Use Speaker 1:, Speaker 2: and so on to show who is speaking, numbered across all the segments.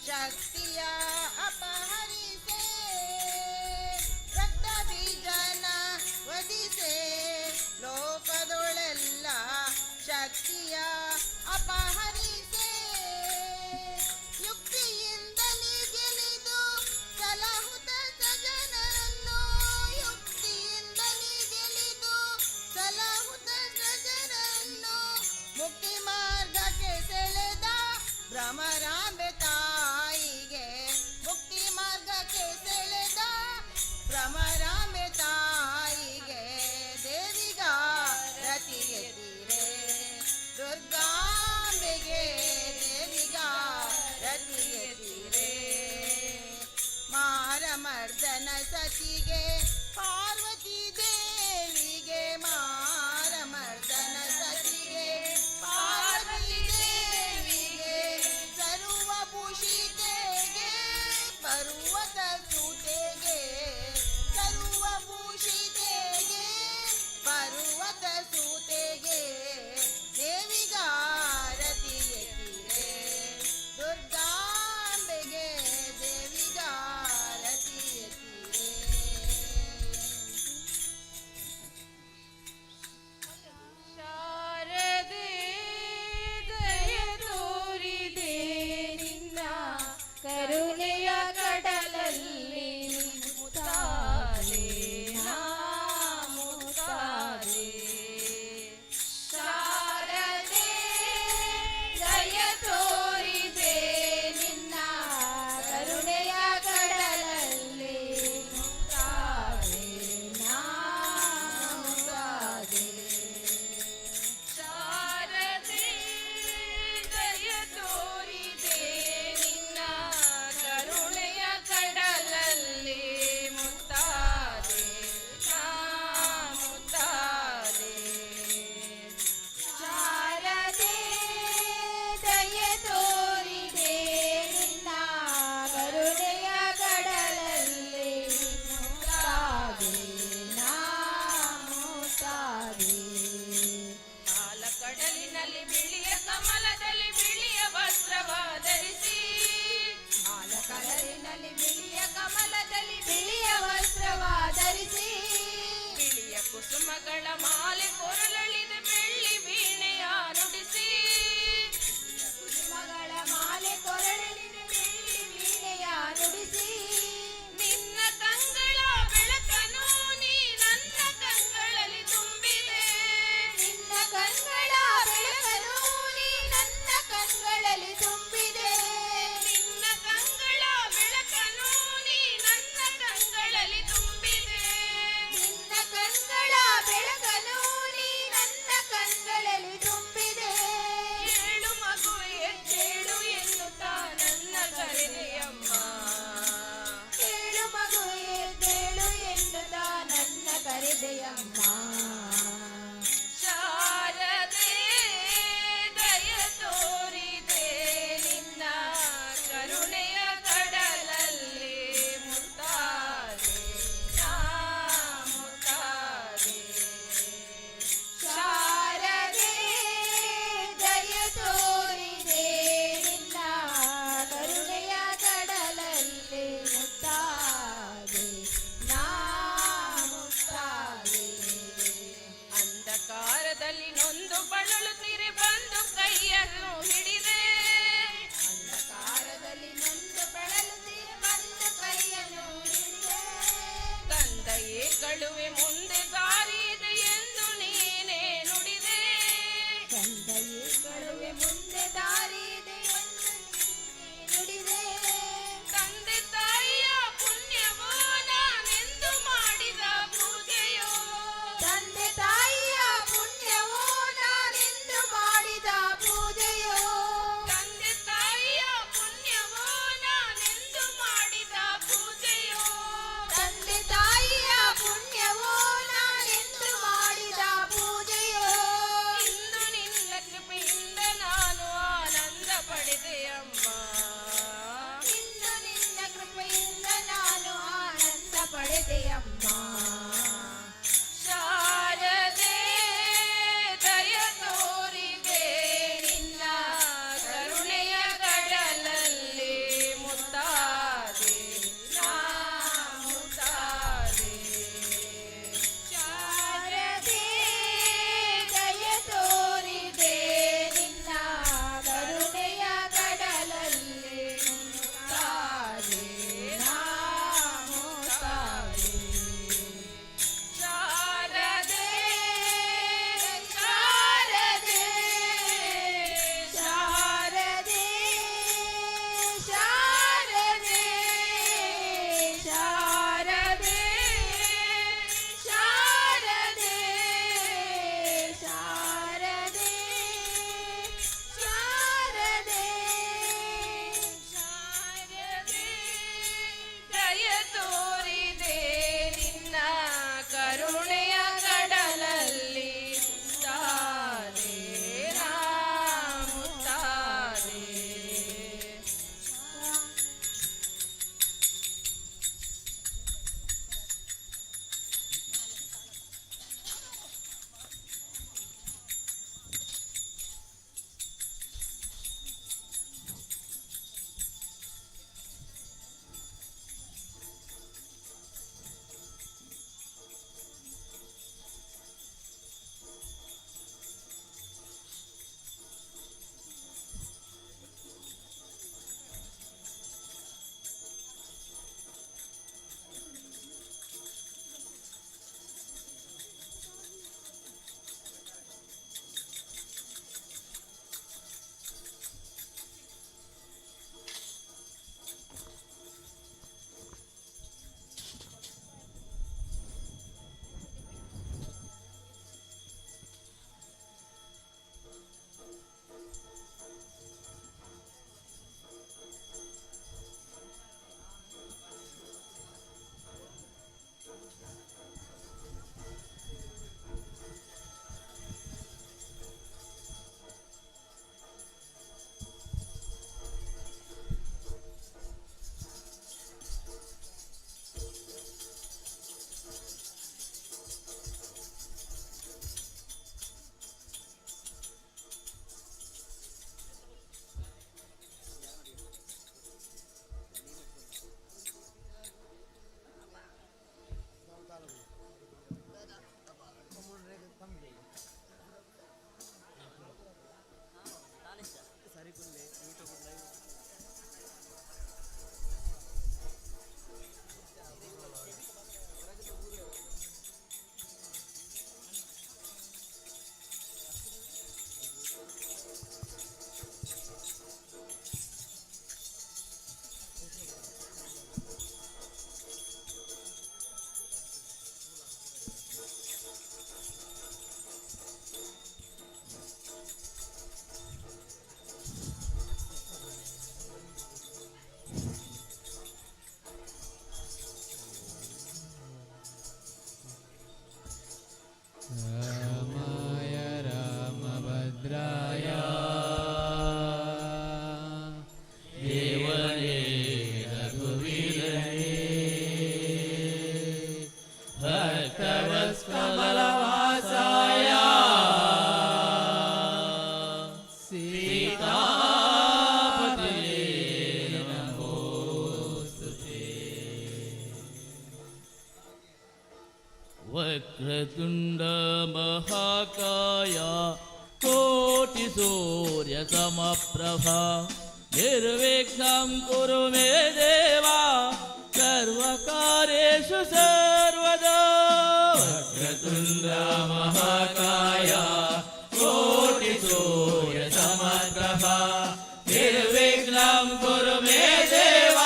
Speaker 1: ಶಕ್ತಿಯ ಅಪಹರಿಸೆ ರಕ್ತ ಬೀಜನ ವಧಿಸೆ ಲೋಕದೊಳೆಲ್ಲ ಶಕ್ತಿಯ ಅಪಹರಿಸೆ ಯುಕ್ತಿಯಿಂದಲೇ ಗೆಲಿದು ಸಲಹುತ ಸಜನರನ್ನು ಯುಕ್ತಿಯಿಂದಲೇ ಗೆಲಿದು ಸಲಹುತ ಸಜನರನ್ನು ಮುಕ್ತಿ ಮಾರ್ಗಕ್ಕೆ ಸೆಳೆದ ಭ್ರಮರಾಂಬೆ ತಾಯಿಗೆ ಮುಕ್ತಿ ಮಾರ್ಗಕ್ಕೆ ಸೆಳೆದ ಭ್ರಮರಾಂಬೆ ತಾಯಿಗೆ ದೇವಿಗಾರತಿಗೆದಿರೆ ದುರ್ಗಾಂಬೆಗೆ ದೇವಿಗಾರತಿಗೆದಿರೆ ಮಾರಮರ್ದನ ಸತಿಗೆ ಪಾರ್ವತಿ ದೇವಿಗೆ ಮಾರಮರ್ದನ ಸತಿಗೆ ಪಾರ್ವತಿ ದೇವಿಗೆ ಸರ್ವಭೂಷಿತೆಗೆ ಪರ್ವತ ಸೂತೆಗೆ ಸರ್ವಭೂಷಿತೆಗೆ ಪರ್ವತ ಸೂತೆಗೆ ದೇವಿಗಾರತಿಗೆದಿರೆ ದುರ್ಗಾಂಬೆಗೆ ದೇವಿಗಾರತಿಗೆದಿರೆ
Speaker 2: ಶಾರದೆ ದಯ ತೋರಿದೆ ನಿನ್ನ ಕರುಣೆಯ ಕಡಲಲ್ಲಿ ಮುತ್ತಾರೆ ನಾ ಮುತ್ತಾರೆ ಶಾರದೆ ದಯ ತೋರಿದೆ ನಿನ್ನ ಕರುಣೆಯ ಕಡಲಲ್ಲಿ ಮುತ್ತಾರೆ ನಾ ಮುತ್ತಾರೆ ಶಾರದೆ ದಯ ತೋರಿದೆ ನಿನ್ನ ಕರುಣೆಯ ಕಡಲಲ್ಲಿ ಮುತ್ತಾರೆ ನಾ ಮುತ್ತಾರೆ ಶಾರದೆ ದಯ ತೋರಿದೆ ನಿನ್ನ ಕರುಣೆಯ ಕಡಲಲ್ಲಿ ಮುತ್ತಾರೆ ನಾ ಮುತ್ತಾರೆ ಆಲಕಡಲಿನಲ್ಲಿ ಬಿಳಿಯ ಕಮಲದಲ್ಲಿ ಬಿಳಿಯ ವಸ್ತ್ರವ ಧರಿಸಿ ಆಲಕಡಲಿನಲ್ಲಿ ಬಿಳಿಯ ಕಮಲದಲ್ಲಿ ಬಿಳಿಯ ವಸ್ತ್ರವ ಧರಿಸಿ ಬಿಳಿಯ ಕುಸುಮಗಳ ಮಾಲೆ ಕೊರಳಳಿದ ಬೆಳ್ಳಿ ವೀಣೆಯ ನುಡಿಸಿ ಕುಸುಮಗಳ ಮಾಲೆ ಕೊರಳಳಿದ ಬೆಳ್ಳಿ ವೀಣೆಯ ನುಡಿಸಿ ನಿನ್ನ ಕಂಗಳ ಬೆಳಕನ್ನು ನೀ ನನ್ನ ಕಂಗಳಲ್ಲಿ ತುಂಬಿದೆ ನಿನ್ನ ಕಂಗಳ ಬೆಳಕನ್ನು ನೀ ನನ್ನ ಕಂಗಳಲ್ಲಿ ತುಂಬಿದೆ ನಿನ್ನ ಕಂಗಳ ಬೆಳಕನ್ನು ನೀ ನನ್ನ ಕಂಗಳಲ್ಲಿ ತುಂಬಿದೆ ನಿನ್ನ ಕಂಗಳ ಬೆಳಕನ್ನು ನೀ
Speaker 3: ವಕ್ರತುಂಡ ಮಹಾಕಾಯ ಕೋಟಿ ಸೂರ್ಯ ಸಮಪ್ರಭಾ ನಿರ್ವಿಘ್ನಂ ಕುರು ಮೇ ದೇವ ಸರ್ವಕಾರ್ಯೇಷು ಸರ್ವದಾ. ವಕ್ರತುಂಡ ಮಹಾಕಾಯ ಕೋಟಿ ಸೂರ್ಯ ಸಮಪ್ರಭಾ ನಿರ್ವಿಘ್ನಂ ಕುರು ಮೇ ದೇವ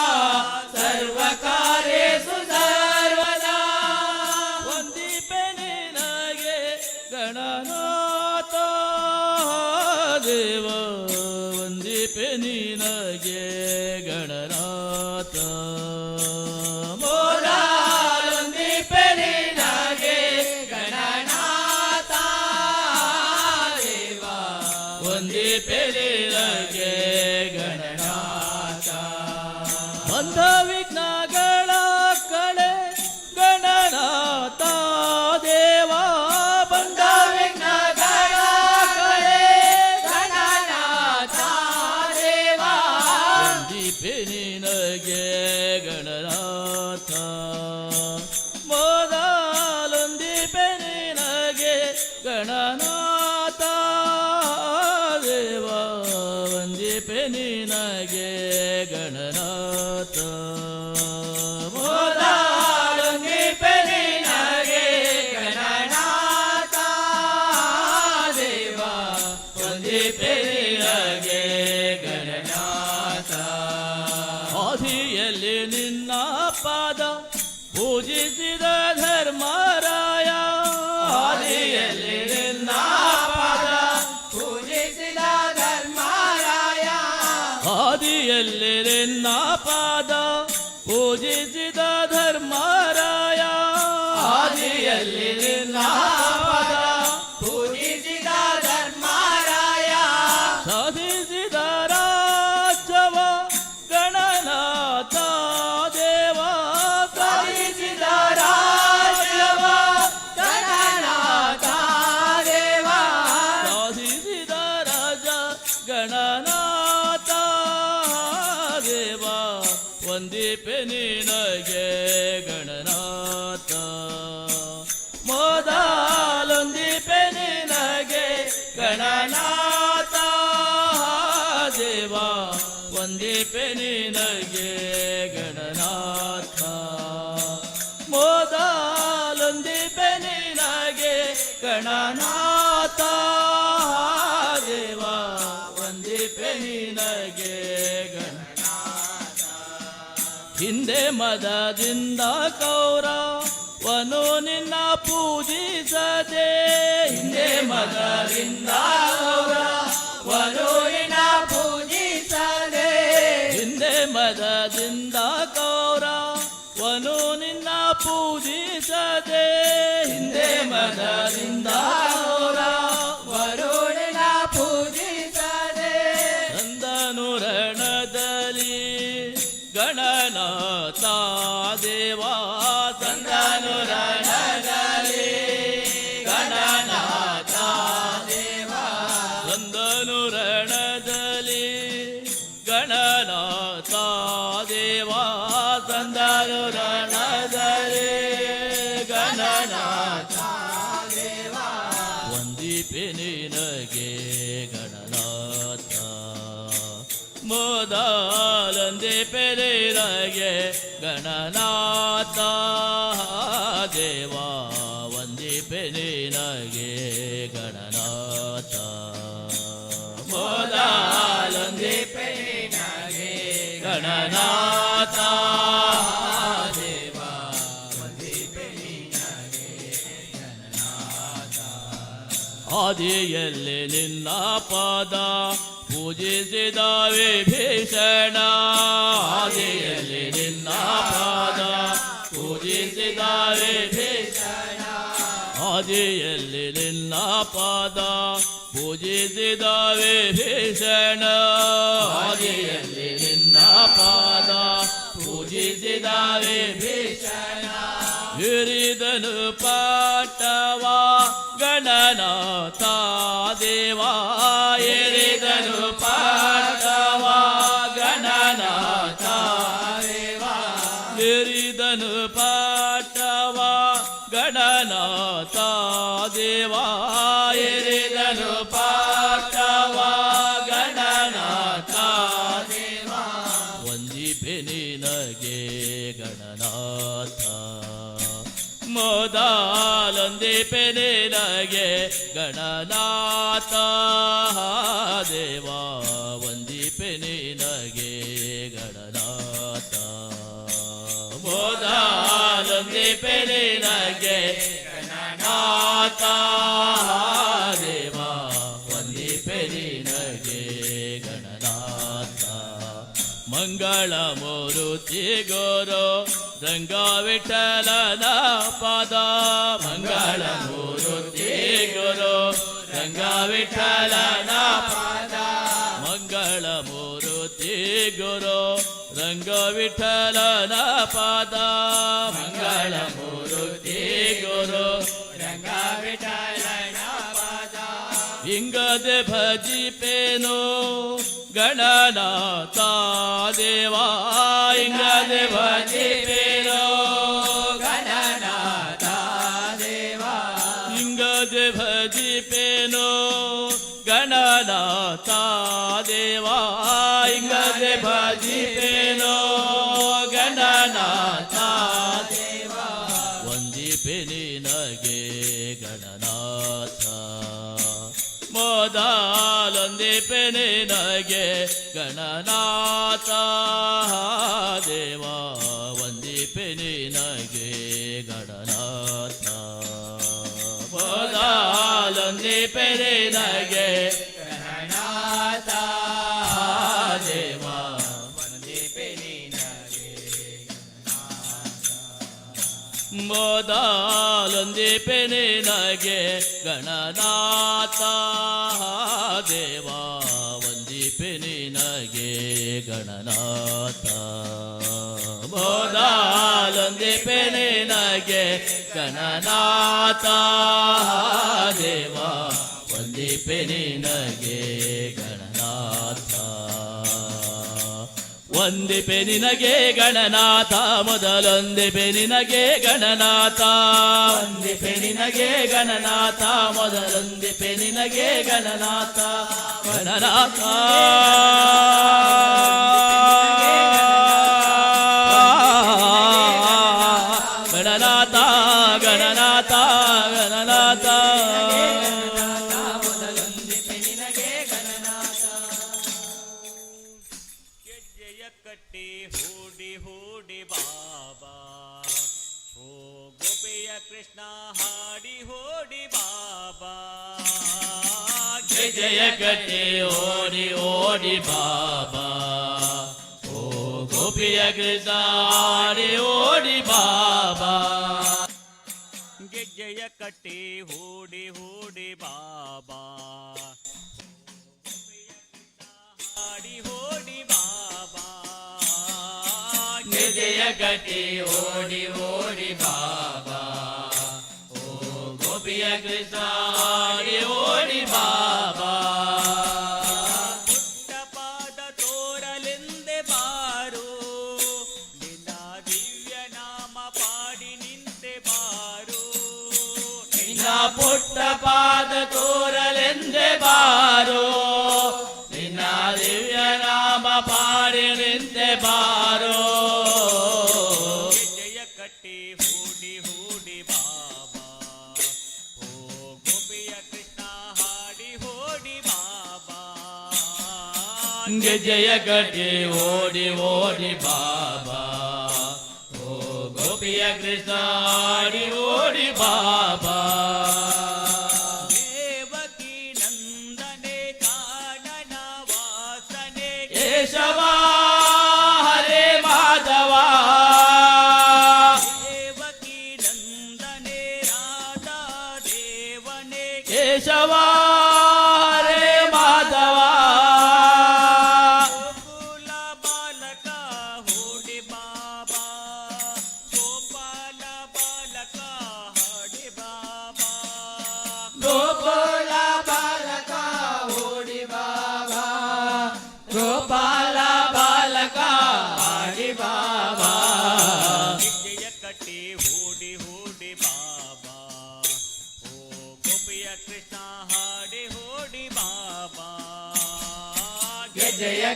Speaker 3: ಸರ್ವಕಾರ್ಯೇಷು ಸರ್ವದಾ. ವಂದಿಪೆ ನಿನಗೆ ಗಣನಾಥ ದೇವ, ವಂದಿಪೆ ನಿನಗೆ ಗಣನಾಥ. ವಂದಿಪೆ ನಿನಗೆ ಗಣನಾಥ ದೇವ, ವಂದಿಪೆ ನಿನಗೆ ಗಣನಾಥ. ಬಂಧ ವಿಘ್ನಗಳ ಕಳೆ ಗಣನಾಥ ದೇವ, ಬಂಧ ವಿಘ್ನಗಳ ಕಳೆ ಗಣನಾಥ ದೇವ, ವಂದಿಪೆ ನಿನಗೆ ಗಣನಾಥ. ಮೊದಲೊಂದಿಪೆ ನಿನಗೆ ಗಣನಾಥ ದೇವ, ವಂದಿಪೆ ನಿನಗೆ ಗಣನಾಥ. ಮೊದಲೊಂದಿಪೆ ನಿನಗೆ ಗಣನಾಥ ದೇವ, ವಂದಿಪೆ ನಿನಗೆ ಗಣನಾಥ. ಆದಿಯಲ್ಲಿ ನಿನ್ನ ಪಾದ ಪೂಜಿಸಿದ ಧರ್ಮರಾಯ, ಆದಿಯಲ್ಲಿ ನಿನ್ನ ಪಾದ ಪೂಜಿಸಿದ ಧರ್ಮರಾಯ, ಆದಿಯಲ್ಲಿ ನಿನ್ನ ಪಾದ ಪೂಜಿಸಿದ ಧರ್ಮರಾಯ, ಆದಿಯಲ್ಲಿ ನಿನ್ನ ಪಾದ ಪೂಜಿಸಿದ ಧರ್ಮರಾಯ. ಸಾಧಿಸಿದ ರಾಜ್ಯವ ಗಣನಾಥ ದೇವ, ಸಾಧಿಸಿದ ರಾಜ್ಯವ ಗಣನಾಥ ದೇವ, ಸಾಧಿಸಿದ ರಾಜ ಗಣನಾಥ ದೇವ, ವಂದಿಪೆ ನಿನಗೆ ಗಣನಾಥ. ಮೊದಲೊಂದಿಪೆ ನಿನಗೆ ಗಣನಾಥ ದೇವ, ವಂದಿಪೆ ನಿನಗೆ ಗಣನಾಥ. ಮೊದಲೊಂದಿಪೆ ನಿನಗೆ ಗಣನಾಥ ದೇವ, ವಂದಿಪೆ ನಿನಗೆ ಗಣನಾಥ. ಹಿಂದೆ ಮದದಿಂದ ಕೌರವನು ನಿನ್ನ ಪೂಜಿಸದೆ, ಹಿಂದೆ ಮದದಿಂದ ಕೌರವನು ನಿನ್ನ ಪೂಜಿಸದೆ, ಹಿಂದೆ ಮದದಿಂದ ಕೌರವನು ನಿನ್ನ ಪೂಜಿಸದೆ, ಹಿಂದೆ ಮದದಿಂದ ಕೌರವನು ನಿನ್ನ ಪೂಜಿಸದೆ. ನಂದನು ರಣದಲ್ಲಿ ಗಣನಾಥ ದೇವ, ನಂದನು ರಣದಲ್ಲಿ ಗಣನಾಥ ದೇವ, ನಂದನು ರಣದಲ್ಲಿ ಗಣನಾಥ ದೇವ, ನಂದನು ರಣದಲ್ಲಿ ಗಣನಾಥ ದೇವ, ವಂದಿಪೆ ನಿನಗೆ ಗಣನಾಥ. ಮೊದಲೊಂದಿಪೆ ನಿನಗೆ ಗಣನಾಥ ದೇವ, ವಂದಿಪೆ ನಿನಗೆ ಗಣನಾಥ. ಮೊದಲೊಂದಿಪೆ ನಿನಗೆ ಗಣನಾಥ ದೇವ, ವಂದಿಪೆ ನಿನಗೆ ಗಣನಾಥ. ಆದಿಯಲ್ಲಿ ನಿನ್ನ ಪಾದ ಪೂಜಿಸಿದ ವಿಭೀಷಣ, ಆದಿಯಲ್ಲಿ ನಿನ್ನ ಪಾದ ಪೂಜಿಸಿದ ವಿಭೀಷಣ, ಆದಿಯಲ್ಲಿ ನಿನ್ನ ಪಾದ ಪೂಜಿಸಿದ ವಿಭೀಷಣ, ಆದಿಯಲ್ಲಿ ನಿನ್ನ ಪಾದ ಪೂಜಿಸಿದ ವಿಭೀಷಣ. ಹಿರಿದನು ಪಾಠವ ಗಣನಾಥ ದೇವ, ಹಿರಿದನು ಪಾಠವ ಗಣನಾಥ ದೇವ, ಹಿರಿದನು ಪಾಠವ ಗಣನಾಥ ದೇವಾ ಎರಿದನು ಪಾರ್ಥವ ಗಣನಾಥ ದೇವಾ ವಂದಿಪೆ ನಿನಗೆ ಗಣನಾಥ ಮೊದಲೊಂದಿಪೆ ನಿನಗೆ ಗಣನಾಥ ದೇವಾ ವಂದಿಪೆ ನಿನಗೆ ಗಣನಾಥ ಮೊದಲೊಂದಿಪೆ ನಿನಗೆ ಗಣನಾಥ ದೇವಾ ವಂದಿಪೆ ನಿನಗೆ ಗಣನಾಥ ಮಂಗಳ ಮೂರುತಿ ಗುರು ರಂಗ ವಿಠಲನ ಪಾದ ಮಂಗಳ ಮೂರುತಿ ಗುರು ರಂಗ ವಿಠಲನ ಪಾದ ಮಂಗಳ ಮೂರುತಿ ಗುರು ರಂಗ ವಿಠಲನ ಪಾದ ಮಂಗಳ ಮೂರುತಿ ಗುರು ರಂಗ ವಿಠಲನ ಪಾದ ಹಿಂಗದೆ ಭಜಿಪೇನು ಗಣನಾಥ ದೇವಾ ಹಿಂಗದೆ ಭಜಿಪೇನು ಗಣನಾಥ ದೇವಾ ಹಿಂಗದೆ ಭಜಿಪೇನು ಗಣನಾಥ ದೇವಾ ಹಿಂಗದೆ ಭಜಿಪೇನು ಗಣನಾಥ ದೇವಾ ವಂದಿಪೆ ನಿನಗೆ ಗಣನಾಥ ಮೊದಲೊಂದಿಪೆ ನಿನಗೆ ಗಣನಾಥ ದೇವಾ ವಂದಿಪೆ ನಿನಗೆ ಗಣನಾಥ ಮೊದಲೊಂದಿಪೆ ನಿನಗೆ ಗಣನಾಥ ದೇವಾ ವಂದಿಪೆ ನಿನಗೆ ಮೊದಲೊಂದಿಪೆ ನಿನಗೆ ಗಣನಾಥ ದೇವಾ ವಂದಿಪೆ ನಿನಗೆ ಗಣನಾಥ ಮೊದಲೊಂದಿಪೆ ನಿನಗೆ ಗಣನಾಥ ದೇವಾ ವಂದಿಪೆ ನಿನಗೆ ಗಣನಾಥ ವಂದಿಪೆ ನಿನಗೆ ಗಣನಾಥ ಮೊದಲೊಂದಿಪೆ ನಿನಗೆ ಗಣನಾಥ ವಂದಿಪೆ ನಿನಗೆ ಗಣನಾಥ ಮೊದಲೊಂದಿಪೆ ನಿನಗೆ ಗಣನಾಥ ಗಣನಾಥ ಗಣನಾಥ ಗಣನಾಥ ಗಣನಾಥ ಮೊದಲೊಂದಿಪೆ ನಿನಗೆ ಗಣನಾಥ
Speaker 4: ಗೆಜ್ಜೆಯ ಕಟ್ಟಿ ಹೂಡಿ ಹೂಡಿ ಬಾಬಾ ಓ ಗೋಪಿಯ ಕೃಷ್ಣ ಹಾಡಿ ಹೋಡಿ ಬಾಬಾ
Speaker 3: ಜಯ ಕಟ್ಟಿ ಓಡಿ ಓಡಿ ಬಾಬಾ ಓ ಗೋಪಿಯ ಕೃಷ್ಣ ಹಾಡಿ ಓಡಿ ಬಾಬಾ
Speaker 4: ಗೆಜ್ಜೆಯ ಕಟ್ಟಿ ಹೂಡಿ ಹೂಡಿ ಬಾಬಾ ಹಾಡಿ ಹೋಡಿ ಬಾಬಾ
Speaker 3: ಜಯ ಕಟ್ಟಿ ಓಡಿ ಓಡಿ ಬಾಬಾ ಓ ಗೋಪಿಯ ಕೃಷ್ಣ ಹಾಡಿ ಓಡಿ ಬಾಬಾ
Speaker 4: ಪುಟ್ಟ ಪಾದ ತೋರಲೆಂದೆ ಬಾರು ನಿನ್ನ ದಿವ್ಯ ನಾಮ ಪಾಡಿ ನಿಂತೆ ಬಾರು
Speaker 3: ನಿನ್ನ ಪುಟ್ಟ ಪಾದ ತೋರಲೆಂದೆ ಬಾರೋ ನಿನ್ನ ದಿವ್ಯ ನಾಮ ಪಾಡಿ ನಿಂತೆ ಬಾರೋ
Speaker 4: ಗೆಜ್ಜೆಯ ಕಟ್ಟಿ ಹೂಡಿ ಹೂಡಿ ಬಾಬಾ ಓ ಗೋಪಿಯ ಕೃಷ್ಣ ಹಾಡಿ ಹೋಡಿ ಬಾಬಾ
Speaker 3: ಜಯ ಕಟ್ಟಿ ಓಡಿ ಓಡಿ ಬಾಬಾ ಓ ಗೋಪಿಯ ಕೃಷ್ಣ ಹಾಡಿ ಓಡಿ ಬಾಬಾ
Speaker 4: ದೇವಕಿ ನಂದನೆ ಕಾನನ ವಾಸನೆ
Speaker 3: ಕೇಶವ ಹರೇ ಮಾಧವ
Speaker 4: ದೇವಕಿ ನಂದನೆ ರಾಧಾ ದೇವನೆ
Speaker 3: ಕೇಶವ ಹರೇ ಮಾಧವ
Speaker 4: ಗೋಕುಲ ಬಾಲಕ ಹೋಡಿ ಬಾಬಾ ಗೋಪಾಲ ಬಾಲಕ ಹಾಡಿ ಬಾಬಾ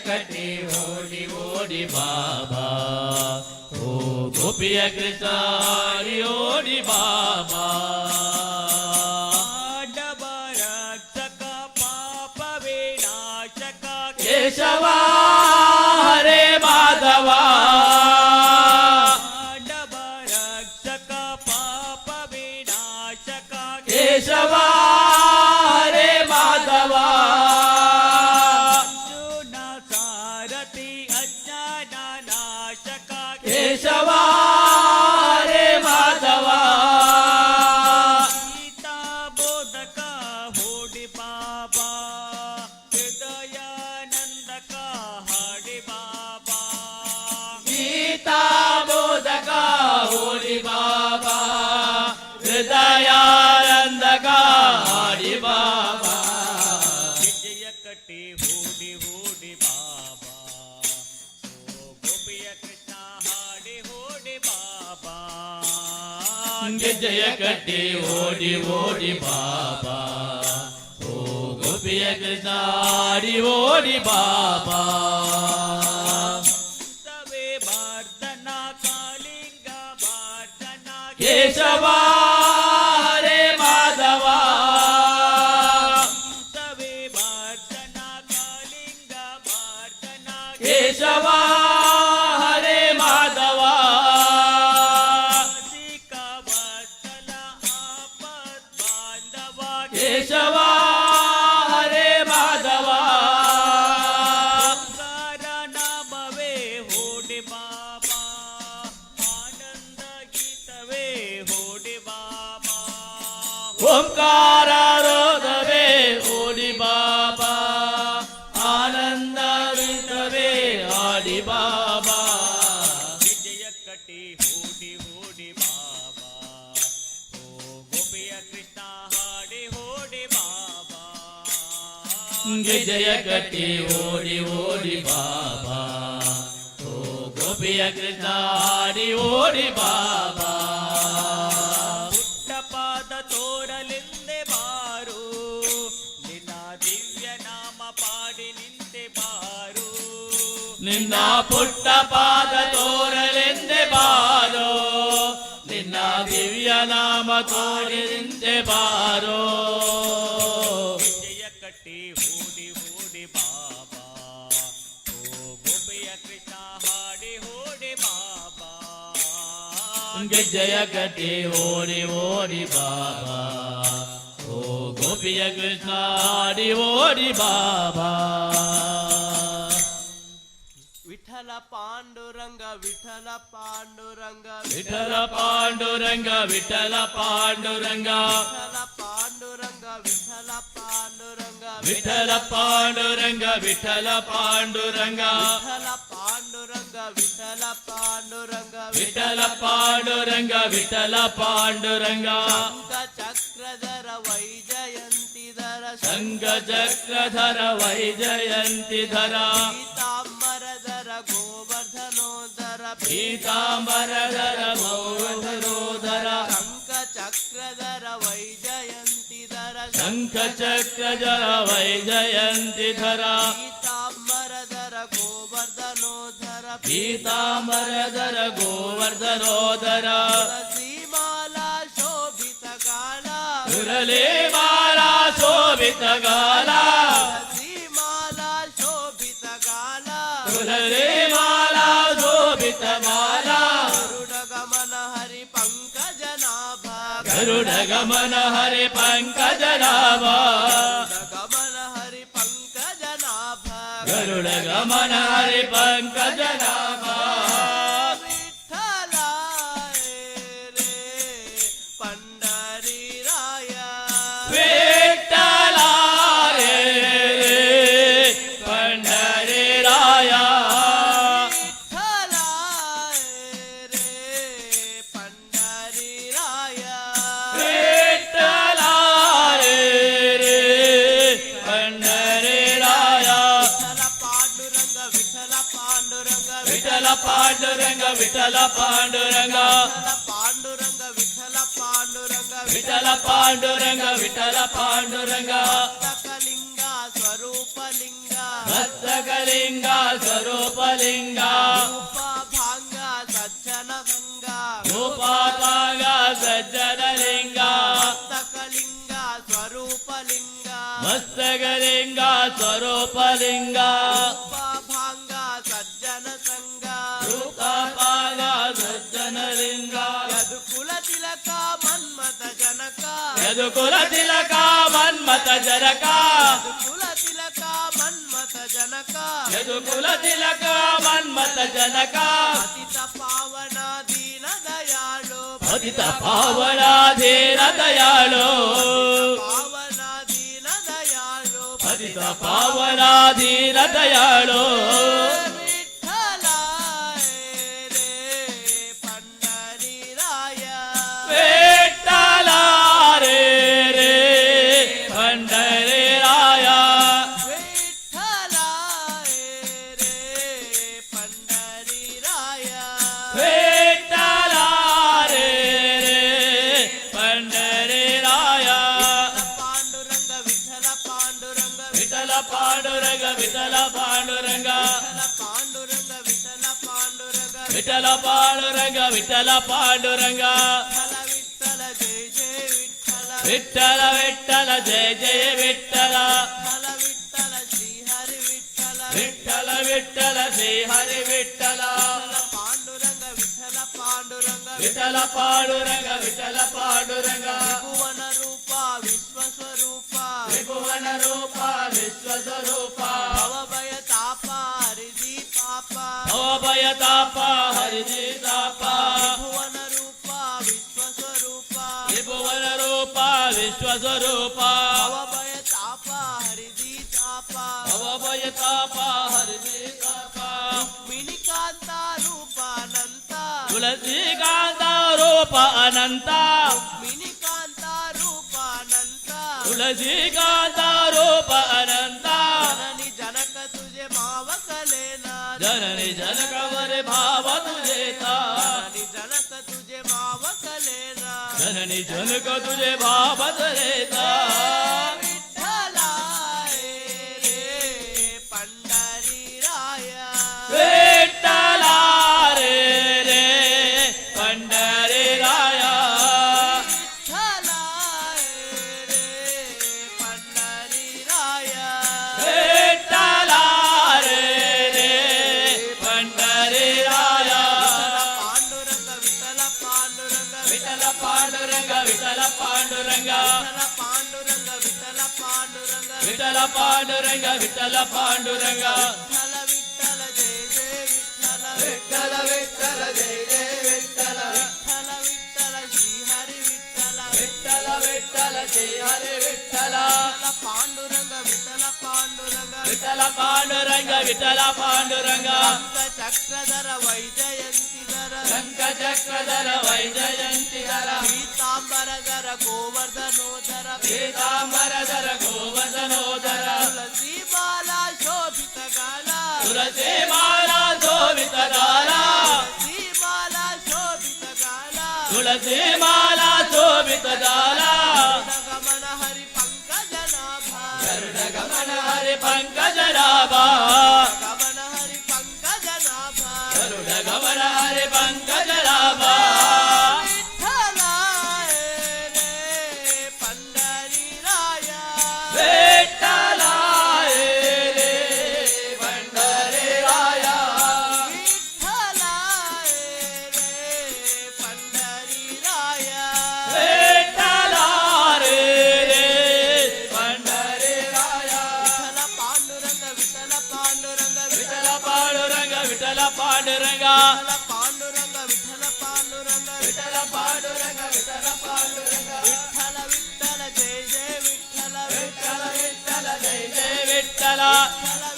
Speaker 3: ಕಟ್ಟಿ ಓಡಿ ಓಡಿ ಬಾಬಾ ಓ ಗೋಪಿಯ ಕೃಷ್ಣ ಹಾಡಿ ಓಡಿ ಬಾಬಾ
Speaker 4: ರಕ್ಷಕ ಪಾಪ ವಿನಾಶಕ
Speaker 3: ಕೇಶವ ಹರೇ ಮಾಧವ
Speaker 4: ರಕ್ಷಕ ಪಾಪ ವಿನಾಶಕ
Speaker 3: ಕೇಶವ ಹರೇ ಮಾಧವ
Speaker 4: ಅರ್ಜುನ ಸಾರಥಿ ಅಜ್ಞಾನ ನಾಶಕ
Speaker 3: ಕೇಶವ ಹರೇ ಮಾಧವ
Speaker 4: ಗೀತಾ ಬೋಧಕ ಹೋಡಿ ಬಾಬಾ ಹೃದಯಾನಂದಕ ಹಾಡಿ ಬಾಬಾ
Speaker 3: ಗೀತಾ ಬೋಧಕ ಹೋಡಿ ಬಾಬಾ ಹೃದಯಾನಂದಕ ಹಾಡಿ ಬಾಬಾ
Speaker 4: ವಿಜಯ ಕಟ್ಟಿ ಹೂಡಿ ಹೂಡಿ ಬಾಬಾ ಓ ಗೋಪಿಯ ಕೃಷ್ಣ ಹಾಡಿ ಹೂಡಿ ಬಾಬಾ
Speaker 3: ಗೆಜ್ಜೆಯ ಕಟ್ಟಿ ಓಡಿ ಓಡಿ ಬಾಬಾ ಓ ಗೋಪಿಯ ಕೃಷ್ಣ ಹಾಡಿ ಓಡಿ ಬಾಬಾ
Speaker 4: ಸವೇ ಭಾರ್ತನ ಕಾಳಿಂಗ ಭಾರ್ತನ
Speaker 3: ಕೇಶವ ಹರೇ ಮಾಧವ
Speaker 4: ಸವೇ ಭಾರ್ತನ ಕಾಳಿಂಗ ಭಾರ್ತನ
Speaker 3: ಕೇಶವ ಹರೇ ಮಾಧವ
Speaker 4: ಸಿಕ ವತ್ಸಲ ಆಪತ್ ಬಾಂಧವ
Speaker 3: ಕೇಶವ ಹರೇ ಮಾಧವ
Speaker 4: ಓಂಕಾರ ನಾಮವೇ ಹೋಡಿ ಬಾಬಾ ಆನಂದ ಗೀತವೇ ಹೋಡಿ ಬಾಬಾ
Speaker 3: ಓಂಕಾರ ರೋಧವೇ ಓಡಿ ಬಾಬಾ ಆನಂದ ವಿಧವೇ ಆಡಿ ಬಾಬಾ
Speaker 4: ವಿಜಯ ಕಟ್ಟಿ ಹೂಡಿ ಹೂಡಿ ಬಾಬಾ ಓ ಗೋಪಿಯ ಕೃಷ್ಣ ಹಾಡಿ ಹೋಡಿ ಬಾಬಾ
Speaker 3: ಗೆಜ್ಜೆಯ ಕಟ್ಟಿ ಓಡಿ ಓಡಿ ಬಾಬಾ ಓ ಗೋಪಿಯ ಕೃಷ್ಣ ಹಾಡಿ ಓಡಿ ಬಾಬಾ
Speaker 4: ಪುಟ್ಟ ಪಾದ ತೋರಲೆಂದೆ ಬಾರು ನಿನ್ನ ದಿವ್ಯ ನಾಮ ಪಾಡಿ ನಿಂತೆ ಬಾರು
Speaker 3: ನಿನ್ನ ಪುಟ್ಟ ಪಾದ ತೋರಲೆಂದೆ ಬಾರೋ ನಿನ್ನ ದಿವ್ಯ ನಾಮ ತೋರಿದಂತೆ ಬಾರೋ
Speaker 4: ವಿಜಯ ಕಟ್ಟಿ ಹೂಡಿ ಹೂಡಿ ಬಾಬಾ ಓ ಗೋಪಿಯ ಕೃಷ್ಣ ಹಾಡಿ ಹೋಡಿ ಬಾಬಾ
Speaker 3: ಗೆಜ್ಜೆಯ ಕಟ್ಟಿ ಓಡಿ ಓಡಿ ಬಾಬಾ ಓ ಗೋಪಿಯ ಕೃಷ್ಣ ಹಾಡಿ ಓಡಿ ಬಾಬಾ
Speaker 1: ವಿಠಲ ಪಾಂಡುರಂಗ ವಿಠಲ ಪಾಂಡುರಂಗ
Speaker 3: ವಿಠಲ ಪಾಂಡುರಂಗ ವಿಠಲ ಪಾಂಡುರಂಗ
Speaker 1: ವಿಠಲ ಪಾಂಡುರಂಗ
Speaker 3: ವಿಠಲ
Speaker 1: ವಿಠಲ ಪಾಂಡುರಂಗ
Speaker 3: ಪಾಂಡುರಂಗ ವಿಠಲ ಪಾಂಡುರಂಗ
Speaker 1: ವಿಠಲ ಪಾಂಡುರಂಗ
Speaker 3: ವಿಠಲ
Speaker 1: ವಿಠಲ ಪಾಂಡುರಂಗ
Speaker 3: ಪಾಂಡುರಂಗ ವಿಠಲ ಪಾಂಡುರಂಗ
Speaker 1: ಚಕ್ರಧರ ವೈಜಯಂತಿಧರ
Speaker 3: ಶಂಖ ಚಕ್ರಧರ ವೈಜಯಂತಿಧರ
Speaker 1: ಪೀತಾಂಬರಧರ ಗೋವರ್ಧನೋಧರ
Speaker 3: ಪೀತಾಂಬರಧರ ಮೌಧರೋಧರ
Speaker 1: ಶಂಖ ಚಕ್ರಧರ ವೈಜಯಂತಿಧರ
Speaker 3: ಶಂಖ ಚಕ್ರಧರ ವೈಜಯಂತಿಧರ
Speaker 1: ಪೀತಾಂಬರಧರ ಗೋವರ್ಧನೋಧರ
Speaker 3: ಪೀತಾಂಬರಧರ ಗೋವರ್ಧನೋಧರ
Speaker 1: ತುಳಸೀಮಾಲಾ ಶೋಭಿತ ಗಾಳ
Speaker 3: ಮುರಳಿ ಮಾಲಾ ಶೋಭಿತ ಗಾಲ
Speaker 1: ತುಳಸೀಮಾಲಾ ಶೋಭಿತ ಗಾಳ
Speaker 3: ಮುರಳಿ ಮಾಲಾ ಶೋಭಿತ ಮಾಲ
Speaker 1: ಗರುಡ ಗಮನ ಹರಿ ಪಂಕಜನಾಭ
Speaker 3: ಗರುಡ ಗಮನ ಹರಿ ಪಂಕಜನಾಭ
Speaker 1: ಗಮನ ಹರಿ ಪಂಕಜನಾಭ
Speaker 3: ಗರುಡ ಗಮನ ಹರಿ ಪಂಕಜನಾಭ
Speaker 1: ವಿಠಲ ರೇ ಪಂಡರಿ ರಾಯ
Speaker 3: ವಿಠಲ ರೇ ಪಂಡರಿ ರಾಯ
Speaker 1: ವಿಠಲ ರೇ ಪಂಡರಿ ರಾಯ
Speaker 3: ವಿಠಲ ರೇ ಪಂಡರಿ ರಾಯ
Speaker 1: ವಿಠಲ ಪಾಂಡುರಂಗ
Speaker 3: ವಿಠಲ ಪಾಂಡುರಂಗ ವಿಠಲ ಪಾಂಡುರಂಗ
Speaker 1: ವಿಠಲ ಪಾಂಡುರಂಗ
Speaker 3: ವಿಠಲ ಪಾಂಡುರಂಗ ವಿಠಲ ಪಾಂಡುರಂಗ
Speaker 1: ಸಕಲಿಂಗ ಸ್ವರೂಪ ಲಿಂಗ
Speaker 3: ಮಸ್ತಕಲಿಂಗ ಸ್ವರೂಪಲಿಂಗ
Speaker 1: ರೂಪಭಾಂಗ ಸಜ್ಜನ ಗಂಗ
Speaker 3: ರೂಪಾಭಾಗ ಸಜ್ಜನಲಿಂಗ
Speaker 1: ಮಸ್ತಕಲಿಂಗ ಸ್ವರೂಪಲಿಂಗ
Speaker 3: ಮಸ್ತಕಲಿಂಗ ಸ್ವರೂಪಲಿಂಗ
Speaker 1: ರೂಪಭಾಂಗ ಸಜ್ಜನ ಸಂಗ
Speaker 3: ರೂಪಾಭಾಗ ಸಜ್ಜನಲಿಂಗ
Speaker 1: ಯದುಕುಲ ತಿಲಕ ಮನ್ಮಥ ಜನಕ
Speaker 3: ಯದುಕುಲ ತಿಲಕ ಮನ್ಮಥ ಜನಕ
Speaker 1: ಯದುಕುಲ ತಿಲಕ ಮನ್ಮಥ ಜನಕ
Speaker 3: ಯದುಕುಲ ತಿಲಕ ಮನ್ಮಥ ಜನಕ
Speaker 1: ಪತಿತ ಪಾವನ ದೀನ ದಯಾಳು
Speaker 3: ಪತಿತ ಪಾವನ ಧೀರ ದಯಾಳು
Speaker 1: ಪಾವನ ದೀನ ದಯಾಳು
Speaker 3: ಪತಿತ ಪಾವನ ಧೀರ ದಯಾಳು
Speaker 1: ವಿಠ್ಠಲ ರೇ ಪಂಡರೀರಾಯ
Speaker 3: ವಿಠ್ಠಲ ರೇ ರೇ ಪಂಡರೀರಾಯ
Speaker 1: ವಿಠ್ಠಲ ರೇ ಪಂಡರೀರಾಯ
Speaker 3: ವಿಠ್ಠಲ ರೇ ರೇ ಪಂಡರೀರಾಯ
Speaker 1: ಪಾಂಡುರಂಗ ವಿಠಲ ಪಾಂಡುರಂಗ
Speaker 3: ವಿಠಲ ಪಾಂಡುರಂಗ ವಿಠಲ ಪಾಂಡುರಂಗ
Speaker 1: ಪಾಂಡುರಂಗ ವಿಠಲ ಪಾಂಡುರಂಗ
Speaker 3: ವಿಠಲ ಪಾಂಡುರಂಗ ವಿಠಲ ಪಾಂಡುರಂಗ
Speaker 1: ವಿಠಲ ಜಯ ಜಯ ವಿಠಲ
Speaker 3: ವಿಠಲ ವಿಠಲ ಜಯ ಜಯ ವಿಠಲ
Speaker 1: ವಿಠಲ ಶ್ರೀ ಹರಿ ವಿಠಲ
Speaker 3: ವಿಠಲ ವಿಠಲ ಶ್ರೀ ಹರಿ ವಿಠಲ
Speaker 1: ಪಾಂಡುರಂಗ ವಿಠಲ ಪಾಂಡುರಂಗ
Speaker 3: ವಿಠಲ ಪಾಂಡುರಂಗ ವಿಠಲ ಪಾಂಡುರಂಗ
Speaker 1: ಭುವನ ರೂಪ ವಿಶ್ವಸ್ವರೂಪ
Speaker 3: ತ್ರಿಭುವನ ರೂಪ ವಿಶ್ವಸ್ವರೂಪ
Speaker 1: ಭವಭಯ ತಾಪ ಹರಿದಿ ತಾಪ
Speaker 3: ಭವಭಯ ತಾಪ ಹರಿದಿ ತಾಪ
Speaker 1: ಭುವನ ರೂಪ ವಿಶ್ವಸ್ವರೂಪ
Speaker 3: ತ್ರಿಭುವನ ರೂಪ ವಿಶ್ವಸ್ವರೂಪ
Speaker 1: ಭವಭಯ ತಾಪ ಹರಿದಿ ತಾಪ
Speaker 3: ಭವಭಯ ತಾಪ ಹರಿದಿ ತಾಪ
Speaker 1: ಮಿನಿಕಾಂತ ರೂಪ ಅನಂತ
Speaker 3: ತುಳಸಿಕಾಂತ ರೂಪ ಅನಂತ
Speaker 1: ಮಿನಿಕಾಂತ ರೂಪ ಅನಂತ
Speaker 3: ತುಳಸಿಕಾಂತ ರೂಪ ಅನಂತ
Speaker 1: ಜನನಿ ಜನಕ ತುಜೆ ಮಾವಕ लेना
Speaker 3: ಜನನಿ ಜನಕವರ ಭಾವ ತುಜೇತಾ
Speaker 1: जननी जनक तुझे मावक लेना
Speaker 3: ಜನನಿ ಜನಕ ತುಜೆ ಭಾವ ತುಜೇತಾ
Speaker 1: विठ्ठला रे पंढरीराय
Speaker 3: ವಿಠ್ಠಲ ರೇ ರೇ ಪಂಡರೀರಾಯ
Speaker 1: विठ्ठला रे पंढरीराय
Speaker 3: ವಿಠ್ಠಲ ರೇ ರೇ ಪಂಡರೀರಾಯ
Speaker 1: पांडुरंग विठ्ठल पांडुरंग
Speaker 3: ವಿಠಲ ಪಾಂಡುರಂಗ ವಿಠಲ ಪಾಂಡುರಂಗ
Speaker 1: विठ्ठल पांडुरंग विठ्ठल पांडुरंग
Speaker 3: ವಿಠಲ ಪಾಂಡುರಂಗ ವಿಠಲ ಪಾಂಡುರಂಗ
Speaker 1: विठ्ठल विठ्ठल जय जय विठ्ठल
Speaker 3: ವಿಠಲ ವಿಠಲ ಜಯ ಜಯ ವಿಠಲ
Speaker 1: विठ्ठल विठ्ठल श्री हरि विठ्ठल
Speaker 3: ವಿಠಲ ವಿಠಲ ಜಯ ಹರಿ ವಿಠಲ
Speaker 1: पांडुरंग विठ्ठल पांडुरंग
Speaker 3: ವಿಠಲ ಪಾಂಡುರಂಗ ವಿಠಲ ಪಾಂಡುರಂಗ
Speaker 1: चक्रधर वैजयंतिधर
Speaker 3: ಶಂಖ ಚಕ್ರಧರ ವೈಜಯಂತಿಧರ
Speaker 1: पीतांबरधर गोवर्धनोधर
Speaker 3: ಪೀತಾಂಬರಧರ ಗೋವರ್ಧನೋಧರ
Speaker 1: तुलसी माला शोभित गाला
Speaker 3: ತುಳಸಿ ಮಾಲಾ ಶೋಭಿತ ಗಾಲ
Speaker 1: तुलसी माला शोभित गाला
Speaker 3: ತುಳಸಿ ಮಾಲಾ ಶೋಭಿತ ಗಾಲ
Speaker 1: गमन हरि पंकज नाभा
Speaker 3: ಗರುಡ ಗಮನ ಹರಿ ಪಂಕಜರಾಭ
Speaker 1: गमन हरि पंकज नाभा
Speaker 3: ಗರುಡ ಗಮನ ಹರಿ ಪಂಕಜರಾಭ
Speaker 1: विठ्ठला रे पंढरीराय
Speaker 3: ವಿಠ್ಠಲ ರೇ ಪಂಡರೀರಾಯ
Speaker 1: विठ्ठला रे पंढरीराय
Speaker 3: ವಿಠ್ಠಲ ರೇ ಪಂಡರೀರಾಯ
Speaker 1: विठ्ठल पांडुरंग विठ्ठल पांडुरंग
Speaker 3: ವಿಠಲ ಪಾಂಡುರಂಗ ವಿಠಲ ಪಾಂಡುರಂಗ
Speaker 1: विठ्ठल पांडुरंग विठ्ठल पांडुरंग
Speaker 3: ವಿಠಲ ಪಾಂಡುರಂಗ ವಿಠಲ ಪಾಂಡುರಂಗ
Speaker 1: विठ्ठल विठ्ठल जय जय विठ्ठल
Speaker 3: ವಿಠಲ ವಿಠಲ ಜಯ ಜಯ ವಿಠಲ
Speaker 1: विठ्ठल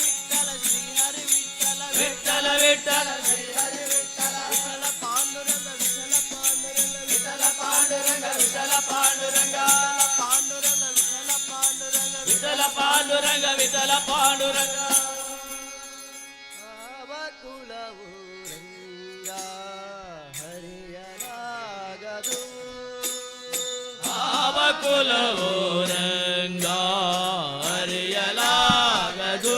Speaker 1: विठ्ठल श्री हरि विठ्ठल
Speaker 3: ವಿಠಲ ವಿಠಲ ಜಯ ಹರಿ ವಿಠಲ
Speaker 1: विठ्ठल पांडुरंग विठ्ठल पांडुरंग
Speaker 3: ವಿಠಲ ಪಾಂಡುರಂಗ ವಿಠಲ ಪಾಂಡುರಂಗ
Speaker 1: पांडुरंग विठ्ठल पांडुरंग
Speaker 3: ವಿಠಲ ಪಾಂಡುರಂಗ ವಿಠಲ ಪಾಂಡುರಂಗ
Speaker 1: ಅವಕುಲವು ರಂಗ ಹರಿಯಲಾಗದು
Speaker 3: ಆವಕುಲವು ರಂಗ ಹರಿಯಲಾಗದು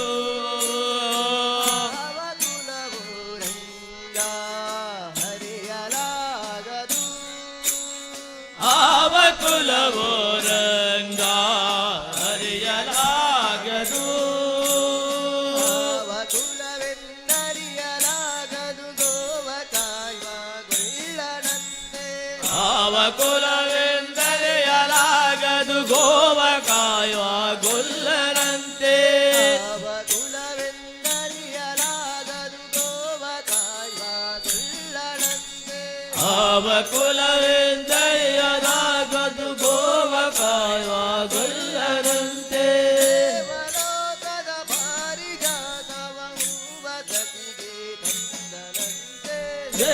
Speaker 3: ಕುಲವೆಂದರೆಯಲಾಗದು ಗೋವ ಕಾಯುವ ಗೊಲ್ಲರಂತೆ
Speaker 1: ಅವ ಕುಲವೆಂದರಿಯಲಾಗದು ಗೋವ ಕಾಯುವ ಗೊಲ್ಲರಂತೆ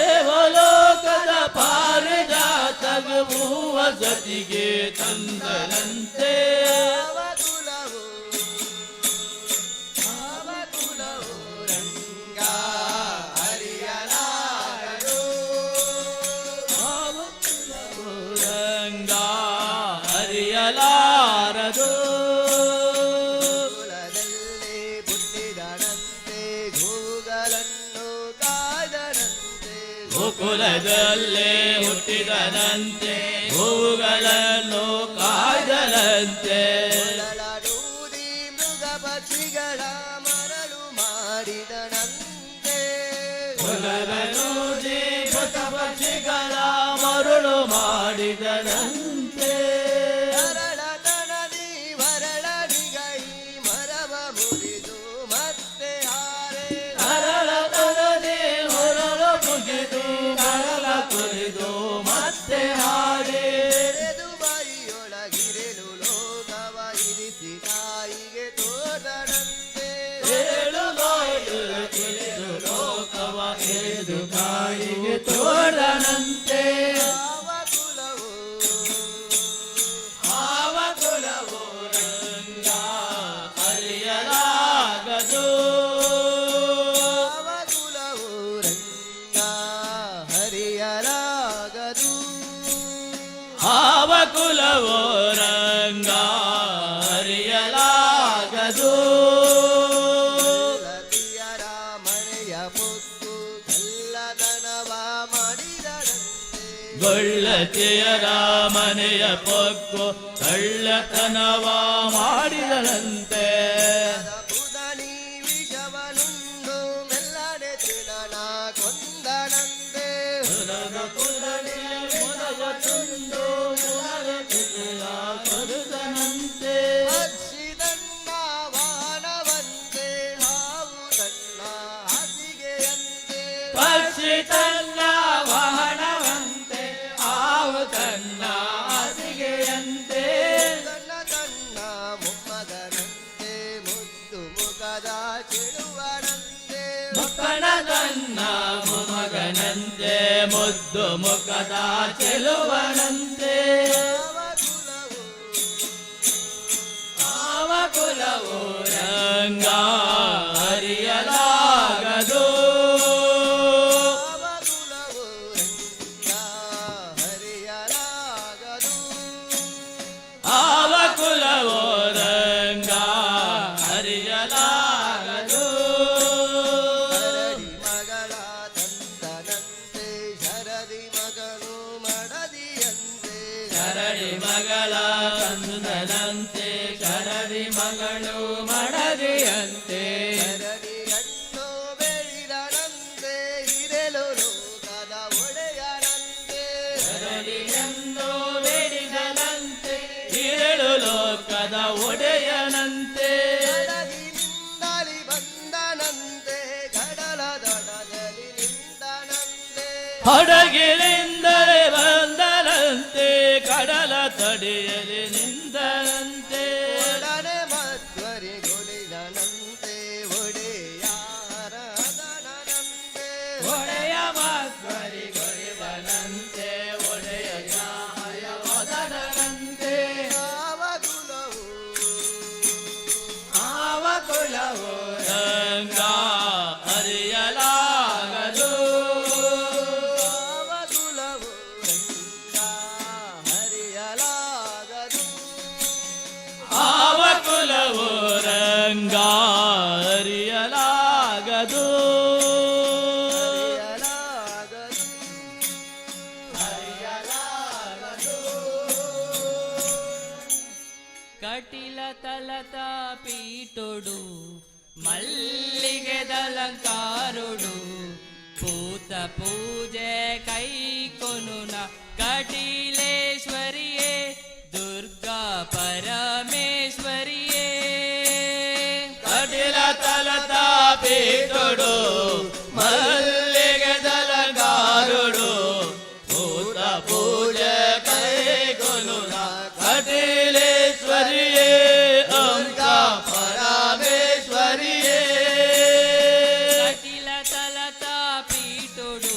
Speaker 3: ದೇವಲೋಕದ ಪಾರಿಜಾತವು ವಸತಿಗೆ ತಂದರಂತೆ ರಂಗ ಹರಿಯಲಾರದು ಗೋಕುಲದಲ್ಲೇ ಹುಟ್ಟಿದನಂತೆ ಗೋವುಗಳನ್ನು ಕಾಯ್ದನಂತೆ
Speaker 1: ಮೃಗ ಪಕ್ಷಿಗಳ ಮರಳು ಮಾಡಿದನಂತೆ
Speaker 3: ಕುಲವನೂದಿ ಪುಟ ಪಕ್ಷಿಗಳ ಮರುಳು ಮಾಡಿದನಂತೆ
Speaker 1: ಅರಳತನದಿ ವರಳಡಿಗೈ ಮರವ ಮುರಿದು ಮತ್ತೆ ಹಾರೆ
Speaker 3: ಅರಳತನದಿ ಹೊರಳು ಮುಗಿದು ಕರಳ ಕುರಿದು ಮತ್ತೆ ಹಾಡಿ
Speaker 1: ತೆರೆದು ಬಾಯಿಯೊಳಗಿರೆಲು ಲೋಕವ ಇರಿಸಿ ತಾಯಿಗೆ ತೋದನಂತೆ
Speaker 3: ಏಳು ಬಾಯಿಲು ತಿಳಿದು ಲೋಕವ ಎಳೆದು ಕಾಯಿಗೆ ತೋಡನಂತೆ
Speaker 1: ಆವ ಕುಲವು
Speaker 3: ಆವ ಕುಲವು ರಂಗ ಹರಿಯಲಾಗದು
Speaker 1: ಆವ ಕುಲವು ರಂಗ ಹರಿಯಲಾಗದು
Speaker 3: ಆವ ಕುಲವು ರಂಗ ಹರಿಯಲಾಗದು
Speaker 1: ಸತಿಯರ ಮನೆಯ ಪೊಕ್ಕು ಕಲ್ಲದನವ ಮಾಡಿದರಂತೆ
Speaker 3: ಗೊಳ್ಳತಿಯರ ಮನೆಯ ಪೊಕ್ಕು ಕಳ್ಳತನವ ಮಾಡಿದರಂತೆ
Speaker 1: ಬುಧನಿ ವಿಷವನುಂಡು ಮೆಲ್ಲನೆ ತಿಳನ ಕೊಂದನಂತೆ ಪಕ್ಷಿ ತನ್ನ ವಾಹನವಂತೆ ಹಾವು ತನ್ನ ಹಾಸಿಗೆಯಂತೆ
Speaker 3: ಪಕ್ಷಿ ತನ್ನ ವಾಹನವಂತೆ ಹಾವು ತನ್ನ ಹಾಸಿಗೆಯಂತೆ
Speaker 1: ತನ್ನ ತನ್ನ ಮೊಮ್ಮಗನಂತೆ ಮುದ್ದು ಮುಖದ ಚೆಲುವನಂತೆ
Speaker 3: ಮುಖನ ತನ್ನ ಮೊಮ್ಮಗನಂತೆ ಮುದ್ದು ಮುಖದ ಚೆಲುವನಂತೆ
Speaker 1: ಆವ ಕುಲವು
Speaker 3: ಆವ ಕುಲವು ರಂಗ ಹರಿಯಲಾಗದು
Speaker 1: ಆವ ಕುಲವು ರಂಗ ಹರಿಯಲಾಗದು
Speaker 3: ಆವ ಕುಲವು ರಂಗ ಹರಿಯಲಾಗದು
Speaker 1: ಶರದಿ ಮಗಳ ತಂದನಂತೆ ಶರದಿ ಮಗನು ಮಡದಿಯಂತೆ
Speaker 3: ಶರಡಿ ಮಗಳ ತಂದನಂತೆ ಶರಡಿ ಮಗಳು ಮಡದಿಯಂತೆ
Speaker 1: ಶರದಿಯನ್ನು ಬೆಳೆದನಂತೆ ಇರೆಲು ಲೋಕದ ಒಡೆಯನಂತೆ
Speaker 3: ಶರಡಿಯನ್ನು ಬೇಡಿದನಂತೆ ಇರಳು ಲೋಕದ ಒಡೆಯನಂತೆ
Speaker 1: ಹಡಗಿನಿಂದಲಿ ಬಂದನಂತೆ ಕಡಲ ದಡದಲ್ಲಿ ನಿಂತನಂತೆ
Speaker 3: ಹಡಗಿನಿಂದಲೇ ಬಂದನಂತೆ ಕಡಲ ತಡೆಯಲಿ ನಿಂದನಂತೆ
Speaker 1: ಒಡನೆ ಮಧ್ವರಿ ಗೊಳಿದನಂತೆ ಒಡೆಯಾರದನಂತೆ
Speaker 3: ಒಡೆಯ ಮಾತ್ವರಿ ಗೊರಿವನಂತೆ ಒಡೆಯ ನ್ಯಾಯವದನಂತೆ
Speaker 1: ಆವ ಕುಲವು
Speaker 3: ಆವ ಕುಲವು ರಂಗ ಹರಿಯಲಾಗದು
Speaker 1: ಆವ ಕುಲವು ರಂಗ ಹರಿಯಲಾಗದು
Speaker 3: ಆವ ಕುಲವು ರಂಗ ಹರಿಯಲಾಗದು
Speaker 1: ಹರಿಯಲಾಗದು
Speaker 5: ಕಟಿಲ ತಲತ ಪೀಟೊಡು ಮಲ್ಲಿಗೆದಲಂಕಾರುಡು ಪೂತ ಪೂಜೆ ಕೈ ಕೊನುನ ಕಟೀಲೇಶ್ವರಿಯೇ ದುರ್ಗಾ ಪರಮೇಶ್ವರಿಯೇ
Speaker 3: ಕಟಿಲ ತಲತ ಪೀಠುಡು ಮಲ್ಲಿಗೆ ದಲಗಾರುಡು ಭೂತ ಪೂಜೆ ಕೈಗೊಳ್ಳುನ ಕಟೀಲೇಶ್ವರಿಯೇ ಅಂಕಾ ಪರಮೇಶ್ವರಿಯೇ
Speaker 5: ಕಟಿಲ ತಲತ ಪೀಠುಡು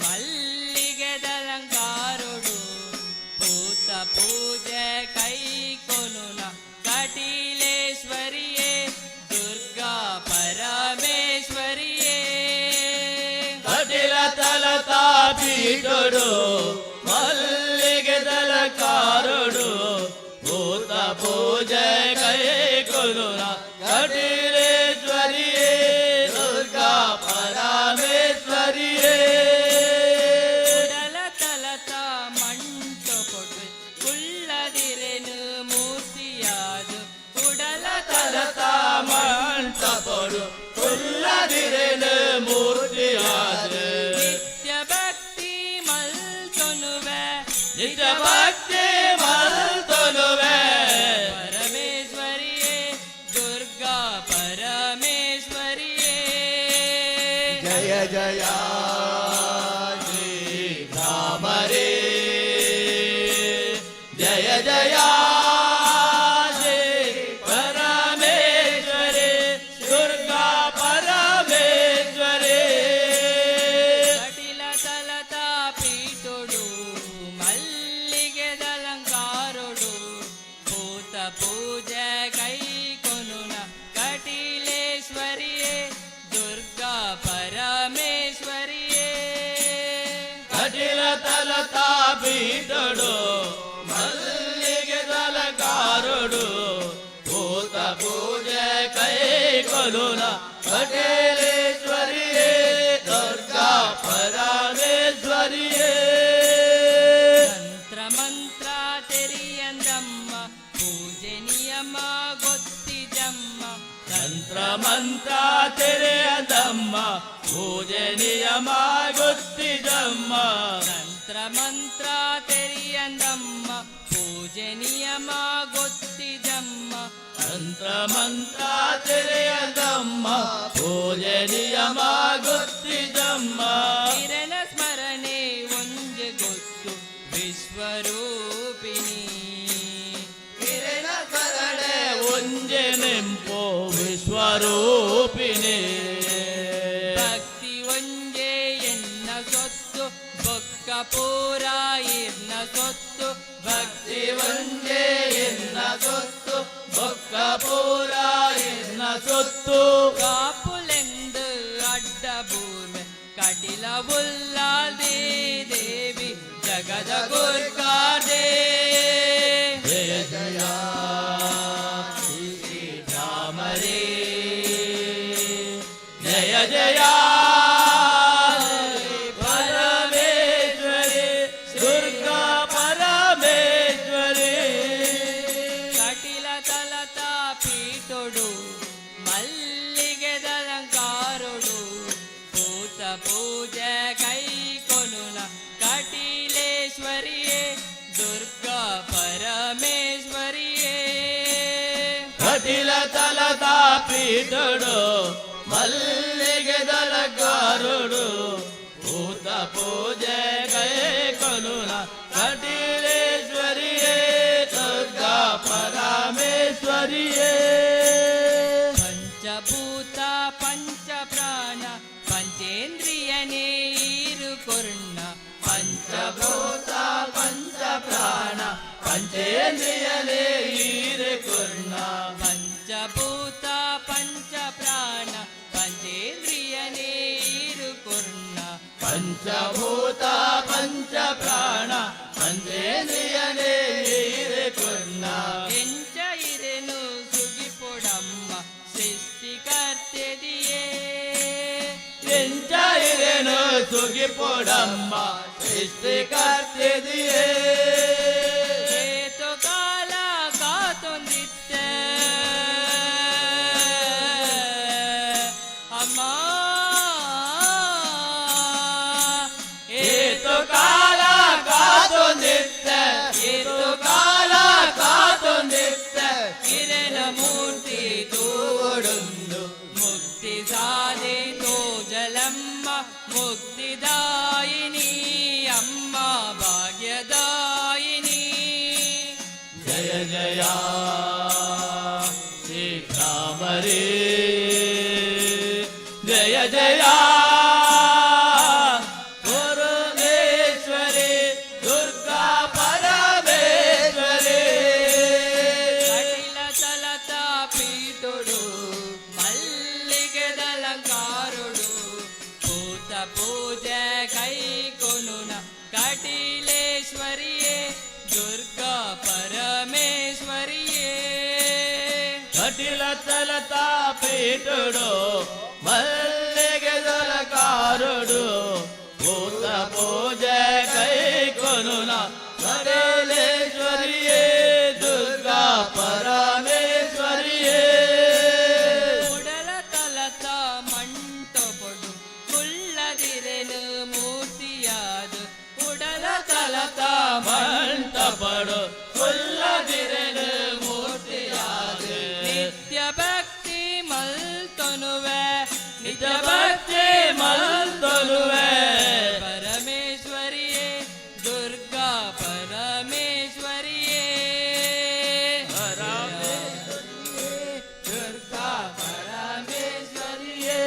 Speaker 5: ಮಲ್ಲಿಗೆ ದಲಂಗಾರುಡು ಭೂತ ಪೂಜೆ ಕೈಗೊಳ್ಳುನ ಕಟೀಲೇಶ್ವರಿಯೇ ದುರ್ಗಾ ಪರಮೇಶ್ವರಿಯೇ
Speaker 3: ಕಟಿಲ ತಲತ ಪೀಠುಡು ಮಲ್ಲಿಗೆ ದಲಕಾರುಡು ಭೂತ ಪೂಜೆ ಕೈಗೊಳ್ಳುನ ಕಟೀಲೇಶ್ವರಿಯೇ ದುರ್ಗಾ ಪರಮೇಶ್ವರಿಯೇ
Speaker 5: ಕುಡಲ ತಲತ ಮಂಟಪೊಡು ಕುಳ್ಳದಿರೆನು ಮೂರ್ತಿಯಾದು ಕುಡಲ
Speaker 3: ತಲತ ಮಂಟಪಡು ಕುಲ್ಲದಿರೆನು ಮೂರ್ತಿಯಾದೆ
Speaker 5: ನಿತ್ಯ ಭಕ್ತಿ ಮಲ್ತೊನುವೆ
Speaker 3: ನಿಜ ಭಕ್ತಿ ಮಲ್ತೊಲುವೆ
Speaker 5: ಪರಮೇಶ್ವರಿಯೇ ದುರ್ಗಾ ಪರಮೇಶ್ವರಿಯೇ
Speaker 3: ಜಯ ಜಯ ಶ್ರೀ ರಾಮರೇ ಜಯ ಜಯ ಶ್ರೀ ಪರಮೇಶ್ವರೇ ದುರ್ಗಾ ಪರಮೇಶ್ವರೇ
Speaker 5: ಕಟಿಲ ತಲತ ಪೀಠುಡು ಮಲ್ಲಿಗೆ ದಲಂಕಾರುಡು ಭೂತ ಪೂಜೆ ಕೈಕೊನುನ ಕಟೀಲೇಶ್ವರಿಯೇ ದುರ್ಗಾ ಪರಮೇಶ್ವರಿಯೇ
Speaker 3: ಕಟಿಲ ತಲತ ಪೀಠುಡು ಮಲ್ಲಿಗೆ ದಲಕಾರುಡು ಭೂತ ಪೂಜೆ ಕೈಗೊಳ್ಳುನ ಕಟೀಲೇಶ್ವರಿಯೇ ದುರ್ಗಾ ಪರಮೇಶ್ವರಿಯೇ
Speaker 5: ತಂತ್ರ ಮಂತ್ರ ತೆರಿಯಂದಮ್ಮ ಪೂಜೆ ನಿಯಮ ಗೊತ್ತಿಜಮ್ಮ
Speaker 3: ತಂತ್ರ ಮಂತ್ರ ತೆರೆಯದಮ್ಮ ಪೂಜೆ ನಿಯಮ ಗೊತ್ತಿದಮ್ಮ
Speaker 5: ತಂತ್ರ ಮಂತ್ರ ತೆರಿಯಂದಮ್ಮ ಪೂಜೆ ನಿಯಮ ಗೊತ್ತಿಜಮ್ಮ
Speaker 3: ತಂತ್ರ ಮಂತ್ರ ತೆರೆಯದಮ್ಮ ಪೂಜೆ ನಿಯಮ ಗೊತ್ತಿದಮ್ಮ
Speaker 5: ಕಿರಣ ಸ್ಮರಣೆ ಒಂಜೆ ಗೊತ್ತು ವಿಶ್ವರೂಪಿಣಿ
Speaker 3: ಕಿರಣ ಕರಣೆ ಒಂಜೆ ನೆಂಪೋ ವಿಶ್ವರೂಪಿಣಿ
Speaker 5: ಭಕ್ತಿ ಒಂಜೆ ಎನ್ನ ಸೊತ್ತು ಬೊಕ್ಕ ಪೂರ ಇರ್ನ ಸೊತ್ತು ಭಕ್ತಿ
Speaker 3: ಒಂಜೆ ಎನ್ನ ಸೊತ್ತು ಬೊಕ್ಕ ಪೂರ ಎನ್ನ ಸೊತ್ತು
Speaker 5: ಕಾಪುಲೆಂದು ಅಡ್ಡ ಭೂಮಿ ಕಟಿಲ ಉಲ್ಲಾದಿ ದೇವಿ ಜಗದ ಗುರ್ಕಾದೆ
Speaker 3: ಜಯ ಜಯ ಶ್ರೀ ರಾಮರೇ ಜಯ ಜಯ ಪರಮೇಶ್ವರಿ ದುರ್ಗಾ ಪರಮೇಶ್ವರಿ
Speaker 5: ಕಟಿಲ ತಲತ ಪೀಠೊಡು ಮಲ್ಲಿಗೆ ದಲಂಕಾರುಡು ಭೂತ ಪೂಜೆ ಕೈಕೊನುನ ಕಟೀಲೇಶ್ವರಿಯೇ ದುರ್ಗಾ ಪರಮೇಶ್ವರಿಯೇ
Speaker 3: ಕಟಿಲ ತಲತ ಪೀಠುಡು ಮಲ್ಲಿಗೆ ದಲಕಾರುಡು ಭೂತ ಪೂಜೆ ಕೈಗೊಳ್ಳುನ ಕಟೀಲೇಶ್ವರಿಯೇ ದುರ್ಗಾ ಪರಮೇಶ್ವರಿಯೇ
Speaker 5: ಪಂಚಭೂತ ಪಂಚ ಪ್ರಾಣ ಪಂಚೇಂದ್ರಿಯನೇ ಈರು ಕೊರ್ಣ
Speaker 3: ಪಂಚಭೂತ ಪಂಚ ಪ್ರಾಣ ಪಂಚೇಂದ್ರಿಯಲೇ ಈರೆ ಕುರ್ಣ
Speaker 5: ಪಂಚಭೂತ ಪಂಚ ಪ್ರಾಣ ಪಂಚೇಂದ್ರಿಯನೇ ಈರು ಕೊರ್ಣ
Speaker 3: ಪಂಚಭೂತ ಪಂಚ ಪ್ರಾಣ ಪಂಚೇಂದ್ರಿಯಲೇ ಈರೆ ಕುರ್ಣ
Speaker 5: ಎಂಚ ಇರೆನು ಸುಗಿಪೊಡಮ್ಮ ಸೃಷ್ಟಿಕರ್ತೆದಿಯೇ
Speaker 3: ಎಂಚ ಇರೇನು ಸುಗಿ ಪೊಡಮ್ಮ ಸೃಷ್ಟಿಕರ್ತಿದಿಯೇ
Speaker 5: ಏತು ಕಾಲ ಕಾತೊಂದಿತ್ತೆ ಅಮ್ಮ
Speaker 3: ಏತು ಕಾಲ ಕಾದು తలతా పీటుడు మల్లిగే దొరకారుడు భూత పూజ కై కొనున సకలేశ్వరియే దుర్గా పరమేశ్వరియే
Speaker 5: ಉಡಲ ತಲತ ಮಂಟಪಡು ಕುಳ್ಳದಿರೆನು ಮೂರ್ತಿಯಾದು ಉಡಲ
Speaker 3: తలత మంటపడు కుల్లదిరెను మూర్తియాదు
Speaker 5: ನಿತ್ಯ ಭಕ್ತಿ ಮಲ್ತನುವೆ
Speaker 3: ನಿಜ ಭಕ್ತಿ ಮಲ್ತೊಲುವೆ
Speaker 5: ಪರಮೇಶ್ವರಿಯೇ ದುರ್ಗಾ ಪರಮೇಶ್ವರಿಯೇ
Speaker 3: ದುರ್ಗಾ ಪರಮೇಶ್ವರಿಯೇ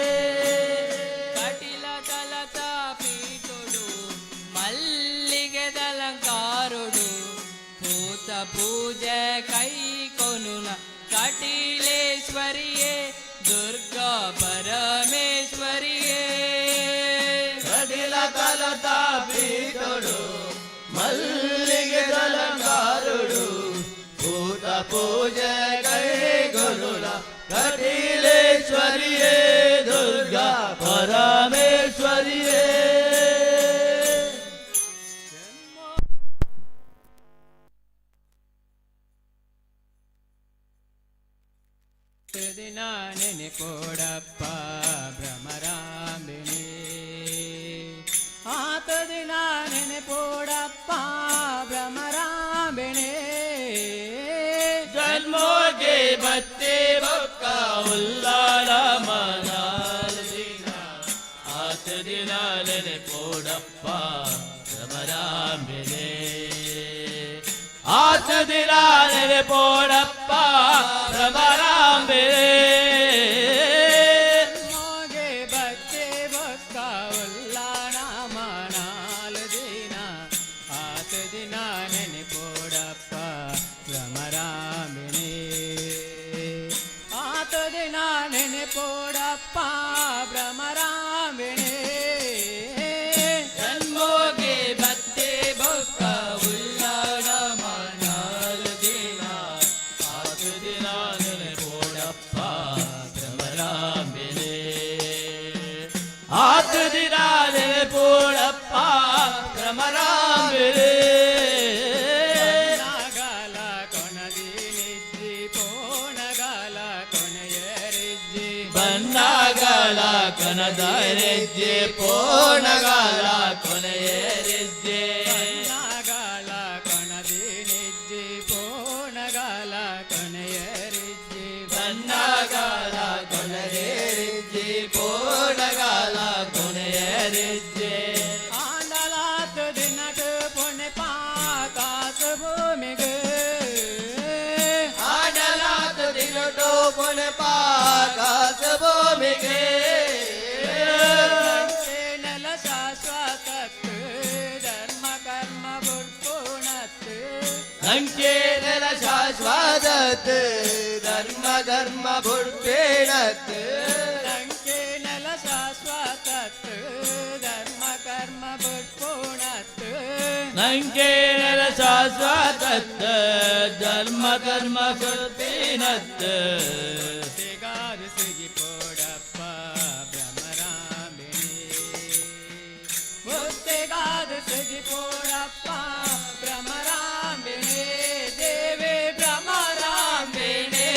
Speaker 5: ಕಟಿಲ ತಲತ ಪೀಠುಡು ಮಲ್ಲಿಗೆ ದಲಂಕಾರುಡು ಭೂತ ಪೂಜೆ ಕೈ ಕೊನುನ ಕಟಿಲೇಶ್ವರಿಯೇ ದುರ್ಗಾ ಪರಮೇಶ್ವರಿಯೇ
Speaker 3: ಕಡಿಲ ತಲತ ಪೀಠುಡು ಮಲ್ಲಿಗೆ ದಲಂಕಾರುಡು ಭೂತ ಪೂಜೆ ಕೈ ಗುರುಳ ಕಟೀಲೇಶ್ವರಿಯೇ ದುರ್ಗಾ ಪರಮೇಶ್ವರಿಯೇ
Speaker 5: ದಿನ ನೆನೆಪೋಡಪ್ಪ ಭ್ರಮರಾಂಬಿಣಿ ಆತ ದಿನ ನೆನೆಪೋಡಪ್ಪ ಭ್ರಮರಾಂಬಿಣಿ
Speaker 3: ಜನ್ಮೋಗೆ ಬತ್ತೆ ಬೊಕ್ಕ ಉಲ್ಲಾಲ ಮನಾಲ ದಿನ ಆತ ದಿನ ನೆನೆಪೋಡಪ್ಪ ಭ್ರಮರಾಂಬಿಣೆ ಆತ ದಿನ ನೆನೆಪೋಡಪ್ಪ ಭ್ರಮರಾಂಬಿಣೆ
Speaker 5: ಮೋಗೆ ಭಕ್ತಿ ಭಕ್ತ ಉಲ್ಲಾಣ ಮನಾಲು ದಿನ ಆತ ದಿನ ನೆನೆಪೋಡಪ್ಪ ಭ್ರಮರಾಂಬಿಣಿ ಆತ ದಿನ ನೆನೆಪೋಡಪ್ಪ ಭ್ರಮರಾಂಬಿಣಿ
Speaker 3: ಜನ್ಮೋಗೆ ಬತ್ತೆ ಬೊಕ್ಕ ಉಲ್ಲಾಳ ಮನಾಲ ದಿನ ಆತ ದಿನ ನೆನೆಪೋಡಪ್ಪ ಭ್ರಮರಾಂಬಿಣೆ ಆತ ದಿನ ನೆನೆಪೋಡಪ್ಪ ಭ್ರಮರಾಂಬಿಣೆ
Speaker 5: ನಾಗಲ ಕೊನದಿ ನಿಜ್ಜಿ ಪೋನಗಲ ಕೊನೆಯರಿಜ್ಜಿ
Speaker 3: ಬನ್ನಾಗಲ ಕನದರೆಜ್ಜೆ ಪೋಣಗಾಲ ಕೊನೆಯರೆಜ್ಜೆ
Speaker 5: ನಾಗಲ ಕೊನದಿ ನಿಜ್ಜಿ ಪೋನಗಲ ಕೊನೆಯರಿಜ್ಜಿ
Speaker 3: ಬನ್ನಾಗಲ ಕೊನೆಯರೆಜ್ಜೆ ಪೋಣಗಾಲ ಕೊನೆಯರೆಜ್ಜೆ
Speaker 5: ಆಂಡಲಾತ ದಿನಕ ಪುಣ್ಯ ಪಾಕಾಸ ಭೂಮಿಗೆ
Speaker 3: ಆಡಲಾತ ದಿನಟೋ ಪುಣೆ ಪಾಕಾಸ ಭೂಮಿಗೆ
Speaker 5: ನೆಲ ಶಾಶ್ವತತ್ ಧರ್ಮ ಕರ್ಮ ಬುರ್ಪುಣತ್
Speaker 3: ಅಂಕೆ ನೆಲ ಶಾಶ್ವತತ್ ಧರ್ಮ ಕರ್ಮ ಬುಡ್ಪೇಣತ್
Speaker 5: ಲಂಕೆ ನೆಲ ಶಾಶ್ವತತ್ ಧರ್ಮ ಕರ್ಮ ಬುರ್ಪುಣತ್
Speaker 3: ನಂಗೆ ನೆಲ ಶಾಶ್ವತತ್ ಧರ್ಮ ಕರ್ಮ ಬುಡ್ಪೇಣತ್
Speaker 5: ಸಿಗಾದು ಸಿಗಿ ಪೋಡಪ್ಪ ಭ್ರಮರಾಂಬಿಣಿ ಮುತ್ತೆಗಾದು ಸಿಗಿ ಪೋಡಪ್ಪ ಭ್ರಮರಾಂಬಿಣಿ ದೇವಿ ಭ್ರಮರಾಂಬಿಣಿ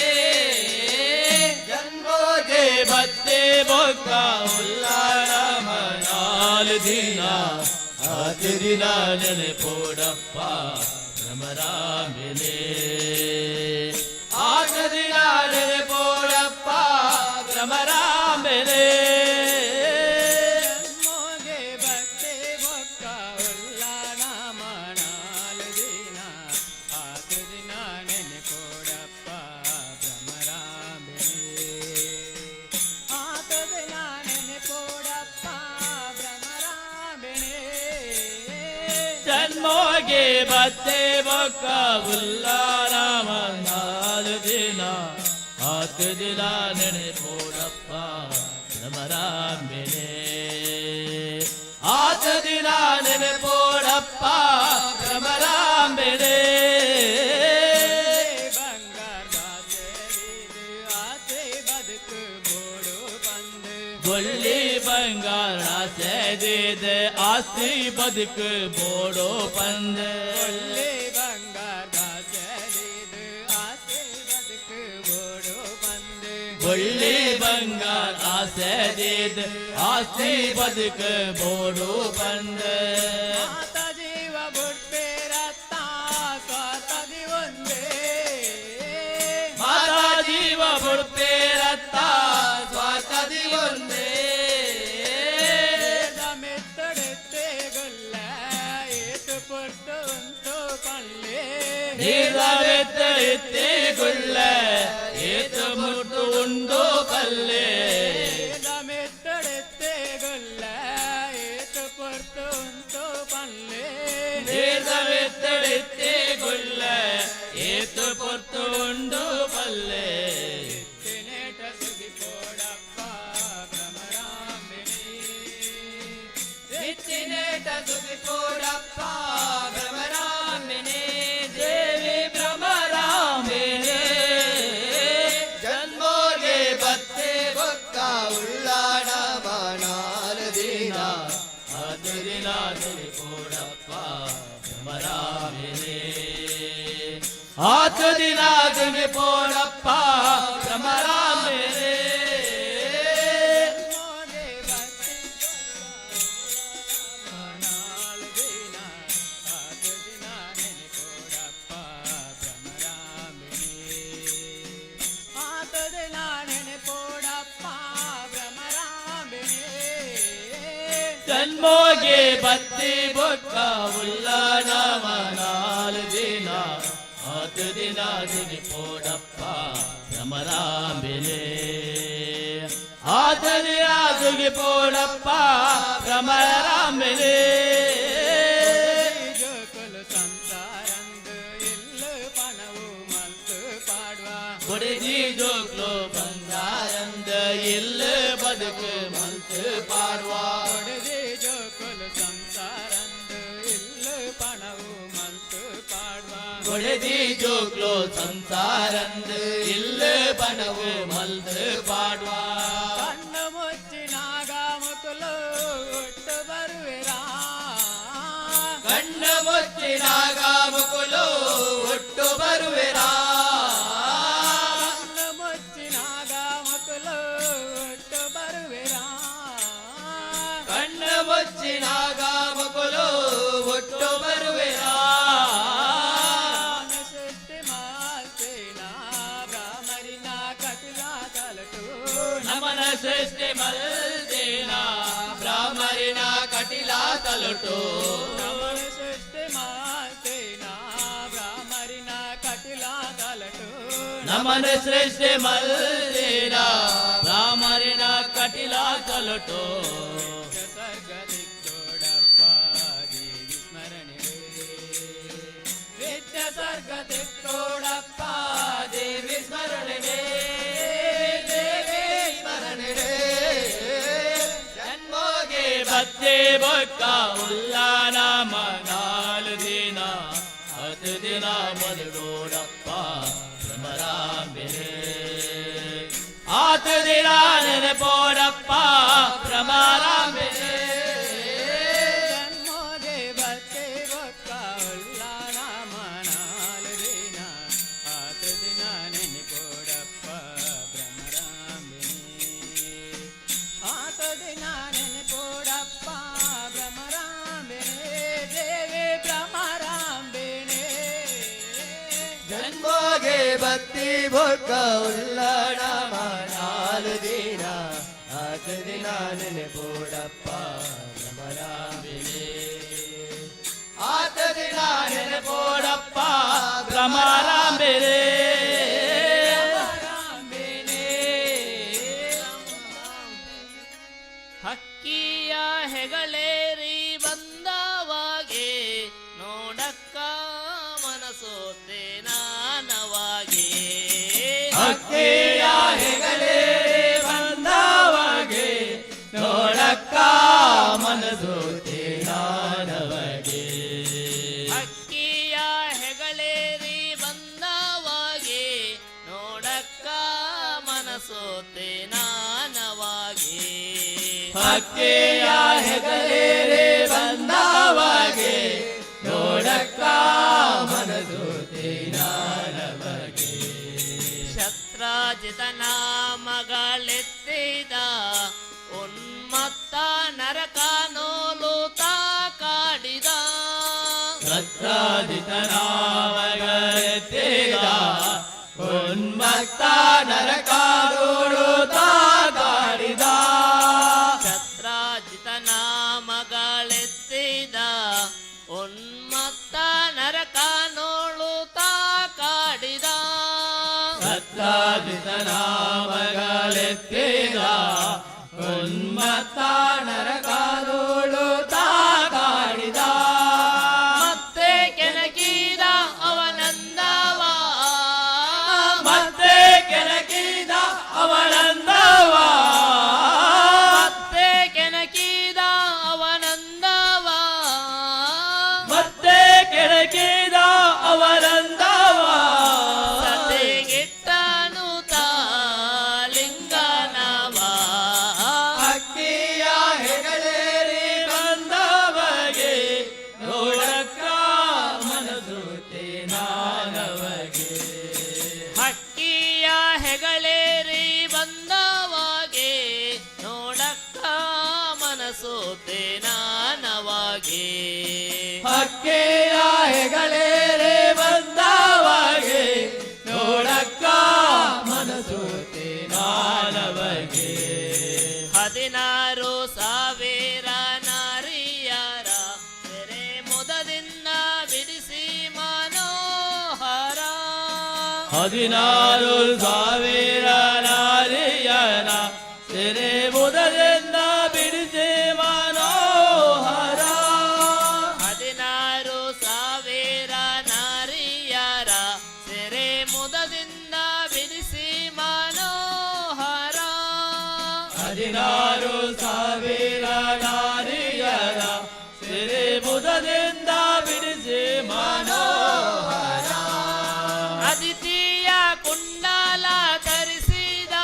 Speaker 3: ಜನ್ಮೋಗೆ ಬತ್ತೆ ಬೊಕ್ಕ ಉಲ್ಲಾಳ ಮನಾಲ ದಿನ ಆತ ದಿನ ನೆನೆಪೋಡಪ್ಪ ಭ್ರಮರಾಂಬಿಣೆ ಆತ ದಿನ ನೆನೆಪೋಡಪ್ಪ ಭ್ರಮರಾಂಬಿಣೆ
Speaker 5: ಮೋಗೆ ಭಕ್ತಿ ಬೊಕ್ಕ ಉಲ್ಲಾಣ ಮನಾಲ ದಿನ ಆತ ದಿನ ನೆನೆಪೋಡಪ್ಪ ಭ್ರಮರಾಂಬಿಣಿ ಆತ ದಿನ ನೆನೆಪೋಡಪ್ಪ ಭ್ರಮರಾಂಬಿಣಿ
Speaker 3: ಜನ್ಮೋಗೆ ಬತ್ತೆ ಬೊಕ್ಕ ಉಲ್ಲಾಳ ಮನಾಲ ದಿನ ಆತ ದಿನ ನೆನೆಪೋಡಪ್ಪ ಭ್ರಮರಾಂಬಿಣೆ ಆತ ದಿನ ನೆನೆಪೋಡಪ್ಪ ಭ್ರಮರಾಂಬಿಣೆ
Speaker 5: ಬಂಗಾರ ಬಾಜರಿದು ಆತ
Speaker 3: ಆಸ್ತಿ ಬದುಕು ಬೋಡೋ ಬಂದ
Speaker 5: ಒಳ್ಳೆ ಬಂಗಾರದ ಸರಿದು ಆಸೆ ಬದುಕು ಬೋಡು ಬಂದು
Speaker 3: ಒಳ್ಳೆ ಬಂಗಾರ ಆಸೆದಿದ್ ಆಸ್ತಿ ಬದುಕು ಬೋಡೋ ಬಂದ
Speaker 5: ಮಾತ ಜೀವ ಬಿಡ್ಬೇರತ್ತ ಸ್ವಾತದಿ ಒಂದೇ
Speaker 3: ಮಾತಾ ಜೀವ ಬಿಡ್ತೇರತ್ತ ಸ್ವಾತದಿ ಒಂದೇ
Speaker 5: ಮೆತ್ತಡೆತ್ತೆ ಗೊಲ್ಲ ಏತು ಪೊಟ್ಟು ಉಂಟು ಪಳ್ಳೆ
Speaker 3: ನೀರವೆತ್ತಳಿತ್ತೆ ಗುಳ್ಳ ಏತು ಮುಟ್ಟು ಉಂಡು ಕಲ್ಲೆ
Speaker 5: ಮೆತ್ತಡೆತ್ತೆ ಗೊಲ್ಲ ಏತು ಪೊಟ್ಟು ಉಂಟು ಪಳ್ಳೆ
Speaker 3: ನೀರವೆತ್ತಳಿತ್ತೆ ಗುಳ್ಳ ಏತು ಪೊತ್ತು ಉಂಡು ಪಲ್ಲೆ
Speaker 5: ತಿನೇಟ ಸುಗಿ ಕೊಡಪ್ಪ ಭ್ರಮರಾಂಬಿಣಿ
Speaker 3: ಹೆಚ್ಚಿನೇಟ ಸುಗಿ ಕೊಡಪ್ಪ ಭ್ರಮರಾಂಬಿಣಿ ದೇವಿ ಭ್ರಮರಾಂಬಿಣಿ ಜನ್ಮೋಗೆ ಬತ್ತೆ ಬೊಕ್ಕ ಉಳ್ಳಾಡ ಬಾಣಾಲ ದಿನ ಅದು ದಿನ ಸುಗಿ ಕೊಡಪ್ಪ ಭ್ರಮರಾಂಬಿಣಿ ಆತು ದಿನ ಸುಗಿ ಕೊಡಪ್ಪ ಭ್ರಮರಾಂಬಿಣಿ
Speaker 5: ಮೋದೆ ಭಕ್ತಿ ನಾಳು ದಿನ ಆತು ದಿನ ನೆನೆ ಕೊಡಪ್ಪ ಭ್ರಮರಾಂಬಿಣಿ ಆತು ದಿನ ನೆನೆ ಕೊಡಪ್ಪ ಭ್ರಮರಾಂಬಿಣಿ
Speaker 3: ಜನ್ಮೋಗೆ ಬತ್ತಿ ಬೊಕ್ಕ ಉಳ್ಳಾಡ ಮನಾಲ್ ದಿನ ಹತ್ತು ದಿನ ಸುಗಿ ಪೋಡಪ್ಪ ಭ್ರಮರಾಂಬಿಣಿ ಆತ ದಿನ ಸುಗಿ ಪೋಡಪ್ಪ ಭ್ರಮರಾಂಬಿಣಿ
Speaker 5: ಜೋಕುಲು ಸಂಸಾರಂದು ಇಲ್ಲು ಪಣವು ಮಲ್ತು ಪಾಡುವ
Speaker 3: ಕೊಡಿಜಿ ಜೋಕ್ಲು ಬಂಗಾರಂದ ಇಲ್ಲ ಬದುಕು ಮಲ್ತು ಪಾಡುವ
Speaker 5: ಕೊಡದೆ ಜೋಕುಲು ಸಂಸಾರಂದು ಇಲ್ಲು ಪಣವು ಮಲ್ತು ಪಾಡುವ
Speaker 3: ಕೊಡಿಜಿ ಜೋಕ್ಲು ಸಂಸಾರಂದ ಇಲ್ಲ ಬಣವು ಮಲ್ತು ಪಾಡುವ
Speaker 5: ಕಣ್ಣು ಮುಚ್ಚಿನಾಗ ಮುಕುಲು ಒಟ್ಟು ಬರುವಿರಾ
Speaker 3: ಕಣ್ಣು ಮುಚ್ಚಿನಾಗ ಮುಕುಲು ಒಟ್ಟು ಬರುವಿರಾ
Speaker 5: ಕಣ್ಣು ಮುಚ್ಚಿನಾಗ ಮುಕುಲು ಒಟ್ಟು ಬರುವಿರಾ
Speaker 3: ಕಣ್ಣು ಮುಚ್ಚಿನಾಗ ಮುಕುಲು ಒಟ್ಟು ಬರುವಿರಾ
Speaker 5: ಸೃಷ್ಟಿ ಮಾಲ್ತೇನ ಬ್ರಾಹ್ಮರಿನ ಕಟಿಲ ತಲಟು
Speaker 3: ನಮನ ಸೃಷ್ಟಿ ಮಲ್ದೇನ ಬ್ರಾಹ್ಮರಿನ ಕಟಿಲ ತಲುಟು
Speaker 5: ನಮನ ಸೃಷ್ಟಿ ಮಾಲ್ತೇನ ಬ್ರಾಹ್ಮರಿನ ಕಟಿಲ ತಲಟು
Speaker 3: ನಮನ ಸೃಷ್ಟಿ ಮಲ್ದೇನ ಬ್ರಾಹ್ಮರಿನ ಕಟಿಲ ತಲುಟು
Speaker 5: ಸರ್ಗದಿತ್ತೋಡಪ್ಪ ದೇವಿ ಸ್ಮರಣೆ
Speaker 3: ನಿತ್ಯ ಸರ್ಗದಿತ್ತೋಡಪ್ಪ ದೇವಿ ಸ್ಮರಣೆಗೆ ದೇವಿ ಸ್ಮರಣೆಗೆ ಜನ್ಮೋಗೆ ಬತ್ತೆ ಬೊಕ್ಕ ಉಲ್ಲಾನ ಮನಾಲ್ ದಿನ ಹತ್ತು ದಿನ ಬದುಡೋಡಪ್ಪ ಭ್ರಮರಾಂಬಿಣಿ ಆತು ದಿನ ನೆನಪೋಡಪ್ಪ ಭ್ರಮರಾಂಬಿಣಿ
Speaker 5: ಜನ್ಮೋದೆ ಬತ್ತೆ ಬೊಕ್ಕ ಉಲ್ಲಾನ ಮನಾಲು ದಿನ ಆತು ದಿನ ನೆನೆಪೋಡಪ್ಪ ಭ್ರಮರಾಂಬಿಣಿ ಆತು ದಿನ ನೆನೆಪೋಡಪ್ಪ ಭ್ರಮರಾಂಬಿಣಿ ದೇವಿ ಭ್ರಮರಾಂಬಿಣಿ
Speaker 3: ಜನ್ಮೋಗೆ ಬತ್ತಿ ಬೊಕ್ಕ ಉಳ್ಳಾಡ ಮನಾಲು ದಿನ ಆತು ದಿನ ನೆನಪೋಡಪ್ಪ ಭ್ರಮರಾಂಬಿಣಿ ಆತು ದಿನ ನೆನಪೋಡಪ್ಪ ಭ್ರಮರಾಂಬಿಣಿ
Speaker 1: ಹಕ್ಕಿಯ ಹೆಗಳೇರಿ ಬಂದವಾಗೆ ನೋಡಕ್ಕ ಮನಸೋತೆ ನಾನವಾಗೆ
Speaker 3: ಹಕ್ಕಿಯ ಹೆಗಲೇ ಬಂದವಾಗೆ ನೋಡಕ್ಕ ಮನಸೋತೆ ನಾನವಗೆ
Speaker 1: ಹಕ್ಕಿಯ ಹೆಗಳೇರಿ ಬಂದವಾಗೆ ನೋಡಕ್ಕ ಮನಸೋತೆ ನಾನವಾಗೆ
Speaker 3: ಹಕ್ಕಿಯ ಹೆಗಲೇ ಬಂದ
Speaker 5: ನೋಡಕ್ಕ ಮನಸೋತೆ ನಾನವಗೆ.
Speaker 3: ಶಸ್ತ್ರಾಜಿತನ ಮಗಳೆತ್ತಿದ ಉನ್ಮತ್ತ ನರಕ ನೋಲುತ್ತಾ ಕಾಡಿದ.
Speaker 5: ಶಸ್ತ್ರಾಜಿತನ ಮಗಳೆತ್ತಿದ ಉನ್ಮತ್ತ ನರಕ ನೋಡುತ್ತಾ ಕಾಡಿದ.
Speaker 3: ಶಸ್ತ್ರಾಜಿತನ ಮಗಳೆತ್ತಿದ ಉನ್ಮತ್ತ ನರಕ ನೋಳುತ್ತಾ ಕಾಡಿದ.
Speaker 5: ಶಸ್ತ್ರಾಜಿತನ ಮಗಳೆತ್ತಿದ ಉನ್ಮತ್ತ ನರಕ ನೋಡುತ್ತಾ ಕಾಡಿದ.
Speaker 3: ಮತ್ತೆ ಕೆಣಕಿದ ಅವನಂದವ,
Speaker 5: ಮತ್ತೆ ಕೆಣಕಿದ ಅವನಂದವ,
Speaker 3: ಮತ್ತೆ ಕೆಣಕಿದ ಅವನಂದವ,
Speaker 5: ಮತ್ತೆ ಕೆಣಕಿದ ಅವನಂದವ.
Speaker 3: ಸತೆಗೆಟ್ಟನು ಲಿಂಗನವ.
Speaker 5: ಅಕ್ಕಿಯ ಹೆಗಲೇರಿ ಬಂದವಗೆ ನೋಡಕ್ಕ ಮನಸೋತೆ ನಾನವಗೆ.
Speaker 3: ಹಕ್ಕಿಯ ಹೆಗಲೇರಿ ಬಂದವಾಗೆ ನೋಡಕ್ಕ ಮನಸೋತೆ ನಾನವಾಗೆ.
Speaker 5: ಹಕ್ಕಿಯ ಹೆಗಲೇರಿ ಬಂದವಗೆ ನೋಡಕ್ಕ ಮನಸೋತೆ ನಾನವಗೆ.
Speaker 3: 16,000 ನಾರಿಯರ ಸೆರೆ ಮುದದಿಂದ ಬಿಡಿಸಿ ಮನೋಹರ.
Speaker 5: 16,000 ನಾರಿಯನ ಸೆರೆ ಮುದದಿಂದ ಬಿಡಿಸಿ ಮನೋಹರ.
Speaker 3: 16,000 ನಾರಿಯರ ಸೆರೆ ಮುದದಿಂದ ಬಿಡಿಸಿ ಮನೋಹರ.
Speaker 5: 16,000 ನಾರಿಯರ ಸೆರೆ ಮುದದಿಂದ ಬಿಡಿಸಿ ಮನೋಹರ.
Speaker 3: ಅದಿತಿಯ ಕುಂಡಲ ಧರಿಸಿದ,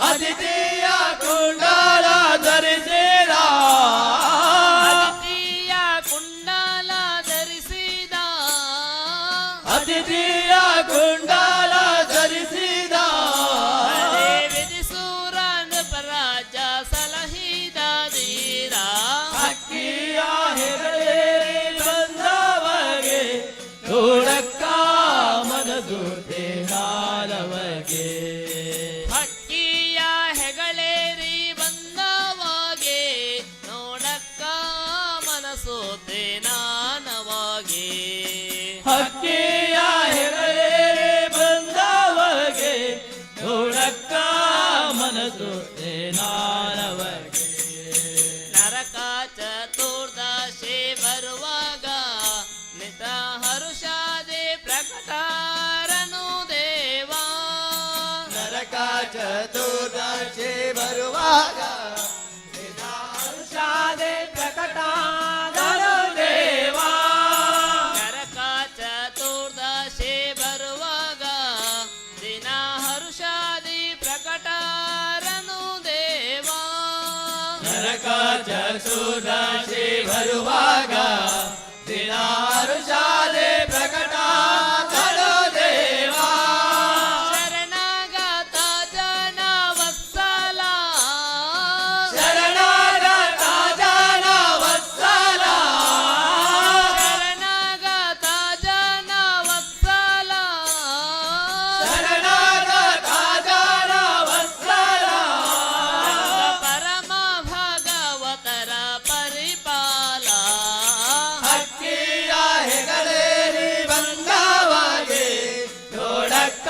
Speaker 5: ಅದಿತಿಯ ಕುಂಡಲ ಧರಿಸಿದ,
Speaker 3: ಅದಿತಿಯ ಕುಂಡಲ ಧರಿಸಿದ,
Speaker 5: ಅದಿತಿಯ ಕುಂಡಲ ಧರಿಸಿದ.
Speaker 3: ಹರೇ ವಿಧಿಸೂರ ನೃಪರಾಜ ಸಲಹಿದ ಧೀರ.
Speaker 5: ಅಕ್ಕಿಯ ಹೆಗಲೇರಿ ಬಂದವಗೆ ನೋಡಕ್ಕ ಮನಸೋತೆ ನಾನವಗೆ.
Speaker 3: ಹಕ್ಕಿಯ ಹೆಗಲೇರಿ ಬಂದವಾಗೆ ನೋಡಕ್ಕ ಮನಸೋತೆ ನಾನವಾಗೆ.
Speaker 5: ಹಕ್ಕಿಯ ಹೆಗಲೇರಿ ಬಂದವಗೆ ನೋಡಕ್ಕ ಮನಸೋತೆ ನಾನವಗೆ.
Speaker 3: ನರಕ ಚತುರ್ದಶಿ ಬರುವಾಗ ನಿತ ಹರುಷಾದೆ ಪ್ರಕಟಾರನು ದೇವ.
Speaker 5: ನರಕ ಚತುರ್ದಶಿ ಬರುವಾಗ ಹರುಷಾದೆ ಪ್ರಕಟಾದನು ದೇವ.
Speaker 3: ನರಕ ಚತುರ್ದಶಿ ಬರುವಾಗ ದಿನ ಹರುಷಾದಿ ಪ್ರಕಟಾರನು ದೇವ.
Speaker 5: ನರಕ ಚತುರ್ದಶಿ ಬರುವಾಗ ದಿನ ಹರುಷಾದೆ ಪ್ರಕಟಾದನು ದೇವ.
Speaker 3: ಶರಣಾಗತ ಜನ ವತ್ಸಲ,
Speaker 5: ಶರಣಾಗತ ಜನ ವತ್ಸಲ,
Speaker 3: ಶರಣಾಗತ ಜನ ವತ್ಸಲ,
Speaker 5: ಶರಣಾಗತ ಜನ ವತ್ಸಲ.
Speaker 3: ಪರಮ ಭಗವತರ ಪರಿಪಾಲ.
Speaker 5: ಹಕ್ಕಿಯ ಹೆಗಲೇರಿ ಬಂದವಗೆ ನೋಡಕ್ಕ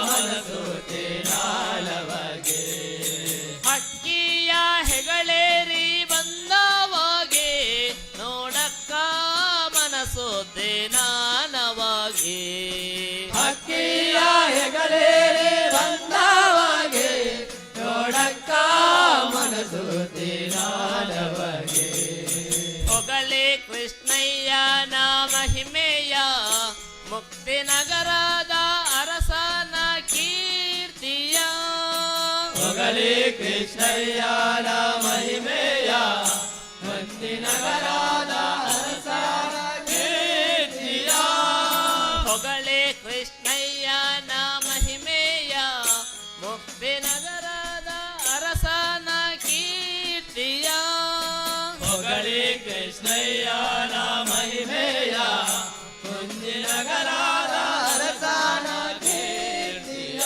Speaker 5: ಮನಸೋತೆ ನಾನವಗೆ.
Speaker 3: ಹಕ್ಕಿಯ ಹೆಗಲೇರಿ ಬಂದವಾಗೆ ನೋಡಕ್ಕ ಮನಸೋತೆ ನಾನವಾಗೆ.
Speaker 5: ಹಕ್ಕಿಯ ಹೆಗಲೇರಿ ಬಂದವಗೆ ನೋಡಕ್ಕ ಮನಸೋತೆ ನಾನವಗೆ.
Speaker 3: ಹೊಗಳೆ ಕೃಷ್ಣಯ್ಯನ ಮಹಿಮೆಯ ಮುಕ್ತಿ ನಗರದ ಅರಸನ ಕೀರ್ತಿಯ.
Speaker 5: ಹೊಗಳಿ ಕೃಷ್ಣಯ್ಯನ ಮಹಿಮೆಯ ಮುಕ್ತಿ ನಗರದ ಅರಸನ
Speaker 3: ಕೃಷ್ಣಯ್ಯನ ಮಹಿಮೆಯ ಕುಂಜಿನಗರಾದ
Speaker 5: ಅರಸನ ಕೀರ್ತಿಯ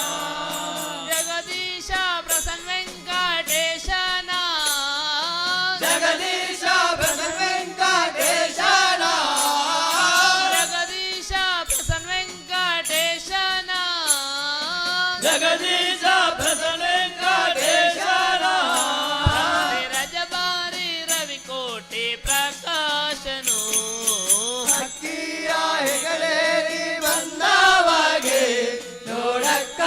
Speaker 2: ಜಗದೀಶ ಪ್ರಸನ್ನ ವೆಂಕಟೇಶನ
Speaker 5: ಜಗದೀಶ ಪ್ರಸನ್ನ ವೆಂಕಟೇಶನ
Speaker 2: ಜಗದೀಶ ಪ್ರಸನ್ನ ವೆಂಕಟೇಶನ
Speaker 3: ಜಗದೀಶ ಪ್ರಸನ್ನ ವೆಂಕಟೇಶನ
Speaker 2: ರಜಬಾರಿ ರವಿಕೋಟಿ ಪ್ರಕಾಶನು
Speaker 5: ಹಕ್ಕಿಯ ಹೆಗಲೇರಿ ಬಂದವಗೆ ನೋಡಕ್ಕ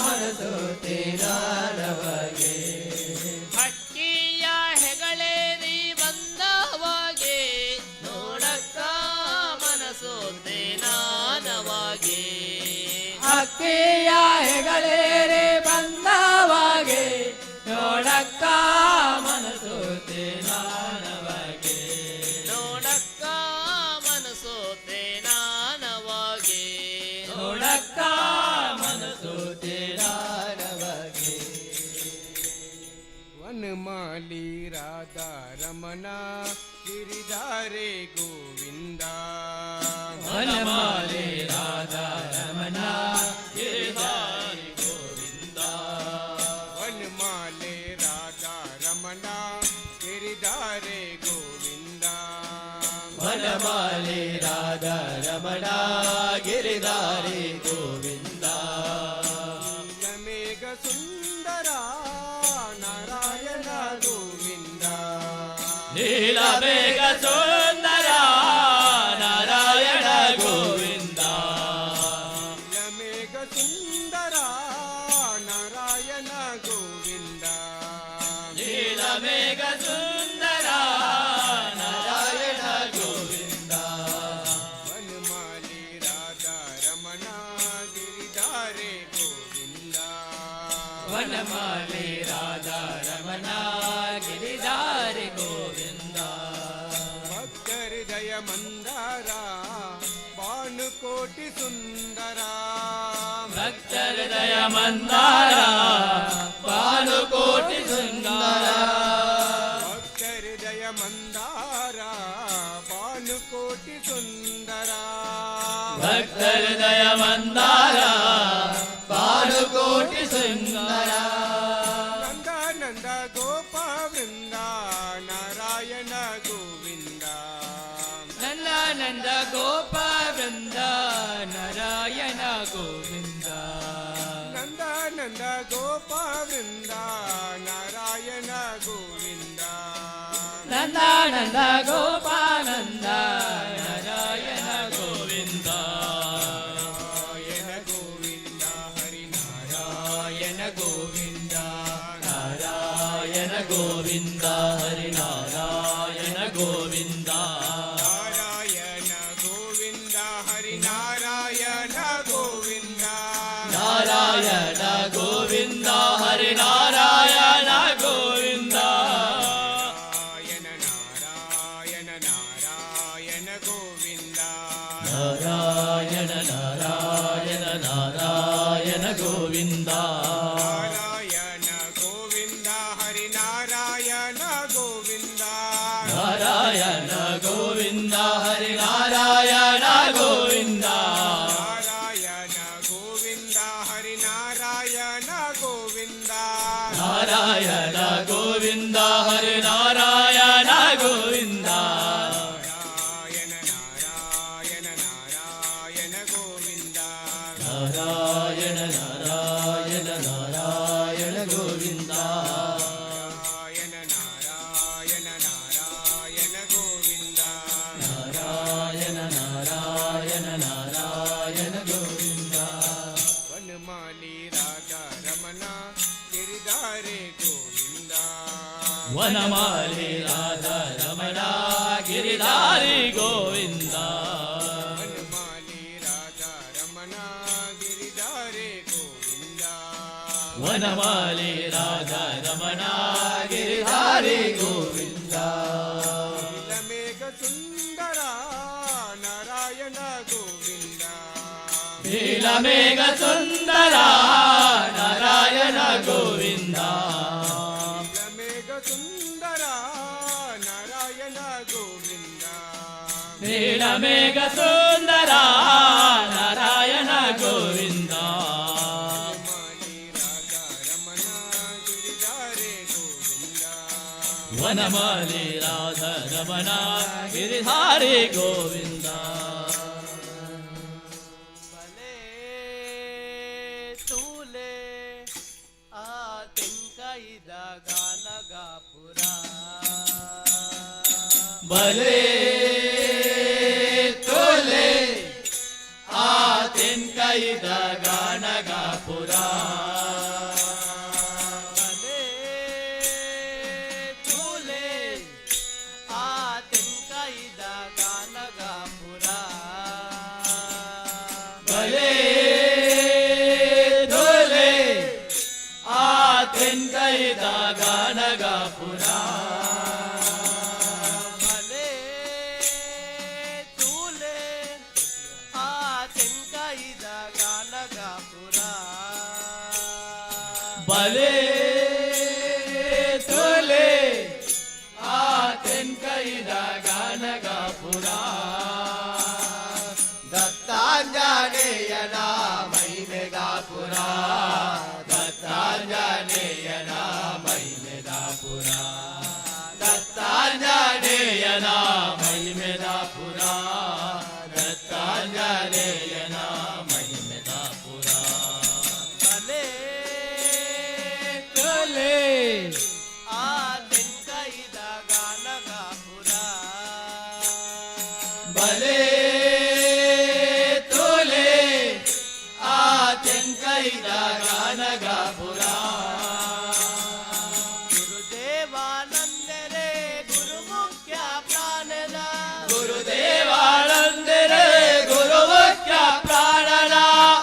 Speaker 5: ಮನಸ್ಸು ತೀರಾದವಗೆ
Speaker 2: ಹಕ್ಕಿಯ ಹೆಗಲೇರಿ ಬಂದವಾಗೆ ನೋಡಕ್ಕ ಮನಸೋತೆ ನಾನವಾಗೆ
Speaker 5: ಹಕ್ಕಿಯ ಹೆಗಲೇರಿ ಬಂದವಗೆ ನೋಡಕ್ಕ ಮನಸ್ಸು ತೀರಾದವಗೆ
Speaker 2: ನೋಡಕ್ಕ ಮನಸೋತೆ ನಾನವಾಗೆ
Speaker 5: ನೋಡಕ್ಕ ಮನಸ್ಸು ತೀರಾದವಗೆ
Speaker 1: ವನಮಾಲಿ ರಾಧಾ ರಮಣ ಗಿರಿಧಾರೆ ಗೋವಿಂದ
Speaker 5: ವನಮಾಲೆ ರಾಧಾ ರಮಣ
Speaker 3: ಗಿರಿಧಾರಿ ಗೋವಿಂದ
Speaker 1: ವನಮಾಲೆ ರಾಧಾ ರಮಣ ಗಿರಿಧಾರೆ ಗೋವಿಂದ
Speaker 5: ವನಮಾಲೆ ರಾಧಾ ರಮಣ ಗಿರಿಧಾರಿ ಗೋವಿಂದ
Speaker 1: ಮೇಘ ಸುಂದರ ನಾರಾಯಣ ಗೋವಿಂದ
Speaker 3: ನೀಲಮೇಘ ಸುಂದರ ನಾರಾಯಣ ಗೋವಿಂದ
Speaker 1: ಮೇಘ ಸುಂದರ ನಾರಾಯಣ ಗೋವಿಂದ
Speaker 3: ನೀಲಮೇಘ ಸುಂದರ ನಾರಾಯಣ ಗೋವಿಂದ
Speaker 1: ವನಮಾಲಿ ರಾಧಾ ರಮಣ ಗಿರಿಧಾರೆ ಗೋವಿಂದ
Speaker 5: ವನಮಾಲೆ ರಾಧಾ ರಮಣ ಗಿರಿಧಾರಿ ಗೋವಿಂದ
Speaker 1: ಭಕ್ತಹೃದಯ ಮಂದಾರ ಭಾನುಕೋಟಿ ಸುಂದರ
Speaker 3: ಭಕ್ತಹೃದಯ ಮಂದಾರ ಭಾನುಕೋಟಿ ಸುಂದರ
Speaker 1: ಭಕ್ತಹೃದಯ ಮಂದಾರ ಭಾನುಕೋಟಿ ಸುಂದರ
Speaker 3: ಭಕ್ತಹೃದಯ ಮಂದಾರ ಭಾನುಕೋಟಿ ಸುಂದರ
Speaker 1: ನಂದ ನಂದ ಗೋಪ ವೃಂದ ನಾರಾಯಣ ಗೋವಿಂದ
Speaker 5: ನಂದ ನಂದ ಗೋಪ ವೃಂದ ನಾರಾಯಣ ಗೋವಿಂದ
Speaker 1: ನಂದ ನಂದ ಗೋಪ ವೃಂದ ನಾರಾಯಣ ಗೋವಿಂದ
Speaker 5: ನಂದ ನಂದ ಗೋಪಾನಂದ ನಾರಾಯಣ
Speaker 3: ಗೋವಿಂದ
Speaker 1: ನಾರಾಯಣ ಗೋವಿಂದ ಹರಿನಾರಾಯಣ
Speaker 5: ನಾರಾಯಣ ಗೋವಿಂದ
Speaker 3: ನಾರಾಯಣ ಗೋವಿಂದ ಹರಿನಾರಾಯಣ ಗೋವಿಂದ
Speaker 1: ನಾರಾಯಣ ಗೋವಿಂದ ಹರಿನಾರಾಯಣ ಗೋವಿಂದ
Speaker 3: ನಾರಾಯಣ ಗೋವಿಂದ ಹರಿನಾರಾಯಣ ಗೋವಿಂದ
Speaker 1: ನಾರಾಯಣ ನಾರಾಯಣ ಗೋವಿಂದ
Speaker 3: ನಾರಾಯಣ ನಾರಾಯಣ ನಾರಾಯಣ ಗೋವಿಂದ
Speaker 1: ನಾರಾಯಣ ಗೋವಿಂದ ಹರಿನಾರಾಯಣ ಗೋವಿಂದ
Speaker 3: ನಾರಾಯಣ ಗೋವಿಂದ ಹರಿನಾರಾಯಣ ಗೋವಿಂದ
Speaker 1: ನಾರಾಯಣ ಗೋವಿಂದ ಹರಿನಾರಾಯಣ ಗೋವಿಂದ
Speaker 3: ನಾರಾಯಣ ಗೋವಿಂದ ಹರಿನಾರಾಯಣ ಗೋವಿಂದ
Speaker 1: ನಾರಾಯಣ ನಾರಾಯಣ ನಾರಾಯಣ ಗೋವಿಂದ
Speaker 3: ನಾರಾಯಣ ನಾರಾಯಣ ನಾರಾಯಣ ಗೋವಿಂದ
Speaker 1: ನಾರಾಯಣ ನಾರಾಯಣ ನಾರಾಯಣ ಗೋವಿಂದ
Speaker 3: ನಾರಾಯಣ ನಾರಾಯಣ ನಾರಾಯಣ ಗೋವಿಂದ
Speaker 1: ವನಮಾಲಿ ರಾಧಾ ರಮಣ ಗಿರಿಧಾರೆ ಗೋವಿಂದ
Speaker 3: ವನಮಾಲಿ ರಾಧಾ ರಮಣ ಗಿರಿಧಾರಿ ಗೋವಿಂದ
Speaker 1: ವನಮಾಲಿ ರಾಧಾ ರಮಣ ಗಿರಿಧಾರೆ ಗೋವಿಂದ
Speaker 3: ವನಮಾಲಿ ರಾಧಾ ರಮಣ ಗಿರಿಧಾರಿ ಗೋವಿಂದ
Speaker 1: ಮೇಘ ಸುಂದರ ನಾರಾಯಣ ಗೋವಿಂದ
Speaker 3: ನೀಲಮೇಘ ಸುಂದರ ನಾರಾಯಣ ಗೋವಿಂದ
Speaker 1: ಮೇಘ ಸುಂದರ ನಾರಾಯಣ ಗೋವಿಂದ ಗೋವಿಂದ
Speaker 3: ನೀಲಮೇಘ ಸುಂದರ ನಾರಾಯಣ ಗೋವಿಂದ
Speaker 1: ವನಮಾಲಿ ರಾಧ ರಮಣ ಗಿರಿಧಾರಿ ಗೋವಿಂದ
Speaker 2: ಬಲೆ ತೂಲೆ ಆ ತೆಂಕೈದ ಗಾನಗಾಪುರ
Speaker 1: ಬಲೆ ತೋಲೆ ಆ ತೆಂಕೈದ ಗಾನಗಾಪುರ
Speaker 2: ಬಲೆ ತೂಲೆ ಆ ತೆಂಕೈದ ಗಾನಗಾಪುರ
Speaker 1: ಬಲೆ ತೋಲೆ ಆ ತೆಂಕೈದ ಗಾನಗಾಪುರ
Speaker 2: ಬಲೆ ತೂಲೆ ಆ ತೆಂಕೈದ ಗಾನಗಾಪುರ
Speaker 1: ಬಲೆ ತೋಲೆ ಆ ತೆಂಕೈದ ಗಾನಗಾಪುರ ದತ್ತಾಂಜನೇಯನ ಮೈಮೆಗಾಪುರ ದತ್ತಾಂಜನೇಯನ ಮೈಮೆದಾಪುರ ದತ್ತಾಂಜನೇಯನ ಮೈಮೆದಾಪುರ ದತ್ತಾಂಜನೇಯನ ಮೈಮೆದಾಪುರ
Speaker 2: ಬಲೆ
Speaker 1: ತೋಲೆ
Speaker 2: ಆ ತೆಂಕೈದ ಗಾನಗಾಪುರ
Speaker 1: ಬಲೆ ತೋಲೆ ಆ ತೆಂಕೈದ ಗಾನಗಾಪುರ
Speaker 2: ಗುರುದೇವಾನಂದರೆ ಗುರುಮುಖ್ಯ ಪ್ರಾಣದ
Speaker 1: ಗುರುದೇವಾನಂದರೆ ಗುರುಮುಖ್ಯ ಪ್ರಾಣನ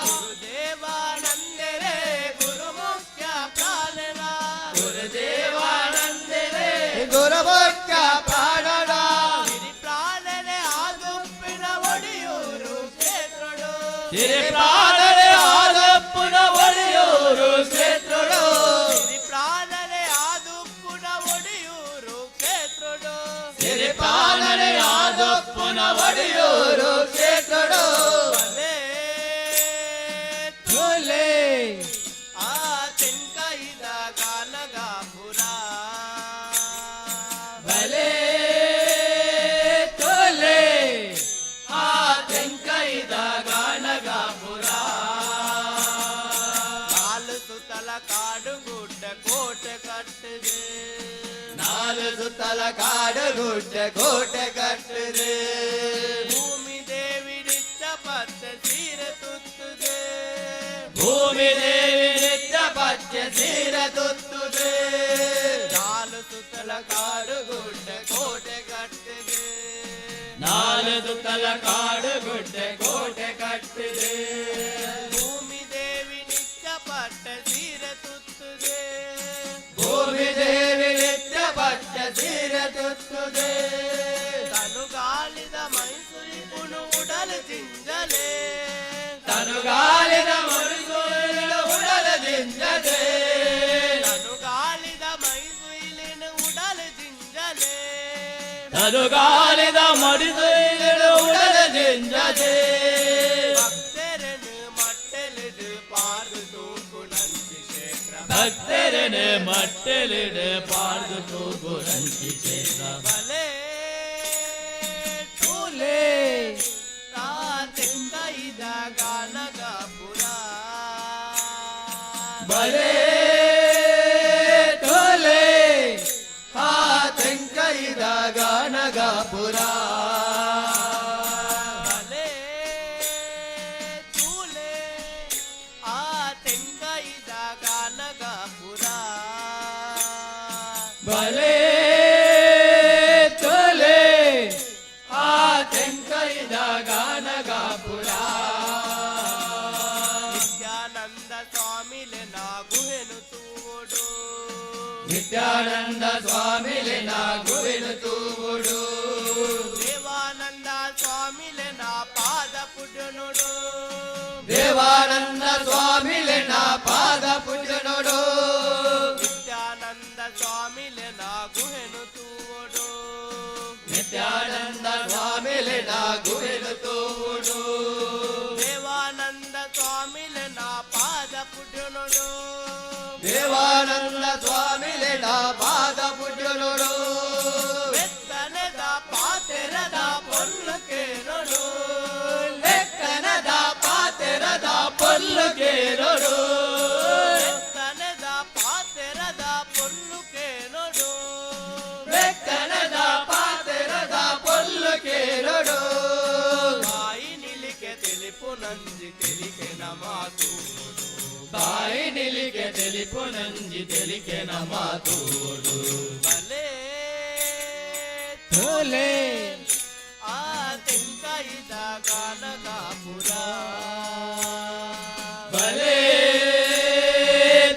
Speaker 2: ಗುರುದೇವಾನಂದರೆ ಗುರುಮುಖ್ಯ ಪ್ರಾಣದ
Speaker 1: ಗುರುದೇವಾನಂದರೆ ಗುರುಮುಖ್ಯ ಪ್ರಾಣನ
Speaker 2: ಸಿರಿ ಪ್ರಾಣನೆ ಆದುಪ್ಪಿನ ಒಡಿಯೂರು ಕ್ಷೇತ್ರಡು
Speaker 1: ಸಿರಿ ಪ್ರಾಣನೆ ಆದಪ್ಪುನ ಒಡೆಯೂರು ಕ್ಷೇತ್ರಡು
Speaker 2: ಸಿರಿ ಪ್ರಾಣನೆ ಆದುಪ್ಪುನ ಒಡಿಯೂರು ಕ್ಷೇತ್ರಡು
Speaker 1: ಸಿರಿ ಪ್ರಾಣನೆ ಆದಪ್ಪುನ ಒಡೆಯೂರು ಕ್ಷೇತ್ರಡು
Speaker 2: ಬಲೆ
Speaker 1: ತೋಲೆ
Speaker 2: ಆ ತೆಂಕೈದ ಗಾನಗಾಪುರ
Speaker 1: ಬಲೆ ತೋಲೆ ಆ ತೆಂಕೈದ ಗಾನಗಾಪುರ
Speaker 2: ಕಾಲು ಸುತ್ತಲ ಕಾಡು ಗುಡ್ಡ ಕೋಟೆ ಕಟ್ಟಿದೆ
Speaker 1: ನಾಲು ಸುತ್ತಲ ಕಾಡು ಗುಡ್ಡ ಕೋಟೆ ಕಟ್ಟಿದೆ
Speaker 2: ಭೂಮಿ ದೇವಿ ನಿತ್ಯ ಪತ್ತೆ ಸೀರೆ ತುತ್ತದೆ
Speaker 1: ಭೂಮಿ ದೇವಿ ನಿತ್ಯ ಪಚ್ಚೆ ಸೀರೆ ತುತ್ತದೆ
Speaker 2: ಕಾಲು ಸುತ್ತಲ ಕಾಡು ಗುಡ್ಡ ಕೋಟೆ ಕಟ್ಟಿದೆ
Speaker 1: ನಾಲು ಸುತ್ತಲ ಕಾಡು ಗುಡ್ಡ ಕೋಟೆ ಕಟ್ಟಿದೆ
Speaker 2: ಭೂಮಿ ದೇವಿ ನಿತ್ಯ ಪಟ್ಟೆ ಸೀರೆ ತುತ್ತದೆ
Speaker 1: ಭೂಮಿ ದೇವಿ ನಿತ್ಯ ಪಚ್ಚೆ ಸೀರೆ ತುತ್ತದೆ
Speaker 2: ತನುಗಾಲಿದ ಮೈಸೂರಿ ಪುನು ಉಡಲು ಜಿಂಜಲೆ
Speaker 1: ತನುಗಾಲಿನ ಮರುಸೂರಿನ ಉಡಲದಿಂದದೆ
Speaker 2: ತನುಗಾಲಿದ ಮೈಸೂರಿನ ಉಡಲು ಜಿಂಜಲೆ
Speaker 1: ತನುಗಾಲಿದ ಮರುಸೂರಿನ ಉಡಲದಿಂದದೆ
Speaker 2: ಭಕ್ತರನು ಮಟ್ಟೆಲಿದು ಪಾರು ತೂಕು ನಂದಿ ಕ್ಷೇತ್ರ
Speaker 1: ಭಕ್ತರನೆ ಮಟ್ಟಲಿಡೆ ಪಾರ್ದು ತೂಗು ರಂಗಿ ಕ್ಷೇತ್ರ
Speaker 2: ಬಲೆ
Speaker 1: ತೋಲೆ
Speaker 2: ಆ ತೆಂಕೈದ ಗಾನಗಾಪುರ
Speaker 1: ಬಲೆ ತೋಲೆ ಆ ತೆಂಕೈದ ಗಾನಗಾಪುರ
Speaker 2: ಬಲೆ ತೂಲೆ ಆ ತೆಂಕೈದ ಗಾನಗಾಪುರ
Speaker 1: ಬಲೆ ತೋಲೆ ಆ ತೆಂಕೈದ ಗಾನಗಾಪುರ
Speaker 2: ನಿತ್ಯಾನಂದ ಸ್ವಾಮಿಲೆ ನಾ ಗುಹೆನು ತೂಡು
Speaker 1: ನಿತ್ಯಾನಂದ ಸ್ವಾಮಿಲೆ ನಾ ಗುವಿನ ತೂಗುಡು
Speaker 2: ದೇವಾನಂದ ಸ್ವಾಮಿಲೆ ನಾ ಪಾದ ಪುಡುನುಡು
Speaker 1: ದೇವಾನಂದ ಸ್ವಾಮಿಲೆ ನಾ ಪಾದ ಪೂಜ ನೋಡು
Speaker 2: ನಿತ್ಯಾನಂದ ಸ್ವಾಮಿಲೆ ನಾ ಗುಹೆನು ತೂಡು
Speaker 1: ನಿತ್ಯಾನಂದ
Speaker 5: దేవానంద స్వామిలే నా గురెలు తోడు
Speaker 2: దేవానంద స్వామిలే నా పాద పుట్టునుడు
Speaker 5: దేవానంద స్వామిలే నా పాద పుట్టునుడు
Speaker 2: వెత్తనద పాతెರದ పొల్లుకేనుడు
Speaker 5: లెక్కనದ ಪಾತೆರದ ಪೊಲ್ಲುಗೇರಡು
Speaker 2: వెత్తనద పాతెರದ పొల్లుకేనుడు
Speaker 5: లెక్కనದ ಪಾತೆರದ ಪೊಲ್ಲುಗೇರಡು
Speaker 2: బాయి నిలికె తెలుపు నంది తెలికె నమాతు
Speaker 5: ಬಾಯಿ ನಿಲಿಕೆ ತಿಳಿಪು ನಂಜಿ ತಿಳಿಕೆ ನಮಾತೋಡು
Speaker 2: భలే
Speaker 5: ತೋಲೆ
Speaker 2: ఆ తెంకాయిద గానగాపుర
Speaker 5: ಬಲೆ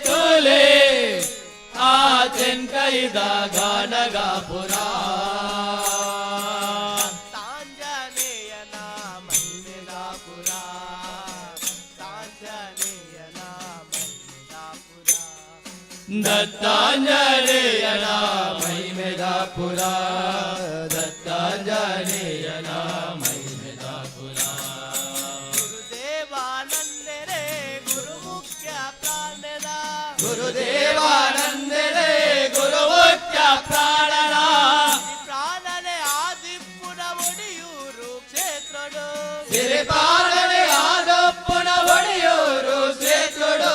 Speaker 5: ತೋಲೆ ಆ ತೆನ್ಕೈದ ಗಾನಗಾಪುರ
Speaker 2: ತಾಂಜನೇಯನ ಮಹಿಮೆದಾಪುರ ತಾಂಜನೇಯನ ಮಹಿಮೆದಾಪುರ
Speaker 5: ದತ್ತಾಂಜನೇಯನ ಮಹಿಮೆದಾಪುರ ದತ್ತಾಂಜನೇಯನ ಮಹಿಮೆದಾಪುರ
Speaker 2: ಗುರುದೇವಾನಂದರೇ ಗುರು ಮುಖ್ಯ ಪ್ರಾಣದ
Speaker 5: ಗುರುದೇವಾನಂದನೇ ಗುರು ಮುಖ್ಯ ಪ್ರಾಣನ
Speaker 2: ಪ್ರಾಣನೆ ಆದಿಪುರ ಒಡಿಯೂರು ಕ್ಷೇತ್ರಡು
Speaker 5: ಸಿರಿಪಾಲನೆ ಆದಪ್ಪನ ಒಡೆಯೂರು ಕ್ಷೇತ್ರಡು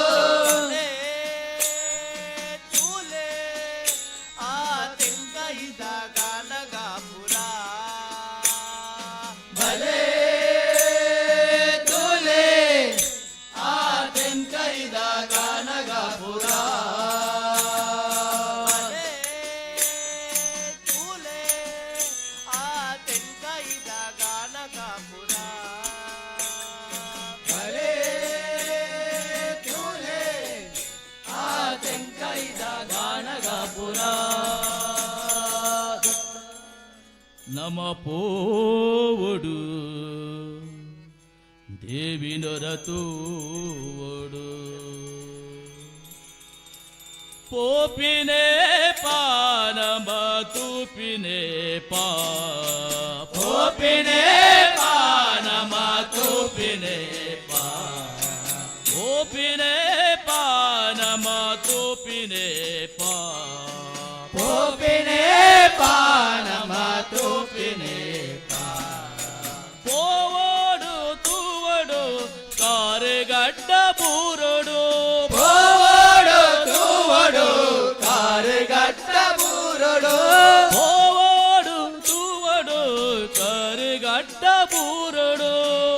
Speaker 2: ಚೂಲೆ ಆ ತೆಂಕೈದ ಗಾನಗಾಪುರ
Speaker 5: ಬಲೆ ತೋಲೆ ಆ ತೆನ್ಕೈದ ಗಾನಗಾಪುರ
Speaker 2: ಚೂಲೆ ಆ ತೆಂಕೈದ ಗಾನಗಾಪುರ
Speaker 5: ಬಲೆ ತೋಲೆ ಆ ತೆನ್ಕೈದ ಗಾನಗಾಪುರ ನಮ ಪೋವಡು ದೇವಿನೊರತೋಡು ಪೋಪಿನೇ ಪಾನಮ ತೂಪಿನೇ ಪಾ ಪೋಪಿನೇ ಪಾನಮ ತೂಪಿನೇ ಪಾ ಪೋಪಿನೇ ಪಾನಮ ತೂಪಿನೇ ಪಾ ಪೋಪಿನೇ ಪಾನಮ ತೂಪಿನೇ ಪಾ పోవడు తూవడు కారుగడ్డ బూరుడు పోవడు తూవడు కారుగడ్డ బూరుడు పోవడు తూవడు కారుగడ్డ బూరుడు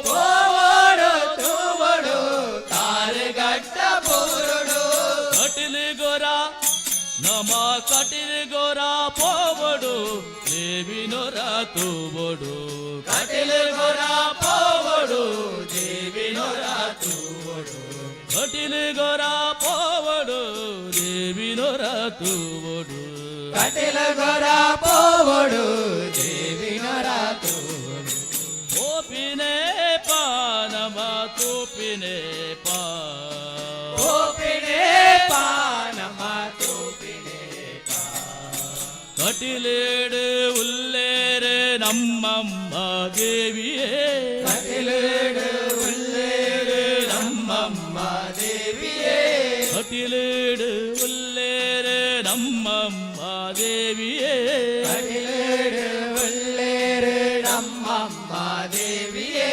Speaker 5: పోవడు తూవడు కారుగడ్డ బూరుడు కటిలి గోరా నమ కటిలి గోరా పోవడు దేవినొరా తూవడు కటిలి గోరా పోవడు దేవినొరా తూవడు కటిలి గోరా పోవడు దేవినొరా తూవడు కటిలి గోరా పోవడు దేవినొరా తూవడు ఓపినే పానమ తూపినే పా ఓపినే పానమ తూపినే పా ಕಟಿಲೇಡು ಉಲ್ಲೇರೆ ನಮ್ಮಮ್ಮ ದೇವಿಯೇ ಕಟಿಲೇಡು ಉಲ್ಲೇರೆ ನಮ್ಮಮ್ಮ ದೇವಿಯೇ ಕಟಿಲೇಡು ಉಲ್ಲೇರೆ ನಮ್ಮಮ್ಮ ದೇವಿಯೇ ಕಟಿಲೇಡು ಉಲ್ಲೇರೆ ನಮ್ಮಮ್ಮ ದೇವಿಯೇ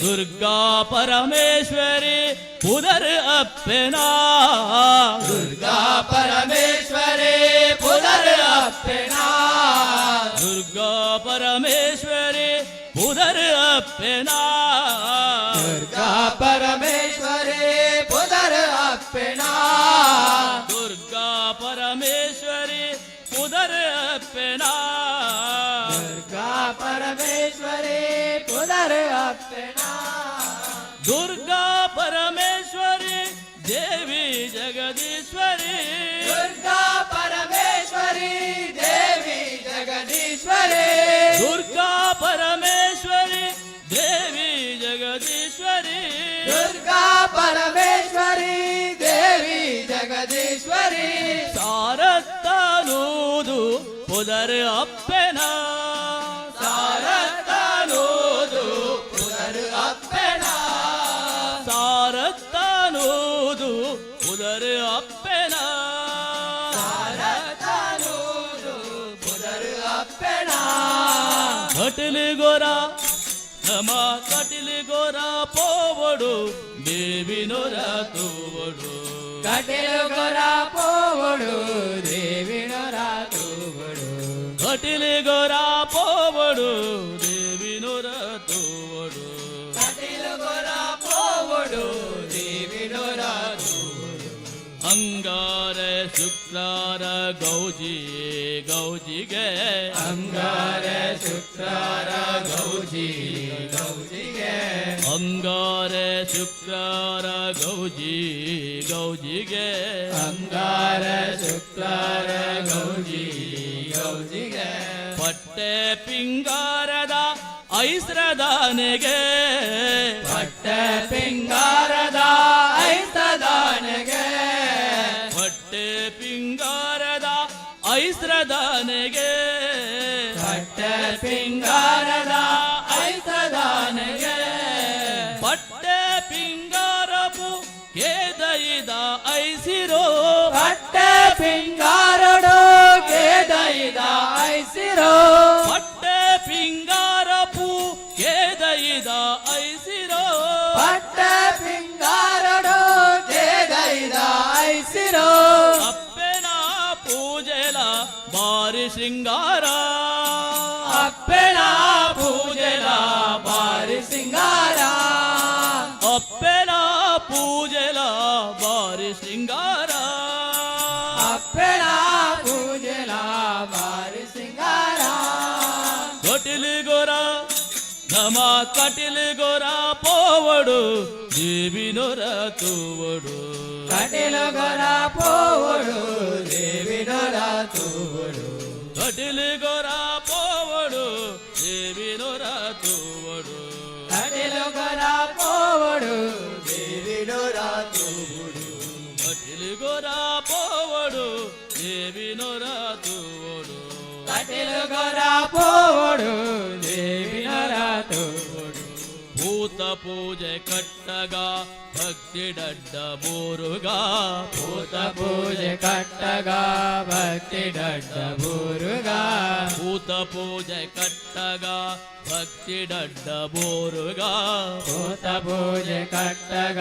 Speaker 5: ದುರ್ಗಾ ಪರಮೇಶ್ವರಿ ಪುನರ್ ಅಪ್ಪೆನಾ ದುರ್ಗಾ ಪರಮೇಶ್ವರಿ ಪುನರ್ ಅಪ್ಪೆನಾ ದುರ್ಗಾ ಪರಮೇಶ್ವರಿ ಪುನರ್ ಅಪ್ಪೆನಾ ದುರ್ಗಾ ಪರಮೇಶ್ವರಿ ಪುನರ್ ಅಪ್ಪೆನಾ ದುರ್ಗಾ ಪರಮೇಶ್ವರಿ ಪುನರ್ ಅಪ್ಪೆನಾ ದುರ್ಗಾ ಪರಮೇಶ್ವರಿ ಪುನರ್ ಅಪ್ಪೆನಾ ದುರ್ಗಾ ಪರಮೇಶ್ವರಿ ದೇವಿ ಜಗದೀಶ್ವರಿ ದುರ್ಗಾ ಪರಮೇಶ್ವರಿ ದೇವಿ ಜಗದೀಶ್ವರಿ ದುರ್ಗಾ ಪರಮೇಶ್ವರಿ ದೇವಿ ಜಗದೀಶ್ವರಿ ದುರ್ಗಾ ಪರಮೇಶ್ವರಿ ದೇವಿ ಜಗದೀಶ್ವರಿ ಸಾರತ್ತನೂದು ಪುದರ್ ಅಪ್ಪೆನ
Speaker 3: కటిలి గోరా నమ కటిలి గోరా పోవడు దేవిను రాతువడు
Speaker 2: కటిలు గోరా పోవడు దేవిను రాతువడు
Speaker 3: కటిలి గోరా పోవడు దేవిను రాతువడు
Speaker 2: కటిలు గోరా పోవడు దేవిను రాతువడు
Speaker 3: ಅಂಗಾರ ಶುಕ್ರಾರ ಗೌಜಿ ಗೌಜಿಗೆ
Speaker 2: ಅಂಗಾರ ಶುಕ್ರಾರ ಗೌಜಿ ಗೌಜಿಗೆ
Speaker 3: ಅಂಗಾರ ಶುಕ್ರಾರ ಗೌಜಿ ಗೌಜಿಗೆ
Speaker 2: ಅಂಗಾರ ಶುಕ್ರಾರ ಗೌಜಿ ಗೌಜಿಗೆ
Speaker 3: ಪಟ್ಟೆ ಪಿಂಗಾರದ ಐಸ್ರದಾನೆಗೆ
Speaker 2: ಪಟ್ಟೆ ಪಿಂಗಾರದ ಐಸದಾನೆಗೆ
Speaker 3: ಪಟ್ಟೆ ಪಿಂಗಾರದ ಐಸ್ರದಾನೆಗೆ
Speaker 2: ಪಟ್ಟೆ ಪಿಂಗಾರದ ಐಸದಾನೆಗೆ
Speaker 3: ಪಟ್ಟೆ ಪಿಂಗಾರಪು ಕೇದೈದ ಐಸಿರೋ
Speaker 2: ಪಟ್ಟೆ ಪಿಂಗಾರಡು ಕೇದೈದ ಐಸಿರೋ
Speaker 3: ಪಟ್ಟೆ ಪಿಂಗಾರಪು ಕೇದೈದ ಐಸಿರೋ
Speaker 2: ಪಟ್ಟೆ ಪಿಂಗಾರಡು ಕೇದೈದ ಐಸಿರೋ
Speaker 3: ಅಪ್ಪೆನ ಪೂಜೆಲ ಬಾರಿ ಶೃಂಗಾರ
Speaker 2: ಅಪ್ಪೆನ ಪೂಜೆಲ ಬಾರಿ ಸಿಂಗಾರ
Speaker 3: ಅಪ್ಪೆನ ಪೂಜೆಲ ಬಾರಿ ಶೃಂಗಾರ
Speaker 2: ಅಪ್ಪೆನ ಪೂಜೆಲ ಬಾರಿ ಸಿಂಗಾರ
Speaker 3: ಕಟಿಲಿ ಗೋರ ನಮ ಕಟಿಲಿ ಗೋರ ಪೋವಡು ದೇವಿನು ರಾತುವಡು
Speaker 2: ಕಟಿಲು ಗೊರ ಪೋವಡು ದೇವಿನು ರಾತುವಡು
Speaker 3: ಕಟಿಲಿ ಗೋರ ಪೋವಡು ದೇವಿನು ರಾತುವಡು
Speaker 2: ಕಟಿಲು ಗೊರ ಪೋವಡು
Speaker 5: ದೇವಿನು ರಾತುವಡು
Speaker 3: ಕಟಿಲಿ ಗೋರ ಪೋವಡು ದೇವಿನು ರಾತುವಡು
Speaker 2: ಕಟಿಲು ಗೊರ ಪೋವಡು ದೇವಿನು ರಾತುವಡು
Speaker 3: ಭೂತ ಪೂಜೆ ಕಟ್ಟಗ ಭಕ್ತಿ ಡಡ್ಡ ಬೋರುಗ
Speaker 2: ಭೂತ ಪೂಜೆ ಕಟ್ಟಗ ಭಕ್ತಿ ಡಡ್ಡ ಬೂರುಗ
Speaker 3: ಭೂತ ಪೂಜೆ ಕಟ್ಟಗ ಭಕ್ತಿ ಡಡ್ಡ ಬೋರುಗ
Speaker 2: ಭೂತ ಪೂಜೆ ಕಟ್ಟಗ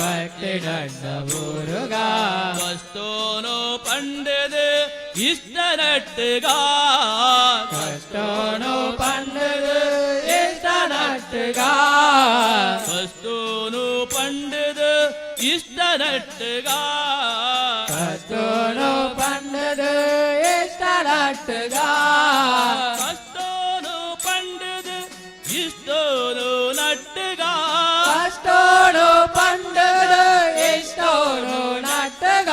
Speaker 2: ಭಕ್ತಿ ಡಡ್ಡ ಬೂರುಗ
Speaker 3: ಕಷ್ಟೋನು ಪಂಡೆದೆ ಇಷ್ಟ ನಟ್ಟಗ
Speaker 2: ಕಷ್ಟೋನು ಪಂಡದು ಇಷ್ಟ ನಟ್ಟಗ
Speaker 3: ಕಷ್ಟೋನು ಪಂಡೆದ ಇಷ್ಟ ನಟ್ಟಗ
Speaker 2: ಕಷ್ಟೋನು ಪಂಡದು ಇಷ್ಟ ನಟ್ಟಗ
Speaker 3: ಕಷ್ಟೋನು ಪಂಡೆದ ಇಷ್ಟೋನು ನಟ್ಟಗ
Speaker 2: ಕಷ್ಟೋನು ಪಂಡದು ಇಷ್ಟೋನು ನಟ್ಟಗ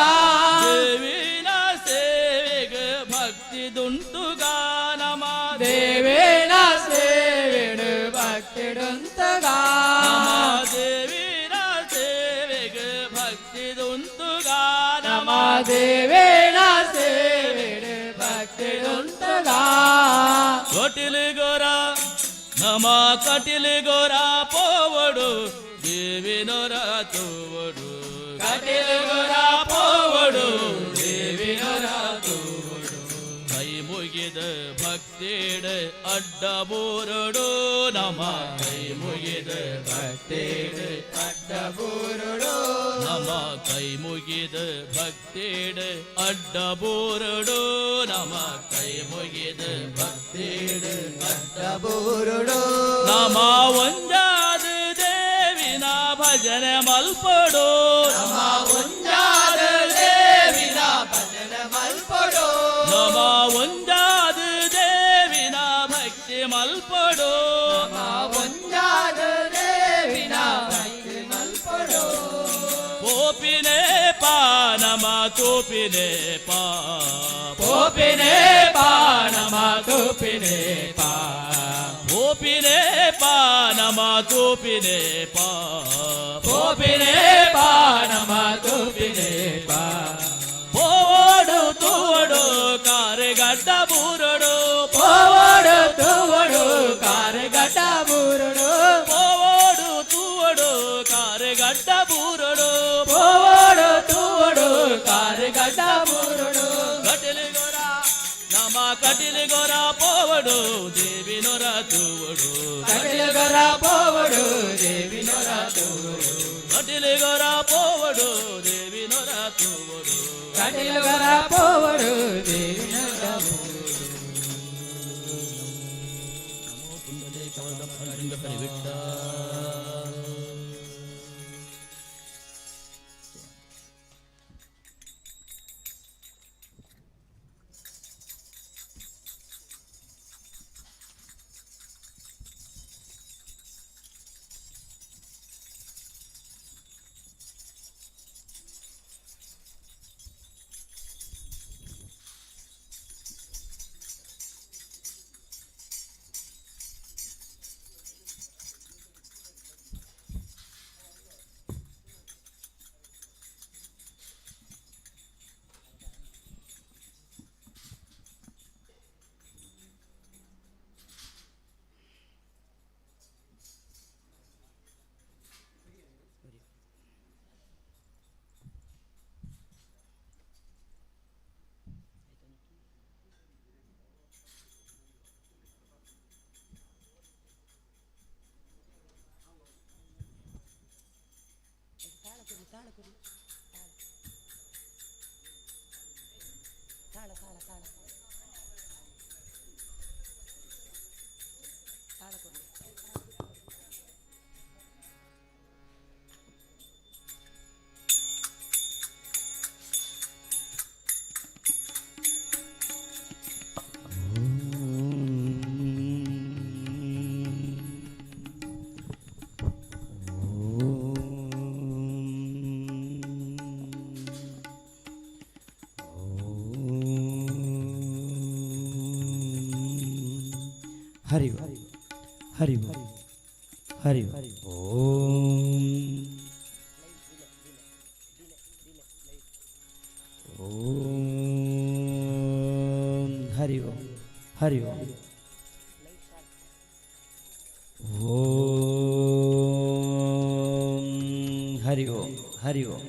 Speaker 3: ದೇವಿನ ಸೇವೆಗೆ ಭಕ್ತಿ ದುಂಟುಗ ನಮ
Speaker 2: ದೇವೇನ ಸೇವೆಡು ಭಕ್ತಿಡುಂತಗ
Speaker 3: ದೇವಿನ ಸೇವೆಗೆ ಭಕ್ತಿ ದುಂಟುಗ
Speaker 2: ನಮ ದೇವೇನ ಸೇವೆಡು ಭಕ್ತಿಡುಂತಗ
Speaker 3: ಕಟಿಲಿ ಗೋರ ನಮ ಕಟಿಲಿ ಗೋರ ಪೋವಡು ದೇವಿನ ರಾತುವಡು
Speaker 2: ಕಟಿಲು ಗೊರ
Speaker 3: ಪೋವಡು
Speaker 2: ದೇವಿನ ರಾತುವಡು
Speaker 3: ಕೈ ಮುಗಿದ ಭಕ್ತಿಡ ಅಡ್ಡ ಬೋರಡು ನಮ ಕೈ ಮುಗಿದ
Speaker 2: ಭಕ್ತಿಡು ಅಡ್ಡ ಬೂರುಡು
Speaker 3: ನಮ ಕೈ ಮುಗಿದ ಭಕ್ತಿಡ ಅಡ್ಡ ಬೋರಡು ನಮ ಕೈ ಮುಗಿದ ಭಕ್ತಿಡ
Speaker 5: ಅಡ್ಡ ಬೂರುಡು
Speaker 3: ನಮ ಒಂದಾದ ದೇವಿನ ಭಜನೆ ಮಲ್ಪಡು
Speaker 2: ನಮ ಒಂದಾದ ದೇವಿನ ಭಜನೆ ಮಲ್ಪಡು
Speaker 3: ನಮ ಒಂದಾದ ದೇವಿನ ಭಕ್ತಿ ಮಲ್ಪಡು
Speaker 2: ನಮ ಒಂದಾದ ದೇವಿನ ಭಕ್ತಿ ಮಲ್ಪಡು
Speaker 3: ಪೋಪಿನೇ ಪಾ ನಮ ತೋಪಿನೇ ಪಾ
Speaker 2: ಪೋಪಿನೇ ಪಾ ನಮ ತೋಪಿನೇ ಪಾ
Speaker 3: ಪೋಪಿನೇ ಪಾ ನಮ ತೋಪಿನೇ ಪಾ
Speaker 2: ಪೋಪಿನೇ ಪಾ ನಮ ತೋಪಿನೇ ಪಾ
Speaker 3: ಪೋಡು ತೋಡು ಕಾರೆಗಡ್ಡ ಬೂರಡು
Speaker 2: ಪೋವಡು ತೂವಡು ಕಾರೆಗಡ್ಡ ಬೂರುಡು
Speaker 3: ಪೋಡು ತೂವಡು ಕಾರೆಗಡ್ಡ ಬೂರಡು
Speaker 2: ಪೋವಡು ತೂವಡು ಕಾರೆಗಡ್ಡ ಬೂರುಡು
Speaker 3: ಕಟಿಲಿ ಗೋರ ನಮ కటిలి గోరా పోవడు దేవి నొరా తూవడు
Speaker 5: కటిల గొర్ర పోవడు దేవి నొరా తూవడు
Speaker 3: కటిలి గోరా పోవడు దేవి నొరా తూవడు
Speaker 5: కటిల గొర్ర పోవడు దేవి నొరా తూవడు
Speaker 1: हरि हरि हरि ओम ओम हरि ओम हरि ओम ओम हरि ओम हरि ओम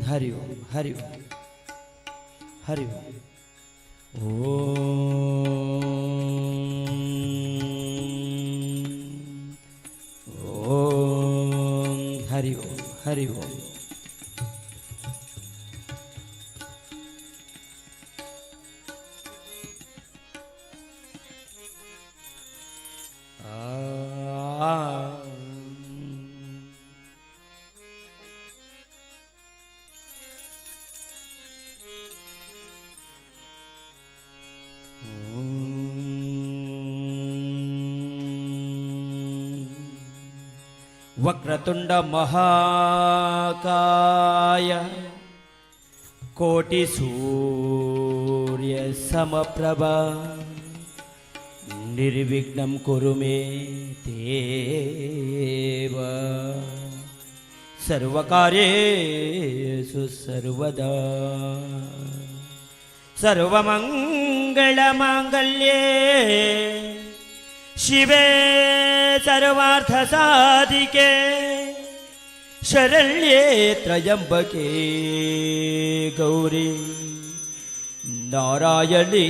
Speaker 1: हरि ओम हरि ओम हरि ओम ओम हरि ओम हरि ओम वक्रतुंड महाकाय कोटि सूर्य समप्रभा निर्विघ्नं कुरु मे देव सर्वकार्येषु सर्वदा सर्वमंगलमांगल्ये शिवे सर्वार्थसाधिके शरण्ये त्र्यंबके गौरी नारायणी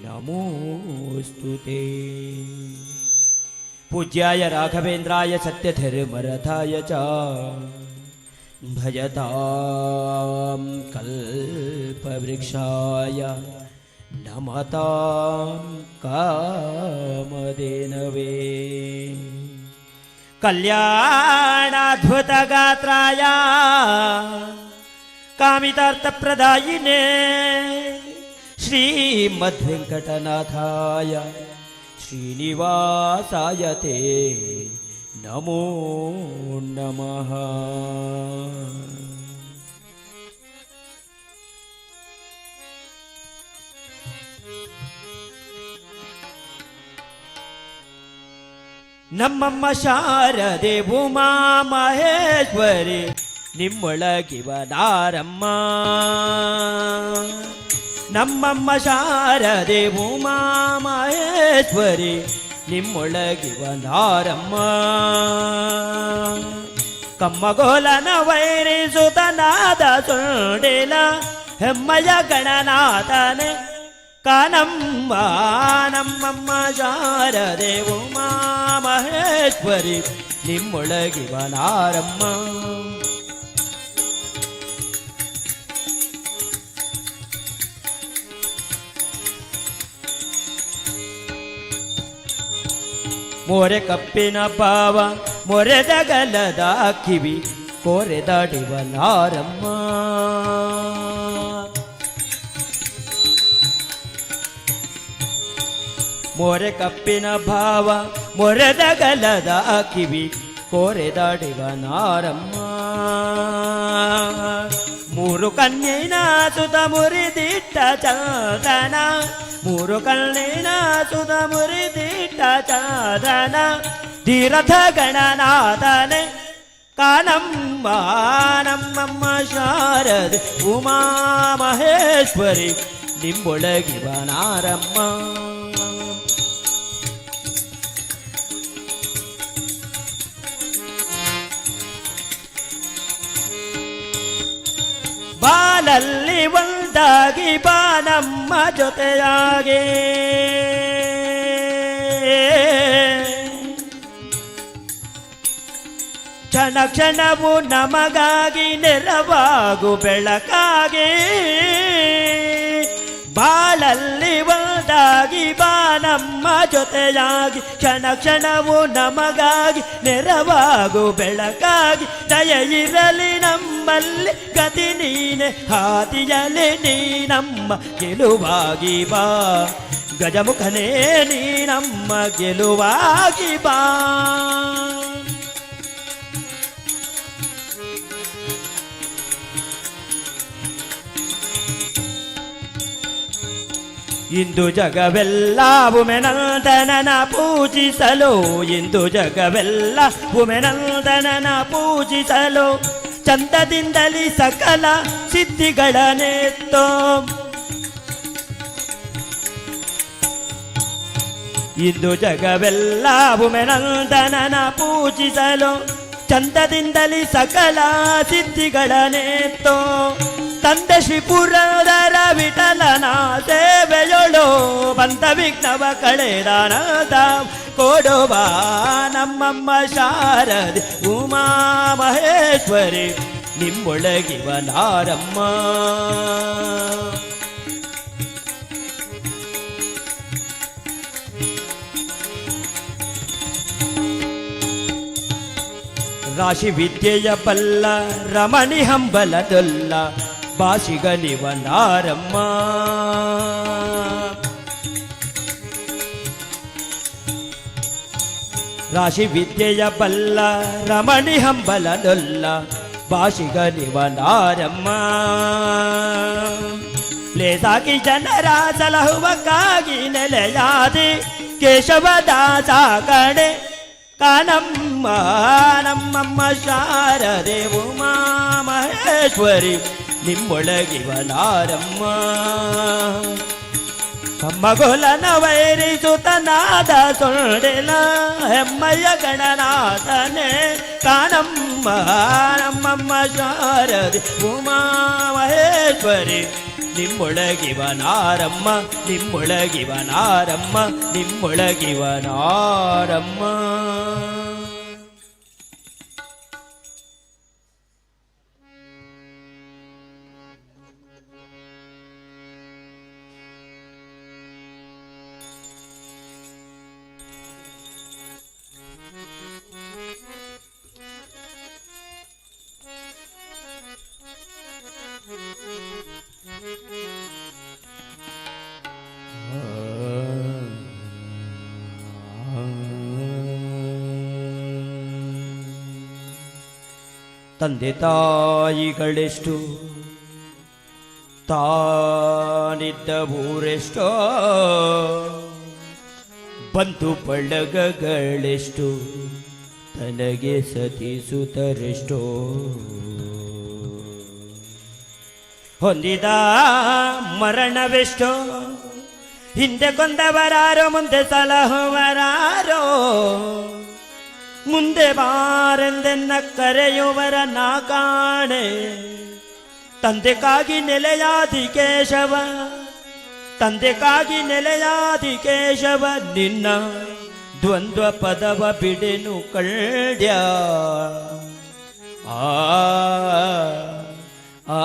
Speaker 1: नमोस्तुते। पूज्याय राघवेन्द्राय सत्यधर्मरथाय च भजतां कल्पवृक्षाय नमतां कामधेनवे कल्याणाद्भुतगात्राय कामितार्थप्रदायिने श्रीमद्वेङ्कटनाथाय श्रीनिवासाय ते
Speaker 3: ನಮೋ ನಮಃ. ನಮ್ಮಮ್ಮ ಶಾರದೆ ಉಮಾ ಮಹೇಶ್ವರಿ ನಿಮ್ಮೊಳಗಿವನಾರಮ್ಮ. ನಮ್ಮಮ್ಮ ಶಾರದೆ ಉಮಾ ಮಹೇಶ್ವರಿ ನಿಮ್ಮೊಳಗಿವನಾರಮ್ಮ. ಕಮ್ಮಗೋಲನ ವೈರಿಸುತನಾದ ಸುಂಡಿಲ ಹೆಮ್ಮಯ ಗಣನಾಥನೆ ಕಾನಮ್ಮ. ನಮ್ಮಮ್ಮ ಶಾರದೆ ಉಮಾ ಮಹೇಶ್ವರಿ ನಿಮ್ಮೊಳಗಿವನಾರಮ್ಮ. ಮೊರೆ ಕಪ್ಪಿನ ಭಾವ ಮೊರೆದಗಲದ ಕಿವಿ ಕೋರೆದಾಡಿವನಾರಮ್ಮ. ಮೊರೆ ಕಪ್ಪಿನ ಭಾವ ಮೊರೆದಗಲದ ಕಿವಿ ಕೋರೆದಾಡಿವನಾರಮ್ಮ. ಮೂರು ಕಣ್ಣಿನ ಸುತ ಮುರಿದಿಟ್ಟ ಚಂದನ, ಮೂರು ಕಣ್ಣಿನ ಸುತ ಮುರಿದಿಟ್ಟ ಚಂದನ ಧೀರಥ ಗಣನಾಥನೆ ಕಾನಮ್ಮ. ನಮ್ಮಮ್ಮ ಶಾರದೆ ಉಮಾ ಮಹೇಶ್ವರಿ ನಿಮ್ಮೊಳಗಿವನಾರಮ್ಮ. ಬಾಲಲ್ಲಿ ಒಂದಾಗಿ ಬಾನಮ್ಮ ಜೊತೆಯಾಗಿ ಕ್ಷಣ ಕ್ಷಣವು ನಮಗಾಗಿ ನೆರವಾಗು ಬೆಳಕಾಗಿ. ಬಾಳಲ್ಲಿ ಒಂದಾಗಿ ಬಾನಮ್ಮ ಜೊತೆಯಾಗಿ ಕ್ಷಣ ಕ್ಷಣವು ನಮಗಾಗಿ ನೆರವಾಗು ಬೆಳಕಾಗಿ. ದಯ ಇರಲಿ ನಮ್ಮಲ್ಲಿ ಗತಿ ನೀನೆ ಹಾದಿಯಲಿ ನೀನಮ್ಮ ಗೆಲುವಾಗಿ ಬಾ. ಗಜಮುಖನೇ ನೀನಮ್ಮ ಗೆಲುವಾಗಿ ಬಾ. ಇಂದು ಜಗವೆಲ್ಲ ಉಮೆನಂದನನ ಪೂಜಿಸಲು, ಇಂದು ಜಗವೆಲ್ಲ ಉಮೆನಂದನನ ಪೂಜಿಸಲು ಚಂದದಿಂದಲಿ ಸಕಲ ಸಿದ್ಧಿಗಳನ್ನೆತ್ತೋ. ಇಂದು ಜಗವೆಲ್ಲ ಉಮೆನಂದನನ ಪೂಜಿಸಲು ಚಂದದಿಂದಲಿ ಸಕಲ ಸಿದ್ಧಿಗಳನ್ನೆತ್ತೋ. ತಂದೆ ಶ್ರೀ ಪುರಂದರ ವಿಠಲನ ಸೇವೆಯೊಳು ಬಂದ ವಿಘ್ನವ ಕಳೆದಾನದ ಕೊಡುವ. ನಮ್ಮಮ್ಮ ಶಾರದೆ ಉಮಾ ಮಹೇಶ್ವರಿ ನಿಮ್ಮೊಳಗಿವನಾರಮ್ಮ. ರಾಶಿ ವಿದ್ಯೆಯ ಬಲ್ಲ ರಮಣಿ ಹಂಬಲದೊಲ್ಲ ಭಾಷಿಗನಿವನಾರಮ್ಮ. ರಾಶಿ ವಿದ್ಯೆಯ ಬಲ್ಲ ರಮಣಿ ಹಂಬಲದೊಲ್ಲ ಭಾಷಿಗನಿವನಾರಮ್ಮ. ಲೇಸಾಗಿ ಜನರ ಸಲಹುವಕ್ಕಾಗಿ ನೆಲೆಯಾದಿ ಕೇಶವದಾಸ ಕಡೆ ಕಾನಮ್ಮ. ನಮ್ಮಮ್ಮ ಶಾರದೆ ಉಮಾ ಮಹೇಶ್ವರಿ ನಿಮ್ಮೊಳಗಿವನಾರಮ್ಮ. ಕಮ್ಮಗೋಲನ ವೈರಿಸುತನಾದ ಸೊಂಡಿಲ ಹೆಮ್ಮಯ್ಯ ಗಣನಾಥನೆ ಕಾನಮ್ಮ. ನಮ್ಮಮ್ಮ ಶಾರದೆ ಉಮಾ ಮಹೇಶ್ವರಿ ನಿಮ್ಮೊಳಗಿವನಾರಮ್ಮ. ನಿಮ್ಮೊಳಗಿವನಾರಮ್ಮ. ನಿಮ್ಮೊಳಗಿವನಾರಮ್ಮ. ತಂದೆ ತಾಯಿಗಳೆಷ್ಟು ತಾನಿದ್ದ ಊರೆಷ್ಟೋ ಬಂಧು ಬಳಗಗಳೆಷ್ಟು ತನಗೆ ಸತಿಸುತ್ತರೆಷ್ಟೋ ಹೊಂದಿದ ಮರಣವೆಷ್ಟೋ ಹಿಂದೆ ಕೊಂದವರಾರೋ ಮುಂದೆ ಸಲಹುವರಾರೋ ಮುಂದೆ ಬಾರೆಂದೆನ್ನ ಕರೆಯುವರ ನಾ ಕಾಣೆ ತಂದೆಗಾಗಿ ನೆಲೆಯಾದಿ ಕೇಶವ ತಂದೆಗಾಗಿ ನೆಲೆಯಾದಿ ಕೇಶವ ನಿನ್ನ ದ್ವಂದ್ವ ಪದವ ಬಿಡೆನು ಕಳ್ಯ ಆ ಆ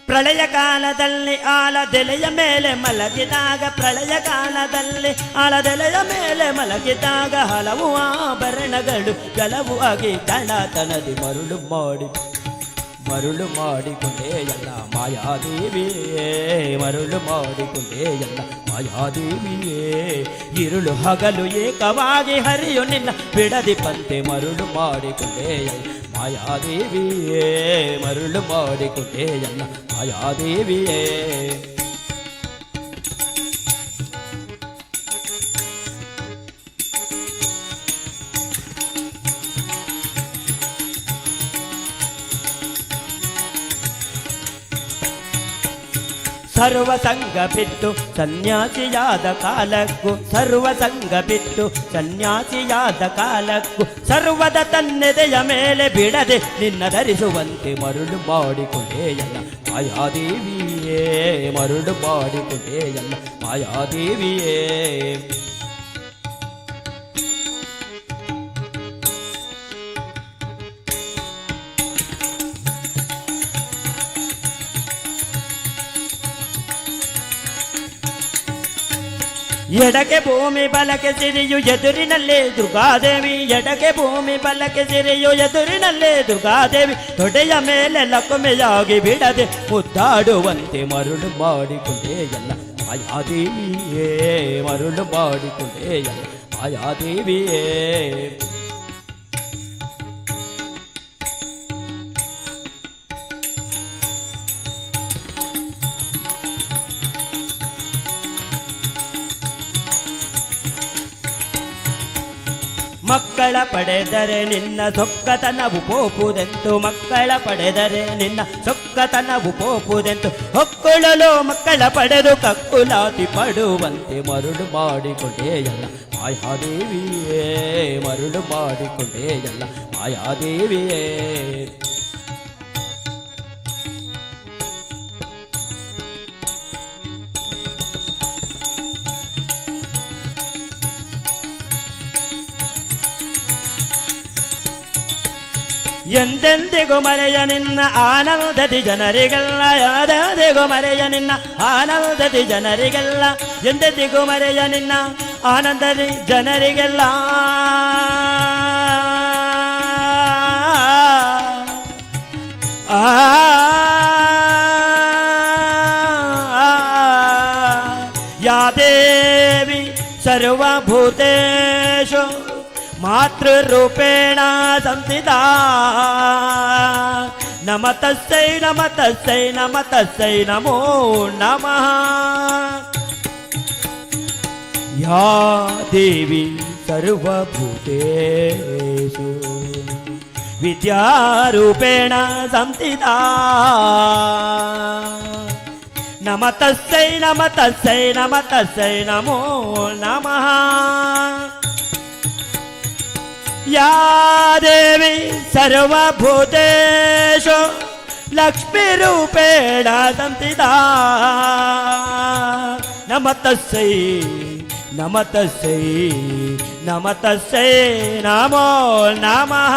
Speaker 3: ಪ್ರಳಯ ಕಾಲದಲ್ಲಿ ಆಲದೆಲೆಯ ಮೇಲೆ ಮಲಗಿದಾಗ ಪ್ರಳಯ ಕಾಲದಲ್ಲಿ ಆಲದೆಲೆಯ ಮೇಲೆ ಮಲಗಿದಾಗ ಹಲವು ಆಭರಣಗಳು ಕೆಲವು ಆಗಿ ಕಳ್ಳತನದಿ ಮರುಳು ಮಾಡಿಕೊಂಡೇ ಎಲ್ಲ ಮಾಯಾದೇವಿಯೇ ಮರುಳು ಮಾಡಿಕೊಂಡೇ ಎಲ್ಲ ಮಾಯಾದೇವಿಯೇ ಇರುಳು ಹಗಲು ಏಕವಾಗಿ ಹರಿಯು ನಿನ್ನ ಬಿಡದಿ ಪಂತೆ ಮರುಳು ಮಾಡಿಕೊಂಡೇ ಮಾಯಾದೇವಿಯೇ ಮರುಳು ಮಾಡಿಕೊಂಡೇ ಎಲ್ಲ ಮಾಯಾದೇವಿಯೇ ಸರ್ವ ಸಂಘ ಬಿಟ್ಟು ಸನ್ಯಾಸಿಯಾದ ಕಾಲಕ್ಕೂ ಸರ್ವ ಸಂಘ ಬಿಟ್ಟು ಸನ್ಯಾಸಿಯಾದ ಕಾಲಕ್ಕೂ ಸರ್ವದ ತನ್ನೆದೆಯ ಮೇಲೆ ಬಿಡದೆ ನಿನ್ನ ಧರಿಸುವಂತೆ ಮರುಳು ಮಾಡಿಕೊಂಡೇ ಎಲ್ಲ ಮಾಯಾದೇವಿಯೇ ಮರುಳು ಮಾಡಿಕೊಂಡೇ ಎಲ್ಲ ಮಾಯಾದೇವಿಯೇ ಎಡಕ್ಕೆ ಭೂಮಿ ಬಲಕ್ಕೆ ಸಿರಿಯು ಎದುರಿನಲ್ಲೇ ದುರ್ಗಾದೇವಿ ಎಡಕ್ಕೆ ಭೂಮಿ ಬಲಕ್ಕೆ ಸಿರಿಯು ಎದುರಿನಲ್ಲೇ ದುರ್ಗಾದೇವಿ ತೊಡೆಯ ಮೇಲೆ ಲಕ್ಷ್ಮೆಯಾಗಿ ಬಿಡದೆ ಮುದ್ದಾಡುವಂತೆ ಮರುಳು ಮಾಡಿಕೊಂಡೇ ಎಲ್ಲ ಮಾಯಾದೇವಿಯೇ ಮರುಳು ಮಾಡಿಕೊಂಡೇ ಎಲ್ಲ ಮಾಯಾದೇವಿಯೇ ಮಕ್ಕಳ ಪಡೆದರೆ ನಿನ್ನ ಸೊಕ್ಕತನವು ಪೋಪುದೆಂತು ಮಕ್ಕಳ ಪಡೆದರೆ ನಿನ್ನ ಸೊಕ್ಕತನವು ಪೋಪುದೆಂತು ಹೊಕ್ಕುಳಲು ಮಕ್ಕಳ ಪಡೆದು ಕಕ್ಕುಲಾತಿ ಪಡುವಂತೆ ಮರುಳು ಮಾಡಿಕೊಂಡೇ ಎಲ್ಲ ಮಾಯಾದೇವಿಯೇ ಮರುಳು ಮಾಡಿಕೊಂಡೇ ಎಲ್ಲ ಮಾಯಾದೇವಿಯೇ ಎಂದೆಂದಿಗೂ ಮರೆಯ ನಿನ್ನ ಆನಂದದಿ ಜನರಿಗೆಲ್ಲ ಯಾದೆಂದಿಗೂ ಮರೆಯ ನಿನ್ನ ಆನಂದದಿ ಜನರಿಗೆಲ್ಲ ಎಂದೆಂದಿಗೂ ಮರೆಯ ನಿನ್ನ ಆನಂದದಿ ಜನರಿಗೆಲ್ಲ ಯಾದೇವಿ ಸರ್ವಭೂತೇಷು ಮಾತೃರೂಪೇಣ ಸಂಸ್ಥಿತಾ ನಮತಸ್ಸೈ ನಮತಸ್ಸೈ ನಮತಸ್ಸೈ ನಮೋ ನಮಃ ಯಾ ದೇವಿ ಸರ್ವಭೂತೇಷು ವಿದ್ಯಾರೂಪೇಣ ಸಂಸ್ಥಿತಾ ನಮತಸ್ಸೈ ನಮತಸ್ಸೈ ನಮತಸ್ಸೈ ನಮೋ ನಮಃ या देवी सर्वभूतेषु लक्ष्मीरूपेण संस्थिता नमतस्यै नमतस्यै नमतस्यै नमो नमः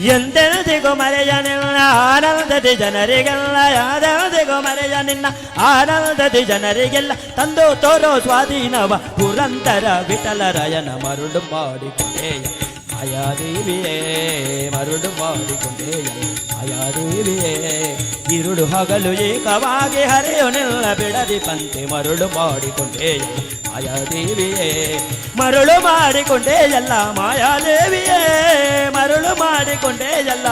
Speaker 3: ಎಂದೆಂದಿಗೂ ಮರೆಯ ನಿನ್ನ ಆನಂದದಿ ಜನರಿಗೆಲ್ಲ ಯಾದೆಂದಿಗೂ ಮರೆಯ ನಿನ್ನ ಆನಂದದಿ ಜನರಿಗೆಲ್ಲ ತಂದು ತೋರೋ ಸ್ವಾಧೀನವ ಪುರಂದರ ವಿಠಲರಾಯನ ಮರುಳು ಮಾಡಿಕೊಂಡೇ ಮಾಯಾದೇವಿಯೇ ಮರುಳು ಮಾಡಿಕೊಂಡೆಯಲ್ಲ ಮಾಯಾದೇವಿಯೇ ಇರುಳು ಹಗಲು ಏಕವಾಗಿ ಹರೆಯುನೆಲ್ಲ ಬಿಡದಿ ಪಂತೆ ಮರುಳು ಮಾಡಿಕೊಂಡೆಯಲ್ಲ ಮಾಯಾದೇವಿಯೇ ಮರುಳು ಮಾಡಿಕೊಂಡೆಯಲ್ಲ ಮಾಯಾದೇವಿಯೇ ಮರುಳು ಮಾಡಿಕೊಂಡೆಯಲ್ಲ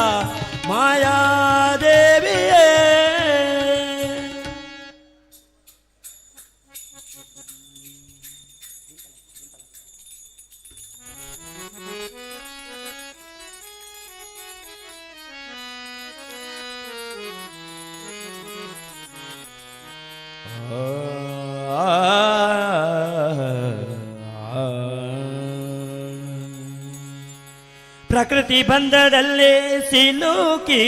Speaker 3: ಮಾಯಾದೇವಿಯೇ. ಪ್ರಕೃತಿ ಬಂಧದಲ್ಲಿ ಸಿಲುಕಿ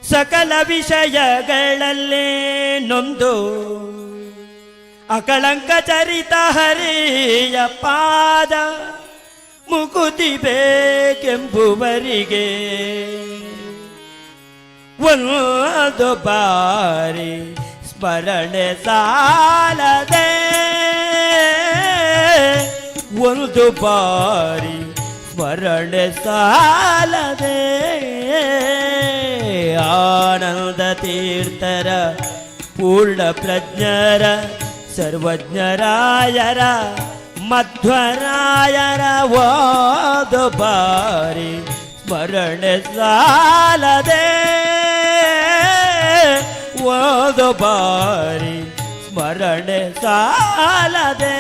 Speaker 3: ಸಕಲ ವಿಷಯಗಳಲ್ಲಿ ನೊಂದು ಅಕಳಂಕ ಚರಿತ ಹರಿಯ ಪಾದ ಮುಕುತಿ ಬೇಕೆಂಬುವರಿಗೆ ಒಂದು ಬಾರಿ ಸ್ಮರಣೆ ಸಾಲದೆ ಒಂದು ಬಾರಿ ಸ್ಮರಣೆ ಸಾಲದೆ ಆನಂದ ತೀರ್ಥರ ಪೂರ್ಣ ಪ್ರಜ್ಞರ ಸರ್ವಜ್ಞರಾಯರ ಮಧ್ವರಾಯರ ಒಂದು ಬಾರಿ ಸ್ಮರಣೆ ಸಾಲದೆ ಒಂದು ಬಾರಿ ಸ್ಮರಣೆ ಸಾಲದೆ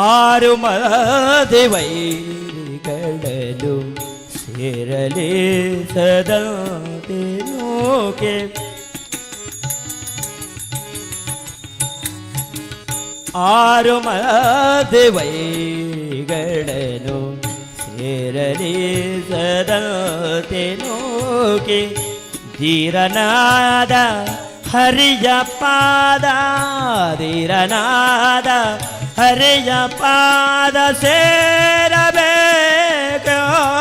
Speaker 3: ಆರು ಮದಿವೈರಿಗಳಲು ಸೇರಲಿ ಸದಂತೆ ನೋಕೆ ಆರು ಮದಿವೈರಿಗಳಲು ಸೇರಲಿ ಸದಂತೆ ನೋಕೆ ಧೀರನಾದ ಹರಿಯ ಪಾದ ಧೀರನಾದ ಹರಿಯ ಪಾದ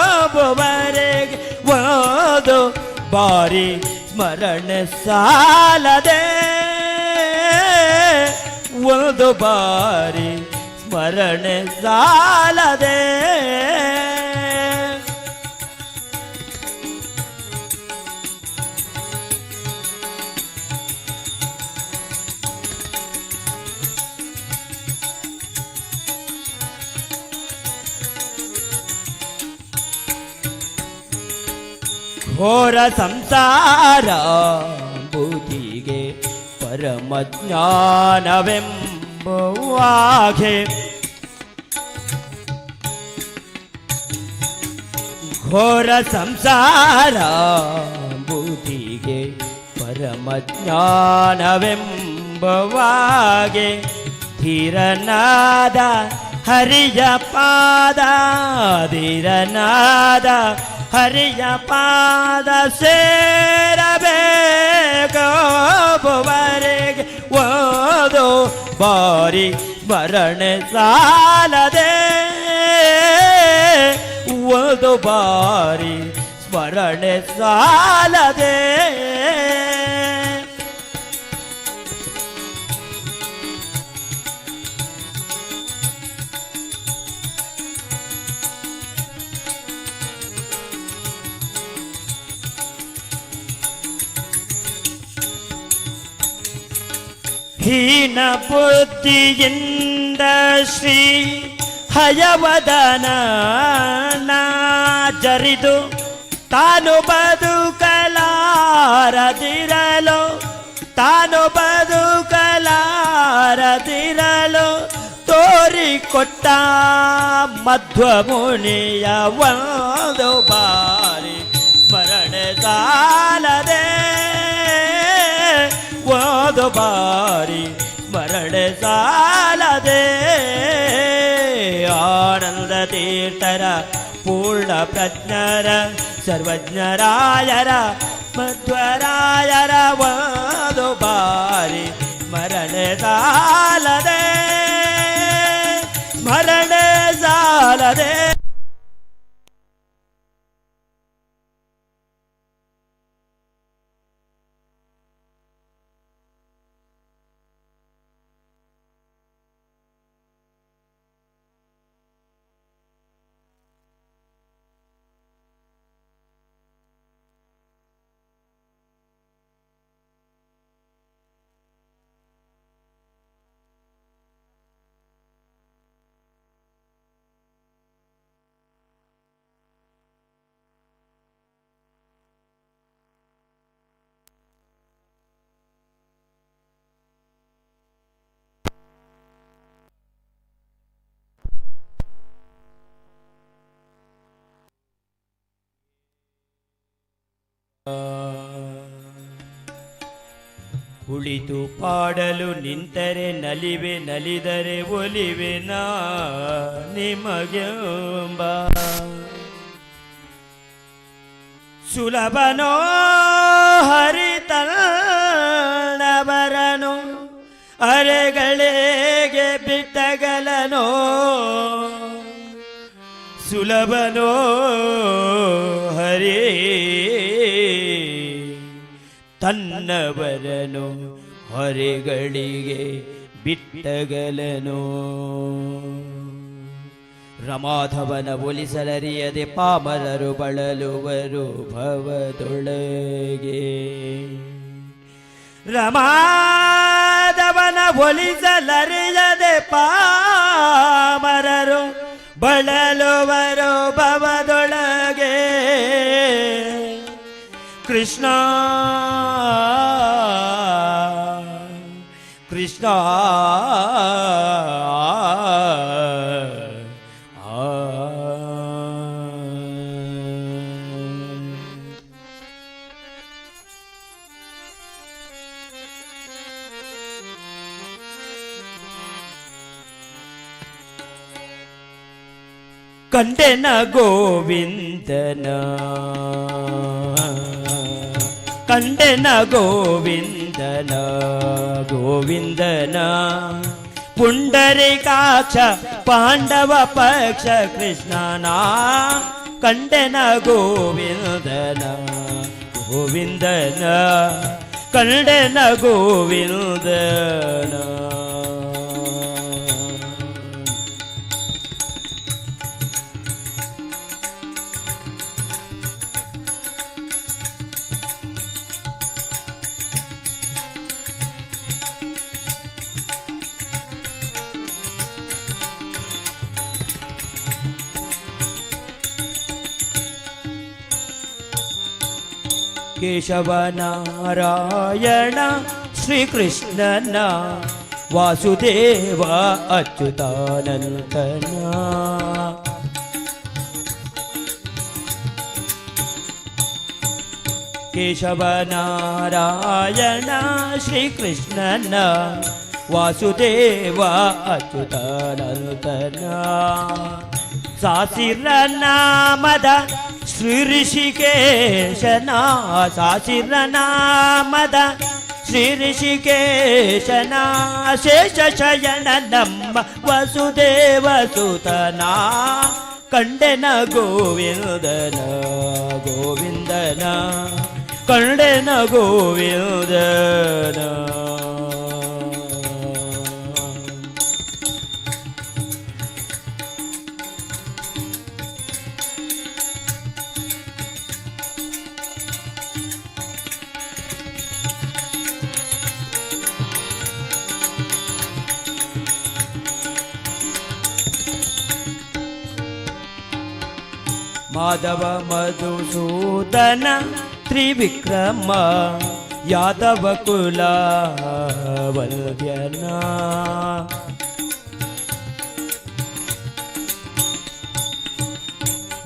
Speaker 3: ಸೇರಬೇಕೆಂಬುವರೆಗೆ ಒಂದು ಬಾರಿ ಸ್ಮರಣೆ ಸಾಲದೆ ಒಂದು ಬಾರಿ ಸ್ಮರಣೆ ಸಾಲದೆ ಘೋರ ಸಂಸಾರ ಬುದ್ಧಿಗೆ ಪರಮಜ್ಞಾನವೆಂಬುವಾಗೆ ಘೋರ ಸಂಸಾರ ಬುದ್ಧಿಗೆ ಪರಮಜ್ಞಾನವೆಂಬುವಾಗೆ ಧೀರನಾದ ಹರಿಯ ಪಾದ ಧೀರನಾದ ಹರಿಯ ಪಾದ ಸೇರಬೇಕೆಂಬುವರೆಗೆ ಒಂದು ಬಾರಿ ಸ್ಮರಣೆ ಸಾಲದೆ ಒಂದು ಬಾರಿ ಸ್ಮರಣೆ ಸಾಲದೆ ಹೀನ ಬುದ್ಧಿಯಿಂದ ಶ್ರೀ ಹಯವದನ ಜರಿದು ತಾನು ಬದುಕಲಾರದಿರಲು ತಾನು ಬದುಕಲಾರದಿರಲು ತೋರಿಕೊಟ್ಟ ಮಧ್ವ ಮುನಿಯ ಒಂದು ಬಾರಿ ಸ್ಮರಣೆ ಸಾಲದೆ ಒಂದು ಬಾರಿ ಸ್ಮರಣೆ ಸಾಲದೆ ಆನಂದ ತೀರ್ಥರ ಪೂರ್ಣ ಪ್ರಜ್ಞರ ಸರ್ವಜ್ಞರಾಯರ ಮಧ್ವರಾಯರ ಒಂದು ಬಾರಿ ಸ್ಮರಣೆ ಸಾಲದೆ ಕುಳಿತು ಪಾಡಲು ನಿಂತರೆ ನಲಿವೆ, ನಲಿದರೆ ಒಲಿವೆ ನಾ ನಿಮಗೆಂಬ ಸುಲಭನೋ ಹರಿತಲ್ಲವರನು ಅರೆಗಳಿಗೆ ಬಿಟ್ಟಗಲನೋ ಸುಲಭನೋ ಹರಿ ತನ್ನವರನು ಹೊರೆಗಳಿಗೆ ಬಿಟ್ಟಗಲನೋ ರಮಾಧವನ ಒಲಿಸಲರಿಯದೆ ಪಾಮರರು ಬಳಲುವರು ಭವದೊಳಗೆ ರಮಾಧವನ ಒಲಿಸಲರಿಯದೆ ಪಾಮರರು ಬಳಲುವರು ಭವದೊಳಗೆ ಕೃಷ್ಣ ಕೃಷ್ಣ ಕಂಡೆನ ಗೋವಿಂದನ ಕಂಡೆನ ಗೋವಿಂದನ ಗೋವಿಂದನ ಪುಂಡರಿಕಾಕ್ಷ ಪಾಂಡವ ಪಕ್ಷ ಕೃಷ್ಣನ ಕಂಡೆನ ಗೋವಿಂದನ ಗೋವಿಂದನ ಕಂಡೆನ ಗೋವಿಂದನ ಕೇಶವ ನಾರಾಯಣ ಶ್ರೀಕೃಷ್ಣನ ವಾಸುದೇವ ಅಚ್ಯುತಾನಂದನ ಕೇಶವ ನಾರಾಯಣ ಶ್ರೀಕೃಷ್ಣನ ವಾಸುದೇವ ಅಚ್ಯುತಾನಂದನ ಸಾಸಿರ ನಾಮದ ಶ್ರೀ ಋಷಿಕೇಶನ ಸಾಸಿರ ನಾಮದ ಶ್ರೀ ಋಷಿಕೇಶನ ಶೇಷ ಶಯನ ನಮ್ಮ ವಸುದೇವ ಸುತನ ಕಂಡೆನ ಗೋವಿಂದನ ಗೋವಿಂದನ ಕಂಡೆನ ಗೋವಿಂದನ ಮಾಧವ ಮಧುಸೂದನ ತ್ರಿವಿಕ್ರಮ ಯಾದವ ಕುಲ ವಲ್ಯನ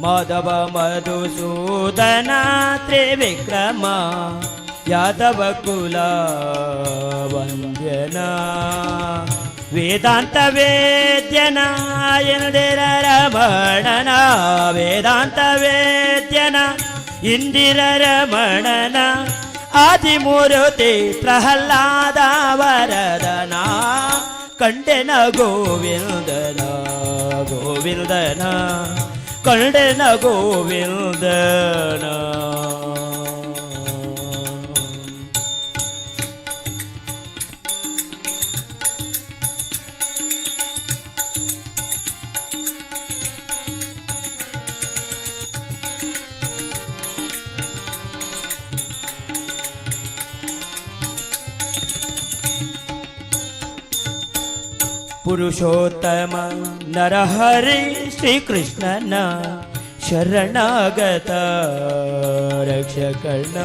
Speaker 3: ಮಾಧವ ಮಧುಸೂದನ ತ್ರಿವಿಕ್ರಮ ಯಾದವ ಕುಲ ವಂದ್ಯನ ವೇದಾಂತ ವೇದ್ಯನ ಇಂದಿರ ರಮಣನ ವೇದಾಂತ ವೇದ್ಯನ ಇಂದಿರ ರಮಣನ ಆದಿಮೂರ್ತಿ ಪ್ರಹ್ಲಾದ ವರದನ ಕಂಡೆನ ಗೋವಿಂದನ ಗೋವಿಂದನ ಕಂಡೆನ ಗೋವಿಂದನ ಪುರುಷೋತ್ತಮ ನರಹರಿ ಶ್ರೀಕೃಷ್ಣನ ಶರಣಾಗತ ರಕ್ಷಕನ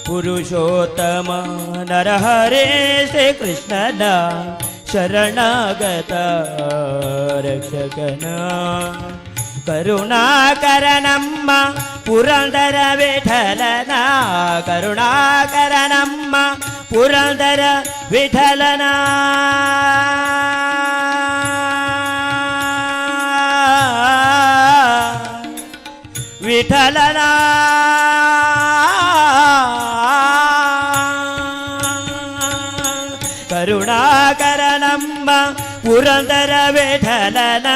Speaker 3: ಪುರುಷೋತ್ತಮ ನರಹರಿ ಶ್ರೀಕೃಷ್ಣನ ಶರಣಾಗತ ರಕ್ಷಕನ ಕರುಣಾಕರ ನಮ್ಮ ಪುರಂದರ ವಿಠಲನ ಕರುಣಾಕರ ನಮ್ಮ ಪುರಂದರ ವಿಠಲನ ವಿಠಲನ ಕರುಣಾಕರ ನಮ್ಮ ಪುರಂದರ ವಿಠಲನ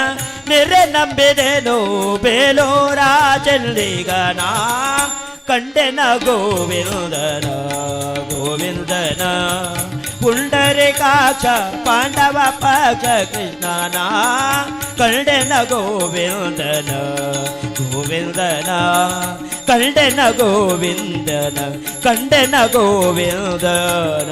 Speaker 3: ನಿರೆ ನಂಬಿದೆನು ಬೇಲೂರ ಚಂದಿಗನ ಕಂಡೆನ ಗೋವಿಂದನ ಗೋವಿಂದನ ಪುಂಡರಿಕಾಕ್ಷ ಪಾಂಡವ ಪಕ್ಷ ಕೃಷ್ಣನ ಕಂಡೆನ ಗೋವಿಂದನ ಗೋವಿಂದನ ಕಂಡೆನ ಗೋವಿಂದನ ಕಂಡೆನ ಗೋವಿಂದನ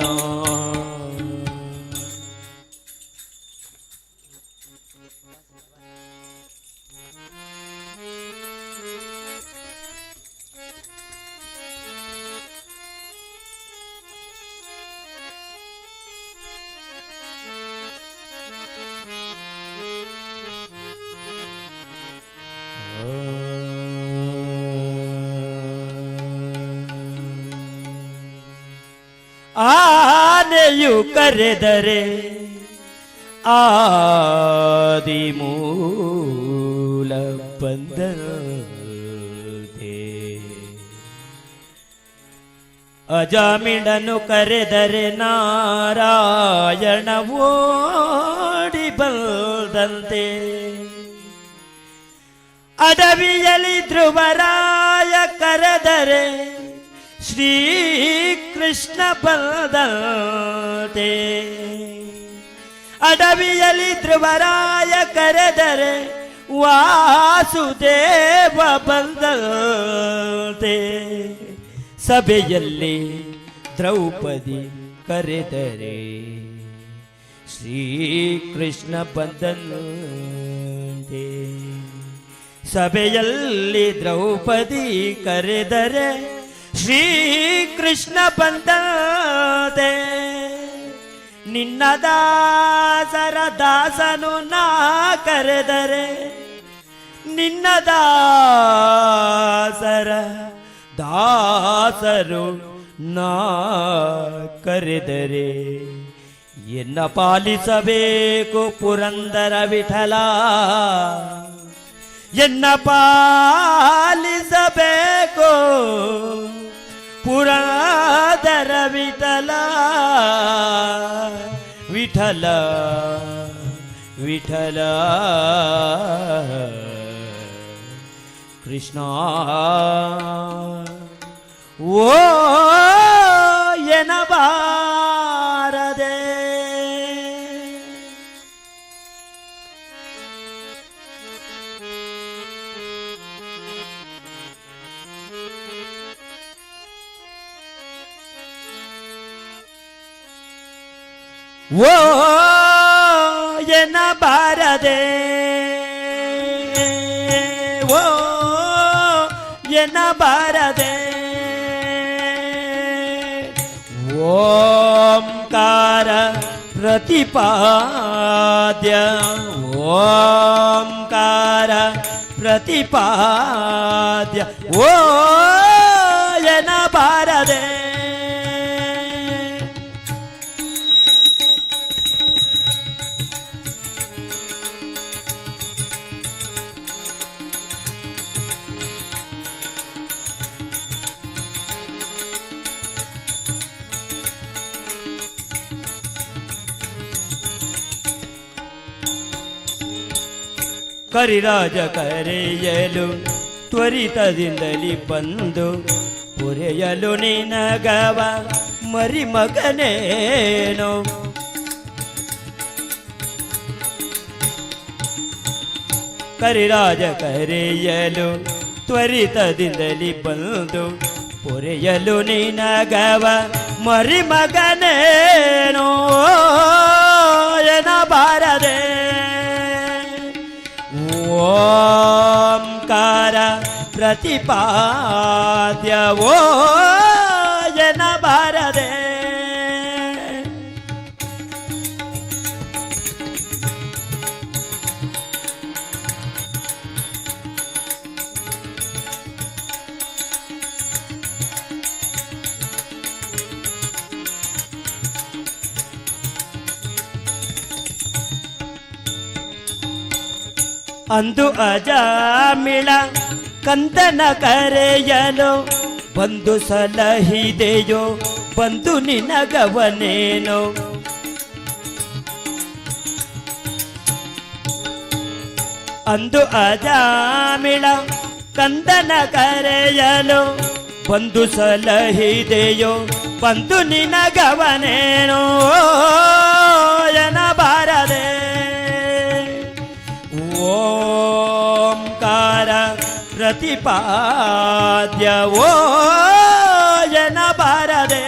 Speaker 3: ಆನೆಯು ಕರೆದರೆ ಆದಿಮೂಲ ಬಂದಂತೆ ಅಜಾಮಿಳನು ಕರೆದರೆ ನಾರಾಯಣ ಓಡಿ ಬಂದಂತೆ ಅಡವಿಯಲಿ ಧ್ರುವರಾಯ ಕರೆದರೆ ಶ್ರೀಕೃಷ್ಣ ಬಂದಂತೆ ಅಡವಿಯಲಿ ಧ್ರುವರಾಯ ಕರೆದರೆ ವಾಸುದೇವ ಬಂದಂತೆ ಸಭೆಯಲ್ಲಿ ದ್ರೌಪದಿ ಕರೆದರೆ ಶ್ರೀಕೃಷ್ಣ ಬಂದಂತೆ ಸಭೆಯಲ್ಲಿ ದ್ರೌಪದಿ ಕರೆದರೆ ಶ್ರೀಕೃಷ್ಣ ಬಂದಂತೆ ನಿನ್ನ ದಾಸರ ದಾಸನು ನಾ ಕರೆದರೆ ನಿನ್ನ ದಾಸರ ದಾಸರು ನಾ ಕರೆದರೆ ಎನ್ನ ಪಾಲಿಸಬೇಕು ಪುರಂದರ ವಿಠಲ ಎನ್ನ ಪಾಲಿಸಬೇಕು ಪುರಂದರ ವಿಠಲ ವಿಠಲ ವಿಠಲ ಕೃಷ್ಣ ಓ ಎನಬಾರದೆ ಓ ಎನ್ನಬಾರದೆ ಓ ಎನ್ನಬಾರದೆ ಓಂಕಾರ ಪ್ರತಿಪಾದ್ಯ ಓಂಕಾರ ಪ್ರತಿಪಾದ್ಯ ಓ ಎನ್ನಬಾರದೆ ಕರಿರಾಜ ಕರೆಯಲು ತ್ವರಿತದಿಂದಲಿ ಬಂದು ಪುರೆಯಲು ನಿನಗವ ಮರಿಮಗನೇನೋ ಕರಿರಾಜ ಕರೆಯಲು ತ್ವರಿತದಿಂದಲಿ ಬಂದು ಪುರೆಯಲು ನಿನಗವ ಮರಿಮಗನೇನೋ ಎನ್ನಬಾರದೆ ಓಂಕಾರ ಪ್ರತಿಪಾದ್ಯ ಓ ಎನ್ನಬಾರದೆ ಅಂದು ಅಜಾಮಿಳ ಕಂದನ ಕರೆಯಲು ಬಂದು ಸಲಹಿದೆಯೋ ಬಂದು ನಿನಗವನೇನೋ ಅಂದು ಅಜಾಮಿಳ ಕಂದನ ಕರೆಯಲು ಬಂದು ಸಲಹಿದೆಯೋ ಬಂದು ನಿನಗವನೇನೋ ಎನ್ನಬಾರದೆ ಓಂಕಾರ ಪ್ರತಿಪಾದ್ಯ ಓ ಎನ್ನಬಾರದೆ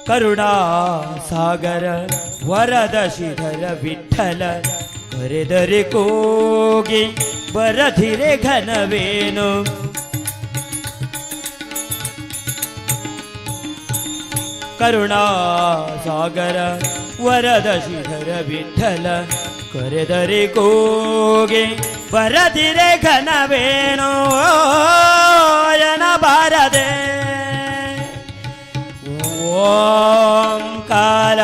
Speaker 3: ಕರುಣಾ ಸಾಗರ ವರದ ಶ್ರೀಧರ ವಿಠಲ ಕರೆದರೆ ಕೂಗಿ ಬರಧಿರೆ ಘನವೇನು ಕರುಣಾ ಸಾಗರ ವರದ ಶ್ರೀಧರ ವಿಠಲ ಕರೆದರೆ ಕೂಗಿ ಬರಧಿರೆ ಘನವೇನು ಎನ್ನಬಾರದೆ ಓಂಕಾರ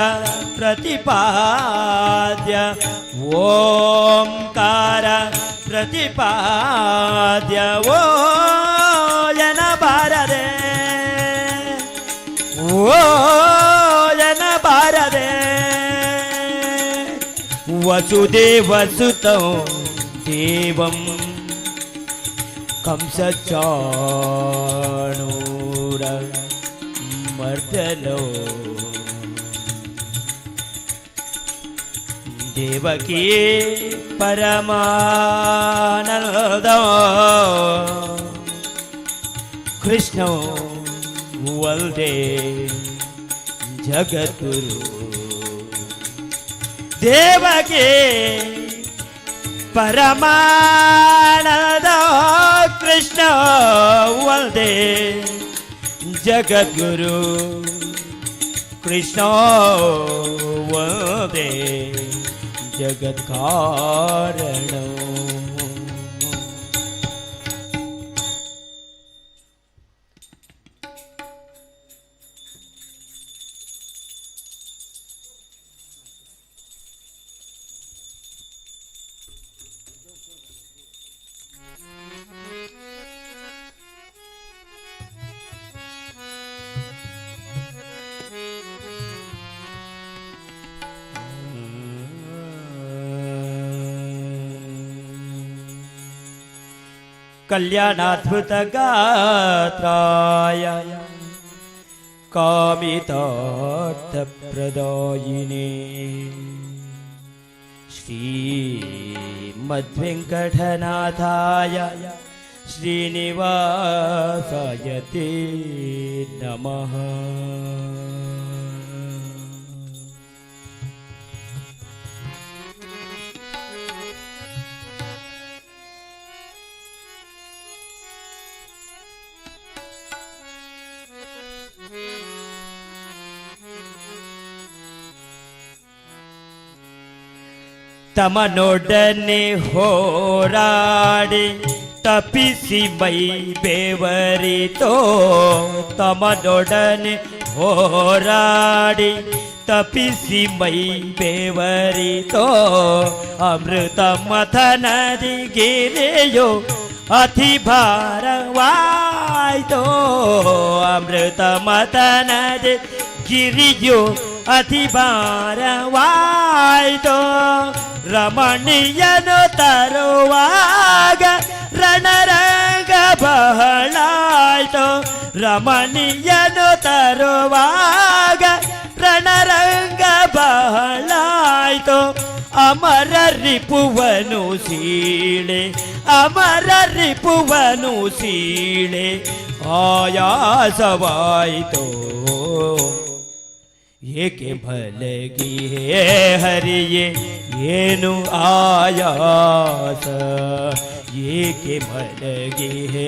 Speaker 3: ಪ್ರತಿಪಾದ್ಯ ಓಂಕಾರ ಪ್ರತಿಪಾದ್ಯ ಓ ಎನ್ನಬಾರದೆ ಓ ಎನ್ನಬಾರದೆ ವಸುದೇವಸುತಂ ದೇವಂ ಕಂಸಚಾಣೂರ ಮರ್ದನೋ ದೇವಕಿ ಪರಮಾನಂದ ಕೃಷ್ಣ ವಲ್ದೇ ಜಗದ್ಗುರು ದೇವಕಿ ಪರಮಾನಂದ ಕೃಷ್ಣ ವಲ್ದೇ ಜಗದ್ಗುರು ಕೃಷ್ಣ ವದೇ ಜಗತ್ಕಾರಣ ಕಲ್ಯಾಣಾದ್ಭುತ ಗಾತ್ರಾಯ ಕಾಮಿತಾರ್ಥ ಪ್ರದಾಯಿನೇ ಶ್ರೀ ಮದ್ವೆಂಕಟನಾಥಾಯ ಶ್ರೀನಿವಾಸಾಯ ತೇ ನಮಃ. ತಮನೊಡನೆ ಹೋರಾಡಿ ತಪಿಸಿ ಮೈ ಬೆವರಿತೋ ತಮನೊಡನೆ ಹೋರಾಡಿ ತಪಿಸಿ ಮೈ ಬೆವರಿತೋ ಅಮೃತ ಮಥನದಿ ಗಿರಿಯೋ ಅತಿ ಭಾರವಾಯ್ತೋ ಅಮೃತ ಮಥನದಿ ಗಿರಿಯೋ ಅತಿ ಭಾರವಾಯ್ತೋ ರಮಣೀಯನು ತರುವಾಗ ರಣರಂಗ ಬಹಳಾಯ್ತು ರಮಣೀಯನು ತರುವಾಗ ರಣರಂಗ ಬಹಳಾಯ್ತು ಅಮರ ರಿಪುವನು ಸೀಳೆ ಅಮರ ರಿಪುವನು ಸೀಳೆ ಆಯಾಸವಾಯಿತು ಏಕೆ ಮಲಗಿ ಹೇ ಹರಿಯೇ ಏನು ಆಯಾಸ ಏಕೆ ಮಲಗಿ ಹೇ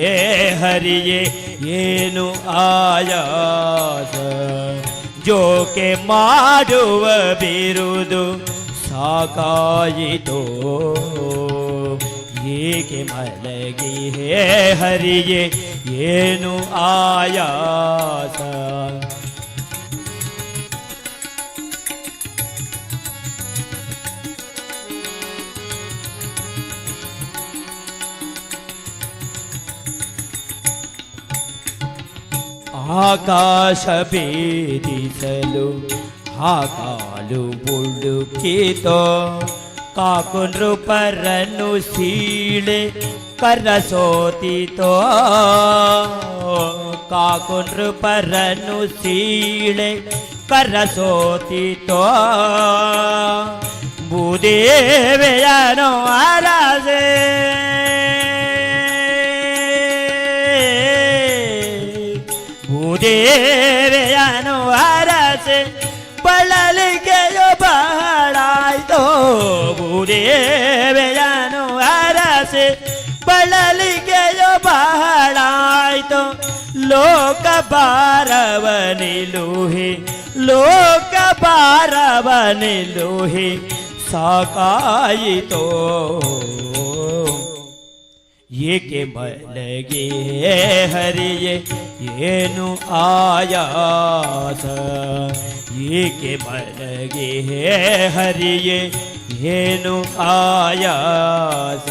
Speaker 3: ಹರಿಯೇ ಏನು ಆಯಾಸ ಜೋಕೆ ಮಾಡುವ ಬಿರುದು ಸಾಕಾಯಿತೋ ಏಕೆ ಮಲಗಿ ಹೇ ಹರಿಯೇ ಏನು ಆಯಾಸ ಆಕಾಶ ಭೇದಿಸಲು ಹಾಕಾಲು ಹುಡುಕಿತೋ ಕಾಕೊಂಡ್ರು ಪರನ್ನು ಸೀಳೆ ಕರಸೋತಿತೋ ಕಾಕೊಂಡ್ರು ಪರನ್ನು ಸೀಳೆ ಕರಸೋತಿತೋ ಭೂದೇವೆಯನೋ ಅರಸೆ ಭೂದೇವೆಯನು ಅರಸೆ ಬಳಲಿಗೆಯು ಬಹಳಾಯ್ತೋ ಭೂದೇವೆಯನು ಅರಸೆ ಬಳಲಿಗೆಯು ಬಹಳಾಯ್ತೋ ಲೋಕ ಭಾರವನಿಲುಹಿ ಲೋಕ ಭಾರವನಿಲುಹಿ ಸಾಕಾಯಿತೋ ಏಕೆ ಮಲಗಿ ಹರಿಯೇ ಏನು ಆಯಾಸ ಏಕೆ ಮಲಗಿ ಹರಿಯೇ ಏನು ಆಯಾಸ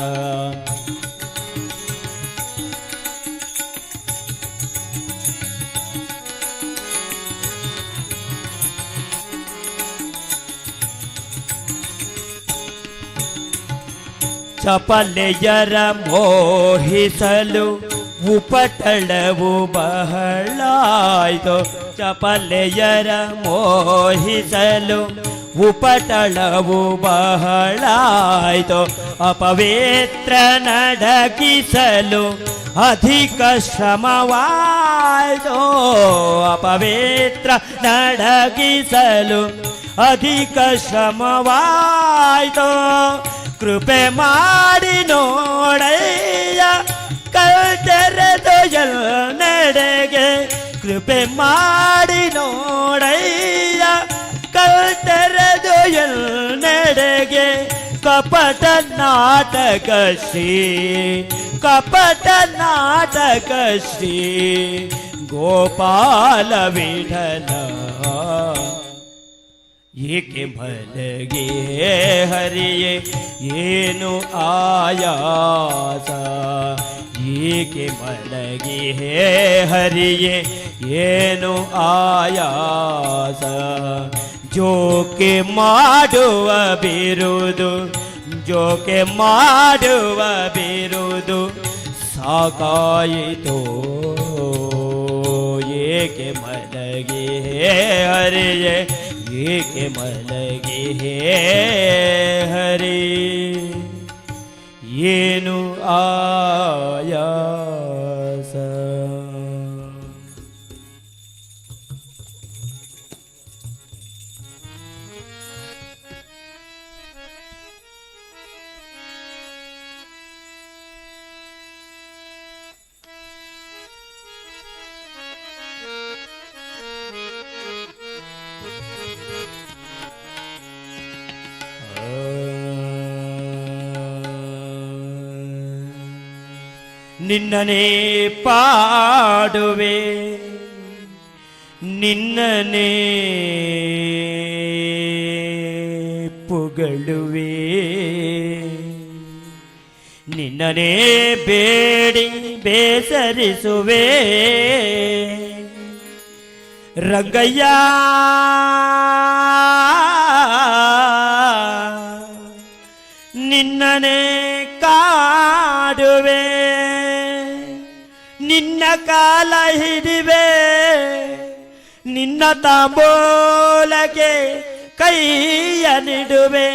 Speaker 3: ಚಪಲೆಯರ ಮೋಹಿಸಲು ಉಪಟಳವು ಬಹಳಾಯ್ತು ಚಪಲೆಯರ ಮೋಹಿಸಲು ಉಪಟಳವು ಬಹಳಾಯ್ತು ಅಪವಿತ್ರ ನಡಗಿಸಲು ಅಧಿಕ ಶ್ರಮವಾಯ್ತು ಅಪವಿತ್ರ ನಡಗಿಸಲು ಅಧಿಕ ಶ್ರಮವಾಯ್ತು ಕೃಪೆ ಮಾಡಿ ನೋಡಯ್ಯ ಕಲ್ತೆರೆದು ನಡೆಗೆ ಕೃಪೆ ಮಾಡಿ ನೋಡಯ್ಯ ಕಲ್ತೆರೆದು ನಡೆಗೆ ಕಪಟ ನಾಟಕ ಶ್ರೀ ಕಪಟ ನಾಟಕ ಶ್ರೀ ಗೋಪಾಲ ವಿಠಲ ಏಕೆ ಮಲಗಿ ಹರಿಯೇ ಏನು ಆಯಾಸ ಏಕೆ ಮಲಗಿ ಹರಿಯೇ ಏನು ಆಯಾಸ ಜೋಕೆ ಮಾಡುವ ಬಿರುದು ಜೋಕೆ ಮಾಡುವ ಬಿರುದು ಸಾಕಾಯಿತೋ ಏಕೆ ಮಲಗಿ ಹರಿಯೇ ಏಕೆ ಮಲಗಿ ಹರಿ ಏನು ಆಯಾಸ ನಿನ್ನನೇ ಪಾಡುವೆ ನಿನ್ನನೇ ಪುಗಳುವೆ ನಿನ್ನನೇ ಬೇಡಿ ಬೇಸರಿಸುವೆ ರಂಗಯ್ಯ ನಿನ್ನನೇ ಕಾಡುವೆ ನಿನ್ನ ಕಾಲ ಹಿಡಿವೆ ನಿನ್ನ ತಾಂಬೂಲಕ್ಕೆ ಕೈಯ ನಿಡುವೆ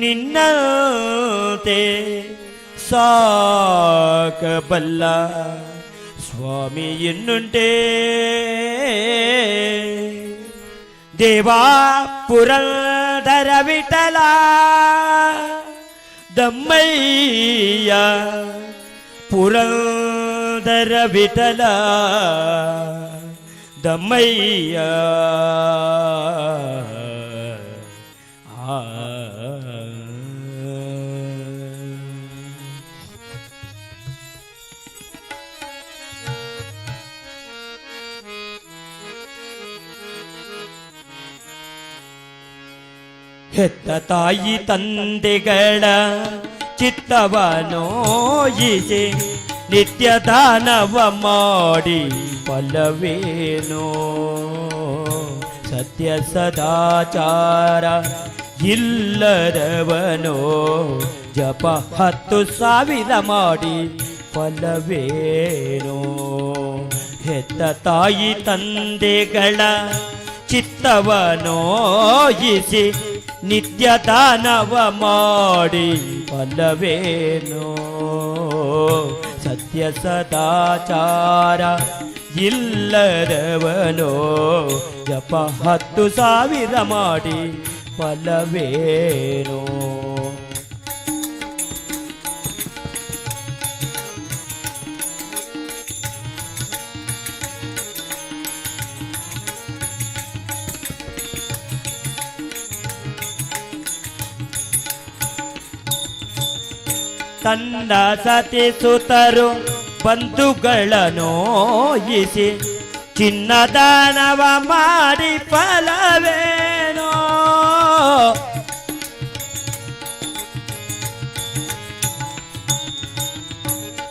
Speaker 3: ನಿನ್ನಂತೆ ಸಾಕಬಲ್ಲ ಸ್ವಾಮಿ ಎನ್ನುಂಟೆ ದೇವಾ ಪುರಂದರ ವಿಠಲ ದಮ್ಮಯ್ಯ ಪುರಂದರ ವಿಠಲ ದಮ್ಮಯ್ಯ ಹೆತ್ತ ತಾಯಿ ತಂದೆಗಳ ಚಿತ್ತವ ನೋಯಿಸಿ ನಿತ್ಯ ದಾನವ ಮಾಡಿ ಫಲವೇನೋ ಸತ್ಯ ಸದಾಚಾರ ಇಲ್ಲದವನೋ ಜಪ 10,000 ಮಾಡಿ ಫಲವೇನೋ ಹೆತ್ತ ತಾಯಿ ತಂದೆಗಳ ಚಿತ್ತವ ನೋಯಿಸಿ ನಿತ್ಯ ದಾನವ ಮಾಡಿ ಫಲವೇನೋ ಸತ್ಯ ಸದಾಚಾರ ಇಲ್ಲದವನೋ ಜಪ 10,000 ಮಾಡಿ ಫಲವೇನೋ ತನ್ನ ಸತಿ ಸುತರು ಬಂಧುಗಳ ನೋಯಿಸಿ ಚಿನ್ನದಾನವ ಮಾಡಿ ಫಲವೇನೋ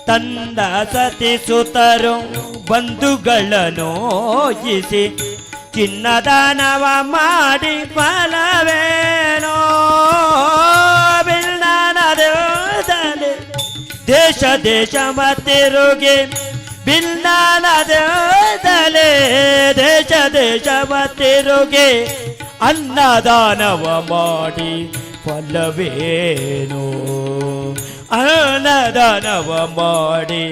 Speaker 3: ತನ್ನ ಸತಿ ಸುತರು ಬಂಧುಗಳ ನೋಯಿಸಿ ಚಿನ್ನದಾನವ ಮಾಡಿ ಫಲವೇನೋ ದೇಶ ದೇಶ ಮತ್ತಿರುಗಿ ಬಿಲ್ಲಾನದಲೆ ದೇಶ ದೇಶ ಮತ್ತಿರುಗಿ ಅನ್ನದಾನವ ಮಾಡಿ ಫಲವೇನೋ ಅನ್ನದಾನವ ಮಾಡಿ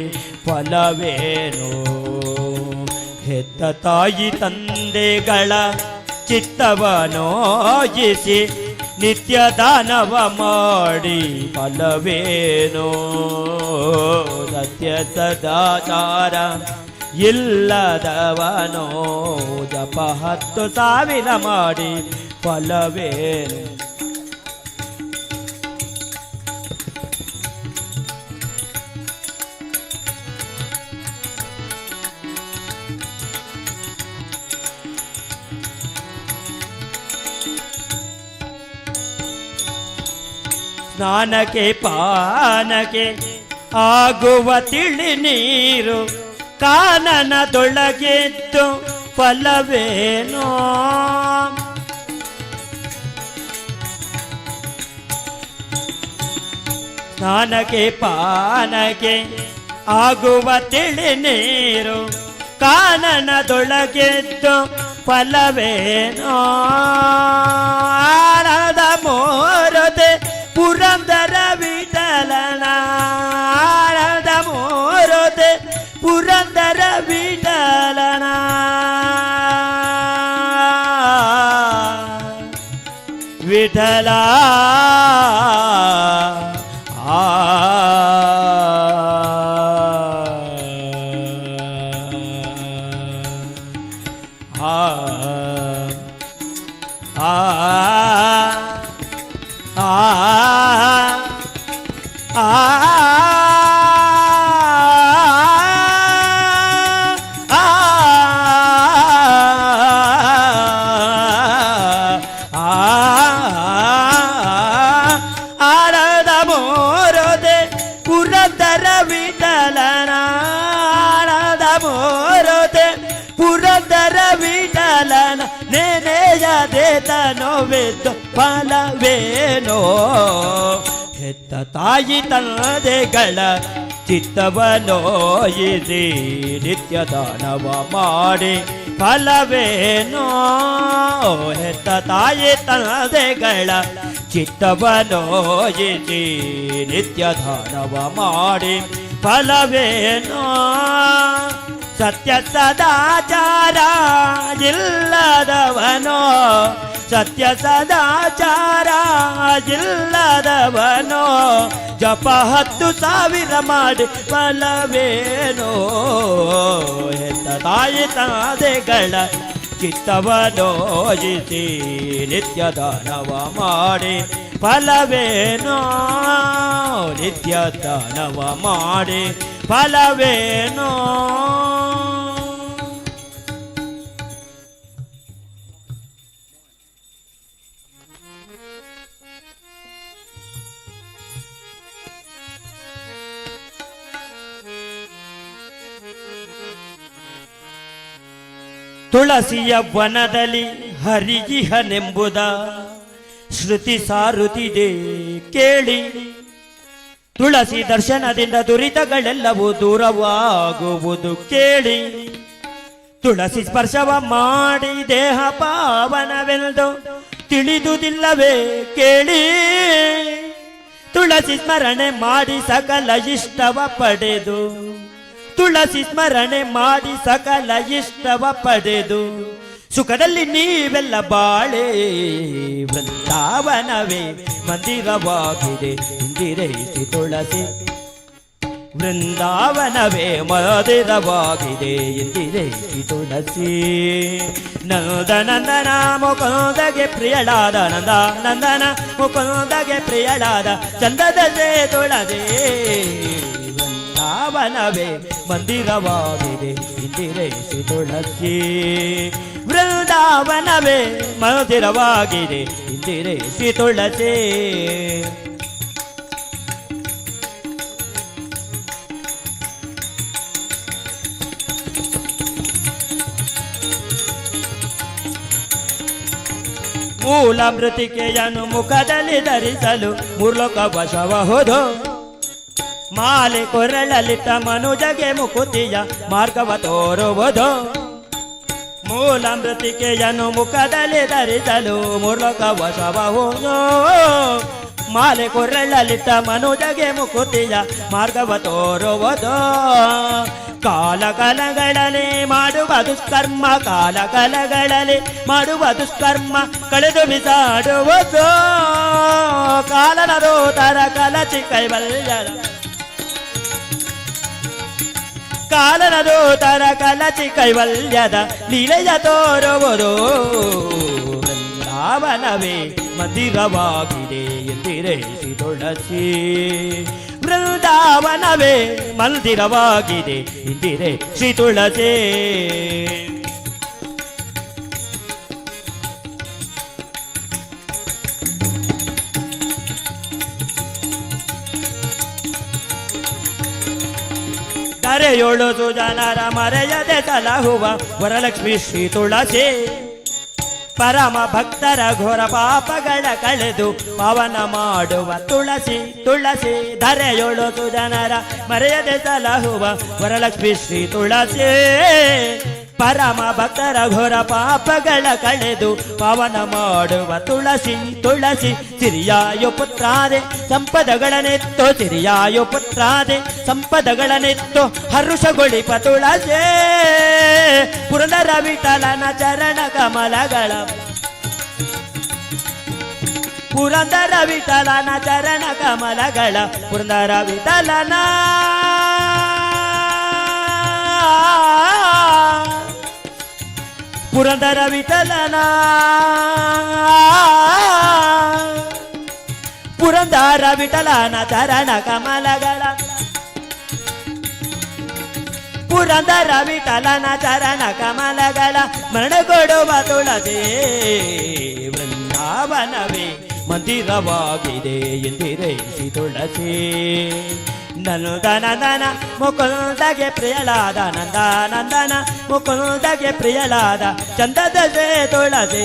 Speaker 3: ಫಲವೇನೋ ಹೆತ್ತ ತಾಯಿ ತಂದೆಗಳ ಚಿತ್ತವ ನೋಯಿಸಿ ನಿತ್ಯ ದಾನವ ಮಾಡಿ ಫಲವೇನೋ ಸತ್ಯ ಸದಾಚಾರ ಇಲ್ಲದವನೋ ಜಪ 10,000 ಮಾಡಿ ಫಲವೇನೋ ಸ್ನಾನಕ್ಕೆ ಪಾನಕ್ಕೆ ಆಗುವ ತಿಳಿ ನೀರು ಕಾನನದೊಳಗೆದ್ದು ಫಲವೇನೋ ಸ್ನಾನಕ್ಕೆ ಪಾನಕ್ಕೆ ಆಗುವ ತಿಳಿ ನೀರು ಕಾನನದೊಳಗೆದ್ದು ಫಲವೇನೋ ಆನಂದ ಮೋರದೆ ಪುರಂದರ ವಿಠಲನ ಆನಂದ ಮೋರದೆ ಪುರಂದರ ವಿಠಲನ ವಿಠಲ ಆರದ ಮೋರದೆ ಪುರಂದರ ವಿಠಲನ ಆರದ ಮೋರದೆ ಪುರಂದರ ವಿಠಲನ ನೆನೆಯದೆ ತನೋವೆದ್ದು ಫಲವೇನೋ ಹೆತ್ತ ತಾಯಿ ತಂದೆಗಳ ಚಿತ್ತವನೋಯಿಸಿ ನಿತ್ಯ ದಾನವ ಮಾಡಿ ಫಲವೇನೋ ಹೆತ್ತ ತಾಯಿ ತಂದೆಗಳ ಚಿತ್ತವನೋಯಿಸಿ ನಿತ್ಯ ದಾನವ ಮಾಡಿ ಫಲವೇನೋ ಸತ್ಯ ಸದಾಚಾರ ಇಲ್ಲದವನೋ ಸತ್ಯ ಸದಾಚಾರ ಇಲ್ಲದವನೋ ಜಪ 10,000 ಮಾಡಿ ಫಲವೇನೋ ಹೆತ್ತ ತಾಯಿ ತಂದೆಗಳ ಚಿತ್ತವನೋಜಿಸಿ ನಿತ್ಯ ದಾನವ ಮಾಡಿ ಫಲವೇನೋ ನಿತ್ಯ ದಾನವ ಮಾಡಿ ಫಲವೇನೋ. ತುಳಸಿಯ ವನದಲ್ಲಿ ಹರಿಗಿಹನೆಂಬುದ ಶ್ರುತಿ ಸಾರುತ್ತಿದೆ ಕೇಳಿ. ತುಳಸಿ ದರ್ಶನದಿಂದ ದುರಿತಗಳೆಲ್ಲವೂ ದೂರವಾಗುವುದು ಕೇಳಿ. ತುಳಸಿ ಸ್ಪರ್ಶವ ಮಾಡಿ ದೇಹ ಪಾವನವೆಂದು ತಿಳಿದುದಿಲ್ಲವೇ ಕೇಳಿ. ತುಳಸಿ ಸ್ಮರಣೆ ಮಾಡಿ ಸಕಲ ಇಷ್ಟವ ಪಡೆದು ತುಳಸಿ ಸ್ಮರಣೆ ಮಾಡಿ ಸಕಲ ಇಷ್ಟವ ಪಡೆದು ಸುಖದಲ್ಲಿ ನೀವೆಲ್ಲ ಬಾಳೆ. ವೃಂದಾವನವೇ ಮಂದಿರವಾಗಿದೆ ಇಂದಿರೈಸಿ ತುಳಸಿ. ವೃಂದಾವನವೇ ಮಂದಿರವಾಗಿದೆ ಇಂದಿರೈಸಿ ತುಳಸಿ. ನಂದನಂದನ ಮುಕುಂದಗೆ ಪ್ರಿಯಳಾದ ನಂದ ನಂದನ ಮುಕುಂದಗೆ ಪ್ರಿಯಳಾದ ಚಂದದ ತುಳಸಿ. ವೃಂದಾವನವೇ ಮಂದಿರವಾಗಿದೆ ಇಂದಿರೈಸಿ ತುಳಸಿ. ವೃಂದಾವನವೇ ಮಂದಿರವಾಗಿದೆ ಇಂದಿರೈಸಿ ತುಳಸಿ. ಮೂಲ ಮೃತಿಕೆಯನ್ನು ಮುಖದಲ್ಲಿ ಧರಿಸಲು ಮೂರ್ಲೋಕ ವಶವಹುದು. ಮಾಲೆ ಕೊರಳಲಿಟ್ಟ ಮನುಜಗೆ ಮುಕುತಿಯ ಮಾರ್ಗವ ತೋರುವುದು. ಮೂಲ ಮೃತಿಕೆಯನ್ನು ಮುಖದಲ್ಲಿ ಧರಿಸಲು ಮೂರ್ಲೋಕ ವಶವಹುದು. ಮಾಲೆ ಕೊರಳಲಿಟ್ಟ ಮನುಜಗೆ ಮುಕುತಿಯ ಮಾರ್ಗವ ತೋರುವುದು. ಕಾಲಗಳಲ್ಲಿ ಮಾಡುವ ದುಷ್ಕರ್ಮ ಕಾಲಗಳಲ್ಲಿ ಮಾಡುವ ದುಷ್ಕರ್ಮ ಕಳೆದು ಬಿಸಾಡುವುದು. ಕಾಲನ ರೋದರ ಕಲಚಿ ಕೈವಲ್ಯ ಕಾಲನ ರೋದರ ಕಲಚಿ ಕೈವಲ್ಯದ ಲೀಲೆಯ ತೋರುವುದು. ವೃಂದಾವನವೇ ಮಂದಿರವಾಗಿದೆ ಎಂದಿರೈಸಿ ತುಳಸಿ. ವೃಂದಾವನವೇ ಮಂದಿರವಾಗಿದೆ ಇಂದಿರೈಸಿ ತುಳಸಿ. ಕರೆಯೋಳು ಸುಜನರ ಮರೆಯದೆ ಸಲಹುವ ವರಲಕ್ಷ್ಮಿ ಶ್ರೀ ತುಳಸಿ. ಪರಮ ಭಕ್ತರ ಘೋರ ಪಾಪಗಳ ಕಳೆದು ಪಾವನ ಮಾಡುವ ತುಳಸಿ ತುಳಸಿ. ಧರೆಯೋಳು ಸುಜನರ ಮರೆಯದೆ ಸಲಹುವ ವರಲಕ್ಷ್ಮಿ ಶ್ರೀ ತುಳಸಿ. ಪರಮ ಭಕ್ತರ ಘೋರ ಪಾಪಗಳ ಕಳೆದು ಪಾವನ ಮಾಡುವ ತುಳಸಿ ತುಳಸಿ. ಸಿರಿಯಾಯು ಪುತ್ರಾದೆ ಸಂಪದಗಳನ್ನೆತ್ತು ಸಿರಿಯಾಯು ಪುತ್ರಾದೆ ಸಂಪದಗಳನ್ನೆತ್ತು ಹರುಷಗೊಳಿಪ ತುಳಸಿ. ಪುರಂದರ ವಿಠಲನ ಚರಣ ಕಮಲಗಳ ಪುರಂದರ ವಿಠಲನ ಚರಣ ಕಮಲಗಳ ಪುರಂದರ ವಿಠಲನ ಪುರಂದರ ವಿಠಲನ ಪುರಂದರ ವಿಠಲನ ಚರಣ ಕಮಲಗಳ ಪುರಂದರ ವಿಠಲನ ಚರಣ ಕಮಲಗಳ ಮರಣಗೊಡುವ ತುಳಸಿ. ವೃಂದಾವನವೇ ಮಂದಿರವಾಗಿದೆ ಎಂದಿರೈಸಿ ತುಳಸಿ. ನಂದನಂದನ ಮುಕುಂದಗೆ ಪ್ರಿಯಳಾದ ನಂದ ನಂದನ ಮುಕುಂದಗೆ ಪ್ರಿಯಳಾದ ಚಂದದ ತುಳಸಿ.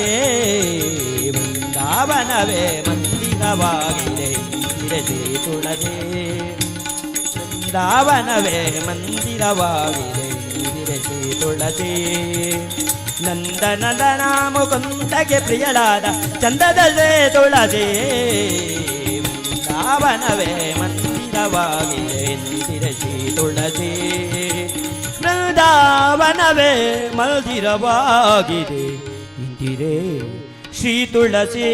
Speaker 3: ವೃಂದಾವನವೇ ಮಂದಿರವಾಗಿದೆ ಇಂದಿರೈಸಿ ತುಳಸಿ. ವೃಂದಾವನವೇ ಮಂದಿರವಾಗಿದೆ ಇಂದಿರೈಸಿ ತುಳಸಿ. ನಂದನಂದನ ಮುಕುಂದಗೆ ಪ್ರಿಯಳಾದ ಚಂದದ ತುಳಸಿ. ವೃಂದಾವನವೇ ಮಂದಿರವಾಗಿದೆ ಇಂದಿರೈಸಿ ತುಳಸಿ. ಬೃಂದಾವನವೇ ಮಂದಿರವಾಗಿದೆ ಇಂದಿರೆ ಶ್ರೀ ತುಳಸಿ.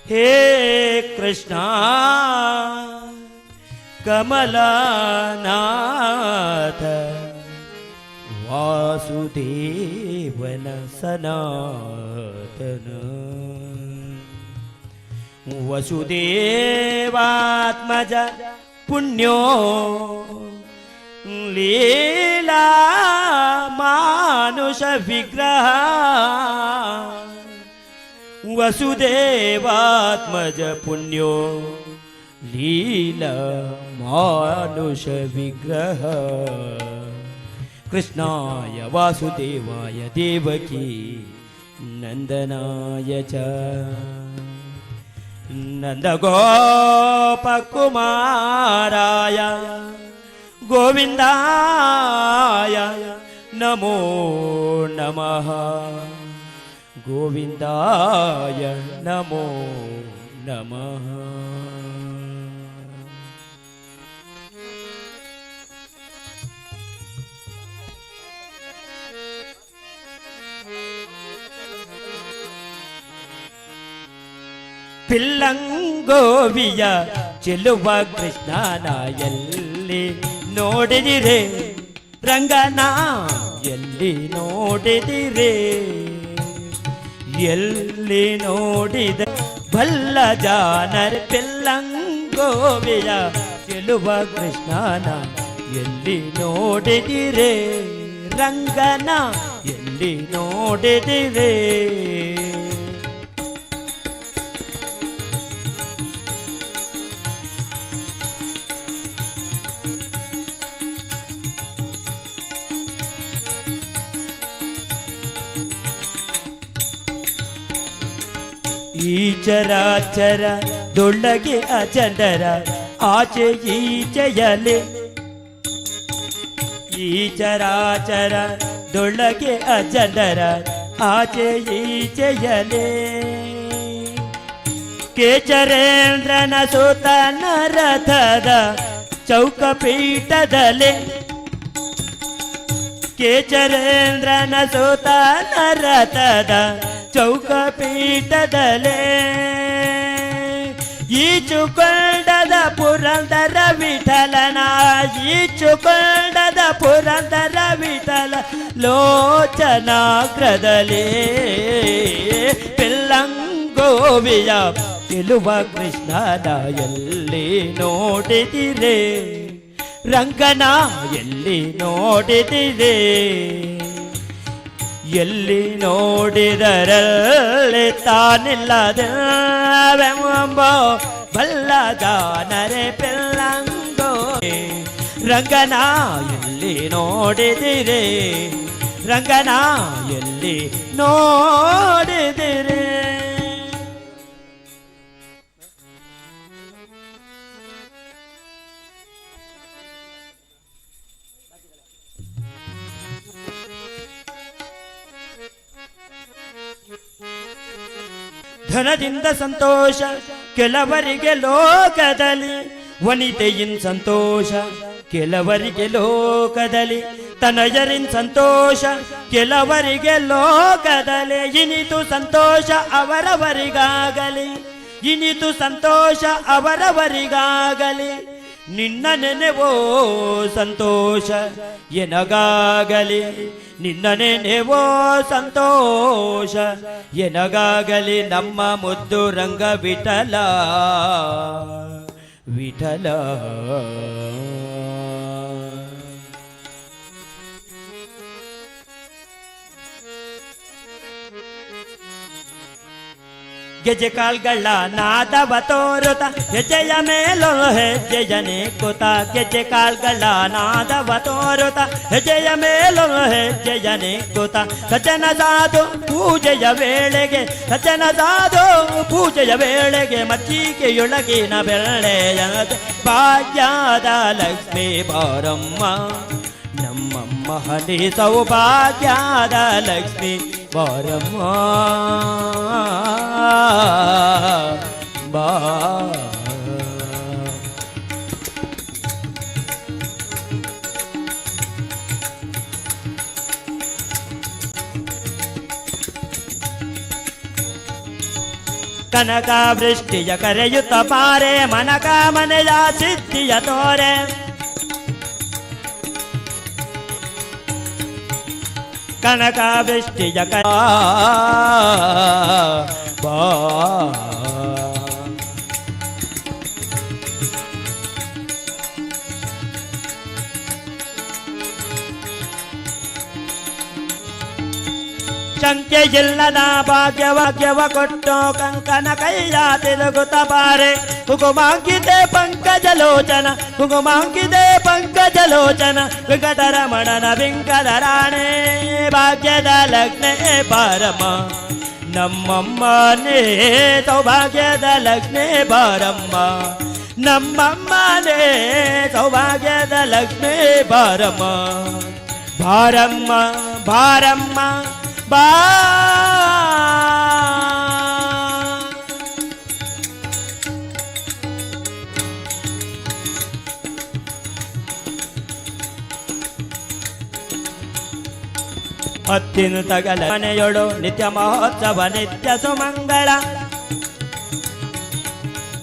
Speaker 3: हे कृष्ण कमलनाथ वासुदेवन सनातन वसुदेवात्मज पुण्यो लीला मानुष विग्रह वसुदेवात्मज पुण्यो लीला मानुष विग्रह कृष्णाय वासुदेवाय देवकी नंदनाय च नंदगोपकुमाराय गोविंदाय नमो नमः गोविंदाय नमो नमः. ಪಿಲ್ಲಂಗೋವಿಯ ಚೆಲುವ ಕೃಷ್ಣನ ಎಲ್ಲಿ ನೋಡಿದಿರೆ ರಂಗನ ಎಲ್ಲಿ ನೋಡಿದಿರೆ ಎಲ್ಲಿ ನೋಡಿದ ಬಲ್ಲ ಜಾನರ್ ಪಿಲ್ಲಂಗೋವಿಯ ಚೆಲುವ ಕೃಷ್ಣನ ಎಲ್ಲಿ ನೋಡಿದಿರೆ ರಂಗನ ಎಲ್ಲಿ ನೋಡಿದಿರೆ. ಈ ಚರಾಚರ ದೊಳಗೆ ಅಜಡರ ಆಚೆ ಈಚೆಯಲೆ ಈ ಚರಾಚರ ದೊಳಗೆ ಅಜಡರ ಆಚೆ ಈಚೆಯಲೆ ಕೇಚರೇಂದ್ರನ ಸುತನ ರಥದ ಚೌಕಪೀಠದಲೆ ಕೇಚರೇಂದ್ರನ ಸುತನ ರಥದ ಚೌಕಪೀಠದಲೆ ಈಚುಕೊಂಡದ ಪುರಂದರ ವಿಠಲನ ಈಚುಕೊಂಡದ ಪುರಂದರ ವಿಠಲ ಲೋಚನಾಗ್ರದಲೇ ಪಿಲ್ಲಂಗೋವಿಯ ಚೆಲುವ ಕೃಷ್ಣನ ಎಲ್ಲಿ ನೋಡಿದಿರೆ ರಂಗನ ಎಲ್ಲಿ ನೋಡಿದಿರೆ ಎಲ್ಲಿ ನೋಡಿದರಲ್ಲಿ ತಾನಿಲ್ಲದೆಂಬೋ ಬಲ್ಲ ಜಾನರೆ ಪಿಲ್ಲಂಗೋ ರಂಗನ ಎಲ್ಲಿ ನೋಡಿದಿರೆ ರಂಗನ ಎಲ್ಲಿ ನೋಡಿದಿರೆ. ಧನದಿಂದ ಸಂತೋಷ ಕೆಲವರಿಗೆ ಲೋಕದಲ್ಲಿ ವನಿತೆಯಿನ್ ಸಂತೋಷ ಕೆಲವರಿಗೆ ಲೋಕದಲ್ಲಿ ತನಯರಿನ್ ಸಂತೋಷ ಕೆಲವರಿಗೆ ಲೋಕದಲ್ಲಿ ಇನಿತು ಸಂತೋಷ ಅವರವರಿಗಾಗಲಿ ಇನಿತು ಸಂತೋಷ ಅವರವರಿಗಾಗಲಿ ನಿನ್ನ ನೆನೆವೋ ಸಂತೋಷ ಎನಗಾಗಲಿ ನಿನ್ನ ನೆನೆವೋ ಸಂತೋಷ ಎನಗಾಗಲಿ ನಮ್ಮ ಮುದ್ದು ರಂಗ ವಿಠಲ ವಿಠಲ.
Speaker 6: ಗೆಜೆ ಕಾಲ್ಗಳ ನಾದವ ತೋರುತ ಹೆಜ್ಜೆಯ ಮೇಲೋ ಹೆಜ್ಜೆಯನೆ ಕೂತ ಗೆಜೆ ಕಾಲ್ಗಳ ನಾದವ ತೋರುತ ಹೆಜ್ಜೆಯ ಮೇಲೋ ಹೆಜ್ಜೆಯನೆ ಕೂತ ಸಜ್ಜನ ಸಾಧು ಪೂಜೆಯ ವೇಳೆಗೆ ಸಜ್ಜನ ಸಾಧು ಪೂಜೆಯ ವೇಳೆಗೆ ಮಚ್ಚಿಗೆಯೊಳಗಿನ ಬೆಳ್ಳೆಯದೆ ಭಾಗ್ಯದ ಲಕ್ಷ್ಮೀ ಬಾರಮ್ಮ ನಮ್ಮಮ್ಮ ಹನಿ ಸೌಭಾಗ್ಯದ ಲಕ್ಷ್ಮೀ ಬಾರಮ್ಮ ಬಾ ಕನಕ ವೃಷ್ಟಿಯ ಕರೆಯುತ್ತ ಪಾರೆ ಮನಕ ಮನೆಯ ಸಿದ್ಧಿಯ ತೋರೆ ಕನಕ ವೃಷ್ಟಿಯ ಬಾ ಶಂಕೆ ಇಲ್ಲದ ಭಾಗ್ಯವಾಗ್ಯವ ಕೊಟ್ಟು ಕಂಕನ ಕೈಯ ತಿರುಗುತ್ತ ಬಾರೆ ಕುಗುಮಾಂಕಿದೆ ಪಂಕಜಲೋಚನ ಕುಗುಮಾಂಕಿದೆ ಪಂಕಜಲೋಚನ ವಿಕಟರಮಣನ ವಿಂಕದ ರಾಣೆ ಭಾಗ್ಯದ ಲಗ್ನೆ ಬಾರಮ್ಮ ನಮ್ಮಮ್ಮನೇ ಸೌಭಾಗ್ಯದ ಲಗ್ನೆ ಬಾರಮ್ಮ ನಮ್ಮಮ್ಮನೇ ಸೌಭಾಗ್ಯದ ಲಗ್ನೆ ಬಾರಮ್ಮ ಬಾರಮ್ಮ ಬಾರಮ್ಮ ಬಾ ಹತ್ತಿನ ತಗಲ ಮನೆಯೊಳು ನಿತ್ಯ ಮಹೋತ್ಸವ ನಿತ್ಯ ಸುಮಂಗಳ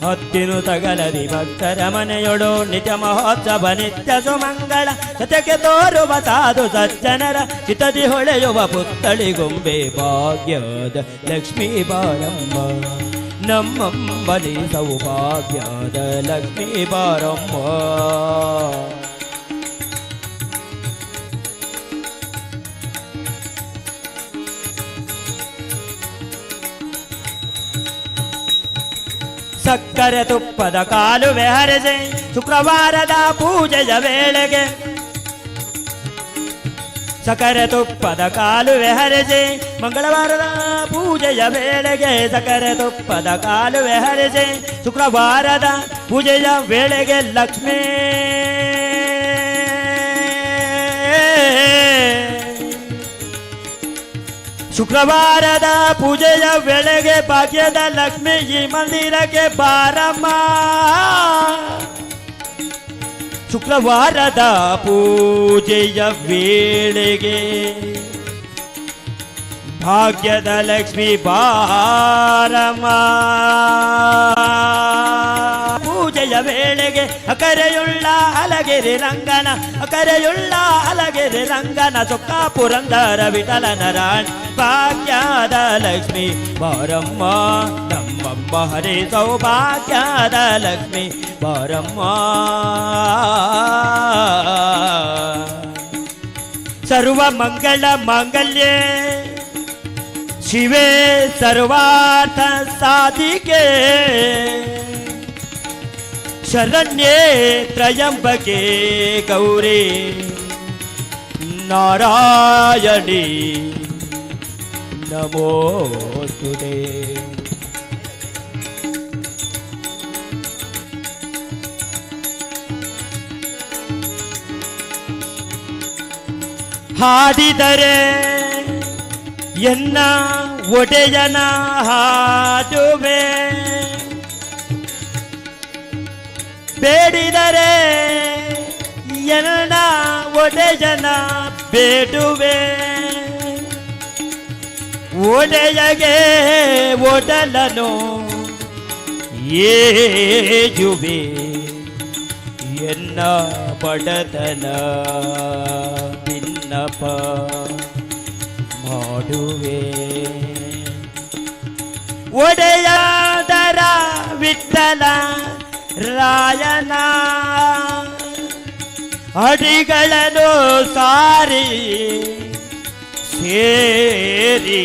Speaker 6: ಹತ್ತಿನು ತಗಲದಿ ಭಕ್ತರ ಮನೆಯೊಳು ನಿತ್ಯ ಮಹೋತ್ಸವ ನಿತ್ಯ ಸುಮಂಗಳ ಸತ್ಯಕ್ಕೆ ತೋರುವ ಸಾಧು ಸಜ್ಜನರ ಚಿತದಿ ಹೊಳೆಯುವ ಪುತ್ತಳಿಗೊಂಬೆ ಭಾಗ್ಯದ ಲಕ್ಷ್ಮೀ ಬಾರಮ್ಮ ನಮ್ಮಂಬಲಿ ಸೌಭಾಗ್ಯದ ಲಕ್ಷ್ಮೀ ಬಾರಮ್ಮ ಸಕ್ಕರೆ ತುಪ್ಪದ ಕಾಲುವೆ ಹರಿಸಿ ಶುಕ್ರವಾರದ ಪೂಜೆಯ ವೇಳೆಗೆ ಸಕ್ಕರೆ ತುಪ್ಪದ ಕಾಲುವೆ ಹರಿಸಿ ಮಂಗಳವಾರದ ಪೂಜೆಯ ವೇಳೆಗೆ ಸಕ್ಕರೆ ತುಪ್ಪದ ಕಾಲುವೆ ಹರಿಸಿ ಶುಕ್ರವಾರದ ಪೂಜೆಯ ವೇಳೆಗೆ ಲಕ್ಷ್ಮೀ ಶುಕ್ರವಾರದ ಪೂಜೆಯ ವೇಳೆಗೆ ಭಾಗ್ಯದ ಲಕ್ಷ್ಮೀ ಈ ಮಂದಿರಕ್ಕೆ ಬಾರಮ್ಮ ಶುಕ್ರವಾರದ ಪೂಜೆಯ ವೇಳೆಗೆ ಭಾಗ್ಯದ ಲಕ್ಷ್ಮೀ ಬಾರಮ್ಮ ಪೂಜೆಯ ವೇಳೆಗೆ ಅಕರೆಯುಳ್ಳ ಅಲಗೆರೆ ರಂಗನ ಅಕರೆಯುಳ್ಳ ಅಲಗೆರೆ ರಂಗನ ಸೊಕ್ಕ ಪುರಂದರ ವಿಠಲನ ರಾಣಿ ಭಾಗ್ಯದ ಲಕ್ಷ್ಮೀ ಬಾರಮ್ಮ ನಮ್ಮಮ್ಮ ಹರೇ ಸೌಭಾಗ್ಯದ ಲಕ್ಷ್ಮೀ ಬಾರಮ್ಮ ಸರ್ವ ಮಂಗಳ ಮಾಂಗಲ್ಯೆ ಶಿವೆ ಸರ್ವಾರ್ಥ ಸಾಧಿಕೆ ಶರಣ್ಯೇ ತ್ರಯಂಬಕೆ ಗೌರಿ ನಾರಾಯಣಿ ನಮೋಸ್ತುತೆ ಹಾಡಿದರೆ ಎನ್ನ ಒಡೆಯನ ಹಾಡುವೆ ಬೇಡಿದರೆ ಎನ್ನ ಒಡೆಯನ ಬೇಡುವೆ ಒಡೆಯಗೆ ಒಡಲನು ಏಜುವೆ ಎನ್ನ ಬಡತನ ಬಿನ್ನಪ ಮಾಡುವೆ ಒಡೆಯದರ ವಿಠಲ ರಾಯನ ಅಡಿಗಳನ್ನು ಸಾರಿ ಸೇರಿ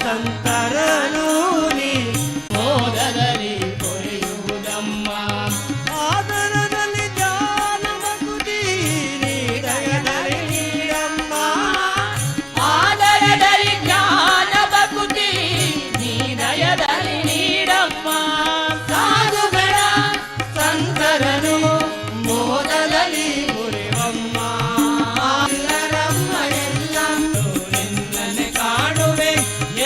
Speaker 1: ಸಂತರನು ನೀ
Speaker 3: ಮೋದದಲ್ಲಿ ಕೊರೆಯುವುದಮ್ಮ
Speaker 1: ಆದರದಲ್ಲಿ ಧ್ಯಾನ ಭಕ್ತಿ ನೀ ದಯದಲ್ಲಿ ನೀಡಮ್ಮ
Speaker 3: ಆದರದಲ್ಲಿ ಜ್ಞಾನ ಭಕ್ತಿ ನೀ ದಯದಲ್ಲಿ ನೀಡಮ್ಮ
Speaker 1: ಸಾಧುಗಳ ಸಂತರನು ಮೋದದಲ್ಲಿ ಮುರಿವಮ್ಮ ಎಲ್ಲರಮ್ಮ ಎಲ್ಲಮ್ಮ
Speaker 3: ನಿನ್ನನೆ ಕಾಣುವೆ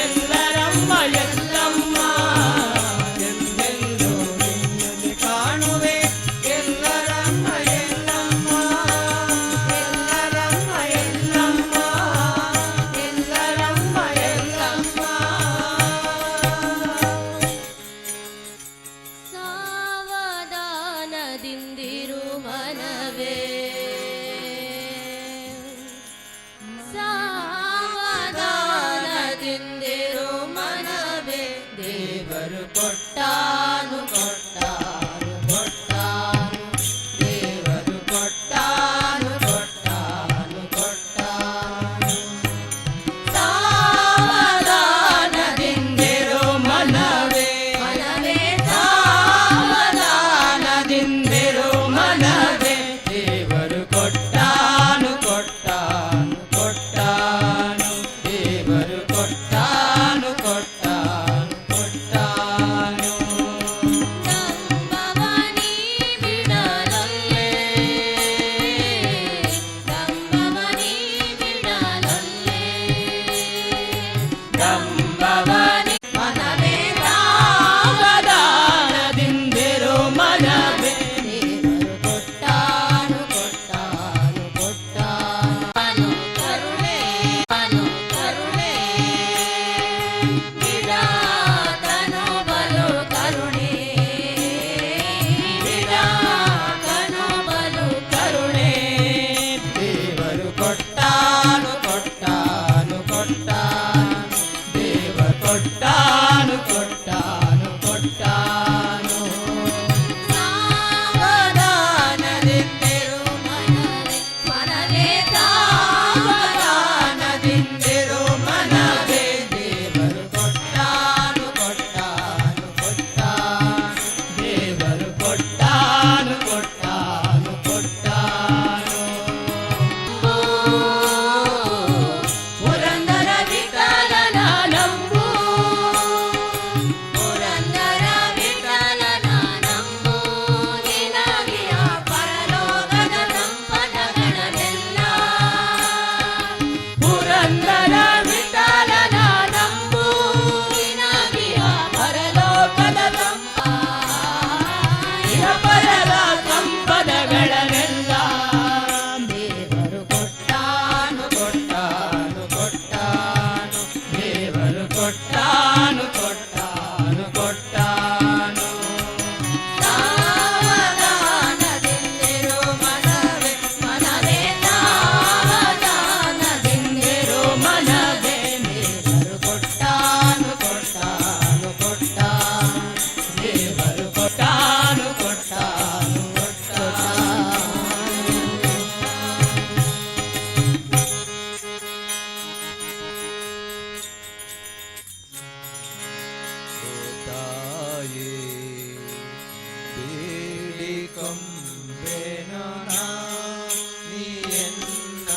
Speaker 3: ಎಲ್ಲರಮ್ಮ ಎಲ್ಲಮ್ಮ
Speaker 1: ಎಂದೆಂದು ನಿನ್ನನ್ನು ಕಾಣುವೆ ಎಲ್ಲರಮ್ಮ ಎಲ್ಲಮ್ಮ ಎಲ್ಲರಮ್ಮ ಎಲ್ಲಮ್ಮ ಎಲ್ಲರಮ್ಮ ಎಲ್ಲಮ್ಮ
Speaker 7: ಸಾವಧಾನದಿಂದಿರು ಮನವೇ ಸಾವಧಾನದಿಂದಿರು ಮನವೇ ದೇವರು ಕೊಟ್ಟಾನು ಕೊಟ್ಟಾನು ಕೊಟ್ಟಾನು ದೇವರು ಕೊಟ್ಟಾನು ಕೊಟ್ಟಾನು ಕೊಟ್ಟಾನು ಸಾವಧಾನದಿಂದಿರು ಮನವೇ ಮನವೇ ಸಾವಧಾನದಿಂದಿರು ಮನವೇ ದೇವರು ಕೊಟ್ಟಾನು ಕೊಟ್ಟಾನು ಕೊಟ್ಟಾನು ದೇವರು ಕೊಟ್ಟಾನು ಕೊಟ್ಟಾನು ಕೊಟ್ಟಾನು ನಂಬವನಿ ಬಿಡಲಲ್ಲೇ ನಂಬವನಿ ಬಿಡಲಲ್ಲೇ ನಂಬವನಿ ಮನವೇ
Speaker 3: ಸಾವಧಾನದಿಂದಿರು ಮನವೇ
Speaker 7: ದೇವರು ಕೊಟ್ಟಾನು ಕೊಟ್ಟಾನು ಕೊಟ್ಟಾನು ಕರುಣೆ ಅನು ಕರುಣೆ ಬಿಡಾತನು ಬಲು ಕರುಣೆ ಬಿಡಾತನು ಬಲು ಕರುಣೆ
Speaker 3: ದೇವರು ಕೊಟ್ಟಾನು ಕೊಟ್ಟಾನು ಕೊಟ್ಟಾನು ದೇವರು ಕೊಟ್ಟಾನು ಕೊಟ್ಟಾನು ಕೊಟ್ಟಾನು
Speaker 7: ಸಾವಧಾನದಿಂದಿರು ಮನವೇ ಮನವೇ ಸಾವಧಾನದಿಂದಿರು ಮನವೇ ದೇವರು ಕೊಟ್ಟಾನು ಕೊಟ್ಟಾನು ಕೊಟ್ಟಾನು
Speaker 3: ದೇವರು ಕೊಟ್ಟಾನು ಕೊಟ್ಟಾನು ಕೊಟ್ಟಾನು
Speaker 7: ಪುರಂದರ ವಿಠಲನ ನಂಬು ಪುರಂದರ ವಿಠಲನ ನಂಬು ನಿನಗಿಯ ಪರಲೋಕದ ಸಂಪದಗಳನ್ನೆಲ್ಲ
Speaker 3: ಪುರಂದರ ವಿಠಲನ ನಂಬು
Speaker 7: ನಿನಗಿಯ ಪರಲೋಕದ
Speaker 3: ಇಹಪರದ ಸಂಪದಗಳನ್ನೆಲ್ಲ
Speaker 7: ದೇವರು ಕೊಟ್ಟಾನು
Speaker 3: ಕೊಟ್ಟಾನು ಕೊಟ್ಟಾನು ದೇವರು ಕೊಟ್ಟಾನು ಕೊಟ್ಟಾನು ಕೊಟ್ಟಾನು
Speaker 7: ಸಾವಧಾನದಿಂದಿರು ಮನವೇ ಮನವೇ ಸಾವಧಾನದಿಂದಿರು ಮನವೇ ದೇವರು ಕೊಟ್ಟಾನು ಕೊಟ್ಟಾನು ಕೊಟ್ಟಾನು
Speaker 3: ದೇವರು ಕೊಟ್ಟಾನು ಕೊಟ್ಟಾನು ಕೊಟ್ಟಾನು
Speaker 1: ತಾಯೇ ಬೇಡಿಕೊಂಬೆನು ನಾ ನೀಯನ್ನ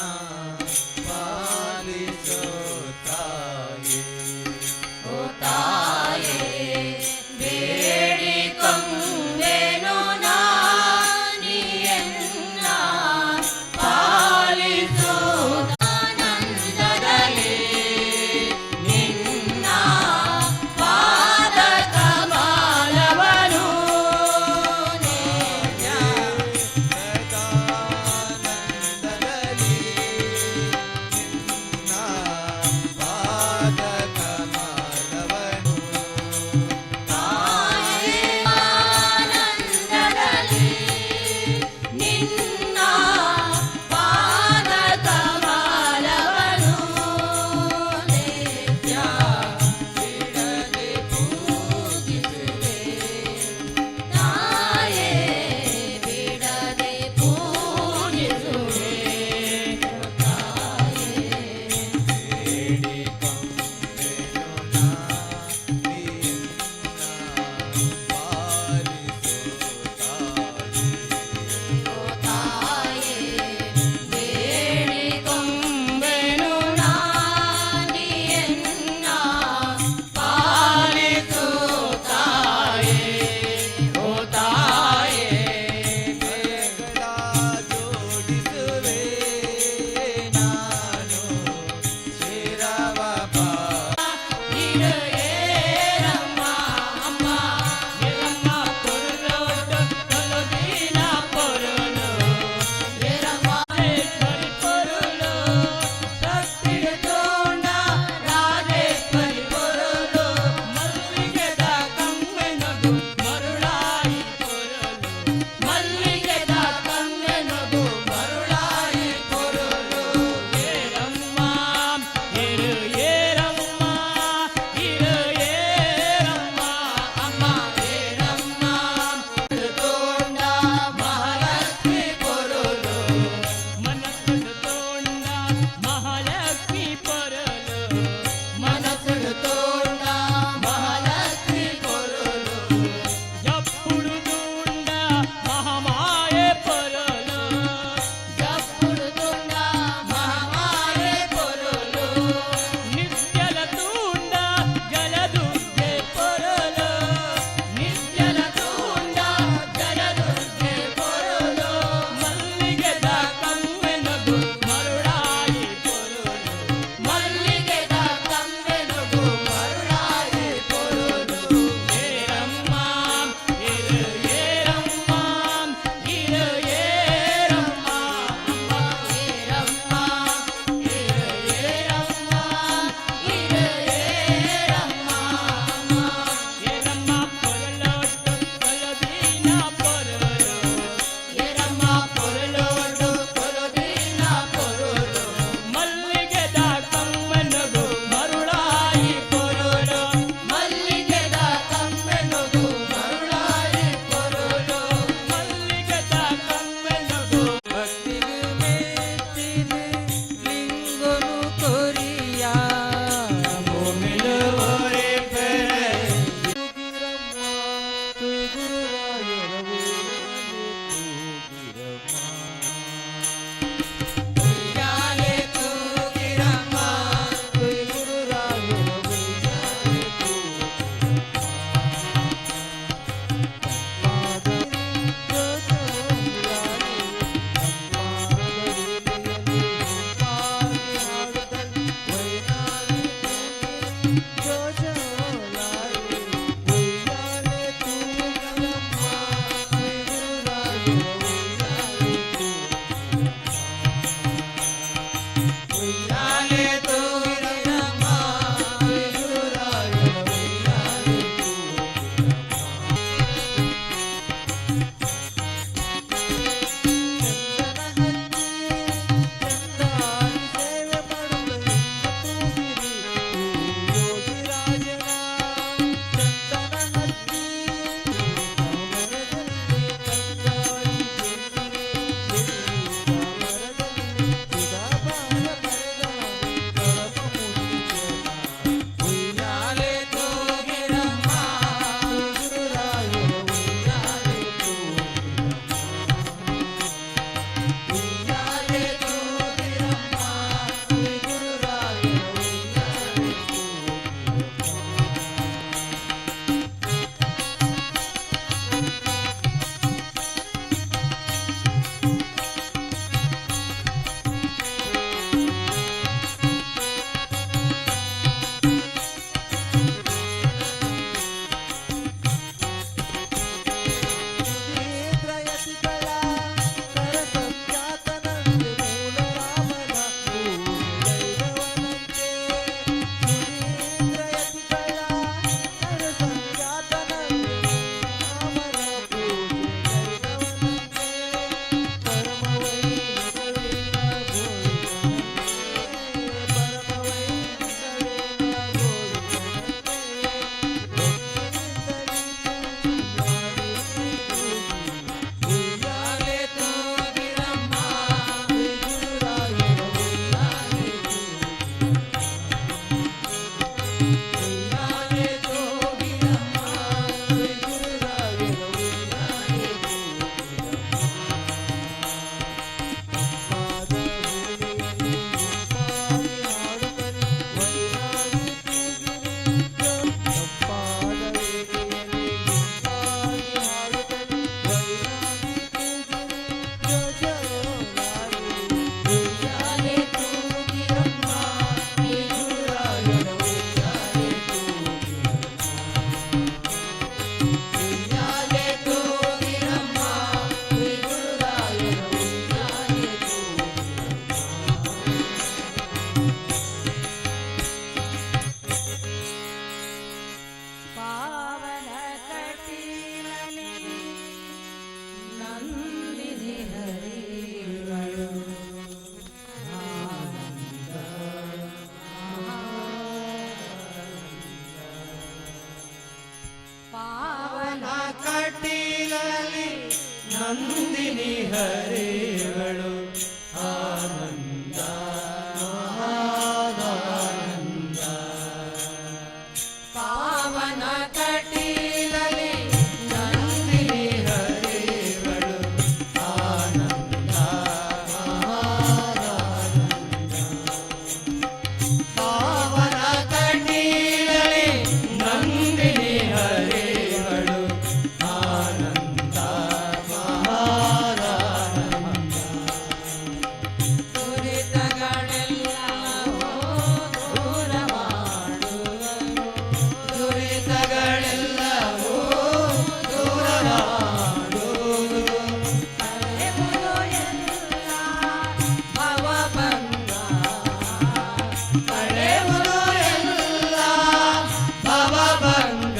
Speaker 1: ಪಾಲಿಸೋ ತಾಯೇ
Speaker 7: ಓ ತಾಯೇ ಬೇಡಿಕೊಂಬೆನು ನಾ ನೀಯನ್ನ ಪಾಲಿಸು ಆನಂದದಲ್ಲಿ ನಿನ್ನ ಪಾದ ಕಮಲವನು ನೇಯ
Speaker 1: ಸದಾನಂದದಲ್ಲಿ ನಿನ್ನ
Speaker 5: ನಂದಿನಿ ಹರಿಗಳು ಆನಂದ ಮಹಾನಂದ
Speaker 7: ಪಾವನ ಕಟೀಲಲಿ
Speaker 5: ನಂದಿನಿ ಹರಿಗಳು ಆನಂದ ಮಹಾನಂದ ಪಾವನ ಕಟೀಲಲಿ ನಂದಿನಿ ಹರಿಗಳು ಆನಂದ ಮಹಾನಂದ
Speaker 7: ದುರಿತಗಳೆಲ್ಲವೂ ದೂರ ಮಾಡುವನು
Speaker 5: ದುರಿತಗಳೆಲ್ಲವೂ ದೂರ ಮಾಡುವುದು
Speaker 7: ಕಳೆಯುವುದು ಎಲ್ಲ ಭವಬಂಧ
Speaker 5: ಕಳೆಯುವುದು ಎಲ್ಲ ಭವಭಂಗ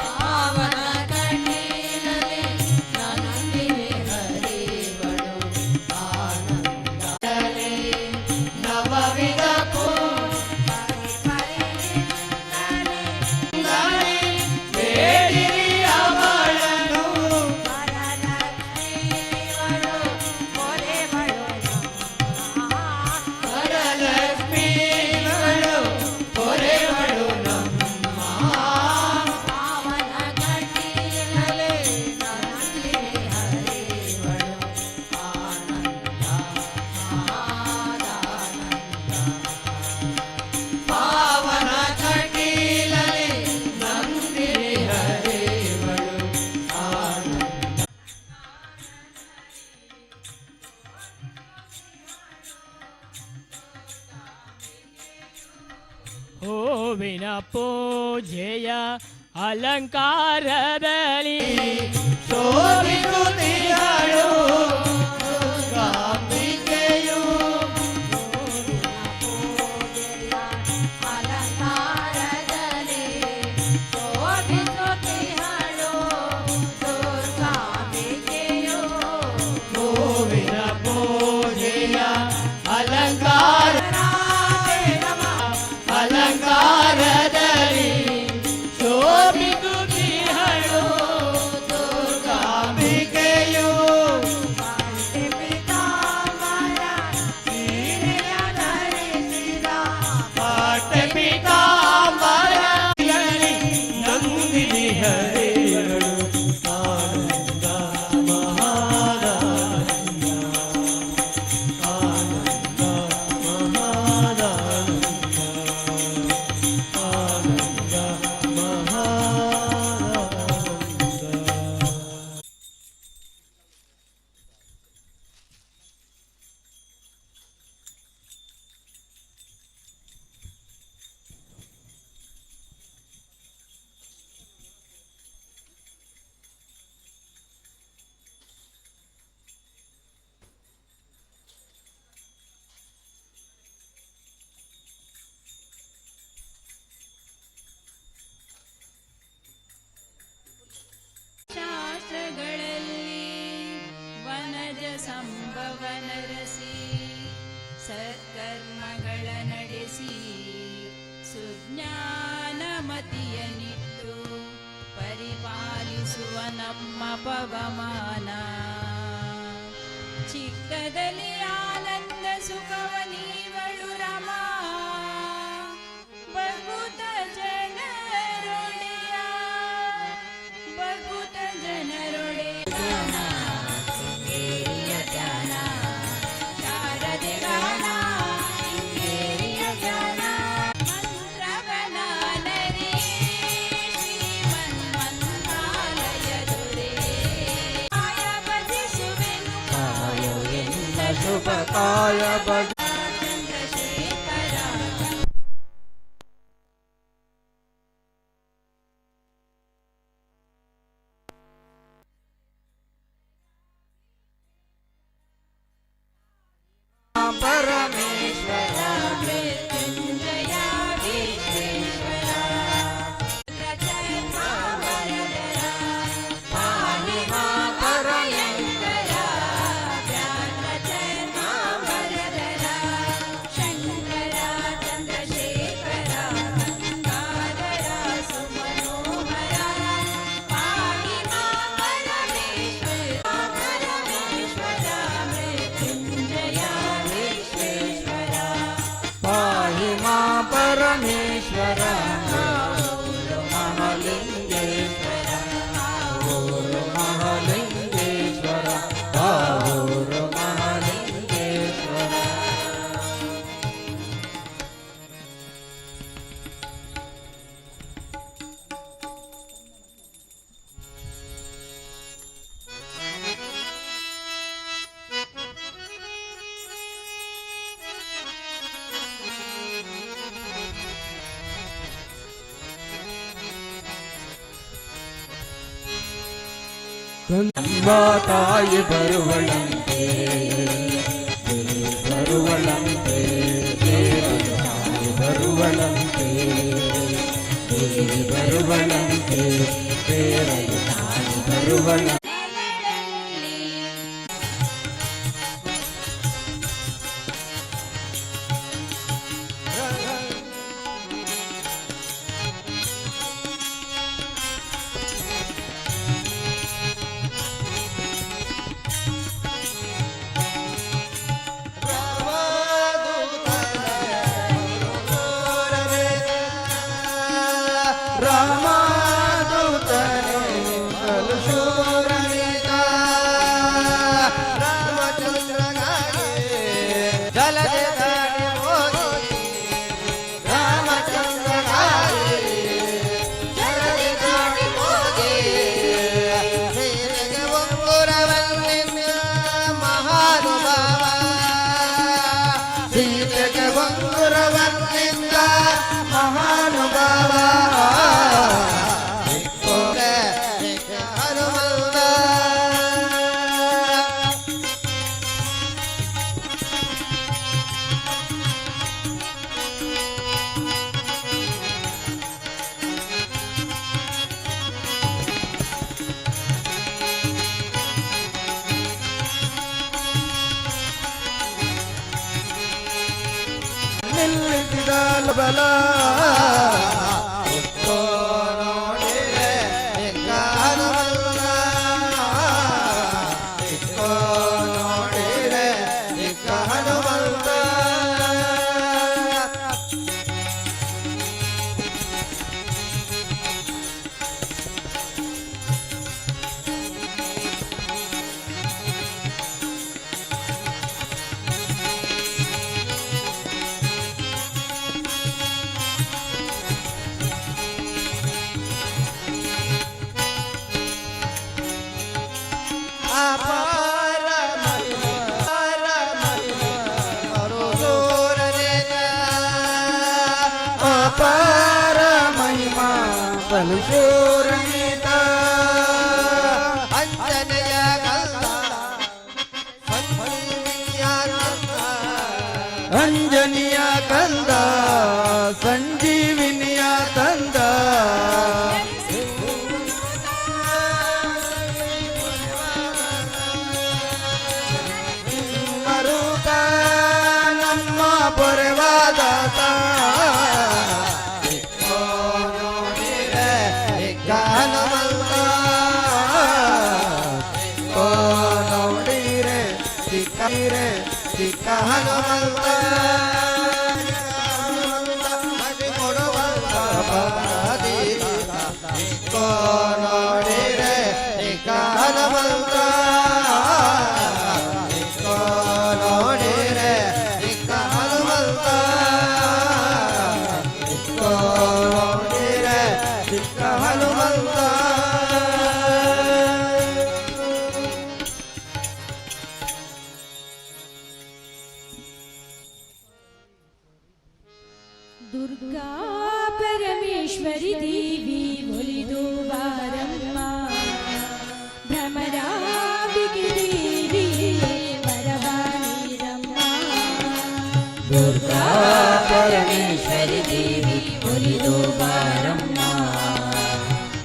Speaker 7: ಪಾವನ ಕಟೀಲಲಿ ನಂದಿನಿ ಹರಿಗಳು ಆನಂದಲಿ
Speaker 5: ನವವಿಧ
Speaker 7: ಪರಿಪರಿಯಿಂದಲೇ
Speaker 5: ಬೇಡಿರಿ ಅವಳನು
Speaker 7: ವರಲಕ್ಷ್ಮಿಯವರು ಮೊರೆವಳು ನಮ್ಮ
Speaker 5: ಕಡಲ ಪಾವನ ಕಟೀಲನೆ ನಂದಿನಿ ಹರಿವಳು
Speaker 3: ಹೂವಿನ ಪೂಜೆಯ ಅಲಂಕಾರದಲ್ಲಿ
Speaker 5: ಶೋಭಿಸುತ್ತಿಹಳು ದುರ್ಗಾಂಬಿಕೆಯು
Speaker 7: ಅಲಂಕಾರದಲ್ಲಿ ಶೋಭಿಸುತ್ತಿಹಳು ದುರ್ಗಾಂಬಿಕೆಯು.
Speaker 5: ಹೂವಿನ ಪೂಜೆಯ ಅಲಂಕಾರ ಅಲಂಕಾರದಲ್ಲಿ ಶೋಭಿಸುತ್ತಿಹಳು ದುರ್ಗಾಂಬಿಕೆಯು
Speaker 7: ಪೀತಾಂಬರ ಸೀರೆಯ ಧರಿಸಿದ
Speaker 5: ಪಾಠ ಪೀತಾಂಬರ ನಂದಿನಿ ಹರಿವಳು ಆನಂದ ಮಹಾರಾಜ ಆನಂದ ಮಹಾರಾಜ ಆನಂದ ಮಹಾರಾಜ.
Speaker 8: ಶಾಸ್ತ್ರಗಳಲ್ಲಿ ವನಜ ಸಂಭವನ ರಸಿ ಸತ್ಕರ್ಮಗಳ ನಡೆಸಿ ಸುಜ್ಞಾನಮತಿಯನಿಟ್ಟು ಪರಿಪಾಲಿಸುವ ನಮ್ಮ ಪವಮಾನ ಚಿತ್ತದಲ್ಲಿ ಆನಂದ ಸುಖವ ನೀವಳು ರಮಾ ಬಗುತ ಜನರೊಡೆಯ ಬಗುತ ಜನರೊಡೆಯ ಶೃಂಗೇರಿಯ ಧ್ಯಾನ ಶಾರದೆ ಗಾನ ಶೃಂಗೇರಿಯ ಧ್ಯಾನ ಮಂತ್ರವನ ನರಿ ಶ್ರೀಮನ್ಮಂತ್ರಾಲಯ ದೊರೆ ಕಾಯ ಭಜಿಸುವೆನು ಕಾಯೋ ಎನ್ನ ಶುಭ ಕಾಯ ಚಂದ್ರಶೇಖರ
Speaker 5: ಪರಮೇಶ್ವರ
Speaker 8: ಮೃತ್ಯುಂಜಯ ವಿಶ್ವೇಶ್ವರ ರುದ್ರಚರ್ಮಾವರಧರ ಪಾಹಿ ಮಾ ಪರಯಂಕರ ವ್ಯಾಘ್ರಚರ್ಮಾವರಧರ ಶಂಕರ ಚಂದ್ರಶೇಖರ ಗಂಗಾಧರ ಸುಮನೋಹರ ಪಾಹಿ ಮಾ ಪರಮೇಶ್ವರ ಮೃತ್ಯುಂಜಯ ವಿಶ್ವೇಶ್ವರ
Speaker 5: ಪಾಹಿ ಮಾ ಪರಮೇಶ್ವರ ಗೌರು ಮಹಾಲಿಂಗೇಶ್ವರ ಗೌರು ಮಹಾಲಿಂಗೇಶ್ವರ ಗೌರು ಮಹಾಲಿಂಗೇಶ್ವರ. ಗಂಗಾ ತಾಯಿ ಬರುವಳಂತೆ ಬರುವಳಂತೆ ತಾಯಿ ಬರುವಳಂತೆ ಬರುವಳಂತೆ ತಾಯಿ ಬರುವಳ ರಾಮದೂತನು ಕಲುಶೂರ ನಿಲ್ಲಿಸಿದ ಬಲ ಇಕ್ಕೋ ನೋಡಿರೆ ಇಕ್ಕನವಲ್ಲ ಇಕ್ಕೋ ನೋಡಿರೆ ಇಕ್ಕನವಲ್ಲ ಅಪಾರ ಮಹಿಮಾ ಬಲಶೂರಣಿತ ಅಂಜನೆಯ ಕಂದ ಅಂಜನಿಯ ಕಂದ ಸಂಜೀವಿನಿಯ ತಂದ ಮರುಕ ನಮ್ಮ ಪೊರೆವಾದಾತ ಇಕ್ಕೋ ನೋಡಿರೆ ಇಕ್ಕನವಲ್ಲ ಇಕ್ಕೋ ನೋಡಿರೆ ಇಕ್ಕರೆ ಇಕ್ಕನವಲ್ಲ ಇಕ್ಕೋ ನೋಡಿರೆ ಇಕ್ಕನವಲ್ಲ ಇಕ್ಕೋ ನೋಡಿರೆ ಇಕ್ಕನವಲ್ಲ ಇಕ್ಕೋ ನೋಡಿರೆ ಇಕ್ಕನವಲ್ಲ
Speaker 8: ದುರ್ಗಾ ಪರಮೇಶ್ವರಿ ದೇವಿ ಒಲಿದು ಬಾರಮ್ಮ ಭ್ರಮರಾಂಬಿಕೆ ದೇವಿ ವರವಾಣಿರಮ್ಮ ದುರ್ಗಾ ಪರಮೇಶ್ವರಿ ದೇವಿ ಒಲಿದು ಬಾರಮ್ಮ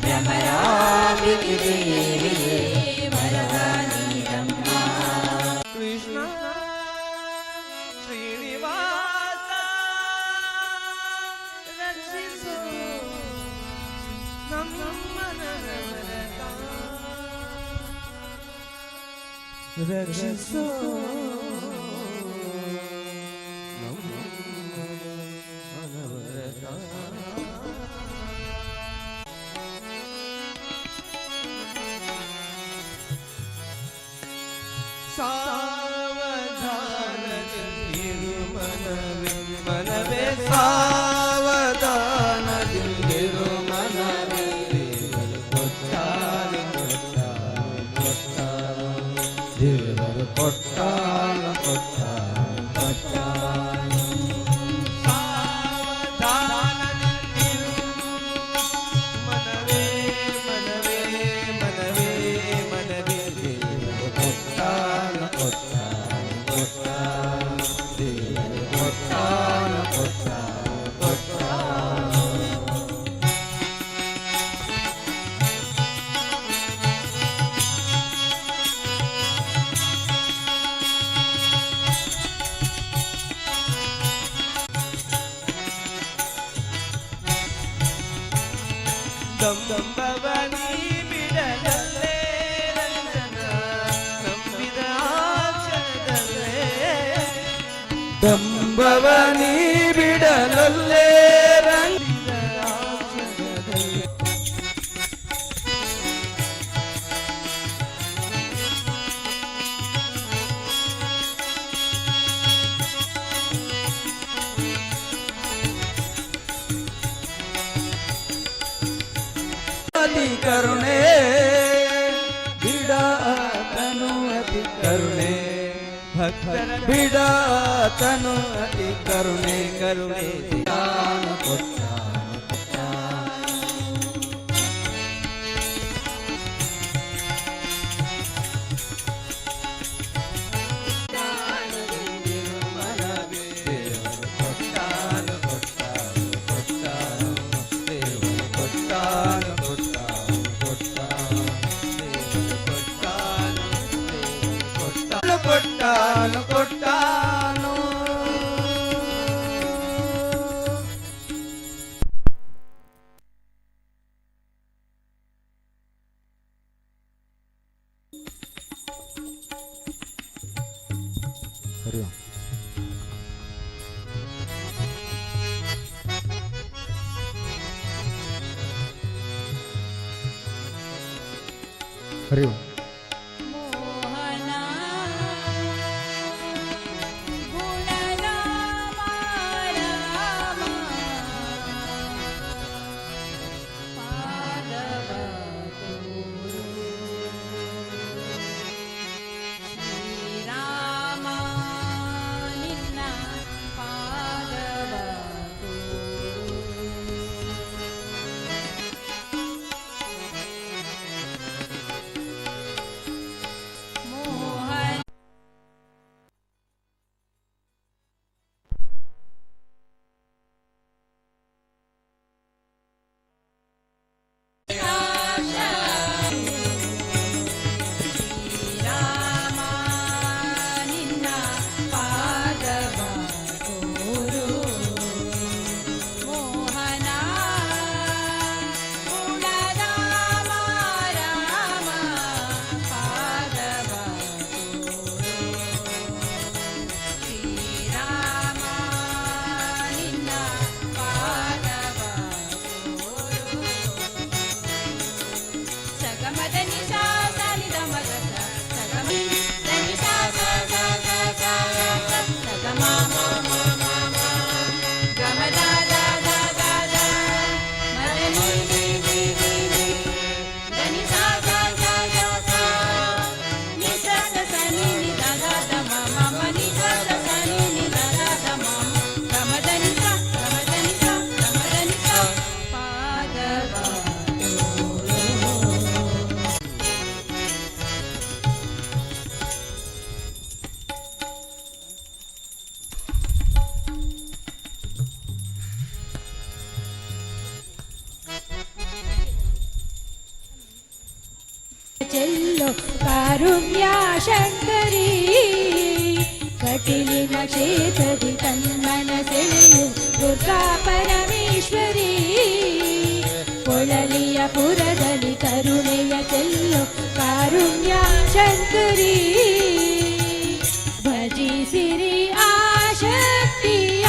Speaker 8: ಭ್ರಮರಾಂಬಿಕೆ ದೇವಿ ವರವಾಣಿರಮ್ಮ
Speaker 2: ಕೃಷ್ಣ ಶ್ರೀನಿವಾಸ ರಕ್ಷಿಸು ನಮ್ಮನ ರಕ್ಷಿಸು ಸಾವಧಾನದಿಂದಿರು ಮನವೇ ಮನವೇ ಸಾವಧಾನದಿಂದಿರು ಮನವೇ ದೇವರು ಕೊಟ್ಟಾಲು ಕೊಟ್ಟಾಲು ಕೊಟ್ಟಾಲು ದೇವರು ಕೊಟ್ಟಾಲು ಕೊಟ್ಟಾಲು ಕೊಟ್ಟಾಲು ಸಾವಧಾನದಿಂದಿರು ಮನವೇ ಮನವೇ ಮನವೇ ಮನವೇ ದೇವರು ಕೊಟ್ಟಾಲು ಕೊಟ್ಟಾಲು ಕೊಟ್ಟಾಲು ದೇವರು ಕೊಟ್ಟಾಲು ಕೊಟ್ಟಾಲು ಕೊಟ್ಟಾಲು ದಂಬವನಿ ಬಿಡಲಲ್ಲೇ ರಂಜನ ನಂಬಿದ ಕ್ಷಣದಲ್ಲೇ ದಂಬವನಿ ಬಿಡಲಲ್ಲೇ ರಂಜಿದ ಕ್ಷಣದಲ್ಲೇ ಅತಿ ಕರುಣೆ ಬಿಡಾತನು ಅತಿ ಕರುಣೆ ಭಕ್ತರ ಬಿಡಾತನು ಅತಿ ಕರುಣೆ ಕರುಣೆ ದಾನ ಕೊಟ್ಟಾನು ಕೊಟ್ಟಾನು ಮನವೇ ದೇವರು ಕೊಟ್ಟಾನು ಕೊಟ್ಟಾನು ಕೊಟ್ಟಾನು ದೇವರು ಕೊಟ್ಟಾನು ಕೊಟ್ಟಾನು ಕೊಟ್ಟಾನು ದೇವರು ಕೊಟ್ಟಾನು ದೇವರು ಕೊಟ್ಟಾನು ಕೊಟ್ಟಾನು ಕೊಟ್ಟಾನು
Speaker 9: ಹರಿ ಓಂ.
Speaker 7: ಮೋಹನ ಗುಣರಾಮ ರಾಮ ಪಾದವ ತೋರು ಶ್ರೀರಾಮ ನಿನ್ನ ಪಾದವ ತೋರು ಮೋಹನ ಶ್ರೀರಾಮ ನಿನ್ನ ಪಾದವ ತೋರು ಮೋಹನ ಗುಣರಾಮ ರಾಮ ಪಾದವ ತೋರು ಶ್ರೀರಾಮ ನಿನ್ನ ಪಾದವ ತೋರು ಸಗಮದ ನಿಸಾ ಸನಿದ ಮದ ಸಗಮ ನಿಸಾ ಸಗಮ ಗಮದ ಮದನಿ ಧನಿ ಸಾ ನಿಸ ಸನಿ ನಿದ ಮಮ ನಿಸ ಸನಿ ನಿದ ಮಮ ಗಮದ ನಿಸ ಪಾದವ
Speaker 8: ಚೆಲ್ಲೋ ಕಾರುಣ್ಯ ಶಂಕರಿ ಕಟಿಲಿನ ಕ್ಷೇತ್ರದಿ ಕಣ್ಣನ ಸೆಳೆಯು ದುರ್ಗಾ ಪರಮೇಶ್ವರಿ ಕೊಳಲಿಯ ಪುರದಲ್ಲಿ ಕರುಣೆಯ ಚೆಲ್ಲೋ ಕಾರುಣ್ಯ ಶಂಕರಿ ಭಜಿಸಿರಿ ಆ ಶಕ್ತಿಯ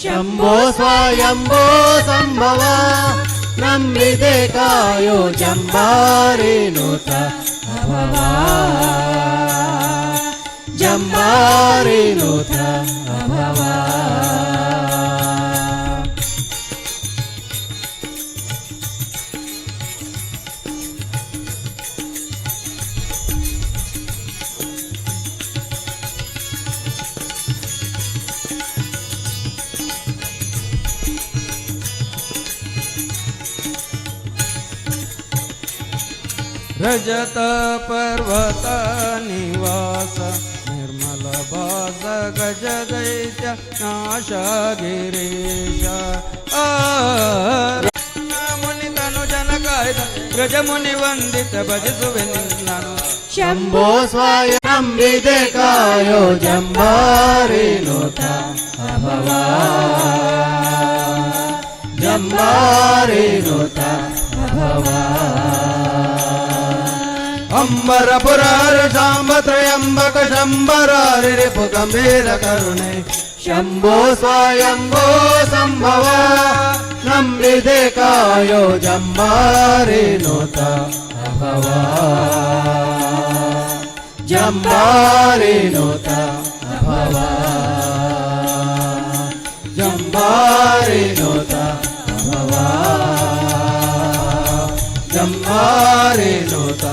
Speaker 5: ಶಂಭೋ ಸ್ವಯಂಭೋ ಸಂಭವ ನಂಬಿದೆ ಕಾಯೋ ಜಂಬಾರೇನುತ ಅಭವ ಜಂಬಾರೇನುತ ಅಭವ
Speaker 1: ರಜತ ಪರ್ವತ ನಿವಾಸ ನಿರ್ಮಲ ಭಾಸ ಗಜ ದೈತ್ಯ ನಾಶ ಗಿರೀಶ ಮುನಿ ತನು ಜನ ಕಾಯ್ದ ಗಜ ಮುನಿ ವಂದಿತ ಭಜಿಸುವೆ ನಿನ್ನನು
Speaker 5: ಶಂಭೋ ಸ್ವಯಂ ನಂಬಿದೆ ಕಾಯೋ ಜಂಬಾರೇನುತ ಅಭವ ಜಂಬಾರೇನುತ ಅಭವ ಅಂಬರ ಪುರಾರ ಸಾಂಬ ತ್ರಯಂಬಕ ಶಂಬರಾರಿ ರಿಪು ಗಂಭೀರ ಕರುಣೆ ಶಂಭೋ ಸ್ವಯಂಭೋ ಸಂಭವ ನಂಬಿದೆ ಕಾಯೋ ಜಂಬಾರೇನುತ ಅಭವ ಜಂಬಾರೇನುತ ಅಭವ ಜಂಬಾರೇನುತ ಅಭವ ಜಂಬಾರೇನುತ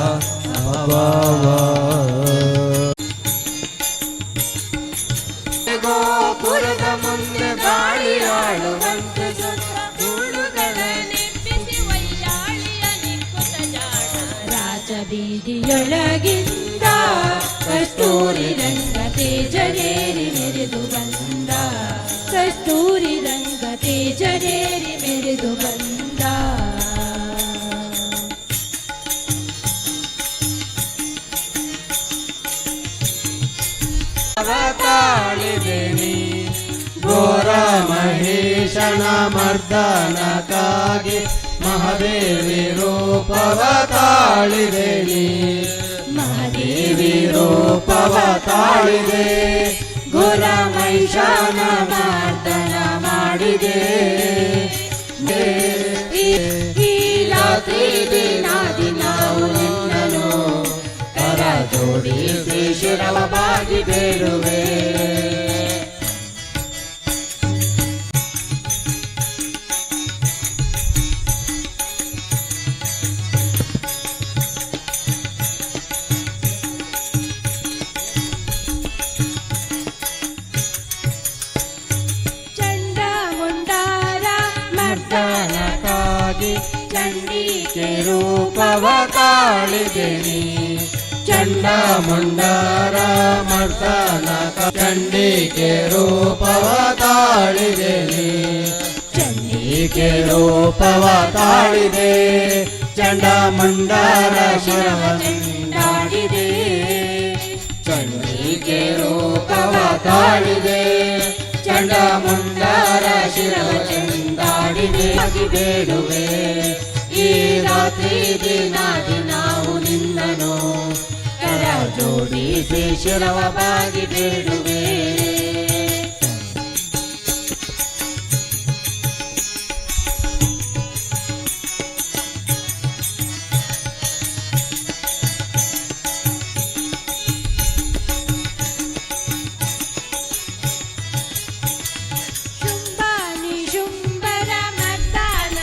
Speaker 5: ಗೋಪುರದ ಮುಂದೆ ಗಾಳಿ ಆಡುವಂತೆ
Speaker 7: ಧೂಳುಗಳನ್ನೆಬ್ಬಿಸಿ ವೈಯಾಳಿಯ ನಿಕ್ಕುತ ಜಾಣ
Speaker 8: ರಾಜಬೀದಿಯೊಳಗಿಂದ ಕಸ್ತೂರಿ ರಂಗ ತೇಜರೇರಿ ಮೆರೆದು ಬಂದ ಕಸ್ತೂರಿ ರಂಗ ತೇಜರೇರಿ ಮೆರೆದು ಬಂದ
Speaker 5: ತಾಳಿದೇನಿ ಘೋರ ಮಹೇಶನ ಮರ್ದನಕ್ಕಾಗಿ ಮಹಾದೇವಿ ರೂಪವ ತಾಳಿದೇನಿ ಮಹಾದೇವಿ ರೂಪವ ತಾಳಿದೆ ಘೋರ ಮಹಿಷನ ಮರ್ದನ ಮಾಡಿದೆ ಈ ರಾತ್ರಿ ದಿನ ದಿನವು ಜೋಡಿಸಿ ಶಿರವ ಬಾಗಿ ಬೇಡುವೆ.
Speaker 8: ಚಂಡ ಮುಂಡಾರ ಮರ್ದನಕ್ಕಾಗಿ ಚಂಡಿಕೆ ರೂಪವ ತಾಳಿದೆನಿ.
Speaker 5: ಚಂಡ ಮುಂಡಾರ ಮರ್ದನ ಚಂಡಿಕೆ ರೂಪವ ತಾಳಿದೆನಿ. ಚಂಡಿಕೆ ರೂಪವ ತಾಳಿದೆ ಚಂಡ ಮುಂಡಾರ ಶಿರವ
Speaker 8: ಚೆಂಡಾಡಿದೆ.
Speaker 5: ಚಂಡಿಕೆ ರೂಪವ ತಾಳಿದೆ ಚಂಡ ಮುಂಡಾರ ಶಿರವ ಚೆಂದಾಡಿದೆ ಬೇಡುವೆ. ಈ ರಾತ್ರಿ ದಿನಾದಿ ನಾವು ನಿನ್ನನು ಕರ ಜೋಡಿಸಿ ಶಿರವ ಬಾಗಿ ಬೇಡುವೆ.
Speaker 8: ಶುಂಭಾನಿ ಶುಂಭರ ಮರ್ದನ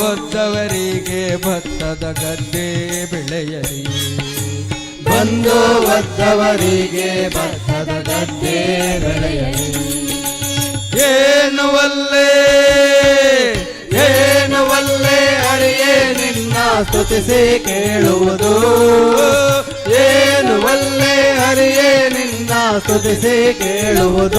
Speaker 1: ಒದ್ದವರಿಗೆ ಭತ್ತದ ಗದ್ದೆ ಬೆಳೆಯಲಿ.
Speaker 5: ಬಂದು ಒದ್ದವರಿಗೆ ಭತ್ತದ ಗದ್ದೆ ಬೆಳೆಯಲಿ.
Speaker 1: ಏನು ಒಲ್ಲೆ
Speaker 5: ಹರಿಯೇ ನಿನ್ನ ಸ್ತುತಿಸಿ ಕೇಳುವುದು. ಏನು ಒಲ್ಲೆ ಹರಿಯೇ ನಿನ್ನ ಸ್ತುತಿಸಿ ಕೇಳುವುದು.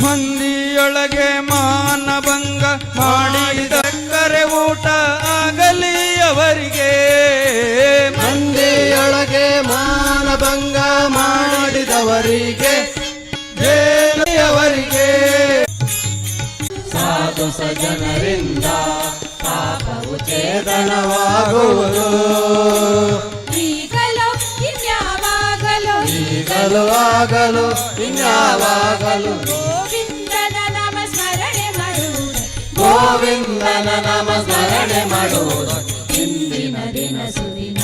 Speaker 1: ಮಂದಿಯೊಳಗೆ ಮಾನಭಂಗ ಮಾಡಿದಕ್ಕರೆ ಊಟ ಆಗಲಿ ಅವರಿಗೆ.
Speaker 5: ಮಂದಿಯೊಳಗೆ ಮಾನಭಂಗ ಮಾಡಿದವರಿಗೆ ಅವರಿಗೆ ಸಾಧು ಸಜ್ಜನರಿಂದ ಪಾಪವು ಛೇದನವಾಗುವುದು.
Speaker 8: ಈಗಲೋ ಇನ್ಯಾವಾಗಲೋ
Speaker 5: ಈಗಲೂ ಆಗಲು ಇನ್ಯಾವಾಗಲು
Speaker 8: ಗೋವಿಂದನ ನಾಮ ಸ್ಮರಣೆ ಮಾಡುವುದು.
Speaker 5: ಗೋವಿಂದನ ನಾಮ ಸ್ಮರಣೆ ಮಾಡುವುದು.
Speaker 8: ಇಂದಿನ ದಿನ ಸುದಿನ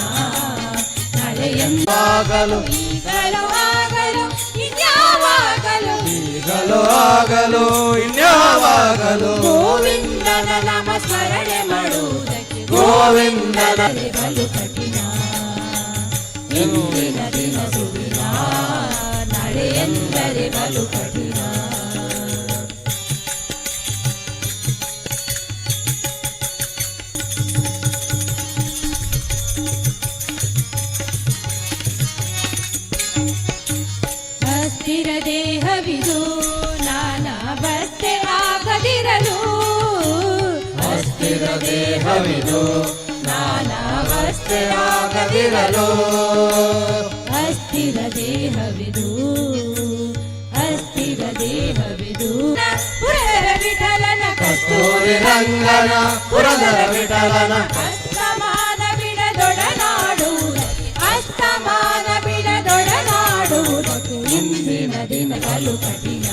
Speaker 5: ಆಗಲು
Speaker 8: ಈಗಲೋ ಆಗಲು ಇನ್ಯಾವಾಗಲು
Speaker 5: ಈಗಲೂ ಆಗಲು ಇನ್ಯಾವಾಗಲು
Speaker 8: ಗೋವಿಂದನ ನಾಮ ಸ್ಮರಣೆ ಮಾಡುವುದಕ್ಕೆ
Speaker 5: ಗೋವಿಂದನ
Speaker 8: ಬಲು ಕಠಿಣ. ಇಂದಿನ ದಿನ ಸುದಿನ ನಾಳೆ ಎಂದರೆ ಬಲು ಕಠಿಣ. ಅಸ್ಥಿರ ದೇಹವಿದು ನಾನಾವಸ್ಥೆ ಆಗದಿರಲು.
Speaker 5: ಅಸ್ಥಿರ ದೇಹವಿದು ನಾನಾವಸ್ಥೆ ಆಗದಿರಲು.
Speaker 8: ಅಸ್ಥಿರ ದೇಹವಿದು ಅಸ್ಥಿರ ದೇಹವಿದು ಪುರದರ ವಿಠಲನ
Speaker 5: ಕಸ್ತೂರಿ ರಂಗನ ಪುರದರ ವಿಠಲನ
Speaker 8: ಅಸ್ತಮಾನ ಬಿಡದೊಡನಾಡುವುದು. ಅಸ್ತಮಾನ ಬಿಡದೊಡನಾಡುವುದಕ್ಕೆ ಇಂದಿನ ದಿನಗಳು ಕಠಿಣ.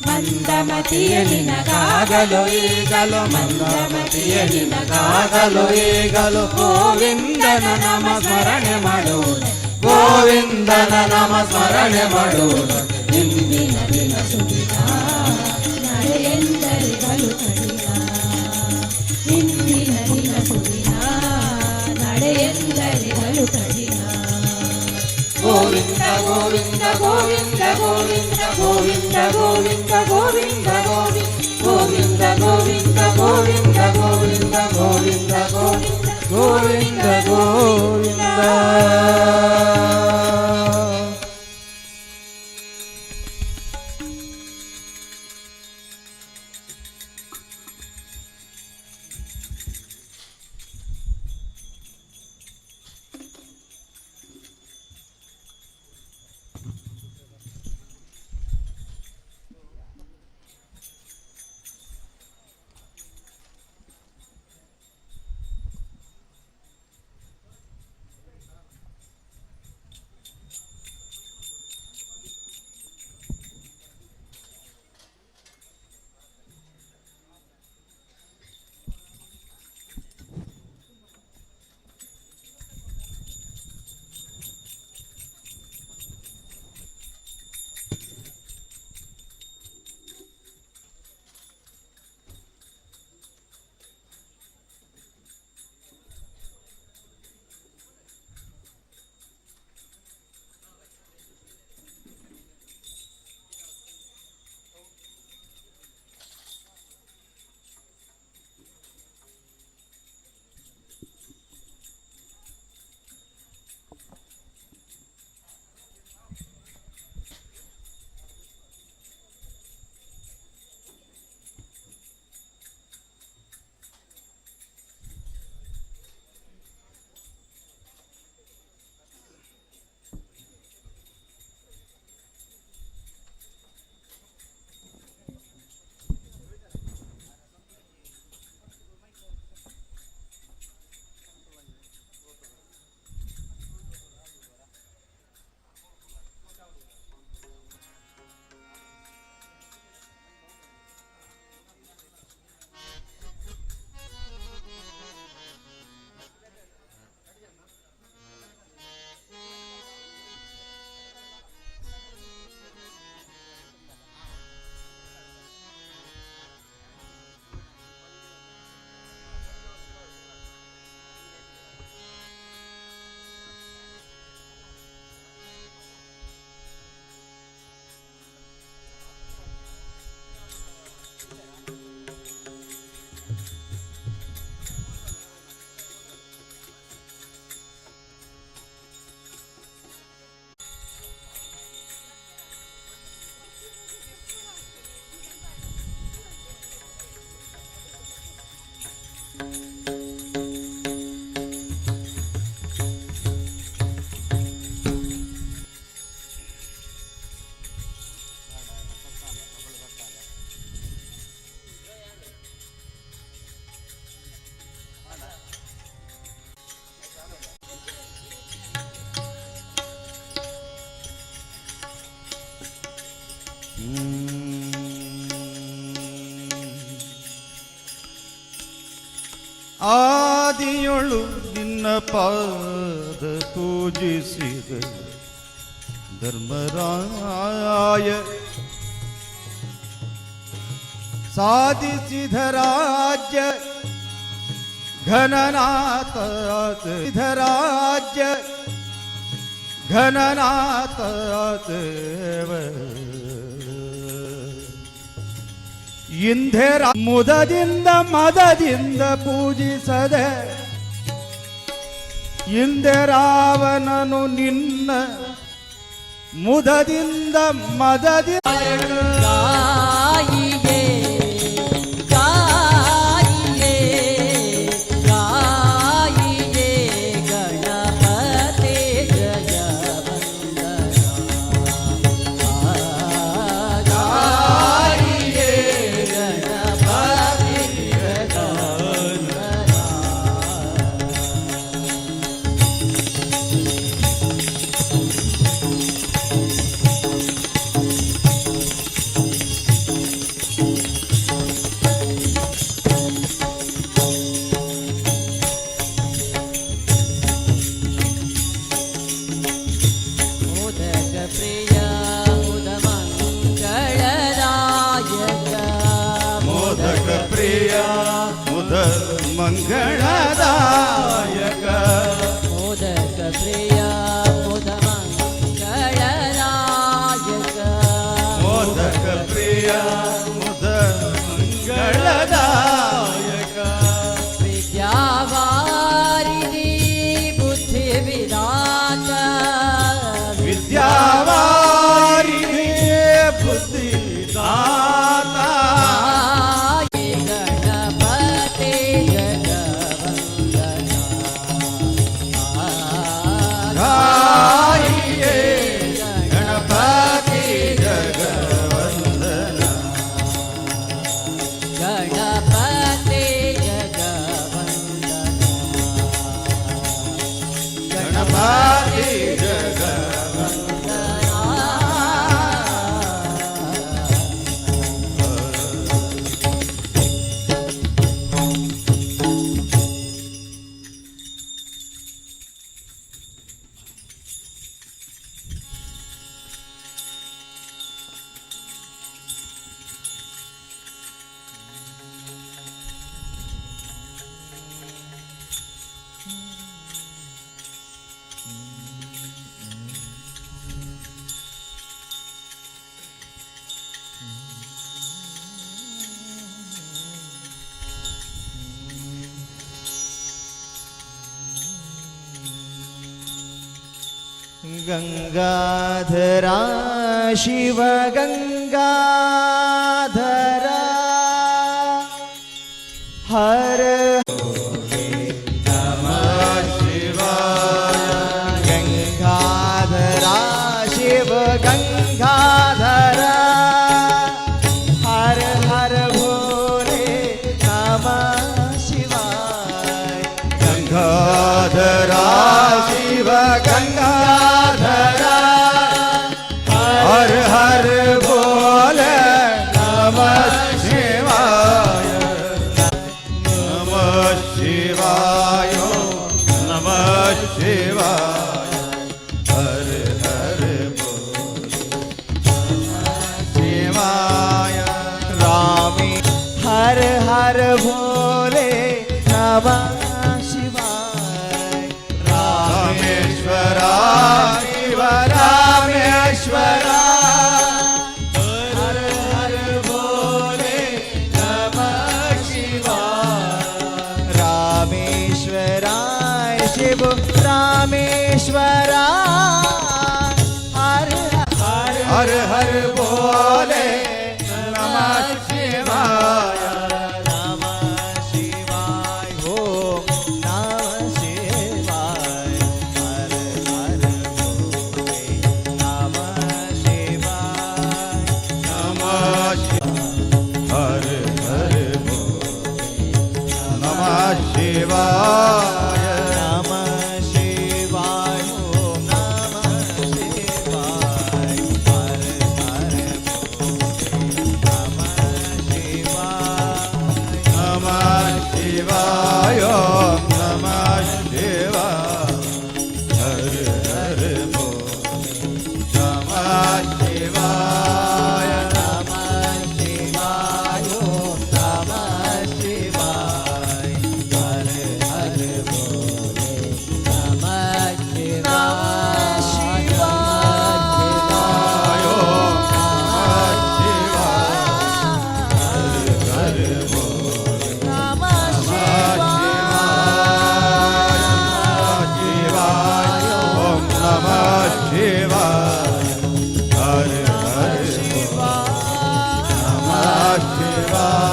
Speaker 8: ಮಂದಮತಿಯ ನಿನಗಾಗಲು ಈಗಲು ಮಂದಮತಿಯ ನಿನಗಾಗಲು
Speaker 5: ಈಗಲು
Speaker 8: ಗೋವಿಂದನ ನಾಮ ಸ್ಮರಣೆ ಮಾಡುವುದು.
Speaker 5: ಗೋವಿಂದನ ನಾಮ ಸ್ಮರಣೆ ಮಾಡುವುದು.
Speaker 8: ಇಂದಿನ ದಿನ ಸುದಿನ ನಾಳೆ ಎಂದರೆ ಬಲು ಕಠಿಣ. ಇಂದಿನ ದಿನ ಸುದಿನ ನಾಳೆ ಎಂದರೆ ಬಲು ಕಠಿಣ. ಗೋವಿಂದ ಗೋವಿಂದ ಗೋವಿಂದ ಗೋವಿಂದ ಗೋವಿಂದ ಗೋವಿಂದ ಗೋವಿಂದ ಗೋವಿಂದ ಗೋವಿಂದ ಗೋವಿಂದ ಗೋವಿಂದ ಗೋವಿಂದ ಗೋವಿಂದ ಗೋವಿಂದ ಗೋವಿಂದ
Speaker 1: ಆದಿಯೊಳು ನಿನ್ನ ಪಾದ ಪೂಜಿಸಿದ ಧರ್ಮರಾಯ ಸಾಧಿಸಿದ ರಾಜ್ಯ ಘನನಾಥ ರಾಜ್ಯ ಘನನಾಥ ದೇವ ಇಂಧೆ ಮುದದಿಂದ ಮದದಿಂದ ಪೂಜಿಸದೆ ಇಂದೆ ರಾವಣನು ನಿನ್ನ ಮುದದಿಂದ ಮದದಿಂದ
Speaker 8: ಗಾಯಿಯೇ ಗಾಯಿಯೇ ಗಾಯಿಯೇ ಗಣಪತಿ ಜಗವಂದನ ಗಾಯಿಯೇ ಗಣಪತಿ ಜಗವಂದನ ಮೋದಕ ಪ್ರಿಯ ಮುದ ಮಂಗಳದಾಯಕ
Speaker 1: ಮೋದಕ ಪ್ರಿಯ ಮುದ ಮಂಗಳದಾಯಕ
Speaker 8: ಮೋದಕ ಪ್ರಿಯ ಮುದ ಮಂಗಳದಾಯಕ
Speaker 1: ಮೋದಕ ಪ್ರಿಯ ಮುದ ಮಂಗಳದಾಯಕ
Speaker 8: ವಿದ್ಯಾವಾರಿಧಿ ಬುದ್ಧಿ ವಿಧಾತ
Speaker 1: ವಿದ್ಯಾವಾರಿಧಿ ಬುದ್ಧಿದಾತ
Speaker 8: ಗಣಪತಿ ಜಗವಂದನ
Speaker 1: ಗಾಯಿಯೇ ಗಣಪತಿ ಜಗವಂದನ
Speaker 8: ಗಣಪತಿ ಜಗವಂದನ
Speaker 1: ಗಣಪತಿ ಜಗವಂದನ
Speaker 5: गंगाधरा शिव गंगाधरा हर गंगाधरा शिव गंगाधरा हर हर भोले नमः शिवाय
Speaker 1: गंगाधरा शिव गंगाधरा हर हर बोले नमः शिवाय नमः शिवाय नमः शिवाय हर हर बोले नमः शिवाय
Speaker 5: रामे हर हर भोले नमः शिवाय
Speaker 1: रामेश्वरा शिव रामेश्वरा हर हर बोले नमः शिवाय
Speaker 5: रामेश्वराय शिव रामेश्वराय हर
Speaker 1: हर हर बोले नमः शिवाय
Speaker 5: नमः शिवाय ಶಿವಾಯ
Speaker 4: ನಮಃ ಶಿವಾಯ ಓಂ ನಮಃ ಶಿವಾಯ ಹರ ಹರ ನಮಃ ಶಿವಾಯ
Speaker 5: ನಮಃ ಶಿವಾಯ ನಮಃ ಶಿವಾಯ ಹರ ಹರ ನಮಃ ಶಿವಾಯ
Speaker 4: ನಮಃ ಶಿವಾಯ ಓಂ ನಮಃ ಶಿವಾಯ ಹರ ಹರ ಭೋಲೆ ನಮಃ ಶಿವಾಯ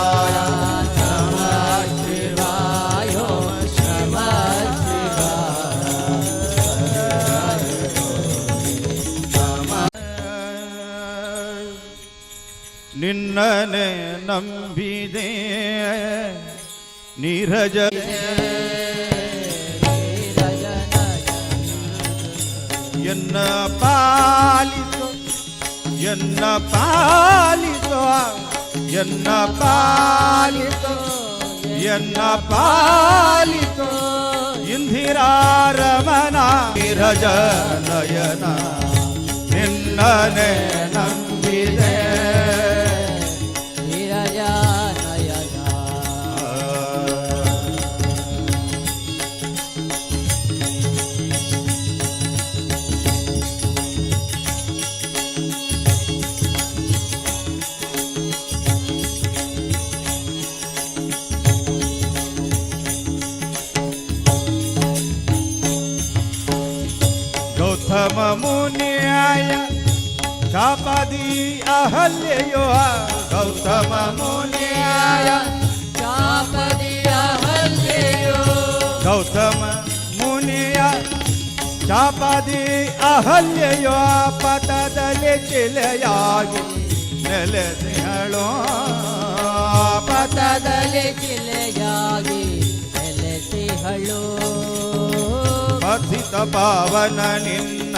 Speaker 5: ನಿನ್ನನೆ ನಂಬಿದೆ ನೀರಜ ಎನ್ನ ಪಾಲಿಸೋ ಎನ್ನ ಪಾಲಿಸೋ ಎನ್ನ ಪಾಲಿಸೋ ಎನ್ನ ಪಾಲಿಸೋ ಇಂದಿರಾರಮಣ ನೀರಜ ನಯನ ನಿನ್ನನೆ ನಂಬಿದೆ ಗೌತಮ ಮುನಿಯಾಯ ಚಾಪದಿ ಅಹಲ್ಯೆಯೋ ಗೌತಮ ಮುನಿಯಾಯ ಗೌತಮ ಮುನಿಯ ಚಾಪದಿ ಅಹಲ್ಯೆಯೋ ಪತದಲ್ಲಿ ಚಿಲೆಯಾಗಿ ನೆಲೆಸಿಹಳೋ
Speaker 8: ಪತದಲ್ಲಿ ಚಿಲೆಯಾಗಿ ನೆಲೆಸಿಹಳು
Speaker 5: ಪತಿತ ಪಾವನ ನಿನ್ನ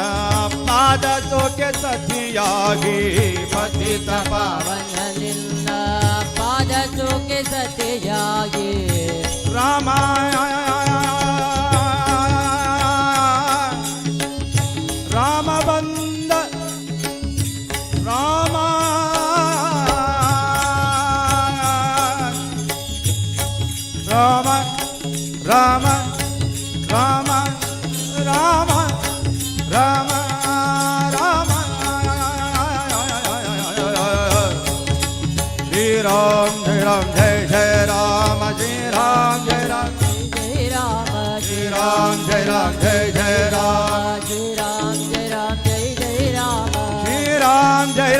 Speaker 5: ಪಾದ ಸೋಕೆ ಸತಿಯಾಗಿ ಪತಿತ
Speaker 8: ಪಾವನ ನಿನ್ನ ಪಾದ ಸೋಕೆ ಸತಿಯಾಗಿ
Speaker 5: ರಾಮ ರಾಮ ಬಂದ ರಾಮ ರಾಮ ರಾಮ ರಾಮ ರಾಮ ರಾಮ ರಾಮ श्री राम जय जय राम श्री राम जय राम
Speaker 8: जय राम
Speaker 5: श्री राम जय जय राम
Speaker 8: श्री राम जय जय राम
Speaker 5: श्री राम जय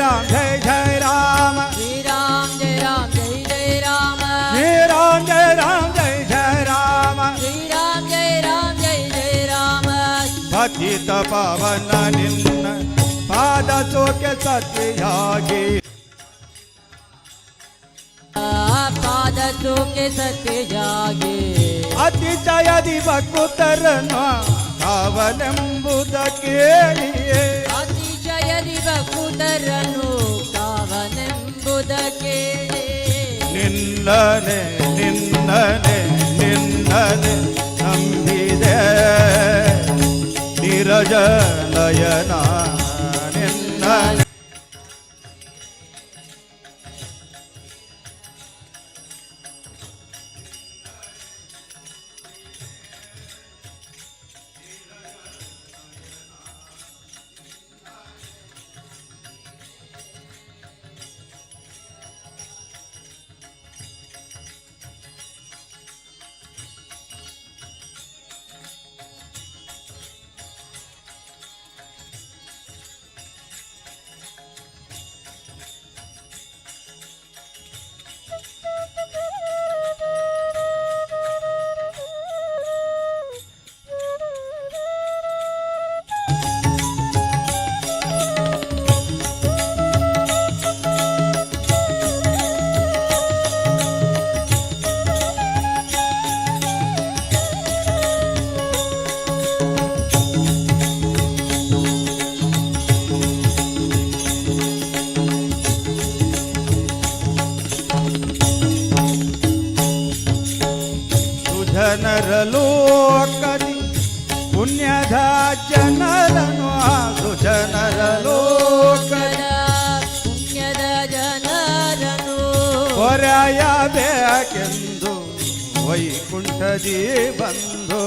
Speaker 5: जय राम
Speaker 8: श्री राम जय जय राम
Speaker 5: श्री राम जय जय राम
Speaker 8: श्री राम जय जय राम
Speaker 5: पतित पावन निन्न पाद ಸೋಕೆ ಸತಿಯಾಗಿ
Speaker 8: ಪಾದ ಸೋಕೆ ಸತಿಯಾಗಿ
Speaker 5: ಅತಿಶಯದಿ ಭಕ್ತರನ್ನು ಕಾವಲೆಂಬುದ ಕೇಳಿಯೇ
Speaker 8: ಅತಿಶಯದಿ ಭಕ್ತರನ್ನು ಕಾವನೆಂಬುದ ಕೇಳಿ
Speaker 5: ನಿನ್ನನೆ ನಿನ್ನನೆ ನಿನ್ನನೆ ನಂಬಿದೆ ನೀರಜ ನಯನ ನಿನ್ನನೆ ಸುಜನರ ಲೋಕದಿ ಪುಣ್ಯದ ಜನರನು ಸುಜನರ ಲೋಕದ
Speaker 8: ಪುಣ್ಯದ ಜನರನು
Speaker 5: ಹೊರೆಯಬೇಕೆಂದು ವೈಕುಂಠದಿ ಬಂದು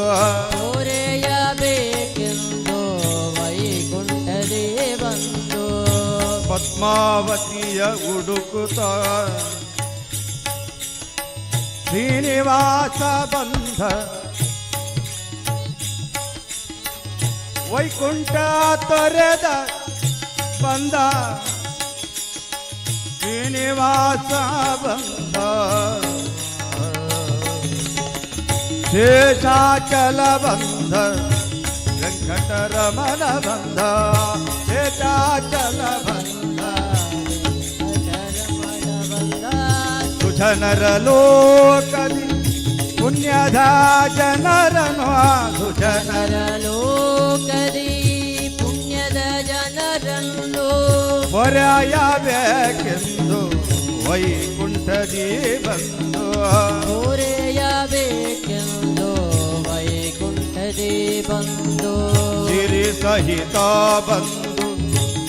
Speaker 8: ಹೊರೆಯಬೇಕೆಂದು ವೈಕುಂಠದೇ ಬಂದು
Speaker 5: ಪದ್ಮಾವತಿಯ ಹುಡುಕುತ್ತ ಶ್ರೀನಿವಾಸ ಬಂಧ ವೈಕುಂಠ ತೊರೆದ ಬಂದ ಶ್ರೀನಿವಾಸ ಬಂದ ಶೇಷಾಚಲ ಬಂಧ ವೆಂಕಟರಮಣ ಬಂಧ ಶೇಷಾಚಲ ಬಂಧ ಸುಜನರ ಲೋಕದಿ ಪುಣ್ಯದ ಜನರನು ಸುಜನರ
Speaker 8: ಲೋಕದಿ ಪುಣ್ಯದ ಜನರನ್ನು
Speaker 5: ಹೊರೆಯಬೇಕೆಂದು ವೈಕುಂಠದಿ ಬಂದು
Speaker 8: ಹೊರೆಯಬೇಕೆಂದು ವೈಕುಂಠದೇ ಬಂದು
Speaker 5: ಸಿರಿ ಸಹಿತ ಬಂದು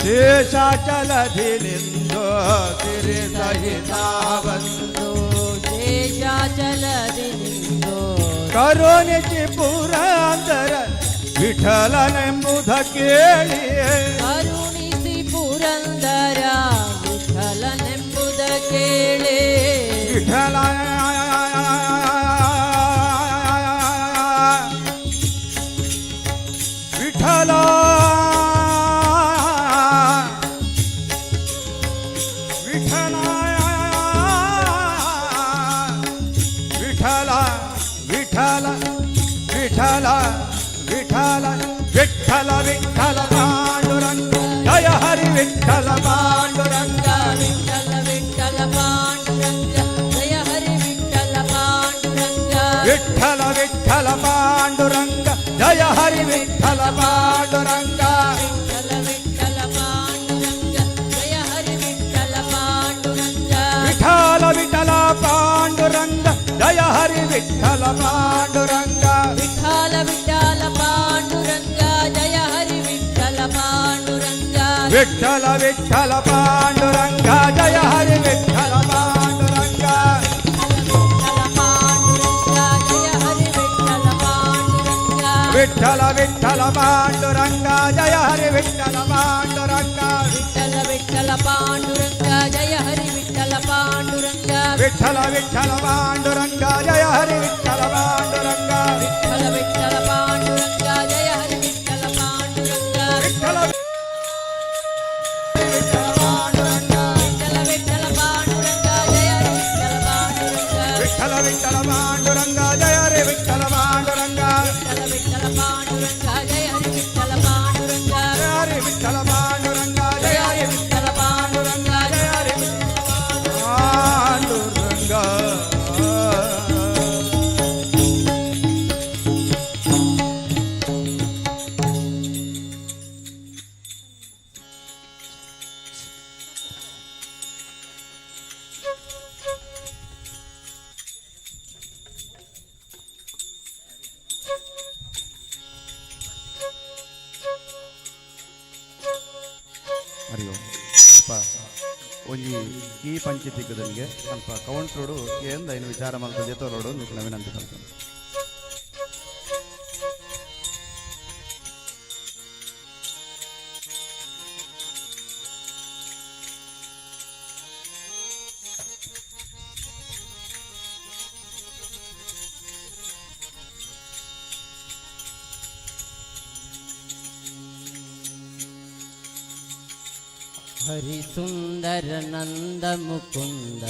Speaker 5: ಶೇಷಾಚಲಧಿ ನಿಂದು ಸಿರಿ ಸಹಿತ ಬಂದು
Speaker 8: ಶೇಷಾಚಲದಿ ನಿಂದು
Speaker 5: ಕರುಣಿಸಿ ಪುರಂದರ ವಿಠಲನೆಂಬುದ ಕೇಳಿ
Speaker 8: ಕರುಣಿಸಿ ಪುರಂದರ ವಿಠಲನೆಂಬುದ ಕೇಳಿ
Speaker 5: ವಿಠಲ ವಿಠಲ ವಿಠಲ ವಿಠಲ ವಿಠಲ ವಿಠಲ ವಿಠಲ ವಿಠಲ ವಿಠಲ ಪಾಂಡುರಂಗ ಜಯ ಹರಿ ವಿಠಲ ಪಾಂಡುರಂಗ
Speaker 8: ವಿಠಲ ವಿಠಲ ಪಾಂಡುರಂಗ ಜಯ ಹರಿ ವಿಠಲ ಪಾಂಡುರಂಗ
Speaker 5: ವಿಠಲ ವಿಠಲ ಪಾಂಡುರಂಗ ಜಯ ಹರಿ ವಿಠಲ ಪಾಂಡುರಂಗ
Speaker 8: ವಿಠಲ ವಿಠಲ ಪಾಂಡುರಂಗ ಜಯ ಹರಿ ವಿಠಲ ಪಾಂಡುರಂಗ
Speaker 5: ವಿಠಲ ವಿಠಲ ಪಾಂಡುರಂಗ ಜಯ ಹರಿ ವಿಠಲ ಪಾಂಡುರಂಗ
Speaker 8: ವಿಠಲ ವಿಠಲ ಪಾಂಡುರಂಗ ಜಯ ಹರಿ ವಿಠಲ ಪಾಂಡುರಂಗ
Speaker 5: ವಿಠಲ ವಿಠಲ ಪಾಂಡುರಂಗ ಜಯ ಹರಿ ವಿಠಲ ಪಾಂಡುರಂಗ
Speaker 8: ವಿಠಲ ವಿಠಲ ಪಾಂಡುರಂಗ ಜಯ ಹರಿ ವಿಠಲ ಪಾಂಡುರಂಗ
Speaker 5: ವಿಠಲ ವಿಠಲ ಪಾಂಡುರಂಗ ಜಯ ಹರಿ ವಿಠಲ ಪಾಂಡುರಂಗ
Speaker 8: ವಿಠಲ ವಿಠಲ ಪಾಂಡುರಂಗ ಜಯ ಹರಿ ವಿಠಲ ಪಾಂಡುರಂಗ
Speaker 5: ವಿಠಲ ವಿಠಲ ಪಾಂಡುರಂಗ ಜಯ ಹರಿ ವಿಠಲ ಪಾಂಡುರಂಗ
Speaker 8: ವಿಠಲ ವಿಠಲ ಪಾಂಡುರಂಗ
Speaker 5: ವಿಠಲ ವಿಠಲ ಪಾಂಡುರಂಗ ಜಯ ಹರಿ ವಿಠಲ ಪಾಂಡುರಂಗ
Speaker 8: ವಿಠಲ ವಿಠಲ ಪಾಂಡುರಂಗ ಜಯ ಹರಿ ವಿಠಲ ಪಾಂಡುರಂಗ
Speaker 5: ವಿಠಲ ವಿಠಲ ಪಾಂಡುರಂಗ ಜಯ ಹರಿ ವಿಠಲ ಪಾಂಡುರಂಗ
Speaker 8: ಹರಿ ವಿಠಲ ಪಾಂಡುರಂಗ ಜಯ ಹರಿ ವಿಠಲ ಪಾಂಡುರಂಗ ಜಯ ಹರಿ
Speaker 5: ಪಾಂಡುರಂಗ
Speaker 1: ಹರಿ ಓಂ ಸ್ವಲ್ಪ ಒಂಜಿ ಈ ಪಂಚಿ ತಿಕ್ಕದಂಗೆ ಸ್ವಲ್ಪ ಕೌಂಟ್ರೋಡು ಕೇಂದ ಏನು ವಿಚಾರ ಮಲ್ತ ಜೊತೆರೋಡು ನಿಮಗೆ ವಿನಂತಿ ಮಾಡ್ತೇನೆ.
Speaker 8: हरि सुंदर नंद मुकुंद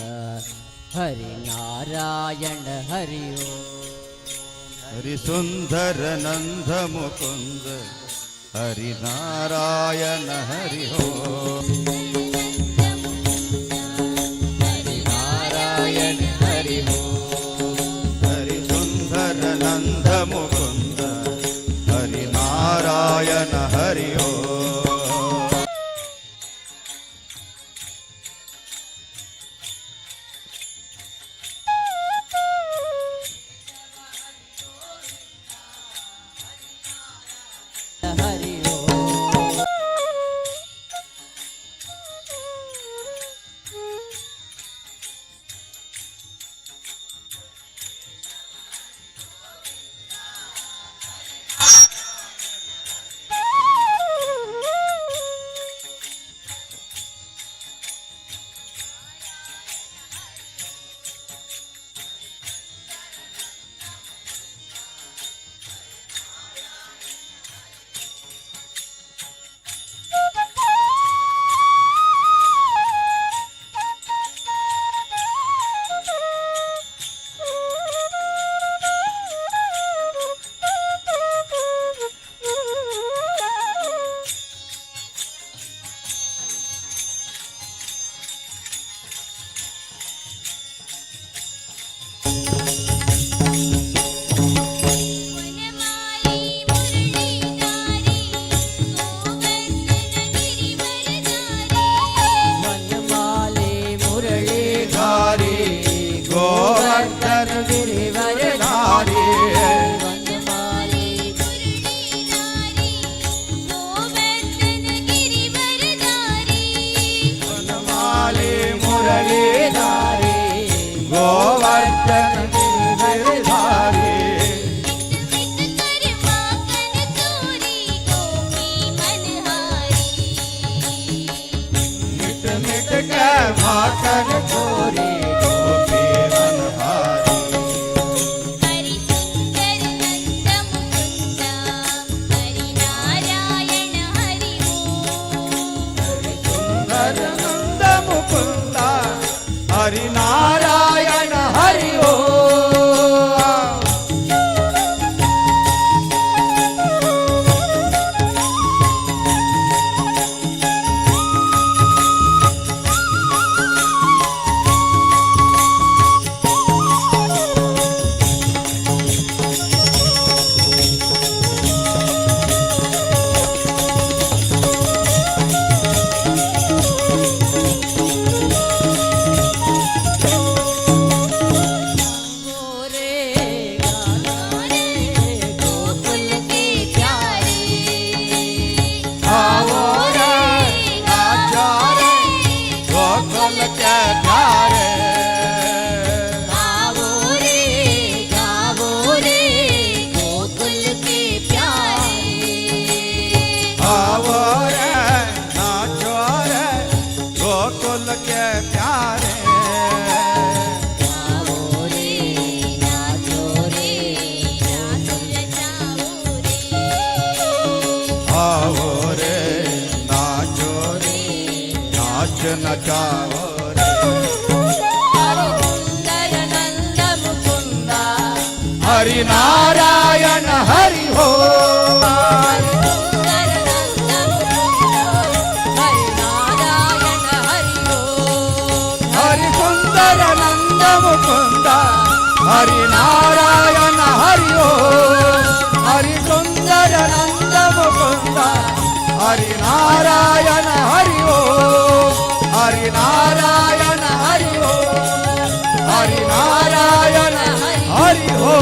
Speaker 8: हरि नारायण हरि ओम
Speaker 1: ಹರಿ ಸುಂದರ ನಂದ ಮುಕುಂದ ಹರಿ ನಾರಾಯಣ ಹರಿ ಹೋ ಹರಿ ನಾರಾಯಣ ಹರಿ ಹೋ ಹರಿ ಸುಂದರ ನಂದ ಮುಕುಂದ ಹರಿ ನಾರಾಯಣ ಹರಿ ಹೋ
Speaker 5: सज्जन गिरधारी
Speaker 7: मिट मिट
Speaker 5: मिट
Speaker 7: कर माखन चोरी गोपी मनहारी
Speaker 5: मिट के माखन चोरी गोपी मनहारी
Speaker 7: हरि सुंदर नंद मुकुंदा हरि नारायण हरि
Speaker 5: सुंदर नंद मुकुंदा हरि नारायण हरि ओ
Speaker 7: गोकुल के प्यारे
Speaker 5: आओ रे नाचो रे गोकुल के प्यारे
Speaker 7: गावो रे गोकुल के प्यारे
Speaker 5: आओ रे नाचो रे गोकुल के प्यारे
Speaker 7: गावो रे नाचो रे
Speaker 5: आओ रे नाचो रे नाच नचाओ रे
Speaker 7: सुंदर नंद मुकुंदा
Speaker 5: हरि नारायण हरि हो
Speaker 7: सुंदर नंद मुकुंदा हरि नारायण हरि
Speaker 5: हरि सुंदर नंद मुकुंद हरि नारायण हरि ओ हरि सुंदर नंद मुकुंद हरि नारायण हरि ओ हरि नारायण हरि ओ हरि नारायण हरि ओ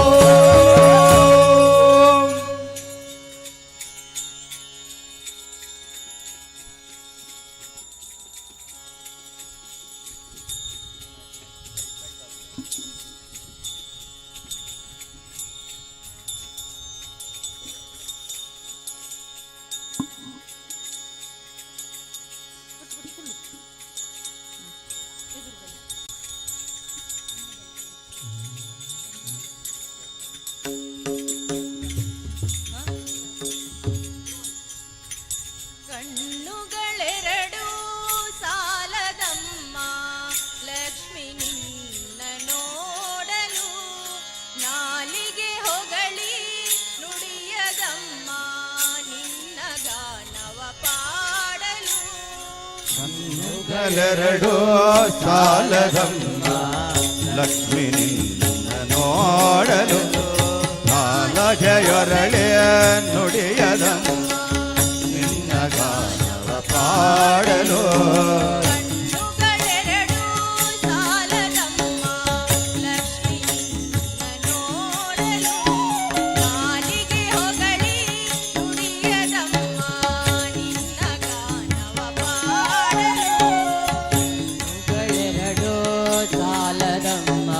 Speaker 7: ಕಣ್ಣುಗಳೆರಡು ಸಾಲದಮ್ಮ ಲಕ್ಷ್ಮಿ ನಿನ್ನ ನೋಡಲು ನಾಲಿಗೆ ಹೊಗಳಿ ನುಡಿಯದಮ್ಮ ನಿನ್ನ ಗಾನವ ಪಾಡಲು
Speaker 5: ಕಣ್ಣುಗಳೆರಡು ಸಾಲದಮ್ಮ ಲಕ್ಷ್ಮಿ ನಿನ್ನ ನೋಡಲು ನಾಲಗೆಯೊರಳೆ ನುಡಿಯದಮ್ಮ ನಿನ್ನ ಗಾನವ ಪಾಡಲು
Speaker 7: ಕಣ್ಣುಗಳೆರಡು ಸಾಲದಮ್ಮ ಲಕ್ಷ್ಮಿ ನಿನ್ನ ನೋಡಲು ನಾಲಿಗೆ ಹೊಗಳಿ ನುಡಿಯದಮ್ಮ ನಿನ್ನ ಗಾನವ ಪಾಡಲು
Speaker 8: ಗಳೆರಡು ಸಾಲದಮ್ಮ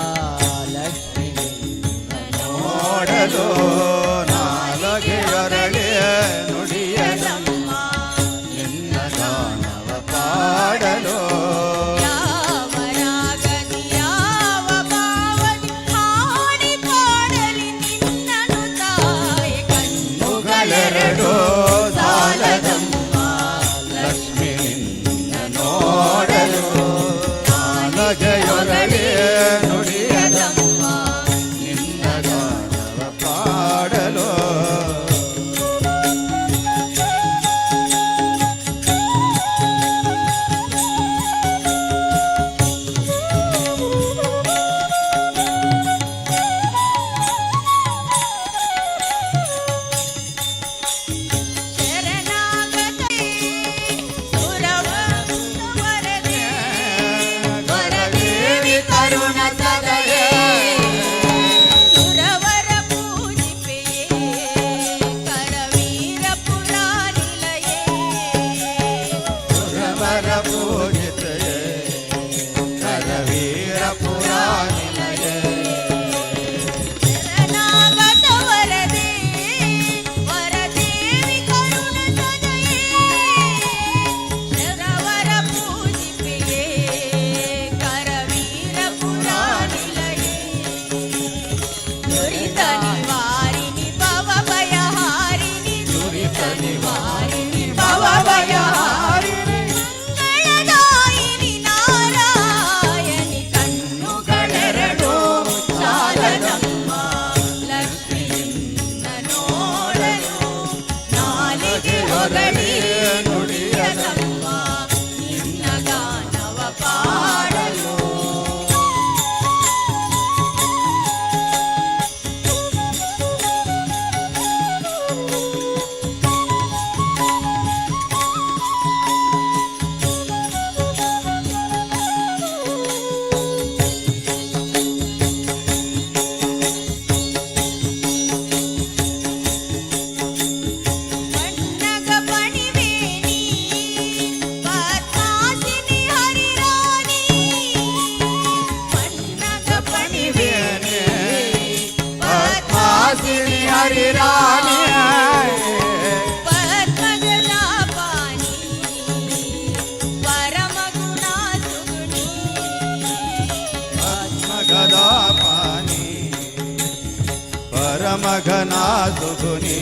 Speaker 5: ಪರಮಘನ ಸುಗುನಿ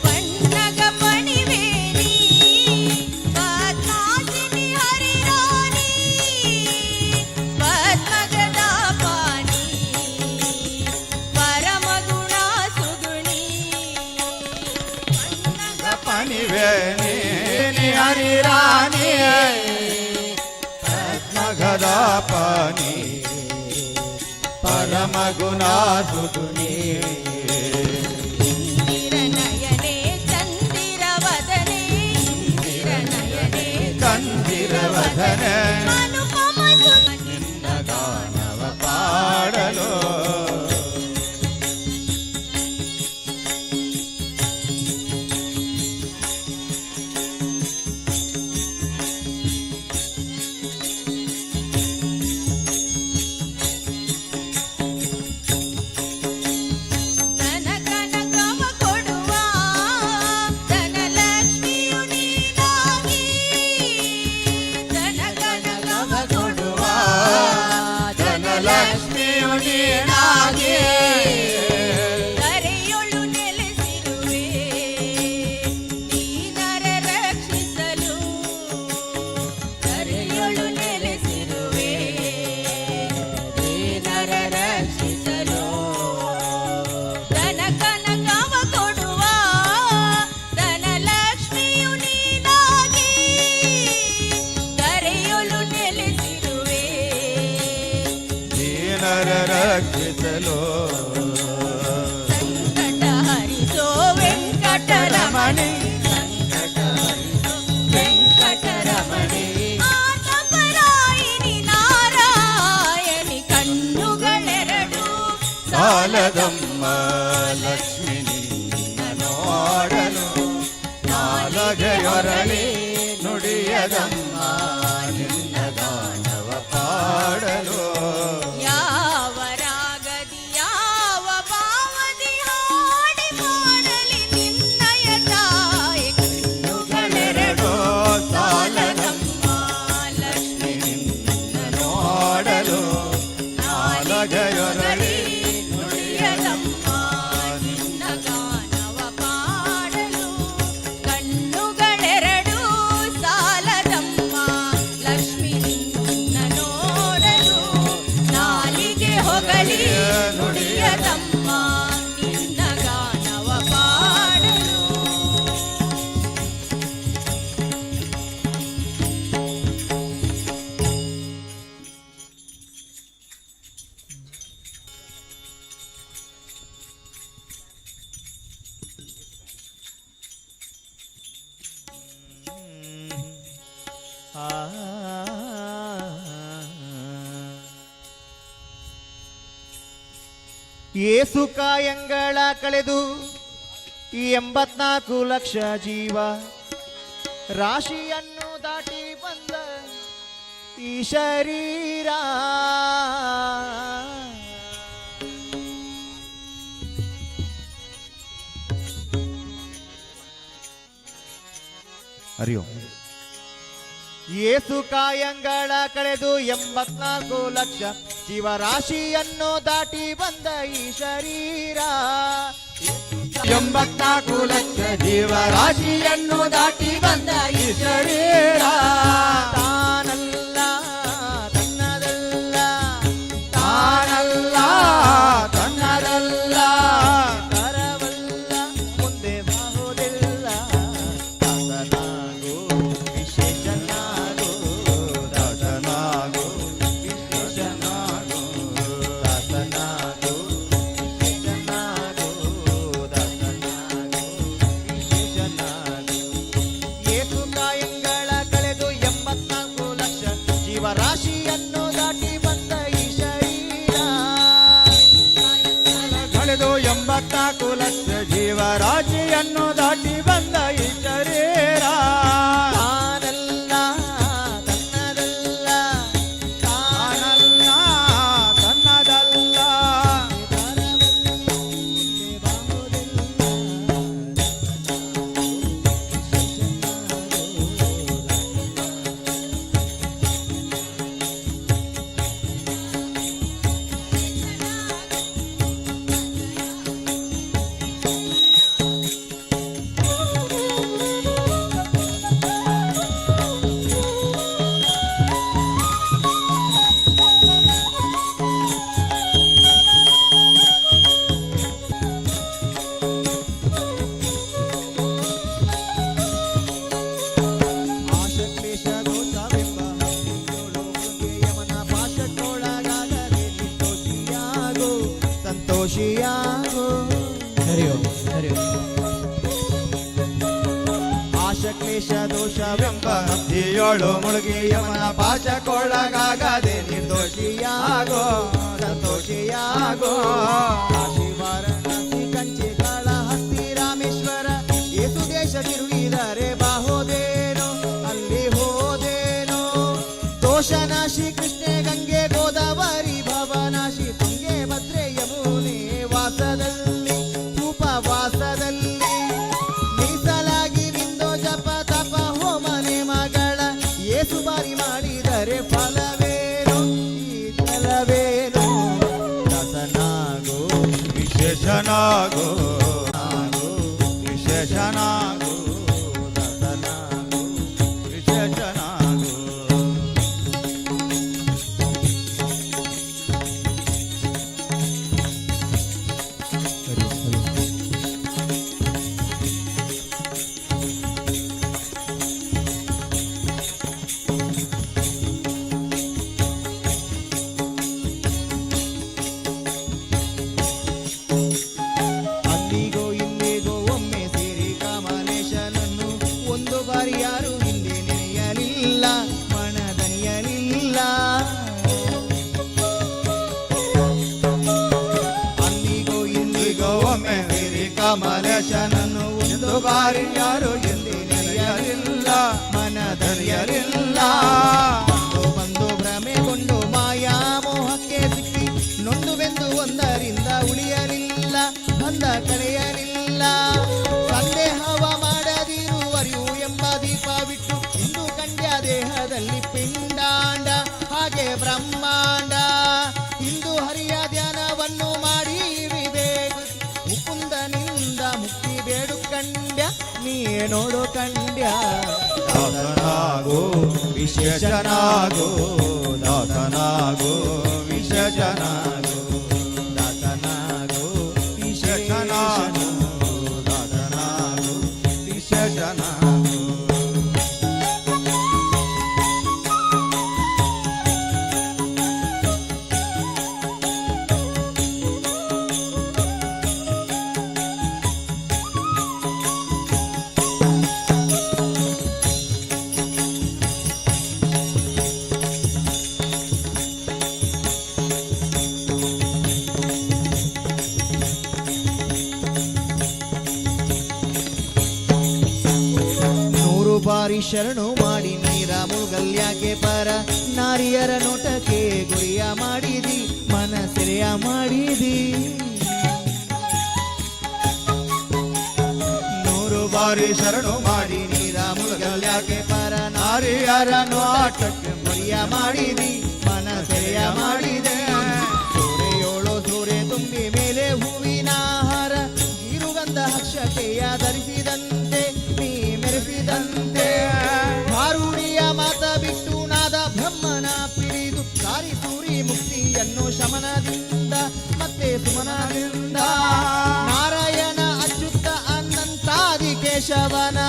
Speaker 7: ಪನ್ನಗ ಪಣಿವೇನಿ ಪದ್ಮಾಸಿನಿ ಹರಿರಾಣಿ ಪದ್ಮಗದ ಪಾನಿ ಪರಮಗುಣ ಸುಗುಣಿ ಪನ್ನಗ
Speaker 5: ಪಣಿವೇನಿ ಹರಿರಾಣಿ ಪದ್ಮಗದ ಪಾನಿ ಪರಮಗುಣ ಸುಗುಣಿ
Speaker 7: ಇಂದಿರನಯನೆ ಚಂದಿರವದನೆ ಇಂದಿರನಯನೆ
Speaker 5: ಚಂದಿರವದನೆ
Speaker 7: ಅನುಪಮ
Speaker 5: ನಿನ್ನ ಗಾನವ ಪಾಡಲು
Speaker 7: ಧನ ಕನಕವ ಕೊಡುವ ಧನಲಕ್ಷ್ಮಿಯು ನೀನಾಗಿ ಧನ ಕನಕವ ಕೊಡುವ
Speaker 5: ಧನಲಕ್ಷ್ಮಿಯು ನೀನಾಗಿ
Speaker 7: ಕರೆಯೊಳು ನೆಲೆಸಿರುವೆ ದೀನರ ರಕ್ಷಿಸಲು ಕರೆಯೊಳು ನೆಲೆಸಿರುವೆ ದೀನರ ರಕ್ಷಿಸಲು ಧನ ಕನಕವ ಕೊಡುವ ಧನಲಕ್ಷ್ಮಿಯು ನೀನಾಗಿ ಕರೆಯೊಳು ನೆಲೆಸಿರುವೆ
Speaker 5: ದೀನರ ರಕ್ಷಿಸಲು
Speaker 7: ಸಂಕಟ ಹರಿಸೋ ವೆಂಕಟರಮಣಿ ವೆಂಕಟರಮಣಿ ಆತಪರಾಯಿನಿ ನಾರಾಯಣಿ ಕಣ್ಣುಗಳೆರಡು
Speaker 5: ಸಾಲದಮ್ಮ ಲಕ್ಷ್ಮಿ ನಿನ್ನ ನೋಡಲು ನಾಲಗೆಯೊರಳಿ ನುಡಿಯದಮ್ಮ ನಿನ್ನ ಗಾನವ ಪಾಡಲು
Speaker 7: ಯಾವ ರಾಗದಿ ಯಾವ ಭಾವದಿ ಹಾಡಿ ಮಾಡಲಿ ನಿನ್ನಯ ತಾಯಿ ಕಣ್ಣುಗಳೆರಡು ಸಾಲದಮ್ಮ ಲಕ್ಷ್ಮಿ
Speaker 5: ನಿನ್ನ ನೋಡಲು ನಾಲಗೆಯೊರಳಿ
Speaker 7: ನುಡಿಯದಮ್ಮ ನಿನ್ನ ಗಾನವ ಪಾಡಲು ಕಣ್ಣುಗಳೆರಡು ಸಾಲದಮ್ಮ ಲಕ್ಷ್ಮಿ ನಿನ್ನ ನೋಡಲು ನಾಲಿಗೆ ಹೊಗಳಿ ನುಡಿಯದಮ್ಮ ನಿನ್ನ ಗಾನವ ಪಾಡಲು
Speaker 9: ಏಸು ಕಾಯಂಗಳ ಕಳೆದು 84 ಲಕ್ಷ ಜೀವ ರಾಶಿಯನ್ನು ದಾಟಿ ಬಂದ ಈ ಶರೀರ
Speaker 1: ಹರಿಯೋ
Speaker 9: ಏಸು ಕಾಯಂಗಳ ಕಳೆದು 84 ಲಕ್ಷ ಜೀವರಾಶಿಯನ್ನು ದಾಟಿ ಬಂದ ಈ ಶರೀರ
Speaker 5: 84 ಲಕ್ಷ ಜೀವರಾಶಿಯನ್ನು ದಾಟಿ ಬಂದ ಈ ಶರೀರ
Speaker 9: ತಾನಲ್ಲ ತನ್ನದಲ್ಲ
Speaker 5: ತಾನಲ್ಲ ತನ್ನದಲ್ಲ
Speaker 9: ಕರವಲ್ಲ ಮುಂದೆ ಬಾಹುದಿಲ್ಲ ದಾಸನಾಗು ವಿಶೇಷನಾಗು
Speaker 5: ದಾಸನಾಗು
Speaker 9: ವಿಶೇಷನಾಗು ದಾಸನಾಗು ವಿಶೇಷನಾಗು ದಾಸನಾಗು ವಿಶೇಷನಾಗು ಏಸು ಕಾಯಂಗಳ ಕಳೆದು 84 ಲಕ್ಷ ಜೀವರಾಶಿಯನ್ನು ದಾಟಿ ಬಂದ ಈ ಶರೀರ
Speaker 5: ಕಳೆದು 84 ಲಕ್ಷ ಜೀವರಾಶಿಯನ್ನು ದಾಟಿ ಬಂದ ಈ ಶರೀರ
Speaker 9: ತಾನಲ್ಲ ತನ್ನದಲ್ಲ
Speaker 5: ತಾನಲ್ಲ ತನ್ನದಲ್ಲ
Speaker 9: ಸಂತೋಷಿಯಾಗೋ ಆಶ ಕ್ಲೇಶ ದೋಷವೆಂಬ ನದಿಯೋಳು ಮುಳುಗಿ ಯಮನ ಪಾಶಕ್ಕೊಳಗಾಗದೆ ನಿರ್ದೋಷಿಯಾಗೋ ಸಂತೋಷಿಯಾಗೋ ಕಾಶಿ ವಾರಣಾಸಿ ಕಂಚಿ ಕಾಳಹಸ್ತಿ ರಾಮೇಶ್ವರ ಏಸು ದೇಶ ತಿರುಗಿದರೆ ಬಾಹೋದೇನೋ ಅಲ್ಲಿ ಹೋದೇನೋ ದೋಷನಾಶಿ ಕೃಷ್ಣೆ ಗಂಗೆ ಗೋದಾವರಿ ಭವನಾಶಿ ತುಂಗೆ ಭದ್ರೆ ಯಮುನೆ ವಾಸದಲ್ಲಿ ಉಪವಾಸದಲ್ಲಿ ಮೀಸಲಾಗಿ ವಿಂದೋ ಜಪ ತಪ ಹೋಮನೆ ಮಗಳ ಏಸು ಬಾರಿ ಮಾಡಿದರೆ ಫಲವೇನು ಈ ಫಲವೇನು ದಾಸನಾಗೋ
Speaker 5: ವಿಶೇಷನಾಗೋ ವಿಶೇಷನಾಗೋ ದಾಸನಾಗೋ ವಿಶೇಷನಾಗೋ
Speaker 9: ಅಲ್ಲಿಗೋ ಇಲ್ಲಿಗೋ ಒಮ್ಮೆ ಸೇರಿ ಕಮಲೇಶನನ್ನು ಒಂದು ಬಾರಿ ಯಾರು ಹಿಂದೆ ನೆನೆಯಲಿಲ್ಲ ಮನದನಿಯಲಿಲ್ಲ ಅಲ್ಲಿಗೋ ಇಲ್ಲಿಗೋ ಒಮ್ಮೆ ಸೇರಿ ಕಮಲೇಶನನ್ನು ಒಂದು ಬಾರಿ ಯಾರು ಹಿಂದೆ ನೆನೆಯಲಿಲ್ಲ ಮನದನಿಯಲಿಲ್ಲ ಬಂದು ಭ್ರಮೆಗೊಂಡು ಮಾಯಾ ಮೋಹಕ್ಕೆ ಸಿಕ್ಕಿ ನೊಂದು ಬೆಂದು ಒಂದರಿಂದ ಉಳಿಯಲಿಲ್ಲ ಬಂದ ಕಳೆಯಲಿಲ್ಲ ಸಂದೇಹವ ಮಾಡದಿರುವರಿವು ಎಂಬ ದೀಪ ಬಿಟ್ಟು ಇಂದು ಕಂಡ್ಯ ದೇಹದಲ್ಲಿ ಪಿಂಡಾಂಡ ಹಾಗೆ ಬ್ರಹ್ಮಾಂಡ ಇಂದು ಹರಿಯ ಧ್ಯಾನವನ್ನು ಮಾಡಿ ವಿವೇಕ ಮುಕುಂದನಿಂದ ಮುಕ್ತಿ ಬೇಡು ಕಂಡ್ಯ ನೀ ನೋಡು ಕಂಡ್ಯ
Speaker 5: ದಾಸನಾಗೋ ವಿಶೇಷನಾಗೋ ದಾಸನಾಗೋ ವಿಶೇಷನಾಗೋ
Speaker 9: ದಾಸನಾಗೋ
Speaker 5: ವಿಶೇಷನಾಗೋ ದಾಸನಾಗೋ ವಿಶೇಷನಾಗೋ
Speaker 9: ನೂರು ಬಾರಿ ಶರಣು ಮಾಡಿ ನೀರ ಮುಳುಗಲ್ಯಾಕೆ ಪರ ನಾರಿಯರ ನೋಟಕ್ಕೆ ಗುರಿಯ ಮಾಡಿದಿ ಮನಸೆರೆಯ ಮಾಡಿದಿ
Speaker 5: ನೂರು ಬಾರಿ ಶರಣು ಮಾಡಿ
Speaker 9: ನೀರ ಮುಳುಗಲ್ಯಾಕೆ ಪರ ನಾರಿಯರ ನೋಟಕ್ಕೆ ಗುರಿಯ ಮಾಡಿದಿ ಮನಸೆರೆಯ ಮಾಡಿದೆ ಸೂರೆಯೋಳು ಸೂರೆ ತುಂಬಿ ಮೇಲೆ ಹೂವಿನ ಹಾರ ಗೀರುಗಂಧ ಅಕ್ಷತೆಯ ಧರಿಸಿದಂತೆ ನೀ ಮೆರೆಸಿದಂತೆ ಹಾರುಡಿಯ ಮಾತ ಬಿಟ್ಟು ನಾದ ಬ್ರಹ್ಮನ ಪಿಡಿದು ಸಾರಿ ಸೂರಿ ಮುಕ್ತಿಯನ್ನು ಶಮನದಿಂದ ಮತ್ತೆ ಸುಮನದಿಂದ ನಾರಾಯಣ ಅಚ್ಯುತ ಅನಂತಾದಿ ಕೇಶವನ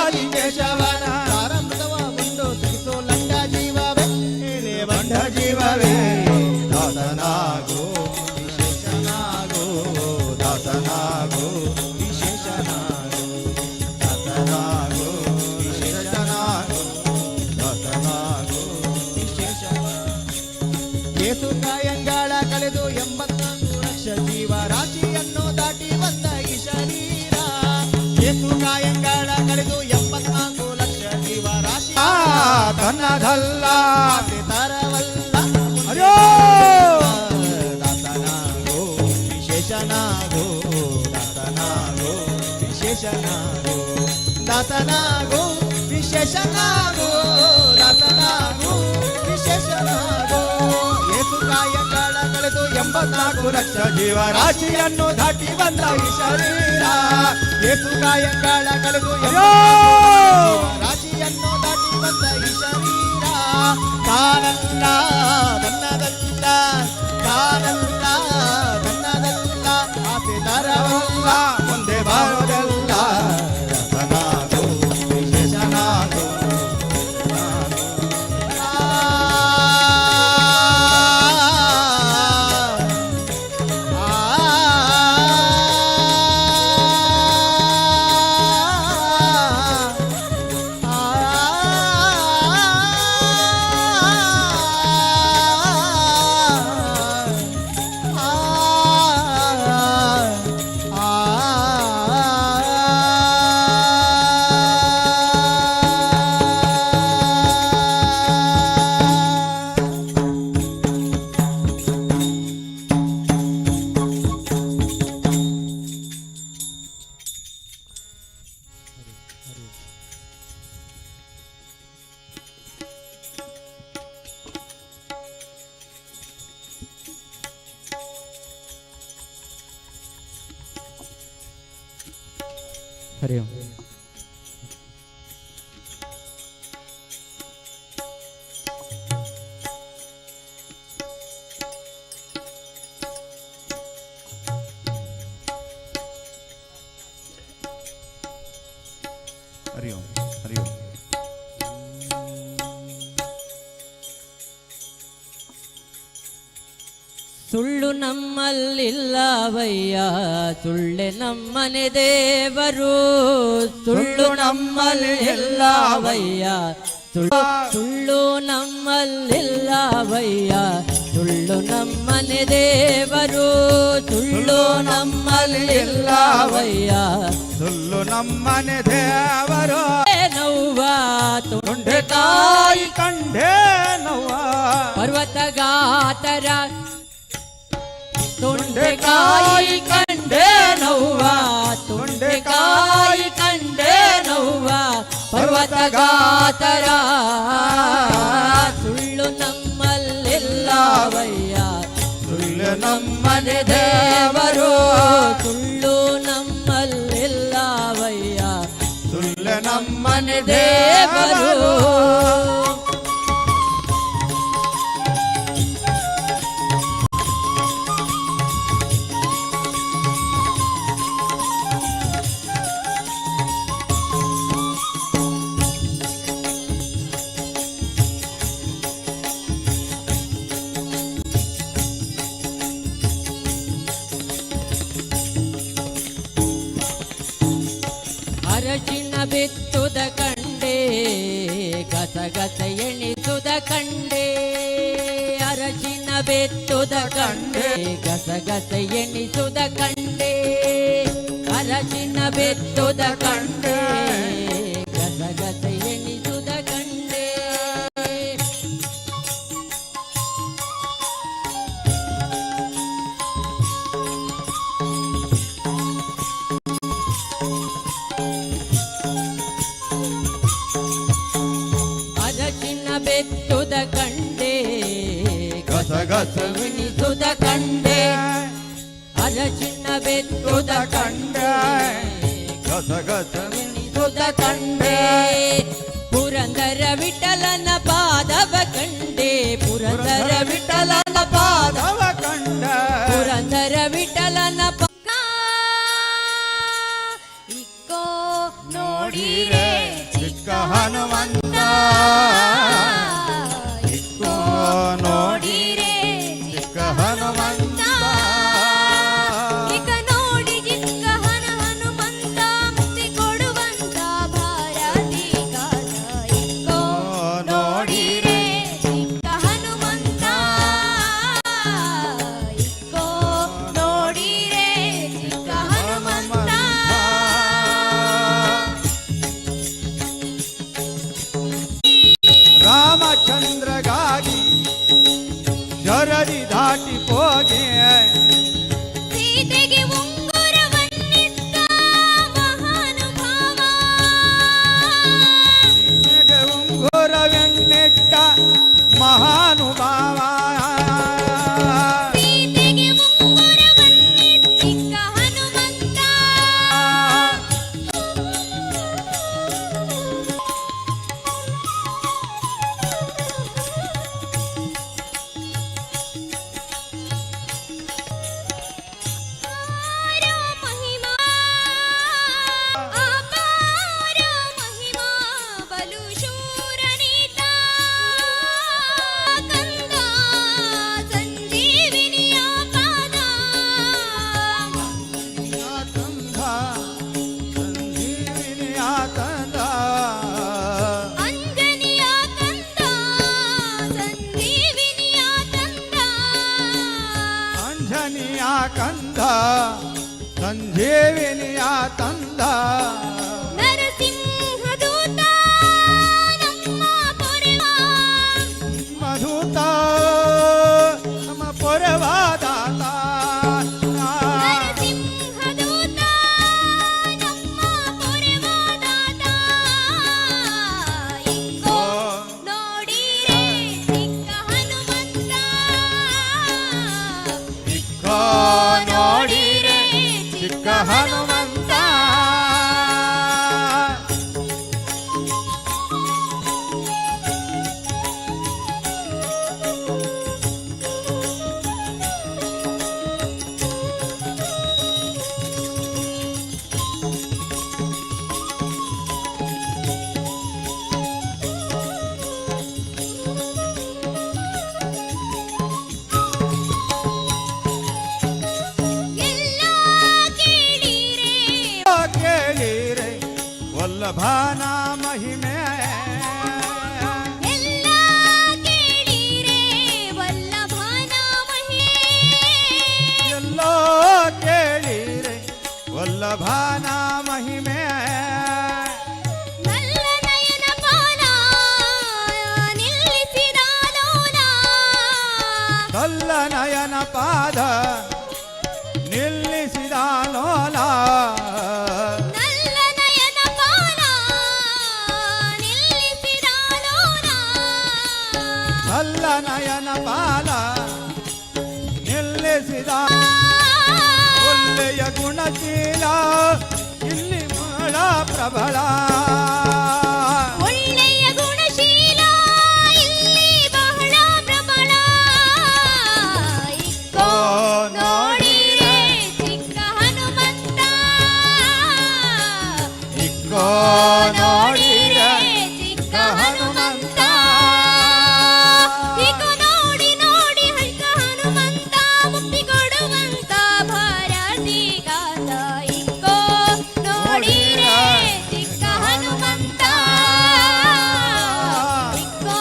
Speaker 9: ಆದಿ ಕೇಶವನ ಪ್ರಾರಂಭವ ಉಂಡು ಸಿಗಿಸೋ ಲಂಡ ಜೀವವೇ ಏನೇ ಬಂಡ ಜೀವವೇ
Speaker 5: ದಾಸನಾಗೋ ವಿಶೇಷನಾಗೋ ದಾಸನಾಗೋ ವಿಶೇಷನಾಗೋ ದಾಸನಾಗೋ ವಿಶೇಷನಾಗೋ ದಾಸನಾಗೋ
Speaker 9: ಏಸು ಕಾಯಂಗಾಳ ಕಳೆದು 84 ಲಕ್ಷ ಜೀವ ರಾಶಿಯನ್ನು ದಾಟಿ ಬಂದ ಈ ಶರೀರ ಏಸು ಕಾಯಂಗಾಳ ಕಳೆದು 84 ಲಕ್ಷ ಜೀವ ರಾಶಿ
Speaker 5: ತನ್ನದಲ್ಲ
Speaker 9: ಆಸೆ ತರವಲ್ಲ
Speaker 5: ಅಯ್ಯೋ
Speaker 9: ದಾಸನಾಗೋ ವಿಶೇಷನಾಗೋ ದಾಸನಾಗೋ ವಿಶೇಷನಾಗೋ ದಾಸನಾಗೋ ವಿಶೇಷನಾಗೋ ದಾಸನಾಗೋ ವಿಶೇಷನಾಗೋ ಏಸು ಕಾಯಂಗಾಳ ಕಳೆದು 84 ಲಕ್ಷ ಜೀವ ರಾಶಿಯನ್ನು ದಾಟಿ ಬಂದ ಈ ಶರೀರ ಏಸು ಕಾಯಂಗಾಳ ಕಳೆದು 84 ರಾಶಿಯನ್ನು ದಾಟಿ ಬಂದ ಈ ಶರೀರ ತಾನಲ್ಲ ತನ್ನದಲ್ಲ ತಾನಲ್ಲ ತನ್ನದಲ್ಲ ಆಸೆ ತರವಲ್ಲ
Speaker 5: ಮುಂದೆ ಬಾರೋದೆಲ್ಲ ದಾಸನಾಗೋ ವಿಶೇಷನಾಗೋ
Speaker 9: ಆ
Speaker 6: ಹರಿ ಓಂ.
Speaker 1: ಹರಿ ಓಂ ಹರಿ ಓಂ.
Speaker 8: ಸುಳ್ಳು ನಮ್ಮಲ್ಲಿಲ್ಲವಯ್ಯ, ಸುಳ್ಳೆ ನಮ್ಮನೆ ದೇವರು. ಸುಳ್ಳು ನಮ್ಮಲ್ಲಿಲ್ಲವಯ್ಯ, ಸುಳ್ಳು ನಮ್ಮಲ್ಲಿಲ್ಲವಯ್ಯ, ಸುಳ್ಳು ನಮ್ಮನೆ ದೇವರು. ಸುಳ್ಳು ನಮ್ಮಲ್ಲಿಲ್ಲವಯ್ಯ,
Speaker 5: ಸುಳ್ಳು ನಮ್ಮನೆ ದೇವರು.
Speaker 8: ನೋವ
Speaker 5: ತೊಂಡೆಕಾಯಿ ಕಂಡೇ ನೋವ,
Speaker 8: ಪರ್ವತಗಾತರ ತೊಂಡೆಕಾಯಿ ಕಂಡೆ ನೋವ, ತೊಂಡೆಕಾಯಿ ಕಂಡೆ ನೋವ, ಪರ್ವತಗಾತರ. ಸುಳ್ಳು ನಮ್ಮಲ್ಲಿಲ್ಲವಯ್ಯ, ಸುಳ್ಳು ನಮ್ಮನೆ ದೇವರು. ಸುಳ್ಳು ನಮ್ಮಲ್ಲಿಲ್ಲವಯ್ಯ, ಸುಳ್ಳು ನಮ್ಮನೆ ದೇವರು. ಅರಶಿನ ಬಿತ್ತುದ ಕಂಡೆ, ಗಸಗಸ ಎಣಿಸುದ ಕಂಡೆ. ಅರಶಿನ ಬಿತ್ತುದ ಕಂಡೆ, ಗಸಗಸ ಎಣಿಸುದ ಕಂಡೆ. ಅರಶಿನ ಬಿತ್ತುದ ಕಂಡೆ, ಗಸಗಸ ಎಣಿಸುದ ಕಂಡೆ. ಅರಶಿನ ಬೆತ್ತುದ ಕಂಡೆ, ಗಸಗಸ ಎಣಿಸುದ ಕಂಡೆ. ಅರಶಿನ ಬೆತ್ತುದ ಕಂಡೆ,
Speaker 5: ಗಸಗಸ
Speaker 8: ಎಣಿಸುದ ಕಂಡೆ. ಪುರಂದರ ವಿಠಲನ ಪಾದವ ಕಂಡೆ, ಪುರಂದರ ವಿಠಲನ ಪಾದವ
Speaker 5: ಕಂಡ.
Speaker 8: ಪುರಂದರ ವಿಠಲನ
Speaker 7: ಇಕ್ಕೋ ನೋಡಿರೆ
Speaker 5: ಚಿಕ್ಕ ಹನುಮಂತ,
Speaker 7: ಇಕ್ಕೋ ನೋಡಿರೆ
Speaker 5: ಚಿಕ್ಕ ಹನುಮಂತ.
Speaker 7: ಇಕ ನೋಡಿ ಚಿಕ್ಕ ಹನುಮಂತ, ಮುಕ್ತಿ ಕೊಡುವಂತ ಭಾರತಿ ಗಾನ. ಇಕ್ಕೋ ನೋಡಿರೆ ಚಿಕ್ಕ ಹನುಮಂತ, ಇಕ್ಕೋ ನೋಡಿರೆ ಚಿಕ್ಕ ಹನುಮಂತ.
Speaker 5: ರಾಮಚಂದ್ರಗಾಗಿ ಶರದಿ ದಾಟಿ ಹೋಗೆ,
Speaker 7: ಸೀತೆಗೆ ಉಂಗುರವನ್ನಿತ್ತ ಮಹಾನುಭಾವ.
Speaker 5: ನಿನಗೆ ಉಂಗುರವೆನ್ನಿಟ್ಟ ಮಹಾನುಭಾವ.
Speaker 7: ಸೀತೆಗೆ ಉಂಗುರವನ್ನಿತ್ತ ಹನುಮಂತ. ಅಪಾರ ಮಹಿಮಾ ಬಲು ಶೂರನೀತ. ಕಂದ ಸಂಜೀವಿನಿಯ ಪಾದ,
Speaker 5: ಕಂದ ಸಂಜೀವಿನಿಯ ಕಂದ,
Speaker 7: ಅಂಜನಿಯ ಕಂದ ಸಂಜೀವಿನಿಯ ಕಂದ.
Speaker 5: ಅಂಜನಿಯ ಕಂದ ಸಂಜೀವಿನಿಯ ತಂದ.
Speaker 7: ನರಸಿಂಹದೂತ ನಮ್ಮ ಪೊರೆವ,
Speaker 5: ಮಧುತ ನಮ್ಮ ಪೊರವಾದಾತ.
Speaker 7: ನರಸಿಂಹದೂತ ನಮ್ಮ ಪೊರೆವ ದಾತ. ಇಕ್ಕೋ ನೋಡಿರೆ ಚಿಕ್ಕ ಹನುಮಂತ,
Speaker 5: ಇಕ್ಕೋ ನೋಡಿರೆ ಚಿಕ್ಕ ಹನುಮಂತ. ವಲ್ಲಭನ ಮಹಿಮೆ
Speaker 7: ಎಲ್ಲ ಕೇಳಿರೆ ವಲ್ಲಭನ ಮಹಿಮೆ
Speaker 5: ಎಲ್ಲೋ ಕೇಳಿರೆ ವಲ್ಲಭನ ಮಹಿಮೆ
Speaker 7: ನಲ್ಲ ನಯನ ಪಾಲ ನಿಲ್ಲಿಸಿದ ಲೋಲ
Speaker 5: ಕಲ್ಲ ನಯನ ಪಾದ ನಿಲ್ಲಿಸಿದ ಲೋಲ
Speaker 7: ನಲ್ಲ ನಯನ ಪಾಲ ನಿಲ್ಲಿಸಿದ ಲೋಲ
Speaker 5: ಕಲ್ಲ ನಯನ ಪಾಲ ನಿಲ್ಲಿಸಿದ ಒಳ್ಳೆಯ ಗುಣಶೀಲ ಇಲ್ಲಿ ಮಾಡ ಪ್ರಬಲ
Speaker 7: ಒಳ್ಳೆಯ ಗುಣಶೀಲ ಇಲ್ಲಿ ಬಹಳ ಪ್ರಬಲ ಇಕ್ಕೋ ನೋಡಿರೆ ಚಿಕ್ಕ ಹನುಮಂತ
Speaker 5: ಇಕ್ಕೋ ನೋಡಿರೆ
Speaker 7: ಚಿಕ್ಕ ಹನುಮಂತ ಇಕ್ಕೋ ನೋಡಿ ನೋಡಿ ಹಳ್ಕ ಹನುಮಂತ ಮುಕ್ತಿ ಕೊಡುವಂತ ಭಾರತಿ ಗಾತ ಇಕ್ಕೋ ನೋಡಿರೆ ಚಿಕ್ಕ ಹನುಮಂತ ಇಕ್ಕೋ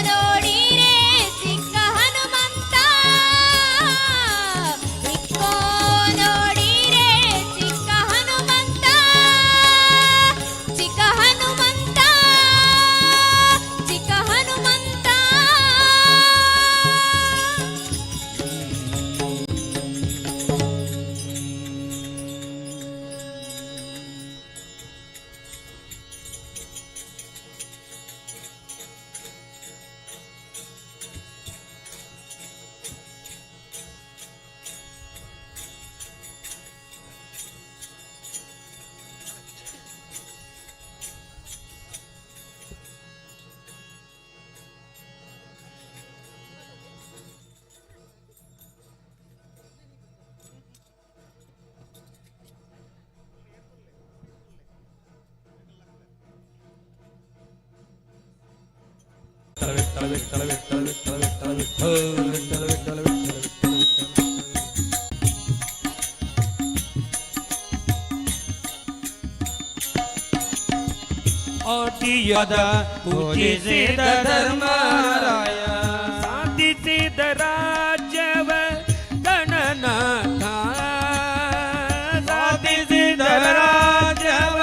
Speaker 7: ನೋಡಿರೆ ಚಿಕ್ಕ ಹನುಮಂತ ಇಕ್ಕೋ ನೋಡಿರೆ ಚಿಕ್ಕ ಹನುಮಂತ ಚಿಕ್ಕ ಹನುಮಂತ ಚಿಕ್ಕ ಹನುಮಂತ
Speaker 3: ಆದಿಯಾದ ಪೂಜಿಸಿದ ಧರ್ಮರಾಯ ಸಾಧಿಸಿದ ರಾಜ್ಯವ ಗಣನಾಥ ಸಾಧಿಸಿದ ರಾಜ್ಯವ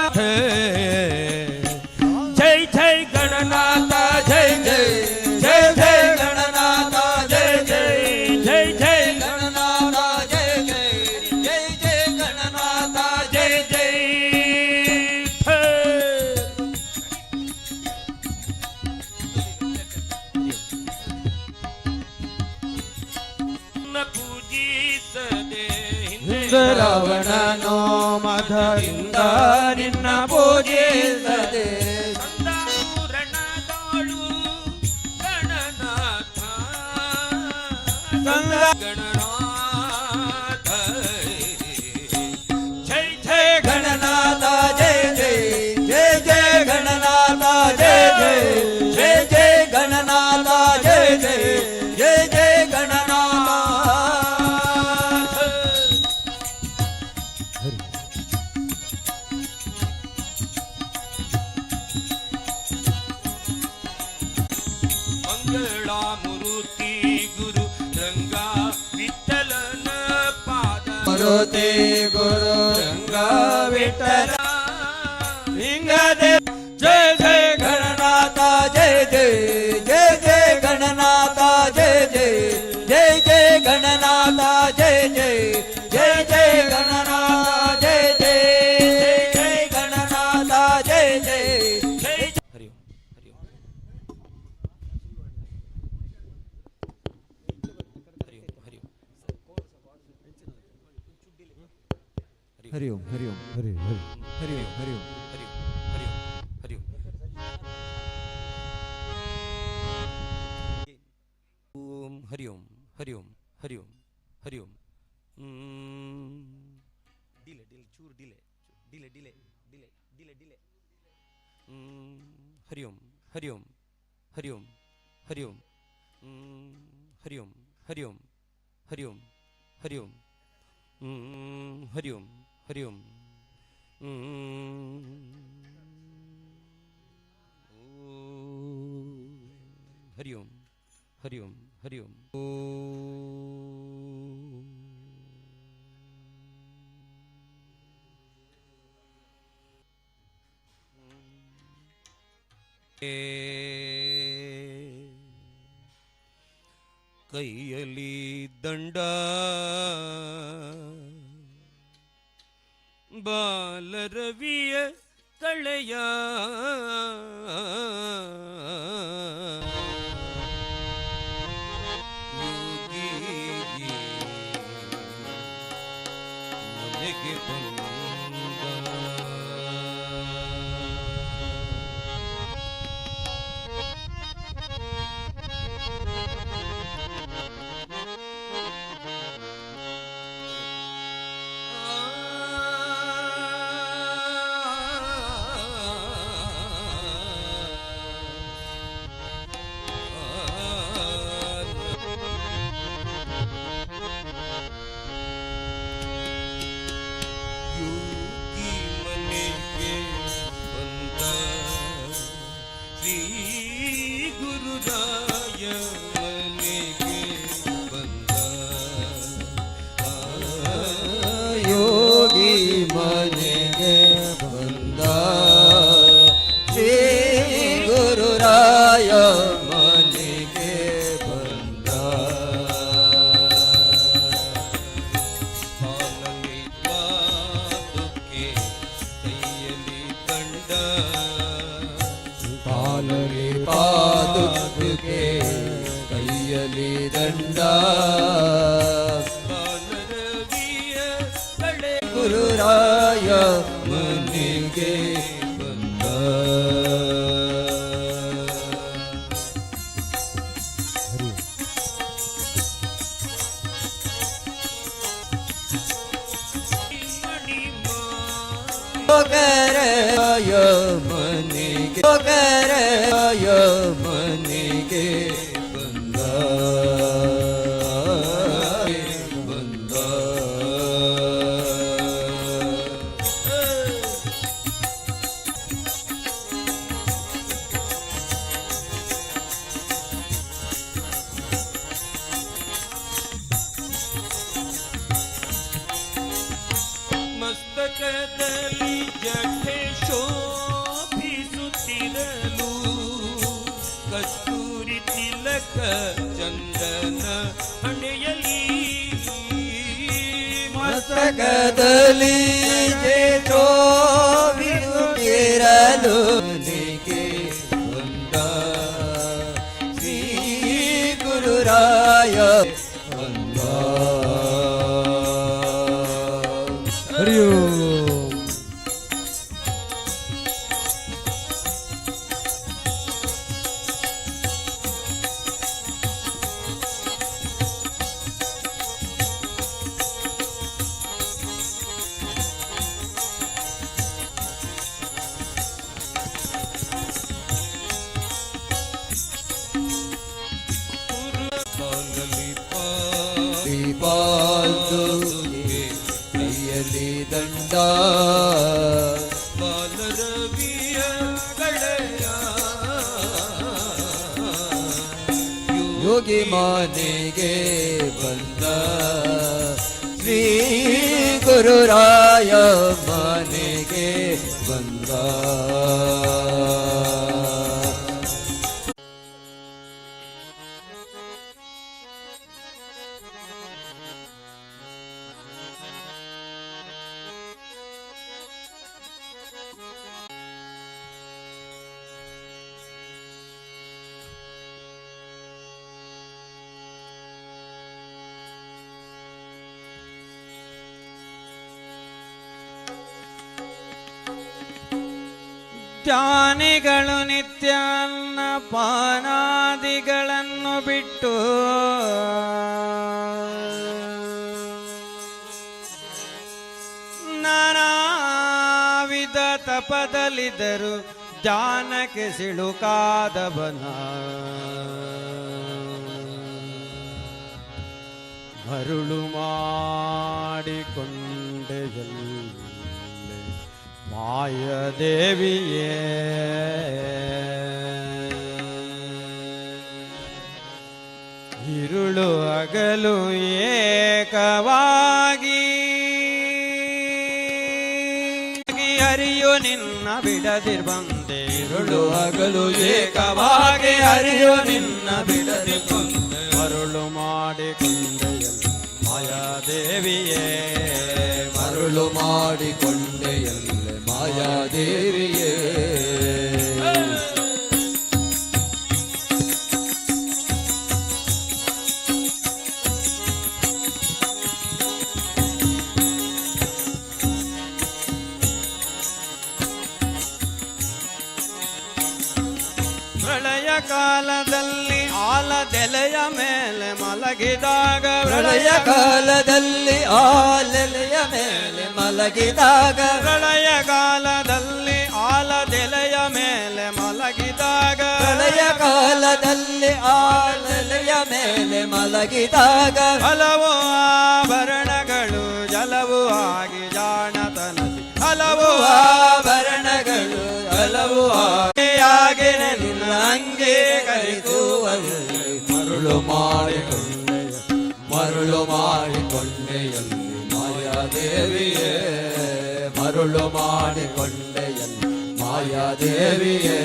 Speaker 3: ಜೈ ಜೈ ಗಣನಾಥ ಜೈ ಜೈ ಜೈ ಜೈ ಗಣನಾಥ ಜೈ ಜೈ ಜೈ ಜೈ ಗಣನಾಥ ಜೈ ಜೈ ಜೈ ಜೈ ಗಣನಾಥ ಜೈ ಜೈ ಪೂಜಿಸದೆ ಹಿಂದೆ
Speaker 5: ರಾವಣನೋ ಮಧರಿಂದ ನಿನ್ನ ಪೂಜಿಸದೆ
Speaker 3: ರಣದಾಳು ಗಣನಾಥ ಗಣನಾಥ ಜೈ ಜೈ ಗಣನಾಥ ಜೈ ಜೈ ಜೈ ಜೈ ಗಣನಾಥ ಜೈ ಜೈ ಜೈ ಜೈ ಗಣನಾಥ ಜೈ ಜೈ ಜೈ ಜೈ ಗಣನಾಥ ಮಂಗಳಾಮೂರ್ತಿ ಗುರು ರಂಗ ವಿಠಲನ ಪಾದ
Speaker 5: ಮಾರುತಿ ಗುರು ರಂಗ ವಿಠಲ ಲಿಂಗದೆ
Speaker 3: ಜಯ ಜಯ
Speaker 5: ಗಣನಾಥ ಜಯ ಜಯ ಜಯ ಜಯ ಗಣನಾಥ ಜಯ ಜಯ ಜಯ ಜಯ ಗಣನಾಥ ಜಯ ಜಯ ಜಯ ಜಯ ಗಣನಾಥ ಜಯ ಜಯ ಜಯ ಜಯ ಗಣನಾಥ ಜಯ ಜಯ
Speaker 3: ಜಯ ಹರಿ ಓಂ ಹರಿ ಓಂ ಹರಿ ಓಂ
Speaker 5: ಹರಿ ಓಂ ಹರಿ ಓಂ ಹರಿ ಹರಿ ಹರಿ ಓಂ ಹರಿ ಓಂ
Speaker 3: ಹರಿ ಹರಿ ಓಂ ಹರಿ ಓಂ ಹರಿ ಓಂ ಹರಿ ಓಂ ಹರಿ ಓಂ ಡಿಲೆ ಡಿಲೆ ಚೂರು delay delay delay delay delay delay ಹರಿ ಓಂ ಹರಿ ಓಂ ಹರಿ ಓಂ ಹರಿ ಓಂ ಹರಿ ಓಂ ಹರಿ ಓಂ ಹರಿ ಓಂ ಹರಿ ಓಂ ಹರಿ ಓಂ ಹರಿ ಓಂ ಹರಿ ಓಂ ಹರಿ ಓಂ ಹರಿ ಓಂ. ಕೈಯಲ್ಲಿ ದಂಡ ಬಾಲರವಿಯ ತಳೆಯ ಮನೆಗೆ ಬಂದ
Speaker 5: ಯೋಗಿ ಮನೆಗೆ ಬಂದ ಶ್ರೀ ಗುರುರಾಯ ಮನೆಗೆ ಬಂದ. ಕಾಲಲಿ ಪಾದುಕೆ ಕೈಯಲಿ ದಂಡ ಗುರುರಾಯ ಮನೆಗೆ ಬಂದ. ಗರಾಯ ಮನೆಗೆ ಗರಾಯ ಮನೆಗೆ ಬಂದ ಬಂದ.
Speaker 3: ಮಸ್ತಕದಲ್ಲಿ ಜಠೆ ಶೋಭಿಸುತ್ತಿರಲು ಕಸ್ತೂರಿ ತಿಲಕ ಚಂದನ ಹಣೆಯಲಿ
Speaker 5: ಮಸ್ತಕದಲ್ಲಿ ಶೋಭಿಸುತ್ತಿರಲು ಮನೆಗೆ ಬಂದ ಶ್ರೀ ಗುರುರಾಯ ಬಂದ. ಹರಿ ಓಂ. ಪಾದುಕೆ ಕೈಯಲ್ಲಿ ದಂಡ
Speaker 3: ಬಾಲರವಿಯ ಕಳೆಯ
Speaker 5: ಯೋಗಿ ಮನೆಗೆ ಬಂದ ಶ್ರೀ ಗುರುರಾಯ ಮನೆಗೆ ಬಂದ.
Speaker 10: ಜ್ಞಾನಿಗಳು ನಿತ್ಯ ಅನ್ನ ಪಾನಾದಿಗಳನ್ನು ಬಿಟ್ಟು ನಾನಾ ವಿಧ ತಪದಲ್ಲಿದ್ದರು ಜ್ಞಾನಕ್ಕೆ ಸಿಳುಕಾದವನ ಮರುಳು ಮಾಡಿಕೊಂಡೆಯಲ್ಲಿ ಮಾಯದೇವಿಯೇ ಇರುಳು ಹಗಲು ಏಕವಾಗಿ ಹರಿಯು ನಿನ್ನ ಬಿಡದಿರ್ ಬಂದೆ
Speaker 5: ಇರುಳು ಹಗಲು ಏಕವಾಗಿ ಹರಿಯು ನಿನ್ನ ಬಿಡದೆ ಬಂದೆ
Speaker 10: ಮರುಳು ಮಾಡಿಕೊಂಡೆಯಲ್ಲಿ ಮಾಯಾದೇವಿಯೇ
Speaker 5: ಮರುಳು ಮಾಡಿಕೊಂಡೆಯಲ್ಲೇ ಮಾಯಾದೇವಿಯೇ
Speaker 10: ಪ್ರಳಯ ಕಾಲದಲ್ಲಿ ಆಲದೆಲೆಯ ಮೇಲೆ ಮಲಗಿದಾಗ
Speaker 5: ಪ್ರಳಯ ಕಾಲದಲ್ಲಿ ಆಲೆಲೆಯ ಮೇಲೆ ಮಲಗಿದಾಗ
Speaker 10: ಪ್ರಳಯ ಕಾಲದಲ್ಲಿ ಆಲದೆಲೆಯ ಮೇಲೆ ಮಲಗಿದಾಗ
Speaker 5: ಪ್ರಳಯ ಕಾಲದಲ್ಲಿ ಆಲೆಲೆಯ ಮೇಲೆ ಮಲಗಿದಾಗ
Speaker 10: ಹಲವು ಆಭರಣಗಳು ಜಲವು ಆಗಿ ಜಾಣತನದಿ ಹಲವು
Speaker 5: ಆಭರಣಗಳು ಹಲವು
Speaker 10: ಆಗಿ ನಿನ್ನ ಅಂಗೀಕರಿಸುವುದು
Speaker 5: ಮರುಳು ಮಾಡಿಕೊಂಡೆಯ ಮರುಳು ಮಾಡಿಕೊಂಡೆಯಲ್ಲಿ ಮಾಯಾದೇವಿಯೇ ಮರುಳು ಮಾಡಿಕೊಂಡೆಯಲ್ಲಿ ಮಾಯಾದೇವಿಯೇ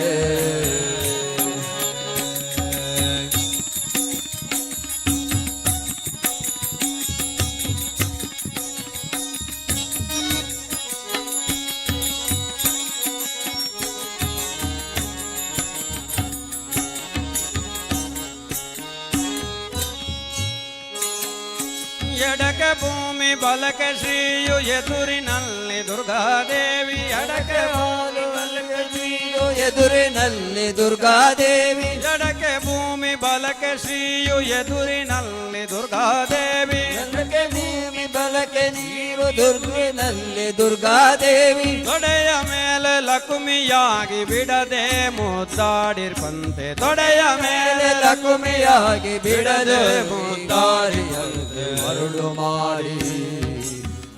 Speaker 10: ಎಡಕ್ಕೆ ಭೂಮಿ ಬಲಕ್ಕೆ ಶ್ರೀಯು ಎದುರಿನಲ್ಲಿ ದುರ್ಗಾದೇವಿ ಎಡಕ್ಕೆ ಭೂಮಿ ಬಲಕ್ಕೆ ಶ್ರೀಯು
Speaker 5: ಎದುರಿನಲ್ಲಿ ದುರ್ಗಾದೇವಿ
Speaker 10: ಎಡಕ್ಕೆ ಭೂಮಿ ಬಲಕ್ಕೆ ಶ್ರೀಯು ಎದುರಿನಲ್ಲಿ ದುರ್ಗಾದೇವಿ
Speaker 5: ಎಡಕ್ಕೆ ಭೂಮಿ ಬಲಕ್ಕೆ ನೀರು ದುರ್ಗಿನಲ್ಲಿ ದುರ್ಗಾದೇವಿ
Speaker 10: ತೊಡೆಯ ಮೇಲೆ ಲಕ್ಷ್ಮಿಯಾಗಿ ಬಿಡದೆ ಮುದ್ದಾಡಿರ್ಪಂತೆ ತೊಡೆಯ ಮೇಲೆ
Speaker 5: ಲಕುಮಿಯಾಗಿ ಬಿಡದೆ ಮುದ್ದಾರಿಯಂತೆ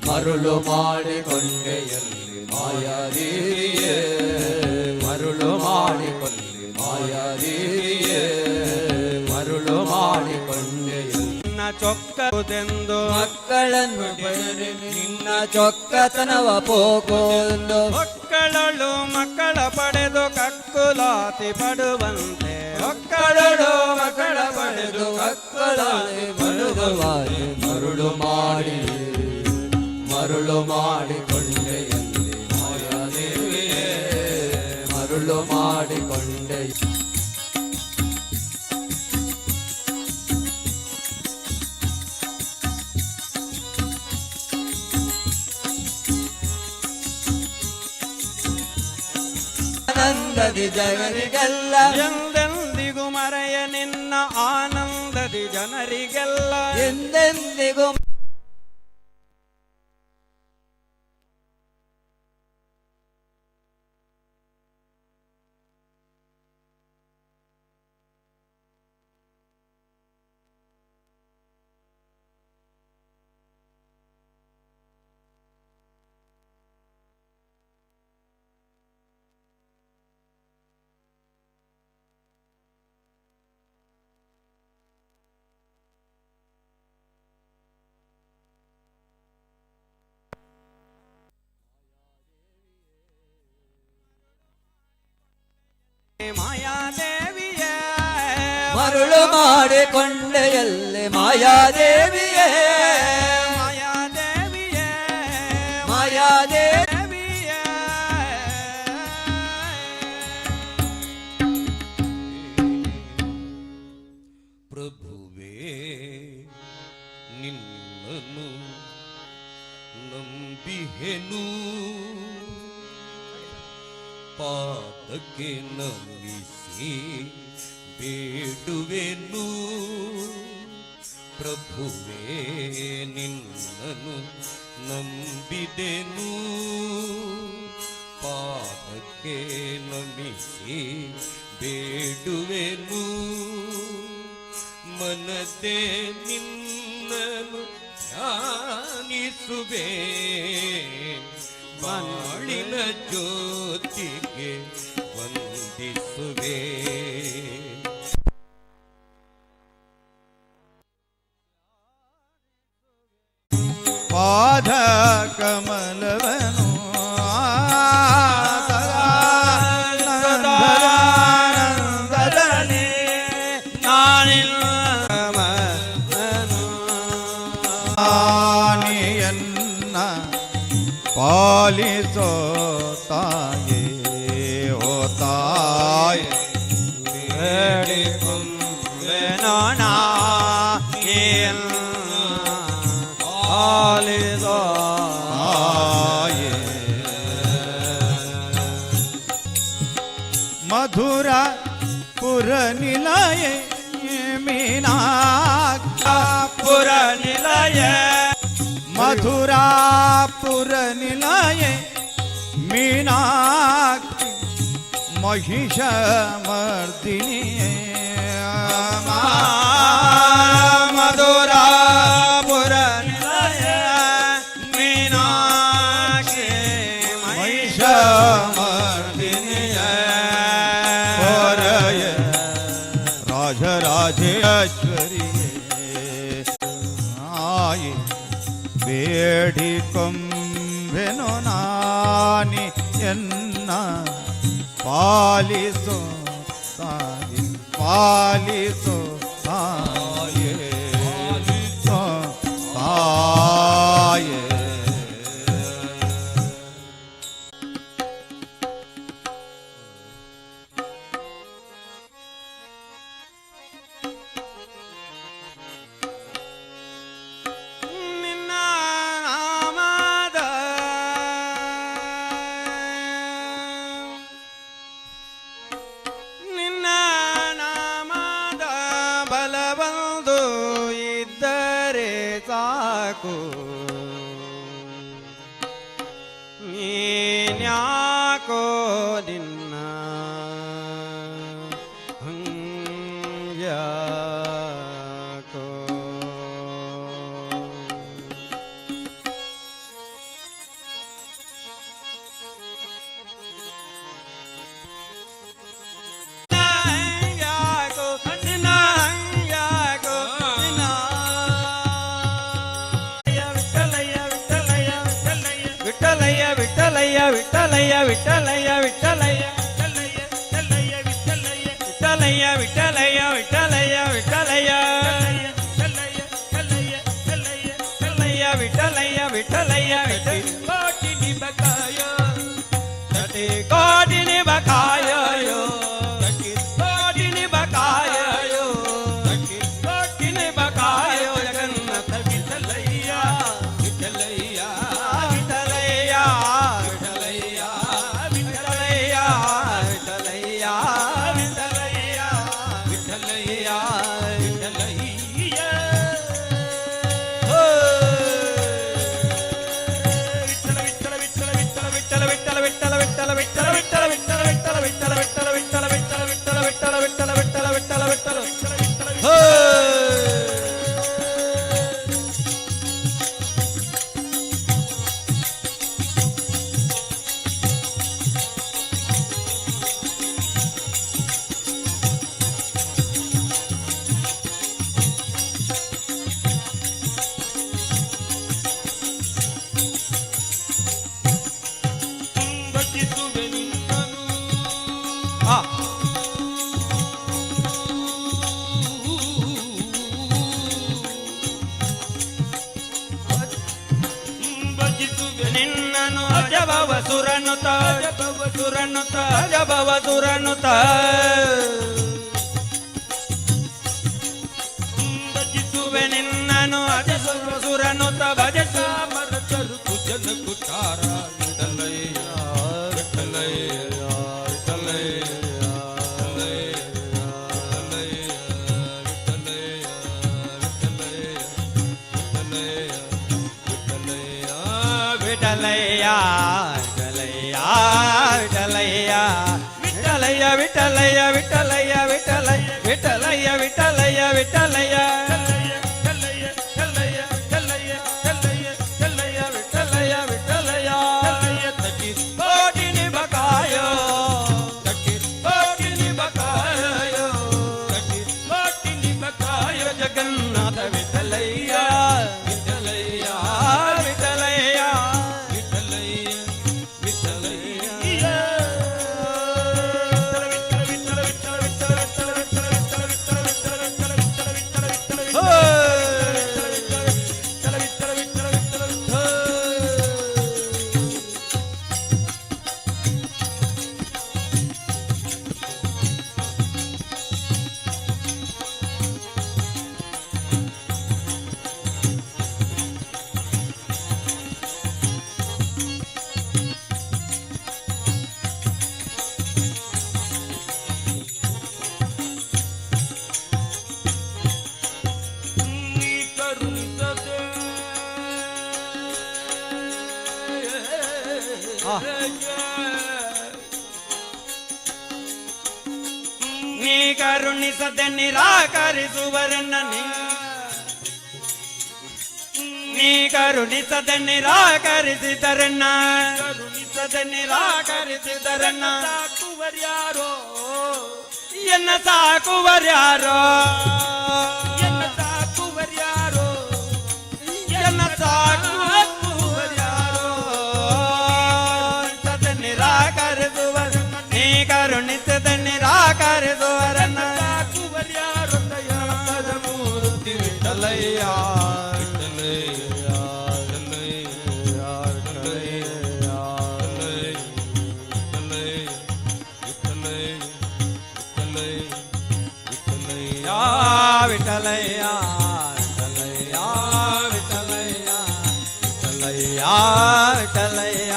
Speaker 5: ಮರುಳು ಮಾಡಿಕೊಂಡೆಯಲ್ಲಿ ಮಾಯಾದೇವಿಯೇ ಮರುಳು ಮಾಡಿಕೊಂಡೆ ಮಾಯಾದೇವಿಯೇ ಮರುಳು ಮಾಡಿಕೊಂಡೆಯಲ್ಲಿ
Speaker 10: ನಿನ್ನ ಚೊಕ್ಕದೆಂದು
Speaker 5: ಮಕ್ಕಳನ್ನು ಪಡೆದು ನಿನ್ನ ಚೊಕ್ಕತನವ ಪೋಕೋಲು
Speaker 10: ಮಕ್ಕಳಳು ಮಕ್ಕಳ ಪಡೆದು ಕಕ್ಕುಲಾತಿ ಪಡುವಂತೆ
Speaker 5: ಮಕ್ಕಳಳು ಮಕ್ಕಳ ಪಡೆದು ಮಕ್ಕಳಾಗಿ ಬರುದವಾಗಿ ಮರುಳು ಮಾಡಿಕೊಂಡೆಯಲ್ಲಿ ಮಾಯಾದೇವಿಯೇ ಮರುಳು ಮಾಡಿಕೊಂಡೆ ಆನಂದದಿ ಜನರಿಗೆಲ್ಲ
Speaker 10: ಎಂದೆಂದಿಗೂ ಮರೆಯ ನಿನ್ನ ಆನಂದದಿ ಜನರಿಗೆಲ್ಲ
Speaker 5: ಎಂದೆಂದಿಗೂ
Speaker 10: ಮಾಯಾದೇವಿಯೇ
Speaker 5: ಮರುಳು ಮಾಡಿಕೊಂಡೆಯಲ್ಲಿ ಮಾಯಾದೇವಿಯೇ
Speaker 10: ಮಾಯಾದೇವಿಯೇ
Speaker 5: ಮಾಯಾದೇವಿಯೇ
Speaker 3: ಪ್ರಭುವೇ ನಿನ್ನನು ನಂಬಿಹೆನು ಪಾದಕ್ಕೆ ನಮಿಸಿ ಬೇಡುವೆನು ಪ್ರಭುವೇ ನಿನ್ನನು ನಂಬಿದೆನು ಪಾದಕ್ಕೆ ನಮಿಸಿ ಬೇಡುವೆನು ಮನದೆ ನಿನ್ನನು ಧ್ಯಾನಿಸುವೆ ಬಾಳಿನ ಜ್ಯೋತಿಗೆ ವಂದಿಸುವೆ
Speaker 1: ಪಾದ ಕಮಲವನು
Speaker 10: ಸದಾನಂದದಲ್ಲಿ
Speaker 1: ನಾನಿಯನ್ನ ಪಾಲಿಸೋ ತಾಯೇ ಓ ತಾಯೇ ಮಧುರ ಪುರ ನಿಲಯ
Speaker 10: ಪುರ ನಿಲಯ
Speaker 1: ಮಧುರಾಪುರ ನಿಲಯ ಮೀನಾಕ್ಷಿ महिषमर्दिनी
Speaker 10: ಮಧುರಾಪುರ ನಿಲಯ ಮೀನಾಕ್ಷಿ
Speaker 1: महिषमर्दिनी ಹೊರಯ ರಾಜರಾಜೇಶ್ವರಿ ಆಯಿ ಬೇಡಿ ಕೊಂಬೆನು ನಾನಿ ಎನ್ನ ಪಾಲಿಸೋ ತಾಯಿ ಪಾಲಿಸೋ ತಾಯೇ ಪಾಲಿಸೋ ತಾಯೇ
Speaker 10: ನಿನ್ನ ನಾಮದ ನಿನ್ನ ನಾಮದ ಬಲವಂದು ಇದ್ದರೆ ಸಾಕು ನೀನ್ಯಾಕೋ ನಿನ್ನ ಹಂಗ್ಯಾಕೋ ವಿಠಲಯ್ಯ ವಿಠಲಯ್ಯ ವಿಠಲಯ್ಯ ವಿಠಲಯ್ಯ ವಿಠಲಯ್ಯ ವಿಠಲಯ್ಯ ವಿಠಲಯ್ಯ ವಿಠಲಯ್ಯ ವಿಠಲಯ್ಯ ವಿಠಲಯ್ಯ ವಿಠಲಯ್ಯ ಕೋಟಿನಿ ಬಕಾಯ ಕೋಟಿನಿ ಬಕಾಯ ಕೋಟಿನಿ ಬಕಾಯ ಕೋಟಿನಿ ಬಕಾಯ ಜಗನ್ನಾಥ ವಿಠಲಯ್ಯ ವಿಠಲಯ್ಯ ವಿಠಲಯ್ಯ ವಿಠಲಯ್ಯ ವಿಠಲಯ್ಯ ವಿಠಲಯ್ಯ ವಿಠಲಯ್ಯ ವಿಠಲಯ್ಯ ವಿಠಲಯ್ಯ ವಿಠಲ ವಿಠಲ ವಿಠಲ ವಿಠಲ ವಿಠಲ ವಿಠಲ ವಿಠಲ ವಿಠಲ ವಿಠಲ ವಿಠಲ ವಿಠಲ ವಿಠಲ ವಿಠಲ ವಿಠಲ ವಿಠಲ ವಿಠಲ ವಿಠಲ ವಿಠಲ ವಿಠಲ ನಿನ್ನನು ಅಜಭವ ಸುರನುತ ಅಜಭವ ಸುರನುತ ಅಜಭವ ಸುರನುತ ಭಜಿಸುವೆ ನಿನ್ನನು ಅಜಭವ ಸುರನುತ ಭಜಸ ಮರಚರು ಕುಜನ ಕುಟಾರ ವಿಠಲಯ್ಯ ವಿಠಲಯ್ಯ ವಿಠಲಯ್ಯ ವಿಠಲಯ್ಯ ವಿಠಲಯ್ಯ ವಿಠಲಯ್ಯ ವಿಠಲಯ್ಯ ವಿಠಲಯ್ಯ ವಿಠಲಯ್ಯ ವಿಠಲಯ್ಯ ವಿಠಲಯ್ಯ ಕೋಟಿನಿ ಬಕಾಯ ಕೋಟಿನಿ ಬಕಾಯ ಕೋಟಿನಿ ಬಕಾಯ ಜಗನ್ನಾಥ ವಿಠಲಯ್ಯ ವಿಠಲಯ್ಯ
Speaker 3: ನೀ ಕರುಣಿಸದೆ ನಿರಾಕರಿಸುವರನ್ನ ನೀ ಕರುಣಿಸದೆ ನಿರಾಕರಿಸಿದರನ್ನ ಸಾಕುವರ್ಯಾರೋ ಎನ್ನ ಸಾಕುವರ್ಯಾರೋ ಎನ್ನ ಸಾಕುವರ್ಯಾರೋ ನಿರಾಕರಿಸುವರ ನೀ ಕರುಣಿಸದ ನಿರಾಕರಿಸುವರನ್ನ ಸಾಕುವರ್ಯಾರೋ ದಯಾದ ಮೂರ್ತಿ ವಿಠಲಯ್ಯ ವಿಠಲಯ್ಯ ವಿಠಲಯ್ಯ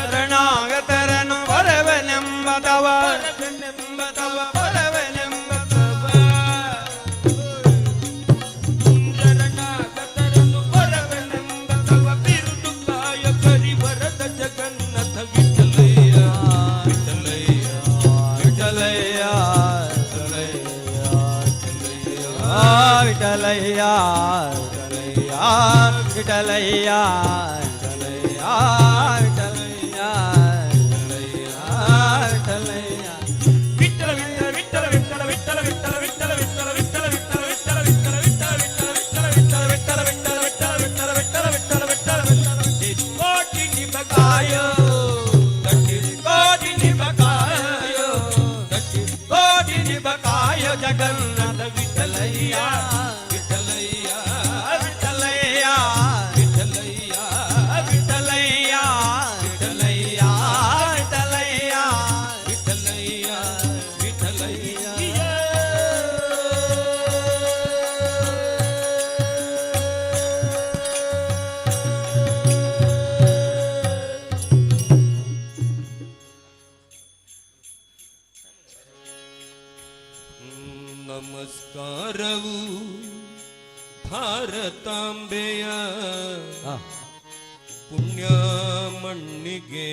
Speaker 3: ಶರಣಾಗತರನು ಬರವನೆಂಬದವ ಶರಣಾಗತರನು ಬರವನೆಂಬದವ ಬಿರುದು ಕಾಯ ಕರಿವರದ ಜಗನ್ನಥ ವಿಠಲಯ್ಯ ವಿಠಲಯ್ಯ ವಿಠಲಯ್ಯ ವಿಠಲಯ್ಯ ವಿಠಲಯ್ಯ ಜಗನ್ನಾಥ ವಿಠಲಯ್ಯ ವಿಠಲಯ್ಯ ವಿಠಲಯ್ಯ ವಿಠಲಯ್ಯ ವಿಠಲಯ್ಯ ವಿಠಲಯ್ಯ ವಿಠಲಯ್ಯ ವಿಠಲಯ್ಯ ವಿಠಲಯ್ಯ ನಮಸ್ಕಾರವು ಭಾರತಾಂಬೆಯ ಪುಣ್ಯ ಮಣ್ಣಿಗೆ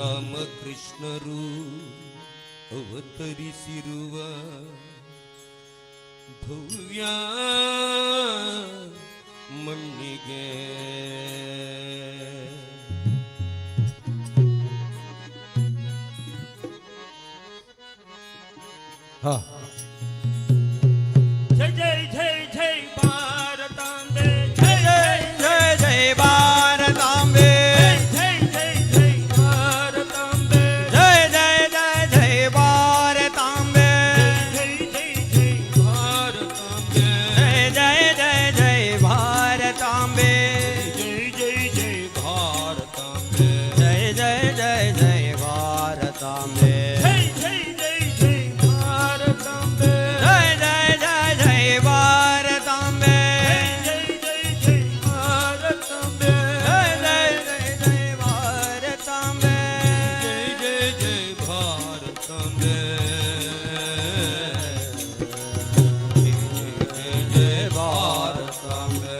Speaker 3: ರಾಮಕೃಷ್ಣರು ಅವತರಿಸಿರುವ ಭವ್ಯ ಮಣ್ಣಿಗೆ ಜೈ ಜೈ ಜೈ ಜೈ ಭಾರತಾಂಬೆ ಜೈ ಜೈ ಜೈ ಜೈ ಭಾರತಾಂಬೆ ಜೈ ಜೈ ಜೈ ಭಾರತಾಂಬೆ ಜೈ ಜೈ ಜೈ ಜೈ ಭಾರತಾಂಬೆ ಜೈ ಜೈ ಜೈ ಭಾರತಾಂಬೆ ಜೈ ಜೈ ಜೈ ಭಾರತಾಂಬೆ ಜೈ ಜೈ ಜೈ ಭಾರತಾಂಬೆ ಜೈ ಜೈ ಜೈ ಜೈ ಭಾರತಾಂಬೆ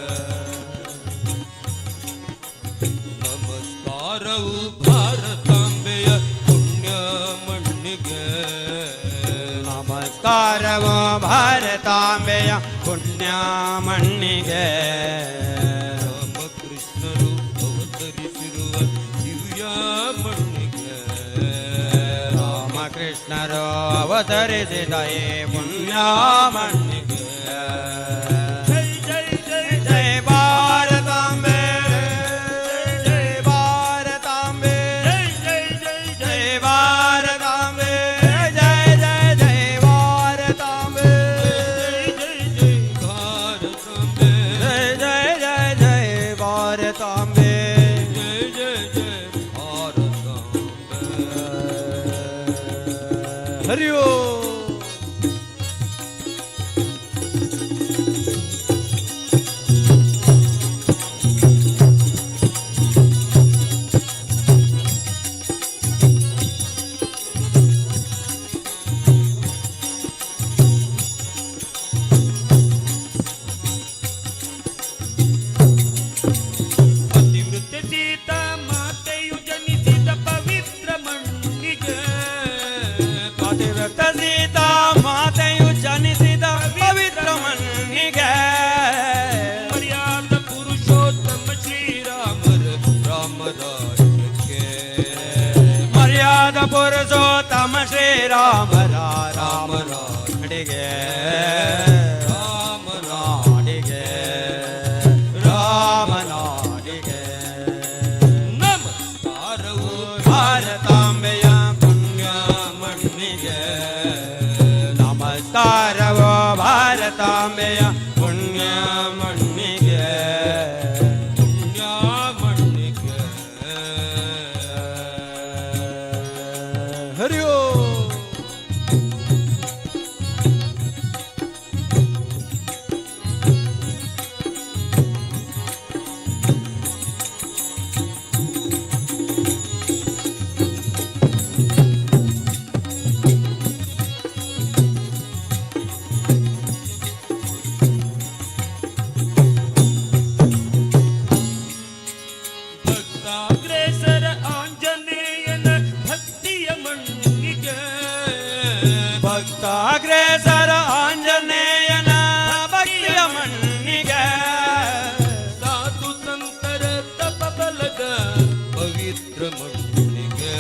Speaker 3: ನಮಸ್ಕಾರವು ಭಾರತಾಂಬೆಯ ಪುಣ್ಯ ಮಣ್ಣಿಗೆ ನಮಸ್ಕಾರವು ಭಾರತಾಂಬೆಯ ಪುಣ್ಯ ಮಣ್ಣಿಗೆ ರಾಮಕೃಷ್ಣರು ಅವತರಿಸಿರುವ ದಿವ್ಯ ಮಣ್ಣಿಗೆ ರಾಮಕೃಷ್ಣ ಕೃಷ್ಣರು ಅವತರಿಸಿದ ಈ ಪುಣ್ಯ ಮಣ್ಣಿಗೆ ಜೈ ಜೈ ಜೈ ಜೈ ಭಾರತಾಂಬೆ ಜೈ ಭಾರತಾಂಬೆ ಜೈ ಜೈ ಜೈ ಜೈ ಭಾರತಾಂಬೆ ಜೈ ಜೈ ಜೈ ಭಾರತಾಂಬೆ ಜೈ ಜೈ ಭಾರತಾಂಬೆ ಜೈ ಜೈ ಜೈ ಜೈ ಭಾರತಾಂಬೆ ಜೈ ಜೈ ಜೈ ಭಾರತಾಂಬೆ ಹರಿ ಓಂ.
Speaker 4: ಪತಿವ್ರತೆ ಸೀತಾ ಮಾತೆಯು ಜನಿಸಿದ ಪವಿತ್ರ ಮಣ್ಣಿಗೆ
Speaker 3: ಪತಿವ್ರತ ಸೀತಾ ಮಾತೆಯು ಜನಿಸಿದ ಪವಿತ್ರ ಮಣ್ಣಿಗೆ
Speaker 4: ಮರ್ಯಾದ ಪುರುಷೋತ್ತಮ ಶ್ರೀರಾಮರ
Speaker 3: ರಾಮದಾಸಕ್ಕೆ ಮರ್ಯಾದ ಪುರುಷೋತ್ತಮ ಶ್ರೀರಾಮರ ರಾಮನಾಡಿಗೆ ರಾಮನಾಡಿಗೆ ರಾಮನಾಡಿಗೆ ನಮಸ್ಕಾರವು ಭಾರತಾಂಬೆಯ ಪುಣ್ಯ ಮಣ್ಣಿಗೆ ನಮಸ್ಕಾರವು ಭಾರತಾಂಬೆಯ ಪುಣ್ಯ ಮಣ್ಣಿಗೆ ಪುಣ್ಯ ಮಣ್ಣಿಗೆ ಹರಿ ಓಂ.
Speaker 4: ಭಕ್ತಾಗ್ರೇಸರ ಆಂಜನೇಯನ ಭಕ್ತಿಯ ಮಣ್ಣಿಗೆ
Speaker 3: ಭಕ್ತಾಗ್ರೇಸರ ಆಂಜನೇಯನ ಭಕ್ತಿಯ ಮಣ್ಣಿಗೆ
Speaker 4: ಸಾಧು ಸಂತರ ತಪಬಲದ ಪವಿತ್ರ ಮಣ್ಣಿಗೆ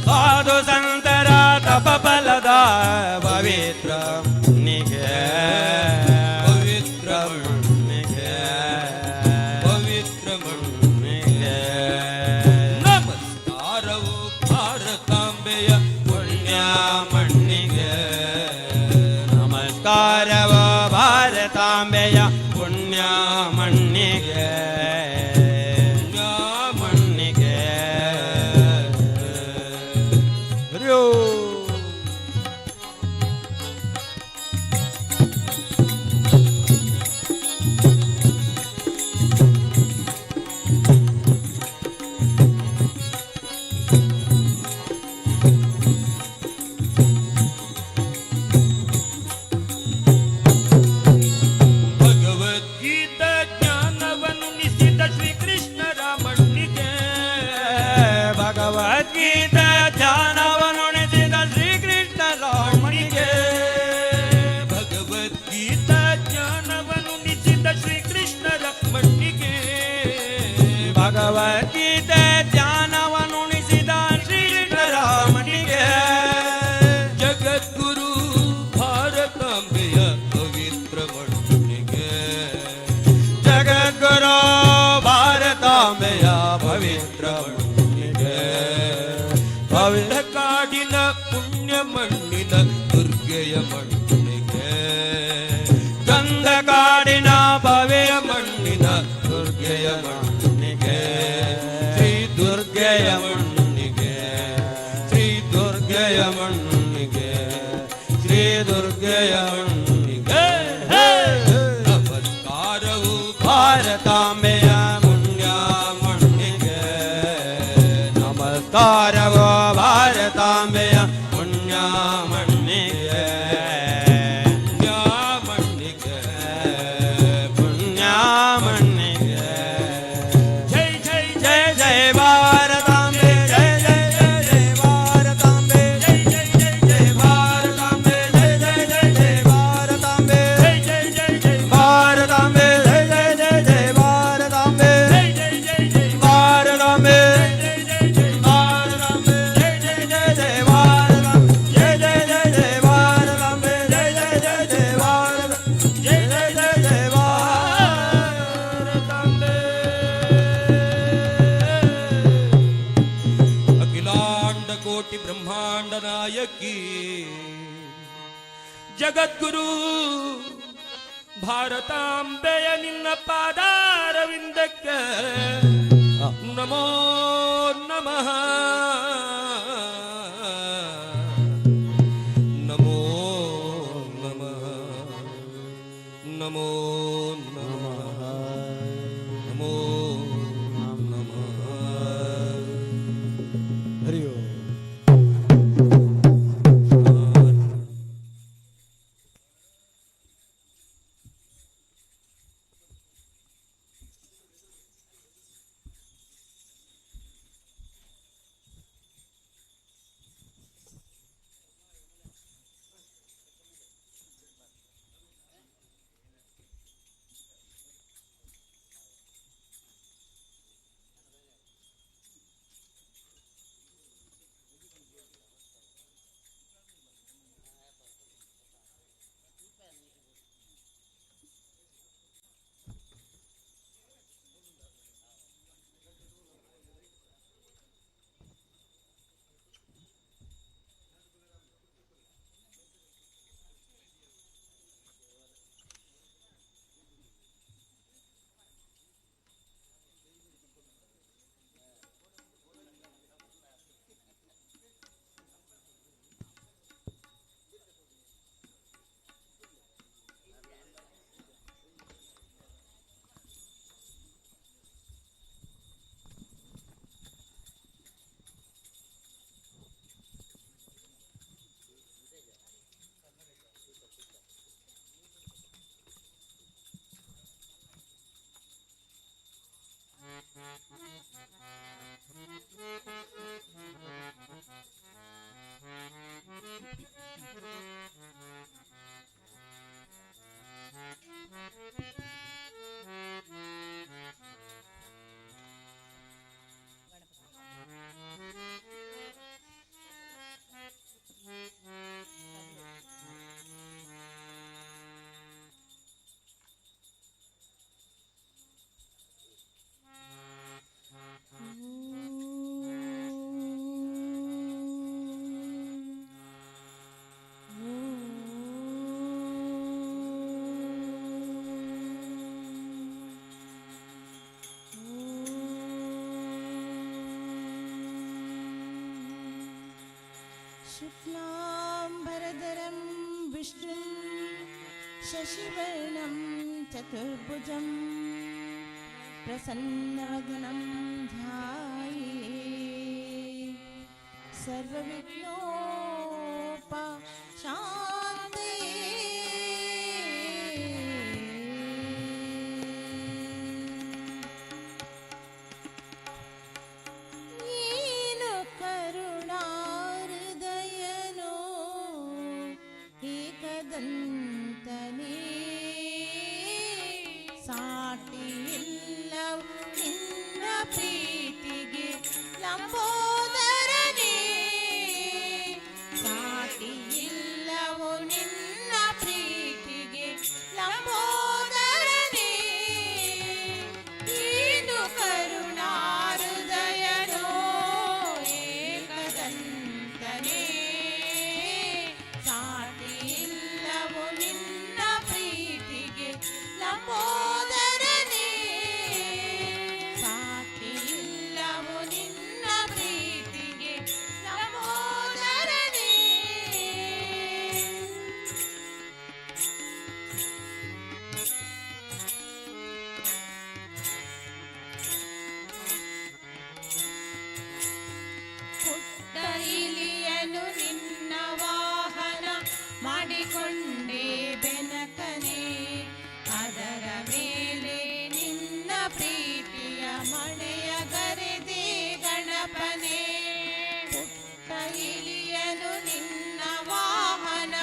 Speaker 3: ಸಾಧು ಸಂತರ ತಪಬಲದ ಪವಿತ್ರ ಮಣ್ಣಿಗೆ ಪವಿತ್ರ ಮಣ್ಣಿಗೆ ಪವಿತ್ರ ಮಣ್ಣಿಗೆ
Speaker 4: ನಮಸ್ಕಾರವು ಭಾರತಾಂಬೆಯ
Speaker 3: ಪುಣ್ಯ ಮಣ್ಣಿಗೆ ನಮಸ್ಕಾರವ ಭಾರತಾಂಬೆಯ ಪುಣ್ಯ ಮಣ್ಣಿಗೆ ಪುಣ್ಯ ಮಣ್ಣಿಗೆ ಹರಿ ಓಂ.
Speaker 4: ಭಗವದ್ಗೀತಾ ಜ್ಞಾನವನ್ನುಣಿಸಿದ ಶ್ರೀಕೃಷ್ಣರ ಮಣ್ಣಿಗೆ
Speaker 3: ಭಗವದ್ಗೀತಾ ಧ್ಯಾನವನ್ನುಣಿಸಿದ ಶ್ರೀಕೃಷ್ಣ ರಾಮನಿಗೆ
Speaker 4: ಭಗವದ್ಗೀತಾ ಜ್ಞಾನವನ್ನುಣಿಸಿದ ಶ್ರೀಕೃಷ್ಣರ ಮಣ್ಣಿಗೆ
Speaker 3: ಭಗವದ್ಗೀತೆ ಧ್ಯಾನವನ್ನುಣಿಸಿದ ಶ್ರೀಕೃಷ್ಣ ರಾಮನಿಗೆ
Speaker 4: ಜಗದ್ಗುರು ಭಾರತಾಂಬೆಯ ಪವಿತ್ರ ಮಣ್ಣಿಗೆ
Speaker 3: ಜಗದ್ಗುರು ಭಾರತಾಂಬೆಯ ಪವಿತ್ರ ಮಣ್ಣಿಗೆ
Speaker 4: ಪವಿತ್ರ ಕಾಡಿನ ಪುಣ್ಯ ಮಣ್ಣಿನ ದುರ್ಗೆಯ ಮಣ್ಣಿಗೆ
Speaker 3: ಗಂಧ ಕಾಡಿನ ಭವ್ಯ
Speaker 4: ಮಣ್ಣಿನ ದುರ್ಗೆಯ ಮಣ್ಣಿಗೆ
Speaker 3: ಶ್ರೀ ದುರ್ಗೆಯ ಮಣ್ಣಿಗೆ ಶ್ರೀ ದುರ್ಗೆಯ ಮಣ್ಣಿಗೆ ಶ್ರೀ ದುರ್ಗೆಯ ಮಣ್ಣಿಗೆ
Speaker 4: ನಮಸ್ಕಾರವು
Speaker 3: ಭಾರತಾಂಬೆಯ ಪುಣ್ಯ ಮಣ್ಣಿಗೆ ನಮಸ್ಕಾರವೋ ಭಾರತಾಂಬೆಯ ಪುಣ್ಯ ಮಣ್ಣಿಗೆ ಪುಣ್ಯ ಮಣ್ಣಿಗೆ ಪುಣ್ಯ ಮಣ್ಣಿಗೆ
Speaker 4: ಜೈ ಜೈ
Speaker 3: ಜೈ ಜೈ ಭಾರತಾಂಬೆ ಜೈ ಜೈ ಜೈ ಜೈ ಭಾರತಾಂಬೆ ಜೈ ಜೈ ಜೈ ಜೈ ಭಾರತಾಂಬೆ ಜೈ ಜೈ ಜೈ ಜೈ ಭಾರತಾಂಬೆ ಕೋಟಿ ಬ್ರಹ್ಮಾಂಡ ನಾಯಕಿ ಜಗದ್ಗುರು ಭಾರತಾಂಬೆಯ ನಿನ್ನ ಪಾದಾರವಿಂದಕ್ಕೆ ನಮೋ ನಮಃ ನಮೋ ನಮಃ ನಮೋ ನಮಃ ನಮೋ ನಮಃ
Speaker 9: ಹರಿ ಓಂ.
Speaker 8: शुक्लाम्बरधरं विष्णुं शशिवर्णं चतुर्भुजं प्रसन्नवदनं ध्यायेत् सर्वविघ्नोपशान्तये येनु करुणाहृदयनो एकदन्तने साटिइल्लवु निन्न प्रीतिगे लंबोदरने साटिइल्लवु निन्न प्रीतिगे लंबोदरने येनु करुणाहृदयनो एकदन्तने साटिइल्लवु निन्न प्रीतिगे लंबोदरने साटिइल्लवु निन्न प्रीतिगे लंबोदरने ಪುಟ್ಟ ಇಲಿಯನು ನಿನ್ನ ವಾಹನ ಮಾಡಿಕೊಂಡೆ ಬೆನಕನೆ ಅದರ ಮೇಲೆ ನಿನ್ನ ಪ್ರೀತಿಯ ಮಳೆಯ ಗರೆದೆ ಗಣಪನೆ ಪುಟ್ಟ ಇಲಿಯನು ನಿನ್ನ ವಾಹನ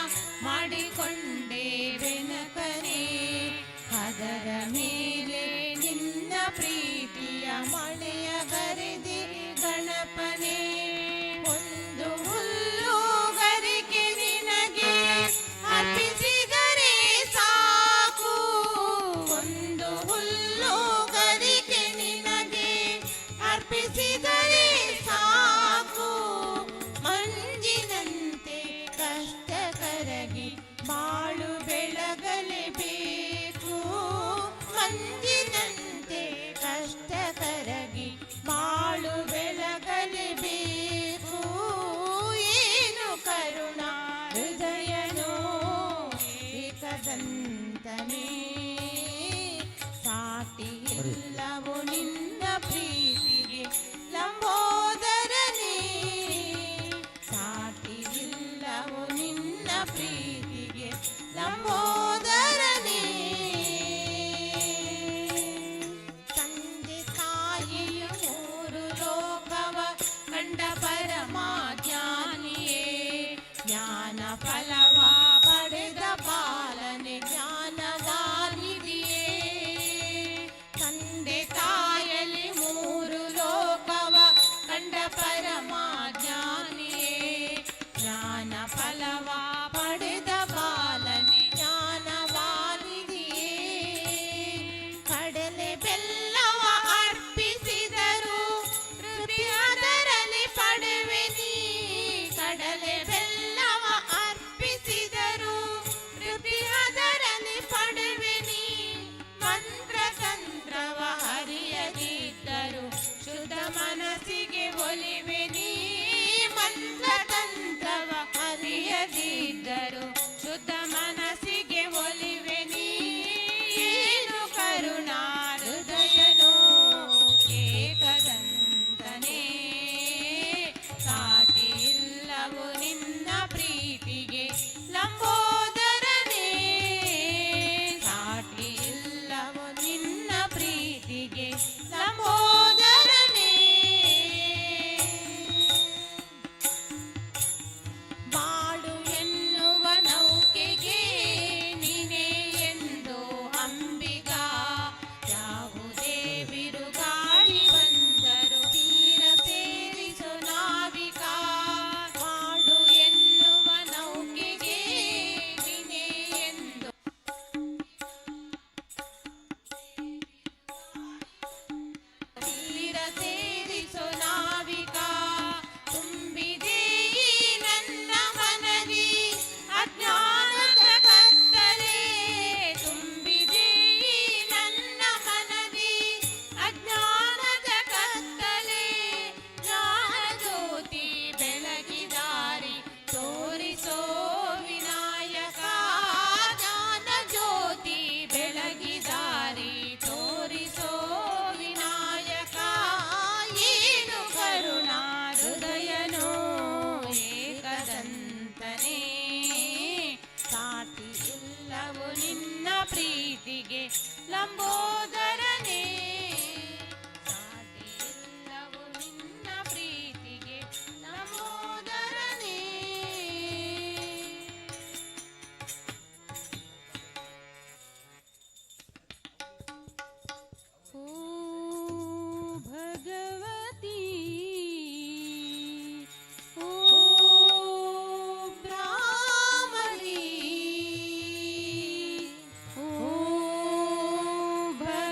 Speaker 8: ಮಾಡಿಕೊಂಡೆ ಬೆನಕನೆ ಅದರ ಮೇಲೆ ನಿನ್ನ ಪ್ರೀತಿಯ ಮಳೆಯ ಗರೆದೆ ಗಣಪನೆ ಒಂದು ಹುಲ್ಲುಗರಿಗೆ ನಿನಗೆ ಅರ್ಪಿಸಿದರೆ ಸಾಕು ಒಂದು ಹುಲ್ಲುಗರಿಗೆ ನಿನಗೆ ಅರ್ಪಿಸಿದರೆ ಸಾಕು ಫಲವ ಪಡೆದ ಬಾಲನೆ ಜ್ಞಾನವಾನಿದೆಯೇ ತಂದೆ ತಾಯಲಿ ಮೂರು ಲೋಕವ ಕಂಡ ಪರಮಾಜ್ಞಾನಿಯೇ ಜ್ಞಾನ ಫಲವ ಪಡೆದ ಬಾಲನೆ ಜ್ಞಾನವಾನಿದೆಯೇ ಕಡಲೆ ಬೆಲ್ಲವ ಅರ್ಪಿಸಿದರು ತೃಪ್ತಿ ಅದರಲ್ಲಿ ಪಡೆವೆ ನೀ ಕಡಲೆ ಬೆಲ್ಲವ ಅರ್ಪಿಸಿದರು ತೃಪ್ತಿ ಅದರಲ್ಲಿ ಪಡೆವೆ ನೀ ಮಂತ್ರತಂತ್ರವ ಅರಿಯದಿದ್ದರು ಶುದ್ಧ ಮನಸ್ಸಿಗೆ ಒಲಿವೆ ನೀ ಮಂತ್ರತಂತ್ರವ ಅರಿಯದಿದ್ದರು ಶುದ್ಧ ಮನಸ್ಸಿಗೆ ಒಲಿವೆ ನೀ ಏನು ಕರುಣಾ ಹೃದಯನೋ ಏಕದಂತನೇ ಸಾಟಿ ಇಲ್ಲವು ನಿನ್ನ ಪ್ರೀತಿಗೆ ಲಂಬೋದರನೇ ಸಾಟಿ ಇಲ್ಲವು ನಿನ್ನ ಪ್ರೀತಿಗೆ ಲಂಬೋದರನೇ ಬಾಳು ಎನ್ನುವ ನೌಕೆಗೆ ನೀನೇ ಎಂದು ಅಂಬಿಗ ಯಾವುದೇ ಬಿರುಗಾಳಿ ಬಂದರು ತೀರ ಸೇರಿಸು ನಾವಿಕ ಬಾಳು ಎನ್ನುವ ನೌಕೆಗೆ ನೀನೇ ಎಂದು ತೀರ ಸೇರಿಸು ನಾವಿಕ ತುಂಬಿದೆ ಈ ನನ್ನ ಮನದಿ ಅಜ್ಞಾನದ ಕತ್ತಲೆ ತುಂಬಿದೆ ಈ ನನ್ನ ಮನದಿ ಅಜ್ಞಾನದ ಕತ್ತಲೆ ಜ್ಞಾನ ಜ್ಯೋತಿ ಬೆಳಗಿದಾರಿ ತೋರಿಸೋ ವಿನಾಯಕ ಜ್ಞಾನ ಜ್ಯೋತಿ ಬೆಳಗಿದಾರಿ ತೋರಿಸೋ ವಿನಾಯಕ ಏನು ಕರುಣಾ ಹೃದಯನೋ ಏಕದಂತನೇ ಸಾಟಿ ಇಲ್ಲವು ನಿನ್ನ ಪ್ರೀತಿಗೆ ಲಂಬೋದರನೇ ಸಾಟಿ ಇಲ್ಲವು ನಿನ್ನ ಪ್ರೀತಿಗೆ ಲಂಬೋದರನೇ ओ भगवती ओ ब्राह्मणी ओ भगवती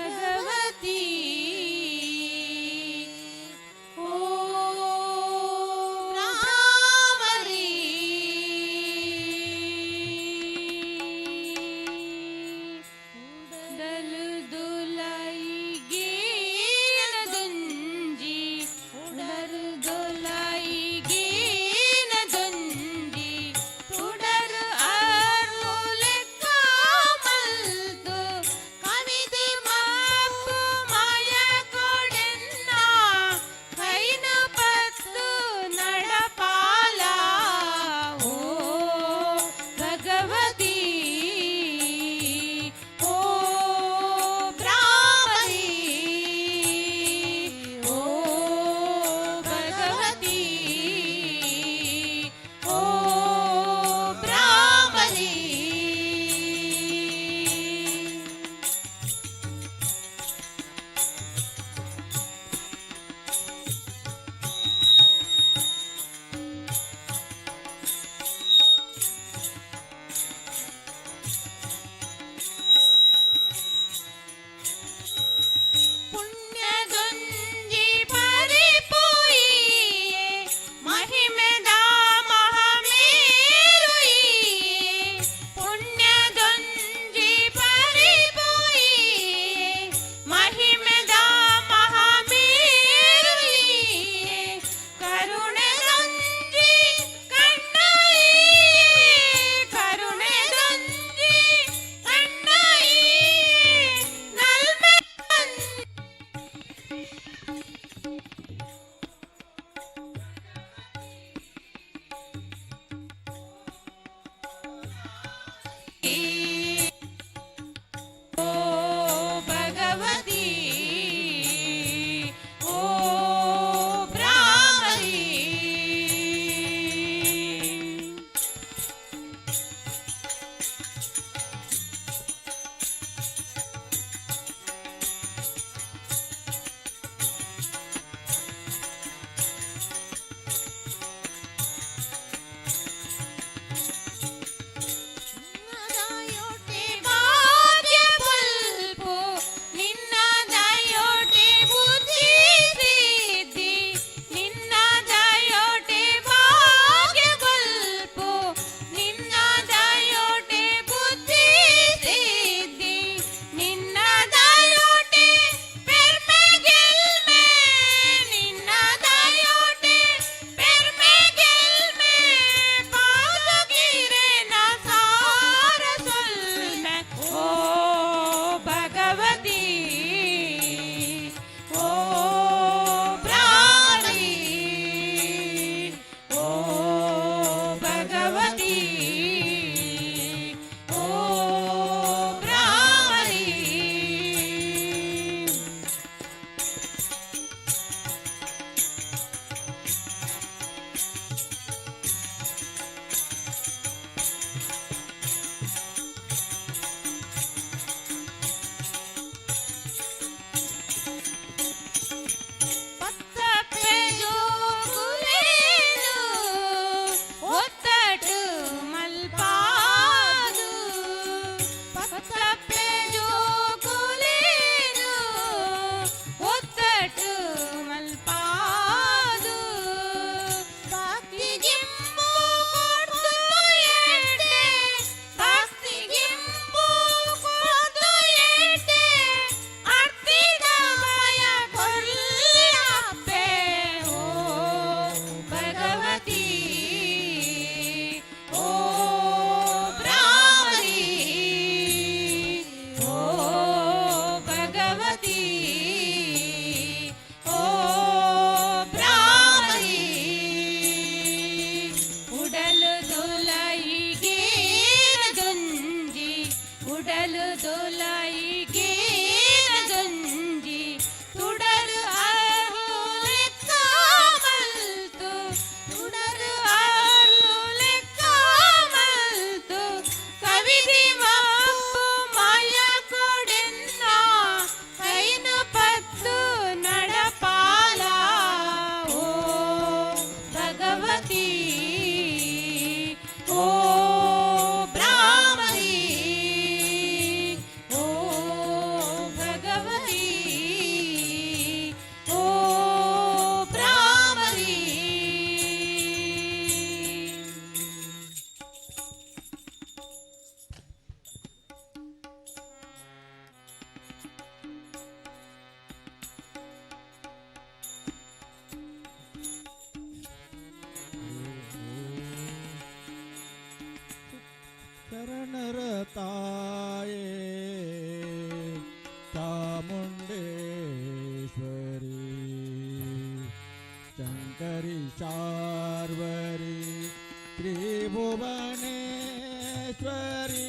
Speaker 9: ತ್ರಿಭುವನೇಶ್ವರಿ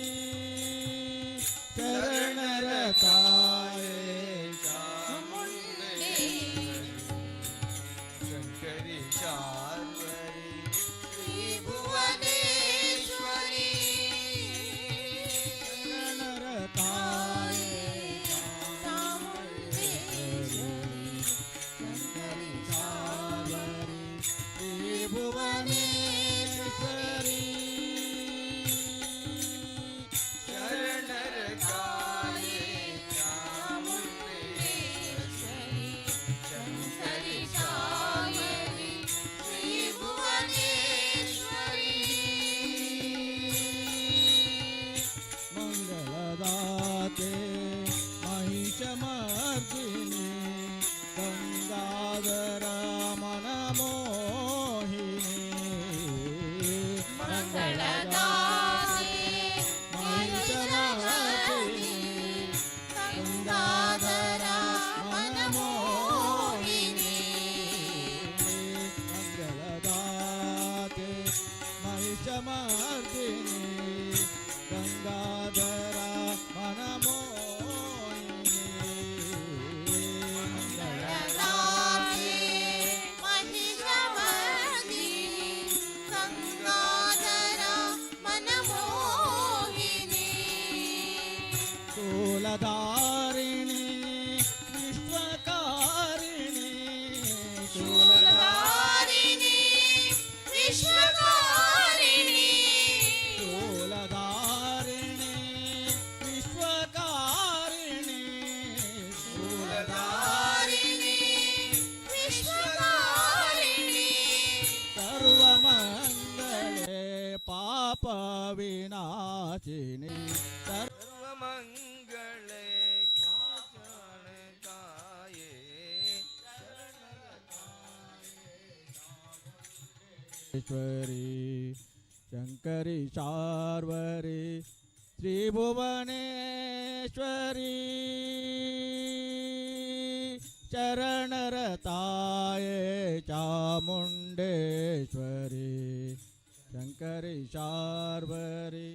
Speaker 9: ಶರಣರ ತಾಯೇ
Speaker 2: ಶಂಕರಿ ಶಾರ್ವರಿ
Speaker 7: ತ್ರಿಭುವನೇಶ್ವರಿ
Speaker 9: ಶರಣರ ತಾಯೇ
Speaker 7: ಚಾಮುಂಡೇಶ್ವರಿ
Speaker 9: ಶಂಕರಿ ಶಾರ್ವರಿ ತ್ರಿಭುವನೇಶ್ವರಿ
Speaker 2: ಶರಣರ ಕಾಯೇ
Speaker 7: ಚಾಮುಂಡೇಶ್ವರಿ ಶಂಕರಿ ಶಾರ್ವರಿ ತ್ರಿಭುವನೇಶ್ವರಿ
Speaker 9: ಮಂಗಳದಾತೆ ಮಹಿಷಮರ್ದಿನಿ ಗಂಗಾಧರ ಮನಮೋಹಿನಿ
Speaker 7: ಮಂಗಳದಾತೆ
Speaker 9: ಮಹಿಷಮರ್ದಿನಿ
Speaker 7: ಗಂಗಾಧರ ಮನಮೋಹಿನಿ
Speaker 9: ಮಂಗಳದಾತೆ ಮಹಿಷಮರ್ದಿನಿ ಗಂಗಾಧರ ಮನಮೋಹಿನಿ
Speaker 7: ಮಂಗಳದಾತೆ ಮಹಿಷಮರ್ದಿನಿ ಗಂಗಾಧರ ಮನಮೋಹಿನಿ
Speaker 9: ಶೂಲಧಾರಿಣಿ ವಿಶ್ವಕಾರಿಣಿ
Speaker 7: ಶೂಲಧಾರಿಣಿ ವಿಶ್ವಕಾರಿಣಿ
Speaker 9: ಶೂಲಧಾರಿಣಿ ವಿಶ್ವಕಾರಿಣಿ
Speaker 7: ಶೂಲಧಾರಿಣಿ ವಿಶ್ವಕಾರಿಣಿ
Speaker 9: ಸರ್ವಮಂಗಳೆ ಪಾಪ ವಿನಾಶಿನಿ
Speaker 2: ಸರ್ವಮಂಗಳೇ ಜ್ಞಾನ ತಾಯೇ
Speaker 9: ईश्वरी शंकरी शार्वरी त्रिभुवनेश्वरी शरणर ताये चामुंडेश्वरी शंकरी शार्वरी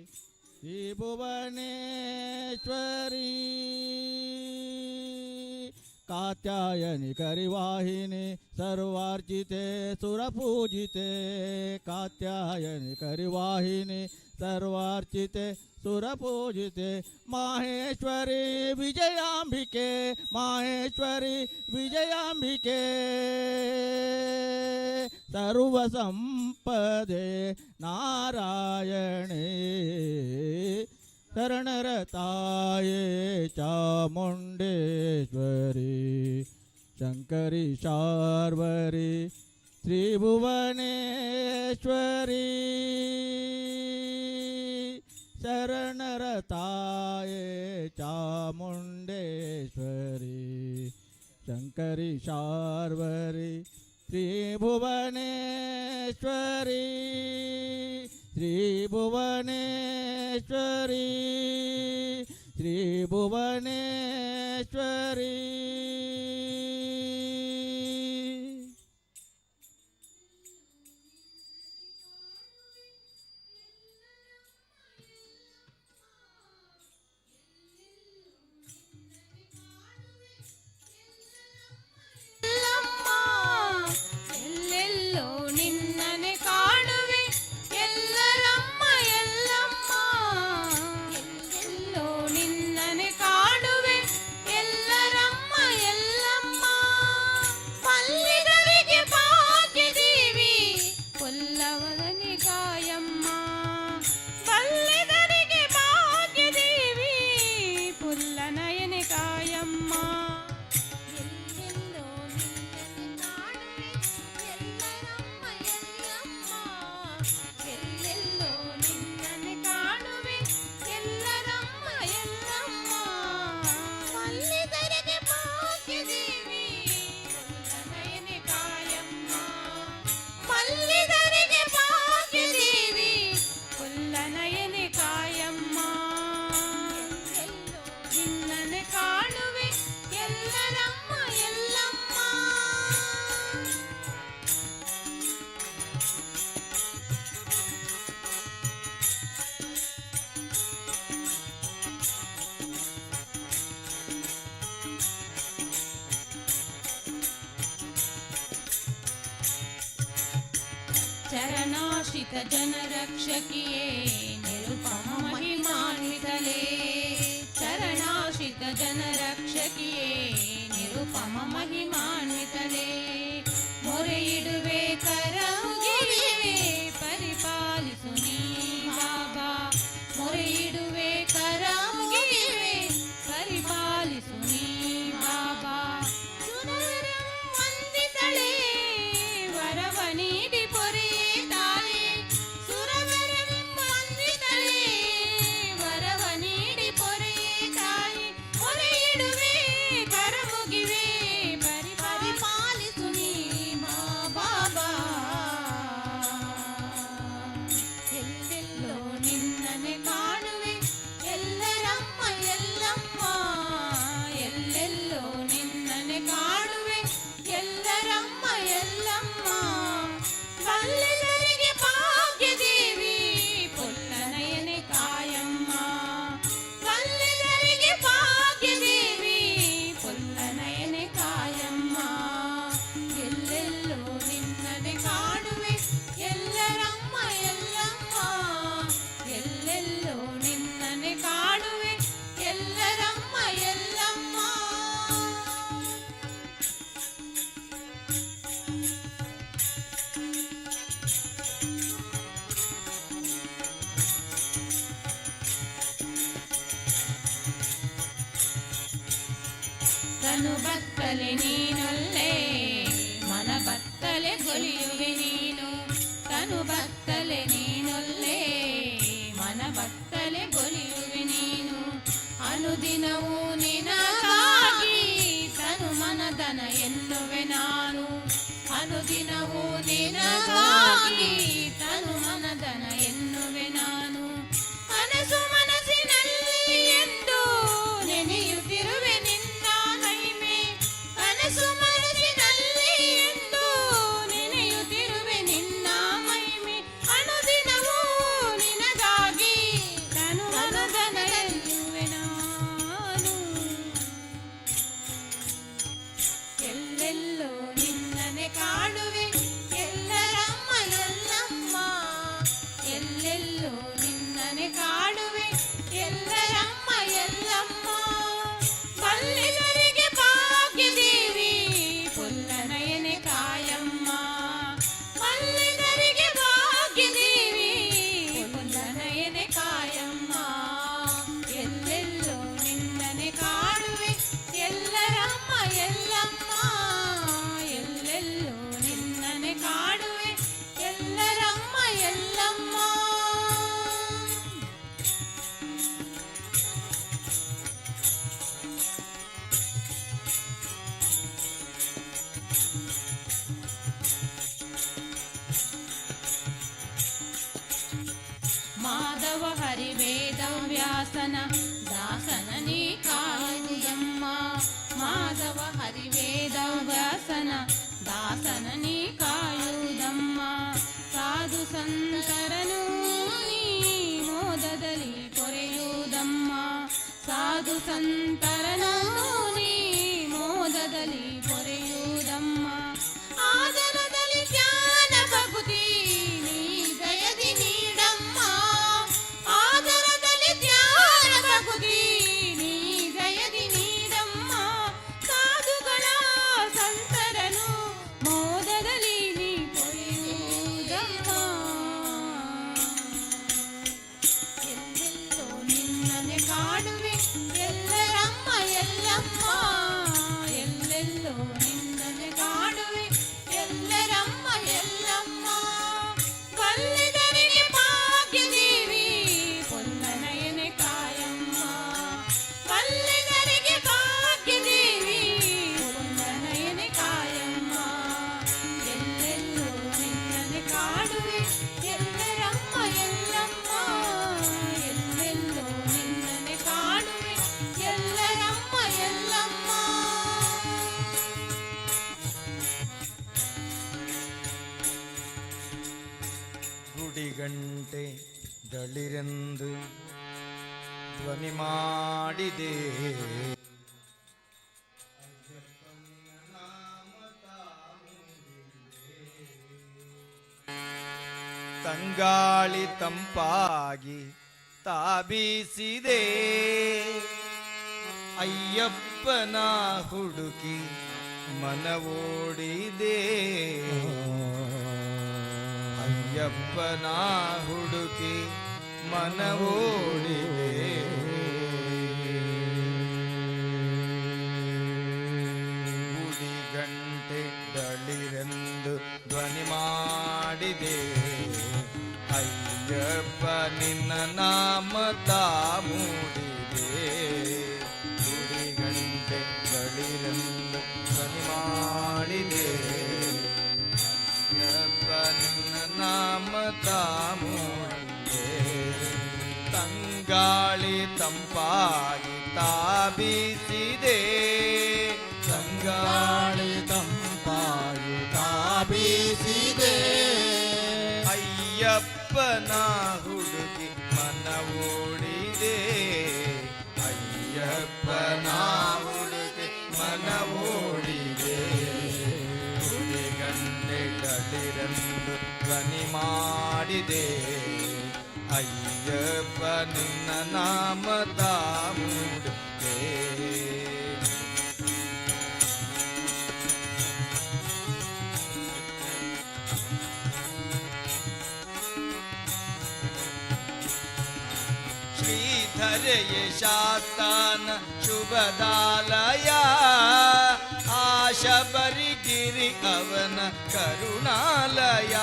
Speaker 9: त्रिभुवनेश्वरी कात्यायनि करिवाहिनी सर्वार्चिते सुरपूजिते कात्यायनि करिवाहिनी सर्वार्चिते सुरपूजिते माहेश्वरी विजयाम्बिके माहेश्वरी विजयाम्बिके सर्वसंपदे नारायणे शरणर ताये चामुंडेश्वरी शंकरी शार्वरी त्रिभुवनेश्वरी शरणर ताये चामुंडेश्वरी शंकरी शार्वरी त्रिभुवनेश्वरी त्रिभुवनेश्वरी त्रिभुवनेश्वरी
Speaker 7: ಎಲ್ಲಮ್ಮ ಎಲ್ಲೆಲ್ಲೋ ನಿನ್ನನೆ ಕಾಣುವೆ ಎಲ್ಲರಮ್ಮ ಎಲ್ಲಮ್ಮ ಎಲ್ಲೆಲ್ಲೋ ನಿನ್ನನೆ ಕಾಣುವೆ ಎಲ್ಲರಮ್ಮ ಚರಣಾಶ್ರಿತ ಜನರಕ್ಷಕಿಯೇ ನಿರುಪಮ ಮಹಿಮಾನ್ವಿತಲೇ ಚರಣಾಶ್ರಿತ ಜನರಕ್ಷಕಿಯೇ ನಿರುಪಮ ಮಹಿಮಾನ್ವಿತಲೇ ಮೊರೆಯಿಡುವೆ ಕರಮುಗಿರುವೆ ಪರಿಪಾಲಿಸು ನೀ ಬಾಬಾ ಮೊರೆಯಿಡುವೆ ಕರಮುಗಿರುವೆ ಪರಿಪಾಲಿಸು ನೀ ಬಾಬಾ ಸುರವರಂ ವಂದಿತಳೇ ವರವ ನೀಡಿ ಪೊರೆಯೇ ತಾಳೆ ಸುರವರಂ ವಂದಿತಳೇ ವರವ ನೀಡಿ ಪೊರೆಯೇ ತಾಳೆ ಮೊರೆಯಿಡುವೆ ಕರಮುಗಿವೆ ಪರಿಪಾಲಿಸು ನೀ ಬಾಬಾ ಎಲ್ಲೆಲ್ಲೋ ನಿನ್ನನೆ ಕಾಣುವೆ ಎಲ್ಲರಮ್ಮ ಎಲ್ಲಮ್ಮ ಎಲ್ಲೆಲ್ಲೋ ನಿನ್ನನೆ ಕಾಣುವೆ ಎಲ್ಲರಮ್ಮ ಎಲ್ಲಮ್ಮ ಬಲ್ಲೆದರಿಗೆ ಭಾಗ್ಯದೇವಿ ಪೊಲ್ಲನಯನೆ ಕಾಯಮ್ಮ ಬಲ್ಲೆದರಿಗೆ ಭಾಗ್ಯದೇವಿ ಪೊಲ್ಲನಯನೆ ಕಾಯಮ್ಮ ಎಲ್ಲೆಲ್ಲೋ ನಿನ್ನನೆ ಕಾಣುವೆ ಎಲ್ಲರಮ್ಮ ಎಲ್ಲಮ್ಮ ಎಲ್ಲೆಲ್ಲೋ ನಿನ್ನನೆ ಕಾಣುವೆ ಎಲ್ಲರಮ್ಮ ಎಲ್ಲಮ್ಮ ತನು ಬತ್ತಲೆ ನೀನೊಲ್ಲೆ ಮನ ಬತ್ತಲೆ ಗೊಲಿಯುವೆ ನೀನು ತನು ಬತ್ತಲೆ ನೀನೊಲ್ಲೆ ಮನ ಬತ್ತಲೆ ಗೊಲಿಯುವೆ ನೀನು ಅನುದಿನವೂ ನಿನಗಾಗಿ ತನು ಮನದನ ಎನ್ನುವೆ ನಾನು ಅನುದಿನವೂ ನಿನಗಾಗಿ ತನು ಮನದನ ಎನ್ನುವೆ ನಾನು ಮನಸ್ಸು ಮನಸ್ಸಿನಲ್ಲಿ ಎಂದು ನೆನೆಯುತ್ತಿರುವೆ ನಿನ್ನ ಮಹಿಮೆ ಕನಸು ಮನಸ್ಸಿನಲ್ಲಿ ಎಂದು ನೆನೆಯುತ್ತಿರುವೆ ನಿನ್ನ ಮಹಿಮೆ ಅನುದಿನವೂ ನಿನಗಾಗಿ ತನು ಮನದನ ಎನ್ನುವೆ ನಾನು ಎಲ್ಲೆಲ್ಲೋ ನಿನ್ನನೆ ಕಾಣುವೆ ಎಲ್ಲರಮ್ಮ ಎಲ್ಲಮ್ಮ ಎಲ್ಲೆಲ್ಲೋ ನಿನ್ನನೆ ಕಾಣುವೆ ಎಲ್ಲರಮ್ಮ ಎಲ್ಲಮ್ಮ ಬಲ್ಲಿಗರಿಗೆ ಭಾಗ್ಯದೇವಿ ಪೊಲ್ಲನಯನೆ ಕಾಯಮ್ಮ ಬಲ್ಲಿಗರಿಗೆ ಭಾಗ್ಯದೇವಿ ಪೊಲ್ಲನಯನೆ ಕಾಯಮ್ಮ ಎಲ್ಲೆಲ್ಲೋ ನಿನ್ನನೆ ಕಾಣುವೆ ಎಲ್ಲರಮ್ಮ ಎಲ್ಲಮ್ಮ ಎಲ್ಲೆಲ್ಲೋ ನಿನ್ನನೆ ಕಾಣುವೆ ಎಲ್ಲರಮ್ಮ ಎಲ್ಲಮ್ಮ ಮಾಧವ ಹರಿವೇದ ವ್ಯಾಸನ ದಾಸನ ನೀ ಕಾಯುದಮ್ಮ ಮಾಧವ ಹರಿವೇದ ವ್ಯಾಸನ ದಾಸನ ನೀ ಕಾಯುದಮ್ಮ ಸಾಧು ಸಂತರನು ನೀ ಮೋದದಲ್ಲಿ ಪೊರೆಯುವುದಮ್ಮ ಸಾಧು ಸಂತರನು ನೀ ಮೋದದಲ್ಲಿ ಪೊರೆಯುವುದಮ್ಮ ಆದರದಲ್ಲಿ ಧ್ಯಾನ ಭಕ್ತಿ ನೀ ದಯದಿ ನೀಡಮ್ಮ ಆದರದಲ್ಲಿ ಧ್ಯಾನ ಭಕ್ತಿ ನೀ ದಯದಿ ನೀಡಮ್ಮ ಸಾಧುಗಳ ಸಂತರನು ಮೋದದಲ್ಲಿ ನೀ ಪೊರೆಯುವುದಮ್ಮ ಎಲ್ಲೆಲ್ಲೋ ನಿನ್ನನೆ ಕಾಣುವೆ ಎಲ್ಲರಮ್ಮ ಎಲ್ಲಮ್ಮ ಎಲ್ಲೆಲ್ಲೋ ನಿನ್ನನೆ ಕಾಣುವೆ ಎಲ್ಲರಮ್ಮ ಎಲ್ಲಮ್ಮ ಬಲ್ಲಿದರಿಗೆ ಭಾಗ್ಯದೇವಿ ಪೊಲ್ಲನಯನೆ ಕಾಯಮ್ಮ ಬಲ್ಲಿದರಿಗೆ ಭಾಗ್ಯದೇವಿ ಪೊಲ್ಲನಯನೆ ಕಾಯಮ್ಮ ಎಲ್ಲೆಲ್ಲೋ ನಿನ್ನನೆ ಕಾಣುವೆ ಎಲ್ಲರಮ್ಮ ಎಲ್ಲಮ್ಮ ಎಲ್ಲೆಲ್ಲೋ ನಿನ್ನನೆ ಕಾಣುವೆ ಎಲ್ಲರಮ್ಮ ಎಲ್ಲಮ್ಮ
Speaker 10: ಗುಡಿಗಂಟೆ ದಳಿರೆಂದು ಧ್ವನಿ ಮಾಡಿದೆ
Speaker 2: ತಂಗಾಳಿ ತಂಪಾಗಿ ತಾಬೀಸಿದೆ ಅಯ್ಯಪ್ಪನ ಹುಡುಕಿ ಮನವೋಡಿದೆ ಅಯ್ಯಪ್ಪನ ಹುಡುಕಿ ಮನವೋಡಿದೆ ಗುಡಿ ಗಂಟೆ ದಳಿರೆಂದು ಧ್ವನಿ ಮಾಡಿದೆ ಅಯ್ಯಪ್ಪ ನಿನ್ನ ನಾಮ ತಾ ಮೂಡಿದೆ ಗುಡಿ ಗಂಟೆ ದಳಿರೆಂದು ಧ್ವನಿ ಮಾಡಿದೆ ಅಯ್ಯಪ್ಪ ನಿನ್ನ ನಾಮ ತಾ ಮೂಡಿದೆ ತಂಗಾಳಿ ತಂಪಾಗಿ ತಾಬೀಸಿದೆ ತಂಗಾಳಿ ತಂಪಾಗಿ ತಾಬೀಸಿದೆ ಅಯ್ಯಪ್ಪನ ಹುಡುಗಿ ಮನವೋಡಿದೆ ಅಯ್ಯಪ್ಪನ ಹುಡುಗಿ ಮನವೋಡಿದೆ ಗುಡಿ ಗಂಟೆ ಗಡಿರೆಂದು ಧ್ವನಿ ಮಾಡಿದೆ ಅಯ್ಯಪ್ಪ ನಿನ್ನ ನಾಮ ತಾ ಮೂಡಿದೆ ಶ್ರೀಧರೆಯ ಶಾಸ್ತಾನ ಶುಭದಾಲಯ ಆಶಬರಿಗಿರಿ ಅವನ ಕರುಣಾಲಯ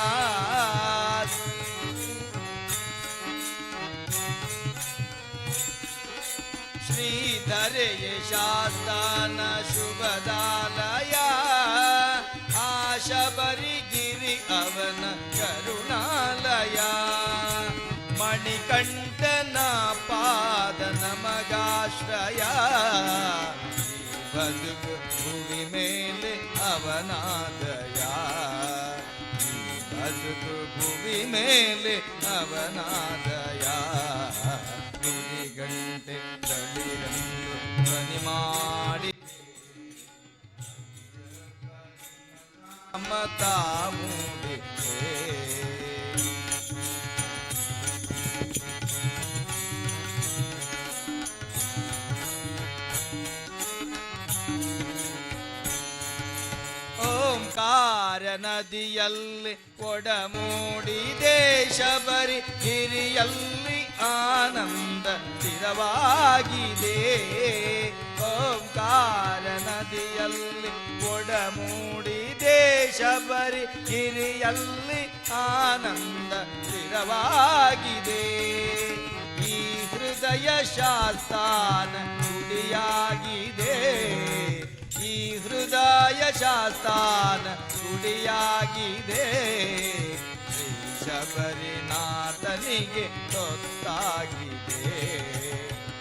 Speaker 2: ಶ್ರೀಧರೆಯ ಶಾಸ್ತಾನ ಶುಭದಾಲಯ ಆಶಬರಿಗಿರಿ ಅವನ ಕರುಣಾಲಯ ಮಣಿಕಂಠನ ಪಾದ ನಮಗಾಶ್ರಯ ಬದುಕು ಭೂಮಿ ಮೇಲೆ ಅವನಾದಯ ಬದುಕು ಭೂಮಿ ಮೇಲೆ ಅವನಾದಯ ಗುಡಿ ಗಂಟೆ ದಳಿರೆಂದು ಧ್ವನಿ ಮಾಡಿ ಮಮತಾ ಮೂಡಿದೆ ಓಂಕಾರ ನದಿಯಲ್ಲಿ ಒಡಮೂಡಿದೆ ಶಬರಿ ಗಿರಿಯಲ್ಲಿ ಆನಂದ ಸ್ಥಿರವಾಗಿದೆ ಓಂಕಾರ ನದಿಯಲ್ಲಿ ಒಡಮೂಡಿದೆ ಶಬರಿ ಗಿರಿಯಲ್ಲಿ ಆನಂದ ಸ್ಥಿರವಾಗಿದೆ ಈ ಹೃದಯ ಶಾಸ್ತಾನ ನುಡಿಯಾಗಿದೆ ಈ ಹೃದಯ ಶಾಸ್ತಾನ ಗುಡಿಯಾಗಿದೆ ಶ್ರೀ ಶಬರಿನಾಥನಿಗೆ ತೊತ್ತಾಗಿದೆ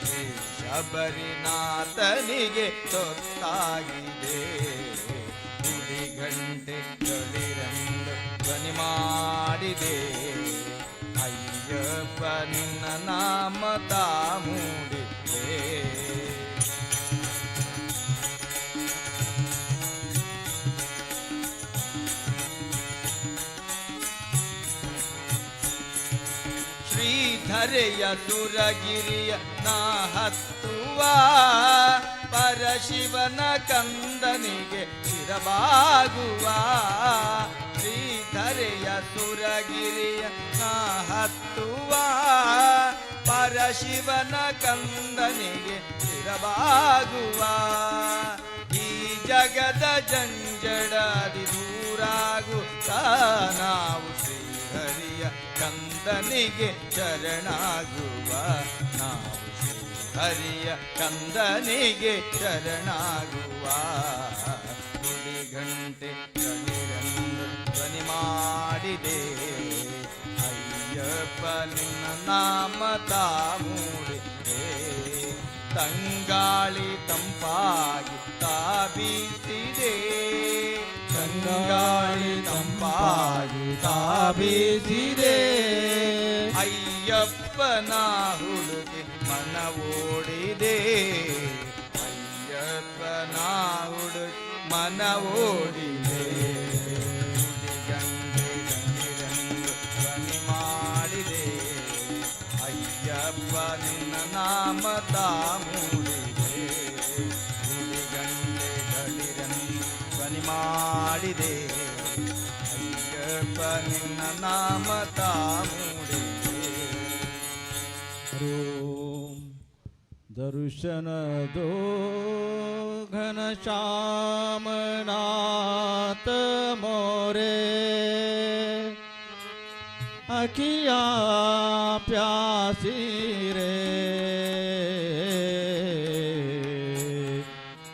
Speaker 2: ಶ್ರೀ ಶಬರಿನಾಥನಿಗೆ ತೊತ್ತಾಗಿದೆ ಗುಡಿ ಗಂಟೆ ದಳಿರೆಂದು ಧ್ವನಿ ಮಾಡಿದೆ ಅಯ್ಯಪ್ಪ ನಿನ್ನ ನಾಮ ತಾ ಮೂಡಿದೆ ಶ್ರೀಧರೆಯ ಸುರಗಿರಿಯ ನಾ ಹತ್ತುವ ಪರಶಿವನ ಕಂದನಿಗೆ ಶಿರಬಾಗುವ ಶ್ರೀಧರೆಯ ಸುರಗಿರಿಯ ನಾ ಹತ್ತುವ ಪರಶಿವನ ಕಂದನಿಗೆ ಶಿರಬಾಗುವ ಈ ಜಗದ ಜಂಜಡದಿ ದೂರಾಗುತ್ತಾ ನಾವು ಶ್ರೀಹರಿಯ ಕಂದನಿಗೆ ಶರಣಾಗುವ ನಾವು ಹರಿಯ ಕಂದನಿಗೆ ಶರಣಾಗುವ ಗುಡಿ ಗಂಟೆ ಗಡಿರೆಂದು ಧ್ವನಿ ಮಾಡಿದೆ ಅಯ್ಯಪ್ಪ ನಿನ್ನ ನಾಮ ತಾ ಮೂಡಿದೆ ತಂಗಾಳಿ ತಂಪಾಗಿ ತಾಬೀಸಿದೆ ತಂಗಾಳಿ ತಂಪಾಗಿ ತಾಬೀಸಿದೆ ಅಯ್ಯಪ್ಪನ ಹುಡುಗಿ ಮನವೋಡಿದೆ ಅಯ್ಯಪ್ಪನ ಹುಡುಗಿ ಮನವೋಡಿದೆ ಗಂಗೆ ಗಂಗಿರೆಂದು ಧ್ವನಿ
Speaker 3: ನಿನ್ನ ನಾಮ ತಾಮೂಡಿದೆ ಗುಡಿಗಂಟೆ ಗಡಿರನ್ನು ಧ್ವನಿ ಮಾಡಿದೆ ಅಯ್ಯಪ್ಪ ನಿನ್ನ ನಾಮ ತಾಮೂಡಿದೆ
Speaker 10: दर्शन दो घनश्याम नाथ मोरे अखिया प्यासी रे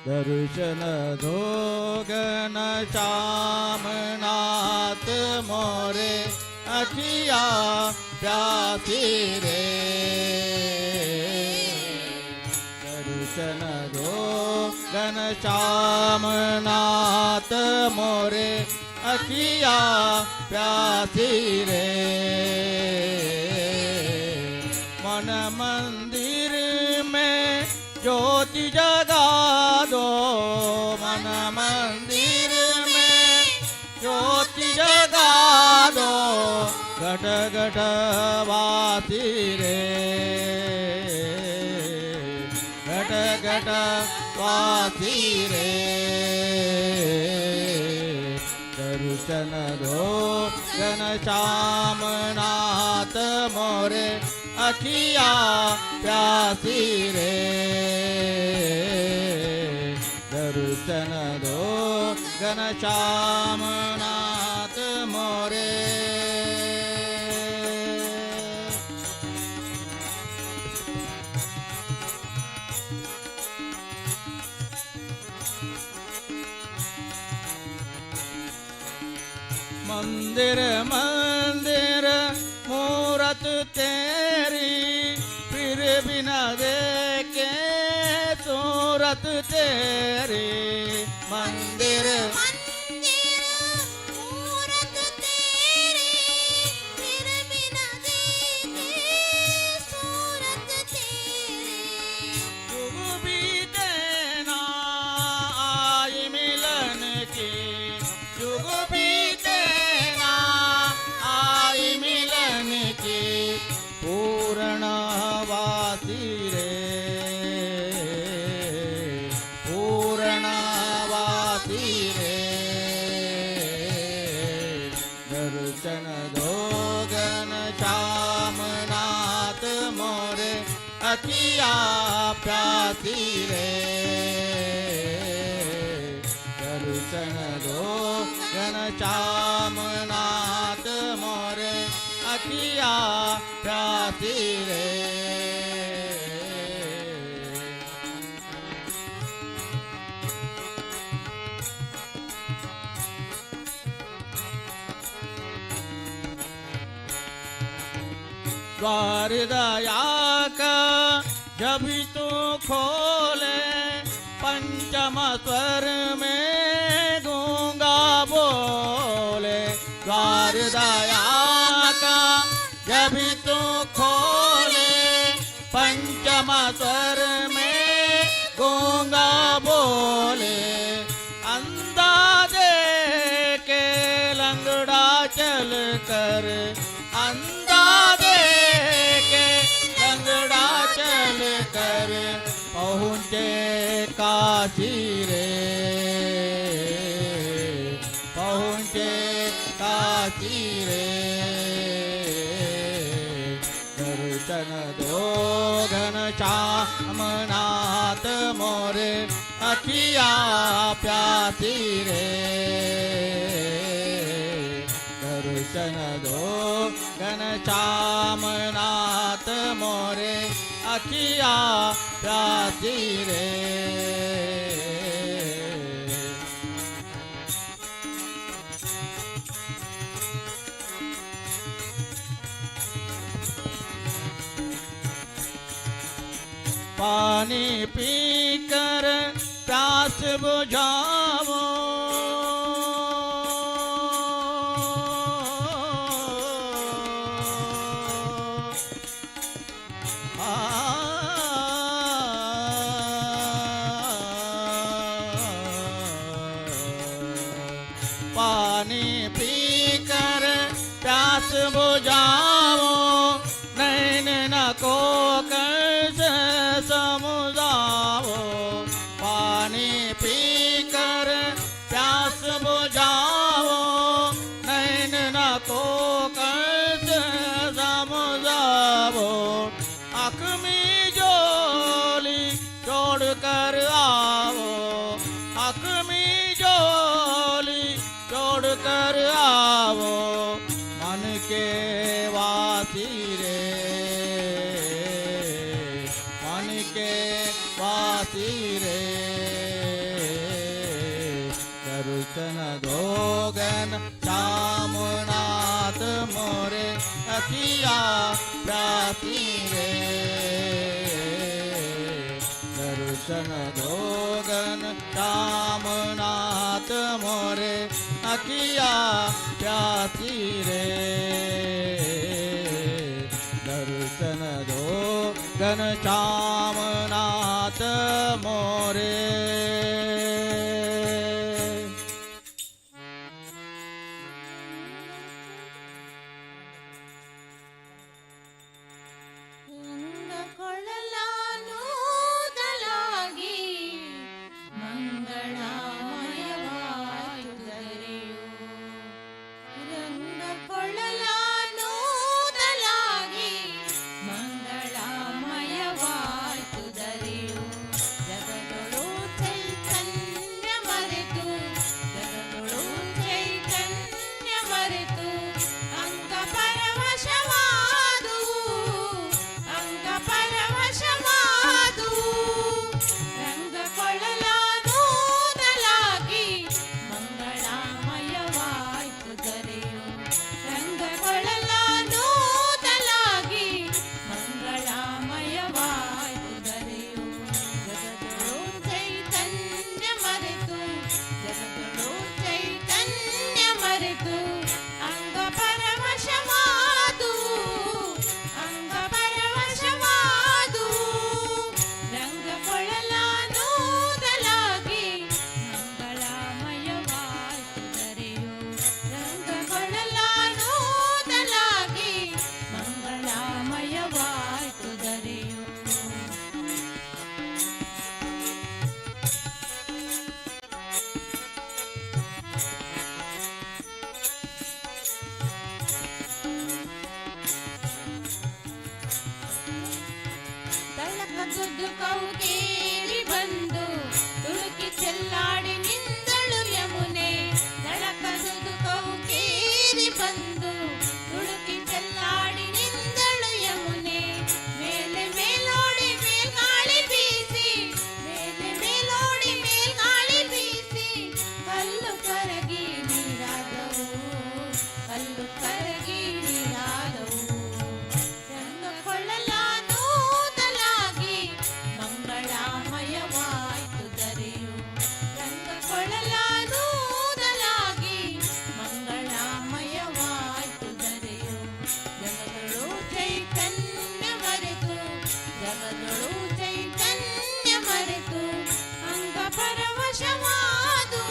Speaker 10: दर्शन दो घनश्याम नाथ मोरे अखिया प्यासी रे दर्शन दो घनश्याम नाथ मोरे अखिया प्यासी रे मन मंदिर में ज्योति जगा दो मन मंदिर में ज्योति जगा दो घट घट वासी रे घट घट वासी रे दर्शन दो घनश्याम नाथ मोरे अखिया प्यासी रे दर्शन दो घनश्याम नाथ मोरे मंदिर मंदिर मूरत तेरी फिर भी न देखे सूरत तेरी मंदिर
Speaker 7: मूरत तेरी फिर भी न देखे सूरत तेरी
Speaker 10: जुग भी देना आई मिलन की जुग भी देना आई मिलन की पूर्णवासी रे पूर्णवासी रे दर्शन दो घनश्याम नाथ मोरे अखिया प्यासी रे दर्शन दो घनश्याम नाथ मोरे अखिया प्यासी रे द्वार दया का जब तू खोले पंचम स्वर में गूंगा बोले द्वार दया का जब तू खोले पंचम स्वर में गूंगा बोले अंदाजे के लंगड़ा चल कर अंदाजे के लंगड़ा चल कर पहुँचे काशी रे पहुँचे काशी रे दर्शन दो घनश्याम नाथ मोरे अखिया प्यासी रे दर्शन दो घनश्याम नाथ मोरे अखिया प्यासी रे पानी पीकर प्यास बुझाओ पानी पीकर प्यास बुझाओ नैन न को
Speaker 2: आँख में जोली छोड़ कर आओ, आँख में जोली छोड़ कर आओ, मन के वासी रे, मन के वासी रे, दर्शन दोगन श्यामनाथ मोरे अखिया प्यासी रे, दर्शन दोगन श्यामनाथ मोरे अखिया प्यासी रे, दर्शन दोगन श्यामनाथ मोरे।
Speaker 7: ರಂಗಕೊಳ್ಳಲಾನುವುದಲಾಗಿ ಮಂಗಳಮಯವಾಯುದರೆಯು, ರಂಗಕೊಳ್ಳಲಾನುವುದಲಾಗಿ ಮಂಗಳಮಯವಾಯುದರೆಯು, ಜಗದೊಳು ಚೈತನ್ಯ ಮರೆತು, ಜಗದೊಳು ಚೈತನ್ಯ ಮರೆತು, ಅಂಗ ಪರವಶವಾದು, ಅಂಗ ಪರವಶವಾದು, ರಂಗಕೊಳ್ಳಲಾನುವುದಲಾಗಿ ಮಂಗಳಮಯವಾಯ್ತು ದರೆಯು, ರಂಗಕೊಳ್ಳಲಾನುವುದಲಾಗಿ ಮಂಗಳಮಯವಾಯ್ತು ದರೆಯು, ಜಗದೊಳು ಚೈತನ್ಯ ಮರೆತು, ಜಗದೊಳು ಚೈತನ್ಯ ಮರೆತು, ಅಂಗ ಪರವಶವಾದು, ಅಂಗ ಪರವಶವಾದು, ರಂಗಕೊಳ್ಳಲಾನುವುದಲಾಗಿ ಮಂಗಳಮಯವಾಯ್ತು ದರೆಯು, ರಂಗಕೊಳ್ಳಲಾನುವುದಲಾಗಿ ಮಂಗಳಮಯವಾಯ್ತು ದರೆಯು. ತಳಕದ್ದು ಕೌಕೇರಿ ಬಂದು ತುಳುಕಿ ಚೆಲ್ಲಾಡಿ ನಿಂದಳು ಯಮುನೆ, ತಳಕದ್ದು ಕೌಕೇರಿ ಬಂದು ತುಳುಕಿ ಚೆಲ್ಲಾಡಿ ನಿಂದಳು ಯಮುನೆ, ಮೇಲೆ ಮೇಲೋಡಿ ಮೇಲ್ಗಾಳಿ ಬೀಸಿ, ಮೇಲೆ ಮೇಲೋಡಿ ಮೇಲ್ಗಾಳಿ ಬೀಸಿ, ಕಲ್ಲು ಕರಗಿ ನೀರಾದವು, ಕಲ್ಲು ಕರಗಿ ನೀರಾದವು, ರಂಗಕೊಳ್ಳಲಾನುವುದಲಾಗಿ ಮಂಗಳಮಯವಾಯ್ತು ದರೆಯು, ರಂಗಕೊಳ್ಳಲಾನುವುದಲಾಗಿ ಮಂಗಳಮಯವಾಯ್ತು ದರೆಯು, ಜಗದೊಳು ಚೈತನ್ಯ ಮರೆತು, ಜಗದೊಳು ಚೈತನ್ಯ ಮರೆತು, ಅಂಗ ಪರವಶವಾದು,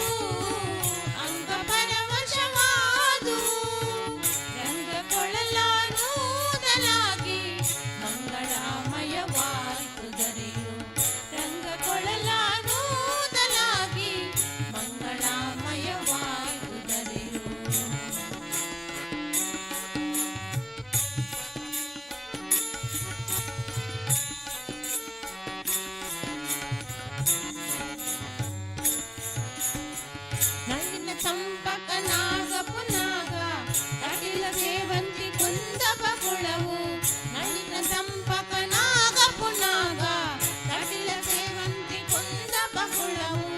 Speaker 7: ಅಂಗ ಪರವಶವಾದು, ರಂಗಕೊಳ್ಳಲಾನುವುದಲಾಗಿ ಮಂಗಳಮಯವಾಯ್ತು ದರೆಯು, ರಂಗಕೊಳ್ಳಲಾನುವುದಲಾಗಿ ಮಂಗಳಮಯವಾಯ್ತು ದರೆಯು. ನಳಿನ ಚಂಪಕ ನಾಗ ಪುನಾಗ ತಡಿಲ ಸೇವಂತಿ ಕುಂದಪ ಕುಳವು, ನಳಿನ ಚಂಪಕ ನಾಗ ಪುನಾಗ ತಡಿಲ ಸೇವಂತಿ ಕುಂದಪ ಕುಳವು,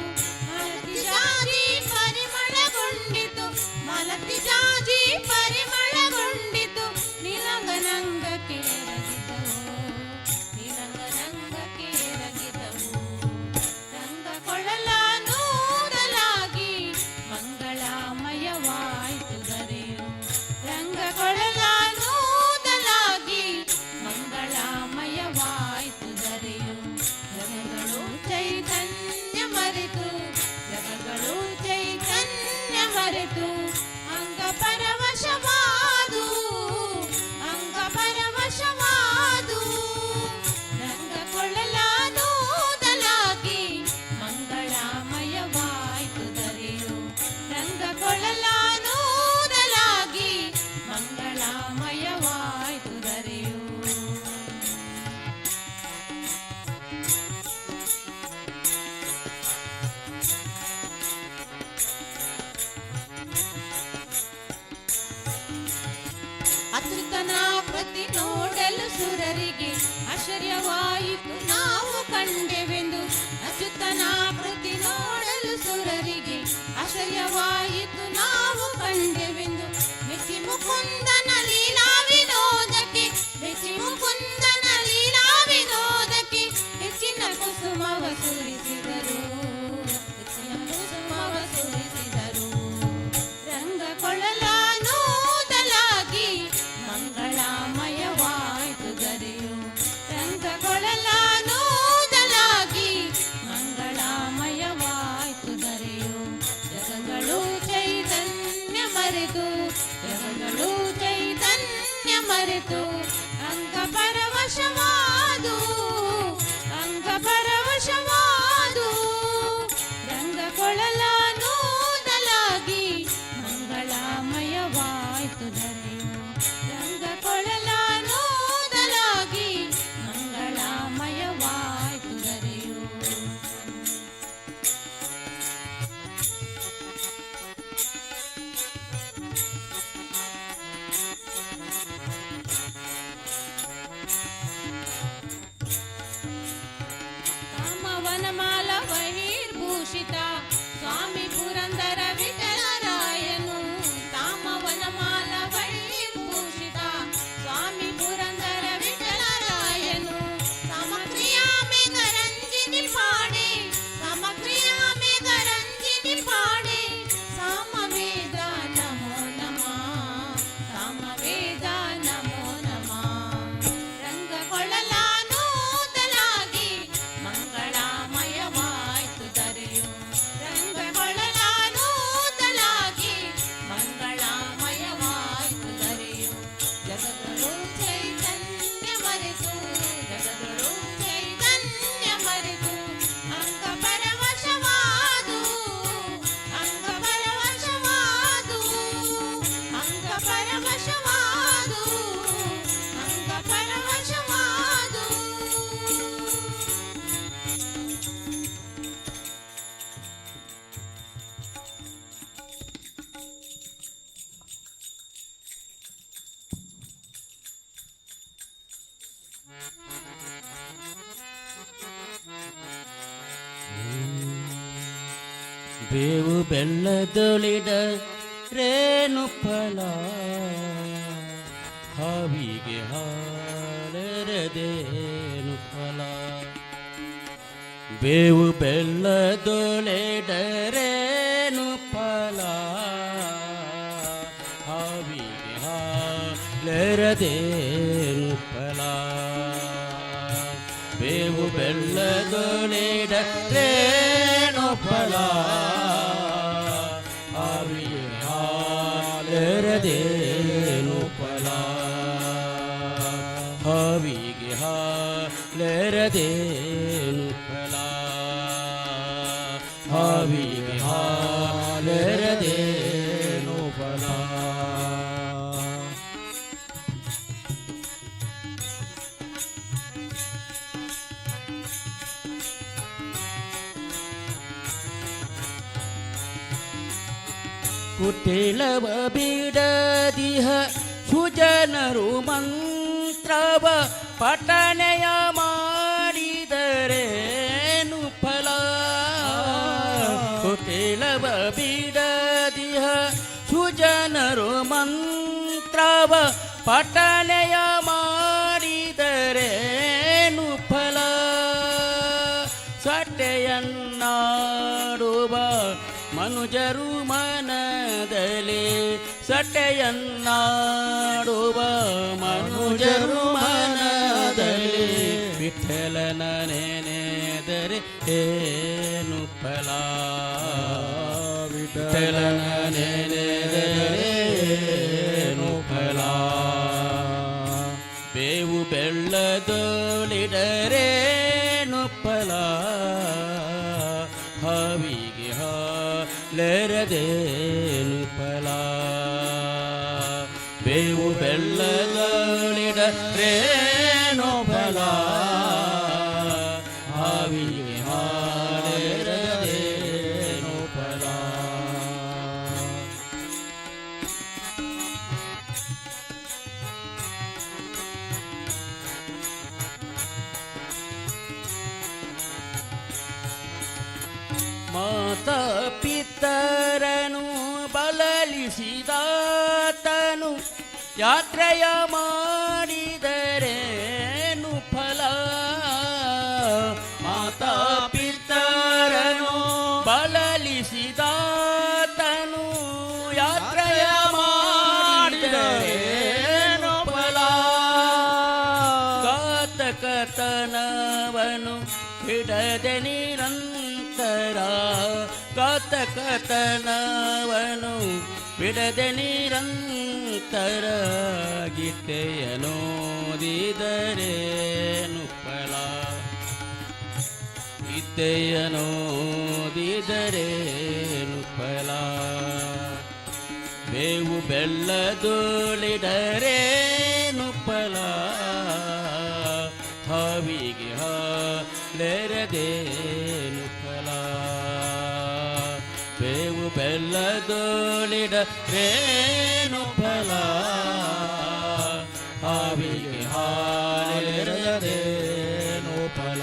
Speaker 7: ಮಲತಿ ಜಾಜಿ ಪರಿಮಳಗೊಂಡಿತು, ಮಲತಿ ಜಾಜಿ ಪರಿಮಳಗೊಂಡಿತು, ನಿಲಂಗನಂಗ ಕೇರಗಿದವು, ನಿಲಂಗನಂಗ ಕೇರಗಿದವು, ರಂಗಕೊಳ್ಳಲಾನುವುದಲಾಗಿ ಮಂಗಳಮಯವಾಯ್ತು ದರೆಯು, ರಂಗಕೊಳ್ಳಲಾನುವುದಲಾಗಿ ಮಂಗಳಮಯವಾಯ್ತು ದರೆಯು, ಜಗಗಳು ಚೈತನ್ಯ ಮರೆತು, ಜಗಗಳು ಚೈತನ್ಯ ಮರೆತು, ಅಂಗ ಪರವಶವಾದು, ಅಂಗ ಪರವಶವಾದು, ಅಂಗ ಪರವಶವಾದು ಅಂಗ ಪರವಶವಾದು ರಂಗ ಕೊಳಲಾನೂದಲಾಗಿ ಮಂಗಳಮಯವಾಯ್ತು ಧರೆಯು ರಂಗ ಕೊಳಲಾನೂದಲಾಗಿ ಮಂಗಳಮಯವಾಯ್ತು ಧರೆಯು ಕಾಮವನಮಾಲ ಬಹಿರ್ಭೂಷಿತ ಸ್ವಾಮಿ ಪುರಂದರ ವಿಠಲರಾಯನು ಕಾಮವನಮಾಲ ಬಹಿರ್ಭೂಷಿತ ಸ್ವಾಮಿ ಪುರಂದರ ವಿಠಲರಾಯನು ಸಮಕ್ರಿಯಾ ಮೇಘರಂಜಿನಿ ಪಾಡೆ ಸಮಕ್ರಿಯಾ ಮೇಘರಂಜಿನಿ ಪಾಡೆ ಸಾಮವೇದ ನಮೋ ನಮಃ ಸಾಮವೇದ ನಮೋ ನಮಃ ರಂಗ ಕೊಳಲಾನೂದಲಾಗಿ ಮಂಗಳಮಯವಾಯ್ತು ಧರೆಯು ರಂಗ ಕೊಳಲಾನೂದಲಾಗಿ ಮಂಗಳಮಯವಾಯ್ತು ಧರೆಯು ಜಗಗಳು ಚೈತನ್ಯ ಮರೆತು ಜಗಗಳು ಚೈತನ್ಯ ಮರೆತು ಅಂಗ ಪರವಶವಾದು ಅಂಗ ಪರವಶವಾದು ಅಂಗ ಪರವಶವಾದು ಅಂಗ ಪರವಶವಾದು
Speaker 6: ಬೇವು ಬೆಲ್ಲದೊಳಿದ ರೇಣು ಫಲ ಹಾವಿಗೆ ಹಾಲೆರದೇನು ಫಲ ಬೇವು ಬೆಲ್ಲದೊಳೆಡರೇನು ಫಲ ಹಾವಿಗೆ ಹಾಲೆರದೇನು ಫಲ ಬೇವು ಬೆಲ್ಲದೊಳೆಡರೇನು ಫಲ ಹಾವಿಗೆ ಹಾಲೆರದೇನು ಫಲ ಹಾವಿಗೆ ಹಾಲೆರದೇನು ಫಲ ಹಾವಿಗೆ ಹಾಲೆರದೇನು ಫಲ ಕುಟಿಲವ ಬಿಡದಿಹ ಸುಜನರು ಮಂತ್ರವ ಪಠನೆಯ ಮಾಡಿದರೇನು ಫಲ ಕುಟಿಲವ ಬಿಡದಿಹ ಸುಜನರು ಮಂತ್ರವ ಪಠನೆಯ ಮಾಡಿದರೇನು ಫಲ ಸಟೆಯನ್ನಾಡುವ ಮನುಜರು ಮನದಲ್ಲಿ ಸಟೆಯನ್ನಾಡುವ ಮನುಜರು ಮನದಲ್ಲಿ ವಿಠಲನ ನೆನೆದರೆ ಏನು ಫಲ ವಿಠಲನ ನೆನೆದರೆ ಏನು ಫಲ ಬೇವು ಬೆಲ್ಲದೊಳಿಡರೇನು ಫಲ ಹಾವಿಗೆ ಹಾಲೆರದೇನು ಫಲ ಬೇವು ಬೆಲ್ಲದೊಳಿಡರೇನು ಫಲ ಹಾವಿಗೆ ಹಾಲೆರದೇನು ಫಲ ಮಾತಾ ಪಿತರನು ಬಳಲಿಸಿದಾತನು ಯಾತ್ರೆಯ ಮಾಡಿದರೇನು ಫಲ ಮಾತಾ ಪಿತರನು ಬಳಲಿಸಿದಾತನು ಯಾತ್ರೆಯ ಮಾಡಿದರೇನು ಫಲ ಘಾತಕತನವನು ಬಿಡದೆ ನಿರಂತರ ಘಾತಕತನವನು ಬಿಡದೆ ನಿರಂತರ ಗೀತೆಯನೋದಿದರೇನು ಫಲ ಗೀತೆಯನೋದಿದರೇನು ಫಲ ಬೇವು ಬೆಲ್ಲದೋಳಿಡರೇನು ಫಲ ಹಾವಿಗೆ ಹಾಲೆರದೇನು ಫಲ ಬೇವು ಬೆಲ್ಲದೋಳಿಡರೇನು ಫಲ ಹಾವಿಗೆ ಹಾಲೆರದೇನು ಫಲ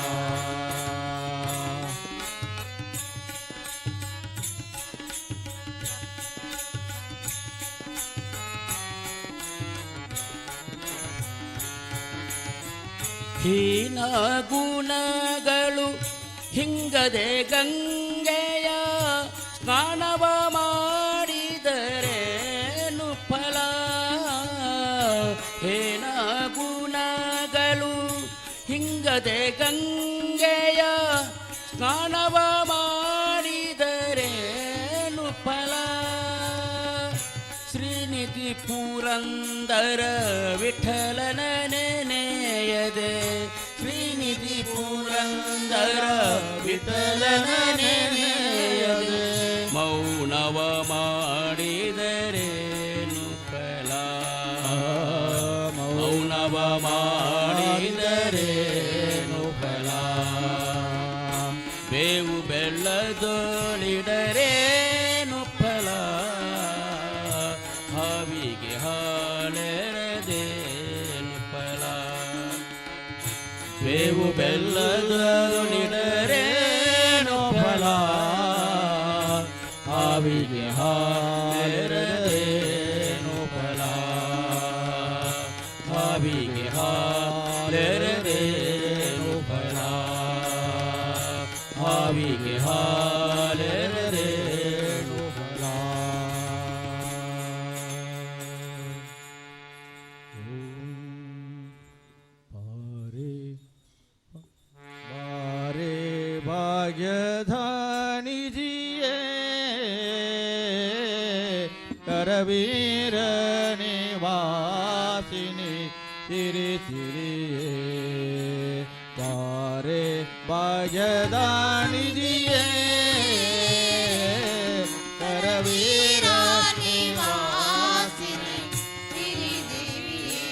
Speaker 6: ಹೀನ ಗುಣಗಳು ಹಿಂಗದೆ ಗಂಗೆಯ ಸ್ನಾನವ ಮಾಡಿದರೇನು ಫಲ ಹೀನ ಗುಣಗಳು ಹಿಂಗದೆ ಗಂಗೆಯ ಸ್ನಾನವ ಮಾಡಿದರೇನು ಫಲ ಶ್ರೀನಿಧಿ ಪುರಂದರ ವಿಠಲನ ನೆನೆಯದೆ ಶ್ರೀನಿಧಿ ಪುರಂದರ ವಿಠಲನ ನೆನೆಯದೆ ಮೌನವ ಮಾಡಿದರೇನು ಫಲ ಮೌನವ ಮಾಡಿದರೇನು ಫಲ ಬೇವು ಬೆಲ್ಲದೋಳಿಡರೇನು ಫಲ ಹಾವಿಗೆ ಹಾಲೆರದೇನು ಫಲ ಬೇವು ಬೆಲ್ಲದೋಳಿಡರೇನು ಫಲ ಹಾವಿಗೆ ಹಾಲೆರದೇನು ಫಲ ಹಾವಿಗೆ ಹಾಲೆರದೇನು ಫಲ ಹಾವಿಗೆ ಹಾಲೆರದೇನು ಫಲ
Speaker 9: ಬಾರೆ ಭಾಗ್ಯಧಾನಿ ಜಿಯೇ ಕರವೀರ ನಿವಾಸಿನಿ ಸಿರಿ ಸಿರಿಯೇ ಬಾರೆ ಭಾಗ್ಯಧಾನಿ ಜಿಯೇ ಕರವೀರ
Speaker 7: ನಿವಾಸಿನಿ ಸಿರಿದೇವಿಯೇ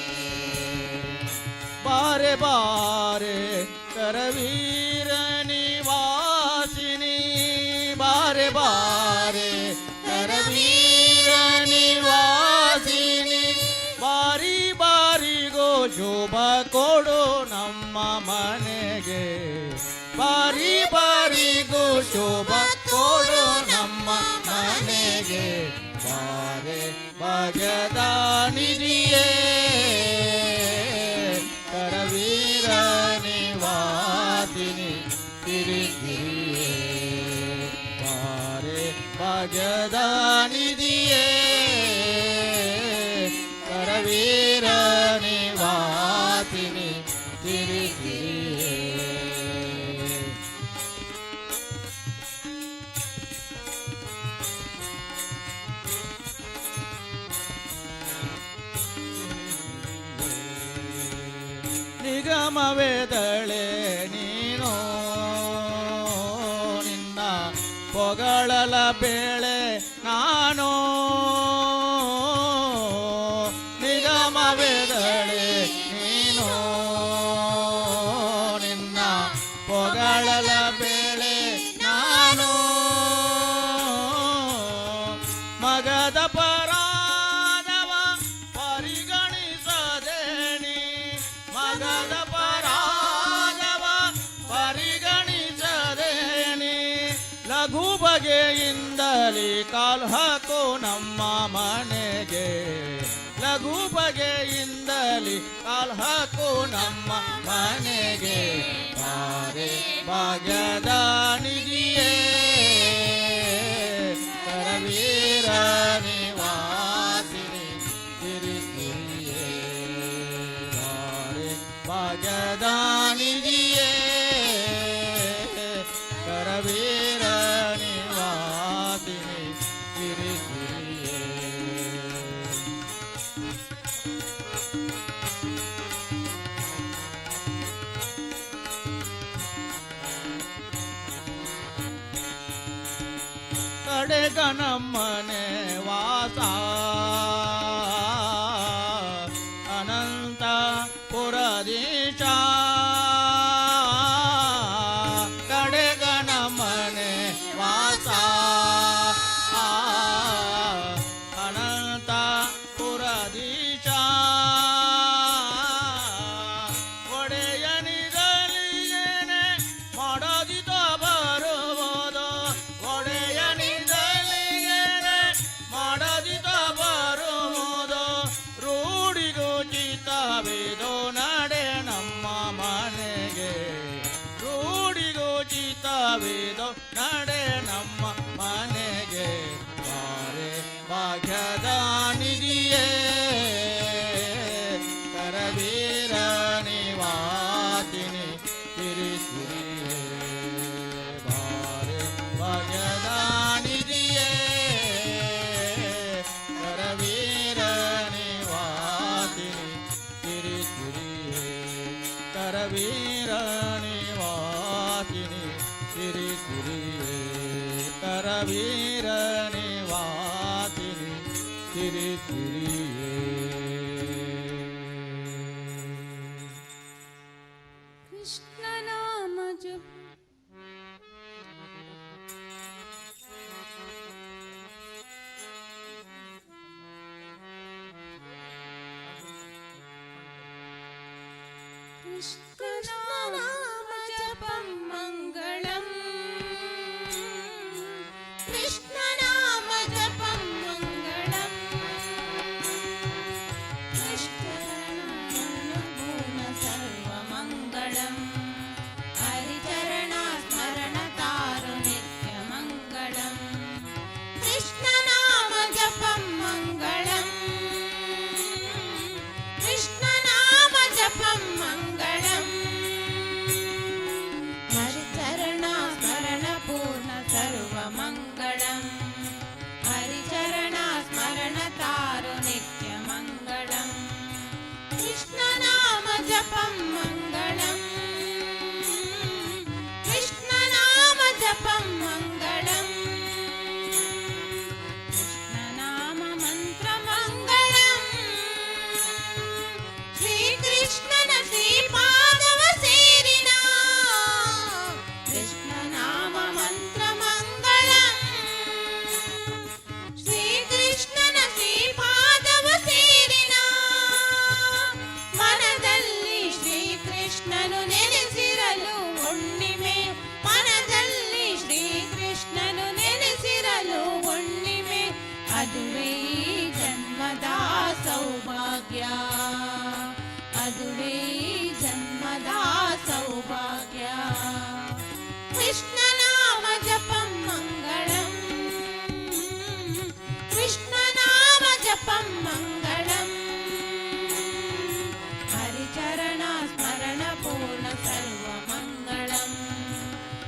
Speaker 9: ಬಾರೆ ಬಾರೆ ಕರವೀರ ನಿವಾಸಿನಿ ಬಾರೆ ಬಾರೆ ಕರವೀರ ನಿವಾಸಿನಿ ಬಾರಿ ಬಾರಿಗೋ ಶೋಭ ಕೊಡು ನಮ್ಮ ಮನೆಗೆ ಬಾರಿ ಬಾರಿಗೋ ಶೋಭ ಕೊಡು ನಮ್ಮ ಮನೆಗೆ ಬಾರೆ ಭಾಗ್ಯದ ನಿಧಿಯೇ ಕರವೀರ ನಿವಾಸಿನಿ ಸಿರಿ ಸಿರಿಯೇ ಬಾರೆ ಭಾಗ್ಯದ ನಿಧಿಯೇ ಕರವೀರ ನಿವಾಸಿನಿ ಸಿರಿ ಸಿರಿಯೇ ನಿಗಮವೇದಳೆ ನೀನು ನಿನ್ನ ಪೊಗಳಲ ಬೇಳೆ ನಾನು ನಿಗಮವೇದಳೆ ನೀನು ನಿನ್ನ ಪೊಗಳಲ ಬೇಳೆ ನಾನು ಮಗದ ಪರಾದವ ಪರಿಗಣಿಸದೇಣಿ ಮಗದ ಪರಾದವ ಪರಿಗಣಿಸದೇಣಿ ಲಘು ಬಗೆಯಿಂದಲೇ ಕಾಲು ಹಾಕು ನಮ್ಮ ಮನೆಗೆ ಲಘು ಬಗೆಯಿಂದಲೇ ಕಾಲು ಹಾಕು ನಮ್ಮ ಮನೆಗೆ ಬಾರೆ ಭಾಗ್ಯದ ನಿಧಿಯೇ ಕರವೀರ ನಿವಾಸಿನಿ ಸಿರಿ ಸಿರಿಯೇ ಬಾರೆ ಭಾಗ್ಯದ ನಿಧಿಯೇ ಕರವೀರ ನಿವಾಸಿನಿ ಸಿರಿ ಸಿರಿಯೇ ಕಡೆಗ ನಮ್ಮನೆ ವಾಸ ಅನಂತ ಪುರದೀಶ ಕಡೆಗ ನಮ್ಮನೆ ವಾಸ ಅನಂತ ಪುರದೀಶ ಒಡೆಯನಿದಲಿಯೇನೆ ಮಾಡದಿತ ಬರುವುದು ಒಡೆಯನಿದಲಿಯೇನೆ ಮಾಡದಿತ ಬರುವುದು ರೂಢಿಗೂ ಚಿತ್ತವಿದು ನಡೆ ನಮ್ಮ ಮನೆಗೆ ರೂಢಿಗೂ ಚಿತ್ತವಿದು ನಡೆ ನಮ್ಮ ಮನೆಗೆ ಬಾರೆ ಭಾಗ್ಯದ ನಿಧಿಯೇ ಕರವೀರ ನಿವಾಸಿನಿ ತಿರಿಸುರಿಯೇ ಬಾರೆ ಭಾಗ್ಯದ ನಿಧಿಯೇ ಕರವೀರ ನಿವಾಸಿನಿ ತಿರಿಸುರಿಯೇ ಕರವೀರ ನಿವಾಸಿನಿ ತಿರಿಸುರಿಯೇ ಕರವೀರ ನಿವಾಸಿನಿ ತಿರಿಸುರಿಯೇ
Speaker 7: ಕೃಷ್ಣ ನಾಮ ಜಪ ಕೃಷ್ಣ ನಾಮ ಜಪಂ ಮಂಗಳಂ ಕೃಷ್ಣ ನಾಮ ಜಪಂ ಮಂಗಳಂ ಕೃಷ್ಣಪೂರ್ಣ ಸರ್ವಮಂಗಳಂ ಹರಿಚರಣ ಸ್ಮರಣ ತಾರು ನಿತ್ಯ ಮಂಗಳಂ ಕೃಷ್ಣ ನಾಮ ಜಪಂ ಮಂಗಳಂ ಕೃಷ್ಣ ನಾಮ ಜಪಂ ಮಂಗಳಂ ಹರಿಚರಣ ಸ್ಮರಣ ಪೂರ್ಣ ಸರ್ವಮಂಗಳಂ ಹರಿಚರಣ ಸ್ಮರಣ ತಾರು ನಿತ್ಯ ಮಂಗಳಂ ಕೃಷ್ಣ ನಾಮ ಜಪಂ ಮಂಗಳಂ ಕೃಷ್ಣ ನಾಮ ಜಪಂ ಮಂಗಳಂ ಕೃಷ್ಣ ನಾಮ ಮಂತ್ರ ಮಂಗಳಂ ಶ್ರೀಕೃಷ್ಣನ ಶ್ರೀಪಾದವ ಸೇರಿನ ಕೃಷ್ಣ ನಾಮ ಮಂತ್ರ ಮಂಗಳಂ ಶ್ರೀಕೃಷ್ಣನ ಶ್ರೀಪಾದವ ಸೇರಿನ ಮನದಲ್ಲಿ ಶ್ರೀಕೃಷ್ಣನು ನೆನೆಸಿರಲು ಹುಣ್ಣಿಮೆ ಮನದಲ್ಲಿ ಶ್ರೀಕೃಷ್ಣನು ನೆನೆಸಿರಲು ಹುಣ್ಣಿಮೆ ಅದುವೇ ಈ ಜನ್ಮದ ಸೌಭಾಗ್ಯ ಅದುವೇ ಈ ಜನ್ಮದ ಸೌಭಾಗ್ಯ ಕೃಷ್ಣ ನಾಮ ಜಪಂ ಮಂಗಳಂ ಕೃಷ್ಣ ನಾಮ ಜಪಂ ಮಂಗಳಂ ಹರಿಚರಣ ಸ್ಮರಣ ಪೂರ್ಣ ಸರ್ವಮಂಗಳಂ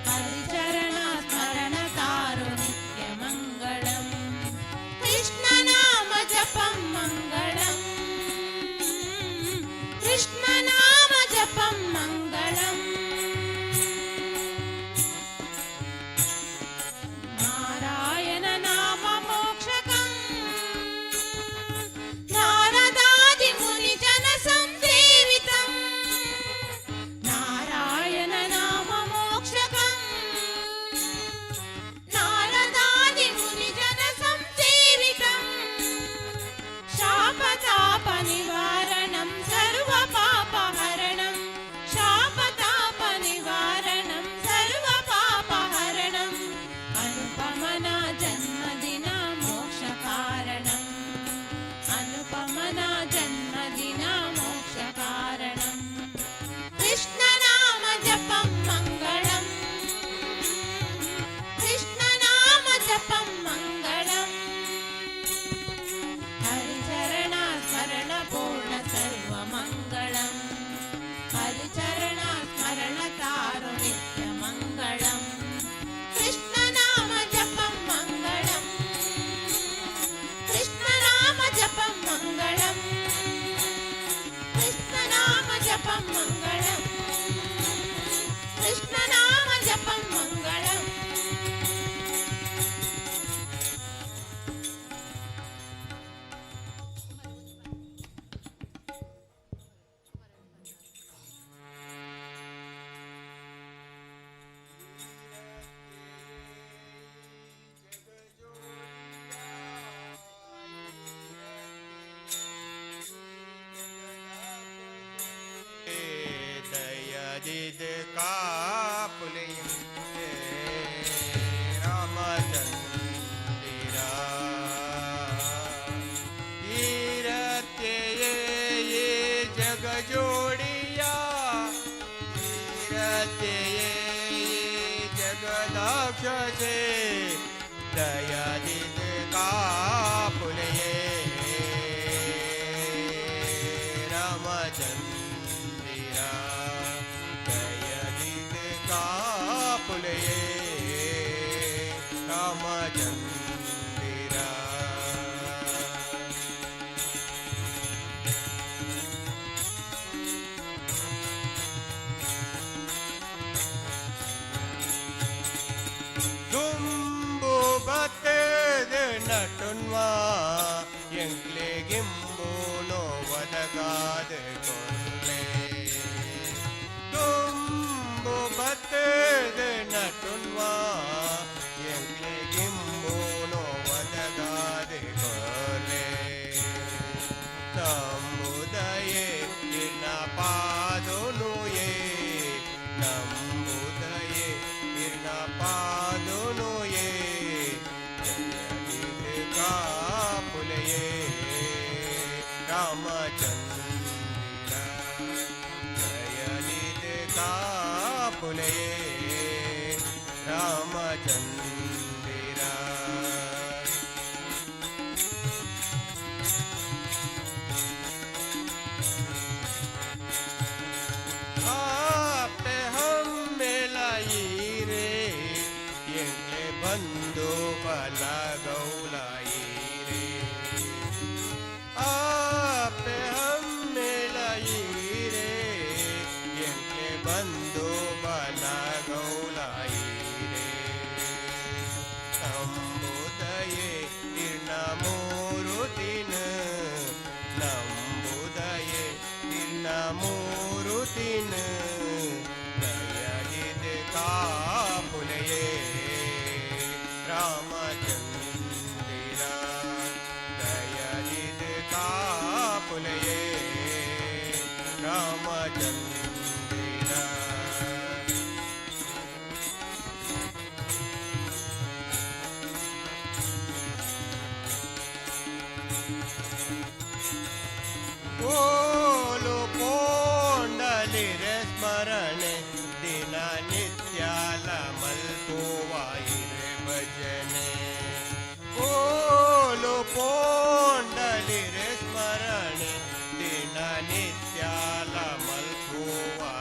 Speaker 7: ಹರಿಚರಣ ಸ್ಮರಣ ತಾರು ನಿತ್ಯ ಮಂಗಳಂ ಕೃಷ್ಣ ನಾಮ ಜಪಂ ಮಂಗಳಂ ಕೃಷ್ಣ ನಾಮ ಜಪಂ ಮಂಗಳಂ
Speaker 2: दीद कापुले रामचंद्रा कीरते ये जग जोड़िया कीरते ये जगदाक्ष से दया दीद कापुले रामचंद्रा दया दीद कापुले रामचंद्रा ದುಂಬು ಬತ್ತದ ನಟುನ್ವಾ ಎಂಕ್ಲೆ ಗಿಂಬು ನೋವದಗಾದ ಕೊಲ್ಲೆ ದುಂಬು ಬತ್ತದ ನಟುನ್ವಾ ಎಂಕ್ಲೆ ಗಿಂಬು ನೋವದಗಾದ ಕೊಲ್ಲೆ ನಂಬುದಯೇ ನಿನ್ನ ಪಾದೊನುಯೇ ನಂಬುದಯೇ ನಿನ್ನ ಪಾದೊನುಯೇ ಕಾಪುಲೆಯೇ ರಾಮಚಂದ್ರ ದಯನಿದ ಕಾಪುಲೆಯೇ ರಾಮಚಂದ್ರ आपे हम मिलाई रे येंगे बंदो बला गौलाई रे आपे हम मिलाई रे येंगे बंदो बला गौलाई रे नंबुदये निर्नमोरुतिन नंबुदये निर्नमोरुतिन दयानिद कापुलये रामचंद्रा दयानिद कापुलये रामचंद्रा बोलो पोंडलिर स्मरणे दिना नित्याल मल्पुवाईर भजने बोलो पोंडलिर स्मरणे दिना नित्याल मल्पुवा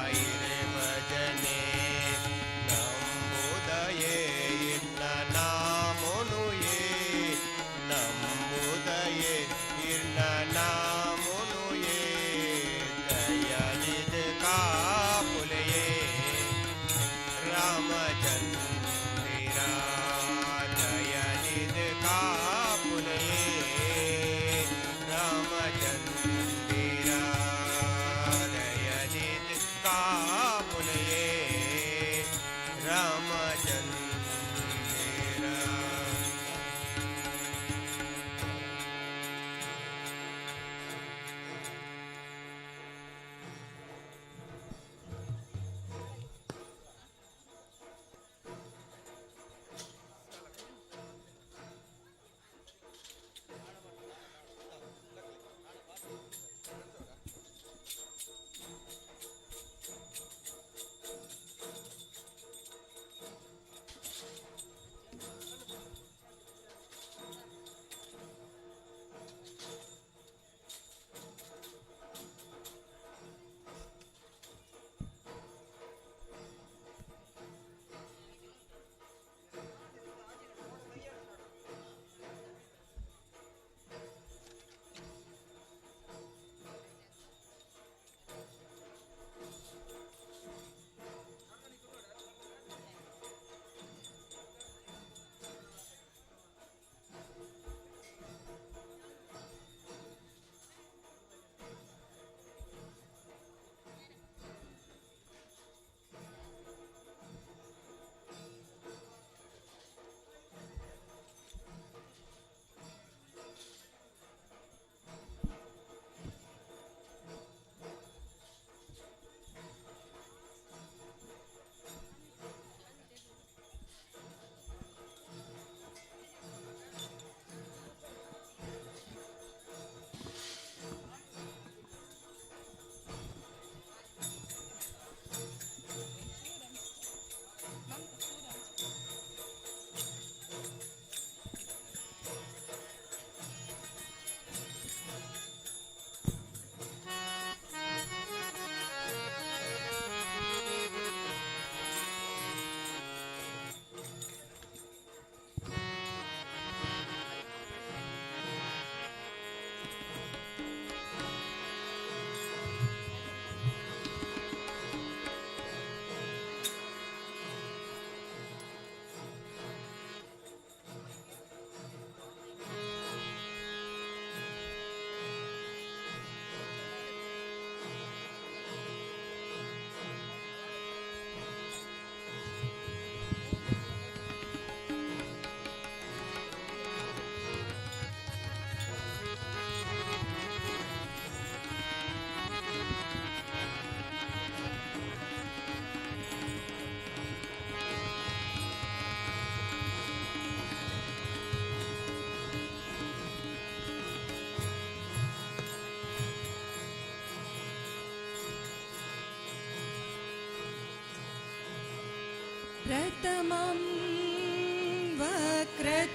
Speaker 7: प्रथमं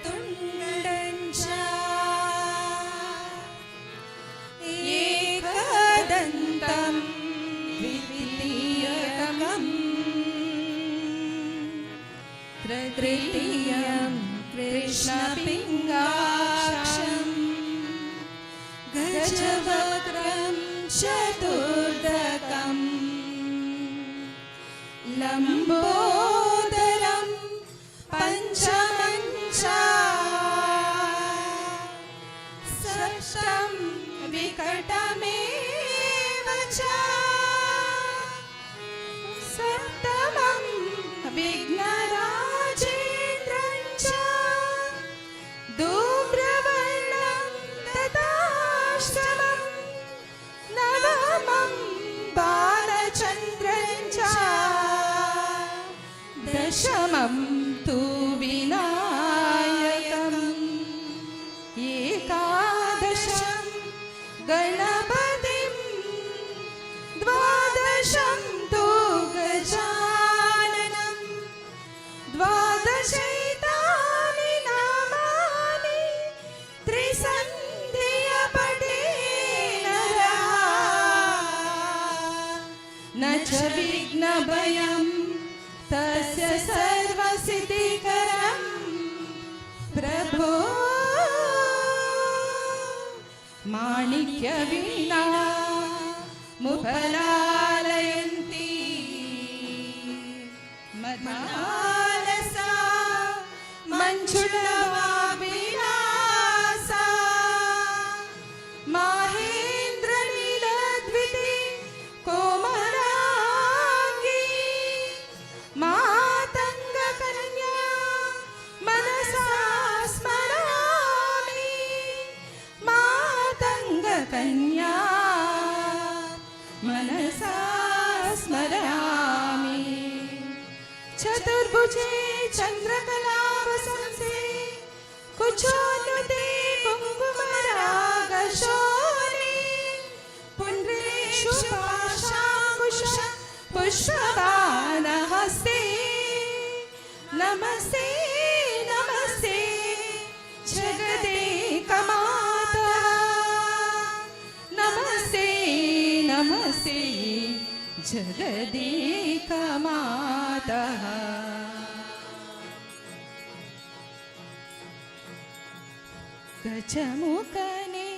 Speaker 7: वक्रतुण्डञ्च एकदन्तं द्वितीयकम् तृतीयं कृष्णपिङ्गाक्षं गजवक्त्रं चतुर्दकम् लम्बोदरं पञ्चमं च षष्ठं विकटमेव च सप्तमं विघ्नराजेन्द्रं च धूम्रवर्णं तथाष्टमं नवमं बालचन्द्रं च दशमं तु विनायकम् एकादशं गणपतिं द्वादशं तु गजाननं द्वादशैतानि नामानि त्रिसन्ध्या पठे नरः न च विघ्नभयं तस्य सर्वसिद्धिकरं प्रभो माणिक्यवीणा मुफलालयन्ती मदमालसा मञ्जुळवाविलासा माहेन्द्रनीलद्विति कोमलाङ्गी मातङ्गकन्या मनसा स्मरामि मातङ्गकन्या मनसा स्मरामि चतुर्भुजे चन्द्रकलावसंसे कुचोन्नुते कुङ्कुमरागशोणे पुण्ड्रेषु पाशाङ्कुश पुष्पबाणहस्ते नमस्ते नमस्ते जगदेकमातः नमस्ते नमस्ते जगदेकमातः गजमुखने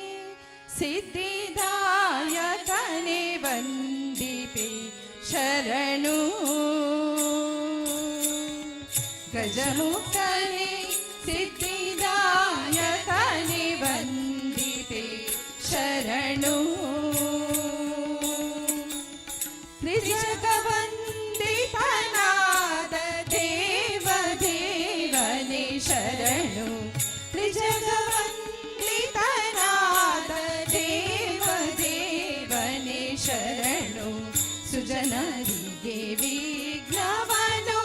Speaker 7: सिद्धिदायकने वन्दिपे शरणु गजमुखने सिद्धिदायकने वन्दिपे शरणु त्रिजगवन्दितनाद देव देवने शरणु त्रिजगवन्दितनाद देव देवने शरणु सुजनರಿಗೆ ವಿಘ್ನವನು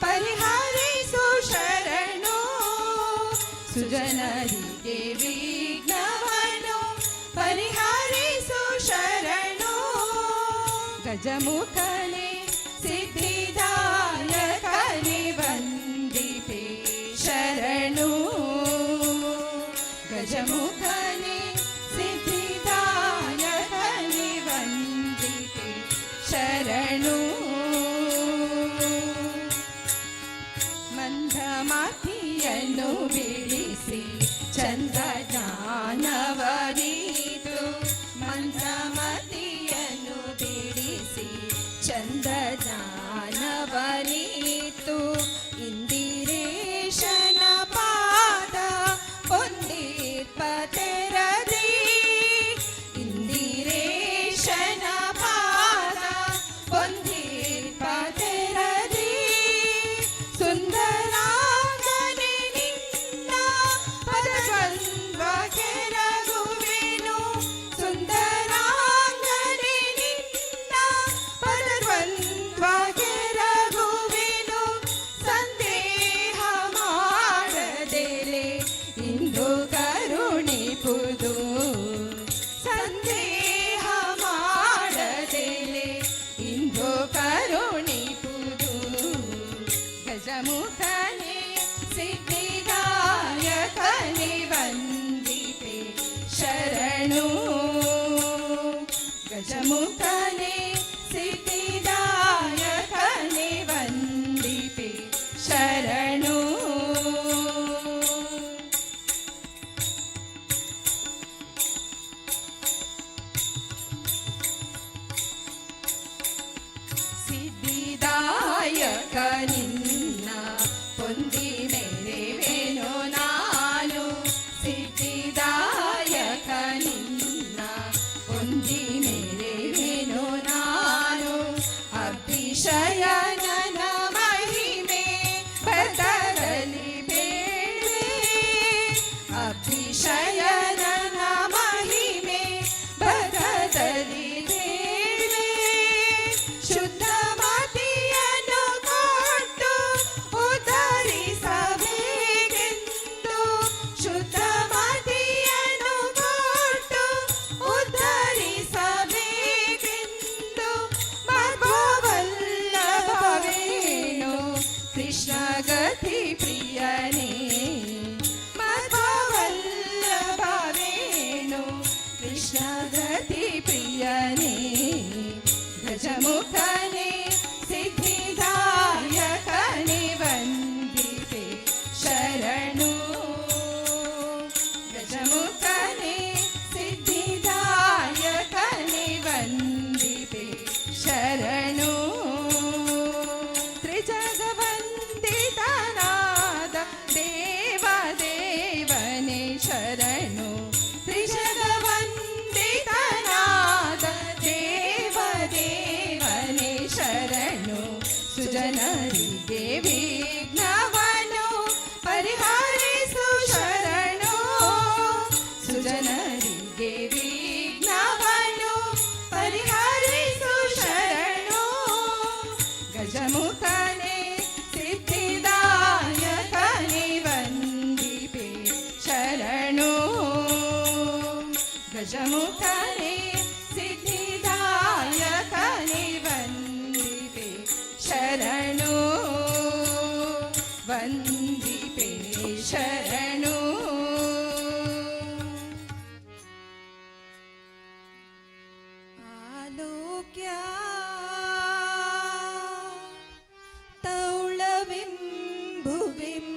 Speaker 7: ಪರಿಹರಿಸು ಶರಣು ಸುಜನರಿಗೆ ವಿಘ್ನವನು ಪರಿಹರಿಸು ಶರಣು ಗಜಮುಖನೆ ಸಿದ್ಧಿದಾಯಕನೆ ವಂದಿಪೆ ಶರಣು ಗಜಮುಖನೆ ಸಿದ್ಧಿದಾಯಕನೆ ವಂದಿಪೆ ಶರಣು ಮಂದಮತಿಯನ್ನು ಬಿಡಿಸಿ ಚಂದ್ರ ಜ್ಞಾನವರಿತು ಮಂದಮತಿಯನ್ನು ಬಿಡಿಸಿ ಚಂದ್ರ ಜ್ಞಾನವರಿತು ಇಂದಿರೇಶನ ಪಾದ ಪೊಂದಿರ್ಪತೆರದಿ ಇಂದಿರೇಶನ ಪಾದ ಪೊಂದಿರ್ಪತೆರದಿ ಸುಂದರಾಂಗನೆ ನಿನ್ನ ಪದದ್ವಂದ್ವ ಕೆರಗುವೆನು ಸುಂದರಾಂಗನೆ ನಿನ್ನ ಪದದ್ವಂದ್ವ ಕೆರಗುವೆನು गजमुखने सिद्धिदायकने वन्दिते शरणु गजमुखने सिद्धिदायकने वन्दिते शरणु ಸಿದ್ಧಿದಾಯಕ ನಿನ್ನ ಹೊಂದಿ ಮೇರೆವೆನು ನಾನು ಸಿದ್ಧಿದಾಯಕ ನಿನ್ನ ಹೊಂದಿ ಮೇರೆವೆನು ನಾನು ಅತಿಶಯನನ ಮಹಿಮೆ ಬದರಲಿ ಬೇಳೆ ಅತಿಶಯನನ ಮಹಿಮೆ ಬದರಲಿ ಬೇಳೆ ಶುದ್ಧ ಮಾತಿಯನ್ನು ಕೊಟ್ಟು ಉದ್ಧರಿಸಬೇಕೆಂದು ಶುದ್ಧ ಮಾತಿಯನ್ನು ಕೊಟ್ಟು ಉದ್ಧರಿಸಬೇಕೆಂದು ಮಧ್ವವಲ್ಲಭವೇಣು ಕೃಷ್ಣ ಗತಿ ಪ್ರಿಯನೇ ಮಧ್ವವಲ್ಲಭವೇಣು ಕೃಷ್ಣ ಗತಿ ಪ್ರಿಯನೇ ಗಜಮುಖನೆ ಸಿದ್ಧಿದಾಯಕನೆ ವಂದಿತೆ ಶರಣು ಗಜಮುಖನೆ ಸಿದ್ಧಿದಾಯಕನೆ ವಂದಿತೆ ಶರಣು ತ್ರಿಜಗವಂದಿತನಾದ ದೇವದೇವನೇ ಶರಣು ತ್ರಿಜಗವಂದಿತನಾದ ದೇವದೇವನೇ ಶರಣು ಸುಜನರಿಗೆ ವಿಘ್ನವನು ಪರಿಹರಿಸು ಶರಣು ಸುಜನರಿಗೆ ವಿಘ್ನವನು ಪರಿಹರಿಸು ಶರಣು ಗಜಮುಖನೆ ಸಿದ್ಧಿದಾಯಕನೆ ವಂದಿಪೆ ಶರಣು ಗಜಮುಖನೆ ಸಿದ್ಧಿದಾಯಕನೆ ವಂದಿಪೆ ಶರಣು ವಂದಿಪೆ ಶರಣು ಆಲೋಕ್ಯ ತೌಳವಿಂ ಭುವಿಂ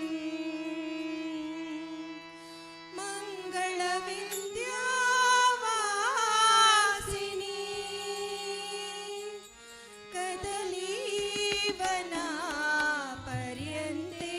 Speaker 7: ಮಂಗಳವಿಂದ್ಯಾವಾಸಿನಿ ಕದಲೀವನ ಪರ್ಯಂತೆ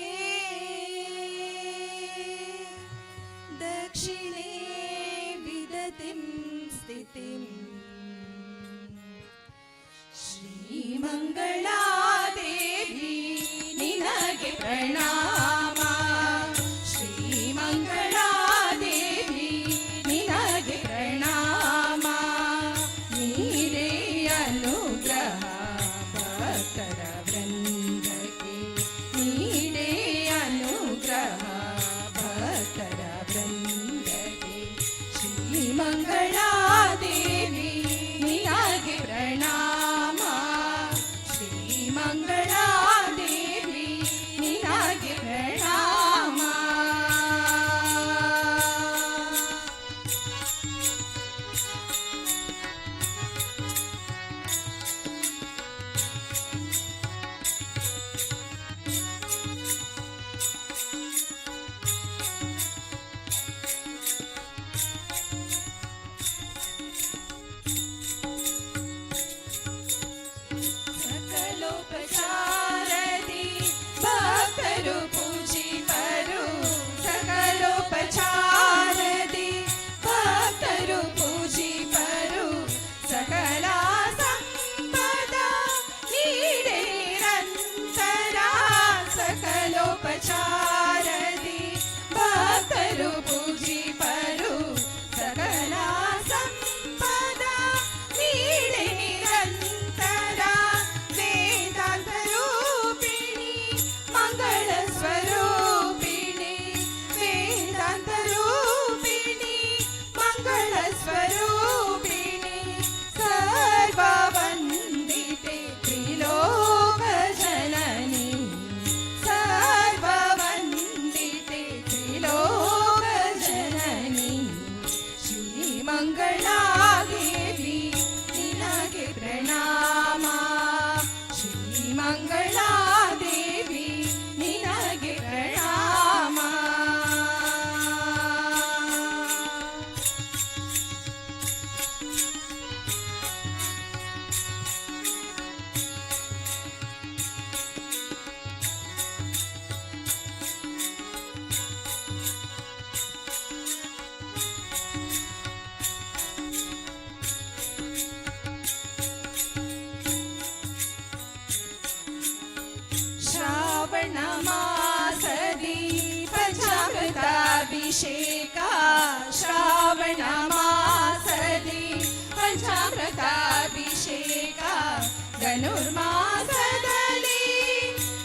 Speaker 7: ಧನುರ್ಮಾಸದಲ್ಲಿ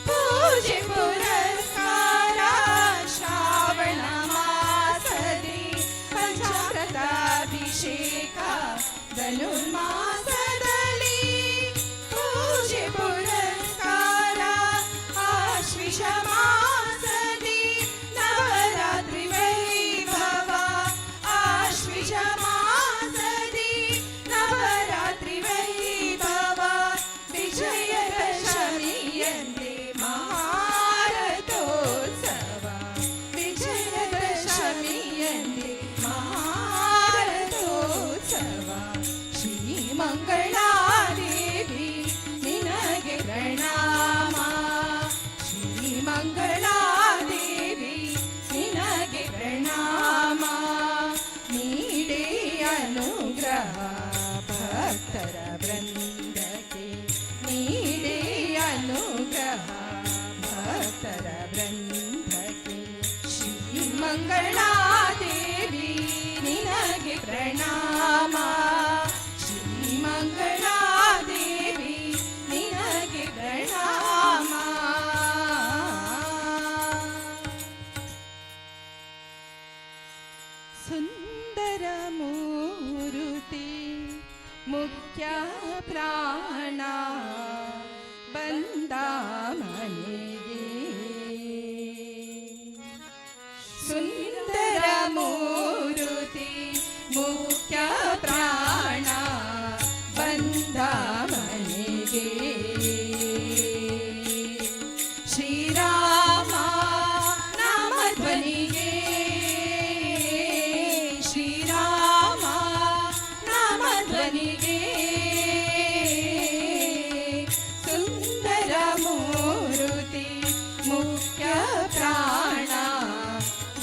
Speaker 7: ಪೂಜೆ ಪುರಸ್ಕಾರ ಶ್ರಾವಣ ಮಾಸದಿ ಪಂಚಾಮೃತಾಭಿಷೇಕ ಧನುರ್ಮಾಸದಲ್ಲಿ ಪೂಜೆ ಪುರಸ್ಕಾರ ಆಶ್ವಿಷ ಮಾಸದಿ ನವರಾತ್ರಿ ವೈಭವ ಆಶ್ವಿಷ ಮಾಸದಿ ನವರಾತ್ರಿ ವೈಭವ ವಿಜಯದಶಮಿಯಂದೇ ಮಹಾರಥೋತ್ಸವ ವಿಜಯದಶಮಿಯಂದೇ ಮಹಾರಥೋತ್ಸವ ಶ್ರೀಮಂಗಳಾದೇವಿ ನಿನಗೆ ಪ್ರಣಾಮ ಶ್ರೀಮಂಗಳಾದೇವಿ ನಿನಗೆ ಪ್ರಣಾಮ ನೀಡೇ ಅನುಗ್ರಹ ಭಕ್ತರ ವೃಂದಕ್ಕೆ ನೀಡೇ ಅನುಗ್ರಹ ಭಕ್ತರ ವೃಂದಕ್ಕೆ ಶ್ರೀಮಂಗಳಾದೇವಿ ನಿನಗೆ ಪ್ರಣಾಮ ಶ್ರೀಮಂಗಳಾದೇವಿ ನಿನಗೆ ಪ್ರಣಾಮ ಸುಂದರ ಮೂರುತಿ ಮುಖ್ಯ ಪ್ರಾಣ ಬಂದ ಮನೆಗೆ ಸುಂದರ ಮೂರುತಿ ಮುಖ್ಯ ಪ್ರಾಣ ಬಂದ ಮನೆಗೆ ಶ್ರೀರಾಮ ನಾಮಧ್ವನಿಗೆ ಶ್ರೀರಾಮ ನಾಮಧ್ವನಿಗೆ ಸುಂದರ ಮೂರುತಿ ಮುಖ್ಯ ಪ್ರಾಣ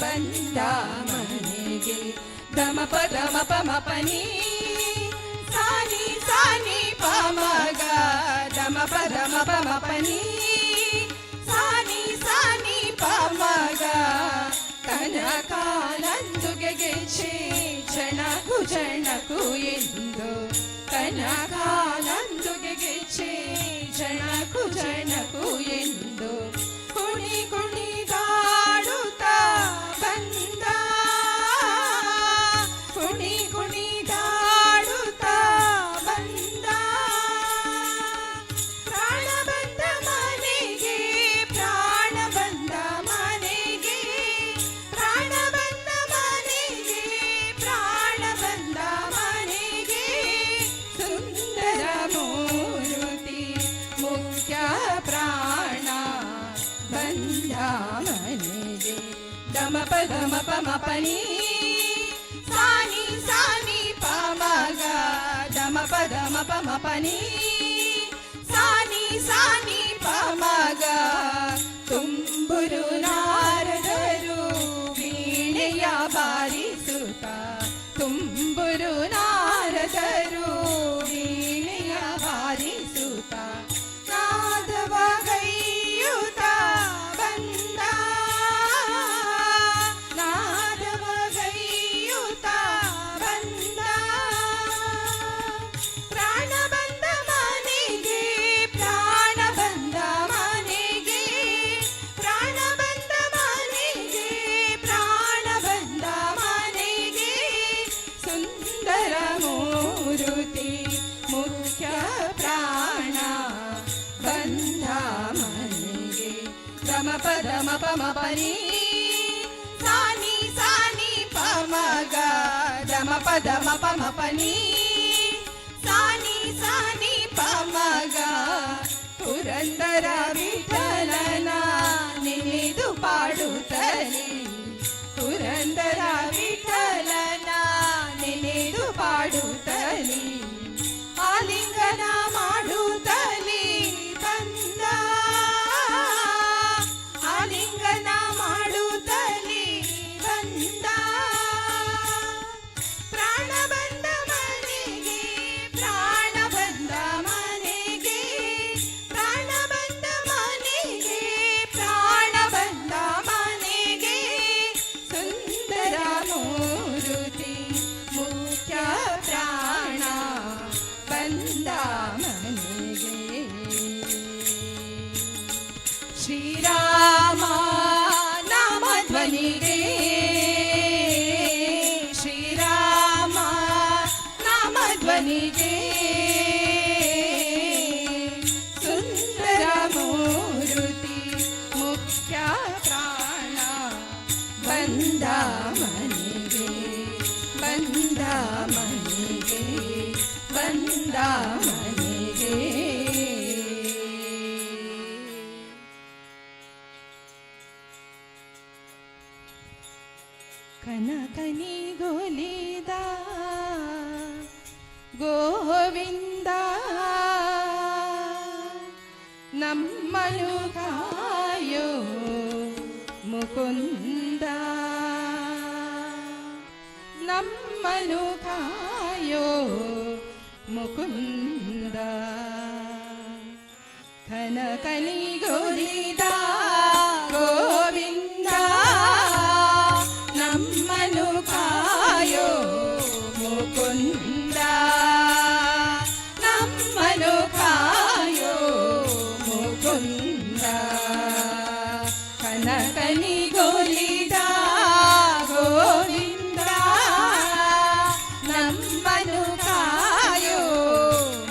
Speaker 7: ಬಂದ ಮನೆಗೆ ದಮಪ ದಮಪ ಮಪನಿ ಸಾನಿ ಸಾನಿ ಪಮಗ ದಮಪ ದಮಪ ಮಪನಿ ಸಾನಿ ಸಾನಿ ಪಮಗ ಕನಕಾಲಂದುಗೆ ಗೆಚ್ಚೆ ಜಣಕು ಜಣಕು ಎಂದು ಕನಕಾಲಂದುಗೆ ಗೆಚ್ಚೆ ಜಣಕು ಜಣಕು ಎಂದು ಕುಣಿ ಕುಣಿದಾಡುತ್ತಾ ಬಂದ ಕುಣಿ ಕುಣಿದಾಡುತ್ತಾ ಬಂದ ಪ್ರಾಣ ಬಂದ ಮನೆಗೆ ಪ್ರಾಣ ಬಂದ ಮನೆಗೆ ಪ್ರಾಣ ಬಂದ ಮನೆಗೆ ಪ್ರಾಣ ಬಂದ ಮನೆಗೆ ಸುಂದರ ಮೂರುತಿ ಮುಖ್ಯ ಪ್ರಾಣ ಬಂದ ಮನೆಗೆ ದಮಪ ದಮಪ ಮಪನಿ ಸಾನಿ ಸಾನಿ ಪಮಗ ದಮಪ ದಮಪ ಮಪನಿ ಸಾನಿ ಸಾನಿ ಪಮಗ ತುಂಬುರು ನಾರದರು ವೀಣೆಯ ಬಾರಿಸುತ್ತ ತುಂಬುರು ನಾರದರು ವೀಣೆಯ ಬಾರಿಸುತ್ತ ನಾದವ ಗೈಯುತ ಬಂದ ನಾದವ ಗೈಯುತ ಬಂದ ಪ್ರಾಣ ಬಂದ ಮನೆಗೆ ಪ್ರಾಣ ಬಂದ ಮನೆಗೆ ಪ್ರಾಣ ಬಂದ ಮನೆಗೆ ಪ್ರಾಣ ಬಂದ ಮನೆಗೆ ಸುಂದರ ಮೂರುತಿ ಮುಖ್ಯ ಪ್ರಾಣ ಬಂದ ಮನೆಗೆ ಗಮಪ ದಮಪ ಮಪನಿ ಸಾನಿ ಸಾನಿ ಪಮಗ ದಮಪ ದಮಪ ಮಪನಿ ಸಾನಿ ಸಾನಿ ಪಮಗ ಪುರಂದರ ವಿಠಲನ ನೆನೆದು ಪಾಡುತ್ತಲೇ ಪುರಂದರ ವಿಠಲನ ನೆನೆದು ಪಾಡುತ್ತಲೇ ಆಲಿಂಗನ ಮಾಡುತ್ತಲೇ ಬಂದ ಆಲಿಂಗನ ಮಾಡುತ್ತಲೇ ಬಂದ ಪ್ರಾಣ ಬಂದ ಮನೆಗೆ ಕನಿಗೊಲಿದ ಗೋವಿಂದ ನಮ್ಮನು ಕಾಯೋ ಮುಕುಂದ ನಮ್ಮನು ಕಾಯೋ ಮುಕುಂದ ಕನಕನಿಗೊಲಿದ ಗೋವಿಂದ ನಮ್ಮನು ಕಾಯೋ ಮುಕುಂದ ನಮ್ಮನು ಕಾಯೋ ಮುಕುಂದ ಕನಕನಿಗೊಲಿದ ಗೋವಿಂದ ನಮ್ಮನು ಕಾಯೋ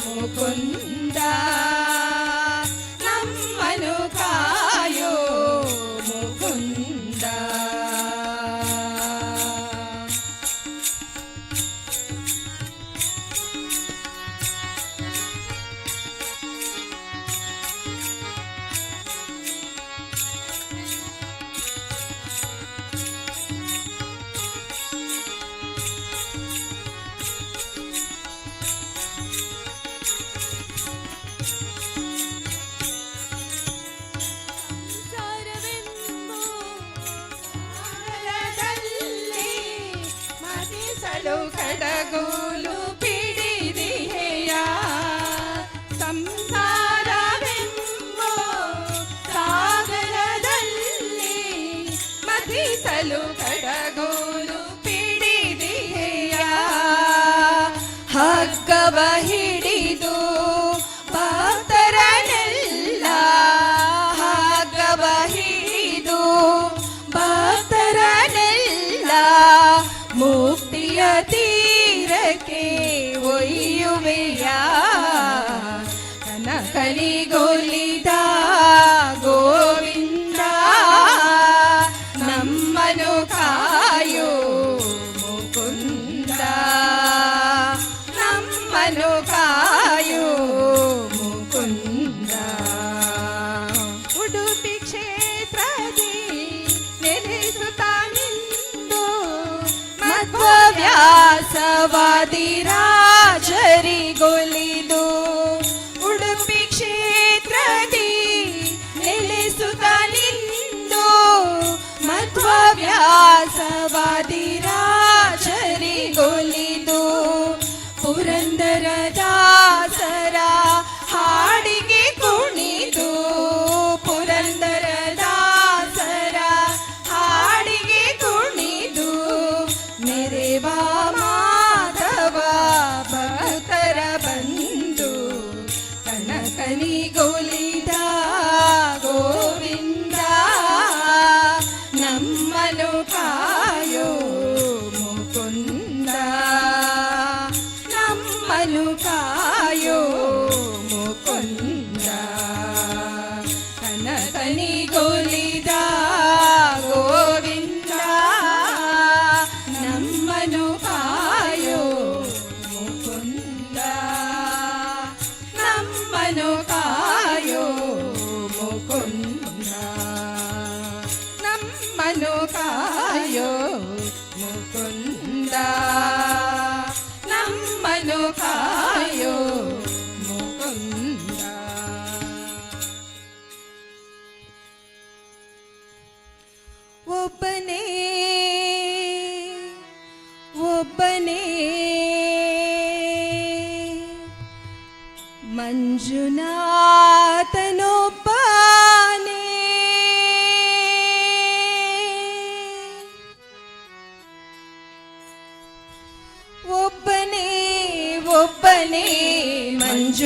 Speaker 7: ಮುಕುಂದ ನಮ್ಮನು ಕಾಯೋ ಮುಕುಂದ ಮತಿಸಲು ಕಡಗೋಲು ಪಿಡಿದಿಹೆಯ ಸಂಸಾರವೆಂಬೋ ಸಾಗರದಲ್ಲಿ ಮತಿಸಲು ಕಡಗೋಲು ಪಿಡಿದಿಹೆಯ ಹಗ್ಗವ ಹಿಡಿದು ಭಕ್ತರನೆಲ್ಲ ಹಗ್ಗವ ಹಿಡಿದು ಭಕ್ತರನೆಲ್ಲ ಮುಕ್ತಿಯ ತೀರಕ್ಕೆ ಒಯ್ಯುವೆಯ ಕನಕನಿಗೊಲಿದ ಗೋವಿಂದ ನಮ್ಮನು ಕಾಯೋ ಮುಕುಂದ ನಮ್ಮನು ಕಾಯೋ ಮುಕುಂದ ಉಡುಪಿ ಕ್ಷೇತ್ರದಿ ನೆಲೆಸುತ್ತಾನಿಂದು ಮಧ್ವವ್ಯಾಸವಾದಿ ರಾಜರಿಗೊಲಿದು ಉಡುಪಿ ಕ್ಷೇತ್ರದಿ ನೆಲೆಸುತ್ತಾನಿಂದು ಮಧ್ವವ್ಯಾಸವಾದಿ ರಾಜರಿಗೊಲಿದು ಪುರಂದರದಾಸರ ಹಾಡಿಗೆ ಕುಣಿದು ಪುರಂದರದಾಸರ ಹಾಡಿಗೆ ಕುಣಿದು ಮೆರೆವ ಮಾಧವ ಭಕ್ತರ ಬಂದು ಕನಕನಿಗೊಲಿದ ಗೋವಿಂದ ನಮ್ಮನು ಕಾಯೋ ಮುಕುಂದ ನಮ್ಮನು ಕಾಯೋ ಮುಕುಂದ ಕನಕನಿಗೊಲಿದ ಗೋವಿಂದ ನಮ್ಮನು ಕಾಯೋ ಮುಕುಂದ ನಮ್ಮನು ಕಾಯೋ ಮುಕುಂದ ನಮ್ಮನು ಕಾಯೋ ಮುಕುಂದ ನಮ್ಮನು ಕಾಯೋ ಮುಕುಂದ ಒಬ್ಬನೇ ಒಬ್ಬನೇ ಮಂಜುನಾಥನೊಬ್ಬನೇ ಒಬ್ಬನೇ ಒಬ್ಬನೇ ಮಂಜುನಾಥನೊಬ್ಬನೇ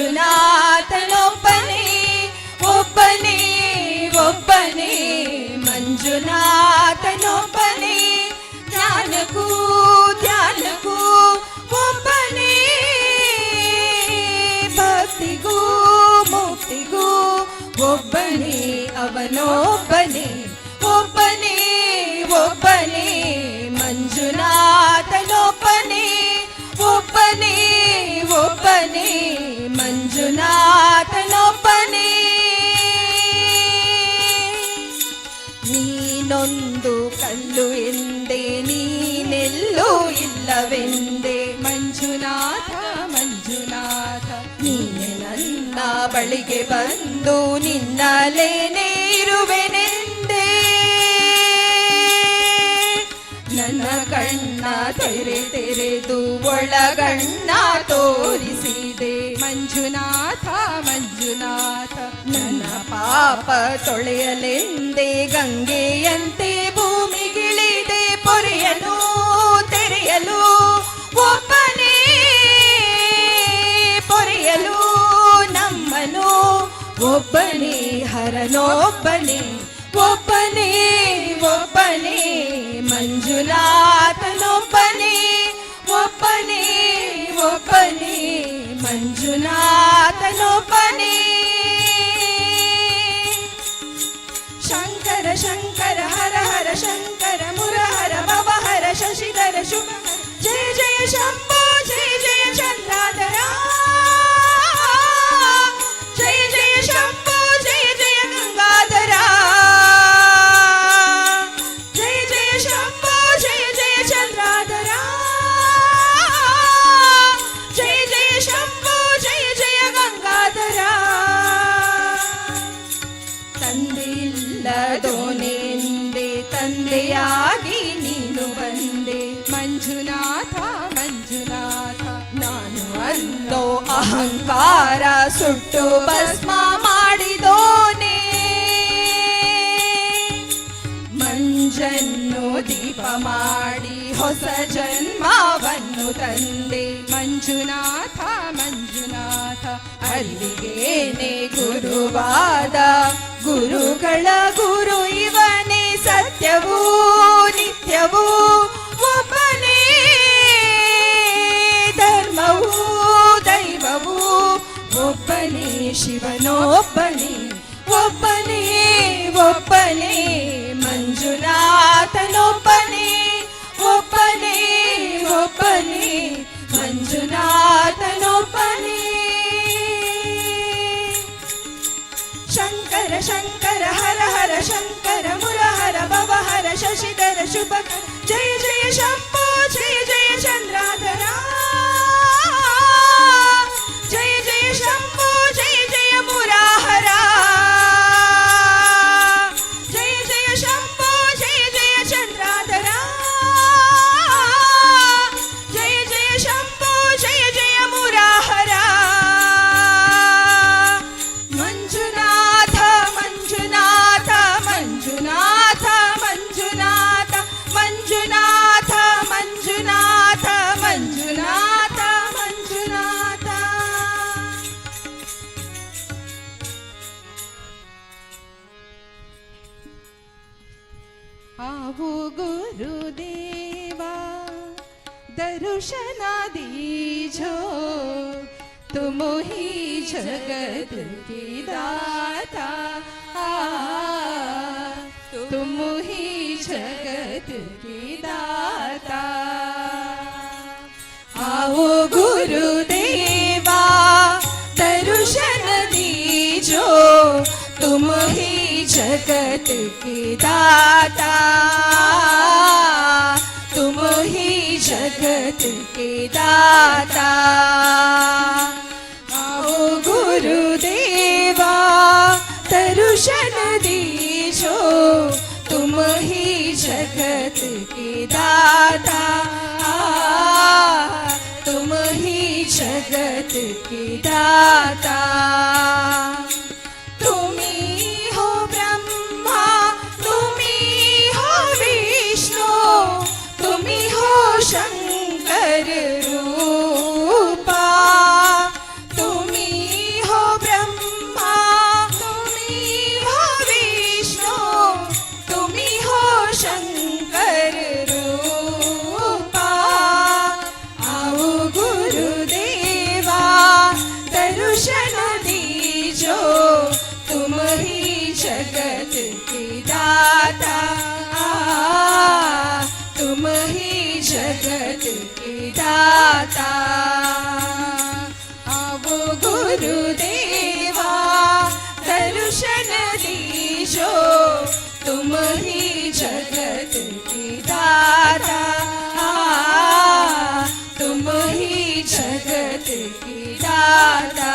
Speaker 7: ಒಬ್ಬನೇ ಒಬ್ಬನೇ ಮಂಜುನಾಥನೊಬ್ಬನೇ ಜ್ಞಾನಕ್ಕೂ ಧ್ಯಾನಕ್ಕೂ ಒಬ್ಬನೇ ಭಕ್ತಿಗೂ ಮುಕ್ತಿಗೂ ಒಬ್ಬನೇ ಅವನೊಬ್ಬನೇ ಒಬ್ಬನೇ ಒಬ್ಬನೇ ಮಂಜುನಾಥನೊಬ್ಬನೇ ಒಬ್ಬನೇ ಒಬ್ಬನೇ ಮಂಜುನಾಥನೊಬ್ಬನೇ ನೀನೊಂದು ಕಲ್ಲು ಎಂದೇ ನೀನೆಲ್ಲ ಬಳಿಗೆ ಬಂದು ನಿನ್ನಲೇನೇ ಇರುವೆನೆಂದೇ ನನ್ನ ಕಣ್ಣ ತೆರೆದು ಒಳಗಣ್ಣ ತೋರಿಸಿದೆ ಮಂಜುನಾಥ ಮಂಜುನಾಥ ನನ್ನ ಪಾಪ ತೊಳೆಯಲೆಂದೇ ಗಂಗೆಯಂತೆ ಭೂಮಿಗಿಳಿದೆ ಪೊರೆಯಲು ತೆರೆಯಲು ಒಬ್ಬನೇ ಪೊರೆಯಲು ನಮ್ಮನು ಒಬ್ಬನೇ ಹರನೊಬ್ಬನೇ ಒಬ್ಬನೇ ಒಬ್ಬನೇ ಮಂಜುನಾಥನೊಬ್ಬನೇ ಒಬ್ಬನೇ ಒಬ್ಬನೇ ಮಂಜುನಾಥನೊಬ್ಬನೇ ಶಂಕರ ಶಂಕರ ಹರ ಹರ ಶಂಕರ ಮುರಹರ ಭವಹರ ಶಶಿಧರ ಶುಭ ಜಯ ಜಯ ಶಂಭೋ ಜಯ ಜಯ ಚಂದ್ರಾಧರ ಜಯ ಜಯ ಶಂಭೋ ಜಯ ಜಯ ಗಂಗಾಧರ ಜಯ ಜಯ ಶಂಭೋ ಜಯ ಜಯ ಚಂದ್ರಾಧರ ಜಯ ಜಯ ಶಂಭೋ ಜಯ ಜಯ ಗಂಗಾಧರ ತಂದೆಯಿಲ್ಲದೋನೆಂದೆ ತಂದೆಯಾಗಿ ನೀನು ಬಂದೆ ಮಂಜುನಾಥ ಮಂಜುನಾಥ ನಾನು ಅಂದೋ ಅಹಂಕಾರ ಸುಟ್ಟು ಭಸ್ಮ ಮಾಡಿದೋನೆ ಮಂಜನ್ನು ದೀಪ ಮಾಡಿ ಹೊಸ ಜನ್ಮವನ್ನು ತಂದೆ ಮಂಜುನಾಥ ಮಂಜುನಾಥ ಅಲ್ಲಿಗೇನೆ ಗುರುವಾದ ಗುರುಗಳ ಗುರು ಇವನೇ ಸತ್ಯವೂ ನಿತ್ಯವೂ ಒಬ್ಬನೇ ಧರ್ಮವೂ ದೈವವೂ ಒಬ್ಬನೇ ಶಿವನೊಬ್ಬನೇ ಒಬ್ಬನೇ ಒಬ್ಬನೇ ಮಂಜುನಾಥನೊಬ್ಬನೇ ಒಬ್ಬನೇ ಒಬ್ಬನೇ ಮಂಜುನಾಥನೊಬ್ಬನೇ ಶಂಕರ ಶಂಕರ ಹರ ಹರ ಶಂಕರ ಮುರಹರ ಭವಹರ ಶಶಿಧರ ಶುಭ ಜಯ ಜಯ ಶಂಭೋ ಜಯ ಜಯ ಚಂದ್ರಾಧರ ಜಯ ಜಯ ಶಂಭೋ ಜಯ ಜಯ ಮುರಾಹರ ಜಯ ಜಯ ಶಂಭೋ ಜಯ ಜಯ ಚಂದ್ರಾಧರ ಜಯ ಜಯ ಶಂಭೋ ಜಯ ಜಯ ಮುರಾಹರ ಮಂಜುನಾಥ ಮಂಜುನಾಥ ಮಂಜುನಾಥ ಮಂಜುನಾಥ ಮಂಜುನಾಥ ಮಂಜುನಾಥ ಮಂಜುನಾಥ ಮಂಜುನಾಥ आओ गुरुदेवा दर्शन दीजो तुम ही जगत की दाता तुम ही जगत की दाता आओ गुरुदेवा दर्शन दीजो तुम ही जगत की दाता तुम ही जगत के दाता आओ गुरुदेवा दर्शन दीजो तुम ही जगत के दाता तुम ही जगत के दाता शंकर रूपा तुम्ही हो ब्रह्मा तुम्ही हो विष्णु तुम्ही हो शंकर रूपा आओ गुरुदेवा दर्शन दीजो तुम ही जगत के दाता तुम ही जगत के दाता आओ गुरुदेवा दर्शन दीजो तुम ही जगत के दाता तुम ही जगत के दाता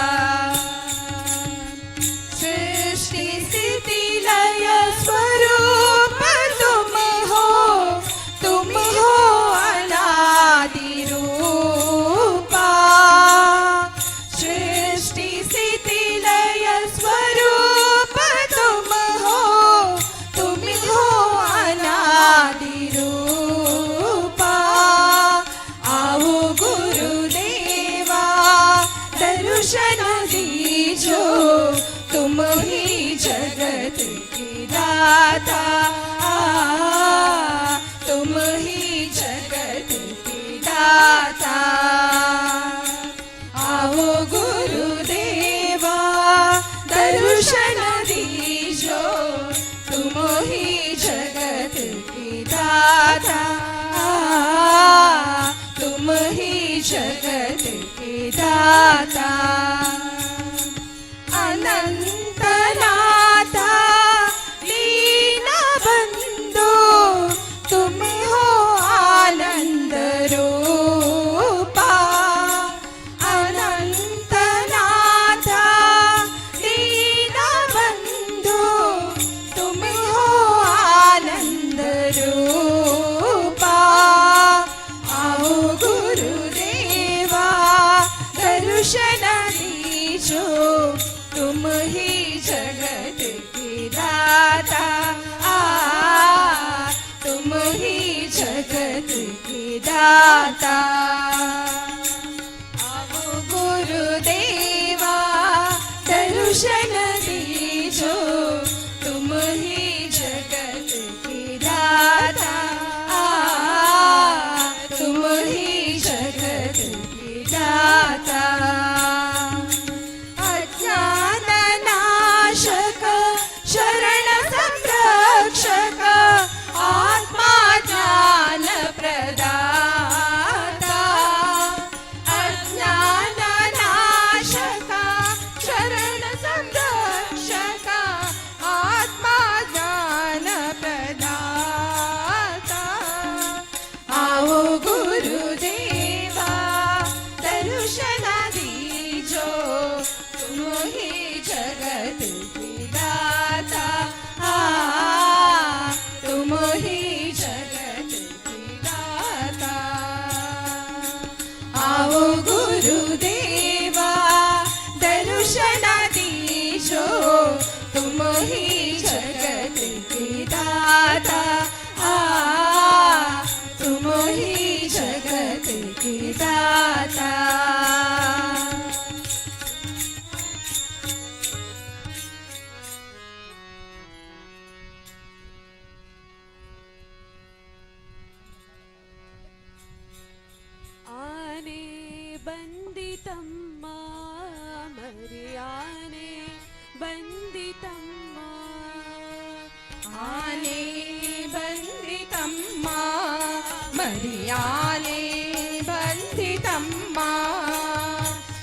Speaker 7: अनंतनाथ दीन बंधु तुम हो आनंद रूपा अनंतनाथ दीन बंधु तुम हो आनंद रूपा आओ गुरुदेवा दर्शन दीजो तुम ही जगत के दाता तुम ही जगत के दाता आओ गुरुदेवा दर्शन दीजो तुम ही जगत के दाता तुम ही जगत के दाता अज्ञान नाशक शरण संरक्षक आत्मा ज्ञान प्रदाता अज्ञान नाशक शरण संरक्षक आत्मा ज्ञान प्रदाता आओ गुरुदेवा दर्शन दीजो तुम ही जगत के दाता तुम ही जगत के दाता आओ गुरुदेवा दर्शन दीजो तुम ही जगत के दाता तुम ही जगत के दाता
Speaker 8: आने बंदितम्मा मरियाने बंदितम्मा
Speaker 7: आने बंदितम्मा मरियाने बंदितम्मा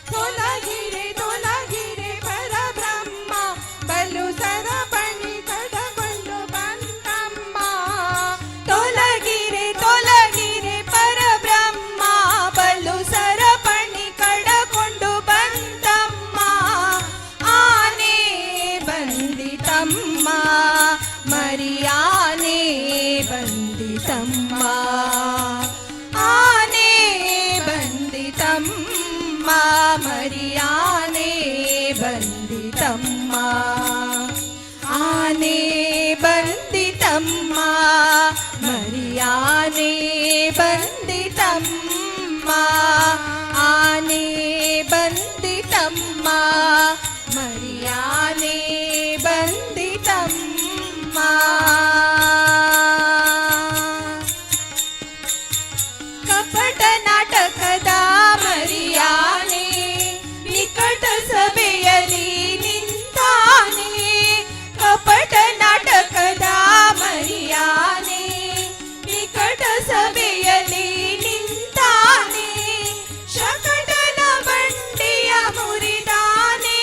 Speaker 7: ತೊಲಗಿರೆ ತೊಲಗಿರೆ ಪರಬ್ರಹ್ಮ ಬಲು ಸರಪಣಿ ಕಡಕೊಂಡು ಬಂತಮ್ಮ ತೊಲಗಿರೆ ತೊಲಗಿರೆ ಪರಬ್ರಹ್ಮ ಬಲು ಸರಪಣಿ ಕಡಕೊಂಡು ಬಂತಮ್ಮ ಆನೆ ಬಂದಿತಮ್ಮ ಮರಿಯಾನೆ ಬಂದಿತಮ್ಮ ಆನೆ ಬಂದಿತಮ್ಮ ಮರಿಯಾನೆ ಬಂದಿತಮ್ಮ ಆನೆ ಬಂದಿತಮ್ಮ ಮರಿಯಾನೆ ಬಂದಿತಮ್ಮ ಆನೆ ಬಂದಿತಮ್ಮ ಮರಿಯಾನೆ ಬಂದಿತಮ್ಮ ಕಪಟ ನಾಟಕದ ಮರಿಯಾನೆ ನಿಕಟ ಸಭೆಯಲ್ಲಿ ನಿಂತಾನೆ ಕಪಟ ನಾಟಕದ ಮರಿಯಾನೆ ನಿಕಟ ಸಭೆಯಲ್ಲಿ ನಿಂತಾನೆ ಶಕಟನ ಬಂಡಿಯ ಮುರಿದಾನೆ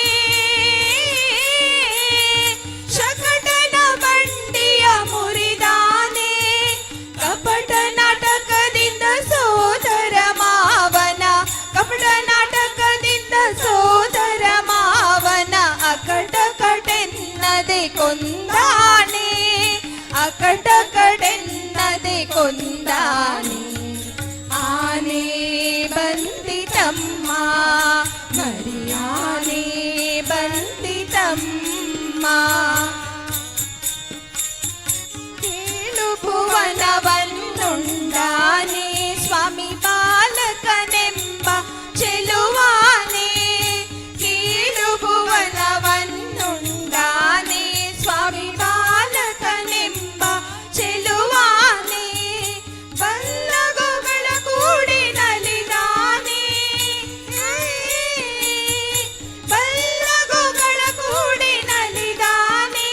Speaker 7: ಶಕಟನ ಬಂಡಿಯ ಮುರಿದಾನೆ ಕಪಟ ನಾಟಕದಿಂದ ಸೋದರ ಮಾವನ ಕಪಟ ನಾಟಕದಿಂದ ಸೋದರ ಮಾವನ ಅಕಟ ಕಡೆನ್ನದೆ ಕೊಂದಾನೆ ಅಕಟ ಕಡೆನ್ನದೆ ಕೊಂದಾನೆ ಆನೆ ಬಂದಿತಮ್ಮ ಮರಿಯಾನೆ ಬಂದಿತಮ್ಮ ಕೇಳು ಭುವನವನ್ನುಂಡಾನೆ ಸ್ವಾಮಿ ಬಾಲಕನೆಂಬ ಚೆಲುವಾನೆ ಕೇಳು ಭುವನವನ್ನುಂಡಾನೆ ಸ್ವಾಮಿ ಬಾಲಕನೆಂಬ ಚೆಲುವಾನೆ ಬಲ್ಲಗುಗಳ ಕೂಡಿ ನಲಿದಾನೆ ಬಲ್ಲಗುಗಳ ಕೂಡಿ ನಲಿದಾನೆ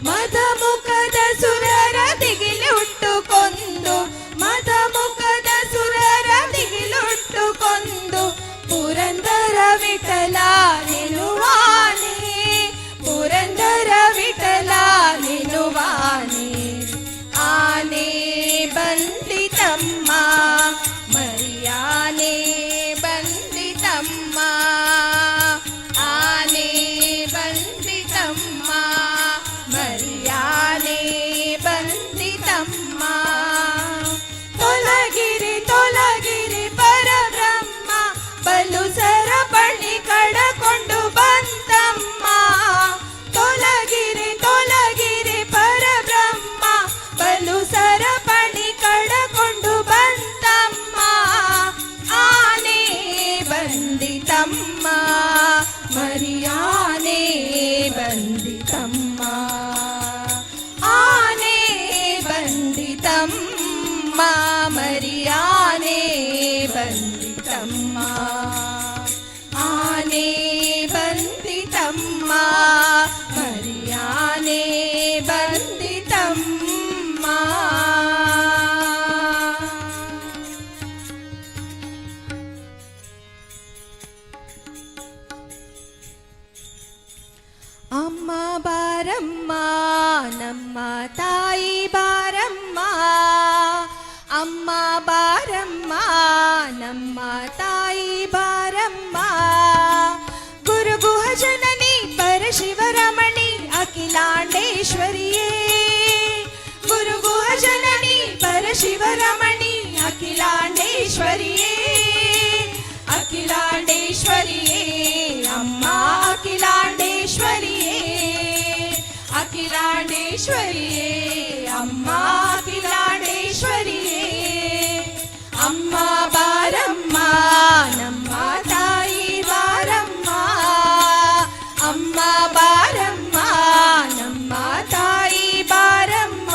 Speaker 7: ಮದಮುಖದ ಸುರರ ದಿಗಿಲುಟ್ಟು ಕೊಂದು ಮದಮುಖದ ಸುರರ ದಿಗಿಲುಟ್ಟು ಕೊಂದು ಪುರಂದರ ವಿಠಲ ನೆನುವಾನೆ ಪುರಂದರ ವಿಠಲ ನೆನುವಾನೆ ಆನೆ ಬಂದಿತಮ್ಮ ಮರಿಯಾನೆ ಬಂದಿತಮ್ಮ ಆನೆ ಬಂದಿತಮ್ಮ ಮರಿಯಾನೆ ಬಂದಿತಮ್ಮ ತೊಲಗಿರಿ ತೊಲಗಿರಿ ಪರಬ್ರಹ್ಮ ಬಲು ಸರಪಣಿ ಕಡಕೊಂಡು ಬಂತಮ್ಮ ತೊಲಗಿರಿ ತೊಲಗಿರಿ ಪರಬ್ರಹ್ಮ ಬಲು ಸರಪಣಿ ಕಡಕೊಂಡು ಬಂತಮ್ಮ ಆನೆ ಬಂದಿತಮ್ಮ ಮರಿಯಾನೆ ಬಂದಿತಮ್ಮ ಆನೆ ಬಂದಿತಮ್ಮ ಮರಿಯಾನೆ ಬಂದಿತಮ್ಮ ಆನೆ ಬಂದಿತಮ್ಮ ಮರಿಯಾನೆ ಬಂದಿತಮ್ಮ ಅಮ್ಮ ಬಾರಮ್ಮ ನಮ್ಮ ತಾಯಿ ಬಾರಮ್ಮ ಅಮ್ಮ ಬಾರಮ್ಮ ನಮ್ಮ ತಾಯಿ ಬಾರಮ್ಮ ಗುರುಗುಹ ಜನನಿ ಪರಶಿವರಮಣಿ ಅಖಿಲಾಂಡೇಶ್ವರಿಯೇ ಗುರುಗುಹ ಜನನಿ ಪರಶಿವರಮಣಿ ಅಖಿಲಾಂಡೇಶ್ವರಿಯೇ ಅಖಿಲಾಂಡೇಶ್ವರಿಯೇ ಅಮ್ಮ ಅಖಿಲಾಂಡೇಶ್ವರಿಯೇ ಅಖಿಲಾಂಡೇಶ್ವರಿಯೇ ಅಮ್ಮ ಅಖಿಲಾಂಡೇಶ್ವರಿಯೇ ಅಮ್ಮ ಬಾರಮ್ಮ ನಮ್ಮ ತಾಯಿ ಬಾರಮ್ಮ ಅಮ್ಮ ಬಾರಮ್ಮ ನಮ್ಮ ತಾಯಿ ಬಾರಮ್ಮ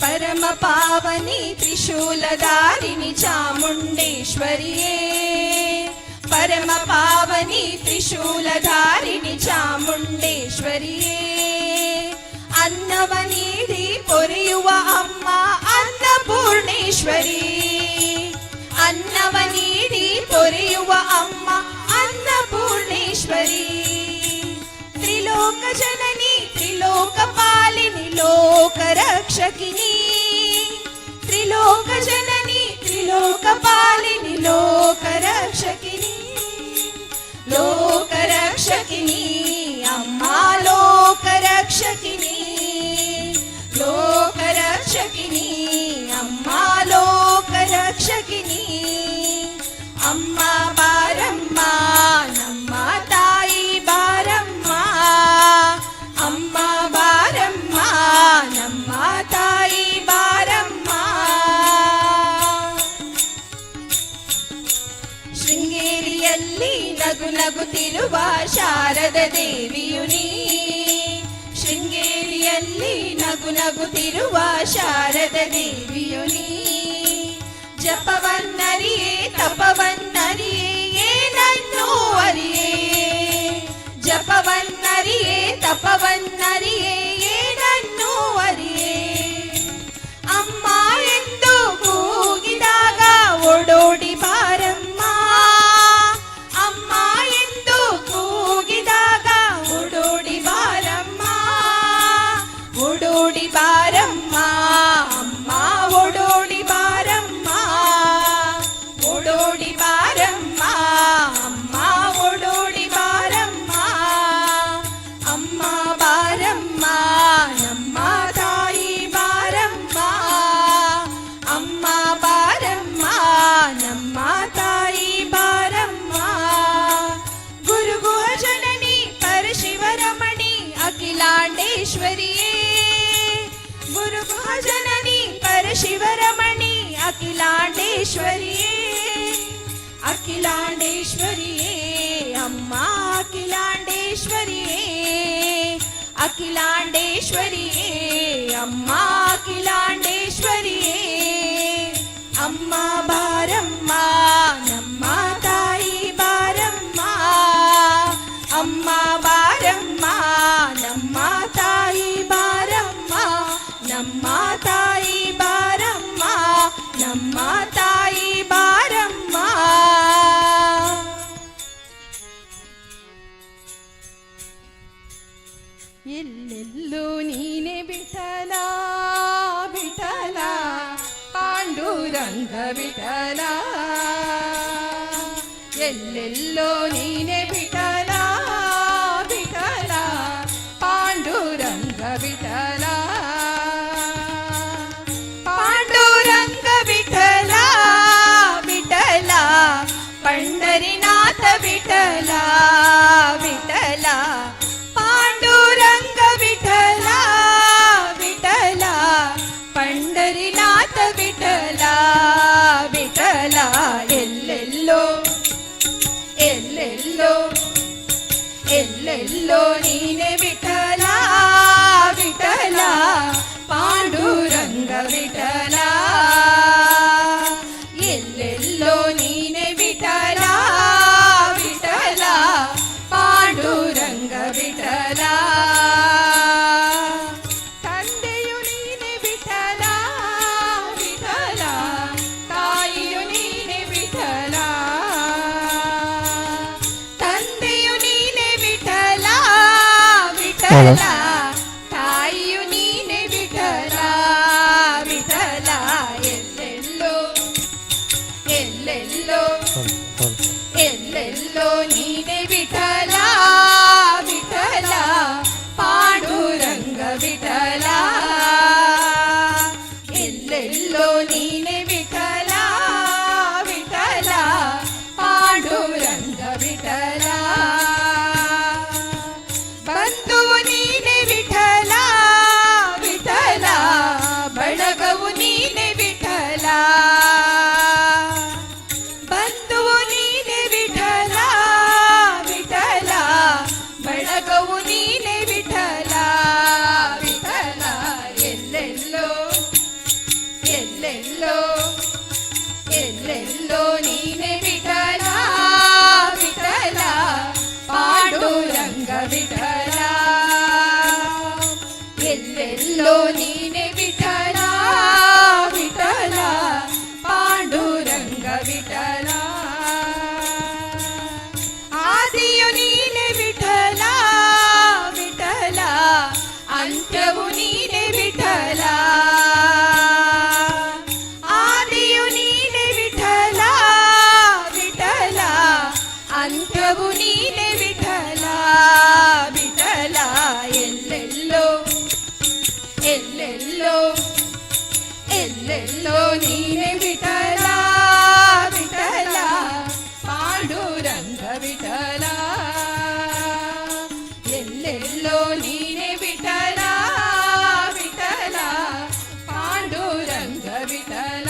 Speaker 7: ಪರಮ ಪಾವನಿ ತ್ರಿಶೂಲಧಾರಿಣಿ ಚಾಮುಂಡೇಶ್ವರಿಯೇ ಪರಮ ಪಾವನಿ ತ್ರಿಶೂಲಧಾರಿಣಿ ಚಾಮುಂಡೇಶ್ವರಿಯೇ ಅನ್ನವ ನೀಡಿ ಪೊರೆಯುವ ಅಮ್ಮ ಅನ್ನಪೂರ್ಣೇಶ್ವರಿ ಅನ್ನವ ನೀಡಿ ಪೊರೆಯುವ ಅಮ್ಮ ಅನ್ನಪೂರ್ಣೇಶ್ವರಿ ತ್ರಿಲೋಕ ಜನನಿ ತ್ರಿಲೋಕ ಪಾಲಿನಿ ಲೋಕ ರಕ್ಷಕಿನಿ ತ್ರಿಲೋಕ ಜನನಿ ತ್ರಿಲೋಕ ಪಾಲಿನಿ ಲೋಕ ರಕ್ಷಕಿನಿ ಲೋಕ ರಕ್ಷಕಿನಿ ಅಮ್ಮ ಲೋಕ ರಕ್ಷಕಿನಿ ಲೋಕ ರಕ್ಷಕಿನಿ ಅಮ್ಮ ಲೋಕ ರಕ್ಷಕಿನಿ ಅಮ್ಮ ಬಾರಮ್ಮ ನಮ್ಮ ತಾಯಿ ಬಾರಮ್ಮ ಅಮ್ಮ ಬಾರಮ್ಮ ನಮ್ಮ ತಾಯಿ ಬಾರಮ್ಮ ಶೃಂಗೇರಿಯಲ್ಲಿ ನಗು ನಗುತ್ತಿರುವ ಶಾರದ ದೇವಿಯು ನೀ ಶೃಂಗೇರಿಯಲ್ಲಿ ನಗು ನಗುತ್ತಿರುವ ಶಾರದ ದೇವಿಯು ನೀ ಜಪವನ್ನರಿಯೇ ತಪವನ್ನರಿಯೇ ಏನನ್ನೂ ಅರಿಯೇ ಜಪವನ್ನರಿಯೇ ತಪವನ್ನರಿಯೇ ಏನನ್ನೂ ಅರಿಯೇ ಅಮ್ಮ ಎಂದು ಕೂಗಿದಾಗ ಓಡೋಡಿ ಬಾರಮ್ಮ ಅಮ್ಮ ಎಂದು ಕೂಗಿದಾಗ ಓಡೋಡಿ ಬಾರಮ್ಮ ಓಡೋಡಿ ಬಾರಮ್ಮ ಅಮ್ಮ ಓಡೋಡಿ ಬಾರಮ್ಮ ಓಡೋಡಿ ಬಾರಮ್ಮ ಅಮ್ಮ ಓಡೋಡಿ ಬಾರಮ್ಮ ಅಮ್ಮ ಬಾರಮ್ಮ ನಮ್ಮ ತಾಯಿ ಬಾರಮ್ಮ ಅಮ್ಮ ಬಾರಮ್ಮ ನಮ್ಮ ತಾಯಿ ಬಾರಮ್ಮ ಗುರುಗುಹ ಜನನಿ ಪರಶಿವರಮಣಿ ಅಖಿಲಾಂಡೇಶ್ವರಿಯೇ ಗುರುಗುಹ ಜನನಿ ಪರಶಿವರಮಣಿ ಅಖಿಲಾಂಡೇಶ್ವರಿಯೇ ಅಖಿಲಾಂಡೇಶ್ವರಿಯೇ ಅಮ್ಮ ಅಖಿಲಾಂಡೇಶ್ವರಿಯೇ ಅಖಿಲಾಂಡೇಶ್ವರಿಯೇ ಅಮ್ಮ ಅಖಿಲಾಂಡೇಶ್ವರಿಯೇ ಅಮ್ಮ ಬಾರಮ್ಮ ನಮ್ಮ ತಾಯಿ ಬಾರಮ್ಮ ಅಮ್ಮ ಬಾರಮ್ಮ ನಮ್ಮ ತಾಯಿ ಬಾರಮ್ಮ ನಮ್ಮ ತಾಯಿ ಬಾರಮ್ಮ ನಮ್ಮ ತಾಯಿ ಬಾರಮ್ಮ ಎಲ್ಲೆಲ್ಲೂ ನೀನೆ ವಿಠಲ ವಿಠಲ ಪಾಂಡುರಂಗ ವಿಠಲ ಎಲ್ಲೆಲ್ಲೋ ನೀನೆ ವಿಠಲ ವಿಠಲ ಪಾಂಡುರಂಗ ವಿಠಲ ಪಾಂಡುರಂಗ ವಿಠಲ ವಿಠಲ ಪಂಡರಿನಾಥ ವಿಠಲ ವಿಠಲ ಪಾಂಡುರಂಗ ವಿಠಲ ವಿಠಲ ಪಂಡರಿನಾಥ ವಿಠಲ ವಿಠಲ ಎಲ್ಲೆಲ್ಲೋ ಎಲ್ಲೆಲ್ಲೋ ಎಲ್ಲೆಲ್ಲೋ ನೀನೆ ವಿಠಲ ವಿಠಲ ಪಾಂಡುರಂಗ ವಿಠಲ ಎಲ್ಲೆಲ್ಲೋ ನೀನೆ ವಿಠಲ ವಿಠಲ ಪಾಂಡುರಂಗ ವಿಠಲ ತಂದೆಯು ನೀನೆ ವಿಠಲ ವಿಠಲ ತಾಯಿಯು ನೀನೆ ವಿಠಲ ತಂದೆಯು ನೀನೆ ವಿಠಲ ವಿಠಲ ತಾಯಿಯು ನೀನೆ ವಿಠಲ ವಿಠಲ ಎಲ್ಲೆಲ್ಲೋ ಎಲ್ಲೆಲ್ಲೋ ಎಲ್ಲೆಲ್ಲೋ ನೀನೆ ವಿಠಲ ವಿಠಲ ಪಾಂಡುರಂಗ ವಿಠಲ ಎಲ್ಲೆಲ್ಲೋ ನೀನೆ ವಿಠಲ ವಿಠಲ ಪಾಂಡುರಂಗ ವಿಠಲ ಬಂಧುವು ನೀನೆ ವಿಠಲ ವಿಠಲ ಬಳಗವು ನೀನೆ ವಿಠಲ ಬಂಧುವು ನೀನೆ ವಿಠಲ ವಿಠಲ ಬಳಗವು ನೀನೆ ವಿಠಲ ವಿಠಲ ಎಲ್ಲೆಲ್ಲೋ ಎಲ್ಲೆಲ್ಲೋ ಎಲ್ಲೆಲ್ಲೋ ನೀನೆ ವಿಠಲ ವಿಠಲ ಪಾಂಡುರಂಗ ವಿಠಲ ಎಲ್ಲೆಲ್ಲೋ ನೀನೆ ವಿಠಲ ವಿಠಲ ಪಾಂಡುರಂಗ ವಿಠಲ ಆದಿಯು ನೀನೆ ವಿಠಲ ವಿಠಲ ಅಂತ್ಯವು ನೀನೆ ವಿಠಲ ಆದಿಯು ನೀನೆ ವಿಠಲ ವಿಠಲ ಅಂತ್ಯವು ನೀನೆ ವಿಠಲ ವಿಠಲ ಎಲ್ಲೆಲ್ಲೋ ಎಲ್ಲೆಲ್ಲೋ ಎಲ್ಲೆಲ್ಲೋ ನೀನೆ ವಿಠಲ ವಿಠಲ ಪಾಂಡುರಂಗ ವಿಠಲ ಎಲ್ಲೆಲ್ಲೋ ನೀನೆ ವಿಠಲ ವಿಠಲ ಪಾಂಡುರಂಗ ವಿಠಲ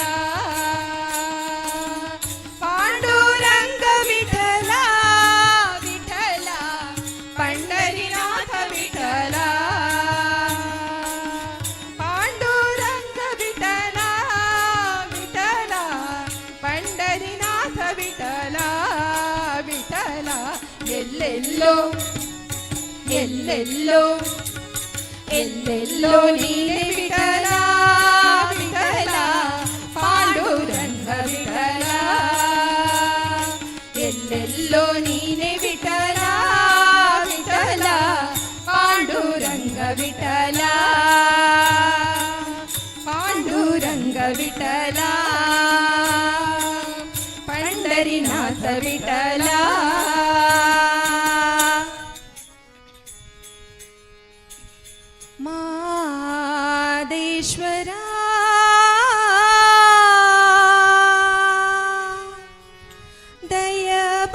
Speaker 7: ಪಾಂಡುರಂಗ ವಿಠಲ ವಿಠಲ ಪಂಡರಿನಾಥ ವಿಠಲ ಪಾಂಡುರಂಗ ವಿಠಲ ವಿಠಲ ಪಂಡರಿನಾಥ ವಿಠಲ ವಿಠಲ ಎಲ್ಲೆಲ್ಲೋ ಎಲ್ಲೆಲ್ಲೋ ಎಲ್ಲೆಲ್ಲೋ ನೀನೆ ವಿಠಲ ವಿಠಲ ಪಾಂಡುರಂಗ ವಿಠಲ ಎಲ್ಲೆಲ್ಲೋ ನೀನೆ ವಿಠಲ ವಿಠಲ ಪಾಂಡುರಂಗ ವಿಠಲ ಪಾಂಡುರಂಗ ವಿಠಲ ಪಂಡರಿನಾಥ ವಿಠಲ ಮಾದೇಶ್ವರ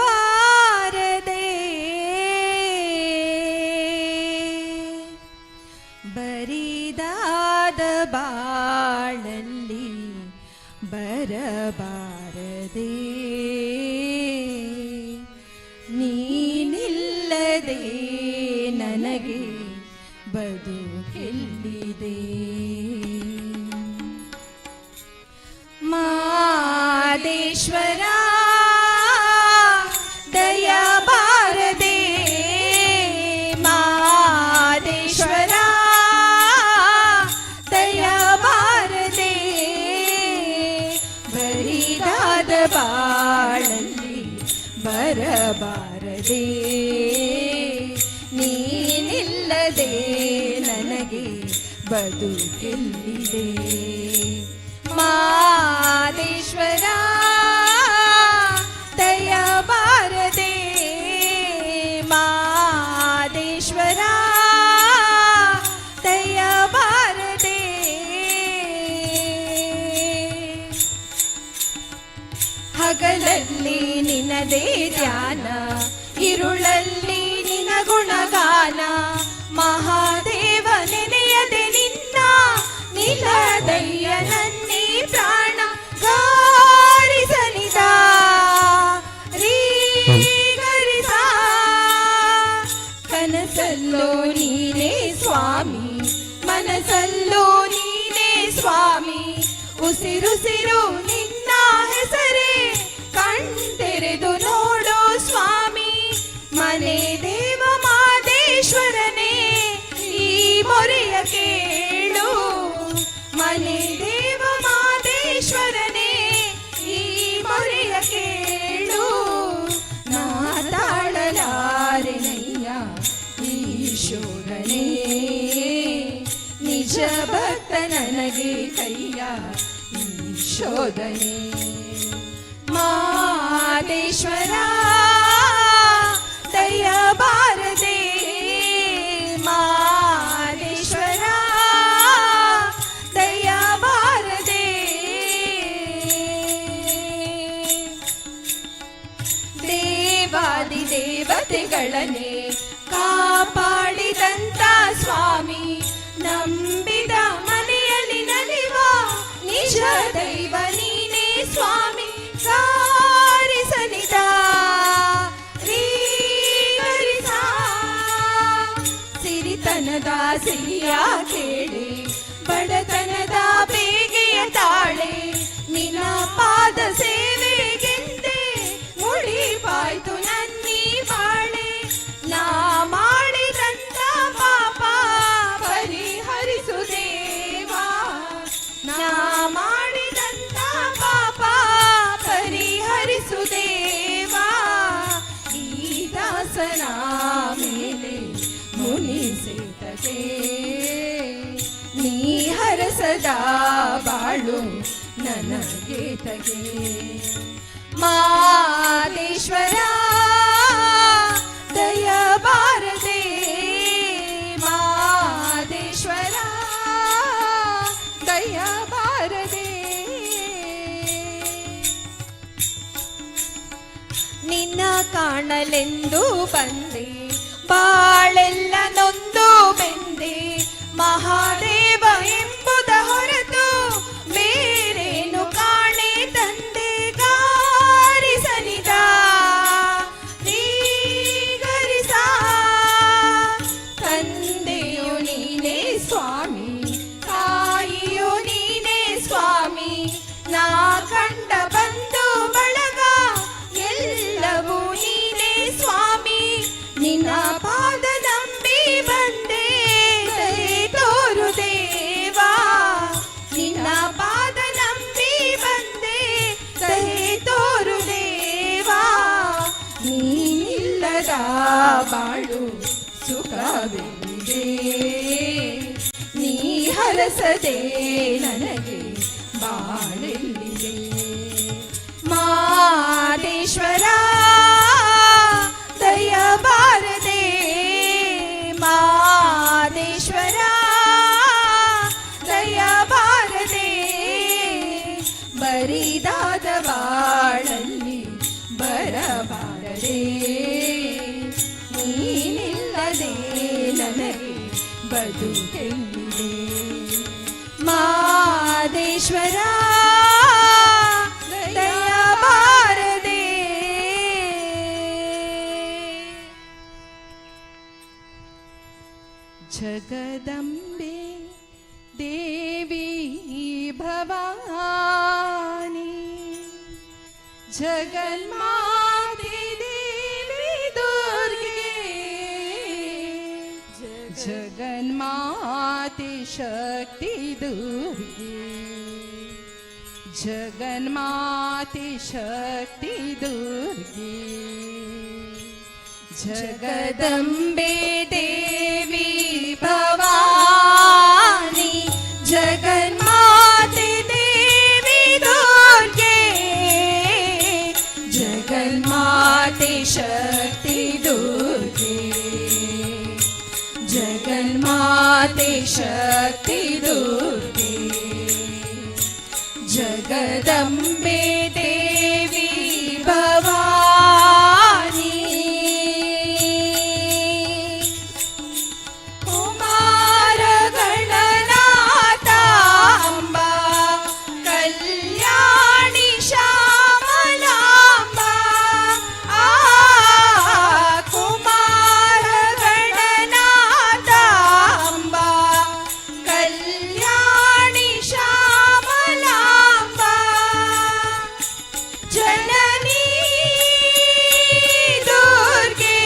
Speaker 7: ದಯಬಾರದೆ ಬರಿದಾದ ಬಾಳಲ್ಲಿ ಬರಬಾರದೆ ನೀನಿಲ್ಲದೆ ನನಗೆ ಬದುಕೆಲ್ಲಿದೆ ಮಾದೇಶ್ವರ ದಯಬಾರದೆ ಬಾರದೆ ನೀನಿಲ್ಲದೆ ನನಗೆ ಬದುಕೆಲ್ಲಿದೆ ಮಾದೇಶ್ವರ ದಯ ಬಾರದೆ ಮಾದೇಶ್ವರ ದಯ ಬಾರದೆ ಹಗಲಲ್ಲಿ ನಿನದೇ ಧ್ಯಾನ ಇರುಳಲ್ಲಿ ನಿನ ಗುಣಗಾನ ಮಹಾದೇವ ನೆನೆಯದೆ ನಿನ್ನ ನಿಲದಯ್ಯ ನನ್ನೇ ಪ್ರಾಣ ಗಾರಿಸನಿದ ರೀಗರಿಸ ಕನಸಲ್ಲೋ ನೀನೇ ಸ್ವಾಮಿ ಮನಸ್ಸಲ್ಲೋ ನೀನೇ ಸ್ವಾಮಿ ಉಸಿರುಸಿರು ನಿನ್ನ ಹೆಸರೇ ಕಣ್ತೆರೆದು ನೋಡೋ ಸ್ವಾಮಿ ಮನೆ ದೇವ ಮಾದೇಶ್ವರನೇ ಈ ಮೊರೆಯ ಕೇಳು ಮನೆ ದೇವ ಮಾದೇಶ್ವರನೇ ಈ ಮೊರೆಯ ಕೇಳು ನಾ ತಾಳಲಾರೆನಯ್ಯ ಈಶ್ವರನೇ ನಿಜ ಭಕ್ತ ನನಗೆ ಕೈಯ ಈಶೋಧನೆ ಮಾದೇಶ್ವರ ದಯ ಬಾರದೆ ಮಾದೇಶ್ವರ ದಯ ಬಾರದೆ ದೇವಾದಿ ದೇವತೆಗಳನ್ನೇ ಕಾಪಾಡಿದಂತ ಸ್ವಾಮಿ ನಂಬಿದ ಮನೆಯಲ್ಲಿ ನಲಿವ ನಿಜ ದೈವ ನೀನೇ ಸ್ವಾಮಿ ಕಾರಿಸನಿದ ರೀಗರಿಸ ಸಿರಿತನದ ಸಿರಿಯ ಕೇಳೆ ಬಡತನದ ಬೇಗೆಯ ತಾಳೆ ನಿನ್ನ ಪಾದ ಸೇವೆಗೆಂದೇ ಮುಡಿಪಾಯ್ತು ನನ್ನೀ ಬಾಳೆ ನಾ ಮಾಡಿದಂತ ಪಾಪ ಪರಿಹರಿಸು ದೇವಾ ನಾ ಮಾಡಿದಂತ ಪಾಪ ಪರಿಹರಿಸು ದೇವಾ ಈ ದಾಸನ ಮೇಲೆ ಮುನಿಸಿತಗೆ ನೀ ಹರಸದ ಬಾಳು ನನಗೆ ತಗೆ ಮಾದೇಶ್ವರ ದಯ ಬಾರದೆ ಮಾದೇಶ್ವರ ದಯ ಬಾರದೆ ನಿನ್ನ ಕಾಣಲೆಂದು ಬಂದೆ ಬಾಳೆಲ್ಲ ನೊಂದು ಬೆಂದೆ ಮಹಾದೇವ ಎಂಬುದ ಹೊರತು ಬೇರೇನು ಕಾಣೆ ತಂದೆ ಗಾರಿಸನಿದ ರೀಗರಿಸ ತಂದೆಯು ನೀನೇ ಸ್ವಾಮಿ ತಾಯಿಯು ನೀನೇ ಸ್ವಾಮಿ ನಾ ಕಂಡ ಬಂದು ಬಳಗ ಎಲ್ಲವೂ ನೀನೇ ಸ್ವಾಮಿ ನಿನ್ನ ಪಾದ ನಂಬಿ ಬಂದೆ ದಯೆ ತೋರು ದೇವಾ ನಿನ್ನ ಪಾದ ನಂಬಿ ಬಂದೆ ದಯೆ ತೋರು ದೇವಾ ನೀನಿಲ್ಲದ ಬಾಳು ಸುಖವಿದೆ ನೀ ಹರಸದೆ ನನಗೆ ಬಾಳೆಲ್ಲಿದೆ ಮಾದೇಶ್ವರ ದಯ ಬಾರದೆ ಮಾದೇಶ್ವರ ದಯ ಬಾರದೆ ಬರಿದಾದ ಬಾಳಲ್ಲಿ ಬರಬಾರದೆ ನೀನಿಲ್ಲದೆ ನನಗೆ ಬದುಕೆಲ್ಲಿದೆ ಮಾದೇಶ್ವರ ದಯ ಬಾರದೆ ಜಗದಂಬೆ ದೇವಿ ಭವಾನಿ ಜಗನ್ಮಾತೆ ದೇವಿ ದುರ್ಗೆ जगन्माते शक्ति दुर्गे जगन्माते शक्ति दुर्गे जगदम्बे देवी भवानी जगन्माते देवी दुर्गे जगन्माते शक्ति दुर्गे जगन्माते शक्ति दुर्गे जगदम्बे देवी भवानी कुमार गणनाथा अम्बा कल्याणी श्यामलांबा कुमार गणनाथा अम्बा कल्याणी श्यामलांबा जननी दुर्गे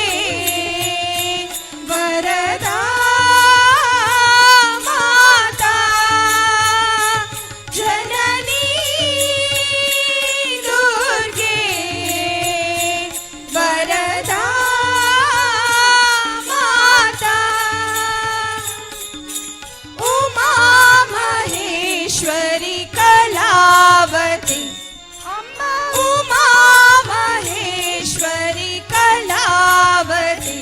Speaker 7: वरदा माता जननी दुर्गे वरदा माता उमा महेश्वरी कलावती उमा महेश्वरी कलावती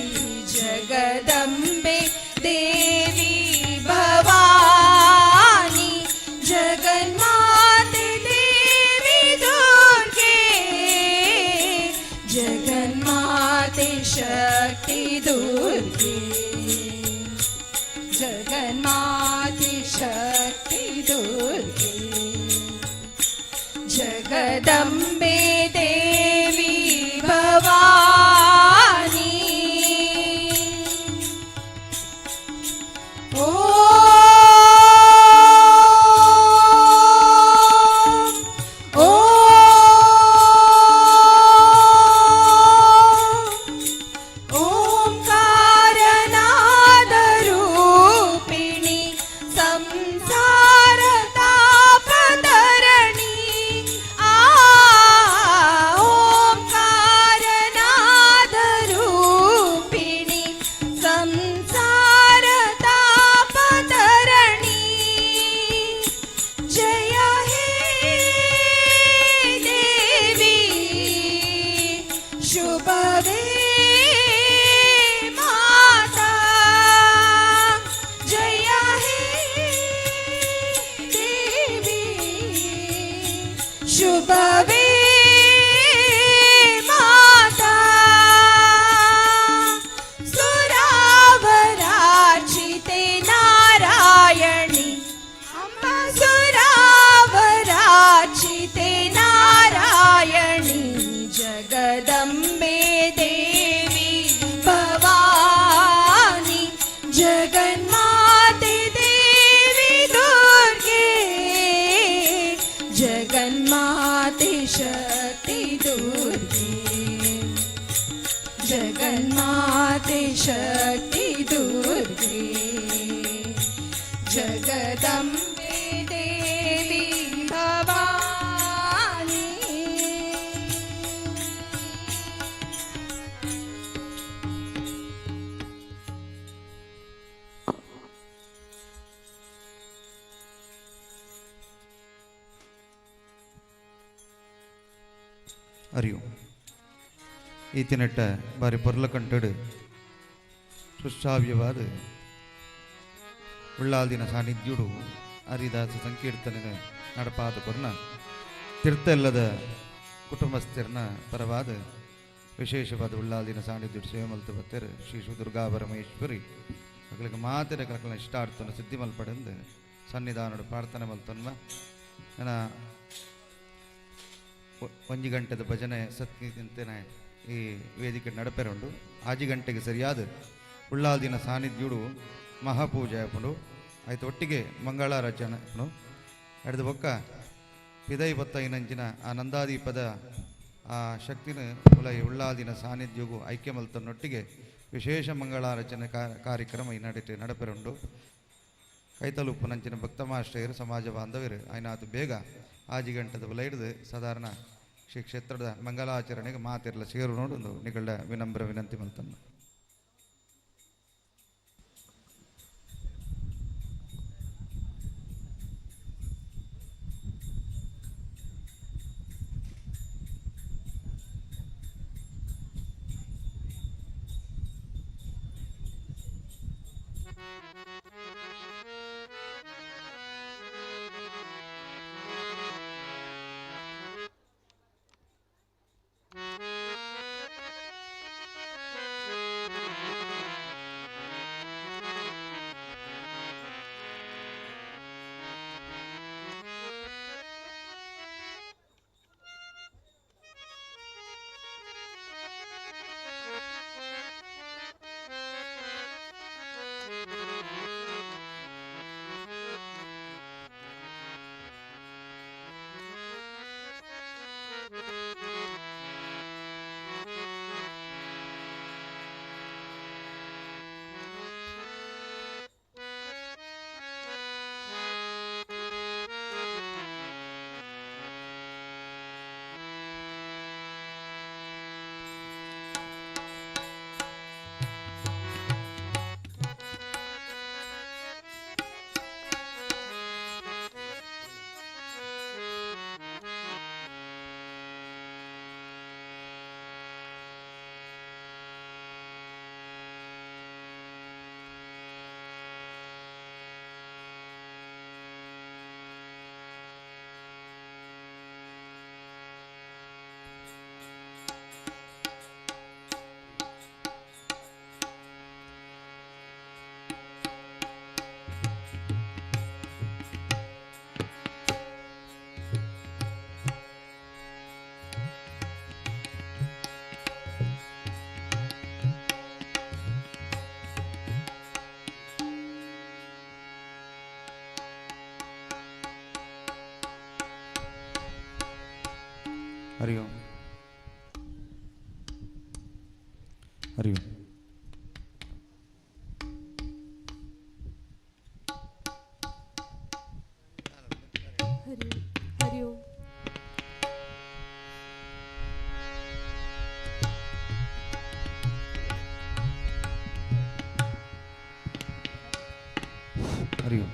Speaker 7: जगदम्बे देवी भवानी जगन्माते देवी दुर्गे जगन्माते शक्ति दुर्गे जगन्माते शक्ति दुर्गे जगदम्बे देवी भवानी ओ ओंकारनाद रूपिणी संसार तापतरणी ओंकारनाद रूपिणी संसार तापतरणी जय हे देवी शुभवे माता जय हे देवी शुभवे माता सुरावराचिते नारायणी अम्बा सुरावराचिते नारायणी जगदम्बे देवी भवानी जगन्माते देवी दुर्गे जगन्माते शक्ति दुर्गे जगन्माते शक्ति दुर्गे जगदम्बे देवी भवानी
Speaker 1: ಅರಿವು ಈತಿನಟ್ಟ ಬಾರಿ ಪೊರ್ಲಕಂಟಡು ಸುಶ್ರಾವ್ಯವಾದ ಉಳ್ಳಾಲ್ದಿನ ಸಾನ್ನಿಧ್ಯುಡು ಹರಿದಾಸ ಸಂಕೀರ್ತನೆನ ನಡಪಾದ ಕೊರ್ನ ತೀರ್ಥೆಲ್ಲದ ಕುಟುಂಬಸ್ಥರನ ಪರವಾದ ವಿಶೇಷವಾದ ಉಳ್ಳಾಲ್ದಿನ ಸಾನ್ನಿಧ್ಯುಡು ಸೇವೆ ಮಲ್ತು ಬತ್ತೇರು ಶ್ರೀ ದುರ್ಗಾ ಪರಮೇಶ್ವರಿ ಮಕ್ಕಳಿಗೆ ಮಾತಿನ ಕಲಕಲ ಇಷ್ಟಾರ್ಥನ ಸಿದ್ಧಿ ಮಲ್ಪಡೆಂದು ಸನ್ನಿಧಾನಡು ಪ್ರಾರ್ಥನೆ ಮಲ್ತನ್ವ ನನ್ನ ಒಂಜಿ ಗಂಟೆದ ಭಜನೆ ಸತ್ಯಂತೆನ ಈ ವೇದಿಕೆ ನಡಪೆರೊಂಡು ಆಜಿ ಗಂಟೆಗೆ ಸರಿಯಾದ ಉಳ್ಳಾಲ್ದಿನ ಸಾನ್ನಿಧ್ಯುಡು ಮಹಾಪೂಜೆ ಆಪುಂಡು ಆಯ್ತು ಒಟ್ಟಿಗೆ ಮಂಗಳಾರಾಜನೆ ಹಿಡಿದು ಬೊಕ್ಕ ಪಿದೈ ಬತ್ತೈನಂಚಿನ ಆ ನಂದಾದೀಪದ ಆ ಶಕ್ತಿನ ಉಲೈ ಉಳ್ಳಾಲ್ದಿನ ಸಾನ್ನಿಧ್ಯಗೂ ಐಕ್ಯ ಮಲ್ತನೊಟ್ಟಿಗೆ ವಿಶೇಷ ಮಂಗಳಾರಚನೆ ಕಾರ್ಯಕ್ರಮ ಈ ನಡಪೆರುಂಡು ಕೈತಲುಪ್ಪು ನಂಚಿನ ಭಕ್ತಮಾಶ್ರಯರು ಸಮಾಜ ಬಾಂಧವರು ಆಯ್ನಾತು ಬೇಗ ಆಜಿ ಗಂಟದ ಬಲ ಹಿಡಿದು ಸಾಧಾರಣ ಶ್ರೀ ಕ್ಷೇತ್ರದ ಮಂಗಲಾಚರಣೆಗೆ ಮಾತಿರಲ ಸೇರು ನೋಡು ಒಂದು ನಿಗಳ ವಿನಮ್ರ ವಿನಂತಿ ಮಂತನ್ನು. हरि ओम हरि ओम
Speaker 7: हरि ओम
Speaker 1: हरि ओम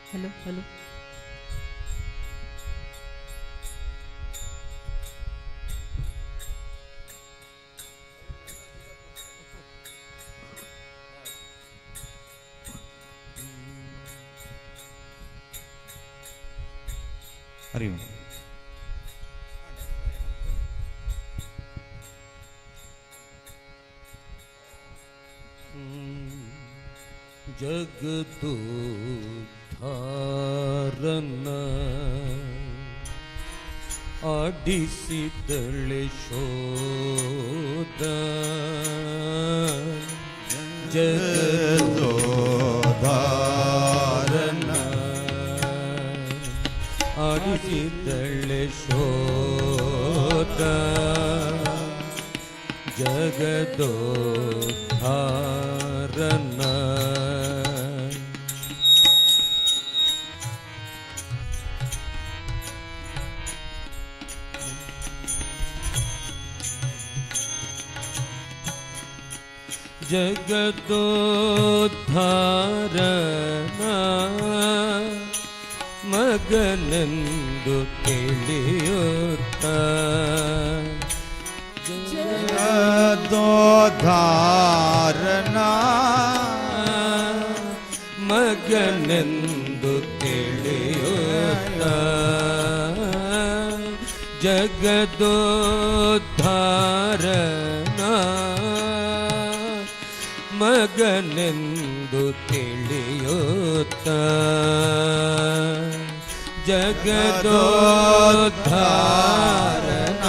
Speaker 7: हेलो हेलो
Speaker 1: हरि ओम
Speaker 3: ಜಗದೋದ್ಧಾರನ ಆಡಿಸಿದಳೆ ಶೋಧ ಜಗದೋದ್ಧಾರನ ಆಡಿಸಿದಳೆ ಶೋಧ ಜಗದೋದ್ಧಾರನ ಜಗದೋದ್ಧಾರನ ಮಗನೆಂದು ತಿಳಿಯುತ್ತ
Speaker 1: ಜಗದೋದ್ಧಾರನ
Speaker 3: ಮಗನೆಂದು ತಿಳಿಯುತ್ತ ಜಗದೋದ್ಧಾರನ ಮಗನೆಂದು ತಿಳಿಯುತ್ತ ಜಗದೋದ್ಧಾರನ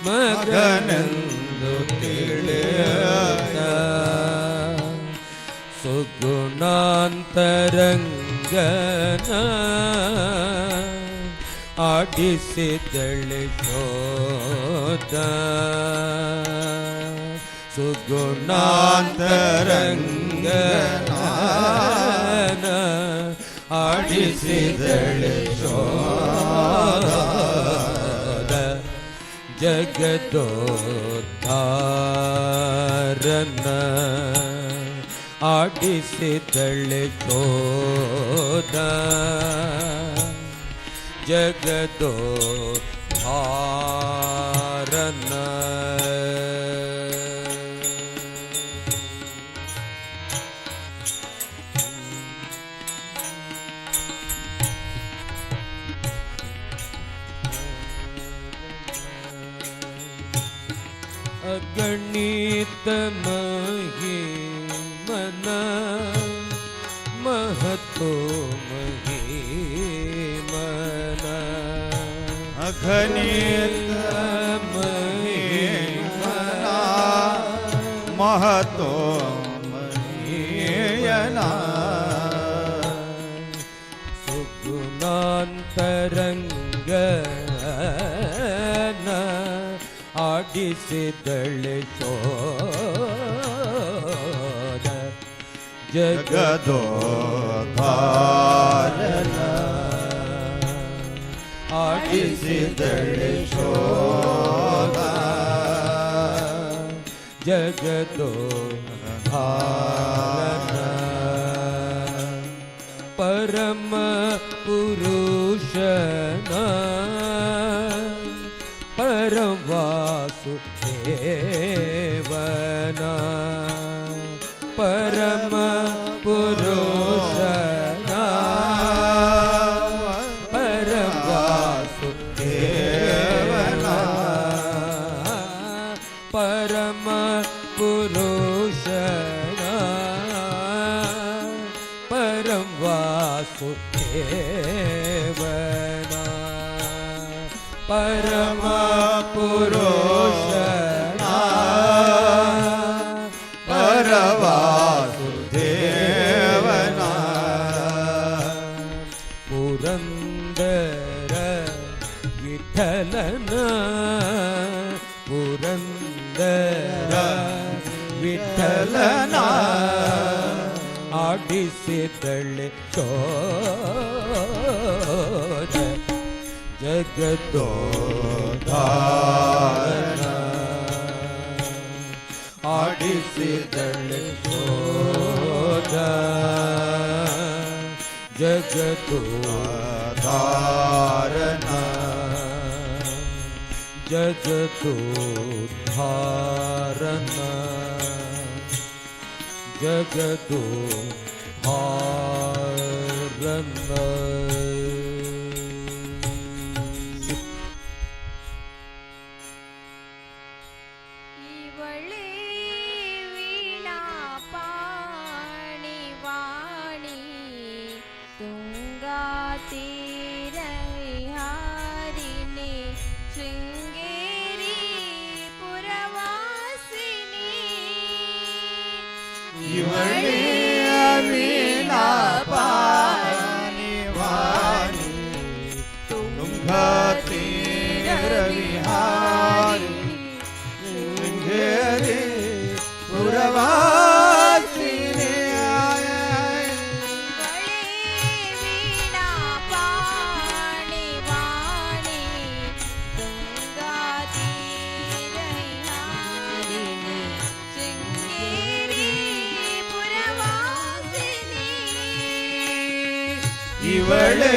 Speaker 3: ಮಗನೆಂದು ತಿಳಿಯುತ್ತ ಸುಗುಣಾಂತರಂಗ ಆಡಿಸಿದಳೆ ಶೋಧ ಸುಗುಣಾಂತರಂಗನ ಆಡಿಸಿದಳೆ ಶೋಧ ಜಗದೋದ್ಧಾರನ ಆಡಿಸಿದಳೆ ಶೋಧ ಜಗದೋದ್ಧಾರನ ಅಗಣಿತ ಮಹಿಮನ ಮಹತೋ ಮಹಿಮನ
Speaker 1: ಅಘನಿತ ಮಹಿಮನ ಮಹತೋ ಮಹೀಯನ
Speaker 3: ಸುಗುಣಾಂತರಂಗನ ಆಡಿಸಿದಳೆ ಶೋಧ
Speaker 1: ಜಗದೋದ್ಧಾರನ ಆಡಿಸಿದಳೆ ಶೋಧ
Speaker 3: ಜಗದೋದ್ಧಾರನ ಪರಮ ಪುರುಷನ ಪರವಾಸುದೇವನ ಪರಮ ಪುರುಷನ ಪರವಾಸುದೇವನ ಪರಮ ಪುರುಷನ ಪರವಾಸುದೇವನ ಪರಮ ಪುರುಷನ
Speaker 1: ಪರವಾಸುದೇವನ
Speaker 3: ಪುರಂದರ ವಿಠಲನ ಪುರಂದರ ವಿಠಲನ ಆಡಿಸಿದಳೆ ಶೋಧ ಜಗದೋದ್ಧಾರನ ಆಡಿಸಿದಳೆ ಶೋಧ ಜಗದೋದ್ಧಾರನ ಜಗದೋದ್ಧಾರನ
Speaker 8: ಇವಳೇ ವೀಣಾ ಪಾಣಿ ವಾಣಿ ತುಂಗಾ ತೀರಹಾರಿಣಿ ಶೃಂಗೇರಿ ಪುರವಾಸಿನಿ
Speaker 1: ಇವಳೇ ವೀಣಾ ಪಾಣಿ ವಾಣಿ ತುಂಗಾ ತೀರ ವಿಹಾರಿ ಶೃಂಗೇರಿ ಪುರವಾಸಿನಿ
Speaker 8: ಇವಳೇ ವೀಣಾ ಪಾಣಿ ವಾಣಿ ತುಂಗಾ ತೀರಹಾರಿಣಿ ಶೃಂಗೇರಿ ಪುರವಾಸಿನಿ
Speaker 1: ಇವಳೇ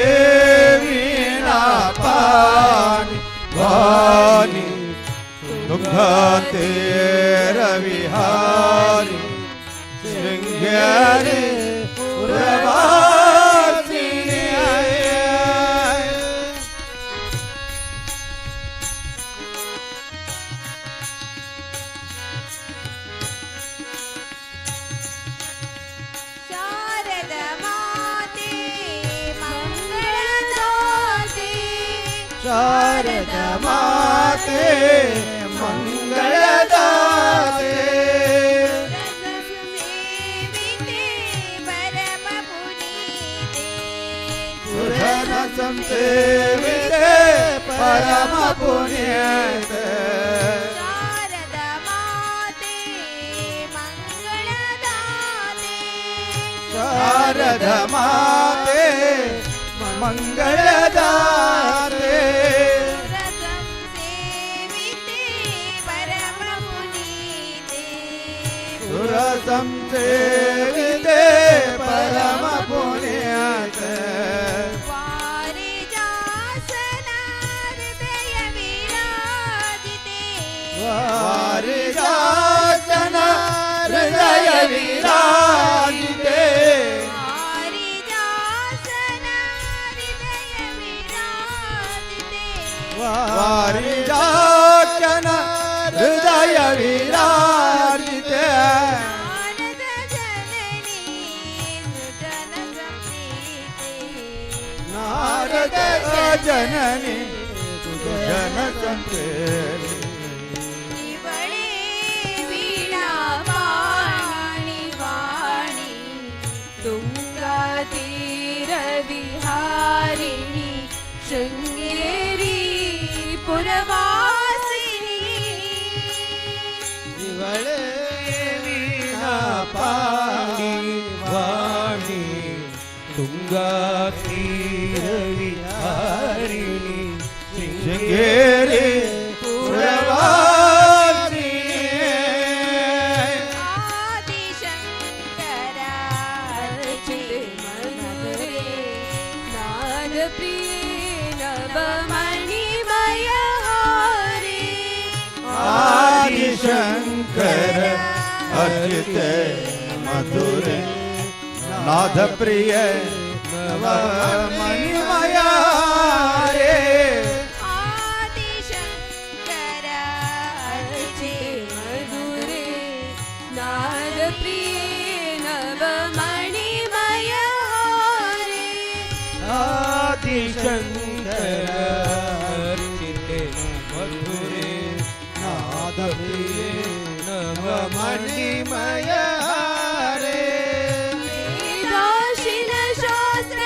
Speaker 1: ವೀಣಾ ಪಾಣಿ ವಾಣಿ ತುಂಗಾ ತೀರ ವಿಹಾರಿ ಶೃಂಗೇರಿ ಪುರವಾಸಿನಿ
Speaker 8: ಶಾರದ ಮಾತೆ ಮಂಗಳದಾತೆ
Speaker 1: ಶಾರದ ಮಾತೆ ಮಂಗಳದಾತೆ
Speaker 8: ಸೇವಿತೆ ಪರಮ ಪುನೀತೆ
Speaker 3: ಪುಣ್ಯದ
Speaker 7: ಶಾರದ ಮಾತೆ ಮಂಗಳದಾತೆ
Speaker 3: ಶಾರದ ಮಾತೆ ಮಂಗಳದಾತೆ
Speaker 7: ಸುರಸಂ ಸೇವಿತೆ ಪರಮ ಪುನೀತೆ
Speaker 3: ಸುರ ಸಂಸೇವಿತೆ ಪರಮ ಪುಣ್ಯದ
Speaker 7: ವಾರಿಜಾಸನ ಹೃದಯ ವಿರಾಜಿತೆ
Speaker 3: ವಾರಿಜಾಸನ ಹೃದಯ ವಿರಾಜಿತೆ
Speaker 7: ವಾರಿಜಾಸನ ಹೃದಯ ವಿರಾಜಿತೆ
Speaker 3: ವಾರಿಜಾಸನ ಹೃದಯ ವಿರಾಜಿತೆ
Speaker 7: ನಾರದ ಜನನಿ ಸುಜನ ಸಂಪ್ರೀತೆ
Speaker 3: ನಾರದ ಜನನಿ ಸುಜನ ಸಂಪ್ರೀತೆ
Speaker 7: ಇವಳೇ ವೀಣಾ ವಾಣಿ ವಾಣಿ ತುಂಗಾ ತೀರ ವಿಹಾರಿಣಿ ಶೃಂಗೇರಿ ಪುರವಾಸಿನಿ
Speaker 3: ಇವಳೇ ವೀಣಾ ಪಾಣಿ ವಾಣಿ ತುಂಗಾ ತೀರ ವಿಹಾರಿಣಿ ಶೃಂಗೇರಿ ಪುರವಾಸಿನಿ
Speaker 7: ಆದಿಶಂಕರ ಅರ್ಚಿತ ಮಧುರೆ ನಾದ ಪ್ರಿಯ ನವಮಣಿಮಯ ಹಾರಿ
Speaker 3: ಆದಿಶಂಕರ ಅರ್ಚಿತ ಮಧುರೆ ನಾದ ಪ್ರಿಯ ನವ ಮಣಿಮಯ ರೇ
Speaker 7: ಆದಿಶಂಕರ ಅರ್ಚಿತ ಮಧುರೆ ನಾದ ಪ್ರಿಯ ನವಮಣಿಮಯ ಹಾರಿ
Speaker 3: ಆದಿಶಂಕರ ಅರ್ಚಿತ ಮಧುರೆ ನಾದ ಪ್ರಿಯ ನವ ಮಣಿಮಯ ರೇ
Speaker 7: ವೇದಾಶಿಲ ಶಾಸ್ತ್ರ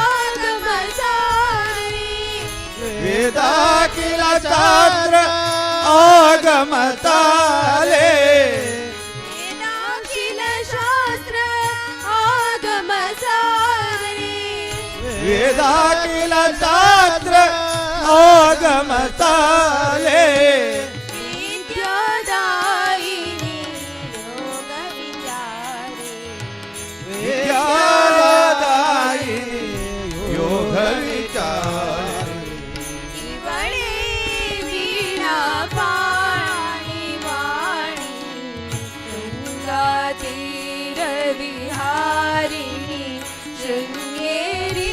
Speaker 7: ಆಗಮ ಸಾರಿ
Speaker 3: ವೇದಾಖಿಲ ಶಾಸ್ತ್ರ ಆಗಮ ತಾಲೆ
Speaker 7: ವೇದಾಖಿಲ ಶಾಸ್ತ್ರ ಆಗಮ ಸಾರಿ
Speaker 3: ವೇದಾಖಿಲ ಶಾಸ್ತ್ರ ಆಗಮ ತಾಲೆ
Speaker 7: ವಿದ್ಯಾದಾಯಿನಿ ಯೋಗ ವಿಚಾರೆ
Speaker 3: ವಿದ್ಯಾದಾಯಿನಿ ಯೋಗ ವಿಚಾರ
Speaker 7: ಇವಳೇ ವೀಣಾ ಪಾಣಿ ವಾಣಿ ತುಂಗಾ ತೀರ ವಿಹಾರಿಣಿ ಶೃಂಗೇರಿ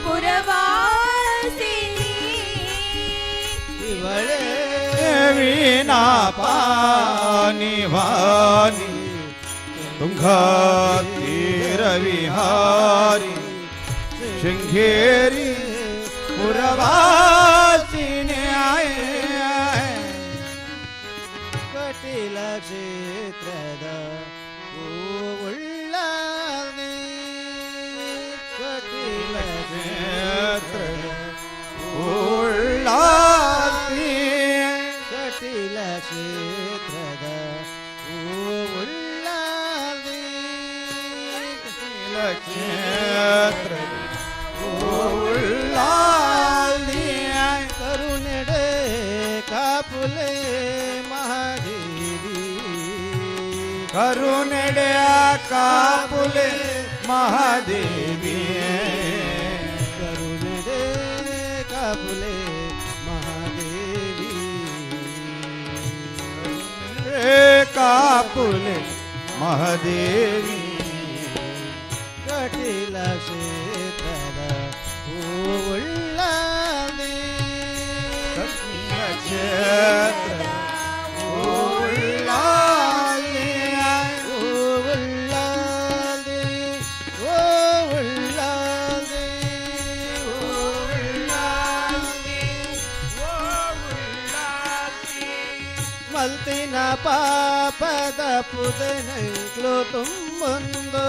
Speaker 7: ಪುರವಾಸಿನಿ
Speaker 3: ಇವಳೇ ವೀಣಾ ಪಾನಿ ವಾನಿ ತುಂಗಾ ತೀರ ವಿಹಾರಿ ಶೃಂಗೇರಿ ಪುರವಾಸಿನಿ ಕಟಿಲ ಕ್ಷೇತ್ರದ ಗೋವುಳ್ಳ ಕಟಿಲ ಕ್ಷೇತ್ರದ ಉಳ್ಳಾಸಿ ಕಟಿಲ ಕ್ಷೇತ್ರದ ಉಳ್ಳಾಸಿ ಕಟಿಲ ಕ್ಷೇತ್ರದ ಉಳ್ಳಾಸಿ ಕರುಣೆಡೆ ಕಾಪುಲೆ ಮಹಾದೇವಿ ಕರುಣೆಡೆ ಕಾಪುಲೆ ಮಹಾದೇವಿ ಕರುಣೆಡೆ ಕಾಪುಲೆ ಮಹಾದೇವಿ ಕಾಪುಲೆ ಮಹಾದೇವಿ ಕಟಿಲ ಕ್ಷೇತ್ರದ ಹೂವುಳ್ಳಾದಿ ಕಟಿಲ ಕ್ಷೇತ್ರದ ಹೂವುಳ್ಳಾದಿ ಹೂವುಳ್ಳಾದಿ ಹೂವುಳ್ಳಾದಿ ಹೂವುಳ್ಳಾದಿ ಹೂವುಳ್ಳಾದಿ ಮಲ್ತಿನ ಪಾಪದ ಪುದನೈಕ್ಲು ತುಂಬೊಂದು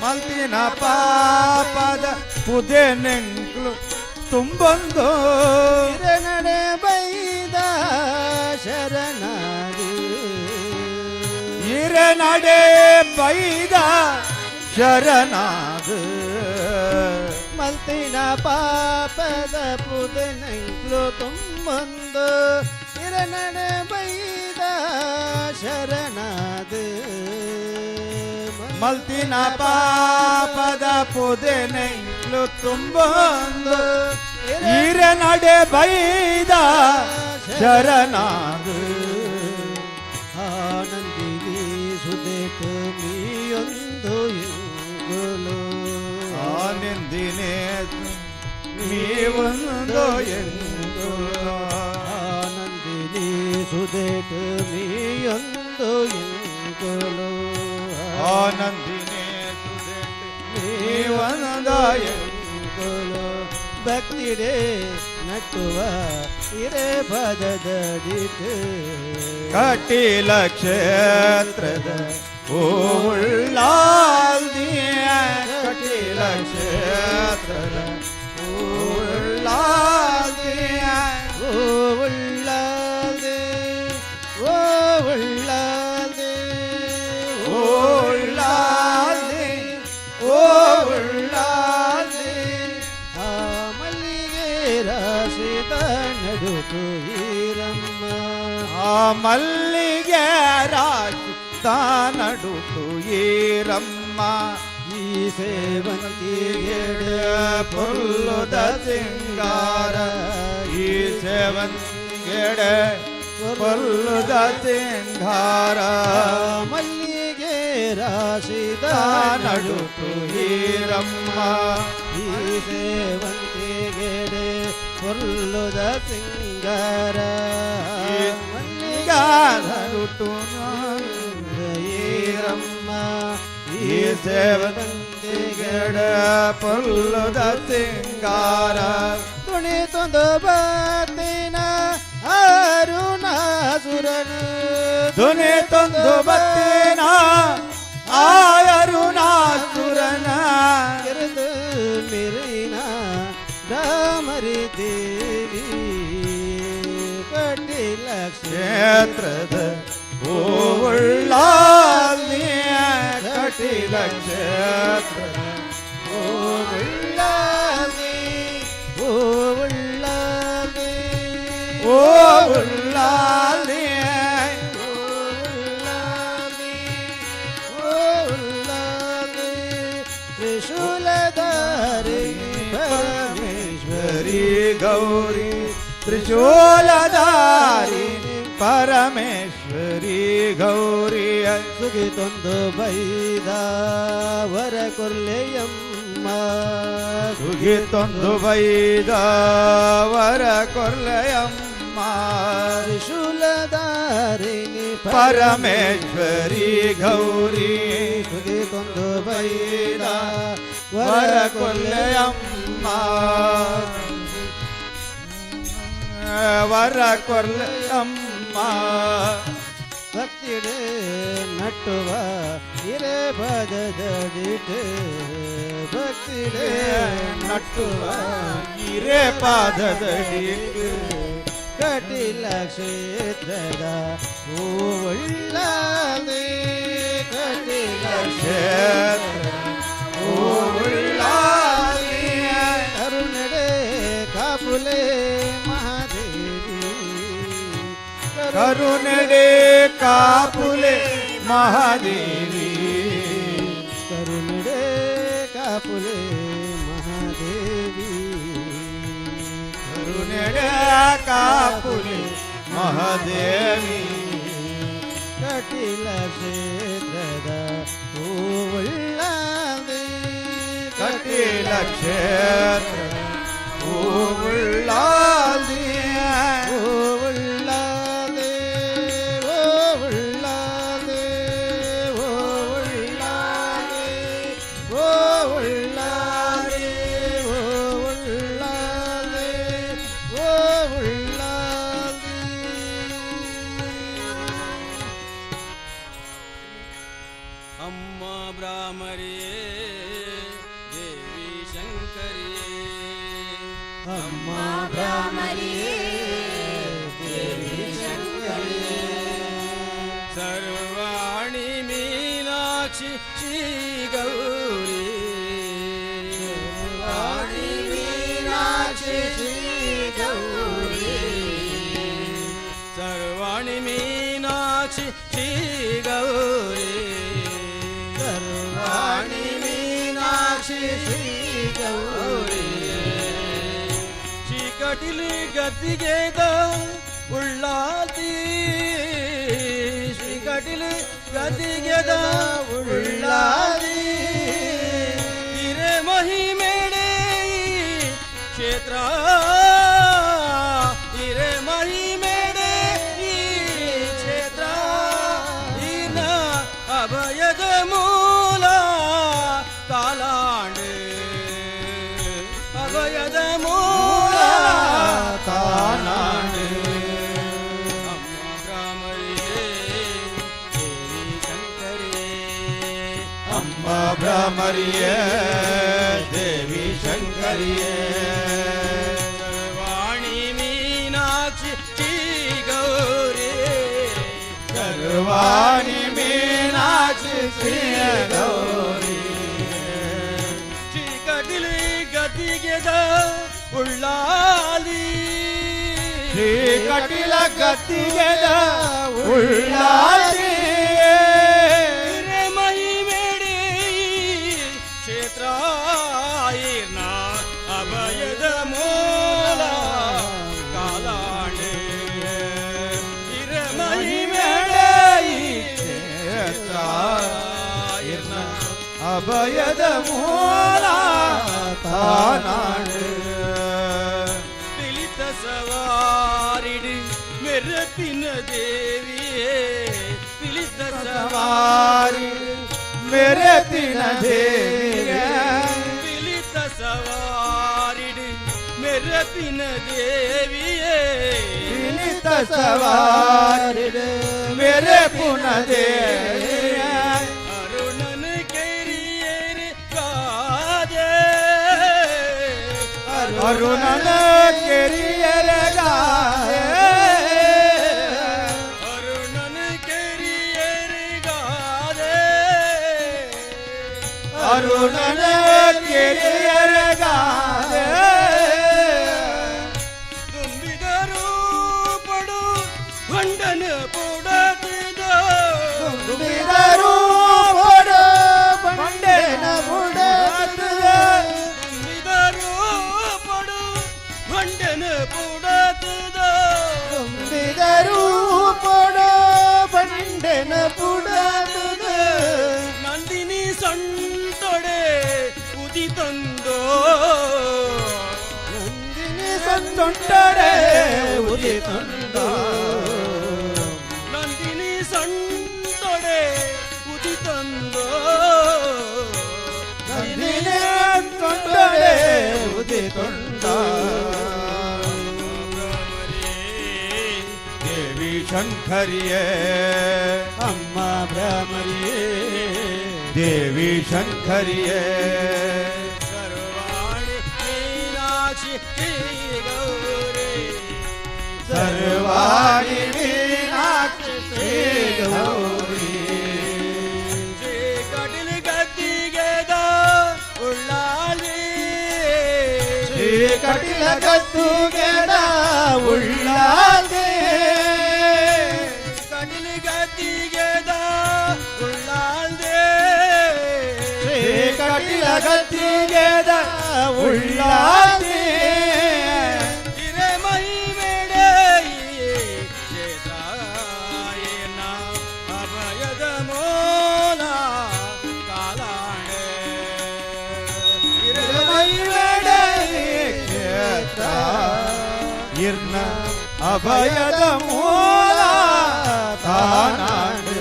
Speaker 3: ಮಲ್ತಿನ ಪಾಪದ ಪುದೆನೆಂಕ್ಲು ತುಂಬೊಂದು
Speaker 9: ನಡೆ ಬೈದ ಶರಣಾಗು
Speaker 3: ನಡೆ ಬೈದ ಶರಣಾಗು
Speaker 9: ಮಲ್ತಿನ ಪಾಪದ ಪುದನಂಗ್ಲು ತುಂಬೊಂದು ನಡೆ ಬೈದ ಶರಣಾಗು
Speaker 3: ಮಲ್ತಿನ ಪಾಪದ ಪುದನಂಗ್ಲು ತುಂಬೊಂದು ನಡೆ ಬೈದ ಶರಣಾಗು
Speaker 9: ಆನಂದಿನಿ ಸುದೇಟು ಮೀಯೊಂದು ಎಂಗುಲು
Speaker 3: ಆನಂದಿನೇ ನೀವೊಂದು ಎಂಗುಲು
Speaker 9: ಆನಂದಿನಿ ಸುದೇಟು ಮೀಯೊಂದು ಎಂಗುಲು
Speaker 3: ಆನಂದಿನೇ ನೀವೊಂದು
Speaker 9: ಎಂಗುಲು ಭಕ್ತಿಡೆ ನಟ್ಟುವ ಹಿರೇ ಪದದಡಿಟ್ಟು
Speaker 3: ಕಟೀಲ ಕ್ಷೇತ್ರದ ಉಳ್ಳಾಲ್ದಿಯ ಕಟೀಲ ಕ್ಷೇತ್ರದ ಉಳ್ಳಾಲ್ದಿಯ
Speaker 9: ಉಳ್ಳಾದೆ ಓ ಉಳ್ಳಾದೆ
Speaker 3: ಉಳ್ಳಾಲ್ದಿ ಓ ಉಳ್ಳಾಲ್ದಿ
Speaker 9: ಆ ಮಲ್ಲಿಗೆ ರಾಶಿದ ನಡುಕು ಈರಮ್ಮ
Speaker 3: ಆ ಮಲ್ಲಿಗೆ ರಾಜ ನಡುಟು ಈರಮ್ಮ
Speaker 9: ಈ ಸೇವಂತಿಗೆ
Speaker 3: ಪುಲ್ಲುದ ಸಿಂಗಾರ ಈ ಸೇವಂತಿಗೆ ಪುಲ್ಲುದ ಸಿಂಗಾರ
Speaker 9: ಮಲ್ಲಿಗೆ ರಾಶಿದ
Speaker 3: ನಡುಟು ಈರಮ್ಮ
Speaker 9: ಈ ಸೇವಂತಿಗೆ ಪುಲ್ಲುದ ಸಿಂಗಾರ
Speaker 3: ನಡುಟು
Speaker 9: ಈರಮ್ಮ
Speaker 3: ಈ ಸೇವಂತಿಗೆಡ ಪುಲ್ಲುದ ಸಿಂಗಾರ
Speaker 9: ತುಣಿ ತೊಂದು ಬತ್ತಿನ ಅರುಣಾಸುರನು
Speaker 3: ಧ್ವನಿ ತಂದು ಬತ್ತಿನ ಆಯರುಣಾಸುರನ
Speaker 9: ಕೆರೆದು ಮಿರಿನ ಡಾಮರಿ ದೇವಿ ಕಟ್ಟಿಲ
Speaker 3: ಕ್ಷೇತ್ರದ ಓಳ್ಳಾಲ್ನಿಯ ಕಟೀಲ ಕ್ಷೇತ್ರದ
Speaker 9: ಉಳ್ಳಾದೆ ಓ ಉಳ್ಳಾದೆ
Speaker 3: ಓ ಉಳ್ಳಾಲ್ನಿಯ
Speaker 9: ತ್ರಿಶೂಲಧಾರಿ
Speaker 3: ಪರಮೇಶ್ವರಿ ಗೌರಿ ತ್ರಿಶೂಲಧಾರಿ ಪರಮೇಶ್ವರಿ ಗೌರಿ
Speaker 9: ಸುಗಿತೊಂದು ಬೈದ ವರ ಕೊರ್ಲೆಯಮ್ಮ
Speaker 3: ಸುಗಿತೊಂದು ಬೈದ ವರ ಕೊರ್ಲೆಯಮ್ಮ
Speaker 9: ತ್ರಿಶೂಲಧಾರಿಣಿ
Speaker 3: ಪರಮೇಶ್ವರಿ ಗೌರಿ
Speaker 9: ಸುಗಿತೊಂದು ಬೈದ
Speaker 3: ವರ ಕೊರ್ಲೆಯಮ್ಮ ವರ ಕೊರ್ಲೆಯಮ್ಮ
Speaker 9: ಭಕ್ತಿಡೆ ನಟ್ಟುವ ಹಿರೇ ಪದದಡಿಟ್ಟು ಭಕ್ತಿಡೆ
Speaker 3: ನಟ್ಟುವ ಹಿರೇ ಪಾದದಡಿ
Speaker 9: ಕಟಿಲ ಕ್ಷೇತ್ರದ ಹೂವುಳ್ಳದೆ ಕಟಿಲ
Speaker 3: ಕ್ಷೇತ್ರ ಹೂವುಳ್ಳಾಲಿ
Speaker 9: ಕರುಣಡೆ ಕಾಪುಲೆ ಮಹಾದೇವಿ
Speaker 3: ಕರುಣಡೆ ಕಾಪುಲೆ ಮಹಾದೇವಿ
Speaker 9: ಕರುಣಡೆ ಕಾಪುಲೆ ಮಹಾದೇವಿ
Speaker 3: ಕರುಣಡೆ ಕಾಪುಲೆ ಮಹಾದೇವಿ
Speaker 9: ಕಟಿಲ ಕ್ಷೇತ್ರದ ಹೂವುಳ್ಳದೆ
Speaker 3: ಕಟೀಲ ಕ್ಷೇತ್ರ ಹೂವುಳ್ಳಾಲಿ
Speaker 9: ಹೂವುಳ್ಳದೆ ಹೂವುಳ್ಳದೆ ಹೂವುಳ್ಳದೆ ಹೂವುಳ್ಳದೆ ಹೂವುಳ್ಳದೆ ಹೂವುಳ್ಳದೆ
Speaker 2: ಅಮ್ಮ ಬ್ರಾಹ್ಮರಿಯೇ ದೇವಿ ಶಂಕರಿಯೇ
Speaker 9: ಅಮ್ಮ
Speaker 3: ಮೀನಾಕ್ಷಿ ಶ್ರೀ ಗೌರಿ
Speaker 9: ವಾಣಿ ಮೀನಾಕ್ಷಿ ಶ್ರೀ ಗೌರಿ
Speaker 3: ಸರ್ವಾಣಿ ಮೀನಾಕ್ಷಿ ಶ್ರೀ ಗೌರಿ
Speaker 9: ಸರ್ವಾಣಿ ಮೀನಾಕ್ಷಿ ಶ್ರೀ ಗೌರಿ
Speaker 3: ಚೀಕಟಿಲಿ ಗದ್ದಿಗೆದ ಉಳ್ಳಾತಿ ಶ್ರೀಕಟಿಲಿ ಗದ್ದಿಗೆದ ಉಳ್ಳಾತಿ ಹಿರೇ ಮಹಿಮೇಡೆ ಕ್ಷೇತ್ರ ಹಿರೇ ಮಹಿಮೇಡೆ ಈ ಕ್ಷೇತ್ರ ಈನ ಅಭಯದ ಮೂಲ ಕಾಲಾಂಡೆ ಅಭಯದ ಮೂಲ
Speaker 9: ಕಾಲಾಂಡೆ
Speaker 3: ಅಮ್ಮ ಭ್ರಮರಿಯೇ ದೇವಿ ಶಂಕರಿಯೇ ಸರ್ವಾಣಿ ಮೀನಾಕ್ಷಿ ಶ್ರೀ ಗೌರಿ
Speaker 9: ಸರ್ವಾಣಿ ಮೀನಾಕ್ಷಿ ಶ್ರೀ ಗೌರಿ
Speaker 3: ಶ್ರೀಕಟಿಲಿ ಗದ್ದಿಗೆದ ಉಳ್ಳಾಲಿ
Speaker 9: ಶ್ರೀಕಟಿಲ ಗದ್ದಿಗೆದ ಉಳ್ಳಾಲಿ
Speaker 3: ಹಿರೇ ಮಹಿಮೇಡೆ ಕ್ಷೇತ್ರ ಈರ್ನ ಅಭಯದ ಮೂಲ ಕಾಲಾಂಡೆ ಹಿರೇ ಮಹಿಮೇಡೆ
Speaker 9: ಕ್ಷೇತ್ರ
Speaker 3: ಈರ್ನ
Speaker 9: ಅಭಯದ ಮೂಲ ತಾನಾಡು
Speaker 3: ತಿಳಿತ ಸವಾರಿಡಿ ಮೆರಪಿನ ದೇವಿಯೇ ತಿಳಿತ
Speaker 9: ಸವಾರಿ ಮೆರೆತಿನ ದೇವಿಗೆ
Speaker 3: ತಿಳಿತ ಸವಾರಿಡಿ ಮೆರಪಿನ ದೇವಿಯೇ
Speaker 9: ತಿಳಿತ ಸವಾರಿ ಮೆರೆಪುನ ದೇವಿಗೆ
Speaker 3: ಅರುಣನ ಕೆರಿಯೇರಿ ಕಾದೆ
Speaker 9: ಅರುಣನ ಕೆರಿಯರಗಾದೆ
Speaker 3: ಅರುಣನ ಕೆರಿಯೇರಿ ಗಾದೆ
Speaker 9: ಅರುಣನ ಕೆರಿಯರಗಾದೆ
Speaker 3: ತುಂಬಿದರು ಪಡು ಗಂಡನ ಪುಡತಿದ
Speaker 9: ತುಂಬಿದರು ಬಡ ಬಂಡೆನ ಬುಡತದ
Speaker 3: ತುಂಬಿದರು ಪಡು ಗಂಡನ ಪುಡತಿದ
Speaker 9: ತುಂಬಿದರು ಬಡ ಬಂಡೆನ ಬುಡತದ
Speaker 3: ನಂದಿನಿ ಸಂತೊಡೆ ಉದಿ ತಂದೋ
Speaker 9: ನಂದಿನಿ ಸಂತೊಂಡರೆ ಉದಿ ತಂದ
Speaker 3: ನಂದಿನಿ ಸಂತೊಡೆ ಉದಿ ತಂದೋ
Speaker 9: ನಂದಿನಿ ತೊಂಡರೆ ಉದಿ ತೊಂಡ ದೇವಿ ಶಂಕರಿಯೇ ಅಮ್ಮ ಭ್ರಮರಿಯೇ ದೇವಿ ಶಂಕರಿಯೇ
Speaker 3: ಸರ್ವಾಣಿ ಮೀನಾಕ್ಷಿ ಶ್ರೀ ಗೌರಿ
Speaker 9: ಸರ್ವಾಣಿ ಮೀನಾಕ್ಷಿ ಶ್ರೀ ಗೌರಿ
Speaker 3: ಶ್ರೀ ಕಟಿಲಿ ಗದ್ದಿಗೆದ ಉಳ್ಳಾಲಿ
Speaker 9: ಶ್ರೀ ಕಟಿಲ ಗದ್ದುಗೆದ ಉಳ್ಳಾದೆ
Speaker 3: ಕಟಿಲಿ ಗದ್ದಿಗೆದ ಉಳ್ಳಾಲ್ದೆ
Speaker 9: ಶ್ರೀ ಕಟಿಲ ಗದ್ದುಗೆದ ಉಳ್ಳಾದೆ
Speaker 3: ಹಿರೇ ಮಹಿಮೇಡೆ ಕ್ಷೇತ್ರಾಯನ ಅಭಯದ ಮೂಲ ಕಾಲಾಂಡೆ ಹಿರೇ ಮಹಿಮೇಡೆ
Speaker 9: ಕ್ಷೇತ್ರ ಇರ್ನ ಅಭಯದ ಮೂಲ ತಾನಾಡು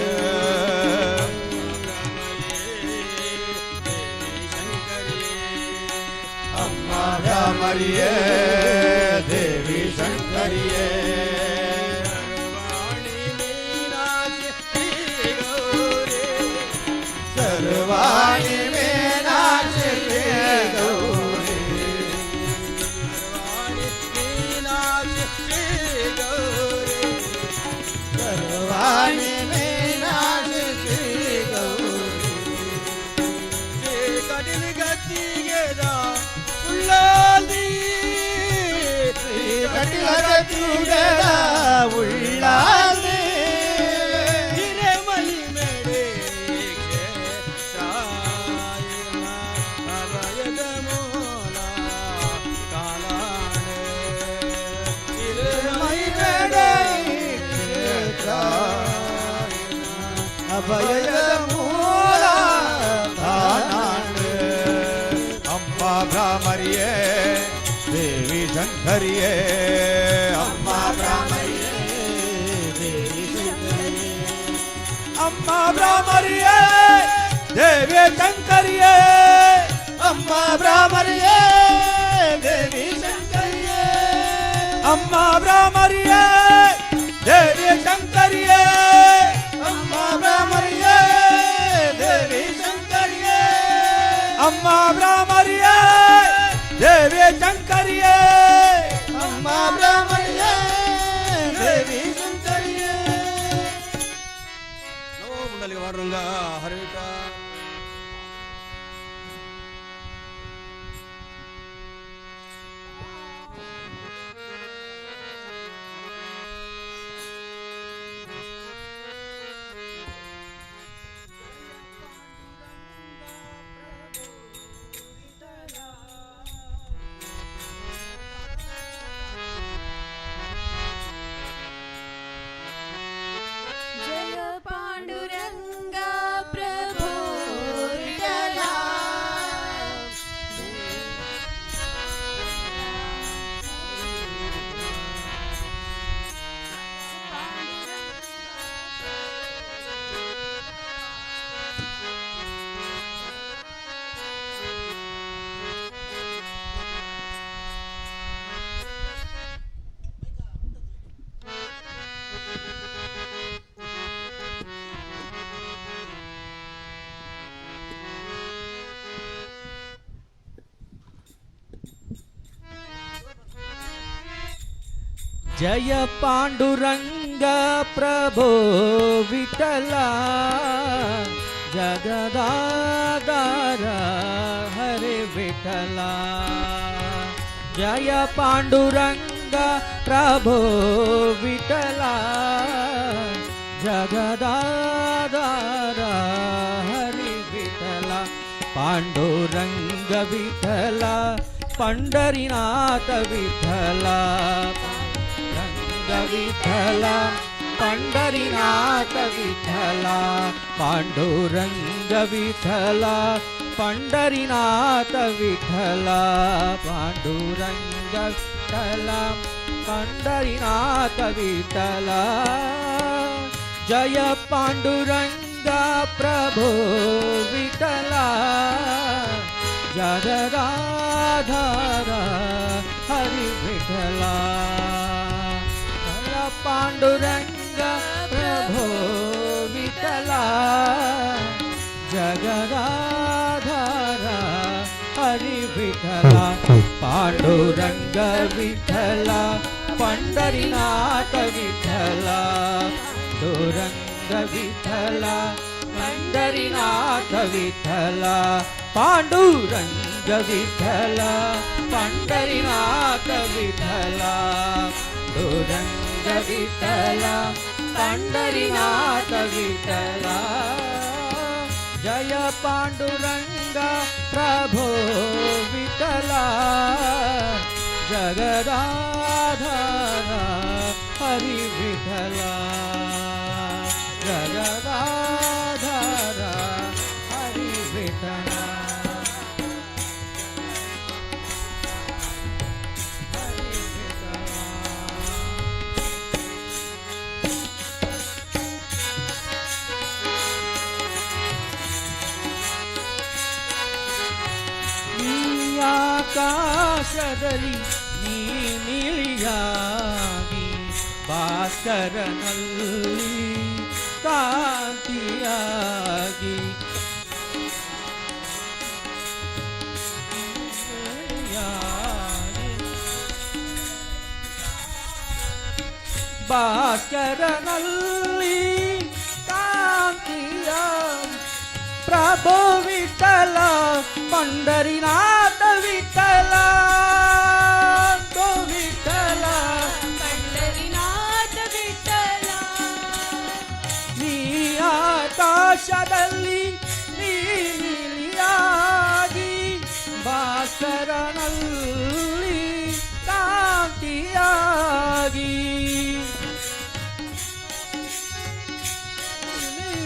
Speaker 9: ಅಮ್ಮ ಭ್ರಮರಿಯೇ ದೇವಿ ಶಂಕರಿಯೇ ಸರ್ವಾಣಿ ಮೀನಾಕ್ಷಿ ಶ್ರೀ ಗೌರಿ ಸರ್ವಾಣಿ ಮೀನಾಕ್ಷಿ ಶ್ರೀ ಗೌರಿ ಮೇಳ ಉಳ್ಳಾದೆ
Speaker 10: ಹಿರೇಮೈ ಮೇಡೆ ಅಭಯದ ಮೂಲ ಕಾಲಾಣೆ ಹಿರೇಮೈ ಮೇಡೆ
Speaker 9: ಅಭಯದ ಮೂಲ ತಾನಾಣೆ
Speaker 10: ಅಮ್ಮ ಭ್ರಾಮರಿಯೇ ದೇವಿ ಶಂಕರಿಯೇ ಅಮ್ಮ ಭ್ರಾಮರಿಯೇ ದೇವಿ ಶಂಕರಿಯೇ ಅಮ್ಮ ಭ್ರಾಮರಿಯೇ ದೇವಿ ಶಂಕರಿಯೇ
Speaker 9: ಅಮ್ಮ ಭ್ರಾಮರಿಯೇ ದೇವಿ ಶಂಕರಿಯೇ
Speaker 10: ಅಮ್ಮ ಭ್ರಾಮರಿಯೇ ದೇವಿ ಶಂಕರಿಯೇ
Speaker 9: ಅಮ್ಮ ಭ್ರಾಮರಿಯೇ ದೇವಿ ಶಂಕರಿಯೇ
Speaker 10: ಅಮ್ಮ ಭ್ರಾಮರಿಯೇ ದೇವಿ ಶಂಕರಿಯೇ
Speaker 9: ಅಮ್ಮ ಭ್ರಾಮರಿಯೇ ದೇವಿ ಶಂಕರಿಯೇ
Speaker 10: ನಮೋ ಮುಂಡಲಿಕ ವಾರುಂಗ ಹರಿವಿಟ
Speaker 8: जय पांडुरंग प्रभो विठला
Speaker 5: जय पांडुरंग प्रभो विठला जगदाधार हरे विठला जय पांडुरंग प्रभो विठला जगदाधार हरे विठला पांडुरंग विठला पंढरीनाथ विठला विठला पंढरीनाथ विठला पांडुरंग विठला पंढरीनाथ विठला पांडुरंग विठला पंढरीनाथ विठला जय पांडुरंग प्रभो विठला जगदाधार हरि विठला पांडुरंग प्रभो विठला जगदाधार हरि विठला पांडुरंग विठला पंढरीनाथ विठला पांडुरंग विठला पंढरीनाथ विठला पांडुरंग विठला पंढरीनाथ विठला पांडुरंग विठला पंढरीनाथ विठला जय पांडुरंग प्रभो विठला जगदाधार हरि विठला जगदाधार हरि विठला ಆಕಾಶದಲ್ಲಿ ನೀಲಿಯಾಗಿ ಭಾಸ್ಕರನಲ್ಲಿ ಕಾಂತಿಯಾಗಿ ಭಾಸ್ಕರನಲ್ಲಿ ಕಾಂತಿಯಾಗಿ प्रभो विठला पंढरीनाथ विठला तो विठला
Speaker 8: पंढरीनाथ
Speaker 3: ಆಕಾಶದಲ್ಲಿ ನೀಲಿಯಾಗಿ ಭಾಸ್ಕರನಲ್ಲಿ ಕಾಂತಿಯಾಗಿ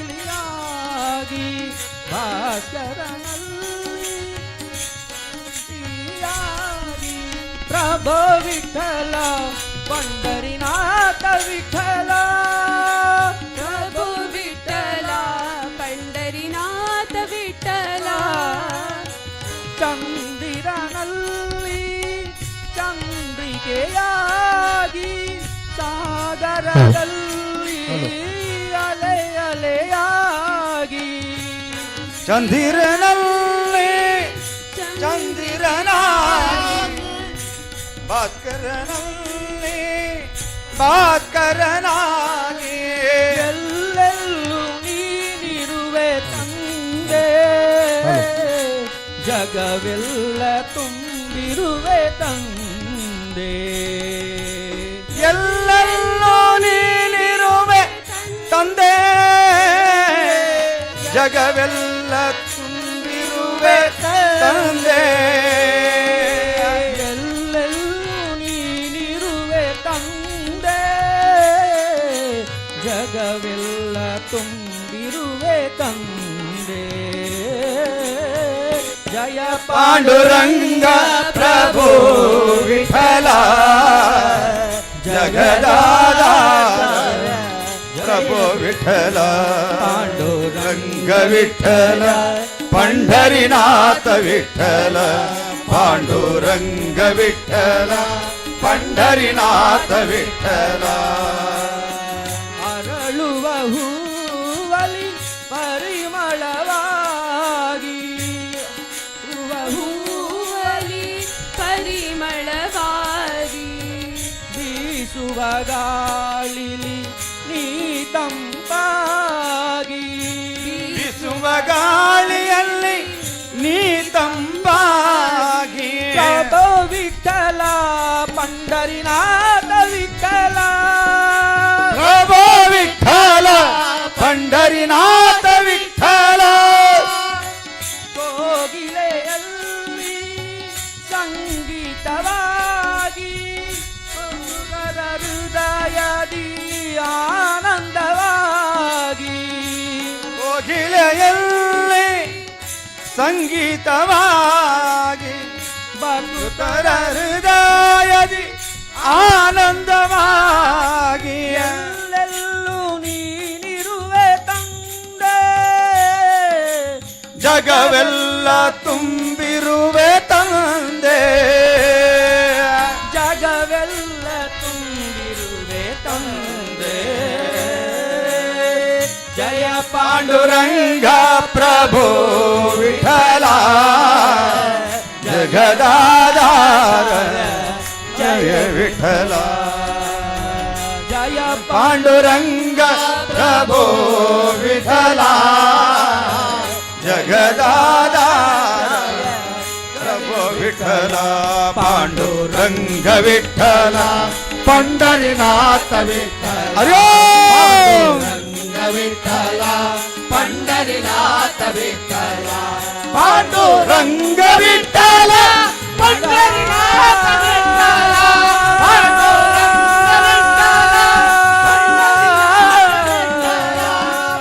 Speaker 3: ನೀಲಿಯಾಗಿ ಭಾಸ್ಕರನಲ್ಲಿ ಕಾಂತಿಯಾಗಿ ಪ್ರಭು ವಿಠಲ ಪಂಡರಿನಾಥ ವಿಠಲ
Speaker 7: ಪ್ರಭು ವಿಠಲ ಪಂಡರಿನಾಥ ವಿಠಲ
Speaker 3: ಚಂದಿರನಲ್ಲಿ ಚಂದ್ರಿಕೆಯಾಗಿ ಸಾಗರದಲ್ಲಿ ಅಲೆ ಅಲೆಯಾಗಿ
Speaker 1: ಚಂದಿರನಲ್ಲಿ ಚಂದಿರನಾಗಿ ಭಾಸ್ಕರನಲ್ಲಿ ಭಾಸ್ಕರನಾಗಿ
Speaker 3: ಎಲ್ಲೆಲ್ಲೂ ನೀನಿರುವೆ ತಂದೆ ಜಗವೆಲ್ಲ ತುಂಬಿರುವೆ ತಂದೆ
Speaker 1: ಎಲ್ಲೆಲ್ಲೋ ನೀನಿರುವೆ ತಂದೆ ಜಗವೆಲ್ಲ ತುಂಬಿರುವೆ ತಂದೆ
Speaker 3: ಎಲ್ಲೆಲ್ಲೂ ನೀನಿರುವೆ ತಂದೆ ಜಗವೆಲ್ಲ ತುಂಬಿರುವೆ ತಂದೆ ಜಯ
Speaker 1: ಪಾಂಡುರಂಗ ಪ್ರಭು ವಿಠಲ ಜಗದಾಧಾರ ಪ್ರಭು ವಿಠಲ ಪಾಂಡುರಂಗ ವಿಠಲ ಪಂಢರಿನಾಥ ವಿಠಲ ಪಾಂಡುರಂಗ ವಿಠಲ ಪಂಢರಿನಾಥ ವಿಠಲ
Speaker 3: ಅರಳುವ ಹೂವಲಿ ಪರಿಮಳವಾಗಿ
Speaker 7: ಹೂವಲಿ ಪರಿಮಳವಾಗಿ
Speaker 3: ಬೀಸುವ ಗಾಳಿಲಿ ನೀ ತಂಪಾಗಿ
Speaker 1: ಬೀಸುವ ಗಾಳಿಯಲ್ಲಿ ನೀ ತಂಪಾಗಿ
Speaker 3: ಪ್ರಭು ವಿಠಲ ಪಂಡರಿನಾಥ ವಿಠಲ
Speaker 1: ಪ್ರಭು ವಿಠಲ ಪಂಢರಿನಾಥ ವಿಠಲ
Speaker 3: ಕೋಗಿಲೆಯಲ್ಲಿ ಸಂಗೀತವಾಗಿ ಹುಡುಗರ ಹೃದಯದಿ ಆನಂದವಾಗಿ
Speaker 1: ಕೋಗಿಲೆಯಲ್ಲಿ ಸಂಗೀತವಾಗಿ ಭಕ್ತರ ಹೃದಯದಿ ಆನಂದವಾಗಿ
Speaker 3: ಎಲ್ಲೆಲ್ಲೂ ನೀನಿರುವೆ ತಂದೆ
Speaker 1: ಜಗವೆಲ್ಲ ತುಂಬಿರುವೆ ತಂದೆ
Speaker 3: ಜಗವೆಲ್ಲ ತುಂಬಿರುವೆ ತಂದೆ ಜಯ
Speaker 1: ಪಾಂಡುರಂಗ ಪ್ರಭು ವಿಠಲ ಜಗದಾಧಾರ ಜಯ ವಿಠಲ
Speaker 3: ಜಯ
Speaker 1: ಪಾಂಡುರಂಗ ಪ್ರಭು ವಿಠಲ ಜಗದಾಧಾರ ಪ್ರಭು ವಿಠಲ ಪಾಂಡುರಂಗ ವಿಠಲ ಪಂಡರಿನಾಥ ವಿಠಲ ಅಯ್ಯೋ ವಿಠಲ ಪಂಡರಿನಾಥ ವಿಠಲ ಪಾಂಡುರಂಗ ವಿಠಲ ಪಂಡರಿನಾಥ ವಿಠಲ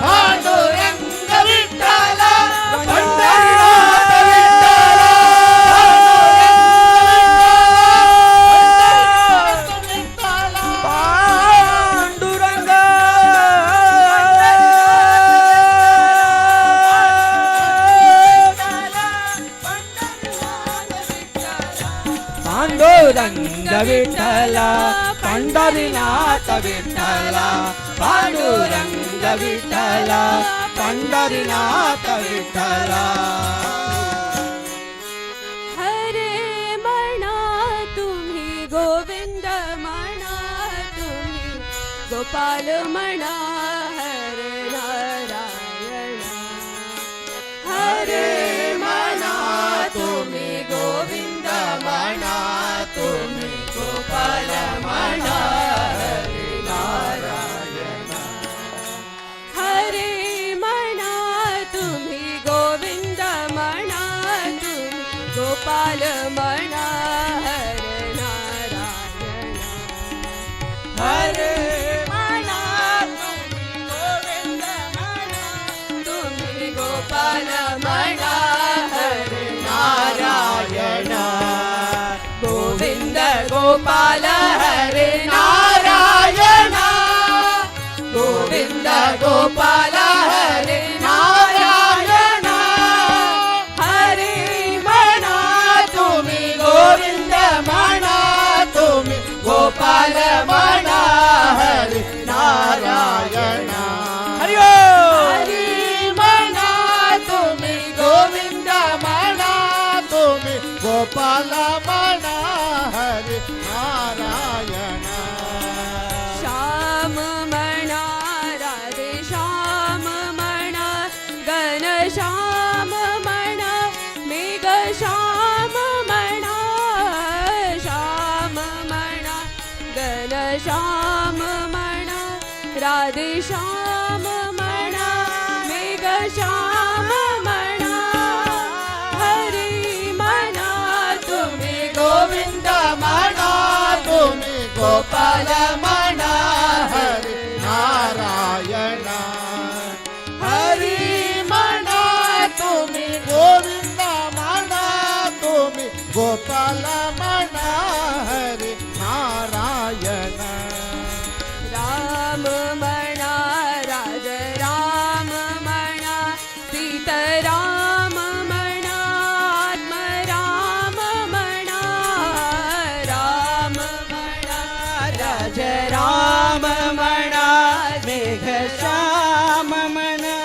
Speaker 1: ಪಾಂಡುರಂಗ ವಿಠಲ ಪಂಡರಿನಾಥ ವಿಠಲ ಪಾಂಡುರಂಗ
Speaker 3: ಪಾಂಡುರಂಗ ವಿಠಲ ಪಂಡರಿನಾಥ ವಿಠಲ ಪಾಂಡುರಂಗ ವಿಠಲ ಪಂಡರಿನಾಥ ವಿಠಲ
Speaker 7: हरे मणा तुम्ही गोविंद मणा तुम्ही गोपाल मणा हरे नारायण हरे मणा तुम्ही गोविंद मणा तुम्ही गोपाल मणा हरे नारायण हरे मणा
Speaker 5: गोपाल हरे नारायण हरी म्हणा तुम्ही गोविंद म्हणा तुम्ही गोपाल म्हणा हरी नारायण
Speaker 3: हरि
Speaker 5: हरी म्हणा तुम्ही गोविंद म्हणा तुम्ही गोपाल म्हणा हरी नारायण
Speaker 7: श्याम म्हणा राधे श्याम म्हणा गण श्याम म्हणा मेघ श्याम म्हणा श्याम म्हणा गण श्याम म्हणा राधे श्याम म्हणा मेघ श्याम म्हणा हरी म्हणा तुम्ही
Speaker 5: गोविंद म्हणा तुम्ही गोपाल म्हणा हरी नारायण हरी म्हणा तुम्ही गोविंद म्हणा तुम्ही गोपाल म्हणा हरी नारायण
Speaker 7: राम म्हणा राज राम म्हणा सीताराम म्हणा आत्मराम म्हणा राम म्हणा राज
Speaker 5: राम म्हणा मेघ श्याम म्हणा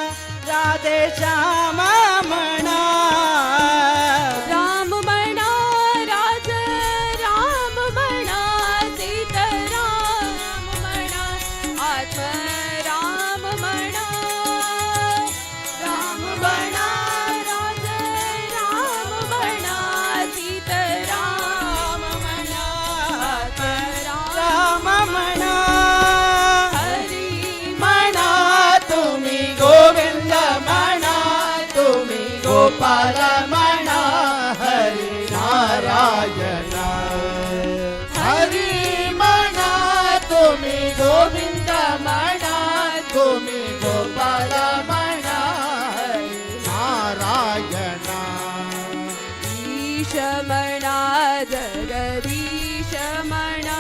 Speaker 5: राधे श्याम म्हणा
Speaker 7: राम म्हणा राज राम म्हणा सीताराम म्हणा आत्मराम म्हणा राम म्हणा राज राम म्हणा सीताराम म्हणा आत्मराम
Speaker 5: राम म्हणा
Speaker 7: हरी
Speaker 5: म्हणा तुम्ही गोविंद म्हणा तुम्ही गोपाल म्हणा हरी नारायण हरी म्हणा तुम्ही गोविंद म्हणा तुम्ही गोपाल म्हणा हरी नारायण
Speaker 7: ईश म्हणा जगदीश म्हणा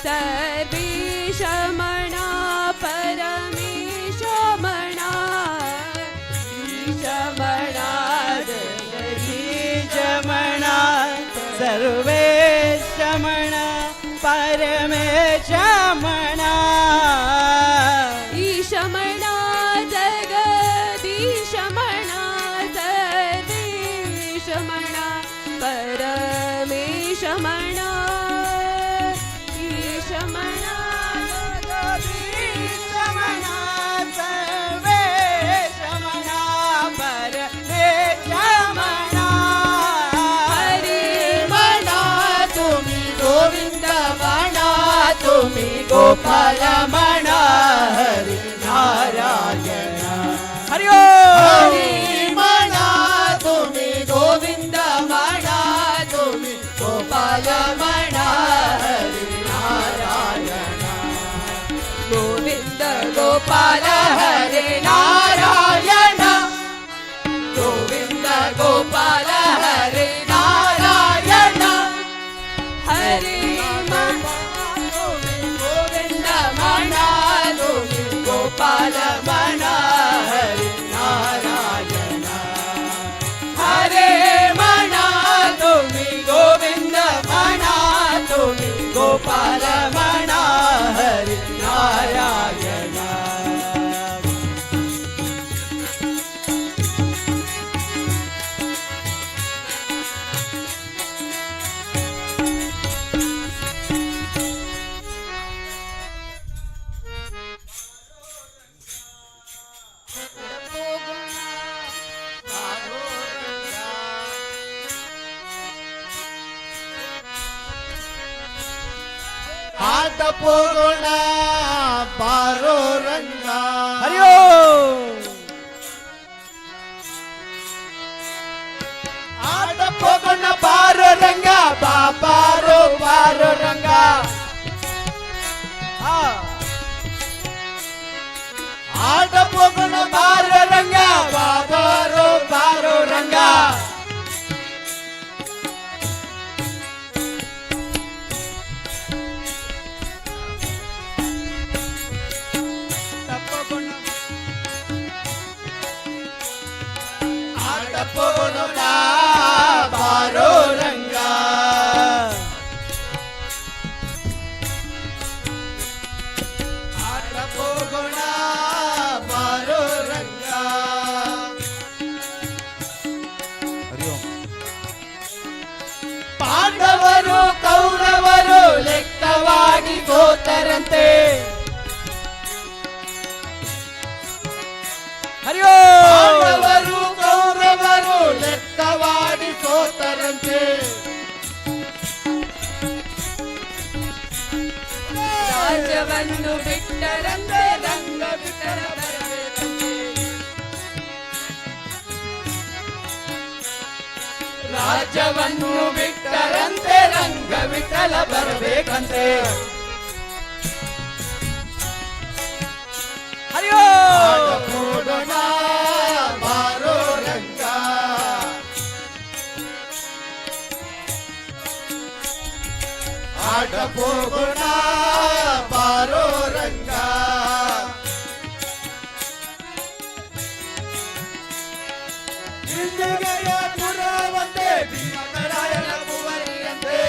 Speaker 7: सर्वेश म्हणा परमेश म्हणा ईश म्हणा जगदीश
Speaker 5: म्हणा सर्वेश म्हणा परमेश म्हणा
Speaker 7: ईश म्हणा जगदीश म्हणा सर्वेश म्हणा परमेश म्हणा ईश म्हणा
Speaker 5: जगदीश म्हणा सर्वेश म्हणा परमेश म्हणा
Speaker 7: हरी
Speaker 5: म्हणा तुम्ही गोविंद म्हणा तुम्ही गोपाल म्हणा हरी नारायण
Speaker 3: हरि
Speaker 5: हरी म्हणा तुम्ही गोविंद म्हणा तुम्ही गोपाल म्हणा हरी नारायण
Speaker 7: गोविंद
Speaker 5: गोपाल हरे नारायण गोविंद गोपाल हरे नारायण
Speaker 7: हरी
Speaker 5: गोविंद म्हणा तुम्ही गोपाल म्हणा हरे नारायण हरे म्हणा तुम्ही गोविंद म्हणा तुम्ही गोपाल म्हणा हरे नारायण हात पोगोणा बारो रंगा
Speaker 3: हरि
Speaker 5: हात पोगोणा बारो रंगा बाबारो बारो रंगा हात पोगोणा बारो रंगा बाबारो बारो रंगा ಬಿಟ್ಟರಂತೆ ಹರಿಯೋ
Speaker 9: ಪಾಂಡವರು ಕೌರವರು ಲೆಕ್ಕವಾಡಿ ಸೋತರಂತೆ
Speaker 7: ರಾಜ್ಯವನ್ನು ಬಿಟ್ಟರಂತೆ ರಂಗ ಬಿಟ್ಟರ ಬರಬೇಕಂತೆ
Speaker 5: ರಾಜ್ಯವನ್ನು ಬಿಟ್ಟರಂತೆ ರಂಗ ವಿಠಲ ಬರಬೇಕಂತೆ ಹರಿಯೋ
Speaker 9: ಕೂಡೋಣ ಬಾರೋ ರಂಗ ಆಟ ಹೋಗೋಣ ಬಾರೋ ರಂಗ ಇಂದಿಗೆಯ ಪುರವಂತೆ ಭೀಮರಾಯನ ಕುವರಿಯಂತೆ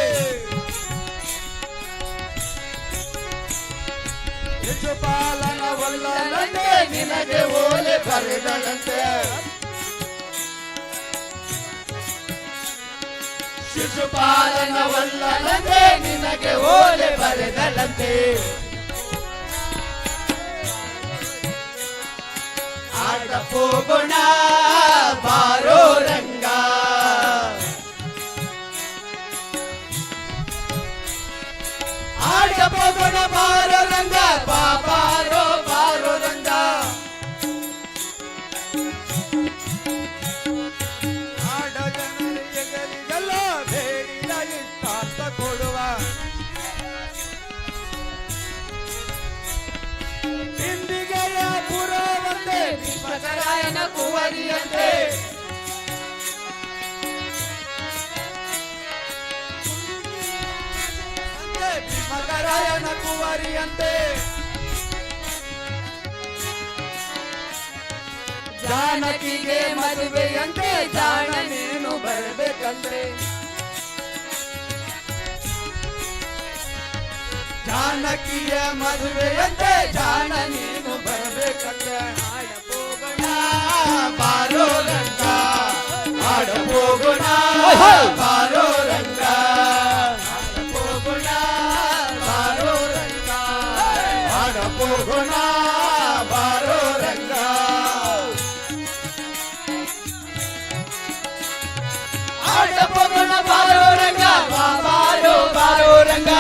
Speaker 9: ಶಿಶುಪಾಲನ ವಲ್ಲನಂತೆ ನಿನಗೆ ಓಲೆ ಬರೆದಳಂತೆ ಶಿಶುಪಾಲನ ವಲ್ಲನಂತೆ ನಿನಗೆ ಓಲೆ ಬರೆದಳಂತೆ ಆಟ ಹೋಗೋಣ ಬಾರೋ ರಂಗ ಆಟ ಹೋಗೋಣ ಬಾರೋ ರಂಗ ಬಾರೋ ಬಾರೋ ರಂಗ ಆಡ ಜನರಿಗೆಲ್ಲ ಬೇಡಿದ ಇಷ್ಟಾರ್ಥ ಕೊಡುವ ಇಂದಿಗೆಯ ಪುರವಂತೆ
Speaker 7: ಭೀಮರಾಯನ ಕುವರಿಯಂತೆ
Speaker 9: ಭೀಮರಾಯನ ಕುವರಿಯಂತೆ ಜಾನಕಿಗೆ ಮದುವೆಯಂತೆ ಜಾಣ ನೀನು ಬರಬೇಕಂತೆ ಜಾನಕಿಯ ಮದುವೆಯಂತೆ ಜಾಣ ನೀನು ಬರಬೇಕಂತೆ ಆಡ ಹೋಗೋಣ ಬಾರೋ ರಂಗ ಆಡ ಹೋಗೋಣ ಬಾರೋ ರಂಗ ಆಡ ಹೋಗೋಣ ಬಾರೋ ರಂಗ ಆಡ ಹೋಗೋಣ ಬಾರೋ ರಂಗ ಆಡ ಹೋಗೋಣ ಬಾರೋ ರಂಗ ಬಾರೋ ಬಾರೋ ರಂಗ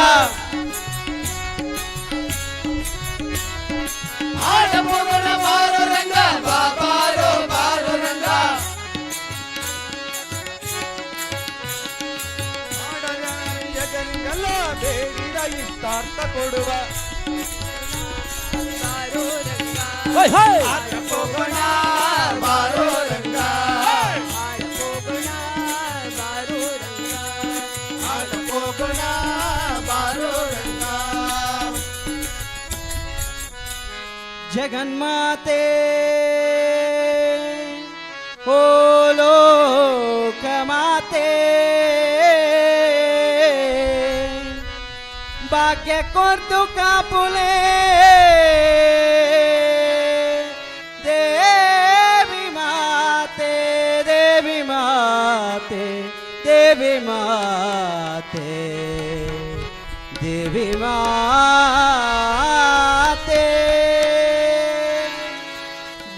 Speaker 9: ಆಡ ಹೋಗೋಣ ಬಾರೋ ರಂಗ ಬಾರೋ ಬಾರೋ ರಂಗ ಜಗನ್ನೆಲ್ಲ ಬೇಡಿದ ಇಷ್ಟಾರ್ಥ ಕೊಡುವ ಆಟ ಹೋಗೋಣ ಬಾರೋ ರಂಗ ಆಟ ಹೋಗೋಣ ಬಾರೋ ರಂಗ ಆಟ ಹೋಗೋಣ ಬಾರೋ ರಂಗ
Speaker 5: ಜಗನ್ಮಾತೆ ಓ ಲೋಕಮಾತೆ ಭಾಗ್ಯ ಕೊರ್ದು ಕಾಪುಲೆ ದೇವಿ ಮಾತೆ ದೇವಿ ಮಾತೆ ದೇವಿ ಮಾತೆ ದೇವಿ ಮಾತೆ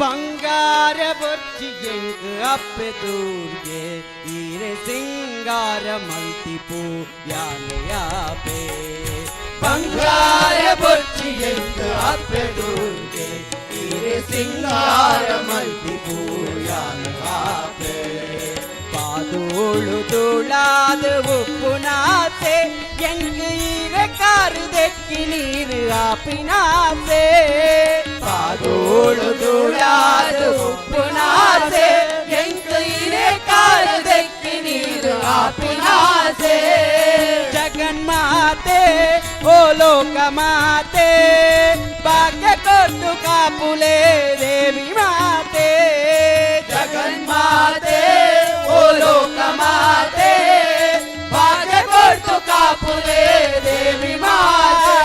Speaker 5: ಬಂಗಾರ ಬೊಚ್ಚಿಗೆ ಅಪ್ಪೆ ದೂರ್ಗೆ ಈರೆ ಸಿಂಗಾರ ಮಲ್ತಿಪು ಯಾನೆಯಾಪೆ ಬಂಗಾರ ಬೊಚ್ಚಿಗೆ ಅಪ್ಪೆ ದೂರ್ಗೆ ಈರೆ ಸಿಂಗಾರ ಮಲ್ತಿಪು ಯಾನೆಯಾಪೆ ಪಾದೋಳು ತುಳಾದ ಉಪ್ಪು ನಾಸೆ ಎಂಗ್ ಈರೆ ಕಾರು ದೆಕ್ಕಿ ನೀರು ಆಪಿನಾಸೆ ಪಾದೋಳು ತುಳಾದ ಉಪ್ಪು ನಾಸೆ ಎಂಗ್ ಈರೆ ಕಾರು ದೆಕ್ಕಿ ನೀರು ಆಪಿನಾಸೆ ಜಗನ್ಮಾತೆ ಓ ಲೋಕಮಾತೆ ಭಾಗ್ಯ ಕೊಟ್ಟು ಕಾಪುಲೆ ದೇವಿ ಮಾತೆ ಜಗನ್ಮಾತೆ ಓ ಲೋಕಮಾತೆ ಭಾಗ್ಯ ಕೊಟ್ಟು ಕಾಪುಲೆ ದೇವಿ ಮಾತೆ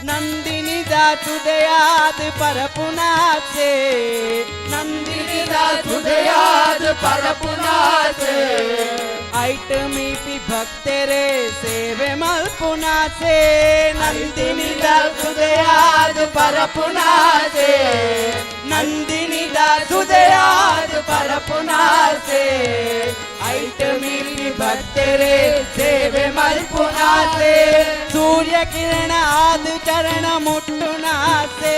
Speaker 5: ನಂದಿನಿದ हृदयात परपुनाचे नंदिनी दास हृदयात परपुनाचे ऐट मी पी भक्ते रे सेवे मलपुनाचे नंदिनी दास हृदयात परपुनाचे नंदिनी दास हृदयात परपुनाचे ऐट मी पी भक्ते रे सेवे मलपुनाचे सूर्य किरण आद चरण मुट्टुनाचे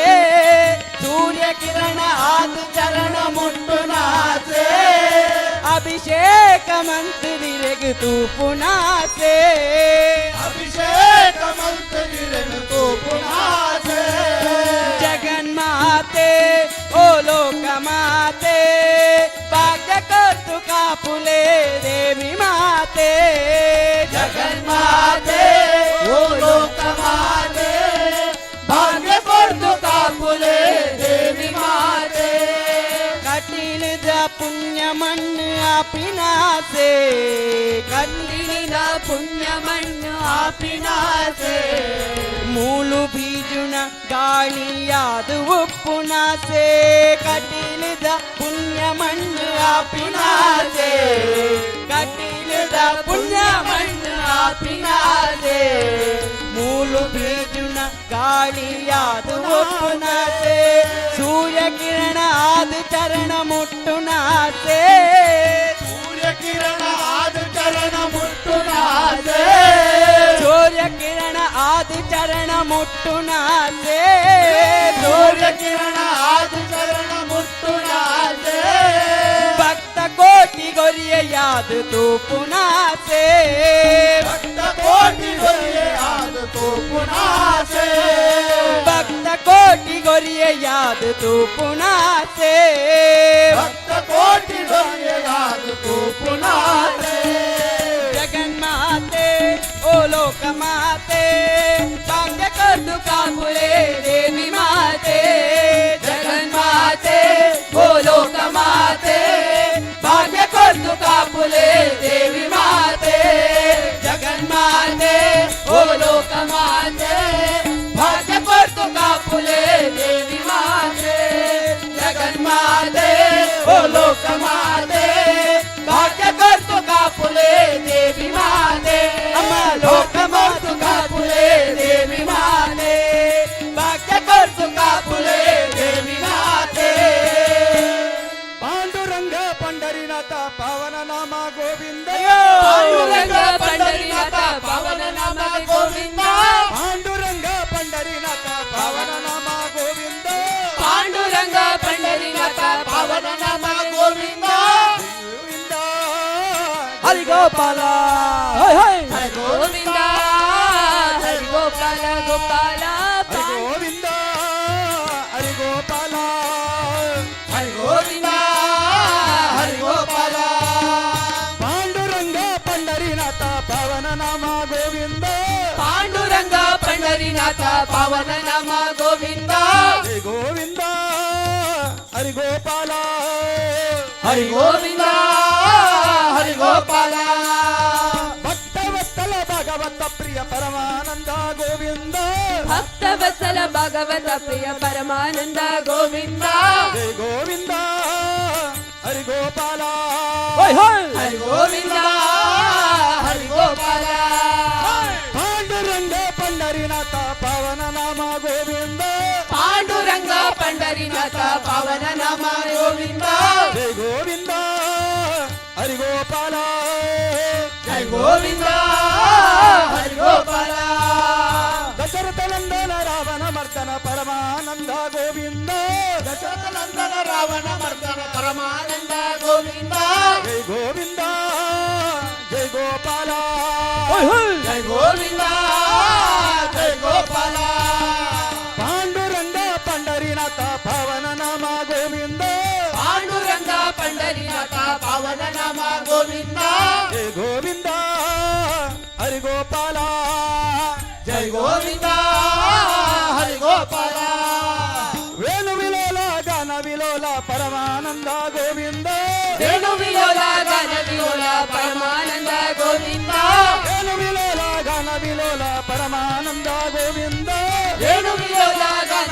Speaker 5: सूर्य किरण आद चरण मुट्टुनाचे अभिषेक मंत्री रेग तू पुनाचे
Speaker 9: अभिषेक मंत्री रे तू पुनाचे
Speaker 5: जगन्माते ओ लोक माते भाग्य कौतुका फुले देवी माते
Speaker 9: जगन्माते ओ लोकमाते भाग्य कौतुका फुले देवी माते
Speaker 5: कठीण दा पुण्य मन आपिनासे कठीण दा पुण्य मन आपिनासे मूलु बीजुन गाळी याद उप्पुनासे कठीण दा पुण्य मन आपिनासे कठीण दा पुण्य मन आपिनासे मूलु बीजुन गाळी याद उप्पुनासे सूर्य किरण आद चरण मुट्टुनासे
Speaker 9: सूर्य किरण आद चरण मुट्टुनासे
Speaker 5: सूर्य किरण आद चरण मुट्टुनासे
Speaker 9: सूर्य किरण आद चरण मुट्टुनासे
Speaker 5: भक्त कोटि गोरिय याद तू पुनासे
Speaker 9: भक्त कोटि गोरिये आद तू पुनासे
Speaker 5: भक्त कोटि गोरिय याद तू पुनासे
Speaker 9: भक्त कोटि गोरिये आद तू पुनासे
Speaker 5: जगन्माते ओ लोक माते भाग्य कौतुका फुले देवी माते
Speaker 9: जगन्माते ओ लोक माते भाग्य कौतुका फुले देवी माते जगन्माते ओ लोक माते भाग्य कौतुका फुले देवी माते जगन्माते ओ लोक माते भाग्य कौतुका फुले देवी माते अम्मा लोक कौतुका फुले देवी माते भाग्य कौतुका फुले देवी माते पांडुरंग पंढरीनाथ पावन नाम गोविंद
Speaker 8: पांडुरंग पंढरीनाथ पावन नाम गोविंद
Speaker 9: पांडुरंग पंढरीनाथ पावन नाम गोविंद
Speaker 8: पांडुरंग पंढरीनाथ पावन नाम गोविंद
Speaker 9: गोविंद
Speaker 5: हरि गोपाल
Speaker 8: हरि गोविंद हरि गोपाल गोपाल
Speaker 9: हरि गोविंद हरि गोपाल
Speaker 8: हरि गोविंद हरि गोपाल
Speaker 9: पांडुरंग पंढरीनाथ पावन नाम गोविंद
Speaker 8: पांडुरंग पंढरीनाथ पावन नाम गोविंद
Speaker 9: हरि गोविंद हरि गोपाल
Speaker 8: हरि गोविंद हरि गोपाल
Speaker 9: भक्तवत्सल भगवत प्रिय परमानंद गोविंद
Speaker 8: भक्तवत्सल भगवत प्रिय परमानंद गोविंद
Speaker 9: जय गोविंद हरि गोपाल
Speaker 8: हरि गोविंद हरि गोपाल
Speaker 9: पांडुरंग पंढरीनाथ पावन नाम गोविंद
Speaker 8: पांडुरंग पंढरीनाथ पावन नाम गोविंद
Speaker 9: जय गोविंद हरि गोपाल
Speaker 8: जय गोविंद हरि गोपाल
Speaker 9: दशरथ नंदन रावण मर्दन परमानंद गोविंद
Speaker 8: दशरथ नंदन रावण मर्दन परमानंद गोविंद
Speaker 9: जय गोविंद जय गोपाल
Speaker 8: जय गोविंद जय गोपाल
Speaker 9: पांडुरंग पंढरीनाथ पावन नाम गोविंद
Speaker 8: पांडुरंग पंढरीनाथ पावन नाम गोविंद
Speaker 9: जय गोविंद हरि गोपाल
Speaker 8: जय गोविंद हरि गोपाल
Speaker 9: वेणु विलोल गान विलोल परमानंद गोविंद
Speaker 8: वेणु विलोल गान विलोल परमानंद गोविंद
Speaker 9: वेणु विलोल गान विलोल परमानंद गोविंद
Speaker 8: वेणु विलोल गान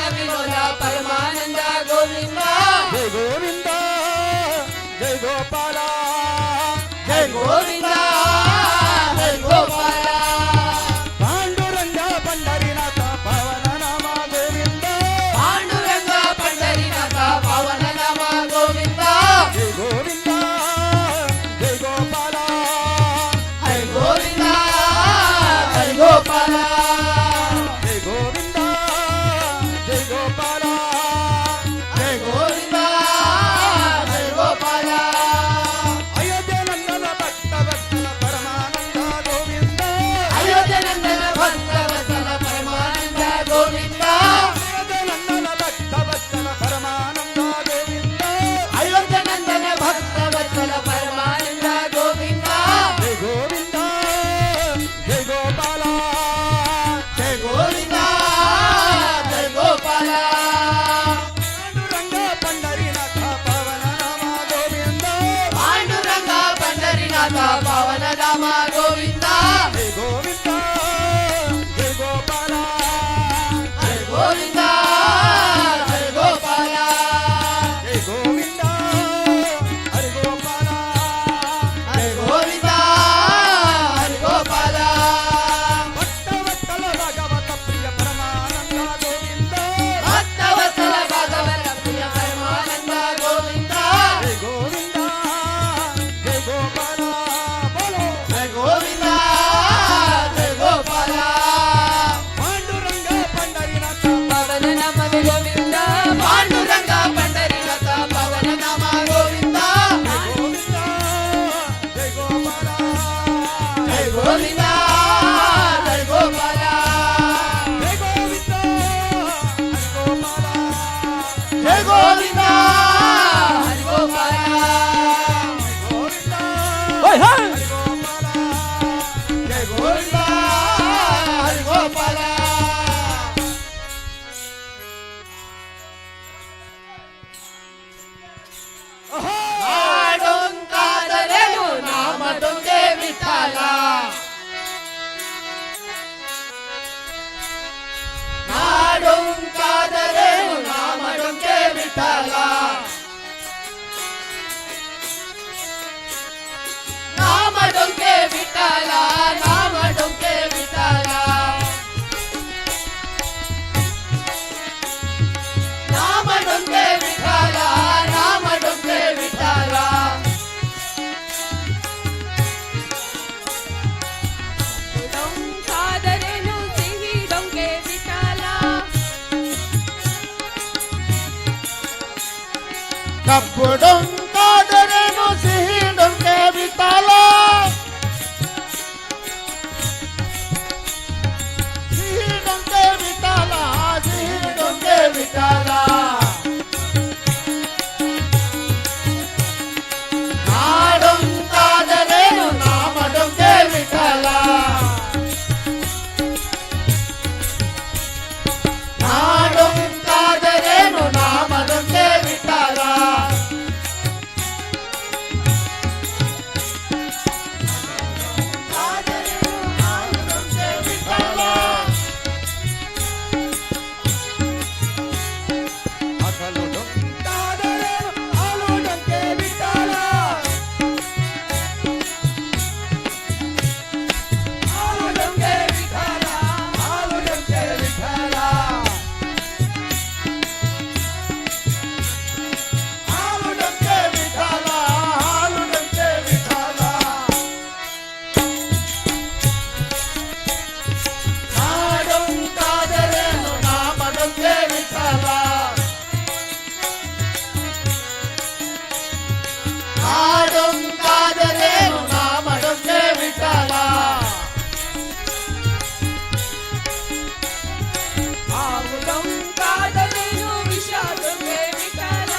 Speaker 5: विठाला नाम डोके विठाला नाम डोके विठाला नाम डोके विठाला
Speaker 7: ಡೊಂಕಾದರೇನು ಸಿಹಿ ಡೊಂಕೆ ವಿಠಲ
Speaker 9: ಕಪ್ಪು ಡೊಂಕಾದರೇನು ಸಿಹಿ ಡೊಂಕೆ ವಿಠಲ ಸಿಹಿ ಡೊಂಕೆ ವಿಠಲ ಸಿಹಿ ಡೊಂಕೆ ವಿಠಲ ನಾಡೊಂಕಾದರೇನು ನಾಮ ಡೊಂಕೆ ವಿಠಲ ನಾಡೊಂಕಾದರೇನು ನಾಮ ಡೊಂಕೆ ವಿಠಲ
Speaker 1: ಹಗಲು
Speaker 9: ಡೊಂಕಾದರೇನು ಹಾಲು ಡೊಂಕೆ ವಿಠಲ ಹಾಲು ಡೊಂಕೆ ವಿಠಲ ಹಾಲು ಡೊಂಕೆ ವಿಠಲ ಹಾಲು ಡೊಂಕೆ ವಿಠಲ ಹಾಲು ಡೊಂಕೆ ವಿಠಲ ನಾಡೊಂಕಾದರೇನು ನಾಮ ಡೊಂಕೆ ವಿಠಲ ನಾಡೊಂಕಾದರೇನು ನಾಮ ಡೊಂಕೆ ವಿಠಲ
Speaker 7: ಹಾವು ಡೊಂಕಾದರೇನು ವಿಷ ಡೊಂಕೆ ವಿಠಲ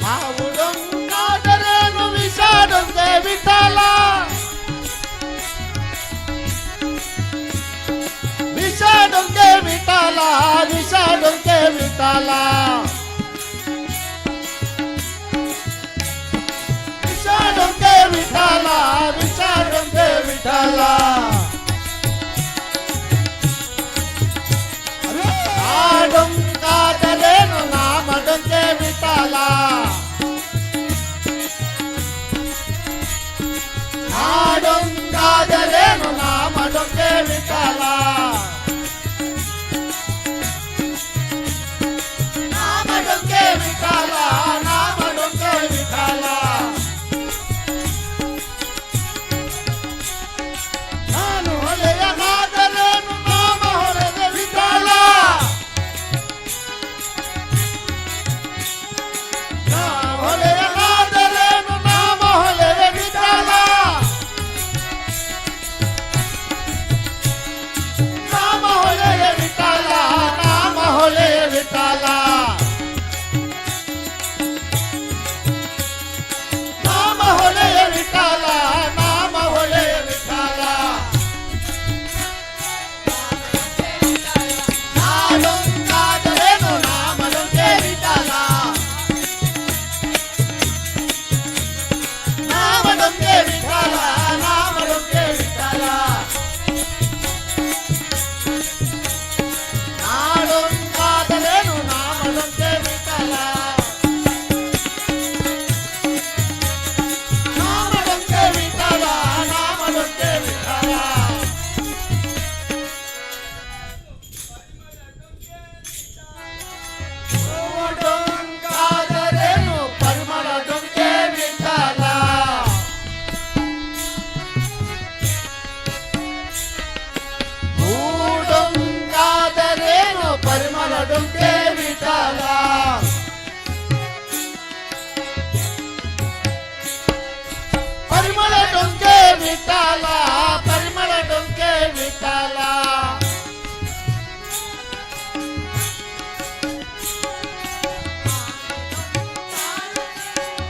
Speaker 9: ಹಾವು ಡೊಂಕಾದರೇನು ವಿಷ ಡೊಂಕೆ ವಿಠಲ ವಿಷ ಡೊಂಕೆ ವಿಠಲ ವಿಷ ಡೊಂಕೆ ವಿಠಲ ವಿಷ ಡೊಂಕೆ ವಿಠಲ ವಿಷ ಡೊಂಕೆ ವಿಠಲ ನಾಡೊಂಕಾದರೇನು ನಾಮ ಡೊಂಕೆ ವಿಠಲ ನಾಡೊಂಕಾದರೇನು ನಾಮ ಡೊಂಕೆ ವಿಠಲ ನಾಮ ಡೊಂಕೆ ವಿಠಲ ನಾಮ ಡೊಂಕೆ ವಿಠಲ ನಾನು ಹೊಲೆಯನಾದರೇನು ನಾಮ ಹೊರೆದ ವಿಠಲ ನಾ ಹೊಲೆಯನಾದರೇನು ನಾಮ ಹೊಲೆದ ವಿಠಲ ನಾಮ ಹೊಲೆಯ ವಿಠಲ ನಾಮ ಹೊಲೆಯ ವಿಠಲ ನಾಮ ಹೊಲೆಯ ವಿಠಲ ನಾಮ ಹೊಲೆಯ ವಿಠಲ ನಾಡೊಂಕಾದರೇನು ನಾಮ ಡೊಂಕೆ ವಿಠಲ ನಾಮ ಡೊಂಕೆ ವಿಠಲ ನಾಮ ಡೊಂಕೆ ವಿಠಲ ನಾಡೊಂಕಾದರೇನು ನಾಮ ಡೊಂಕೆ ವಿಠಲ ನಾಮ ಡೊಂಕೆ ವಿಠಲ ನಾಮ ಡೊಂಕೆ ವಿಠಲ ಡೊಂಕಾದರೇನು ಪರಿಮಳ ಡೊಂಕೆ ವಿಠಲ ಡೊಂಕಾದರೇನು ಪರಿಮಳ ಡೊಂಕೆ ವಿಠಲ ಪರಿಮಳ ಡೊಂಕೆ ವಿಠಲ ಪರಿಮಳ ಡೊಂಕೆ ವಿಠಲ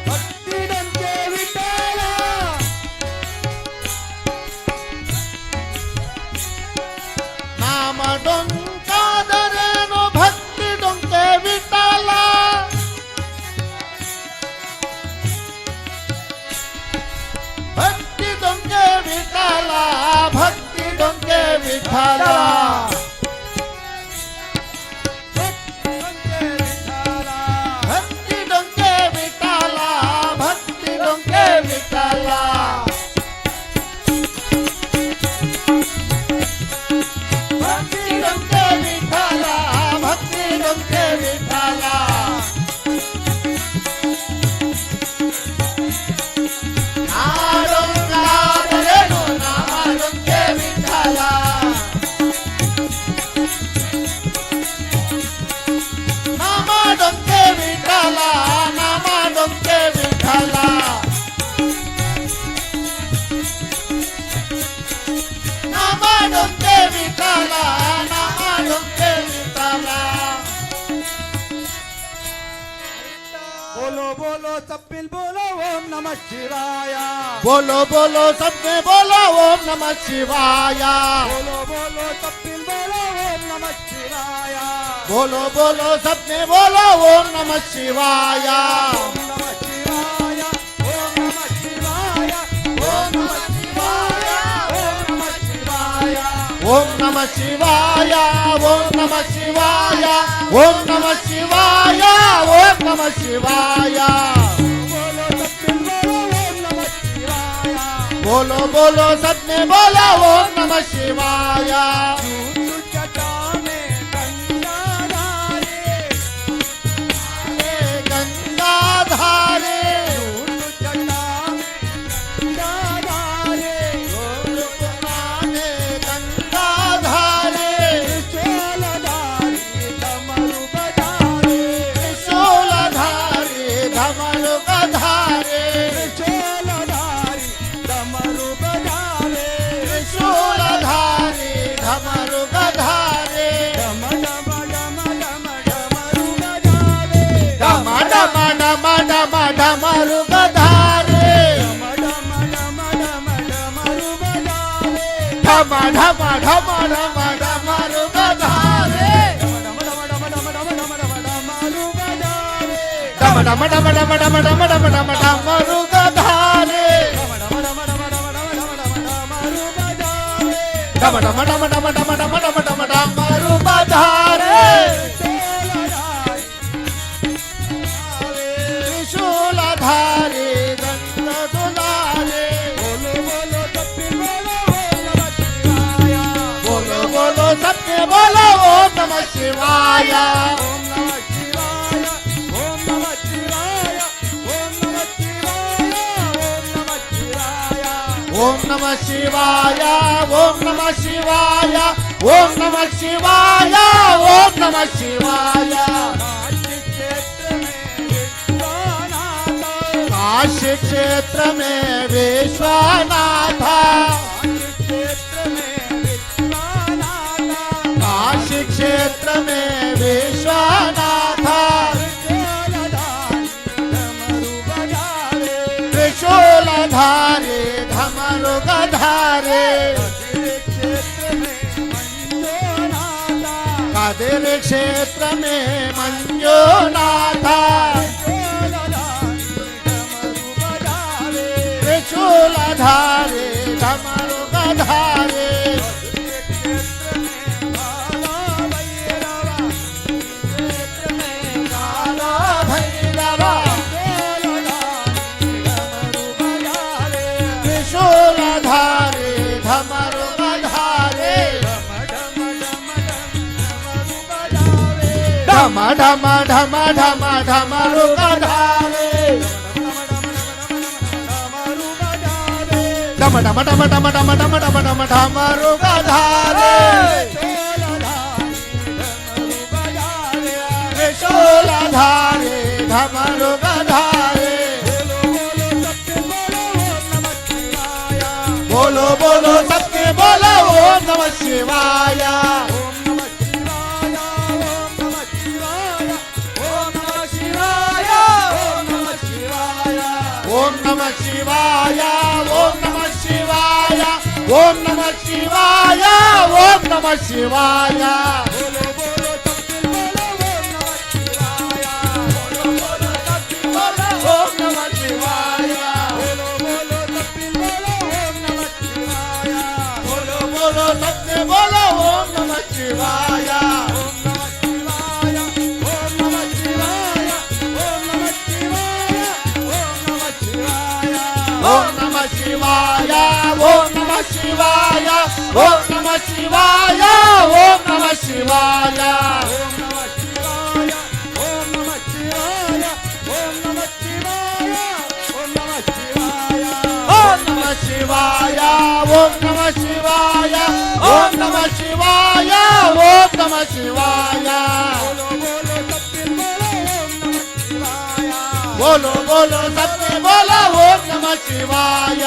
Speaker 9: ಭಕ್ತಿ ಡೊಂಕೆ ವಿಠಲ ನಾಮ ಡೊಂಕಾದರೇನು ಭಕ್ತಿ ಡೊಂಕೆ ವಿಠಲ ಭಕ್ತಿ ಡೊಂಕೆ ವಿಠಲ ಭಕ್ತಿ ಡೊಂಕೆ ವಿಠಲ ಭಕ್ತಿ ಡೊಂಕೆ ವಿಠಲ ಭಕ್ತಿ
Speaker 1: बोलो सब मिल बोलो ओम नमः शिवाय
Speaker 9: बोलो बोलो सबने बोलो ओम नमः शिवाय
Speaker 1: बोलो बोलो सब मिल बोलो ओम नमः शिवाय
Speaker 9: बोलो बोलो सबने बोलो ओम नमः शिवाय
Speaker 1: ओम नमः शिवाय ओम नमः शिवाय ओम नमः शिवाय ओम नमः शिवाय
Speaker 9: ओम नमः शिवाय ओम नमः शिवाय ओम नमः शिवाय बोलो बोलो सबने बोलो ओम नमः शिवाय गंगाधारे डमरू बजावे ढम ढम ढम ढम डमरू बजावे डम डम डम डम डम डम डम डम डमरू बजावे डम डम डम डम डम डम डम डम डमरू बजावे धारे गंग दुलारे बोलो बोलो सबके बोलो ओम नमः शिवाय
Speaker 1: ओम नमः शिवाय ओम नमः शिवाय
Speaker 9: ओम नमः शिवाय ओम नमः शिवाय ओम नमः शिवाय काशी क्षेत्र में विश्वनाथ काशी क्षेत्र में विश्वनाथ त्रिशूलधारे धमरू गधारे कदिर क्षेत्र में मंजूनाथ त्रिशूलधारे धमरू गधारे त्रिशूलधारे धमरू गधारे ढम ढम ढम ढम ढमरू गधारे डम डम डम डम डम डम डम डम डमरू गधारे त्रिशूलधारे धमरू गधारे बोलो बोलो सबके बोलो ओम नमः शिवाय ओम नमः शिवाय ओम नमः शिवाय ओम नमः शिवाय ओम नमः शिवाय ओम नमः शिवाय बोलो बोलो सबने बोलो ओम नमः शिवाय ओम नमः शिवाय ओम नमः शिवाय ओम नमः शिवाय ओम नमः शिवाय ओम नमः शिवाय ओम नमः शिवाय ओम नमः शिवाय ओम नमः शिवाय बोलो बोलो सबने बोलो ओम नमः शिवाय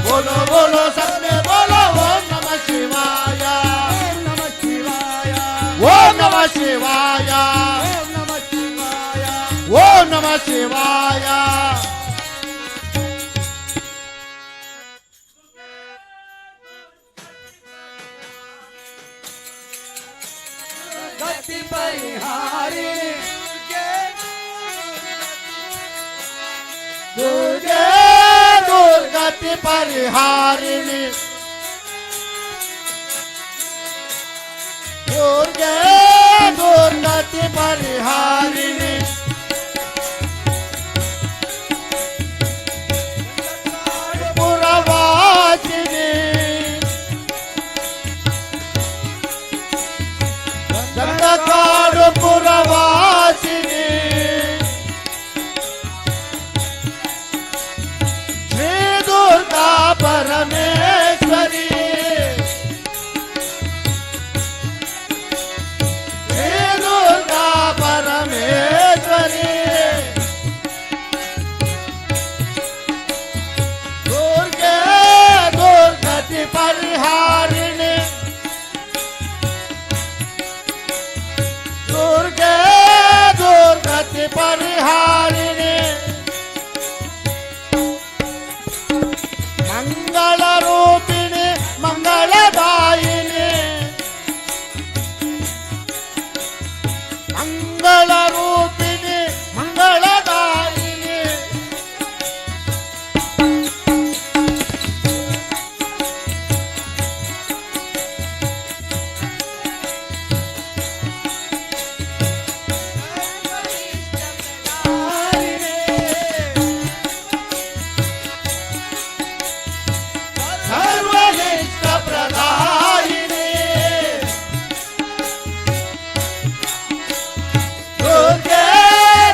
Speaker 9: बोलो बोलो सबने बोलो ओम नमः शिवाय ओम नमः शिवाय ನಮ ಶಿವಾಯ
Speaker 5: ಗತಿ ಪರಿಹಾರಿ
Speaker 9: ದುರ್ಗೆ ದುರ್ಗತಿ ಪರಿಹಾರಿಣಿ ದುರ್ಗೆ ದುರ್ಗತಿ ಪರಿಹಾರಿಣಿ ಪುರವಾಸಿನಿ ದಂಡಕಾಡು ಪುರವಾಸಿನಿ ಶ್ರೀ ದುರ್ಗಾ ಪರಮೇಶ್ವರಿ ಶ್ರೀ ದುರ್ಗಾ ಪರಮೇಶ್ವರಿ ದುರ್ಗೆ ದುರ್ಗತಿ ಪರಿಹಾರಿಣಿ ದುರ್ಗೆ ದುರ್ಗತಿ ಪರಿಹಾರಿಣಿ ಮಂಗಳ ರೂಪಿಣಿ ಮಂಗಳದಾಯಿನಿ ಮಂಗಳ ರೂಪಿಣಿ ಮಂಗಳದಾಯಿನಿ ಸರ್ವನಿಷ್ಠ ಪ್ರದಾಯಿನಿ ದುರ್ಗೆ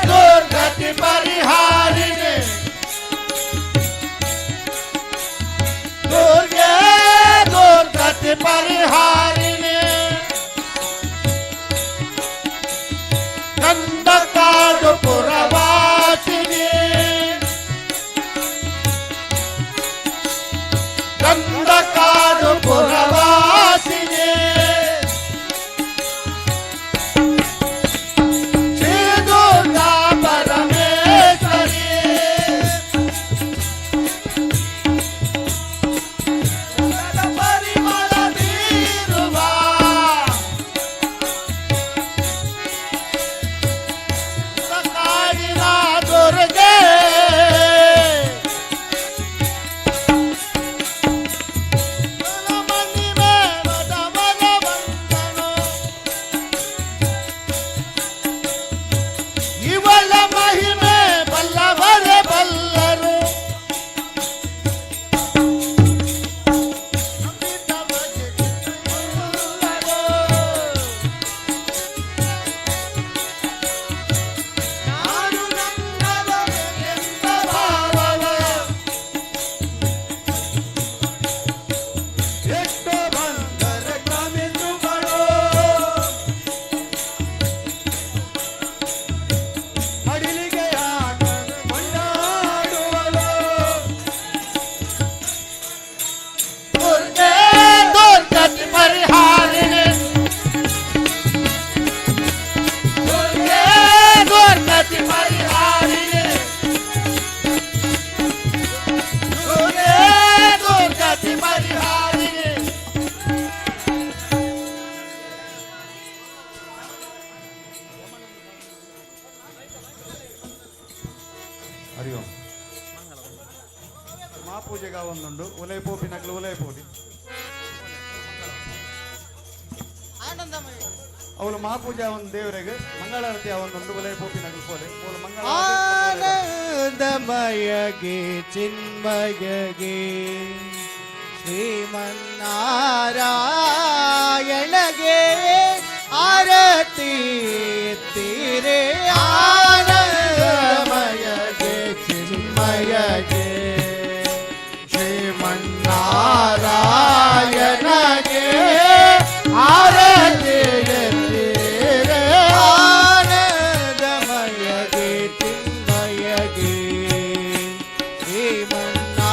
Speaker 9: ದುರ್ಗತಿ ಪರಿಹಾರಿಣಿ ದುರ್ಗೆ ದುರ್ಗತಿ ಪರಿಹಾರಿಣಿ ಕಂದಕಾಡು ಪುರವಾಸಿನಿ ಕಂದಕಾಡು ಪುರವಾಸಿನಿ ಶ್ರೀ ದುರ್ಗಾ ಪರಮೇಶ್ವರಿ ಪರಿಮಳ ಬೀರುವ ಕಾಡಿನ ದುರ್ಗೆ ಮಣಿಮೆ ವದವನ ವಂದನು ಇವಳ ಮಹಿಮೆ ಬಲ್ಲವರೇ ಬಲ್ಲರು ನಾನು ನನ್ನವರೆಂಬ ಭಾವವ ಎಷ್ಟು ಬಂದರೆ ಕ್ರಮಿಸುಗಳು ಅಡಿಲಿಗೆ ಕೊಂಡಾಡುವಳು ದುರ್ಗೆ ದುರ್ಗತಿ ಪರಿಹಾರಿಣಿ ದುರ್ಗೆ ದುರ್ಗತಿ ಪರಿಹಾರಿಣಿ ದುರ್ಗೆ ದುರ್ಗತಿ ಪರಿಹಾರಿಣಿ
Speaker 1: ಹರಿ ಓಂ ಮಾಪೂಜೆಗ ಒಂದುಂಡು ಉಲೈ ಪೋಪಿ ನಕಲು ಉಲೈ ಪೋಡಿ ಅವಳು ಮಾಪೂಜೆ ಒಂದು ದೇವರಿಗೆ ಮಂಗಳಾರತಿ ಒಂದುಂಡು ಉಲೈ ಪೋಪಿ ನಕಲು ಪೋಲೆ ಅವಳು ಮಂಗಳ
Speaker 9: ಆನಂದಮಯಗೆ ಚಿನ್ಮಯಗೆ ಶ್ರೀಮನ್ನಾರಾಯಣಗೆ ಆರತಿ ತೀರೆ ಆನಂದಮಯಗೆ ಚಿನ್ಮಯಗೆ ಶ್ರೀಮನ್ನಾರಾಯಣಗೆ ಆರತಿ ತೀರೆ ಆನಂದಮಯಗೆ ಚಿನ್ಮಯಗೆ ಶ್ರೀಮನ್ನಾರಾಯಣಗೆ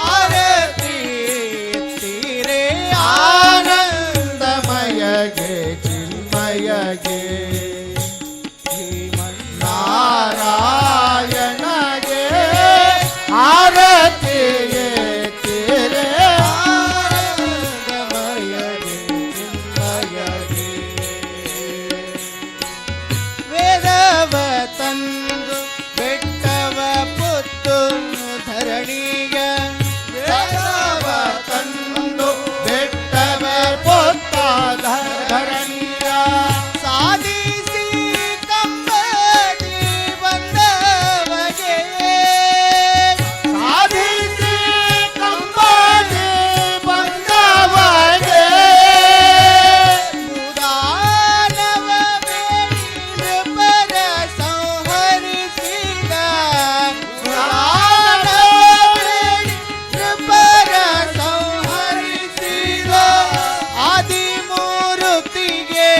Speaker 9: ಆರತಿ ಆರತಿ ಎತ್ತಿರೆ ಆನಂದಮಯಗೆ ಚಿನ್ಮಯಗೆ ವೇದವ ತಂದು ಬೆಟ್ಟವ ಪುತ್ತು ಧರಣಿಯ ವೇದವ ತಂದು ಬೆಟ್ಟವ ಪುತ್ತ ಧರಣಿಯ ಸಾಧಿಸಿ ಕಂಬದಿ ಬಂದವಗೆ ಸಾಧಿಸಿ ಕಂಬದಿ ಬಂದವಗೆ ಮುದಾನವ ಬೇಡಿ ಪರ ಸಂಹರಿಸಿದ ಮುದಾನವ ಬೇಡಿ ಪರ ಸಂಹರಿಸಿದ ಆದಿಮೂರ್ತಿಗೆ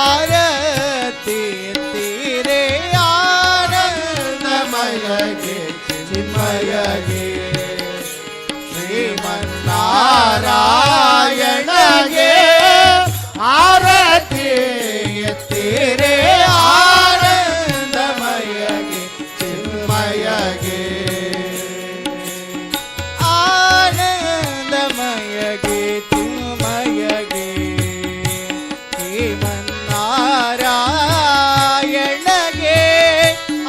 Speaker 9: ಆರತಿ ತೀರೆ ಆನಂದಮಯಗೆ ಚಿನ್ಮಯಗೆ ಶ್ರೀಮನ್ನಾರಾಯಣಗೆ ಆರತಿ ತೀರೆ ಆನಂದಮಯಗೆ ಚಿನ್ಮಯಗೆ ಆನಂದಮಯಗೆ ಚಿನ್ಮಯಗೆ ಶ್ರೀಮನ್ನಾರಾಯಣಗೆ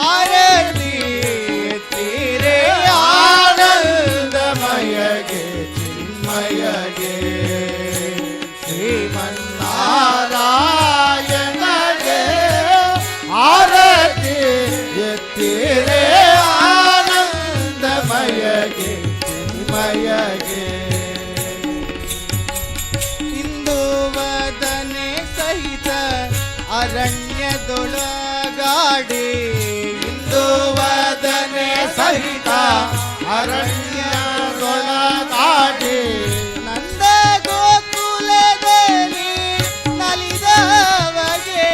Speaker 9: ಆರತಿ ತೀರೆ ಆನಂದಮಯಗೆ ಚಿನ್ಮಯಗೆ ಶ್ರೀಮನ್ನಾರಾಯಣಗೆ ಆರತಿ ತೀರೆ ಆನಂದಮಯಗೆ ಚಿನ್ಮಯಗೆ ಇಂದು ವದನೆ ಸಹಿತ ಅರಣ್ಯದೊಳಗಾಡಿ ಇಂದು ವದನೆ ಸಹಿತ ಅರಣ್ಯದೊಳಗಾಡಿ ನಂದ ಗೋಕುಲದಲ್ಲಿ ನಲಿದವಗೆ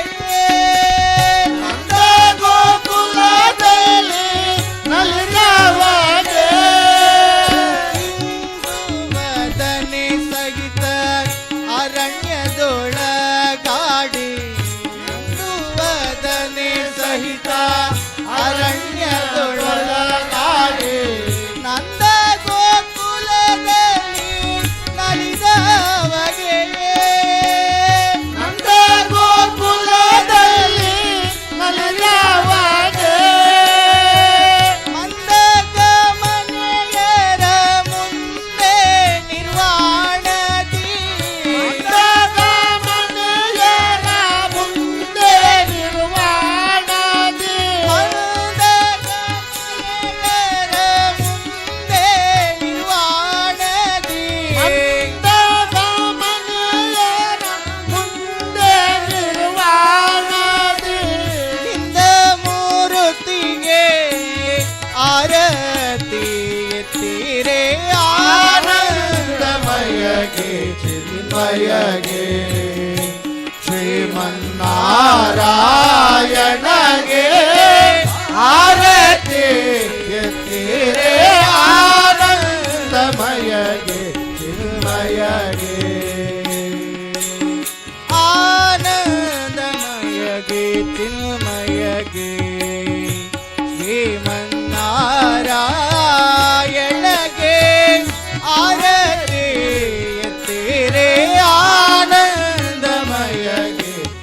Speaker 9: ನಂದ ಗೋಕುಲದಲ್ಲಿ ನಲಿದವಗೆ ಇಂದು ವದನೆ ಸಹಿತ ಅರಣ್ಯದೊಳಗಾಡಿ ಇಂದು ವದನೆ ಸಹಿತ ಅರಣ್ಯದೊಳಗಾಡಿ ನಂದ ಗೋಕುಲದಲ್ಲಿ ನಲಿದವಗೆ ನಂದ ಗೋಕುಲದಲ್ಲಿ ನಲಿದವಗೆ ಮಂದಗಮನೆಯರ ಮುಂದೆ ನಿರ್ವಾಣದಿ ಮಂದಗಮನೆಯರ ಮುಂದೆ ನಿರ್ವಾಣದಿ ಮಂದಗಮನೆಯರ ಮುಂದೆ ನಿರ್ವಾಣದಿ ಮಂದಗಮನೆಯರ ಮುಂದೆ ನಿರ್ವಾಣದಿ ನಿಂದ ಮೂರುತಿಗೆ ಆರತಿ ತೀರೆ ಆನಂದಮಯಗೆ ಚಿನ್ಮಯಗೆ ಶ್ರೀಮನ್ನಾರಾಯಣಗೆ ಆರತಿ ತೀರೆ ಆನಂದಮಯಗೆ ಚಿನ್ಮಯಗೆ ಆನಂದಮಯಗೆ ಚಿನ್ಮಯಗೆ ಶ್ರೀಮನ್ನಾರಾಯಣಗೆ ಆರತಿ ತೀರೆ ಆನಂದಮಯಗೆ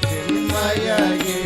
Speaker 9: ಚಿನ್ಮಯಗೆ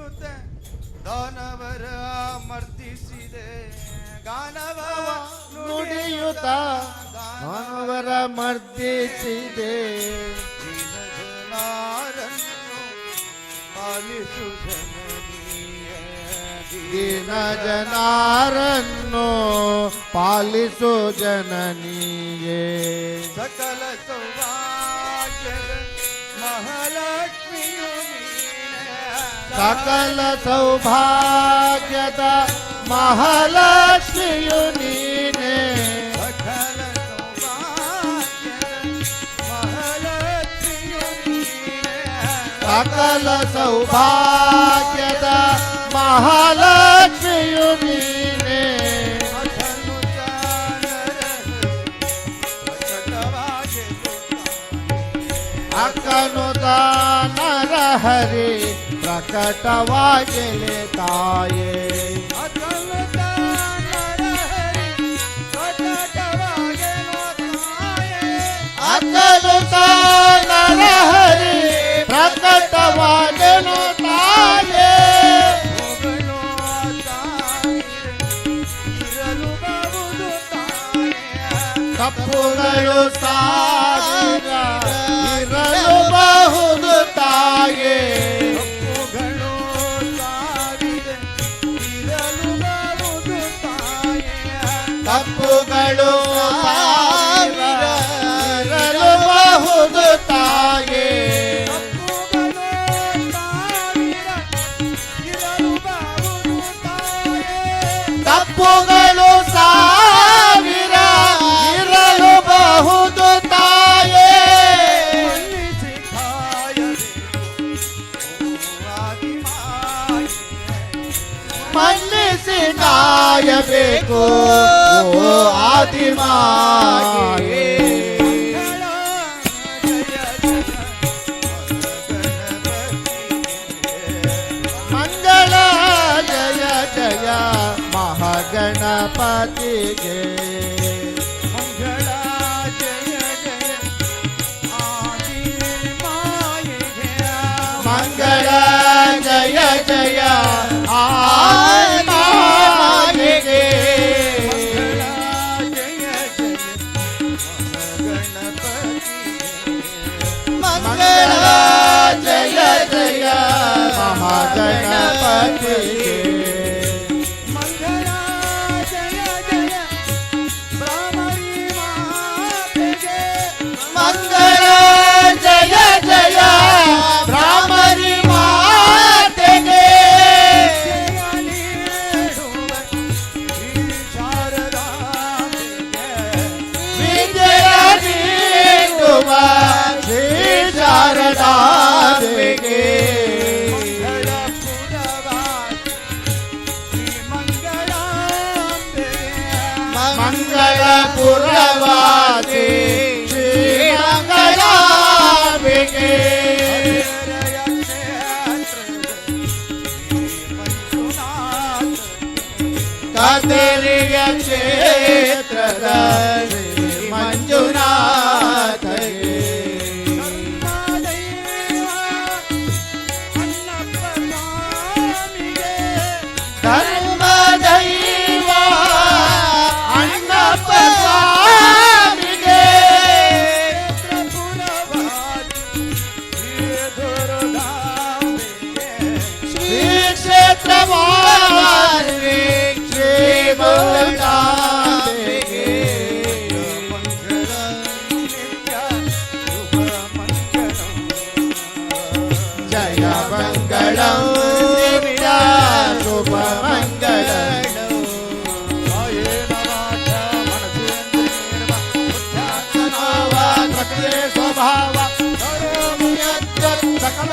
Speaker 2: ಎನ್ನುತ್ತ ದಾನವರ ಮರ್ದಿಸಿದೆ ಗಾನವ
Speaker 9: ನುಡಿಯುತ್ತ ಮಾನವರ ಮರ್ದಿಸಿದೆ
Speaker 2: ಪಾಲಿಸು ಜನನೀಯ
Speaker 9: ದೀನ ಜನರನ್ನು ಪಾಲಿಸು ಜನನಿಯೇ
Speaker 2: ಸಕಲ ಸೌಭಾಗ್ಯದ ಮಹಾಲಕ್ಷ್ಮಿಯು ನೀನೆ.
Speaker 9: ಸಕಲ ಸೌಭಾಗ್ಯದ ಮಹಾಲಕ್ಷ್ಮಿಯು ನೀನೆ
Speaker 2: ಸಕಲ ಸೌಭಾಗ್ಯದ ಮಹಾಲಕ್ಷ್ಮಿಯು ನೀನೆ
Speaker 9: ಅಕ್ಕನು ದಾನರ ಹರಿ ಪ್ರಕಟವಾಗಲಿ ತಾಯೇ ಅಕ್ಕನು ದಾನರ ಹರಿ ಪ್ರಕಟವಾಗಲು ತಾಯೇ ತಪ್ಪುಗಳು ಸಾವಿರ ಇರಲು ಬಹುದು ತಾಯೇ ತಪ್ಪುಗಳು ಸಾವಿರ ಇರಲು ಬಹುದು ತಾಯೇ ತಪ್ಪುಗಳು ಸಾವಿರ ಇರಲು ಬಹುದು ತಾಯೇ ಮನ್ನಿಸಿ ಕಾಯಬೇಕು ಓ ಆದಿಮಾಯೇ ಮಂಗಳ ಜಯ ಜಯ ಮಹಾಗಣಪತಿಗೆ
Speaker 2: ಮಂಗಳ ಜಯ ಜಯ ಆದಿಮಾಯೆಗೆ
Speaker 9: ಮಂಗಳ ಜಯ ಜಯ ಆದಿಮಾಯೆಗೆ ಮಂಗಳ ಜಯ ಜಯ ಮಹಾಗಣಪತಿಗೆ
Speaker 2: ಮಂಗಳ ಜಯ ಜಯ ಬ್ರಾಹ್ಮಣಿ ಮಾತೆಗೆ
Speaker 9: ಮಂಗಳ ಜಯ ಜಯ ಬ್ರಾಹ್ಮಣಿ ಮಾತೆಗೆ
Speaker 2: ಜಯ ನೀಡುವ ಶ್ರೀ ಶಾರದಾಂಬೆಗೆ
Speaker 9: ವಿಜಯ ನೀಡುವ ಶ್ರೀ ಶಾರದಾಂಬೆಗೆ ಮಂಗಳಪುರವಾಸಿ ಶ್ರೀ ಮಂಗಳಾಂಬೆಗೆ ಕದರಿಯ ಕ್ಷೇತ್ರದ ಶ್ರೀ ಮಂಜುನಾಥಗೆ ಧರ್ಮ ದೈವ ಅಣ್ಣಪ್ಪ ಸ್ವಾಮಿಗೆ ಶ್ರೀ ಕ್ಷೇತ್ರವಾಸಿ ಶ್ರೀ ಮಂಗಳಾಂಬೆಗೆ ಜಯ ಮಂಗಳಂ ನಿತ್ಯ ಶುಭ ಮಂಗಳಂ ಸ್ವಭಾವ ಸಕಲ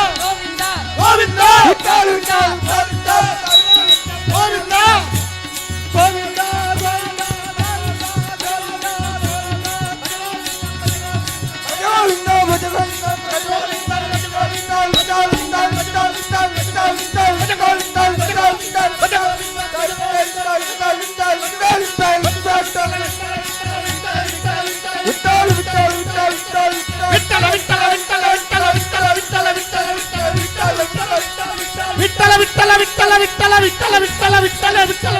Speaker 6: விட்டல விட்டல விட்டல விட்டல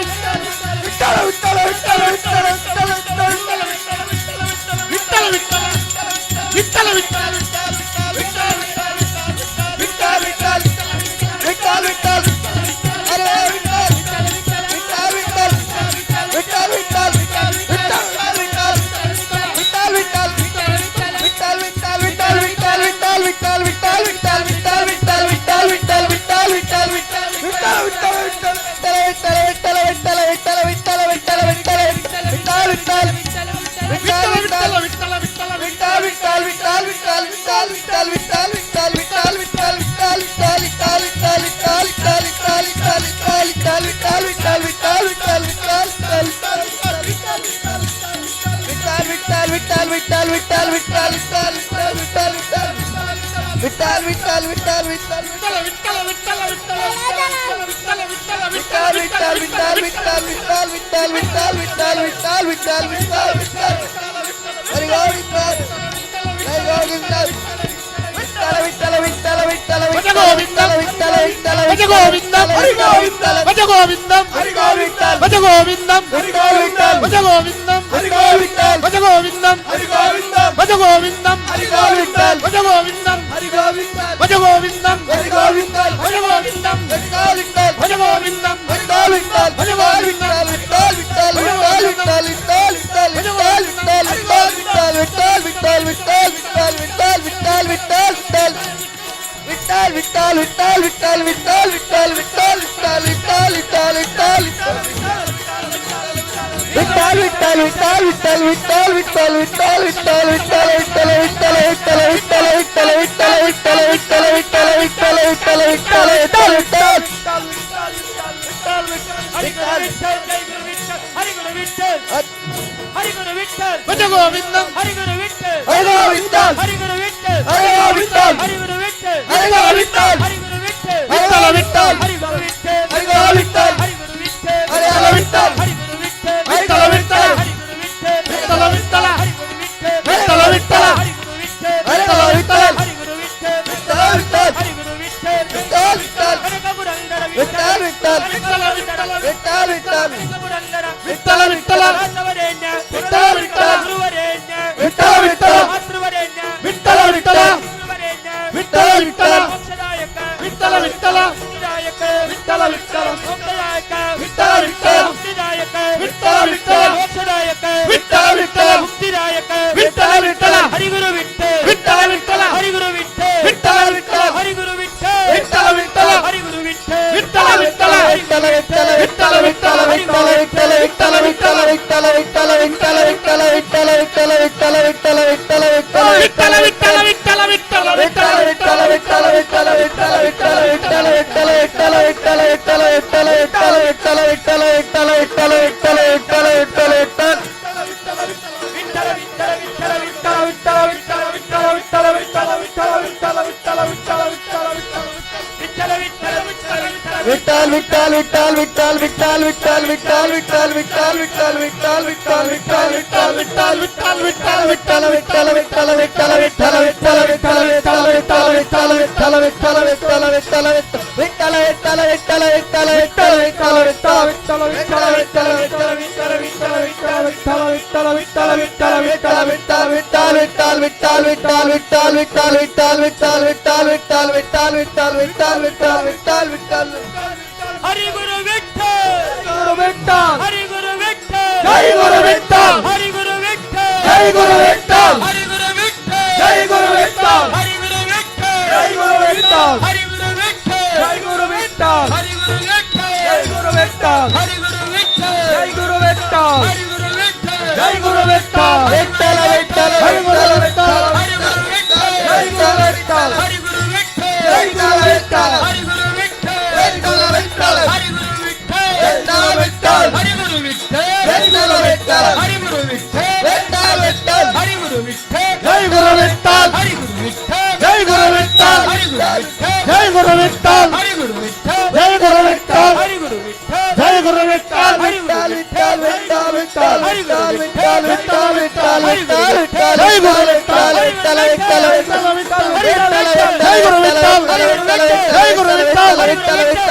Speaker 6: விட்டல விட்டல விட்டல விட்டல விட்டல விட்டல விட்டல
Speaker 3: Jai Guru Vittal.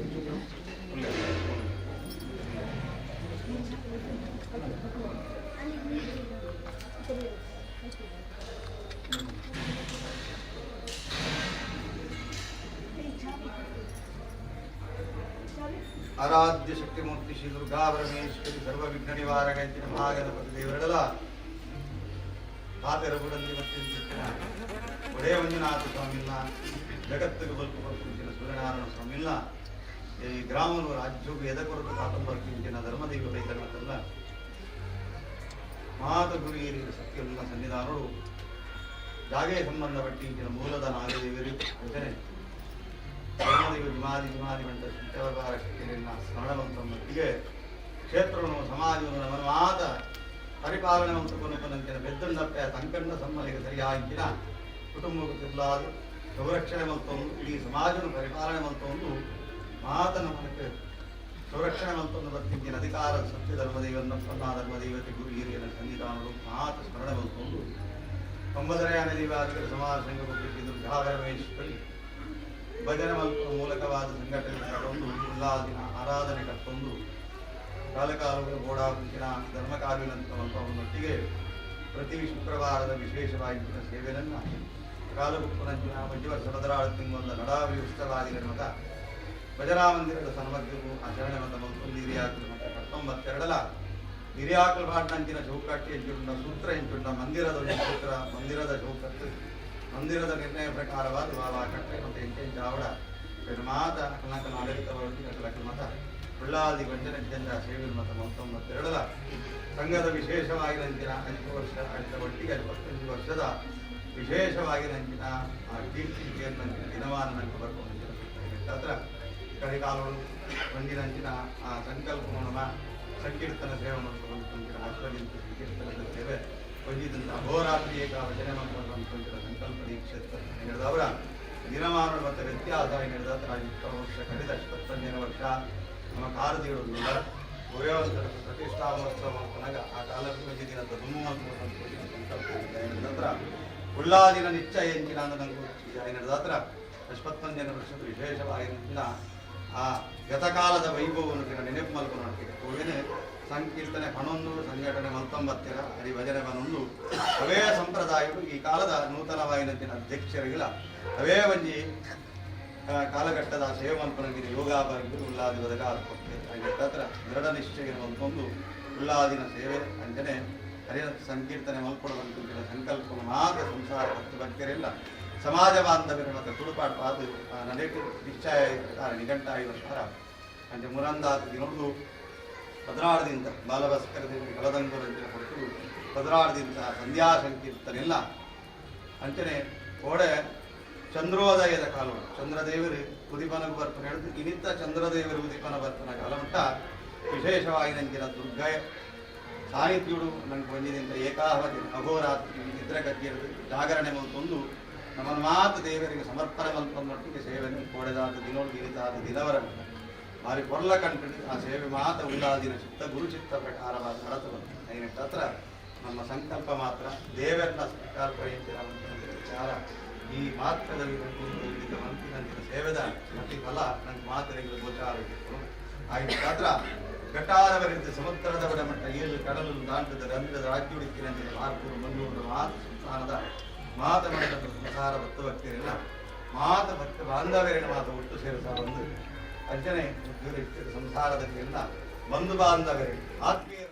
Speaker 11: ಆರಾಧ್ಯ ಶಕ್ತಿಮೂರ್ತಿ ಶ್ರೀ ದುರ್ಗಾ ಪರಮೇಶ್ವರಿ ಸರ್ವ ವಿಘ್ನ ನಿವಾರಕಂಚಿನ ಮಹಾಗಣಪತಿ ದೇವರಡಲ ಪಾತೆರಗುಡಂದಿ ಮತ್ತಿನ ಒಡೆಯ ಮಂಜುನಾಥ ಸ್ವಾಮಿಲ್ಲ ಜಗತ್ತಿಗೆ ಬಲ್ಪುಂಚಿನ ಸೂರ್ಯನಾರಾಯಣ ಸ್ವಾಮಿಲ್ಲ ಈ ಗ್ರಾಮಗಳು ರಾಜ್ಯಕ್ಕೂ ಎದಕೊರತು ಕಾಟಂಬರ್ಕಿಂಚಿನ ಧರ್ಮದೈವ ರೈತನಲ್ಲ ಮಾತ ಗುರು ಹಿರಿಯರ ಸತ್ಯಲ್ಲ ಸನ್ನಿಧಾನಗಳು ಜಾಗೆ ಸಂಬಂಧಪಟ್ಟಿಂಚಿನ ಮೂಲದ ನಾಗದೇವರಿ ಯೋಜನೆ ಧರ್ಮದೈವ ಜಿಮಾದಿ ಜಿಮಾದಿ ಮಂಡ ಶಂಕರವಾರ ಶಕ್ತಿಯನ್ನ ಸ್ಮರಣವಂತೊಟ್ಟಿಗೆ ಕ್ಷೇತ್ರವನ್ನು ಸಮಾಜವನ್ನು ನಮ್ಮ ಮಾತ ಪರಿಪಾಲನೆ ಮಂತ್ರಕೊಂಡಂತಿನ ಬೆದ್ದಂಡಪ್ಪ ತಂಕಂಡ ಸಮ್ಮಲಿಗೆ ಸರಿಯಾಗಿನ ಕುಟುಂಬಕ್ಕೆ ತಿರ್ಲಾದು ಸಂರಕ್ಷಣೆ ಮಲ್ತೊಂದು ಇಡೀ ಸಮಾಜವನ್ನು ಪರಿಪಾಲನೆ ಮಲ್ತೊಂದು ಮಾತನ ಮನಕ್ಕೆ ಸಂರಕ್ಷಣೆ ಮಲ್ತೊಂದು ಬರ್ತಿಂಚಿನ ಅಧಿಕಾರ ಸತ್ಯ ಧರ್ಮದೈವನ್ನಪ್ಪನ್ನ ಧರ್ಮದೈವತೆ ಗುರು ಹಿರಿಯರ ಸನ್ನಿಧಾನಗಳು ಮಾತ ಸ್ಮರಣೆ ಮಲ್ತೊಂದು 9ನೇ ದೈವಾಧಿಕಾರ ಸಮಾಜ ಸಂಘ ಶ್ರೀ ದುರ್ಗಾ ಪರಮೇಶ್ವರಿ ಭಜನೆ ಮಲ್ಪ ಮೂಲಕವಾದ ಸಂಘಟನೆ ಕಟ್ಟೊಂದು ಉಲ್ಲಾದಿನ ಆರಾಧನೆ ಕಟ್ಟೊಂದು ಕಾಲಕಾಲಗಳು ಓಡಾಪುಂಚಿನ ಧರ್ಮ ಕಾರ್ಯನಂತರೊಟ್ಟಿಗೆ ಪ್ರತಿ ಶುಕ್ರವಾರದ ವಿಶೇಷವಾಗಿನ ಸೇವೆಯನ್ನು ಕಾಲಗುಪ್ಪನಂಚಿನ ಮಂಜುವರ್ಷ ಬದರಾಳ ತಿಂಗೊಂದ ನಡಾವಿ ಉತ್ಸವಾದಿಗಳ ಮತ ಭಜನಾ ಮಂದಿರದ ಸನ್ಮಧ್ಯವು ಆಚರಣೆ ಮತ ಮಲ್ಕೊಂಡು ಹಿರಿಯಾಕಲು ಮತ 19 ಹಿರಿಯಾಕಲು ಪಾಟ್ನಂಚಿನ ಚೌಕಟ್ಟು ಎಂಚುಂಡ ಸೂತ್ರ ಎಂಚುಂಡ ಮಂದಿರದ ಚೌಕಟ್ಟು ಮಂದಿರದ ನಿರ್ಣಯ ಪ್ರಕಾರವಾದ ಬಾಬಾ ಕಟ್ಟೆ ಮತ್ತು ಎಂಟೆಂಚಾವಡ ಮಾತ ಕನಕನ ಆಡಳಿತವಾಗಿ ಕಲಕ ಮತ ಉಳ್ಳಾದಿ ಗೊಂಜನ ಸೇವೆ ಮತ 19 ಸಂಘದ ವಿಶೇಷವಾಗಿ ನಂಚಿನ 5 ವರ್ಷ ಆಳಿದ ಒಟ್ಟಿಗೆ 25 ವರ್ಷದ ವಿಶೇಷವಾಗಿ ನಂಚಿನ ಕೀರ್ತಿ ನಂಚಿನ ದಿನವಾನ ನಂಗೆ ಬರ್ಕೊಂಡು ಹತ್ರ ಕಡೆಕಾಲಗಳು ಒಂದಿನಂಚಿನ ಸಂಕಲ್ಪವನ್ನು ಸಂಕೀರ್ತನ ಸೇವೆ ಮಾಡ್ಕೊಂಡು ಅಶ್ವಲಿಂತ ಸಂಕೀರ್ತನದ ಸೇವೆ ಹೊಂದಿದಂಥ ಅಹೋರಾತ್ರಿ ಏಕಾವಚನೆ ಮಾಡ್ಕೊಂಡ ಸಂಕಲ್ಪ ದೀಕ್ಷಿತ ಹೇಳಿದವರ ದಿನಮಾನ ಮತ್ತು ವ್ಯತ್ಯಾಸ ಹೇಳಿದ 20 ವರ್ಷ ಕಳೆದ 25ನೇ ವರ್ಷ ನಮ್ಮ ಕಾರದಿಗಳು ಉಭಯೋತ್ತರ ಪ್ರತಿಷ್ಠಾ ಮಹೋತ್ಸವ ಮಾಡ್ಕೊಂಡಾಗ ಆ ಕಾಲಕ್ಕೆ ಒಂದು ದಿನದ ಸಂಕಲ್ಪ ನಂತರ ಉಳ್ಳಾದಿನ ನಿಶ್ಚಯ ಎಂಚಿನ ನಂಗೂ ನಡೆದಾತ್ರ 25ನೇ ವರ್ಷದ ವಿಶೇಷವಾಗಿನ ಆ ಗತಕಾಲದ ವೈಭವವನ್ನು ನೆನಪು ಮಲ್ಕೊಂಡು ಹೋಗೇನೆ ಸಂಕೀರ್ತನೆ 11 ಸಂಘಟನೆ 19 ಹರಿಭಜನೆ 11 ಅವೇ ಸಂಪ್ರದಾಯಗಳು ಈ ಕಾಲದ ನೂತನವಾಗಿನ ಅಧ್ಯಕ್ಷರಿಗಿಲ್ಲ ಅವೇ ಒಂಜಿ ಕಾಲಘಟ್ಟದ ಸೇವೆ ಮಲ್ಪನಗಿರಿ ಯೋಗಾಭಾಗಿ ಉಲ್ಲಾದಿ ಬದಲಾದ ದೃಢ ನಿಶ್ಚಯ ಮಲ್ಕೊಂಡು ಉಲ್ಲಾದಿನ ಸೇವೆ ಅಂಜನೆ ಹರಿಯ ಸಂಕೀರ್ತನೆ ಮಲ್ಕೊಡುವಂತ ಸಂಕಲ್ಪ ಮಾತ್ರ ಸಂಸಾರ ಹತ್ತು ಭಕ್ತರಿಲ್ಲ ಸಮಾಜ ಬಾಂಧವ್ಯರ ಮತ್ತು ತುಡುಪಾಡು ಅದು ನಡೆದು ನಿಶ್ಚಯ ನಿಘಂಟಾಗಿ ಬರ್ತಾರ ಅಂಚೆ ಮುರಂದಾದ ದಿನೊಂದು 16ದಿಂದ ಬಾಲಭಾಸ್ಕರದೇವಿ ಕಳದಂಗೂರಂಚಿನ ಕೊಟ್ಟು 16ದಿಂದ ಸಂಧ್ಯಾ ಸಂಕೀರ್ತನೆಲ್ಲ ಅಂಚನೆ ಓಡೆ ಚಂದ್ರೋದಯದ ಕಾಲವು ಚಂದ್ರದೇವರು ಉದಿಪನಗೂ ಬರ್ಪನೆ ಹೇಳಿದ್ರು ಇನ್ನಿತ್ತ ಚಂದ್ರದೇವರು ಉದಿಪನ ಬರ್ಪನ ಕಾಲ ಮಟ್ಟ ವಿಶೇಷವಾಗಿ ನಂಚಿನ ದುರ್ಗ ಸಾಹಿತ್ಯುಡು ನಂಗೆ ಬಂದಿದ್ದಂಥ ಏಕಾವಧಿ ಅಹೋರಾತ್ರಿ ನಿದ್ರೆ ಗಟ್ಟಿಯರು ಜಾಗರಣೆ ಮಲ್ತೊಂದು ನಮ್ಮ ಮಾತು ದೇವರಿಗೆ ಸಮರ್ಪಣೆ ಮಲ್ಪೊಂದೊಟ್ಟಿಗೆ ಸೇವೆಯನ್ನು ಕೋಡೆದಾದ ದಿನೋಡು ಇರಿತಾದ ದಿನವರನ್ನು ಮಾರಿ ಕೊರ್ಲ ಕಂಡು ಆ ಸೇವೆ ಮಾತ ಉಳ್ಳಾದಿನ ಚಿತ್ತ ಗುರುಚಿತ್ತ ಪ್ರಕಾರವಾದ ನಡೆತವನ್ನು ಹತ್ರ ನಮ್ಮ ಸಂಕಲ್ಪ ಮಾತ್ರ ದೇವರನ್ನ ಸಂಕಲ್ಪ ವಿಚಾರ ಈ ಮಾತ್ರದಲ್ಲಿ ಮಂತ್ರಿನಂತಿನ ಸೇವೆದ ಪ್ರತಿ ಫಲ ನಂಗೆ ಮಾತರೆಗಳು ಗೋಚಾರ ಆಯ್ತು ಮಾತ್ರ ಘಟಾರವರಿಂದ ಸಮುದ್ರದವರ ಮಟ್ಟ ಏಳು ಕಡಲು ದಾಂಟದ ರಂಧ್ರದ ರಾಜ್ಯುಡಿಕ್ಕಿನಂತಿನ ಮಾರ್ಪೂರು ಮನ್ನೂರು ಮಾತು ಸಂಸ್ಥಾನದ ಮಾತನಾಡಿದ ಸಂಸಾರ ಭಕ್ತ ಭಕ್ತಿಯರೆಲ್ಲ ಮಾತ ಭಕ್ತ ಬಾಂಧವ್ಯರಿನ ಮಾತು ಒಟ್ಟು ಸೇರಿಸ ಬಂದು ಅರ್ಚನೆ ಸಂಸಾರದಲ್ಲಿ ಎಲ್ಲ ಬಂಧು ಬಾಂಧವರೇ ಆತ್ಮೀಯರ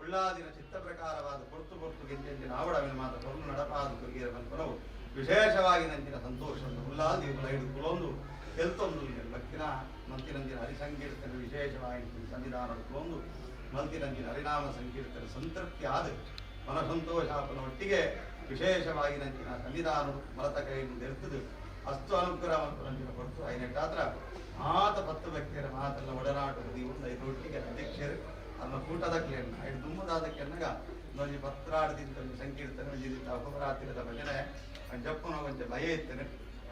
Speaker 11: ಉಳ್ಳಾದಿನ ಚಿತ್ತ ಪ್ರಕಾರವಾದ ಪೊರ್ತು ಗೆಂಜೆಂಜಿನ ಆವಡವಿನ ಮಾತ ಕೊರ್ಲು ನಡಪಾದ ಕುರಿಗೆರ ಮಲ್ಪನವು ವಿಶೇಷವಾಗಿ ನಂಚಿನ ಸಂತೋಷವನ್ನು ಉಳ್ಳಾದಿ ಐದು ಕುಲೊಂದು ಎಲ್ತೊಂದು ಭಕ್ತಿನ ಮಂತಿನಂಜಿನ ಹರಿಸಂಕೀರ್ತನೆ ವಿಶೇಷವಾಗಿ ಸನ್ನಿಧಾನದ ಕುಲೊಂದು ಮಂತಿನಂಜಿನ ಹರಿನಾಮ ಸಂಕೀರ್ತನೆ ಸಂತೃಪ್ತಿ ಆದ ಮನಸಂತೋಷಾಪನ ಒಟ್ಟಿಗೆ ವಿಶೇಷವಾಗಿ ನಂಚಿನ ಸನ್ನಿಧಾನ ಮರತ ಕೈಯನ್ನು ನಿಲ್ತದು ಅಷ್ಟು ಅನುಗ್ರಹ ಮತ್ತು ನಂಚಿನ ಕೊಟ್ಟು ಐನೆಟ್ಟಾತ್ರ ಮಾತ 10 ವ್ಯಕ್ತಿಯರ ಮಾತೆಲ್ಲ ಒಡನಾಟದ ಒಂದು 5 ಒಟ್ಟಿಗೆ ಅಧ್ಯಕ್ಷರು ಅನ್ನ ಕೂಟದ ಕ್ಲೇನ್ನ 5 ದುಮ್ಮದಾದ ಕೆನ್ನಗ ನೋಡಿ ಪತ್ರಾಡದಿಂದ ಸಂಕೀರ್ತನೆ ಒಂಜಿದಿತ್ತ ಅಪರಾತ್ರಿದ ಭಜನೆ ಜಪ್ಪನ ಕೊಂಚ ಭಯ ಇರ್ತೇನೆ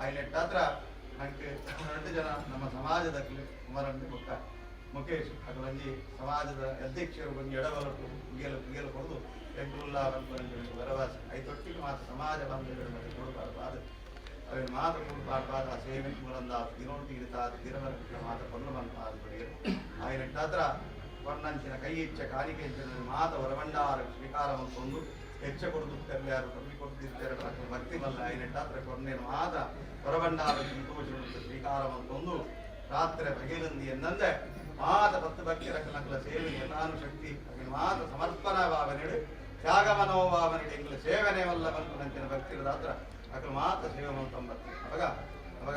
Speaker 11: ಐನೆಟ್ಟಾತ್ರ ನಂಗೆ 2 ಜನ ನಮ್ಮ ಸಮಾಜದ ಕುಮಾರಣ್ಣ ಬೊಕ್ಕ ಮುಖೇಶ್ ಅದು ಒಂಜಿ ಸಮಾಜದ ಅಧ್ಯಕ್ಷರು ಒಂದು ಎಡವಲಟು ಕುಗಿಯಲು ಕೊಡದು ಎಂಟುಲ್ಲಾ ಭರವಸೆ 5 ಒಟ್ಟಿಗೆ ಮಾತ್ರ ಸಮಾಜ ಬಾಂಧವ್ಯಗಳ ಮಧ್ಯೆ ಕೊಡಬಾರದು ಅವನು ಮಾತ್ರ ಕೊಡಬಾರ್ದಾದ ಆ ಸೇವೆ ಮೂಲಂದ ದಿನೊಟ್ಟಿಗೆ ದಿನವರ ಮಾತ್ರ ಕೊಂಡು ಬಂದು ಐನೆಟ್ಟಾತ್ರ ಕೊಂಡಂಚಿನ ಕೈ ಹೆಚ್ಚ ಕಾಣಿಕೆ ಹೆಚ್ಚಿನ ಮಾತ ಹೊರಬಂಡಾರ ಸ್ವೀಕಾರ ಒಂದು ಹೆಚ್ಚ ಕೊಡುದು ಯಾರು ಕಮ್ಮಿ ಕೊಡ್ತಿರ್ತಾರೆ ಭಕ್ತಿ ಮಲ್ಲ ಐನೆಟ್ಟಾತ್ರ ಕೊಂಡೇನು ಮಾತ ಹೊರಬಂಡಾರ ಸಂತೋಷ ಸ್ವೀಕಾರ ಒಂದು ರಾತ್ರಿ ಬಗೆಲಂದಿ ಎಂದಂದೆ ಮಾತ 10 ಭಕ್ತಿಯರ ಕನಕಲ ಸೇವೆ ಎಲ್ಲಾನು ಶಕ್ತಿ ಮಾತ ಸಮರ್ಪಣಾ ಭಾವನೆಡು ತ್ಯಾಗ ಮನೋಭಾವನೆಡು ಎಂಗ್ಲ ಸೇವನೆ ವಲ್ಲ ಬಂತು ಭಕ್ತಿರ ದಾತ್ರ ಅಕಲು ಮಾತ್ರ ಸೇವೆ ಮಾಡ್ಕೊಂಬರ್ತೀವಿ ಅವಾಗ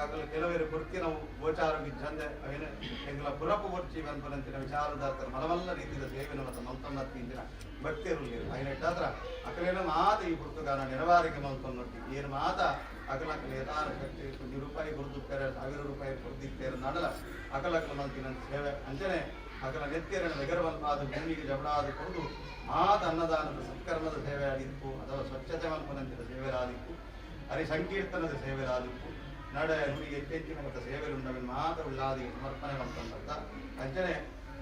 Speaker 11: ಅಕಲು ಕೆಲವರು ಕುರ್ತಿ ನಾವು ಗೋಚಾರೋಗಿ ಚಂದೆ ಅವೇನು ಎಂಗ್ಲ ಪುರಪ್ಪು ಬರ್ಚಿ ಬಂಪನಂತಿನ ವಿಚಾರದಾತ್ರ ಮಲಮಲ್ಲ ರೀತಿಯ ಸೇವೆನ ಮತ್ತು ಮಂತೊಂಬತ್ತಿ ಇಂದಿನ ಭಕ್ತಿಯರು ಐನೆಟ್ಟಾದ್ರ ಅಕಲೇನ ಮಾತ ಈ ಪುಸ್ತಕನ ನೆರವಾರಿಗೆ ಮಂತೊಂದೊಟ್ಟಿ ಏನು ಮಾತ ಅಕಲಕ್ಕಲು ಯಥಾನ ಶಕ್ತಿ 1 ರೂಪಾಯಿ ಕೊಡ್ದುತ್ತಾರೆ 1000 ರೂಪಾಯಿ ಕೊಡ್ದಿತ್ತೇರು ನಡಲ ಅಕಲಕ್ಕಲು ಮಂತಿನ ಸೇವೆ ಅಂಚನೆ ಅಕಲ ನೆತ್ತಿಯರನ್ನು ಬೆಗರವಲ್ಪಾದ ಭೂಮಿಗೆ ಜಬಡಾದ ಕೊಡುದು ಮಾತ ಅನ್ನದಾನದ ಸತ್ಕರ್ಮದ ಸೇವೆ ಆಗಿತ್ತು ಅಥವಾ ಸ್ವಚ್ಛತೆ ಮಲ್ಪನಂತಿನ ಸೇವೆ ಆದಿತ್ತು ಹರಿ ಸಂಕೀರ್ತನದ ಸೇವೆ ಆದಿತ್ತು ನಡೆ ನುಡಿಗೆ ಹೆಚ್ಚೆಚ್ಚಿನ ಮತ್ತು ಸೇವೆಯುಂಡವಿನ ಮಾತ ಉಳ್ಳಾದಿ ಸಮರ್ಪಣೆ ಮಂತಂತ ಅಂಚನೆ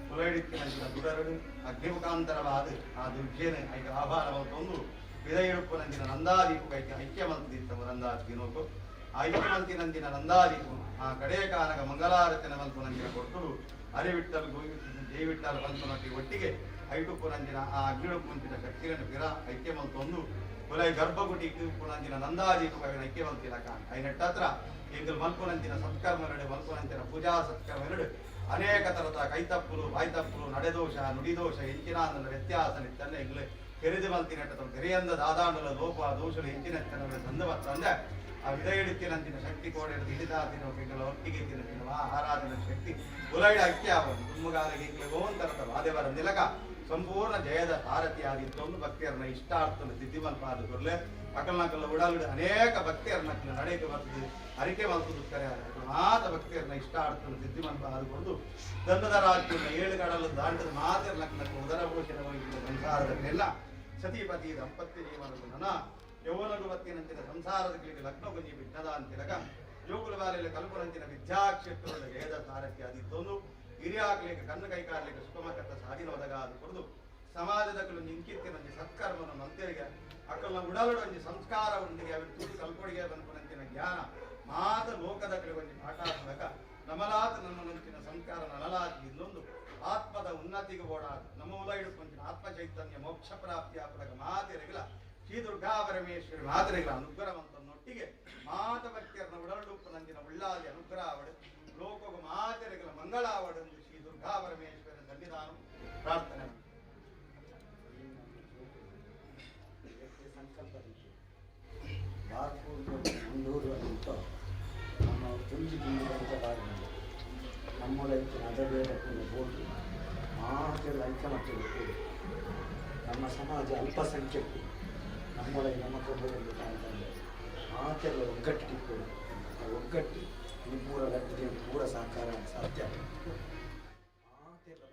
Speaker 11: ಕುಲೈಡಿತ್ತಿನ ದುರರು ಅಗ್ನಿಮುಖಾಂತರವಾದ ಆ ದುರ್ಜೇನ ಐಕ ಆಭಾರವಂತೊಂದು ವಿದಯಳುಪ್ಪುನಂದಿನ ನಂದಾದೀಪು ಐಕ್ಯ ಮಂತಿತ್ತು ನಂದಾದೀನೋಕು ಐಕ್ಯಮಂತಿನಂದಿನ ನಂದಾದೀಪು ಆ ಕಡೆಯ ಕಾಲಗ ಮಂಗಲಾರತಿನ ಮಲ್ಪುನಂದಿನ ಕೊಟ್ಟುಡು ಹರಿವಿಟ್ಟಲು ಜೈವಿಟ್ಟಲು ಪಂಚನೊಟ್ಟಿ ಒಟ್ಟಿಗೆ ಐಟುಪ್ಪುನಂದಿನ ಆ ಅಗ್ನಿಳುಪ್ಪುಂಚಿನ ಶಕ್ತಿಯನ್ನು ಪಿರ ಐಕ್ಯಮಂತೊಂದು ಕುಲೈ ಗರ್ಭಗುಟಿಗೆ ಪುನಂದಿನ ನಂದಾದೀಪು ಐಕ್ಯಮಂತಿನ ಕಾಣ ಐನೆಟ್ಟಾತ್ರ ಎಂಗಲ್ ಮಲ್ಪುನಂತಿನ ಸತ್ಕರ್ಮರಡು ಮಲ್ಪುನಂತಿನ ಪೂಜಾ ಸತ್ಕರ್ಮರಡು ಅನೇಕ ತರದ ಕೈತಪ್ಪುಲು ಬಾಯ್ತಪ್ಪುಲು ನಡೆದೋಷ ನುಡಿದೋಷ ಹೆಂಚಿನ ವ್ಯತ್ಯಾಸ ನಿತ್ತನ್ನ ಎಂಗ್ಲು ಕೆರೆದು ಮಲ್ತಿನಟ್ಟ ಕೆರೆಯಂದ ದಾದಾಂಡಲ ಲೋಪ ದೋಷಲು ಹೆಂಚಿನ ಸಂದವತ್ತಂದೆ ಆ ವಿದಯಡಿತ್ತಿನಂತಿನ ಶಕ್ತಿ ಕೋಡೆದು ಹಿಡಿದಾತಿನ ಒಟ್ಟಿಗೆ ತಿನ್ನ ಆರಾಧನ ಶಕ್ತಿ ಉಲೈಡ ಐಕ್ಯ ತುಮ್ಮಗಾಲಿಗೆ ಗೋವಂತರದ ವಾದ್ಯವರ ನಿಲಕ ಸಂಪೂರ್ಣ ಜಯದ ಸಾರಥಿ ಆಗಿತ್ತೊಂದು ಭಕ್ತಿಯರನ್ನ ಇಷ್ಟಾರ್ಥನ ಸಿದ್ಧಿಮಲ್ಪಾದ ಕೊರ್ಲೆ ಅಕಲ್ನಕಲ್ಲ ಉಡಾಲು ಅನೇಕ ಭಕ್ತಿಯರನ್ನ ನಡೆಗೆ ಬರ್ತದೆ ಅರಿಕೆ ಮಲ್ಪುದು ಕರೆ ಮಾತ ಭಕ್ತಿಯರನ್ನ ಇಷ್ಟಾರ್ಥನ ಸಿದ್ಧಿಮಲ್ಪಾದ ಕೊಡದು ದಂಡದ ರಾಜ್ಯನ 7 ಕಡಲು ದಾಟದ ಮಾತಿರ್ಲಕ್ಕ ಉದರ ಭೂಷಣ ಸಂಸಾರದಲ್ಲೆಲ್ಲ ಸತಿಪತಿ ದಂಪತ್ಯ ಜೀವನದ ನನ ಯೌವನಗು ಭಕ್ತಿನಂತಿನ ಸಂಸಾರದಲ್ಲಿ ಲಗ್ನಗೊಂಜಿ ಬಿಜ್ಞದ ಅಂತಿಲಕ ಜೋಗುಲ ಬಾಲೆಯಲ್ಲಿ ಕಲ್ಪನಂತಿನ ವಿದ್ಯಾಕ್ಷೇತ್ರದ ಜಯದ ಸಾರಥಿ ಆದಿತ್ತೊಂದು ಹಿರಿಯಾಗ್ಲಿಕ್ಕೆ ಕಣ್ಣು ಕೈಕಾಡ್ಲಿಕ್ಕೆ ಸುಖಮಕತ್ತ ಸಾಧಿನ ಒದಗಾದು ಕೊಡದು ಸಮಾಜದ ಕೆಲವು ಇಂಕಿತ್ತಿನಂತೆ ಸತ್ಕರ್ಮನ ಮಂತ್ರಿಗೆ ಅಕ್ಕಲ್ನ ಉಡಲೊಡೊಂಜಿ ಸಂಸ್ಕಾರವೊಂದಿಗೆ ಅವರು ತೂರು ಕಲ್ಪೊಡಿಗೆ ಬಂಪನಂತಿನ ಜ್ಞಾನ ಮಾತ ಲೋಕದ ಕೆಲವೊಂದು ಪಾಠಾತ್ಮಕ ನಮಲಾತ ನಮ್ಮ ನಂಚಿನ ಸಂಸ್ಕಾರ ನಲಲಾತಿ ಇಲ್ಲೊಂದು ಆತ್ಮದ ಉನ್ನತಿಗೆ ಓಡಾದು ನಮ್ಮ ಉಲೈಡು ಕೊಂಚಿನ ಆತ್ಮ ಚೈತನ್ಯ ಮೋಕ್ಷ ಪ್ರಾಪ್ತಿಯ ಪದಕ ಮಾತೆರೆಗಳ ಶ್ರೀ ದುರ್ಗಾ ಪರಮೇಶ್ವರಿ ಮಾತೆರೆಗಳ ಅನುಗ್ರಹವಂತನೊಟ್ಟಿಗೆ ಮಾತ ಭಕ್ತಿಯರನ್ನ ಉಡಲುಪ್ಪನಂಚಿನ ಉಳ್ಳಾದಿ ಅನುಗ್ರಹ ಅವಡು ಲೋಕಗ ಮಾತೆರೆಗಳ ಮಂಗಳಾವಡೆಂದು ಶ್ರೀ ದುರ್ಗಾ ಪರಮೇಶ್ವರ ಸನ್ನಿಧಾನ ಪ್ರಾರ್ಥನೆ
Speaker 12: ಮಂಗಳೂರು ಅಂತ ನಮ್ಮ ತುಂಜಿ ನಮ್ಮೊಳಗೆ ಅದಬೇಡಕ್ಕೂ ಹೋಗಿ ಮಾತೆಲ್ಲ ಐಕ್ಯಮತ್ಯದ ಕೂಡಿ ನಮ್ಮ ಸಮಾಜ ಅಲ್ಪಸಂಖ್ಯಕ್ಕೆ ನಮ್ಮೊಳಗೆ ನಮ್ಮ ಕೊಬ್ಬರಿಗೆ ಕಾಯ್ತಾರೆ ಮಾತೆಲ್ಲ ಒಗ್ಗಟ್ಟಿಗೆ ಕೂಡ ಒಗ್ಗಟ್ಟು ಪೂರ ಲಗ್ನ ಪೂರ ಸಾಕಾರ ಸಾಧ್ಯ ಮಾತೆಲ್ಲ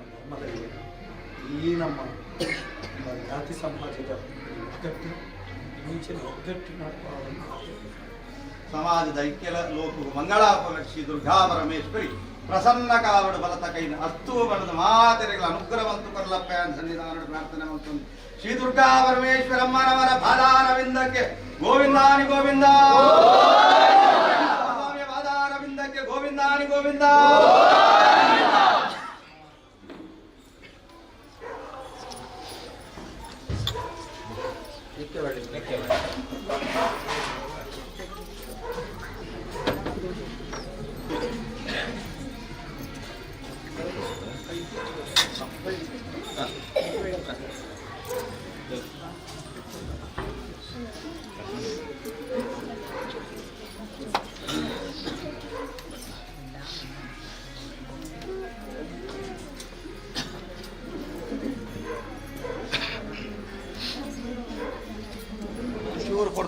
Speaker 12: ಧರ್ಮದಲ್ಲಿ ಈ ನಮ್ಮ ಜಾತಿ ಸಮಾಜದ ಒಗ್ಗಟ್ಟು ಮುಂಚಿನ ಒಗ್ಗಟ್ಟಿನ
Speaker 11: ಸಮಾಜದ ಐಕ್ಯಲ ಲೋಕವು ಮಂಗಳಾಪಕ ಶ್ರೀ ದುರ್ಗಾ ಪರಮೇಶ್ವರಿ ಪ್ರಸನ್ನ ಕಾವಡು ಬಲತ ಕೈನ ಅಸ್ತು ಬಲದ ಮಾತೆರೆಗಳ ಅನುಗ್ರಹವಂತು ಕೊರಲಪ್ಪ ಸನ್ನಿಧಾನ ಪ್ರಾರ್ಥನೆ ಮಾಡ್ಕೊಂಡು ಶ್ರೀ ದುರ್ಗಾ ಪರಮೇಶ್ವರಮ್ಮನವರ ಪಾದಾರವಿಂದಕ್ಕೆ ಗೋವಿಂದಾನಿ ಗೋವಿಂದ ಪಾದಾರವಿಂದಕ್ಕೆ ಗೋವಿಂದಾನಿ ಗೋವಿಂದ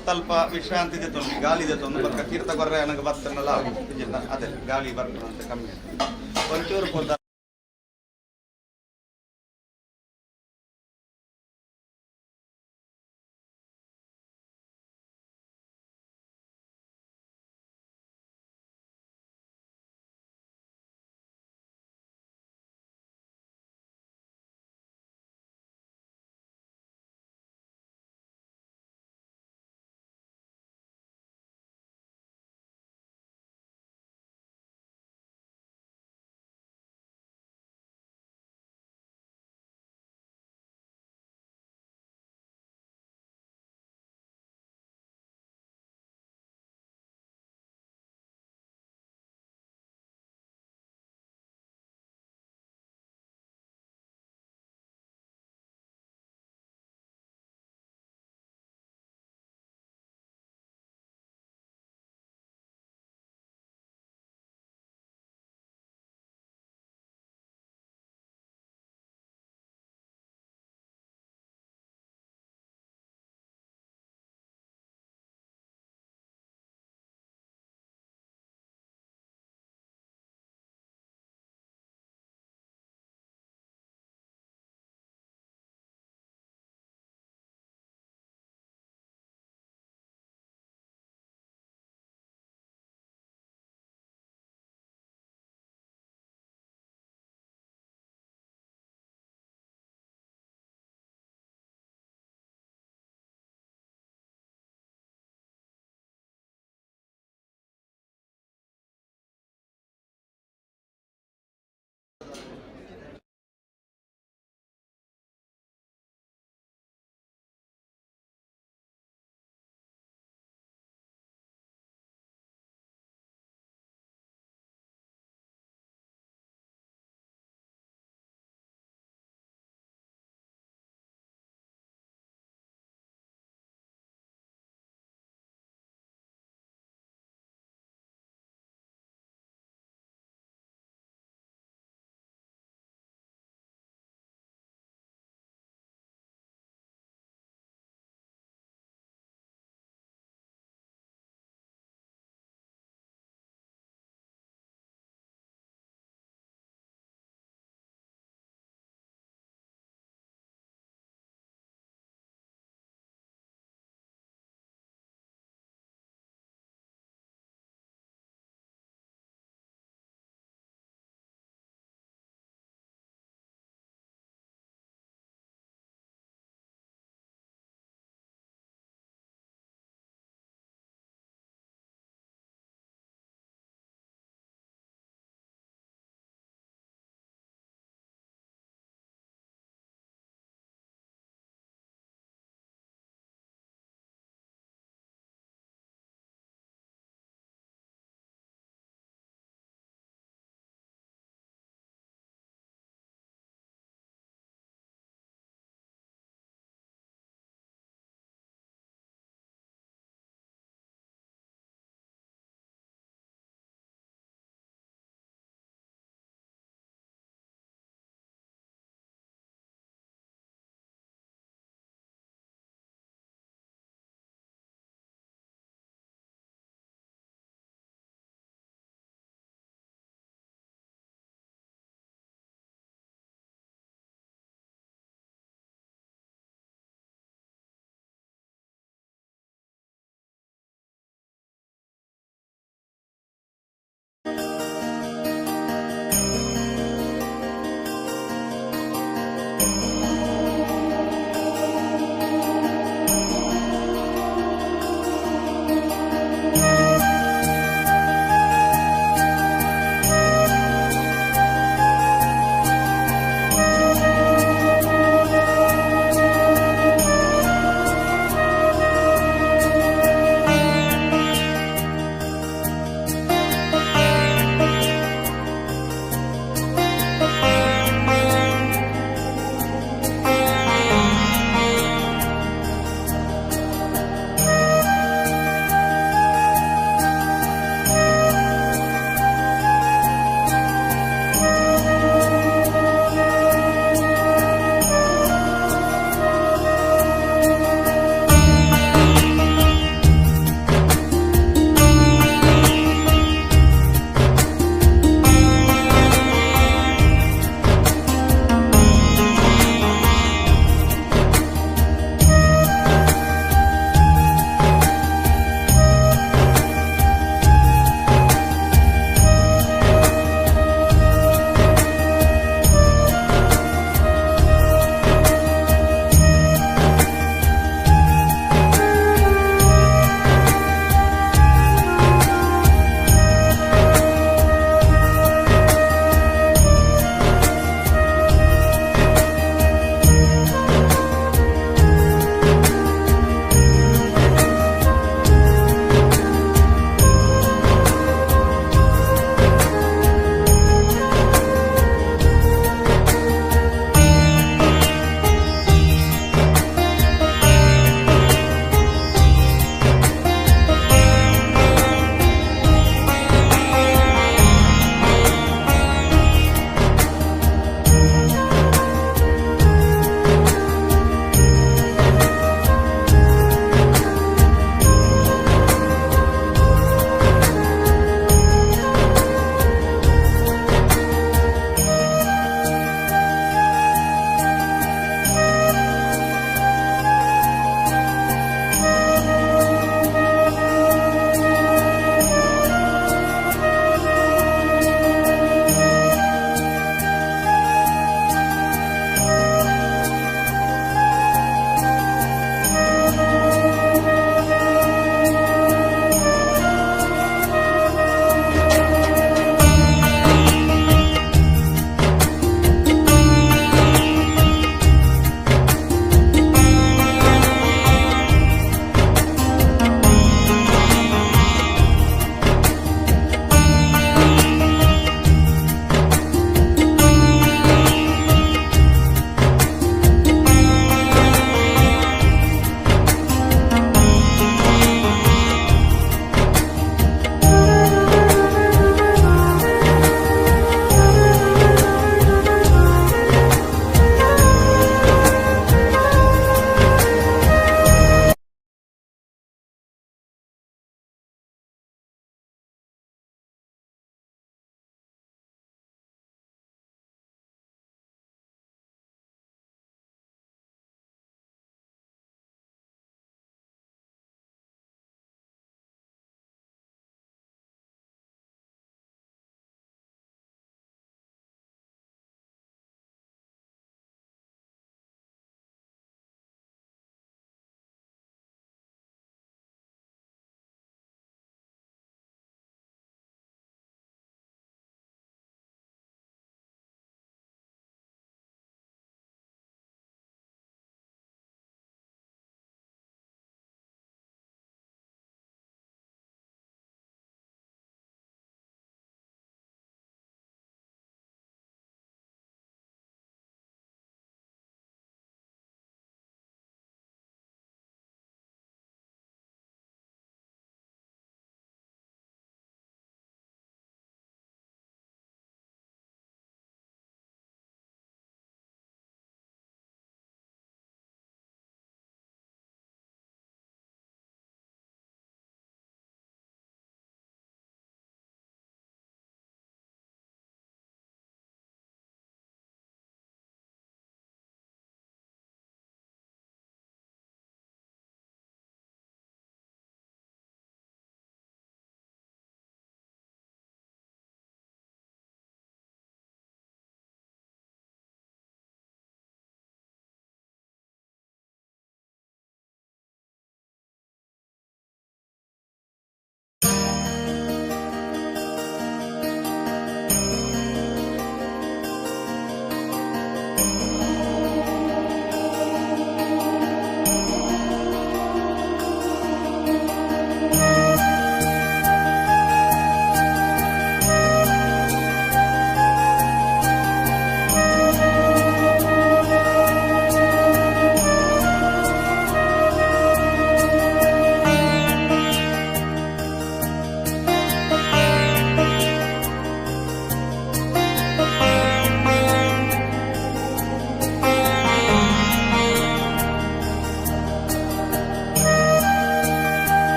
Speaker 11: ಸ್ವಲ್ಪ ವಿಶ್ರಾಂತಿ ದೆತ್ತೊಂದು ಗಾಳಿ ದೆತ್ತೊಂದು ಬಕ್ಕ ತೀರ್ಥ ಬರ್ರೆ ನನಗೆ ಬರ್ತನಲ್ಲ ಅದೇ ಗಾಳಿ ಬರ್ತದಂತೆ ಕಮ್ಮಿ ಒಂಚೂರು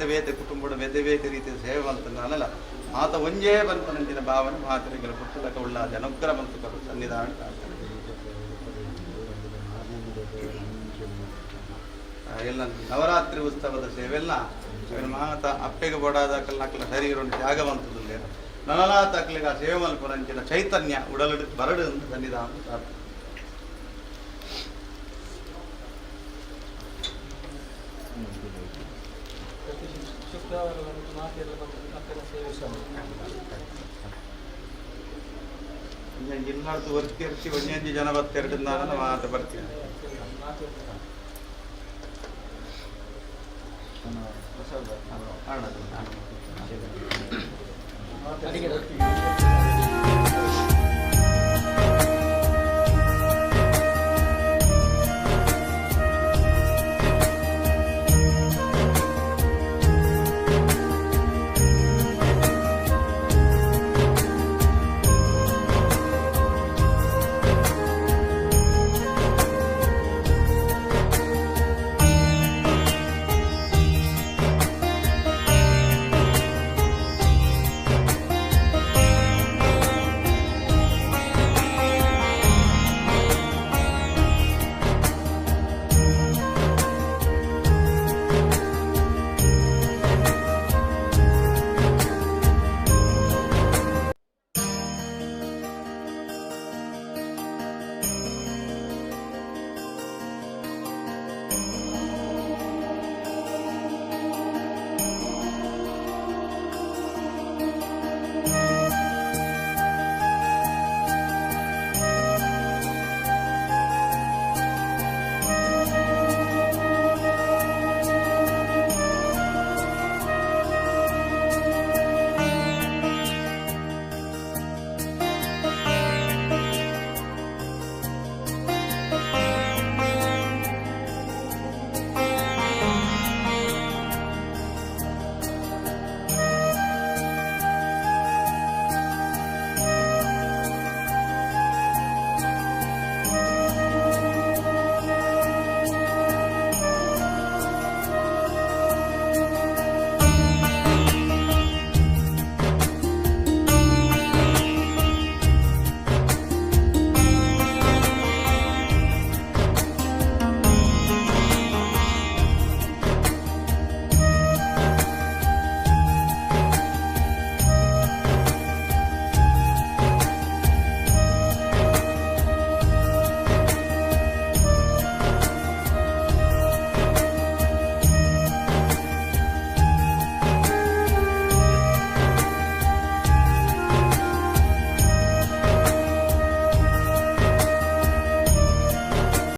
Speaker 11: ಬೇತೆ ಕುಟುಂಬದ ಬೇತೆ ಬೇತೆ ರೀತಿಯ ಸೇವೆ ಮಲ್ತನಲ್ಲ ಆತ ಒಂಜೇ ಬಂತನಂಚಿನ ಭಾವನೆ ಮಾತರಿಗಳ ಪುಸ್ತಕ ಉಳ್ಳ ಜನಗ್ರ ಮಂತಕರು ಸನ್ನಿಧಾನ ಎಲ್ಲ ನವರಾತ್ರಿ ಉತ್ಸವದ ಸೇವೆಲ್ಲ ಮಾತ ಅಪ್ಪೆಗೆ ಬೋಡಾದ ಕಲ್ನಾಕಲ ಶರೀರ ತ್ಯಾಗವಂತದಲ್ಲೇ ನನಲಾತ ಅಕ್ಲಿಗ ಸೇವೆ ಮಲ್ಪನಂಚಿನ ಚೈತನ್ಯ ಉಡಲಡು ಬರಡು ಅಂತ ಸನ್ನಿಧಾನ ಪ್ರಾರ್ಥನೆ. ಇಲ್ಲಾರ್ದು ವರ್ತಿರ್ತಿ ಒಂಜಂಜಿ ಜನ ಬತ್ತೆರಡು ನಾನು ಮಾತು ಬರ್ತೀನಿ.
Speaker 6: ಅಡಿಗೆ